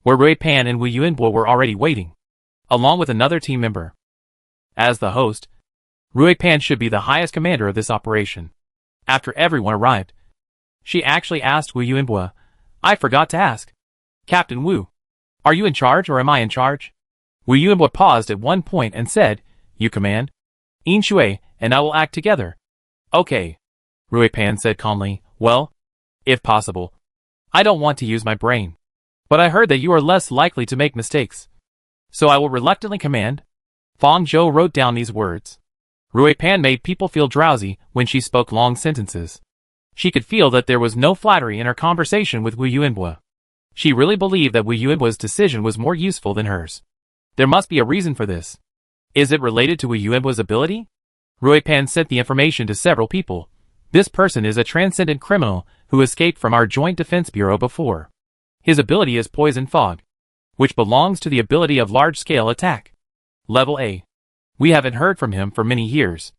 where Rui Pan and Wu Yuanbo were already waiting, along with another team member. As the host, Rui Pan should be the highest commander of this operation. After everyone arrived, she actually asked Wu Yuanbo, I forgot to ask. Captain Wu, are you in charge or am I in charge? Wu Yuanbo paused at one point and said, You command. Yin Shui and I will act together. Okay. Rui Pan said calmly, Well, if possible, I don't want to use my brain. But I heard that you are less likely to make mistakes, so I will reluctantly command. Fang Zhou wrote down these words. Rui Pan made people feel drowsy when she spoke long sentences. She could feel that there was no flattery in her conversation with Wu Yuanbo. She really believed that Wu Yuanbo's decision was more useful than hers. There must be a reason for this. Is it related to Wu Yuanbo's ability? Rui Pan sent the information to several people. This person is a transcendent criminal who escaped from our Joint Defense Bureau before. His ability is Poison Fog, which belongs to the ability of large-scale attack. Level A. We haven't heard from him for many years.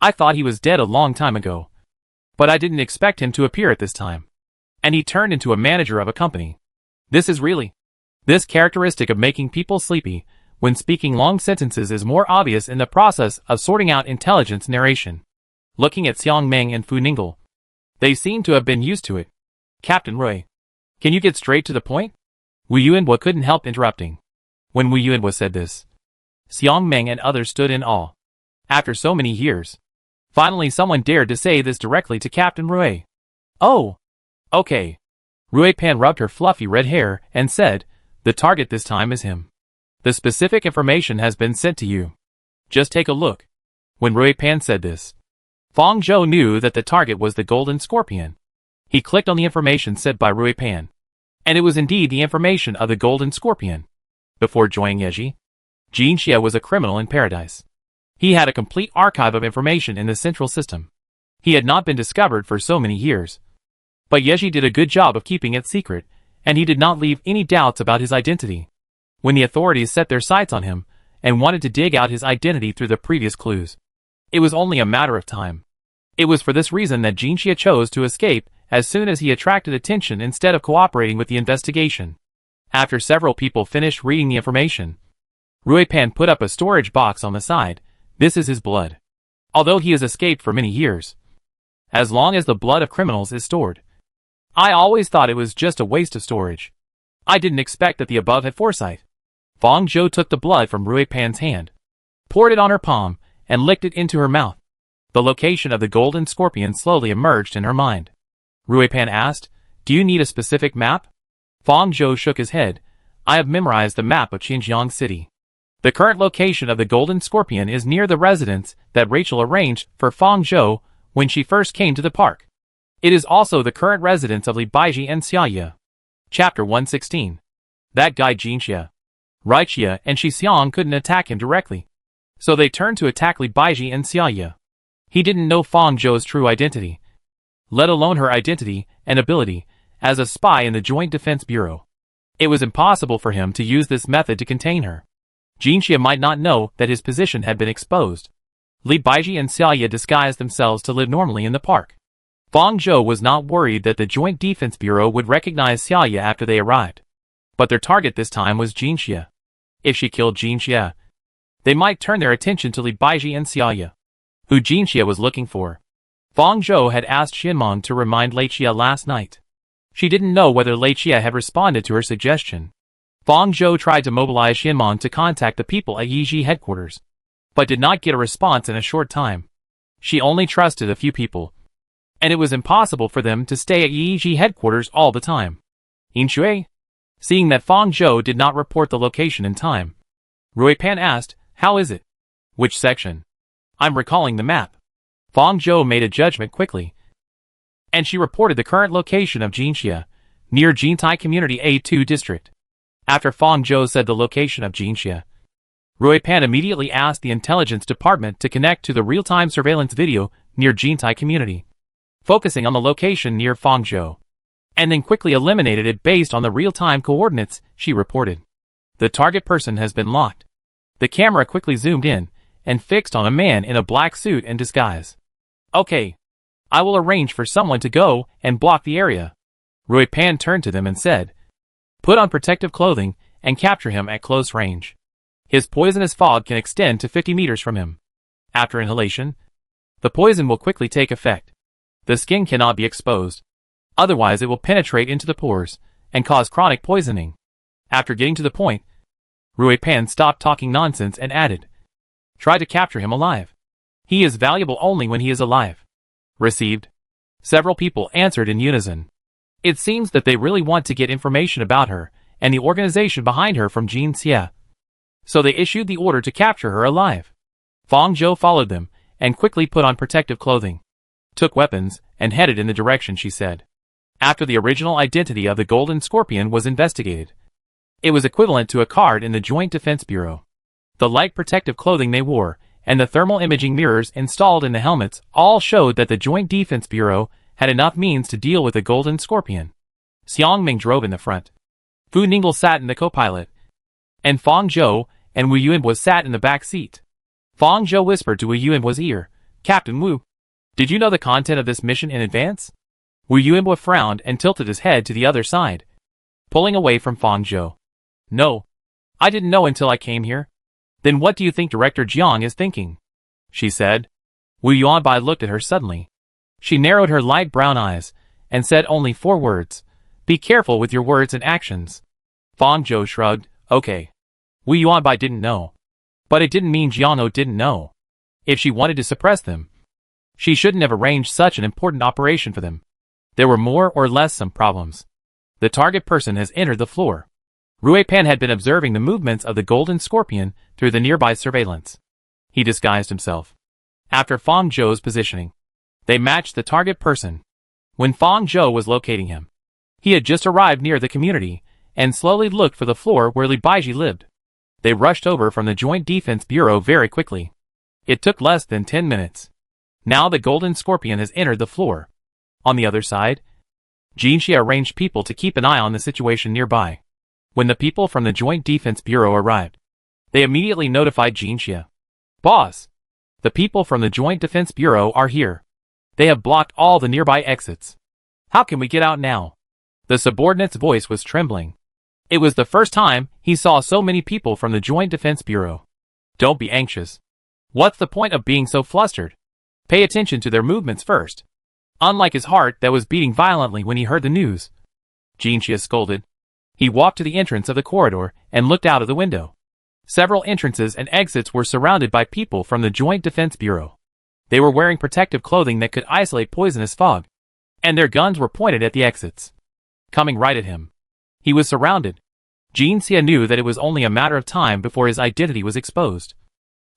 I thought he was dead a long time ago. But I didn't expect him to appear at this time. And he turned into a manager of a company. This characteristic of making people sleepy when speaking long sentences is more obvious in the process of sorting out intelligence narration. Looking at Xiang Meng and Fu Ninggle, they seem to have been used to it. Captain Rui, can you get straight to the point? Wu Yuanbo couldn't help interrupting. When Wu Yuanbo said this, Xiang Meng and others stood in awe. After so many years, finally someone dared to say this directly to Captain Rui. Oh, okay. Rui Pan rubbed her fluffy red hair and said, the target this time is him. The specific information has been sent to you. Just take a look. When Rui Pan said this, Fang Zhou knew that the target was the Golden Scorpion. He clicked on the information sent by Rui Pan. And it was indeed the information of the Golden Scorpion. Before joining Yeji, Jin Xie was a criminal in paradise. He had a complete archive of information in the central system. He had not been discovered for so many years. But Yeji did a good job of keeping it secret, and he did not leave any doubts about his identity. When the authorities set their sights on him, and wanted to dig out his identity through the previous clues, it was only a matter of time. It was for this reason that Jin Xie chose to escape as soon as he attracted attention instead of cooperating with the investigation. After several people finished reading the information, Rui Pan put up a storage box on the side. This is his blood. Although he has escaped for many years, as long as the blood of criminals is stored. I always thought it was just a waste of storage. I didn't expect that the above had foresight. Fang Zhou took the blood from Rui Pan's hand, poured it on her palm, and licked it into her mouth. The location of the Golden Scorpion slowly emerged in her mind. Rui Pan asked, do you need a specific map? Fang Zhou shook his head. I have memorized the map of Xinjiang City. The current location of the Golden Scorpion is near the residence that Rachel arranged for Fang Zhou when she first came to the park. It is also the current residence of Li Baiji and Xiaoye. Chapter 116. That guy Jin Xie, Raichia and Shi Xiang couldn't attack him directly. So they turned to attack Li Baiji and Xiaoye. He didn't know Fang Zhou's true identity, let alone her identity and ability as a spy in the Joint Defense Bureau. It was impossible for him to use this method to contain her. Jin Xie might not know that his position had been exposed. Li Baiji and Xiaoye disguised themselves to live normally in the park. Fang Zhou was not worried that the Joint Defense Bureau would recognize Xiaoye after they arrived. But their target this time was Jin Xie. If she killed Jin Xie, they might turn their attention to Li Baiji and Xiaoye, who Jin Xie was looking for. Fang Zhou had asked Xinmeng to remind Lei Xie last night. She didn't know whether Lei Xie had responded to her suggestion. Fang Zhou tried to mobilize Xinmeng to contact the people at Yiji headquarters, but did not get a response in a short time. She only trusted a few people, and it was impossible for them to stay at Yiji headquarters all the time. Yin Shui? Seeing that Fang Zhou did not report the location in time, Rui Pan asked, how is it? Which section? I'm recalling the map. Fang Zhou made a judgment quickly, and she reported the current location of Jin Xie, near Jintai Community A2 district. After Fang Zhou said the location of Jin Xie, Rui Pan immediately asked the intelligence department to connect to the real-time surveillance video near Jintai Community, focusing on the location near Fang Zhou, and then quickly eliminated it based on the real-time coordinates she reported. The target person has been locked. The camera quickly zoomed in and fixed on a man in a black suit and disguise. Okay. I will arrange for someone to go and block the area. Rui Pan turned to them and said, put on protective clothing and capture him at close range. His poisonous fog can extend to 50 meters from him. After inhalation, the poison will quickly take effect. The skin cannot be exposed. Otherwise it will penetrate into the pores and cause chronic poisoning. After getting to the point, Rui Pan stopped talking nonsense and added, try to capture him alive. He is valuable only when he is alive. Received. Several people answered in unison. It seems that they really want to get information about her and the organization behind her from Jin Xie. So they issued the order to capture her alive. Fang Zhou followed them and quickly put on protective clothing, took weapons, and headed in the direction she said. After the original identity of the Golden Scorpion was investigated, it was equivalent to a card in the Joint Defense Bureau. The light protective clothing they wore and the thermal imaging mirrors installed in the helmets all showed that the Joint Defense Bureau had enough means to deal with the Golden Scorpion. Xiang Ming drove in the front. Fu Ninggle sat in the co-pilot, and Fang Zhou and Wu Yuanbo sat in the back seat. Fang Zhou whispered to Wu Yuanbo's ear. Captain Wu, did you know the content of this mission in advance? Wu Yuanbo frowned and tilted his head to the other side, pulling away from Fang Zhou. No, I didn't know until I came here. Then what do you think Director Jiang is thinking? She said. Wu Yuanbai looked at her suddenly. She narrowed her light brown eyes and said only 4 words. Be careful with your words and actions. Fang Zhou shrugged. Okay. Wu Yuanbai didn't know. But it didn't mean Jiang'o didn't know. If she wanted to suppress them, she shouldn't have arranged such an important operation for them. There were more or less some problems. The target person has entered the floor. Rui Pan had been observing the movements of the golden scorpion through the nearby surveillance. He disguised himself. After Fang Zhou's positioning, they matched the target person. When Fang Zhou was locating him, he had just arrived near the community and slowly looked for the floor where Li Baiji lived. They rushed over from the Joint Defense Bureau very quickly. It took less than 10 minutes. Now the golden scorpion has entered the floor. On the other side, Jinxia arranged people to keep an eye on the situation nearby. When the people from the Joint Defense Bureau arrived, they immediately notified Jinxia. Boss, the people from the Joint Defense Bureau are here. They have blocked all the nearby exits. How can we get out now? The subordinate's voice was trembling. It was the first time he saw so many people from the Joint Defense Bureau. Don't be anxious. What's the point of being so flustered? Pay attention to their movements first. Unlike his heart that was beating violently when he heard the news, Jinxia scolded. He walked to the entrance of the corridor and looked out of the window. Several entrances and exits were surrounded by people from the Joint Defense Bureau. They were wearing protective clothing that could isolate poisonous fog, and their guns were pointed at the exits, coming right at him. He was surrounded. Jinxia knew that it was only a matter of time before his identity was exposed.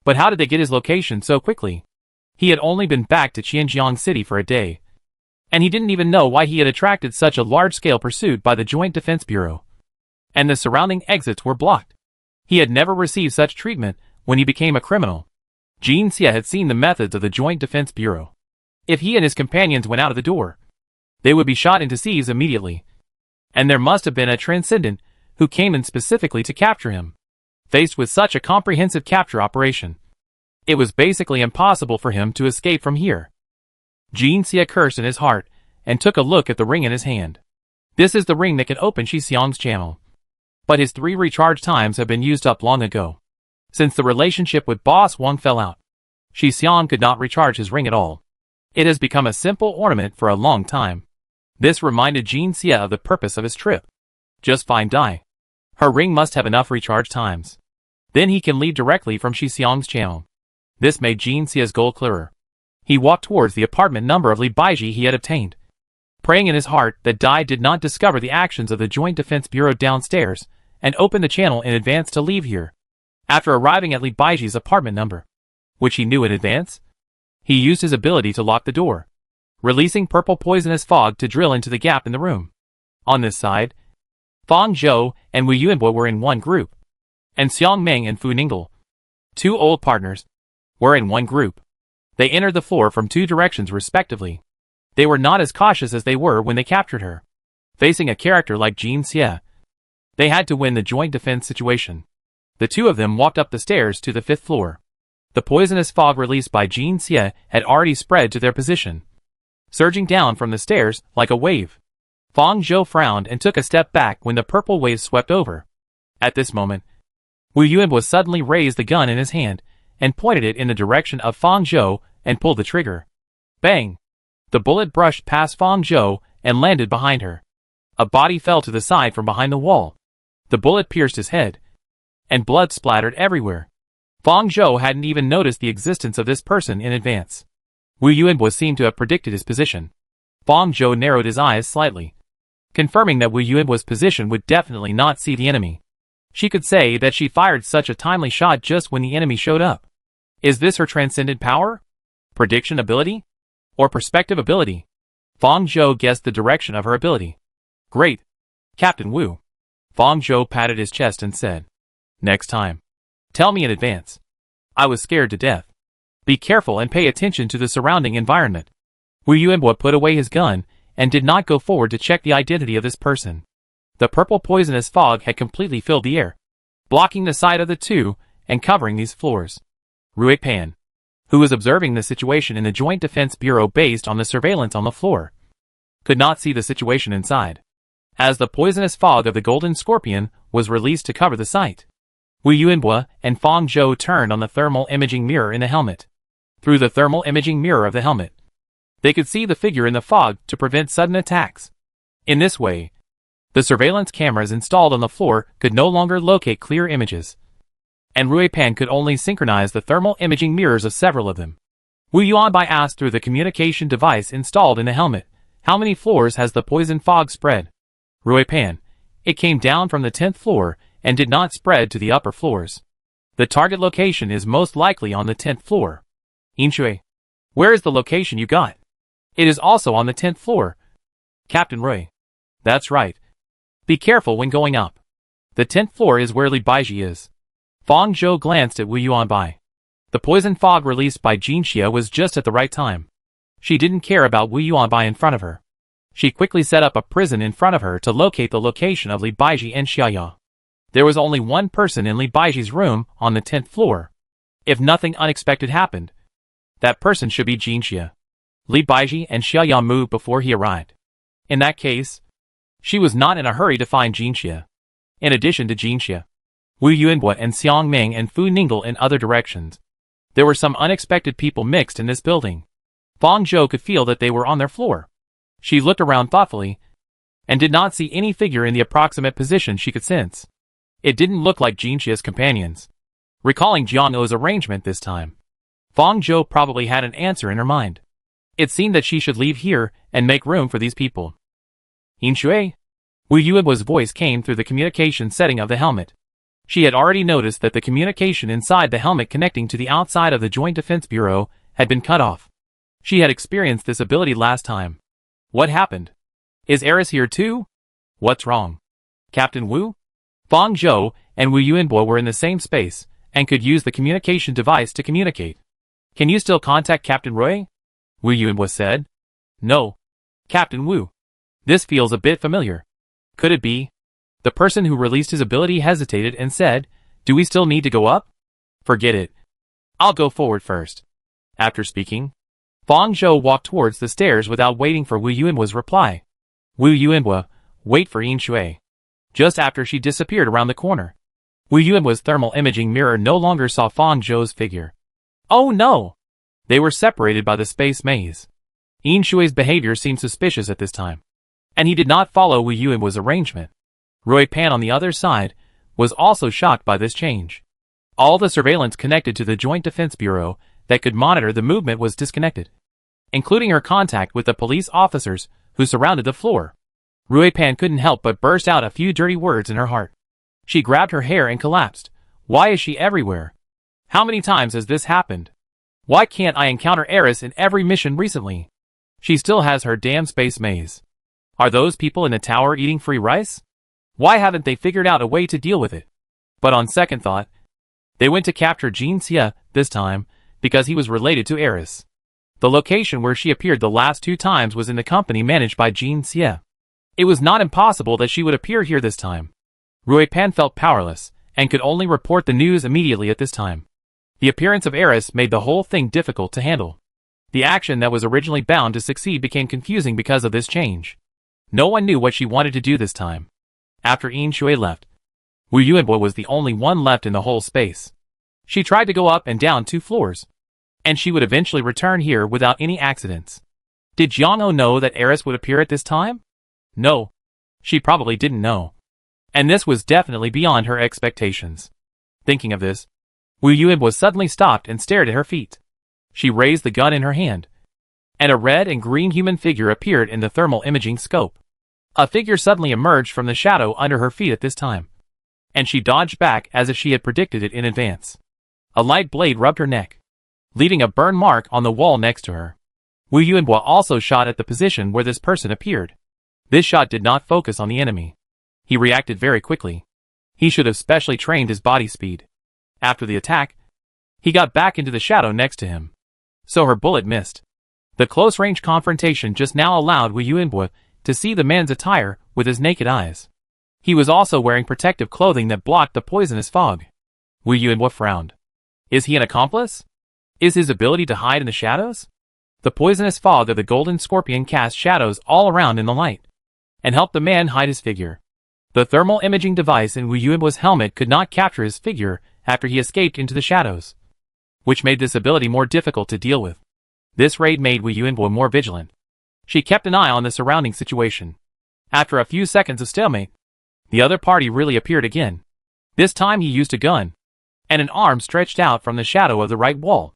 But how did they get his location so quickly? He had only been back to Qianjiang City for a day, and he didn't even know why he had attracted such a large-scale pursuit by the Joint Defense Bureau. And the surrounding exits were blocked. He had never received such treatment when he became a criminal. Jinxia had seen the methods of the Joint Defense Bureau. If he and his companions went out of the door, they would be shot into sieves immediately. And there must have been a transcendent who came in specifically to capture him. Faced with such a comprehensive capture operation, it was basically impossible for him to escape from here. Jinxia cursed in his heart and took a look at the ring in his hand. This is the ring that can open Xixiang's channel. But his 3 recharge times have been used up long ago. Since the relationship with Boss Wang fell out, Xixiang could not recharge his ring at all. It has become a simple ornament for a long time. This reminded Jinxia of the purpose of his trip. Just find Dai. Her ring must have enough recharge times. Then he can lead directly from Xixiang's channel. This made Jinxia's goal clearer. He walked towards the apartment number of Li Baiji he had obtained, praying in his heart that Dai did not discover the actions of the Joint Defense Bureau downstairs and open the channel in advance to leave here. After arriving at Li Baiji's apartment number, which he knew in advance, he used his ability to lock the door, releasing purple poisonous fog to drill into the gap in the room. On this side, Fang Zhou and Wu Yuanbo were in one group, and Xiang Meng and Fu Ninggle, 2 old partners, were in one group. They entered the floor from 2 directions respectively. They were not as cautious as they were when they captured her. Facing a character like Jinxia, they had to win the joint defense situation. The 2 of them walked up the stairs to the 5th floor. The poisonous fog released by Jinxia had already spread to their position, surging down from the stairs like a wave. Fang Zhou frowned and took a step back when the purple wave swept over. At this moment, Wu Yuanbo suddenly raised the gun in his hand and pointed it in the direction of Fang Zhou and pulled the trigger. Bang! The bullet brushed past Fang Zhou and landed behind her. A body fell to the side from behind the wall. The bullet pierced his head, and blood splattered everywhere. Fang Zhou hadn't even noticed the existence of this person in advance. Wu Yuanbo seemed to have predicted his position. Fang Zhou narrowed his eyes slightly, confirming that Wu Yuanbo's position would definitely not see the enemy. She could say that she fired such a timely shot just when the enemy showed up. Is this her transcendent power? Prediction ability? Or perspective ability? Fang Zhou guessed the direction of her ability. Great, Captain Wu. Fang Zhou patted his chest and said, next time, tell me in advance. I was scared to death. Be careful and pay attention to the surrounding environment. Wu Yuanbo put away his gun and did not go forward to check the identity of this person. The purple poisonous fog had completely filled the air, blocking the sight of the 2 and covering these floors. Rui Pan, who was observing the situation in the Joint Defense Bureau based on the surveillance on the floor, could not see the situation inside, as the poisonous fog of the Golden Scorpion was released to cover the site. Wu Yuanbo and Fang Zhou turned on the thermal imaging mirror in the helmet. Through the thermal imaging mirror of the helmet, they could see the figure in the fog to prevent sudden attacks. In this way, the surveillance cameras installed on the floor could no longer locate clear images, and Rui Pan could only synchronize the thermal imaging mirrors of several of them. Wu Yuanbai asked through the communication device installed in the helmet, "How many floors has the poison fog spread?" Rui Pan, "It came down from the 10th floor and did not spread to the upper floors. The target location is most likely on the 10th floor." Inshui, "Where is the location you got?" "It is also on the 10th floor." Captain Rui, "That's right. Be careful when going up. The 10th floor is where Li Baiji is." Fang Zhou glanced at Wu Yuanbai. The poison fog released by Jin Xia was just at the right time. She didn't care about Wu Yuanbai in front of her. She quickly set up a prison in front of her to locate the location of Li Baiji and Xiaoya. There was only one person in Li Baiji's room on the 10th floor. If nothing unexpected happened, that person should be Jin Xia. Li Baiji and Xiaoya moved before he arrived. In that case, she was not in a hurry to find Jin Xia. In addition to Jin Xia, Wu Yuanbo and Xiang Ming and Fu Ninggle in other directions, there were some unexpected people mixed in this building. Fang Zhou could feel that they were on their floor. She looked around thoughtfully, and did not see any figure in the approximate position she could sense. It didn't look like Jin Xia's companions. Recalling Jiang O's arrangement this time, Fang Zhou probably had an answer in her mind. It seemed that she should leave here and make room for these people. "Inshui?" Wu Yuanbo's voice came through the communication setting of the helmet. She had already noticed that the communication inside the helmet connecting to the outside of the Joint Defense Bureau had been cut off. She had experienced this ability last time. What happened? Is Eris here too? What's wrong? Captain Wu? Fang Zhou and Wu Yuanbo were in the same space, and could use the communication device to communicate. "Can you still contact Captain Rui?" Wu Yuanbo said. "No. Captain Wu. This feels a bit familiar. Could it be?" The person who released his ability hesitated and said, "Do we still need to go up?" "Forget it. I'll go forward first." After speaking, Fang Zhou walked towards the stairs without waiting for Wu Yuanbo's reply. "Wu Yuanbo, wait for Yin Shui." Just after she disappeared around the corner, Wu Yuanbo's thermal imaging mirror no longer saw Fang Zhou's figure. Oh no! They were separated by the space maze. Yin Shui's behavior seemed suspicious at this time, and he did not follow Wu Yuanbo's arrangement. Rui Pan on the other side was also shocked by this change. All the surveillance connected to the Joint Defense Bureau that could monitor the movement was disconnected, including her contact with the police officers who surrounded the floor. Rui Pan couldn't help but burst out a few dirty words in her heart. She grabbed her hair and collapsed. Why is she everywhere? How many times has this happened? Why can't I encounter Eris in every mission recently? She still has her damn space maze. Are those people in the tower eating free rice? Why haven't they figured out a way to deal with it? But on second thought, they went to capture Jin Xia this time because he was related to Eris. The location where she appeared the last 2 times was in the company managed by Jin Xia. It was not impossible that she would appear here this time. Rui Pan felt powerless, and could only report the news immediately at this time. The appearance of Eris made the whole thing difficult to handle. The action that was originally bound to succeed became confusing because of this change. No one knew what she wanted to do this time. After Yin Shui left, Wu Yuanbo was the only one left in the whole space. She tried to go up and down 2 floors, and she would eventually return here without any accidents. Did Jiang O know that Eris would appear at this time? No. She probably didn't know. And this was definitely beyond her expectations. Thinking of this, Wu Yuanbo suddenly stopped and stared at her feet. She raised the gun in her hand, and a red and green human figure appeared in the thermal imaging scope. A figure suddenly emerged from the shadow under her feet at this time, and she dodged back as if she had predicted it in advance. A light blade rubbed her neck, leaving a burn mark on the wall next to her. Wu Yuanbo also shot at the position where this person appeared. This shot did not focus on the enemy. He reacted very quickly. He should have specially trained his body speed. After the attack, he got back into the shadow next to him, so her bullet missed. The close-range confrontation just now allowed Wu Yuanbo to see the man's attire with his naked eyes. He was also wearing protective clothing that blocked the poisonous fog. Wu Yuanbo frowned. Is he an accomplice? Is his ability to hide in the shadows? The poisonous fog of the golden scorpion cast shadows all around in the light, and helped the man hide his figure. The thermal imaging device in Wu Yuanbo's helmet could not capture his figure after he escaped into the shadows, which made this ability more difficult to deal with. This raid made Wu Yuanbo more vigilant. She kept an eye on the surrounding situation. After a few seconds of stalemate, the other party really appeared again. This time he used a gun, and an arm stretched out from the shadow of the right wall.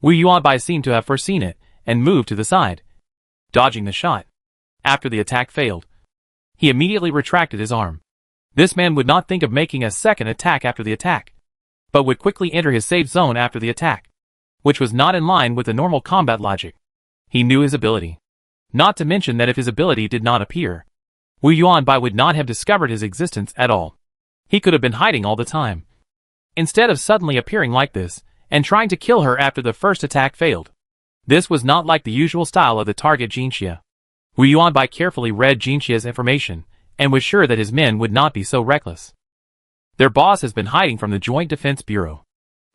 Wu Yuanbai seemed to have foreseen it, and moved to the side, dodging the shot. After the attack failed, he immediately retracted his arm. This man would not think of making a second attack after the attack, but would quickly enter his safe zone after the attack, which was not in line with the normal combat logic. He knew his ability. Not to mention that if his ability did not appear, Wu Yuanbai would not have discovered his existence at all. He could have been hiding all the time. Instead of suddenly appearing like this, and trying to kill her after the first attack failed. This was not like the usual style of the target Jinxia. Wu Yuanbai carefully read Jinxia's information, and was sure that his men would not be so reckless. Their boss has been hiding from the Joint Defense Bureau.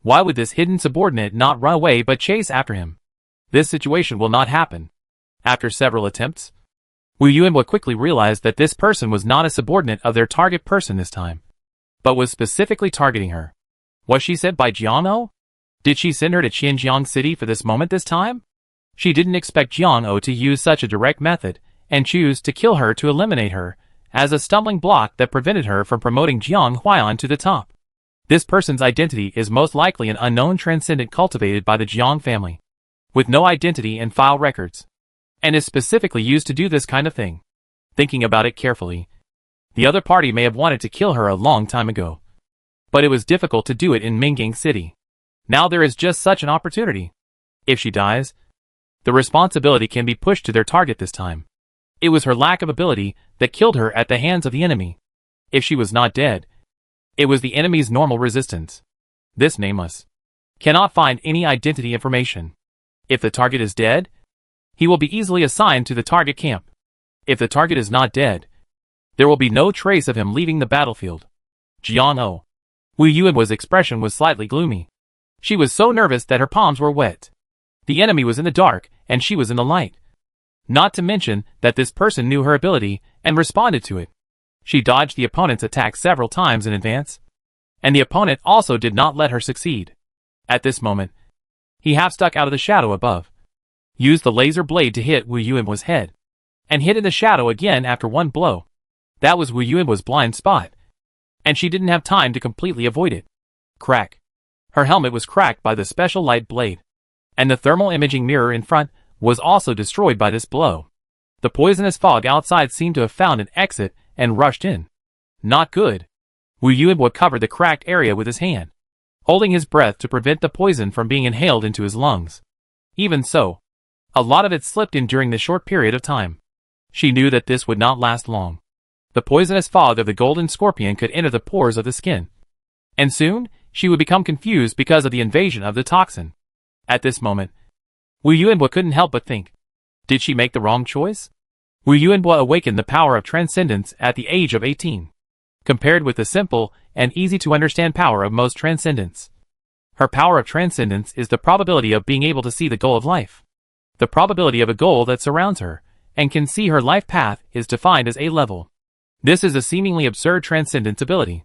Why would this hidden subordinate not run away but chase after him? This situation will not happen. After several attempts, Wu Yuanbo quickly realized that this person was not a subordinate of their target person this time, but was specifically targeting her. Was she sent by Jiang-O? Did she send her to Xinjiang City for this moment this time? She didn't expect Jiang-O to use such a direct method, and choose to kill her to eliminate her, as a stumbling block that prevented her from promoting Jiang Huaiyan to the top. This person's identity is most likely an unknown transcendent cultivated by the Jiang family, with no identity and file records, and is specifically used to do this kind of thing. Thinking about it carefully, the other party may have wanted to kill her a long time ago, but it was difficult to do it in Mingyang City. Now there is just such an opportunity. If she dies, the responsibility can be pushed to their target this time. It was her lack of ability that killed her at the hands of the enemy. If she was not dead, it was the enemy's normal resistance. This nameless cannot find any identity information. If the target is dead, he will be easily assigned to the target camp. If the target is not dead, there will be no trace of him leaving the battlefield. Jiang-O. Wu Yuanbo's expression was slightly gloomy. She was so nervous that her palms were wet. The enemy was in the dark, and she was in the light. Not to mention that this person knew her ability, and responded to it. She dodged the opponent's attack several times in advance, and the opponent also did not let her succeed. At this moment, he half stuck out of the shadow above, used the laser blade to hit Wu Yuanbo's head, and hit in the shadow again after one blow. That was Wu Yuanbo's blind spot, and she didn't have time to completely avoid it. Crack. Her helmet was cracked by the special light blade, and the thermal imaging mirror in front was also destroyed by this blow. The poisonous fog outside seemed to have found an exit and rushed in. Not good. Wu Yuanbo covered the cracked area with his hand, holding his breath to prevent the poison from being inhaled into his lungs. Even so, a lot of it slipped in during the short period of time. She knew that this would not last long. The poisonous fog of the golden scorpion could enter the pores of the skin, and soon she would become confused because of the invasion of the toxin. At this moment, Wu Yuanbo couldn't help but think, did she make the wrong choice? Wu Yuanbo awakened the power of transcendence at the age of 18, compared with the simple and easy-to-understand power of most transcendence. Her power of transcendence is the probability of being able to see the goal of life. The probability of a goal that surrounds her, and can see her life path, is defined as A level. This is a seemingly absurd transcendence ability.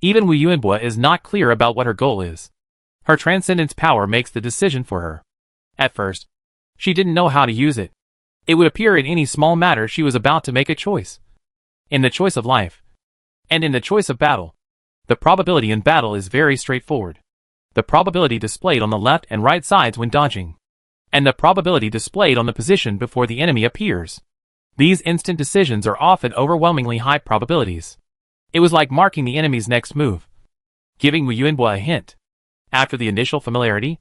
Even Wu Yuanbo is not clear about what her goal is. Her transcendence power makes the decision for her. At first, she didn't know how to use it. It would appear in any small matter she was about to make a choice. In the choice of life, and in the choice of battle, the probability in battle is very straightforward. The probability displayed on the left and right sides when dodging, and the probability displayed on the position before the enemy appears. These instant decisions are often overwhelmingly high probabilities. It was like marking the enemy's next move, giving Wu Yuanbo a hint. After the initial familiarity,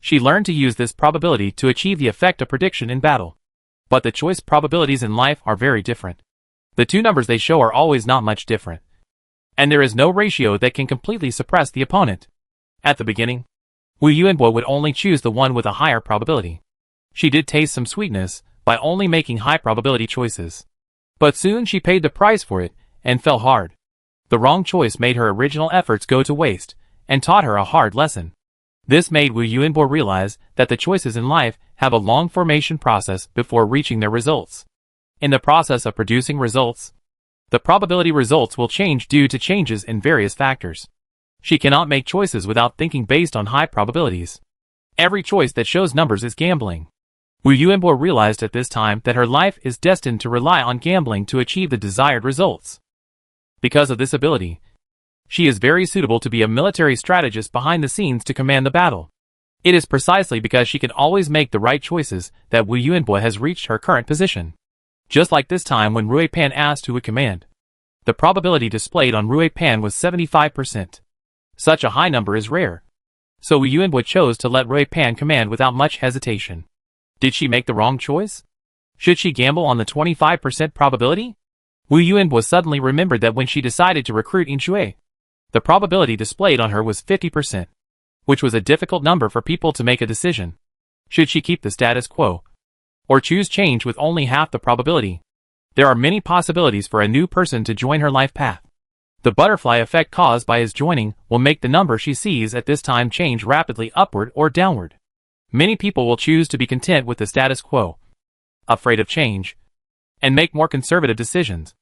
she learned to use this probability to achieve the effect of prediction in battle. But the choice probabilities in life are very different. The two numbers they show are always not much different, and there is no ratio that can completely suppress the opponent. At the beginning, Wu Yuanbo would only choose the one with a higher probability. She did taste some sweetness by only making high probability choices, but soon she paid the price for it and fell hard. The wrong choice made her original efforts go to waste, and taught her a hard lesson. This made Wu Yuanbo realize that the choices in life have a long formation process before reaching their results. In the process of producing results, the probability results will change due to changes in various factors. She cannot make choices without thinking based on high probabilities. Every choice that shows numbers is gambling. Wu Yuanbo realized at this time that her life is destined to rely on gambling to achieve the desired results. Because of this ability, she is very suitable to be a military strategist behind the scenes to command the battle. It is precisely because she can always make the right choices that Wu Yuanbo has reached her current position. Just like this time when Rui Pan asked who would command. The probability displayed on Rui Pan was 75%. Such a high number is rare. So Wu Yuanbo chose to let Rui Pan command without much hesitation. Did she make the wrong choice? Should she gamble on the 25% probability? Wu Yuanbo suddenly remembered that when she decided to recruit Yin Shui, the probability displayed on her was 50%, which was a difficult number for people to make a decision. Should she keep the status quo? Or choose change with only half the probability? There are many possibilities for a new person to join her life path. The butterfly effect caused by his joining will make the number she sees at this time change rapidly upward or downward. Many people will choose to be content with the status quo, afraid of change, and make more conservative decisions.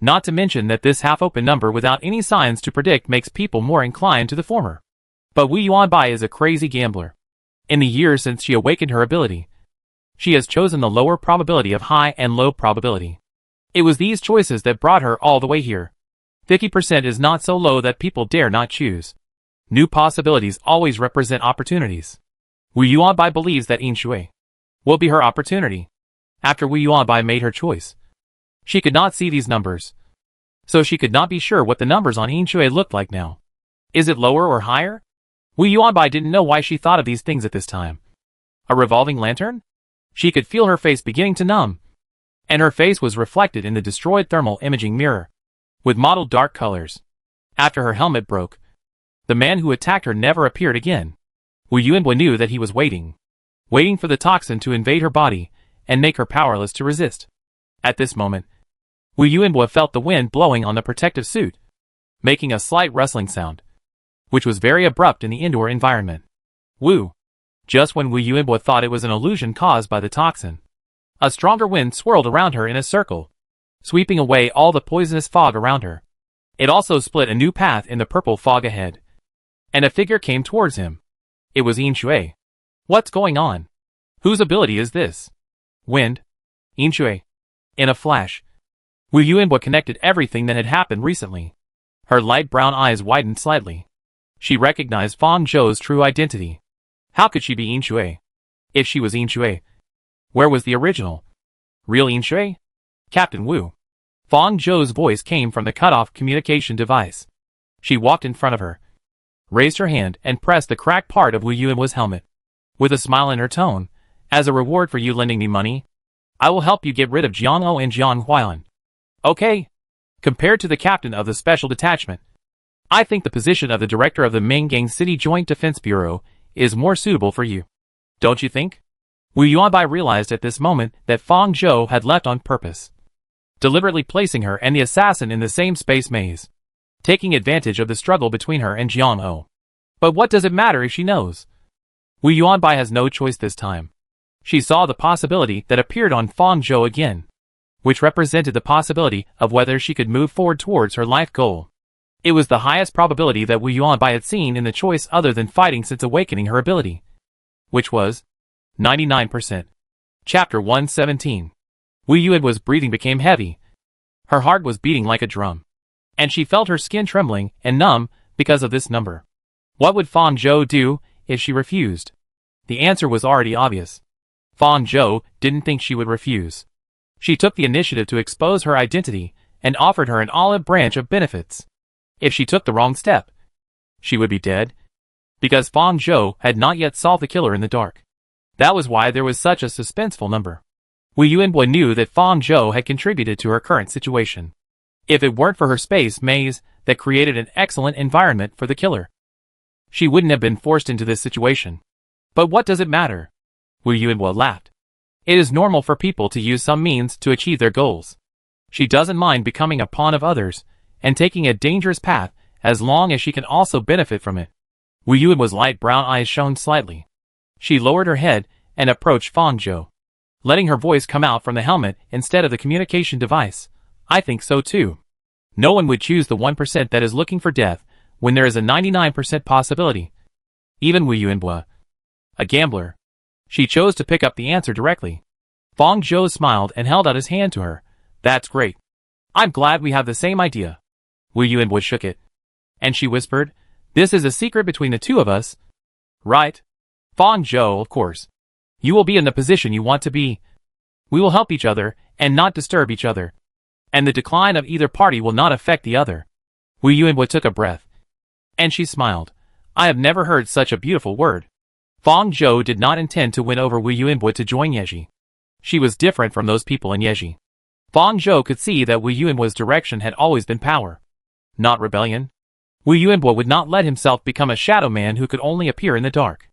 Not to mention that this half-open number without any signs to predict makes people more inclined to the former. But Wu Yuanbai is a crazy gambler. In the years since she awakened her ability, she has chosen the lower probability of high and low probability. It was these choices that brought her all the way here. 50% is not so low that people dare not choose. New possibilities always represent opportunities. Wu Yuanbai believes that Yin Shui will be her opportunity. After Wu Yuanbai made her choice, she could not see these numbers, so she could not be sure what the numbers on Yin Shui looked like now. Is it lower or higher? Wu Yuanbai didn't know why she thought of these things at this time. A revolving lantern? She could feel her face beginning to numb, and her face was reflected in the destroyed thermal imaging mirror, with mottled dark colors. After her helmet broke, the man who attacked her never appeared again. Wu Yuanbo knew that he was waiting for the toxin to invade her body and make her powerless to resist. At this moment, Wu Yuanbo felt the wind blowing on the protective suit, making a slight rustling sound, which was very abrupt in the indoor environment. Wu. Just when Wu Yuanbo thought it was an illusion caused by the toxin, a stronger wind swirled around her in a circle, sweeping away all the poisonous fog around her. It also split a new path in the purple fog ahead, and a figure came towards him. It was Yin Shui. What's going on? Whose ability is this? Wind? Yin Shui. In a flash, Wu Yuanbo connected everything that had happened recently. Her light brown eyes widened slightly. She recognized Fang Zhou's true identity. How could she be Yin Shui? If she was Yin Shui, where was the original, real Yin Shui? Captain Wu. Fang Zhou's voice came from the cut-off communication device. She walked in front of her, raised her hand and pressed the cracked part of Wu Yuanbo's helmet. With a smile in her tone, as a reward for you lending me money, I will help you get rid of Jiang O and Jiang Huayan. Okay. Compared to the captain of the special detachment, I think the position of the director of the Minggang City Joint Defense Bureau is more suitable for you. Don't you think? Wu Yuanbai realized at this moment that Fang Zhou had left on purpose, deliberately placing her and the assassin in the same space maze, taking advantage of the struggle between her and Jiang O. But what does it matter if she knows? Wu Yuanbai has no choice this time. She saw the possibility that appeared on Fang Zhou again, which represented the possibility of whether she could move forward towards her life goal. It was the highest probability that Wu Yuanbai had seen in the choice other than fighting since awakening her ability, which was 99%. Chapter 117. Wu Yuanbo's breathing became heavy. Her heart was beating like a drum, and she felt her skin trembling and numb because of this number. What would Fang Zhou do if she refused? The answer was already obvious. Fang Zhou didn't think she would refuse. She took the initiative to expose her identity and offered her an olive branch of benefits. If she took the wrong step, she would be dead, because Fang Zhou had not yet solved the killer in the dark. That was why there was such a suspenseful number. Wu Yuanbo knew that Fang Zhou had contributed to her current situation. If it weren't for her space maze that created an excellent environment for the killer, she wouldn't have been forced into this situation. But what does it matter? Wu Yuanbo laughed. It is normal for people to use some means to achieve their goals. She doesn't mind becoming a pawn of others and taking a dangerous path as long as she can also benefit from it. Wu Yuan's light brown eyes shone slightly. She lowered her head and approached Fang Zhou, letting her voice come out from the helmet instead of the communication device. I think so too. No one would choose the 1% that is looking for death when there is a 99% possibility. Even Wu Yuan, a gambler. She chose to pick up the answer directly. Fang Zhou smiled and held out his hand to her. That's great. I'm glad we have the same idea. Wu Yuan shook it. And she whispered, this is a secret between the two of us. Right? Fang Zhou, of course. You will be in the position you want to be. We will help each other and not disturb each other. And the decline of either party will not affect the other. Wu Yuan took a breath. And she smiled. I have never heard such a beautiful word. Fang Zhou did not intend to win over Wu Yuan to join Yeji. She was different from those people in Yeji. Fang Zhou could see that Wu Yuan's direction had always been power, not rebellion. Wu Yuan would not let himself become a shadow man who could only appear in the dark.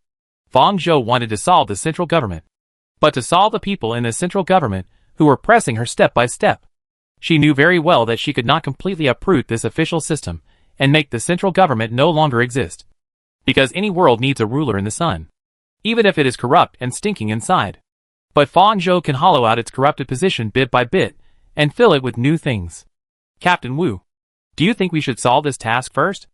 Fang Zhou wanted to solve the central government, but to solve the people in the central government who were pressing her step by step. She knew very well that she could not completely uproot this official system and make the central government no longer exist. Because any world needs a ruler in the sun, even if it is corrupt and stinking inside. But Fang Zhou can hollow out its corrupted position bit by bit and fill it with new things. Captain Wu, do you think we should solve this task first?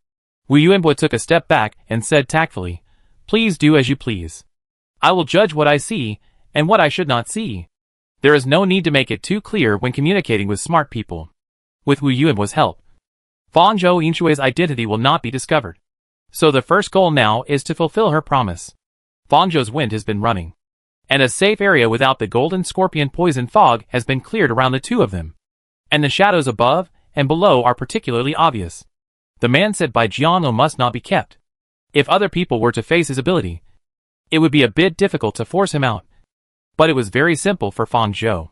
Wu Yuan took a step back and said tactfully, please do as you please. I will judge what I see and what I should not see. There is no need to make it too clear when communicating with smart people. With Wu Yuan's help, Fang Zhou Yinshui's identity will not be discovered. So the first goal now is to fulfill her promise. Fang Zhou's wind has been running, and a safe area without the golden scorpion poison fog has been cleared around the two of them. And the shadows above and below are particularly obvious. The man said by Jianlu must not be kept. If other people were to face his ability, it would be a bit difficult to force him out. But it was very simple for Fang Zhou.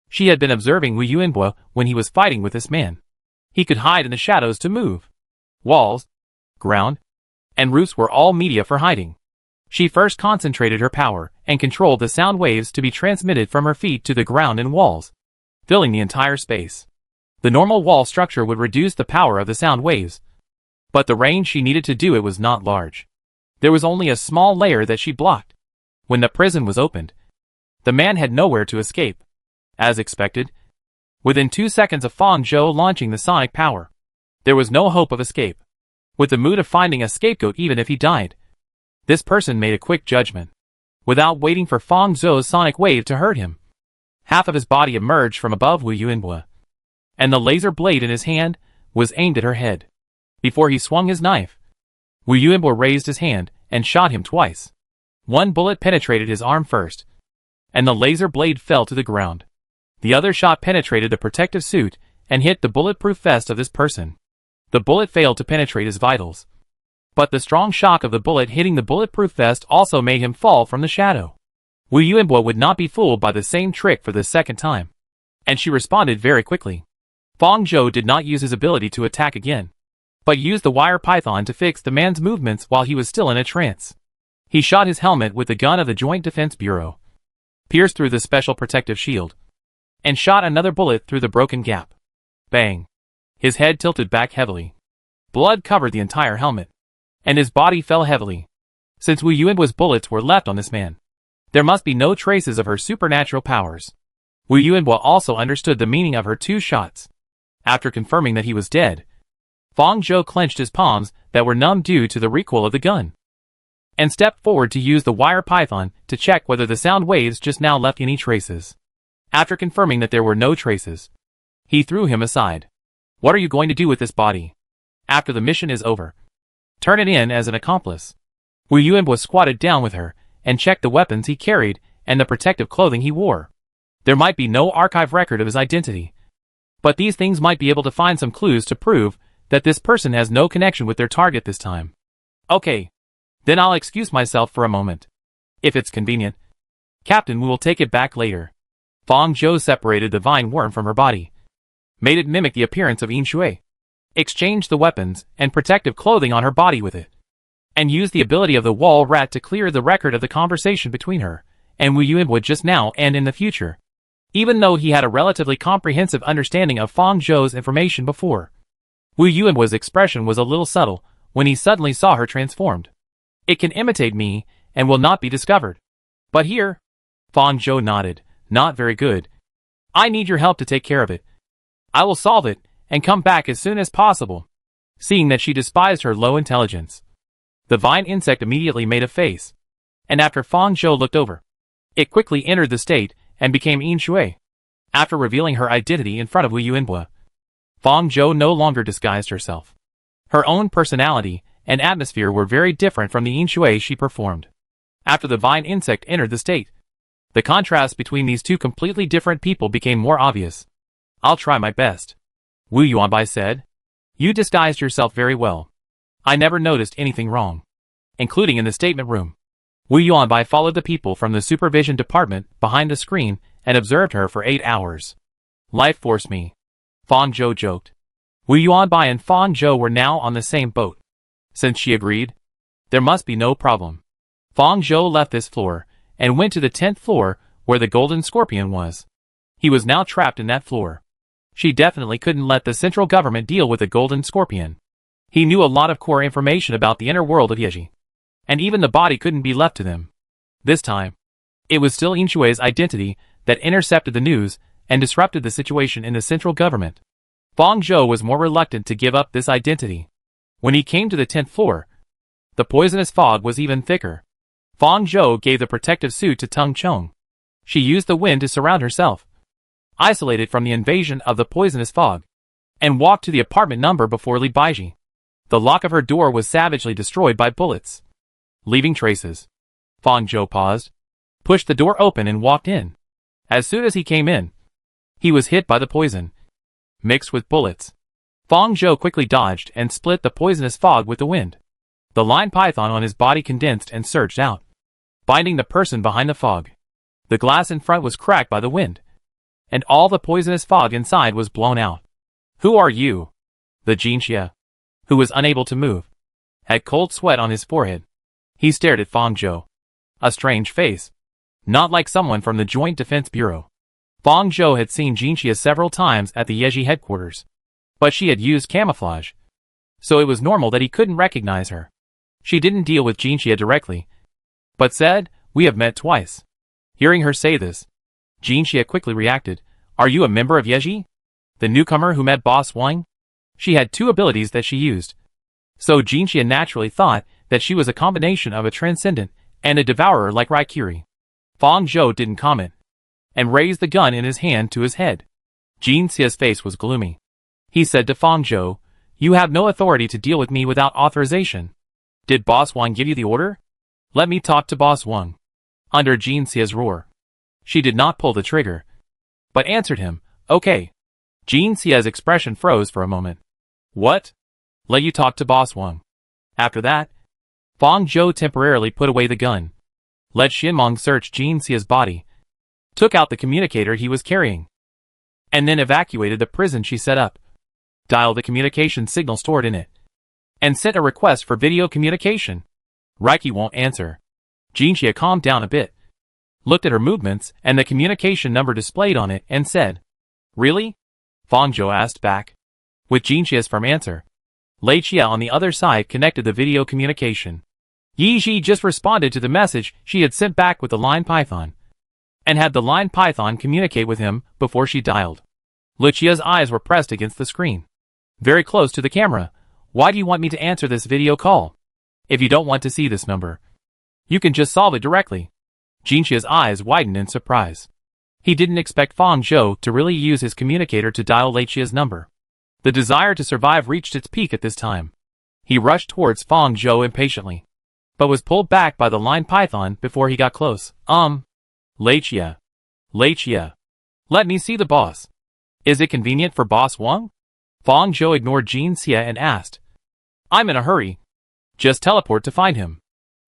She had been observing Wu Yuan when he was fighting with this man. He could hide in the shadows to move. Walls, ground, and roofs were all media for hiding. She first concentrated her power and controlled the sound waves to be transmitted from her feet to the ground and walls, filling the entire space. The normal wall structure would reduce the power of the sound waves, but the range she needed to do it was not large. There was only a small layer that she blocked. When the prison was opened, the man had nowhere to escape. As expected, within 2 seconds of Fang Zhou launching the sonic power, there was no hope of escape. With the mood of finding a scapegoat even if he died, this person made a quick judgment, without waiting for Fang Zhou's sonic wave to hurt him. Half of his body emerged from above Wu Yuan, and the laser blade in his hand was aimed at her head. Before he swung his knife, Wu Yuan raised his hand and shot him twice. One bullet penetrated his arm first, and the laser blade fell to the ground. The other shot penetrated the protective suit and hit the bulletproof vest of this person. The bullet failed to penetrate his vitals, but the strong shock of the bullet hitting the bulletproof vest also made him fall from the shadow. Wu Yuan would not be fooled by the same trick for the second time, and she responded very quickly. Fang Zhou did not use his ability to attack again, but used the wire python to fix the man's movements while he was still in a trance. He shot his helmet with the gun of the Joint Defense Bureau, pierced through the special protective shield, and shot another bullet through the broken gap. Bang! His head tilted back heavily. Blood covered the entire helmet, and his body fell heavily. Since Wu Yuan's bullets were left on this man, there must be no traces of her supernatural powers. Wu Yuan also understood the meaning of her 2 shots. After confirming that he was dead, Fang Zhou clenched his palms that were numb due to the recoil of the gun, and stepped forward to use the wire python to check whether the sound waves just now left any traces. After confirming that there were no traces, he threw him aside. What are you going to do with this body? After the mission is over, turn it in as an accomplice. Wu Yuan squatted down with her and checked the weapons he carried and the protective clothing he wore. There might be no archive record of his identity, but these things might be able to find some clues to prove that this person has no connection with their target this time. Okay, then I'll excuse myself for a moment. If it's convenient, Captain Wu will take it back later. Fang Zhou separated the vine worm from her body, made it mimic the appearance of Yinshui, exchanged the weapons and protective clothing on her body with it, and used the ability of the wall rat to clear the record of the conversation between her and Wu Yuan just now and in the future, even though he had a relatively comprehensive understanding of Fang Zhou's information before. Wu Yuan's expression was a little subtle when he suddenly saw her transformed. It can imitate me and will not be discovered. But here, Fang Zhou nodded. Not very good. I need your help to take care of it. I will solve it and come back as soon as possible. Seeing that she despised her low intelligence, the vine insect immediately made a face. And after Fang Zhou looked over, it quickly entered the state and became Yin Shui. After revealing her identity in front of Wu Yuanbua, Fang Zhou no longer disguised herself. Her own personality and atmosphere were very different from the Yin Shui she performed. After the vine insect entered the state, the contrast between these two completely different people became more obvious. I'll try my best, Wu Yuanbai said. You disguised yourself very well. I never noticed anything wrong, including in the statement room. Wu Yuanbai followed the people from the supervision department behind the screen and observed her for 8 hours. Life force me, Fang Zhou joked. Wu Yuanbai and Fang Zhou were now on the same boat. Since she agreed, there must be no problem. Fang Zhou left this floor and went to the 10th floor where the golden scorpion was. He was now trapped in that floor. She definitely couldn't let the central government deal with the golden scorpion. He knew a lot of core information about the inner world of Yeji, and even the body couldn't be left to them. This time, it was still Yin Shui's identity that intercepted the news and disrupted the situation in the central government. Fang Zhou was more reluctant to give up this identity. When he came to the 10th floor, the poisonous fog was even thicker. Fang Zhou gave the protective suit to Tung Chong. She used the wind to surround herself, isolated from the invasion of the poisonous fog, and walked to the apartment number before Li Baiji. The lock of her door was savagely destroyed by bullets, leaving traces. Fang Zhou paused, pushed the door open and walked in. As soon as he came in, he was hit by the poison, mixed with bullets. Fang Zhou quickly dodged and split the poisonous fog with the wind. The lion python on his body condensed and surged out, binding the person behind the fog. The glass in front was cracked by the wind, and all the poisonous fog inside was blown out. Who are you? The Jinxia, who was unable to move, had cold sweat on his forehead. He stared at Fang Zhou. A strange face, not like someone from the Joint Defense Bureau. Fang Zhou had seen Jinxia several times at the Yeji headquarters, but she had used camouflage, so it was normal that he couldn't recognize her. She didn't deal with Jinxia directly, but said, "We have met twice." Hearing her say this, Jinxia quickly reacted. Are you a member of Yeji? The newcomer who met Boss Wang? She had 2 abilities that she used, so Jinxia naturally thought that she was a combination of a transcendent and a devourer like Raikiri. Fang Zhou didn't comment, and raised the gun in his hand to his head. Jinxia's face was gloomy. He said to Fang Zhou, "You have no authority to deal with me without authorization. Did Boss Wang give you the order? Let me talk to Boss Wang." Under Jinxia's roar, she did not pull the trigger, but answered him, "Okay." Jinxia's expression froze for a moment. "What? Let you talk to Boss Wang." After that, Fang Zhou temporarily put away the gun, let Xinmeng search Jinxia's body, took out the communicator he was carrying, and then evacuated the prison she set up, dialed the communication signal stored in it, and sent a request for video communication. Reiki won't answer. Jinxia calmed down a bit, looked at her movements and the communication number displayed on it and said, "Really?" Fang Zhou asked back. With Jinxia's firm answer, Lei Chia on the other side connected the video communication. Yi Ji just responded to the message she had sent back with the line python, and had the line python communicate with him before she dialed. Lucia's eyes were pressed against the screen, very close to the camera. "Why do you want me to answer this video call? If you don't want to see this number, you can just solve it directly." Jinxia's eyes widened in surprise. He didn't expect Fang Zhou to really use his communicator to dial Lei Chia's number. The desire to survive reached its peak at this time. He rushed towards Fang Zhou impatiently, but was pulled back by the line python before he got close. Lei Chia. Lei Chia. Let me see the boss. Is it convenient for Boss Wang? Fang Zhou ignored Jinxia and asked. "I'm in a hurry. Just teleport to find him."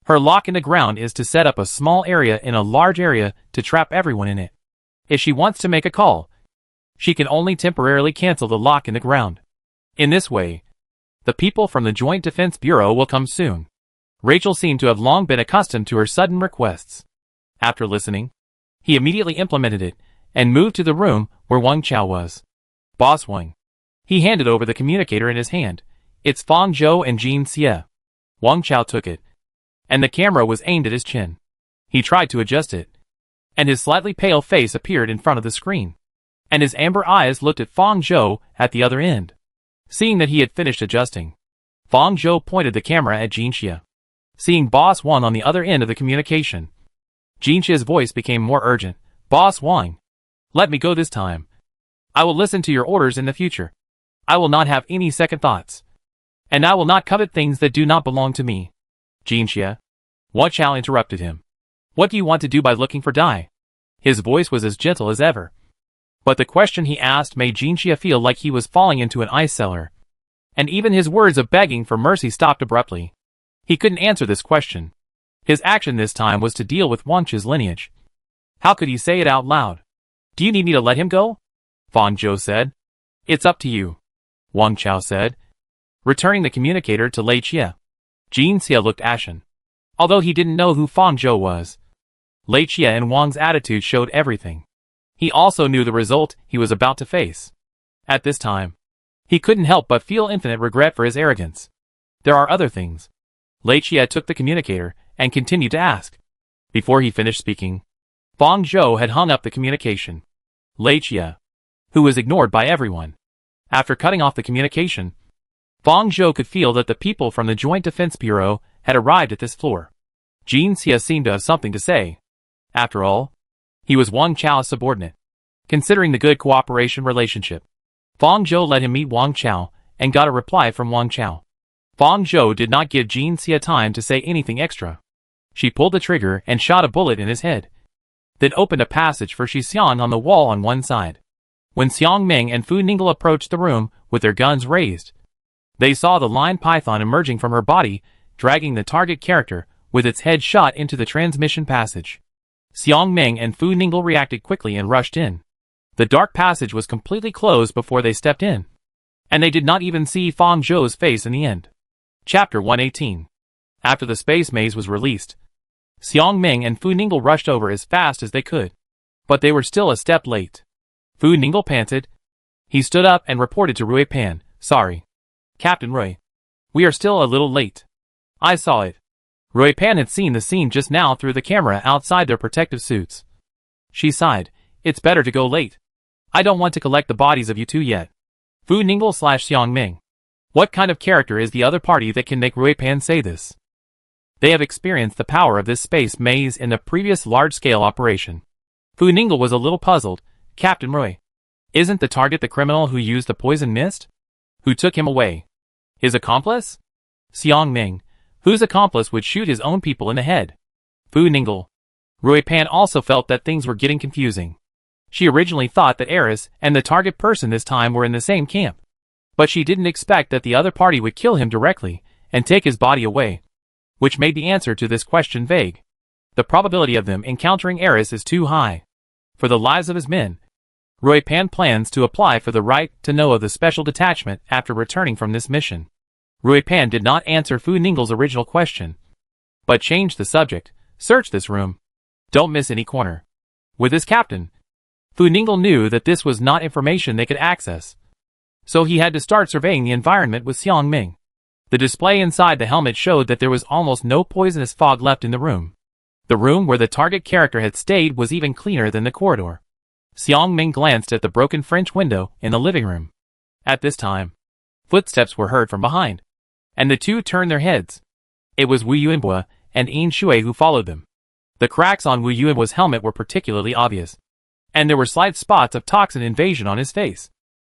Her lock in the ground is to set up a small area in a large area to trap everyone in it. If she wants to make a call, she can only temporarily cancel the lock in the ground. In this way, the people from the Joint Defense Bureau will come soon. Rachel seemed to have long been accustomed to her sudden requests. After listening, he immediately implemented it and moved to the room where Wang Chao was. "Boss Wang." He handed over the communicator in his hand. "It's Fang Zhou and Jinxia." Wang Chao took it, and the camera was aimed at his chin. He tried to adjust it, and his slightly pale face appeared in front of the screen, and his amber eyes looked at Fang Zhou at the other end. Seeing that he had finished adjusting, Fang Zhou pointed the camera at Jinxia. Seeing Boss Wang on the other end of the communication, Jinxia's voice became more urgent. Boss Wang, let me go this time. I will listen to your orders in the future. I will not have any second thoughts. And I will not covet things that do not belong to me. Jinxia. Wang Chao interrupted him. What do you want to do by looking for Dai? His voice was as gentle as ever. But the question he asked made Jinxia feel like he was falling into an ice cellar. And even his words of begging for mercy stopped abruptly. He couldn't answer this question. His action this time was to deal with Wang Chau's lineage. How could he say it out loud? Do you need me to let him go? Fang Zhou said. It's up to you, Wang Chao said, returning the communicator to Lei Chia. Jinxia looked ashen. Although he didn't know who Fang Zhou was, Lei Chia and Wang's attitude showed everything. He also knew the result he was about to face. At this time, he couldn't help but feel infinite regret for his arrogance. There are other things. Lei Chia took the communicator and continued to ask. Before he finished speaking, Fang Zhou had hung up the communication. Lei Chia, who was ignored by everyone. After cutting off the communication, Fang Zhou could feel that the people from the Joint Defense Bureau had arrived at this floor. Jinxia seemed to have something to say. After all, he was Wang Chao's subordinate. Considering the good cooperation relationship, Fang Zhou let him meet Wang Chao and got a reply from Wang Chao. Fang Zhou did not give Jinxia time to say anything extra. She pulled the trigger and shot a bullet in his head, then opened a passage for Xixian on the wall on one side. When Xiang Ming and Fu Ninggle approached the room with their guns raised, they saw the lion python emerging from her body, dragging the target character with its head shot into the transmission passage. Xiang Ming and Fu Ninggle reacted quickly and rushed in. The dark passage was completely closed before they stepped in, and they did not even see Fang Zhou's face in the end. Chapter 118. After the space maze was released, Xiang Ming and Fu Ninggle rushed over as fast as they could, but they were still a step late. Fu Ninggle panted. He stood up and reported to Rui Pan, "Sorry, Captain Rui. We are still a little late." "I saw it." Rui Pan had seen the scene just now through the camera outside their protective suits. She sighed. "It's better to go late. I don't want to collect the bodies of you two yet." Fu Ninggle / Xiang Ming. What kind of character is the other party that can make Rui Pan say this? They have experienced the power of this space maze in the previous large-scale operation. Fu Ninggle was a little puzzled. "Captain Rui, isn't the target the criminal who used the poison mist? Who took him away? His accomplice?" Xiang Ming. Whose accomplice would shoot his own people in the head? Fu Ninggle. Rui Pan also felt that things were getting confusing. She originally thought that Eris and the target person this time were in the same camp, but she didn't expect that the other party would kill him directly and take his body away, which made the answer to this question vague. The probability of them encountering Eris is too high. For the lives of his men, Rui Pan plans to apply for the right to know of the special detachment after returning from this mission. Rui Pan did not answer Fu Ningle's original question, but changed the subject. "Search this room. Don't miss any corner." With his captain, Fu Ninggle knew that this was not information they could access, so he had to start surveying the environment with Xiang Ming. The display inside the helmet showed that there was almost no poisonous fog left in the room. The room where the target character had stayed was even cleaner than the corridor. Xiang Ming glanced at the broken French window in the living room. At this time, footsteps were heard from behind, and the two turned their heads. It was Wu Yuanbua and Yin Shui who followed them. The cracks on Wu Yuanbua's helmet were particularly obvious, and there were slight spots of toxin invasion on his face,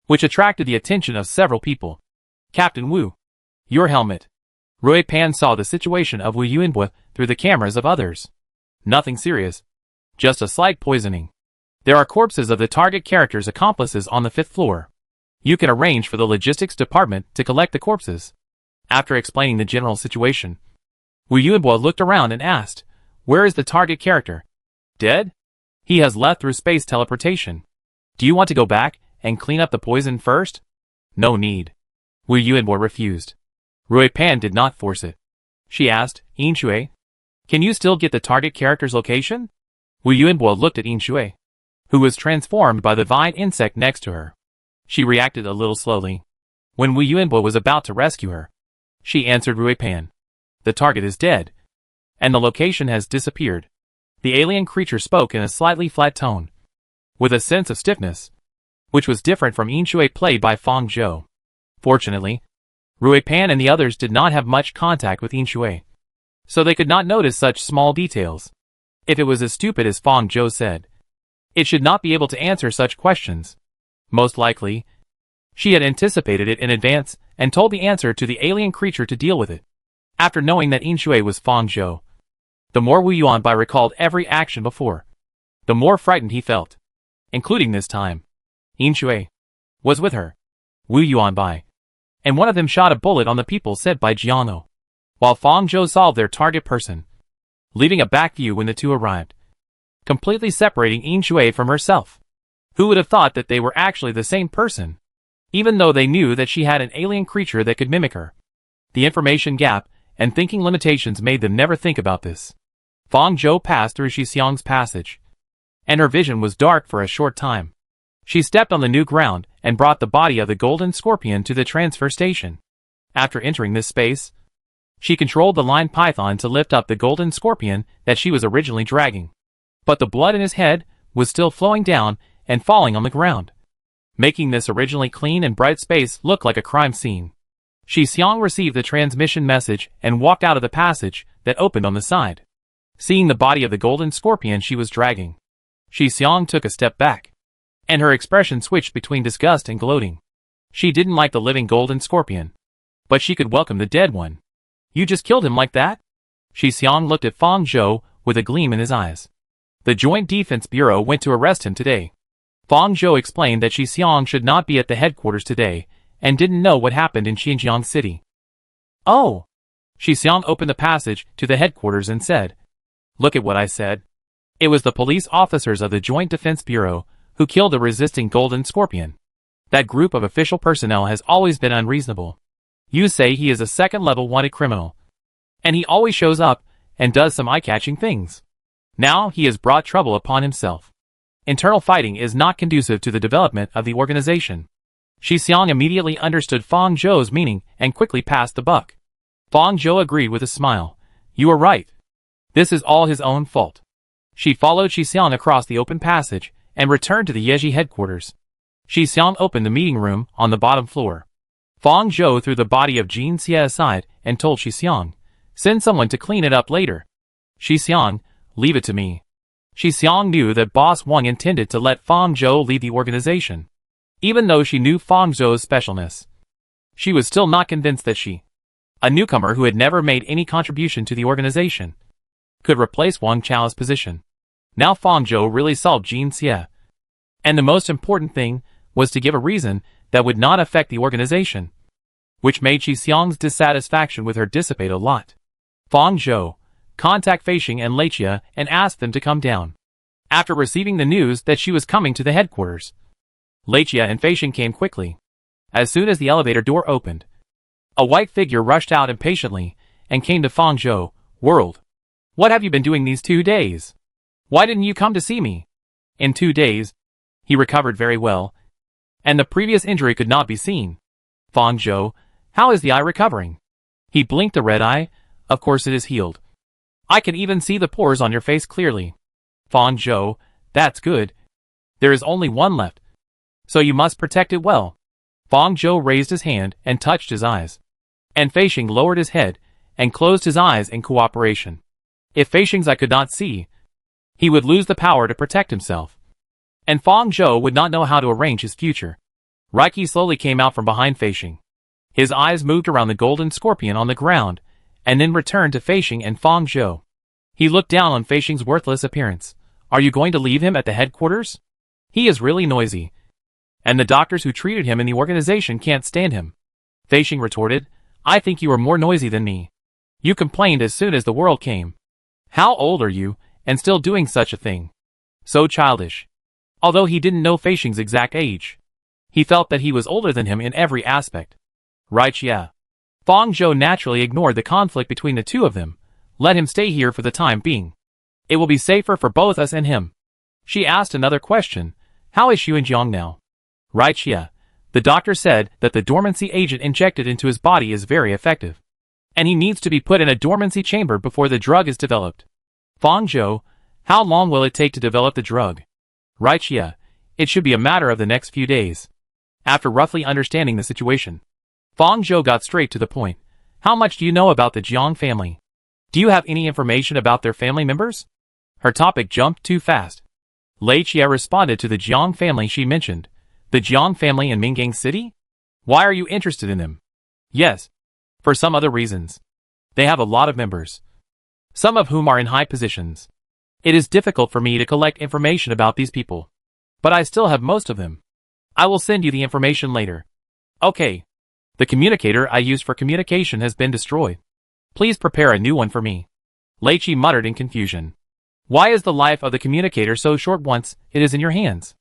which attracted the attention of several people. "Captain Wu, your helmet." Rui Pan saw the situation of Wu Yuanbua through the cameras of others. "Nothing serious. Just a slight poisoning. There are corpses of the target character's accomplices on the 5th floor. You can arrange for the logistics department to collect the corpses." After explaining the general situation, Wu Yuanbua looked around and asked, "Where is the target character? Dead? He has left through space teleportation. Do you want to go back and clean up the poison first?" "No need." Wu Yuanbua refused. Rui Pan did not force it. She asked, "Yin Shui, can you still get the target character's location?" Wu Yuanbua looked at Yin Shui, who was transformed by the vine insect next to her. She reacted a little slowly. When Wu Yuanbua was about to rescue her, she answered Rui Pan, "The target is dead. and the location has disappeared. The alien creature spoke in a slightly flat tone, with a sense of stiffness, which was different from Inshui played by Fang Zhou. Fortunately, Rui Pan and the others did not have much contact with Inshui, so they could not notice such small details. If it was as stupid as Fang Zhou said, it should not be able to answer such questions. Most likely, she had anticipated it in advance and told the answer to the alien creature to deal with it. After knowing that Inshui was Fang Zhou, the more Wu Yuanbai recalled every action before, the more frightened he felt, including this time. Inshui was with her, Wu Yuanbai, and one of them shot a bullet on the people sent by Jiano, while Fang Zhou solved their target person, leaving a back view when the two arrived, completely separating Inshui from herself. Who would have thought that they were actually the same person, even though they knew that she had an alien creature that could mimic her? The information gap and thinking limitations made them never think about this. Fang Zhou passed through Shi Xiang's passage, and her vision was dark for a short time. She stepped on the new ground and brought the body of the golden scorpion to the transfer station. After entering this space, she controlled the line python to lift up the golden scorpion that she was originally dragging. But the blood in his head was still flowing down and falling on the ground, making this originally clean and bright space look like a crime scene. Shi Xiang received the transmission message and walked out of the passage that opened on the side. Seeing the body of the golden scorpion she was dragging, Shi Xiang took a step back, and her expression switched between disgust and gloating. She didn't like the living golden scorpion, but she could welcome the dead one. You just killed him like that? Shi Xiang looked at Fang Zhou with a gleam in his eyes. The Joint Defense Bureau went to arrest him today. Fang Zhou explained that Shi Xiang should not be at the headquarters today and didn't know what happened in Xinjiang City. Oh! Shi Xiang opened the passage to the headquarters and said, "Look at what I said. It was the police officers of the Joint Defense Bureau who killed the resisting golden scorpion. That group of official personnel has always been unreasonable. You say he is a second-level wanted criminal, and he always shows up and does some eye-catching things. Now he has brought trouble upon himself. Internal fighting is not conducive to the development of the organization." Shi Xiang immediately understood Fang Zhou's meaning and quickly passed the buck. Fang Zhou agreed with a smile. You are right. This is all his own fault. She followed Shi Xiang across the open passage and returned to the Yeji headquarters. Shi Xiang opened the meeting room on the bottom floor. Fang Zhou threw the body of Jin Xie aside and told Shi Xiang, "Send someone to clean it up later." Shi Xiang, "Leave it to me." Shi Xiang knew that Boss Wang intended to let Fang Zhou lead the organization. Even though she knew Fang Zhou's specialness, she was still not convinced that she, a newcomer who had never made any contribution to the organization, could replace Wang Chao's position. Now Fang Zhou really solved Jin Xie. And the most important thing was to give a reason that would not affect the organization, which made Shi Xiang's dissatisfaction with her dissipate a lot. Fang Zhou, contact Feixing and Leiqia and ask them to come down. After receiving the news that she was coming to the headquarters, Leiqia and Feixing came quickly. As soon as the elevator door opened, a white figure rushed out impatiently and came to Fang Zhou. "World, what have you been doing these 2 days? Why didn't you come to see me?" In 2 days, he recovered very well, and the previous injury could not be seen. "Fang Zhou, how is the eye recovering?" He blinked a red eye. "Of course it is healed. I can even see the pores on your face clearly." "Fang Zhou, that's good. There is only one left, so you must protect it well." Fang Zhou raised his hand and touched his eyes, and Feixing lowered his head and closed his eyes in cooperation. If Feixing's eye could not see, he would lose the power to protect himself, and Fang Zhou would not know how to arrange his future. Reiki slowly came out from behind Feixing. His eyes moved around the golden scorpion on the ground, and then returned to Feixing and Fang Zhou. He looked down on Feixing's worthless appearance. "Are you going to leave him at the headquarters? He is really noisy, and the doctors who treated him in the organization can't stand him." Feixing retorted, "I think you are more noisy than me. You complained as soon as the world came. How old are you, and still doing such a thing? So childish." Although he didn't know Feixing's exact age, he felt that he was older than him in every aspect. "Right, yeah." Fang Zhou naturally ignored the conflict between the two of them. "Let him stay here for the time being. It will be safer for both us and him." She asked another question. "How is Xuanjiang now?" "Right, yeah. The doctor said that the dormancy agent injected into his body is very effective. and he needs to be put in a dormancy chamber before the drug is developed. Fang Zhou, how long will it take to develop the drug? Right, Xia. It should be a matter of the next few days. After roughly understanding the situation, Fang Zhou got straight to the point. How much do you know about the Jiang family? Do you have any information about their family members? Her topic jumped too fast. Lei Xia responded to the Jiang family she mentioned. The Jiang family in Mingang City? Why are you interested in them? Yes. For some other reasons. They have a lot of members, some of whom are in high positions. It is difficult for me to collect information about these people, but I still have most of them. I will send you the information later. Okay. The communicator I used for communication has been destroyed. Please prepare a new one for me. Lei Qi muttered in confusion. Why is the life of the communicator so short once it is in your hands?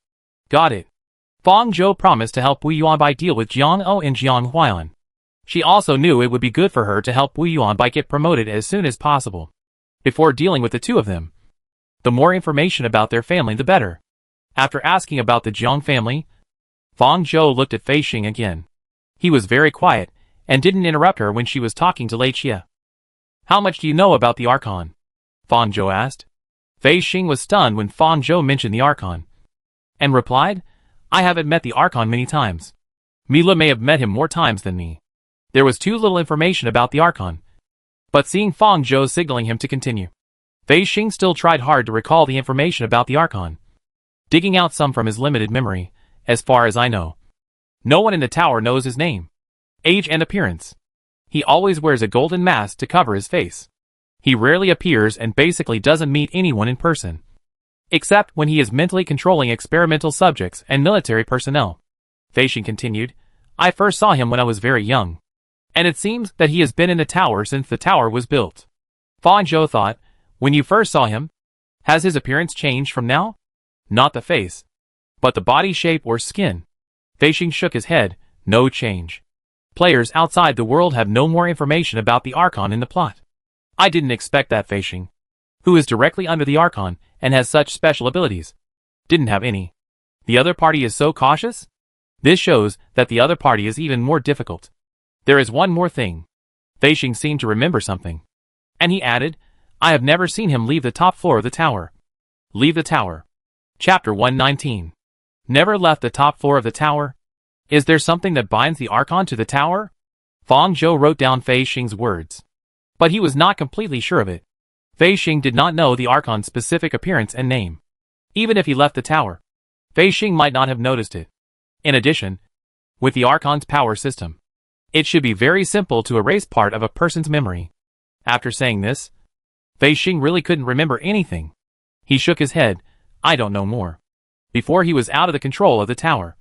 Got it. Fang Zhou promised to help Wu Yuanbai deal with Jiang O and Jiang Huailan. She also knew it would be good for her to help Wu Yuanbai get promoted as soon as possible. Before dealing with the two of them, the more information about their family the better. After asking about the Jiang family, Fang Zhou looked at Fei Xing again. He was very quiet, and didn't interrupt her when she was talking to Lei Xia. How much do you know about the Archon? Fang Zhou asked. Fei Xing was stunned when Fang Zhou mentioned the Archon, and replied, I haven't met the Archon many times. Mila may have met him more times than me. There was too little information about the Archon. But seeing Fang Zhou signaling him to continue, Fei Xing still tried hard to recall the information about the Archon, digging out some from his limited memory. As far as I know, no one in the tower knows his name, age and appearance. He always wears a golden mask to cover his face. He rarely appears and basically doesn't meet anyone in person, except when he is mentally controlling experimental subjects and military personnel. Fei Xing continued, I first saw him when I was very young, and it seems that he has been in the tower since the tower was built. Fang Zhou thought, when you first saw him, has his appearance changed from now? Not the face, but the body shape or skin. Fei Xing shook his head, no change. Players outside the world have no more information about the Archon in the plot. I didn't expect that. Fei Xing, who is directly under the Archon and has such special abilities, didn't have any. The other party is so cautious? This shows that the other party is even more difficult. There is one more thing. Fei Xing seemed to remember something, and he added, I have never seen him leave the top floor of the tower. Leave the tower. Chapter 119. Never left the top floor of the tower? Is there something that binds the Archon to the tower? Fang Zhou wrote down Fei Xing's words, but he was not completely sure of it. Fei Xing did not know the Archon's specific appearance and name. Even if he left the tower, Fei Xing might not have noticed it. In addition, with the Archon's power system, it should be very simple to erase part of a person's memory. After saying this, Fei Xing really couldn't remember anything. He shook his head, I don't know more. Before he was out of the control of the tower,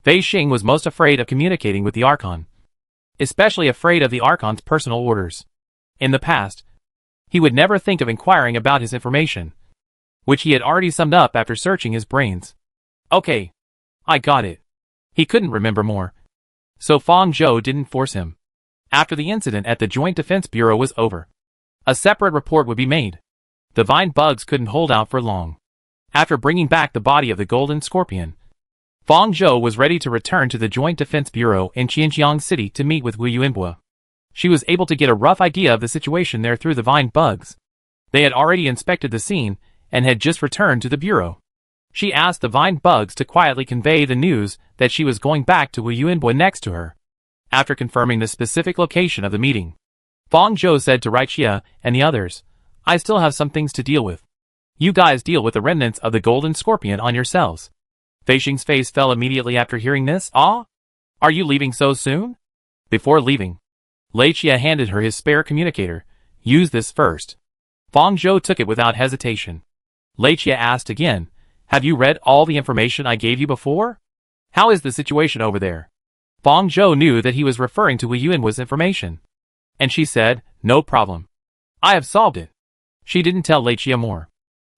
Fei Xing was most afraid of communicating with the Archon, especially afraid of the Archon's personal orders. In the past, he would never think of inquiring about his information, which he had already summed up after searching his brains. Okay, I got it. He couldn't remember more, so Fang Zhou didn't force him. After the incident at the Joint Defense Bureau was over, a separate report would be made. The vine bugs couldn't hold out for long. After bringing back the body of the Golden Scorpion, Fang Zhou was ready to return to the Joint Defense Bureau in Xinjiang City to meet with Wu Yuanbai. She was able to get a rough idea of the situation there through the vine bugs. They had already inspected the scene and had just returned to the bureau. She asked the vine bugs to quietly convey the news that she was going back to Wu Yuanbai next to her. After confirming the specific location of the meeting, Fang Zhou said to Rai Xia and the others, I still have some things to deal with. You guys deal with the remnants of the Golden Scorpion on yourselves. Fei Xing's face fell immediately after hearing this. Ah? Are you leaving so soon? Before leaving, Lei Xia handed her his spare communicator. Use this first. Fang Zhou took it without hesitation. Lei Xia asked again, have you read all the information I gave you before? How is the situation over there? Fang Zhou knew that he was referring to Wu Yuanbai's information, and she said, no problem. I have solved it. She didn't tell Lei Xia more.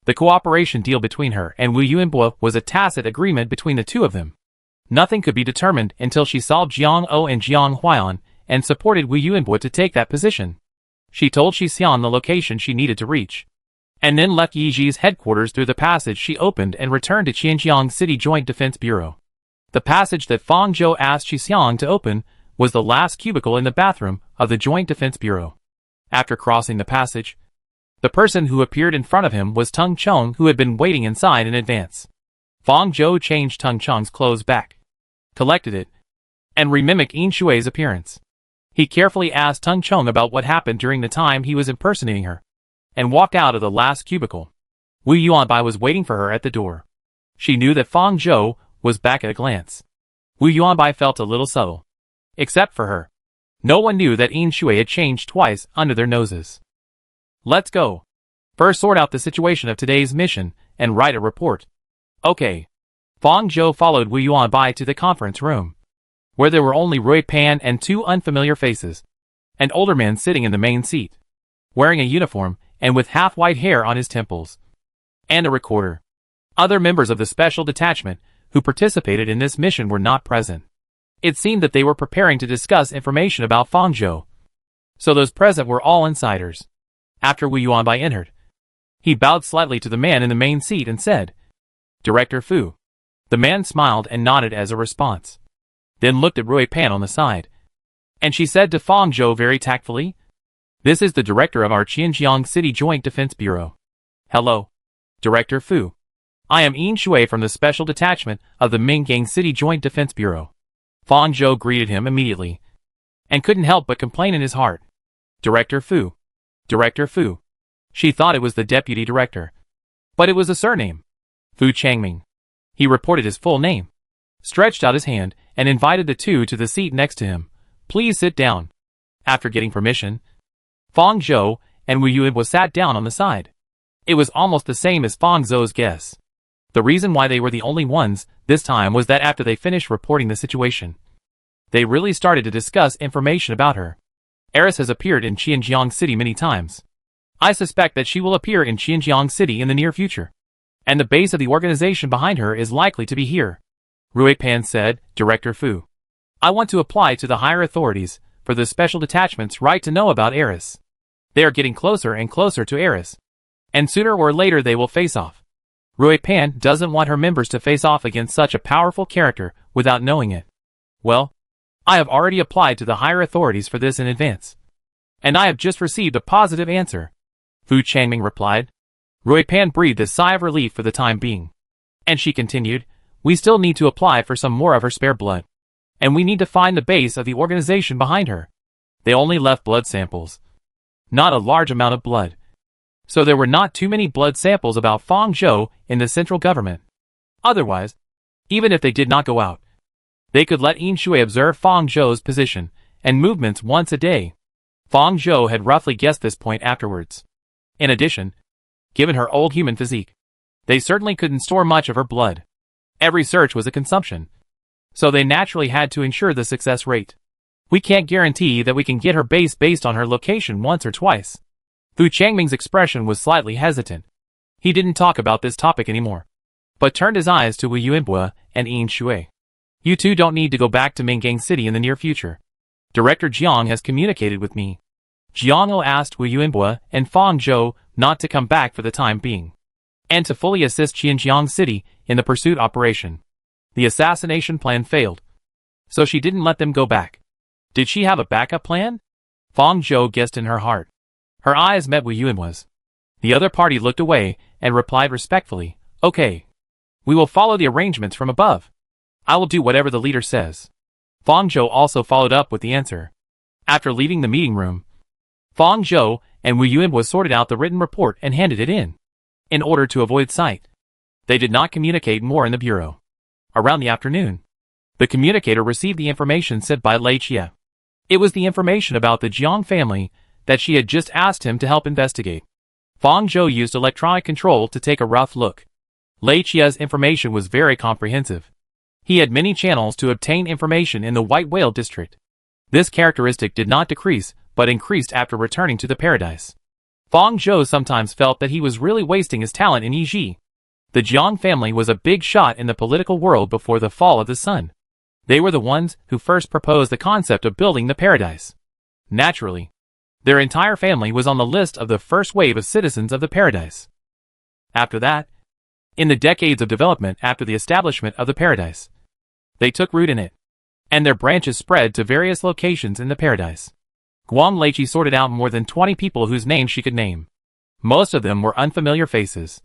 The cooperation deal between her and Wu Yuanbai was a tacit agreement between the two of them. Nothing could be determined until she solved Jiang O and Jiang Huailan and supported Wu Yuanbai to take that position. She told Xixian the location she needed to reach, and then left Yiji's headquarters through the passage she opened and returned to Xinjiang City Joint Defense Bureau. The passage that Fang Zhou asked Xixian to open was the last cubicle in the bathroom of the Joint Defense Bureau. After crossing the passage, the person who appeared in front of him was Tung Chung, who had been waiting inside in advance. Fong Zhou changed Tung Chung's clothes back, collected it, and remimicked Yin Shui's appearance. He carefully asked Tung Chung about what happened during the time he was impersonating her, and walked out of the last cubicle. Wu Yuanbai was waiting for her at the door. She knew that Fong Zhou was back at a glance. Wu Yuanbai felt a little subtle. Except for her. No one knew that Yin Shui had changed twice under their noses. Let's go. First sort out the situation of today's mission, and write a report. Okay. Fong Zhou followed Wu Yuanbai to the conference room, where there were only Rui Pan and two unfamiliar faces. An older man sitting in the main seat, wearing a uniform and with half-white hair on his temples, and a recorder. Other members of the special detachment who participated in this mission were not present. It seemed that they were preparing to discuss information about Fong Zhou. So those present were all insiders. After Wu Yuanbai entered, he bowed slightly to the man in the main seat and said, "Director Fu." The man smiled and nodded as a response, then looked at Rui Pan on the side. And she said to Fong Zhou very tactfully, "This is the director of our Xinjiang City Joint Defense Bureau." "Hello, Director Fu. I am Yin Shui from the Special Detachment of the Mingyang City Joint Defense Bureau." Fong Zhou greeted him immediately, and couldn't help but complain in his heart. Director Fu. Director Fu. She thought it was the deputy director. But it was a surname. Fu Changming. He reported his full name, stretched out his hand, and invited the two to the seat next to him. "Please sit down." After getting permission, Fong Zhou and Wu Yuanbai sat down on the side. It was almost the same as Fong Zhou's guess. The reason why they were the only ones this time was that after they finished reporting the situation, they really started to discuss information about her. Eris has appeared in Xinjiang City many times. I suspect that she will appear in Xinjiang City in the near future, and the base of the organization behind her is likely to be here. Rui Pan said, "Director Fu, I want to apply to the higher authorities for the special detachment's right to know about Eris. They are getting closer and closer to Eris, and sooner or later they will face off. Rui Pan doesn't want her members to face off against such a powerful character without knowing it. Well, I have already applied to the higher authorities for this in advance, and I have just received a positive answer." Fu Changming replied. Rui Pan breathed a sigh of relief for the time being, and she continued, "We still need to apply for some more of her spare blood, and we need to find the base of the organization behind her. They only left blood samples, not a large amount of blood. So there were not too many blood samples about Fong Zhou in the central government. Otherwise, even if they did not go out, they could let Yin Shui observe Fong Zhou's position and movements once a day." Fong Zhou had roughly guessed this point afterwards. In addition, given her old human physique, they certainly couldn't store much of her blood. Every search was a consumption, so they naturally had to ensure the success rate. "We can't guarantee that we can get her base based on her location once or twice." Fu Changming's expression was slightly hesitant. He didn't talk about this topic anymore, but turned his eyes to Wu Yuanbai and Yin Shui. "You two don't need to go back to Mingyang City in the near future. Director Jiang has communicated with me." Jiang asked Wu Yuanbai and Fong Zhou not to come back for the time being, and to fully assist Xinjiang City in the pursuit operation. The assassination plan failed, so she didn't let them go back. Did she have a backup plan? Fong Zhou guessed in her heart. Her eyes met Wu Yuanbai's. The other party looked away and replied respectfully, "Okay. We will follow the arrangements from above. I will do whatever the leader says." Fong Zhou also followed up with the answer. After leaving the meeting room, Fong Zhou and Wu Yuanbai sorted out the written report and handed it in order to avoid sight. They did not communicate more in the bureau. Around the afternoon, the communicator received the information sent by Lei Chia. It was the information about the Jiang family that she had just asked him to help investigate. Fong Zhou used electronic control to take a rough look. Lei Chia's information was very comprehensive. He had many channels to obtain information in the White Whale district. This characteristic did not decrease, but increased after returning to the paradise. Fong Zhou sometimes felt that he was really wasting his talent in Yiji. The Jiang family was a big shot in the political world before the fall of the sun. They were the ones who first proposed the concept of building the paradise. Naturally, their entire family was on the list of the first wave of citizens of the paradise. After that, in the decades of development after the establishment of the paradise, they took root in it, and their branches spread to various locations in the paradise. Guang Leiqi sorted out more than 20 people whose names she could name. Most of them were unfamiliar faces.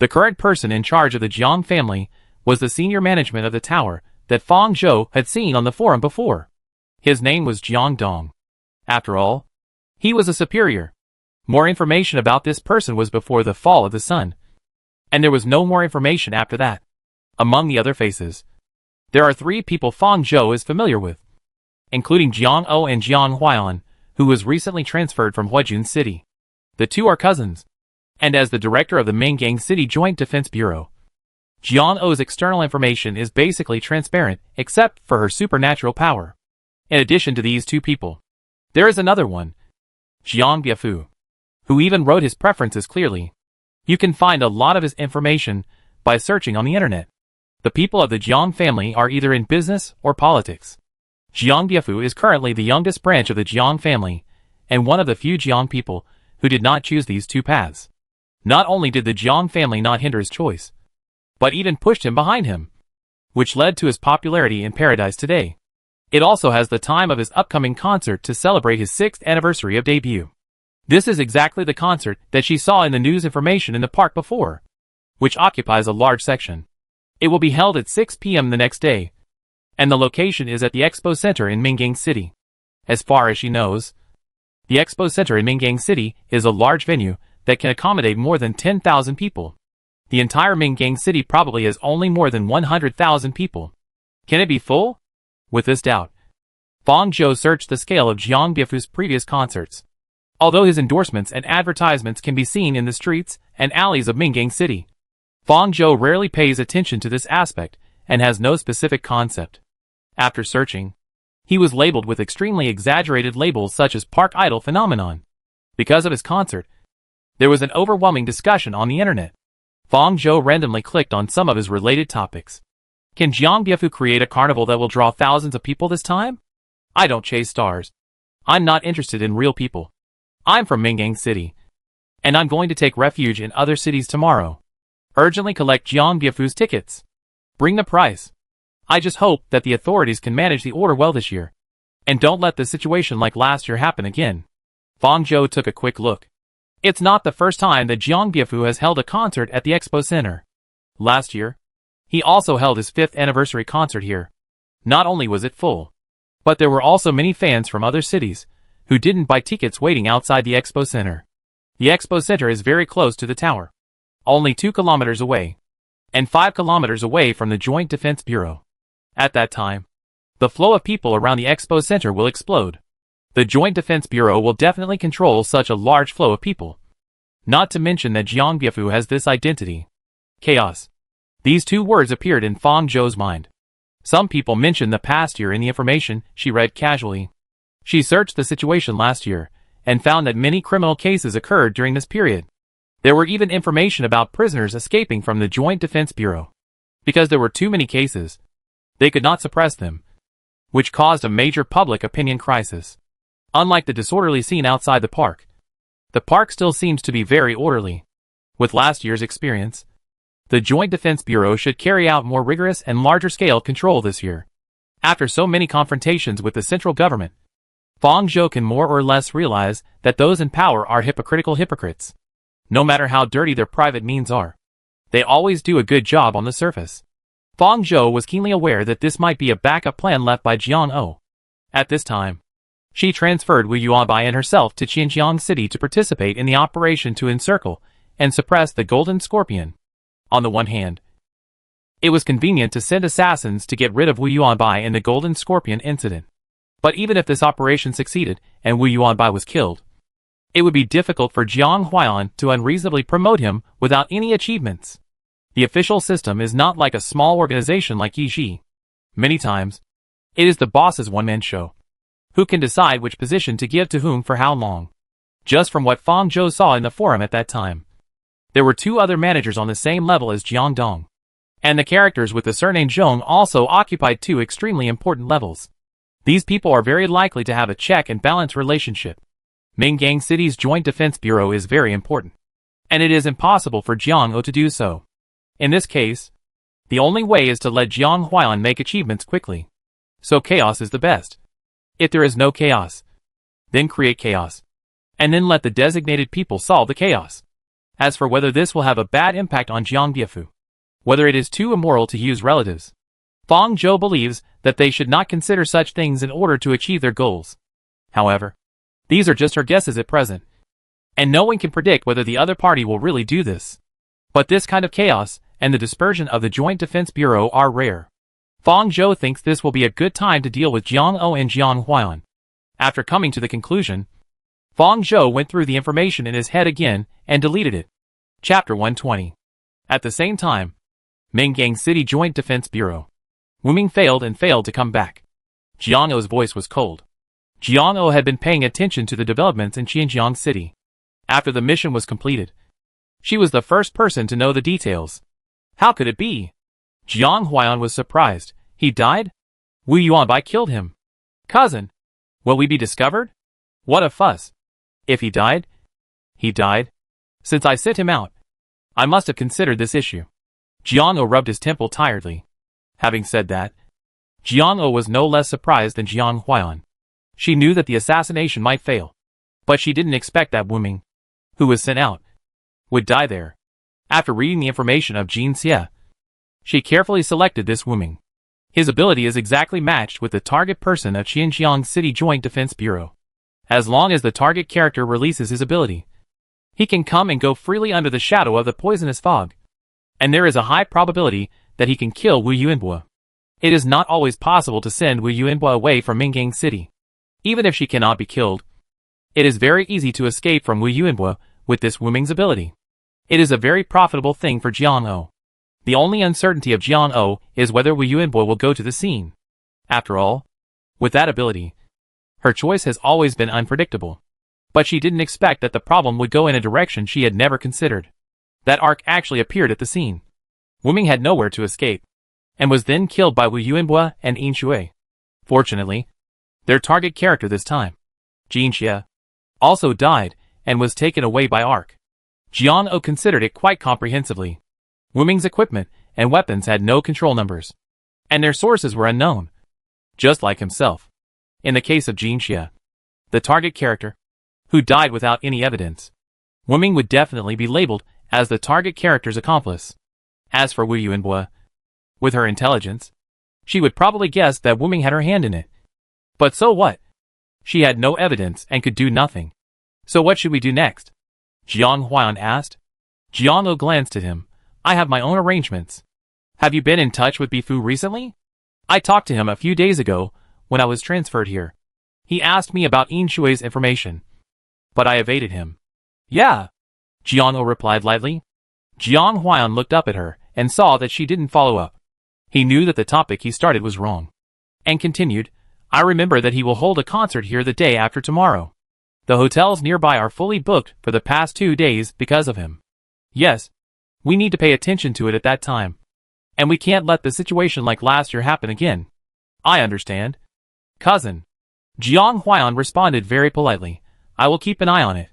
The current person in charge of the Jiang family was the senior management of the tower that Fang Zhou had seen on the forum before. His name was Jiang Dong. After all, he was a superior. More information about this person was before the fall of the sun, and there was no more information after that. Among the other faces, there are 3 people Fang Zhou is familiar with, including Jiang O and Jiang Huaiyan, who was recently transferred from Huajun City. The 2 are cousins, and as the director of the Mingang City Joint Defense Bureau, Jiang O's external information is basically transparent except for her supernatural power. In addition to these 2 people, there is another one, Jiang Biafu, who even wrote his preferences clearly. You can find a lot of his information by searching on the internet. The people of the Jiang family are either in business or politics. Jiang Biafu is currently the youngest branch of the Jiang family, and one of the few Jiang people who did not choose these 2 paths. Not only did the Jiang family not hinder his choice, but even pushed him behind him, which led to his popularity in paradise today. It also has the time of his upcoming concert to celebrate his 6th anniversary of debut. This is exactly the concert that she saw in the news information in the park before, which occupies a large section. It will be held at 6 p.m. the next day, and the location is at the Expo Center in Mingang City. As far as she knows, the Expo Center in Mingang City is a large venue that can accommodate more than 10,000 people. The entire Mingang City probably has only more than 100,000 people. Can it be full? With this doubt, Fang Zhou searched the scale of Jiang Biafu's previous concerts. Although his endorsements and advertisements can be seen in the streets and alleys of Mingang City, Fang Zhou rarely pays attention to this aspect and has no specific concept. After searching, he was labeled with extremely exaggerated labels such as Park Idol Phenomenon. Because of his concert, there was an overwhelming discussion on the internet. Fang Zhou randomly clicked on some of his related topics. Can Jiang Biafu create a carnival that will draw thousands of people this time? I don't chase stars. I'm not interested in real people. I'm from Mingang City, and I'm going to take refuge in other cities tomorrow. Urgently collect Jiang Biafu's tickets. Bring the price. I just hope that the authorities can manage the order well this year, and don't let the situation like last year happen again. Fang Zhou took a quick look. It's not the first time that Jiang Biafu has held a concert at the Expo Center. Last year, he also held his 5th anniversary concert here. Not only was it full, but there were also many fans from other cities who didn't buy tickets waiting outside the Expo Center. The Expo Center is very close to the tower, only 2 kilometers away, and 5 kilometers away from the Joint Defense Bureau. At that time, the flow of people around the Expo Center will explode. The Joint Defense Bureau will definitely control such a large flow of people. Not to mention that Jiang Biafu has this identity. Chaos. These 2 words appeared in Fang Zhou's mind. Some people mentioned the past year in the information she read casually. She searched the situation last year, and found that many criminal cases occurred during this period. There were even information about prisoners escaping from the Joint Defense Bureau. Because there were too many cases, they could not suppress them, which caused a major public opinion crisis. Unlike the disorderly scene outside the park still seems to be very orderly. With last year's experience, the Joint Defense Bureau should carry out more rigorous and larger-scale control this year. After so many confrontations with the central government, Fang Zhou can more or less realize that those in power are hypocritical hypocrites. No matter how dirty their private means are, they always do a good job on the surface. Fang Zhou was keenly aware that this might be a backup plan left by Jiang O. At this time, she transferred Wu Yuanbai and herself to Xinjiang City to participate in the operation to encircle and suppress the Golden Scorpion. On the one hand, it was convenient to send assassins to get rid of Wu Yuanbai in the Golden Scorpion incident. But even if this operation succeeded and Wu Yuanbai was killed, it would be difficult for Jiang Huaiyan to unreasonably promote him without any achievements. The official system is not like a small organization like Yiji. Many times, it is the boss's one-man show. Who can decide which position to give to whom for how long? Just from what Fang Zhou saw in the forum at that time, there were 2 other managers on the same level as Jiang Dong. And the characters with the surname Zhong also occupied 2 extremely important levels. These people are very likely to have a check and balance relationship. Mingang City's Joint Defense Bureau is very important, and it is impossible for Jiang O to do so. In this case, the only way is to let Jiang Huaiyan make achievements quickly. So chaos is the best. If there is no chaos, then create chaos. And then let the designated people solve the chaos. As for whether this will have a bad impact on Jiang Biafu, whether it is too immoral to use relatives, Fang Zhou believes that they should not consider such things in order to achieve their goals. However, these are just her guesses at present, and no one can predict whether the other party will really do this. But this kind of chaos and the dispersion of the Joint Defense Bureau are rare. Fang Zhou thinks this will be a good time to deal with Jiang O and Jiang Huan. After coming to the conclusion, Fang Zhou went through the information in his head again and deleted it. Chapter 120. At the same time, Mingang City Joint Defense Bureau. Wu Ming failed to come back. Jiang O's voice was cold. Jiang O had been paying attention to the developments in Xinjiang City. After the mission was completed, she was the first person to know the details. How could it be? Jiang Huan was surprised. He died? Wu Yuanbai killed him. Cousin, will we be discovered? What a fuss. If he died? He died. Since I sent him out, I must have considered this issue. Jiang O rubbed his temple tiredly. Having said that, Jiang O was no less surprised than Jiang Huan. She knew that the assassination might fail, but she didn't expect that Wu Ming, who was sent out, would die there. After reading the information of Jin Xie, she carefully selected this Wu Ming. His ability is exactly matched with the target person of Xinjiang City Joint Defense Bureau. As long as the target character releases his ability, he can come and go freely under the shadow of the poisonous fog, and there is a high probability that he can kill Wu Yuanbua. It is not always possible to send Wu Yuanbua away from Mingang City. Even if she cannot be killed, it is very easy to escape from Wu Yuanbua with this Wu Ming's ability. It is a very profitable thing for Jiang O. The only uncertainty of Jiang O is whether Wu Yuanbua will go to the scene. After all, with that ability, her choice has always been unpredictable. But she didn't expect that the problem would go in a direction she had never considered. That arc actually appeared at the scene. Wu Ming had nowhere to escape, and was then killed by Wu Yuanbua and Yin Shui. Fortunately, their target character this time, Jin Xie, also died and was taken away by Arc. Jiang O considered it quite comprehensively. Wu Ming's equipment and weapons had no control numbers, and their sources were unknown. Just like himself. In the case of Jin Xie, the target character, who died without any evidence, Wu Ming would definitely be labeled as the target character's accomplice. As for Wu Yuanbua, with her intelligence, she would probably guess that Wu Ming had her hand in it. But so what? She had no evidence and could do nothing. So what should we do next? Jiang Huan asked. Jiang O glanced at him. I have my own arrangements. Have you been in touch with Bifu recently? I talked to him a few days ago when I was transferred here. He asked me about Yin Shui's information, but I evaded him. Yeah, Jiang O replied lightly. Jiang Huan looked up at her and saw that she didn't follow up. He knew that the topic he started was wrong, and continued, I remember that he will hold a concert here the day after tomorrow. The hotels nearby are fully booked for the past 2 days because of him. Yes, we need to pay attention to it at that time. And we can't let the situation like last year happen again. I understand. Cousin. Jiang Huan responded very politely. I will keep an eye on it.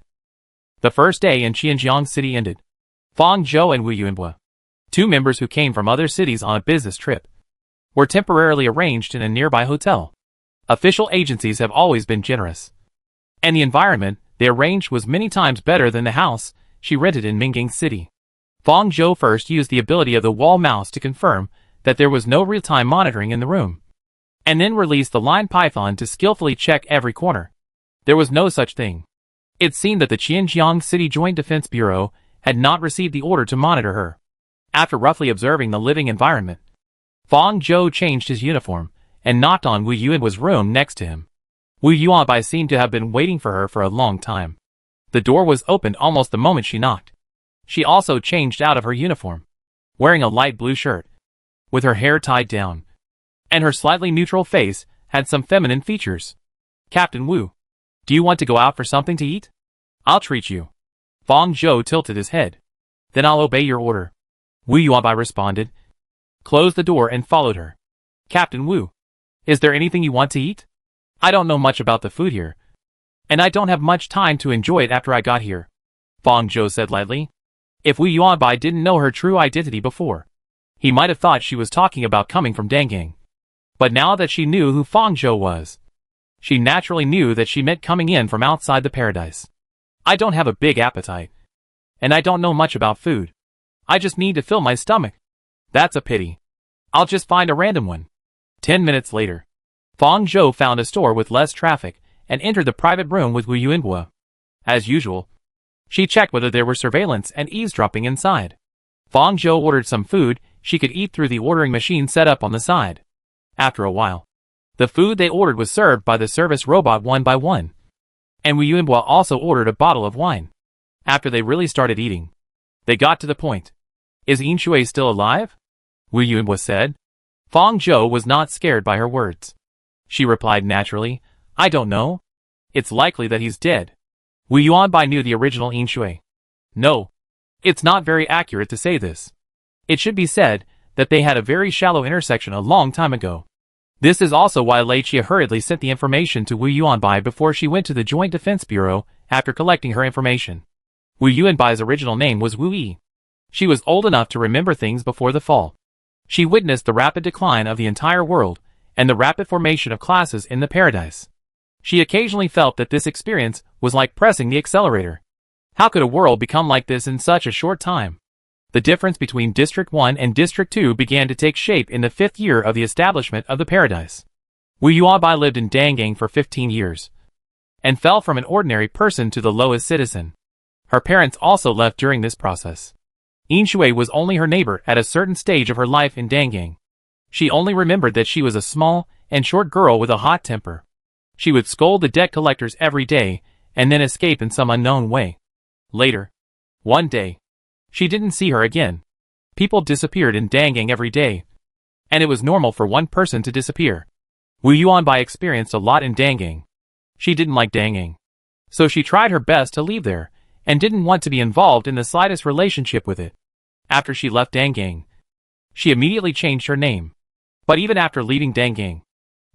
The first day in Xinjiang City ended. Fang Zhou and Wu Yuanbua, 2 members who came from other cities on a business trip, were temporarily arranged in a nearby hotel. Official agencies have always been generous, and the environment they arranged was many times better than the house she rented in Mingang City. Fang Zhou first used the ability of the wall mouse to confirm that there was no real-time monitoring in the room, and then released the line python to skillfully check every corner. There was no such thing. It seemed that the Xinjiang City Joint Defense Bureau had not received the order to monitor her. After roughly observing the living environment, Fang Zhou changed his uniform and knocked on Wu Yuanbua's room next to him. Wu Yuanbai seemed to have been waiting for her for a long time. The door was opened almost the moment she knocked. She also changed out of her uniform, wearing a light blue shirt, with her hair tied down, and her slightly neutral face had some feminine features. Captain Wu, do you want to go out for something to eat? I'll treat you. Fang Zhou tilted his head. Then I'll obey your order. Wu Yuanbai responded, closed the door and followed her. Captain Wu, is there anything you want to eat? I don't know much about the food here, and I don't have much time to enjoy it after I got here, Fang Zhou said lightly. If Wu Yuanbai didn't know her true identity before, he might have thought she was talking about coming from Dangang. But now that she knew who Fang Zhou was, she naturally knew that she meant coming in from outside the paradise. I don't have a big appetite. And I don't know much about food. I just need to fill my stomach. That's a pity. I'll just find a random one. 10 minutes later, Fang Zhou found a store with less traffic and entered the private room with Wu Yuanhua. As usual, she checked whether there were surveillance and eavesdropping inside. Fang Zhou ordered some food she could eat through the ordering machine set up on the side. After a while, the food they ordered was served by the service robot one by one. And Wu Yuanhua also ordered a bottle of wine. After they really started eating, they got to the point. Is Yin Shui still alive? Wu Yuanhua said. Fang Zhou was not scared by her words. She replied naturally, I don't know. It's likely that he's dead. Wu Yuanbai knew the original Yin Shui. No. It's not very accurate to say this. It should be said that they had a very shallow intersection a long time ago. This is also why Lei Chia hurriedly sent the information to Wu Yuanbai before she went to the Joint Defense Bureau after collecting her information. Wu Yuanbai's original name was Wu Yi. She was old enough to remember things before the fall. She witnessed the rapid decline of the entire world and the rapid formation of classes in the paradise. She occasionally felt that this experience was like pressing the accelerator. How could a world become like this in such a short time? The difference between District 1 and District 2 began to take shape in the 5th year of the establishment of the paradise. Wu Yuanbai lived in Dangang for 15 years and fell from an ordinary person to the lowest citizen. Her parents also left during this process. Yin Shui was only her neighbor at a certain stage of her life in Dangang. She only remembered that she was a small and short girl with a hot temper. She would scold the debt collectors every day and then escape in some unknown way. Later, one day, she didn't see her again. People disappeared in Dangang every day, and it was normal for one person to disappear. Wu Yuanbai experienced a lot in Dangang. She didn't like Dangang, so she tried her best to leave there and didn't want to be involved in the slightest relationship with it. After she left Dangang, she immediately changed her name. But even after leaving Dangang,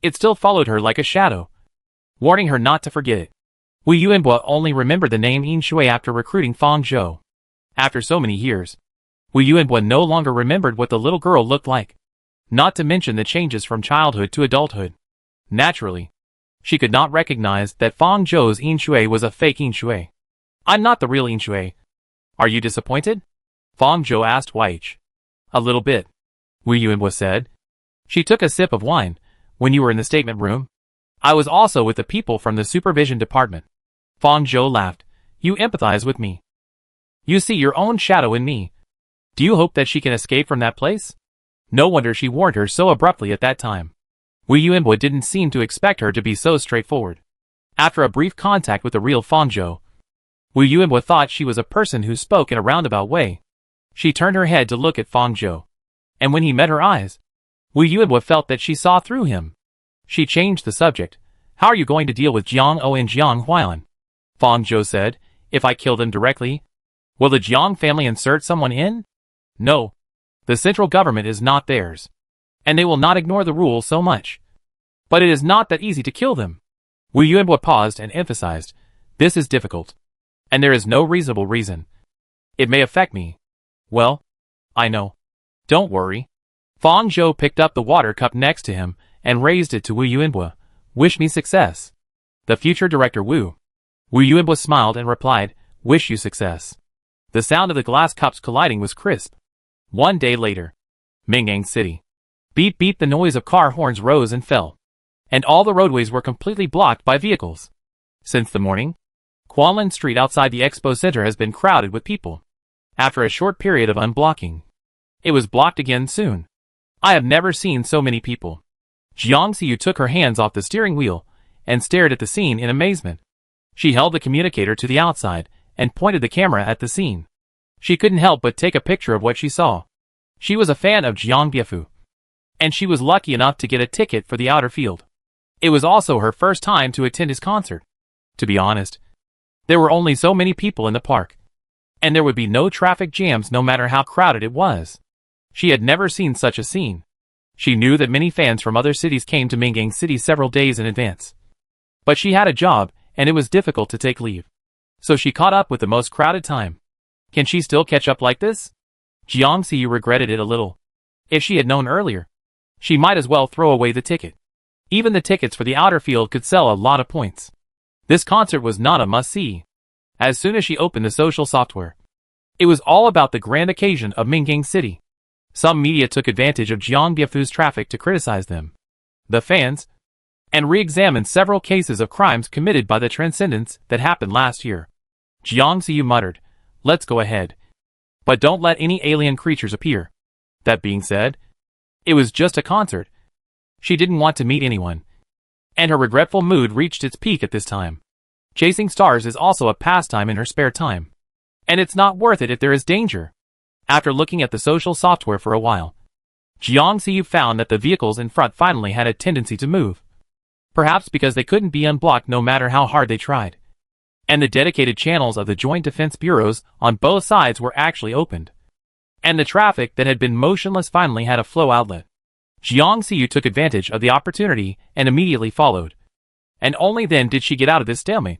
it still followed her like a shadow, warning her not to forget it. Wu Yuanhua only remembered the name Yin Shui after recruiting Fang Zhou. After so many years, Wu Yuanhua no longer remembered what the little girl looked like, not to mention the changes from childhood to adulthood. Naturally, she could not recognize that Fang Zhou's Yin Shui was a fake Yin Shui. I'm not the real Yin Shui. Are you disappointed? Fang Zhou asked Weich. A little bit, Wu Yuanhua said. She took a sip of wine. When you were in the statement room, I was also with the people from the supervision department. Fang Zhou laughed. You empathize with me. You see your own shadow in me. Do you hope that she can escape from that place? No wonder she warned her so abruptly at that time. Wu Yuanhua didn't seem to expect her to be so straightforward. After a brief contact with the real Fang Zhou, Wu Yuanhua thought she was a person who spoke in a roundabout way. She turned her head to look at Fang Zhou, and when he met her eyes, Wu Yuanhua felt that she saw through him. She changed the subject. How are you going to deal with Jiang O and Jiang Huailan? Fang Zhou said. If I kill them directly, will the Jiang family insert someone in? No. The central government is not theirs, and they will not ignore the rules so much. But it is not that easy to kill them. Wu Yuanhua paused and emphasized. This is difficult, and there is no reasonable reason. It may affect me. Well, I know. Don't worry. Fang Zhou picked up the water cup next to him and raised it to Wu Yuanhua. Wish me success. The future director Wu. Wu Yuanhua smiled and replied, wish you success. The sound of the glass cups colliding was crisp. One day later, Mingyang City. Beep beep, the noise of car horns rose and fell, and all the roadways were completely blocked by vehicles. Since the morning, Kuanlin Street outside the expo center has been crowded with people. After a short period of unblocking, it was blocked again soon. I have never seen so many people. Jiang Xiu took her hands off the steering wheel and stared at the scene in amazement. She held the communicator to the outside and pointed the camera at the scene. She couldn't help but take a picture of what she saw. She was a fan of Jiang Biefu, and she was lucky enough to get a ticket for the outer field. It was also her first time to attend his concert. To be honest, there were only so many people in the park, and there would be no traffic jams no matter how crowded it was. She had never seen such a scene. She knew that many fans from other cities came to Mingyang City several days in advance. But she had a job, and it was difficult to take leave. So she caught up with the most crowded time. Can she still catch up like this? Jiang Xiu regretted it a little. If she had known earlier, She might as well throw away the ticket. Even the tickets for the outer field could sell a lot of points. This concert was not a must-see. As soon as she opened the social software, it was all about the grand occasion of Minging City. Some media took advantage of Jeongbyu's traffic to criticize them, the fans, and re-examine several cases of crimes committed by the Transcendents that happened last year. Jeongsu muttered, "Let's go ahead. But don't let any alien creatures appear." That being said, it was just a concert. She didn't want to meet anyone. And her regretful mood reached its peak at this time. Chasing stars is also a pastime in her spare time. And it's not worth it if there is danger. After looking at the social software for a while, Jeongsu found that the vehicles in front finally had a tendency to move. Perhaps because they couldn't be unblocked no matter how hard they tried. And the dedicated channels of the Joint Defense Bureaus on both sides were actually opened. And the traffic that had been motionless finally had a flow outlet. Jeongsu took advantage of the opportunity and immediately followed. And only then did she get out of this stalemate.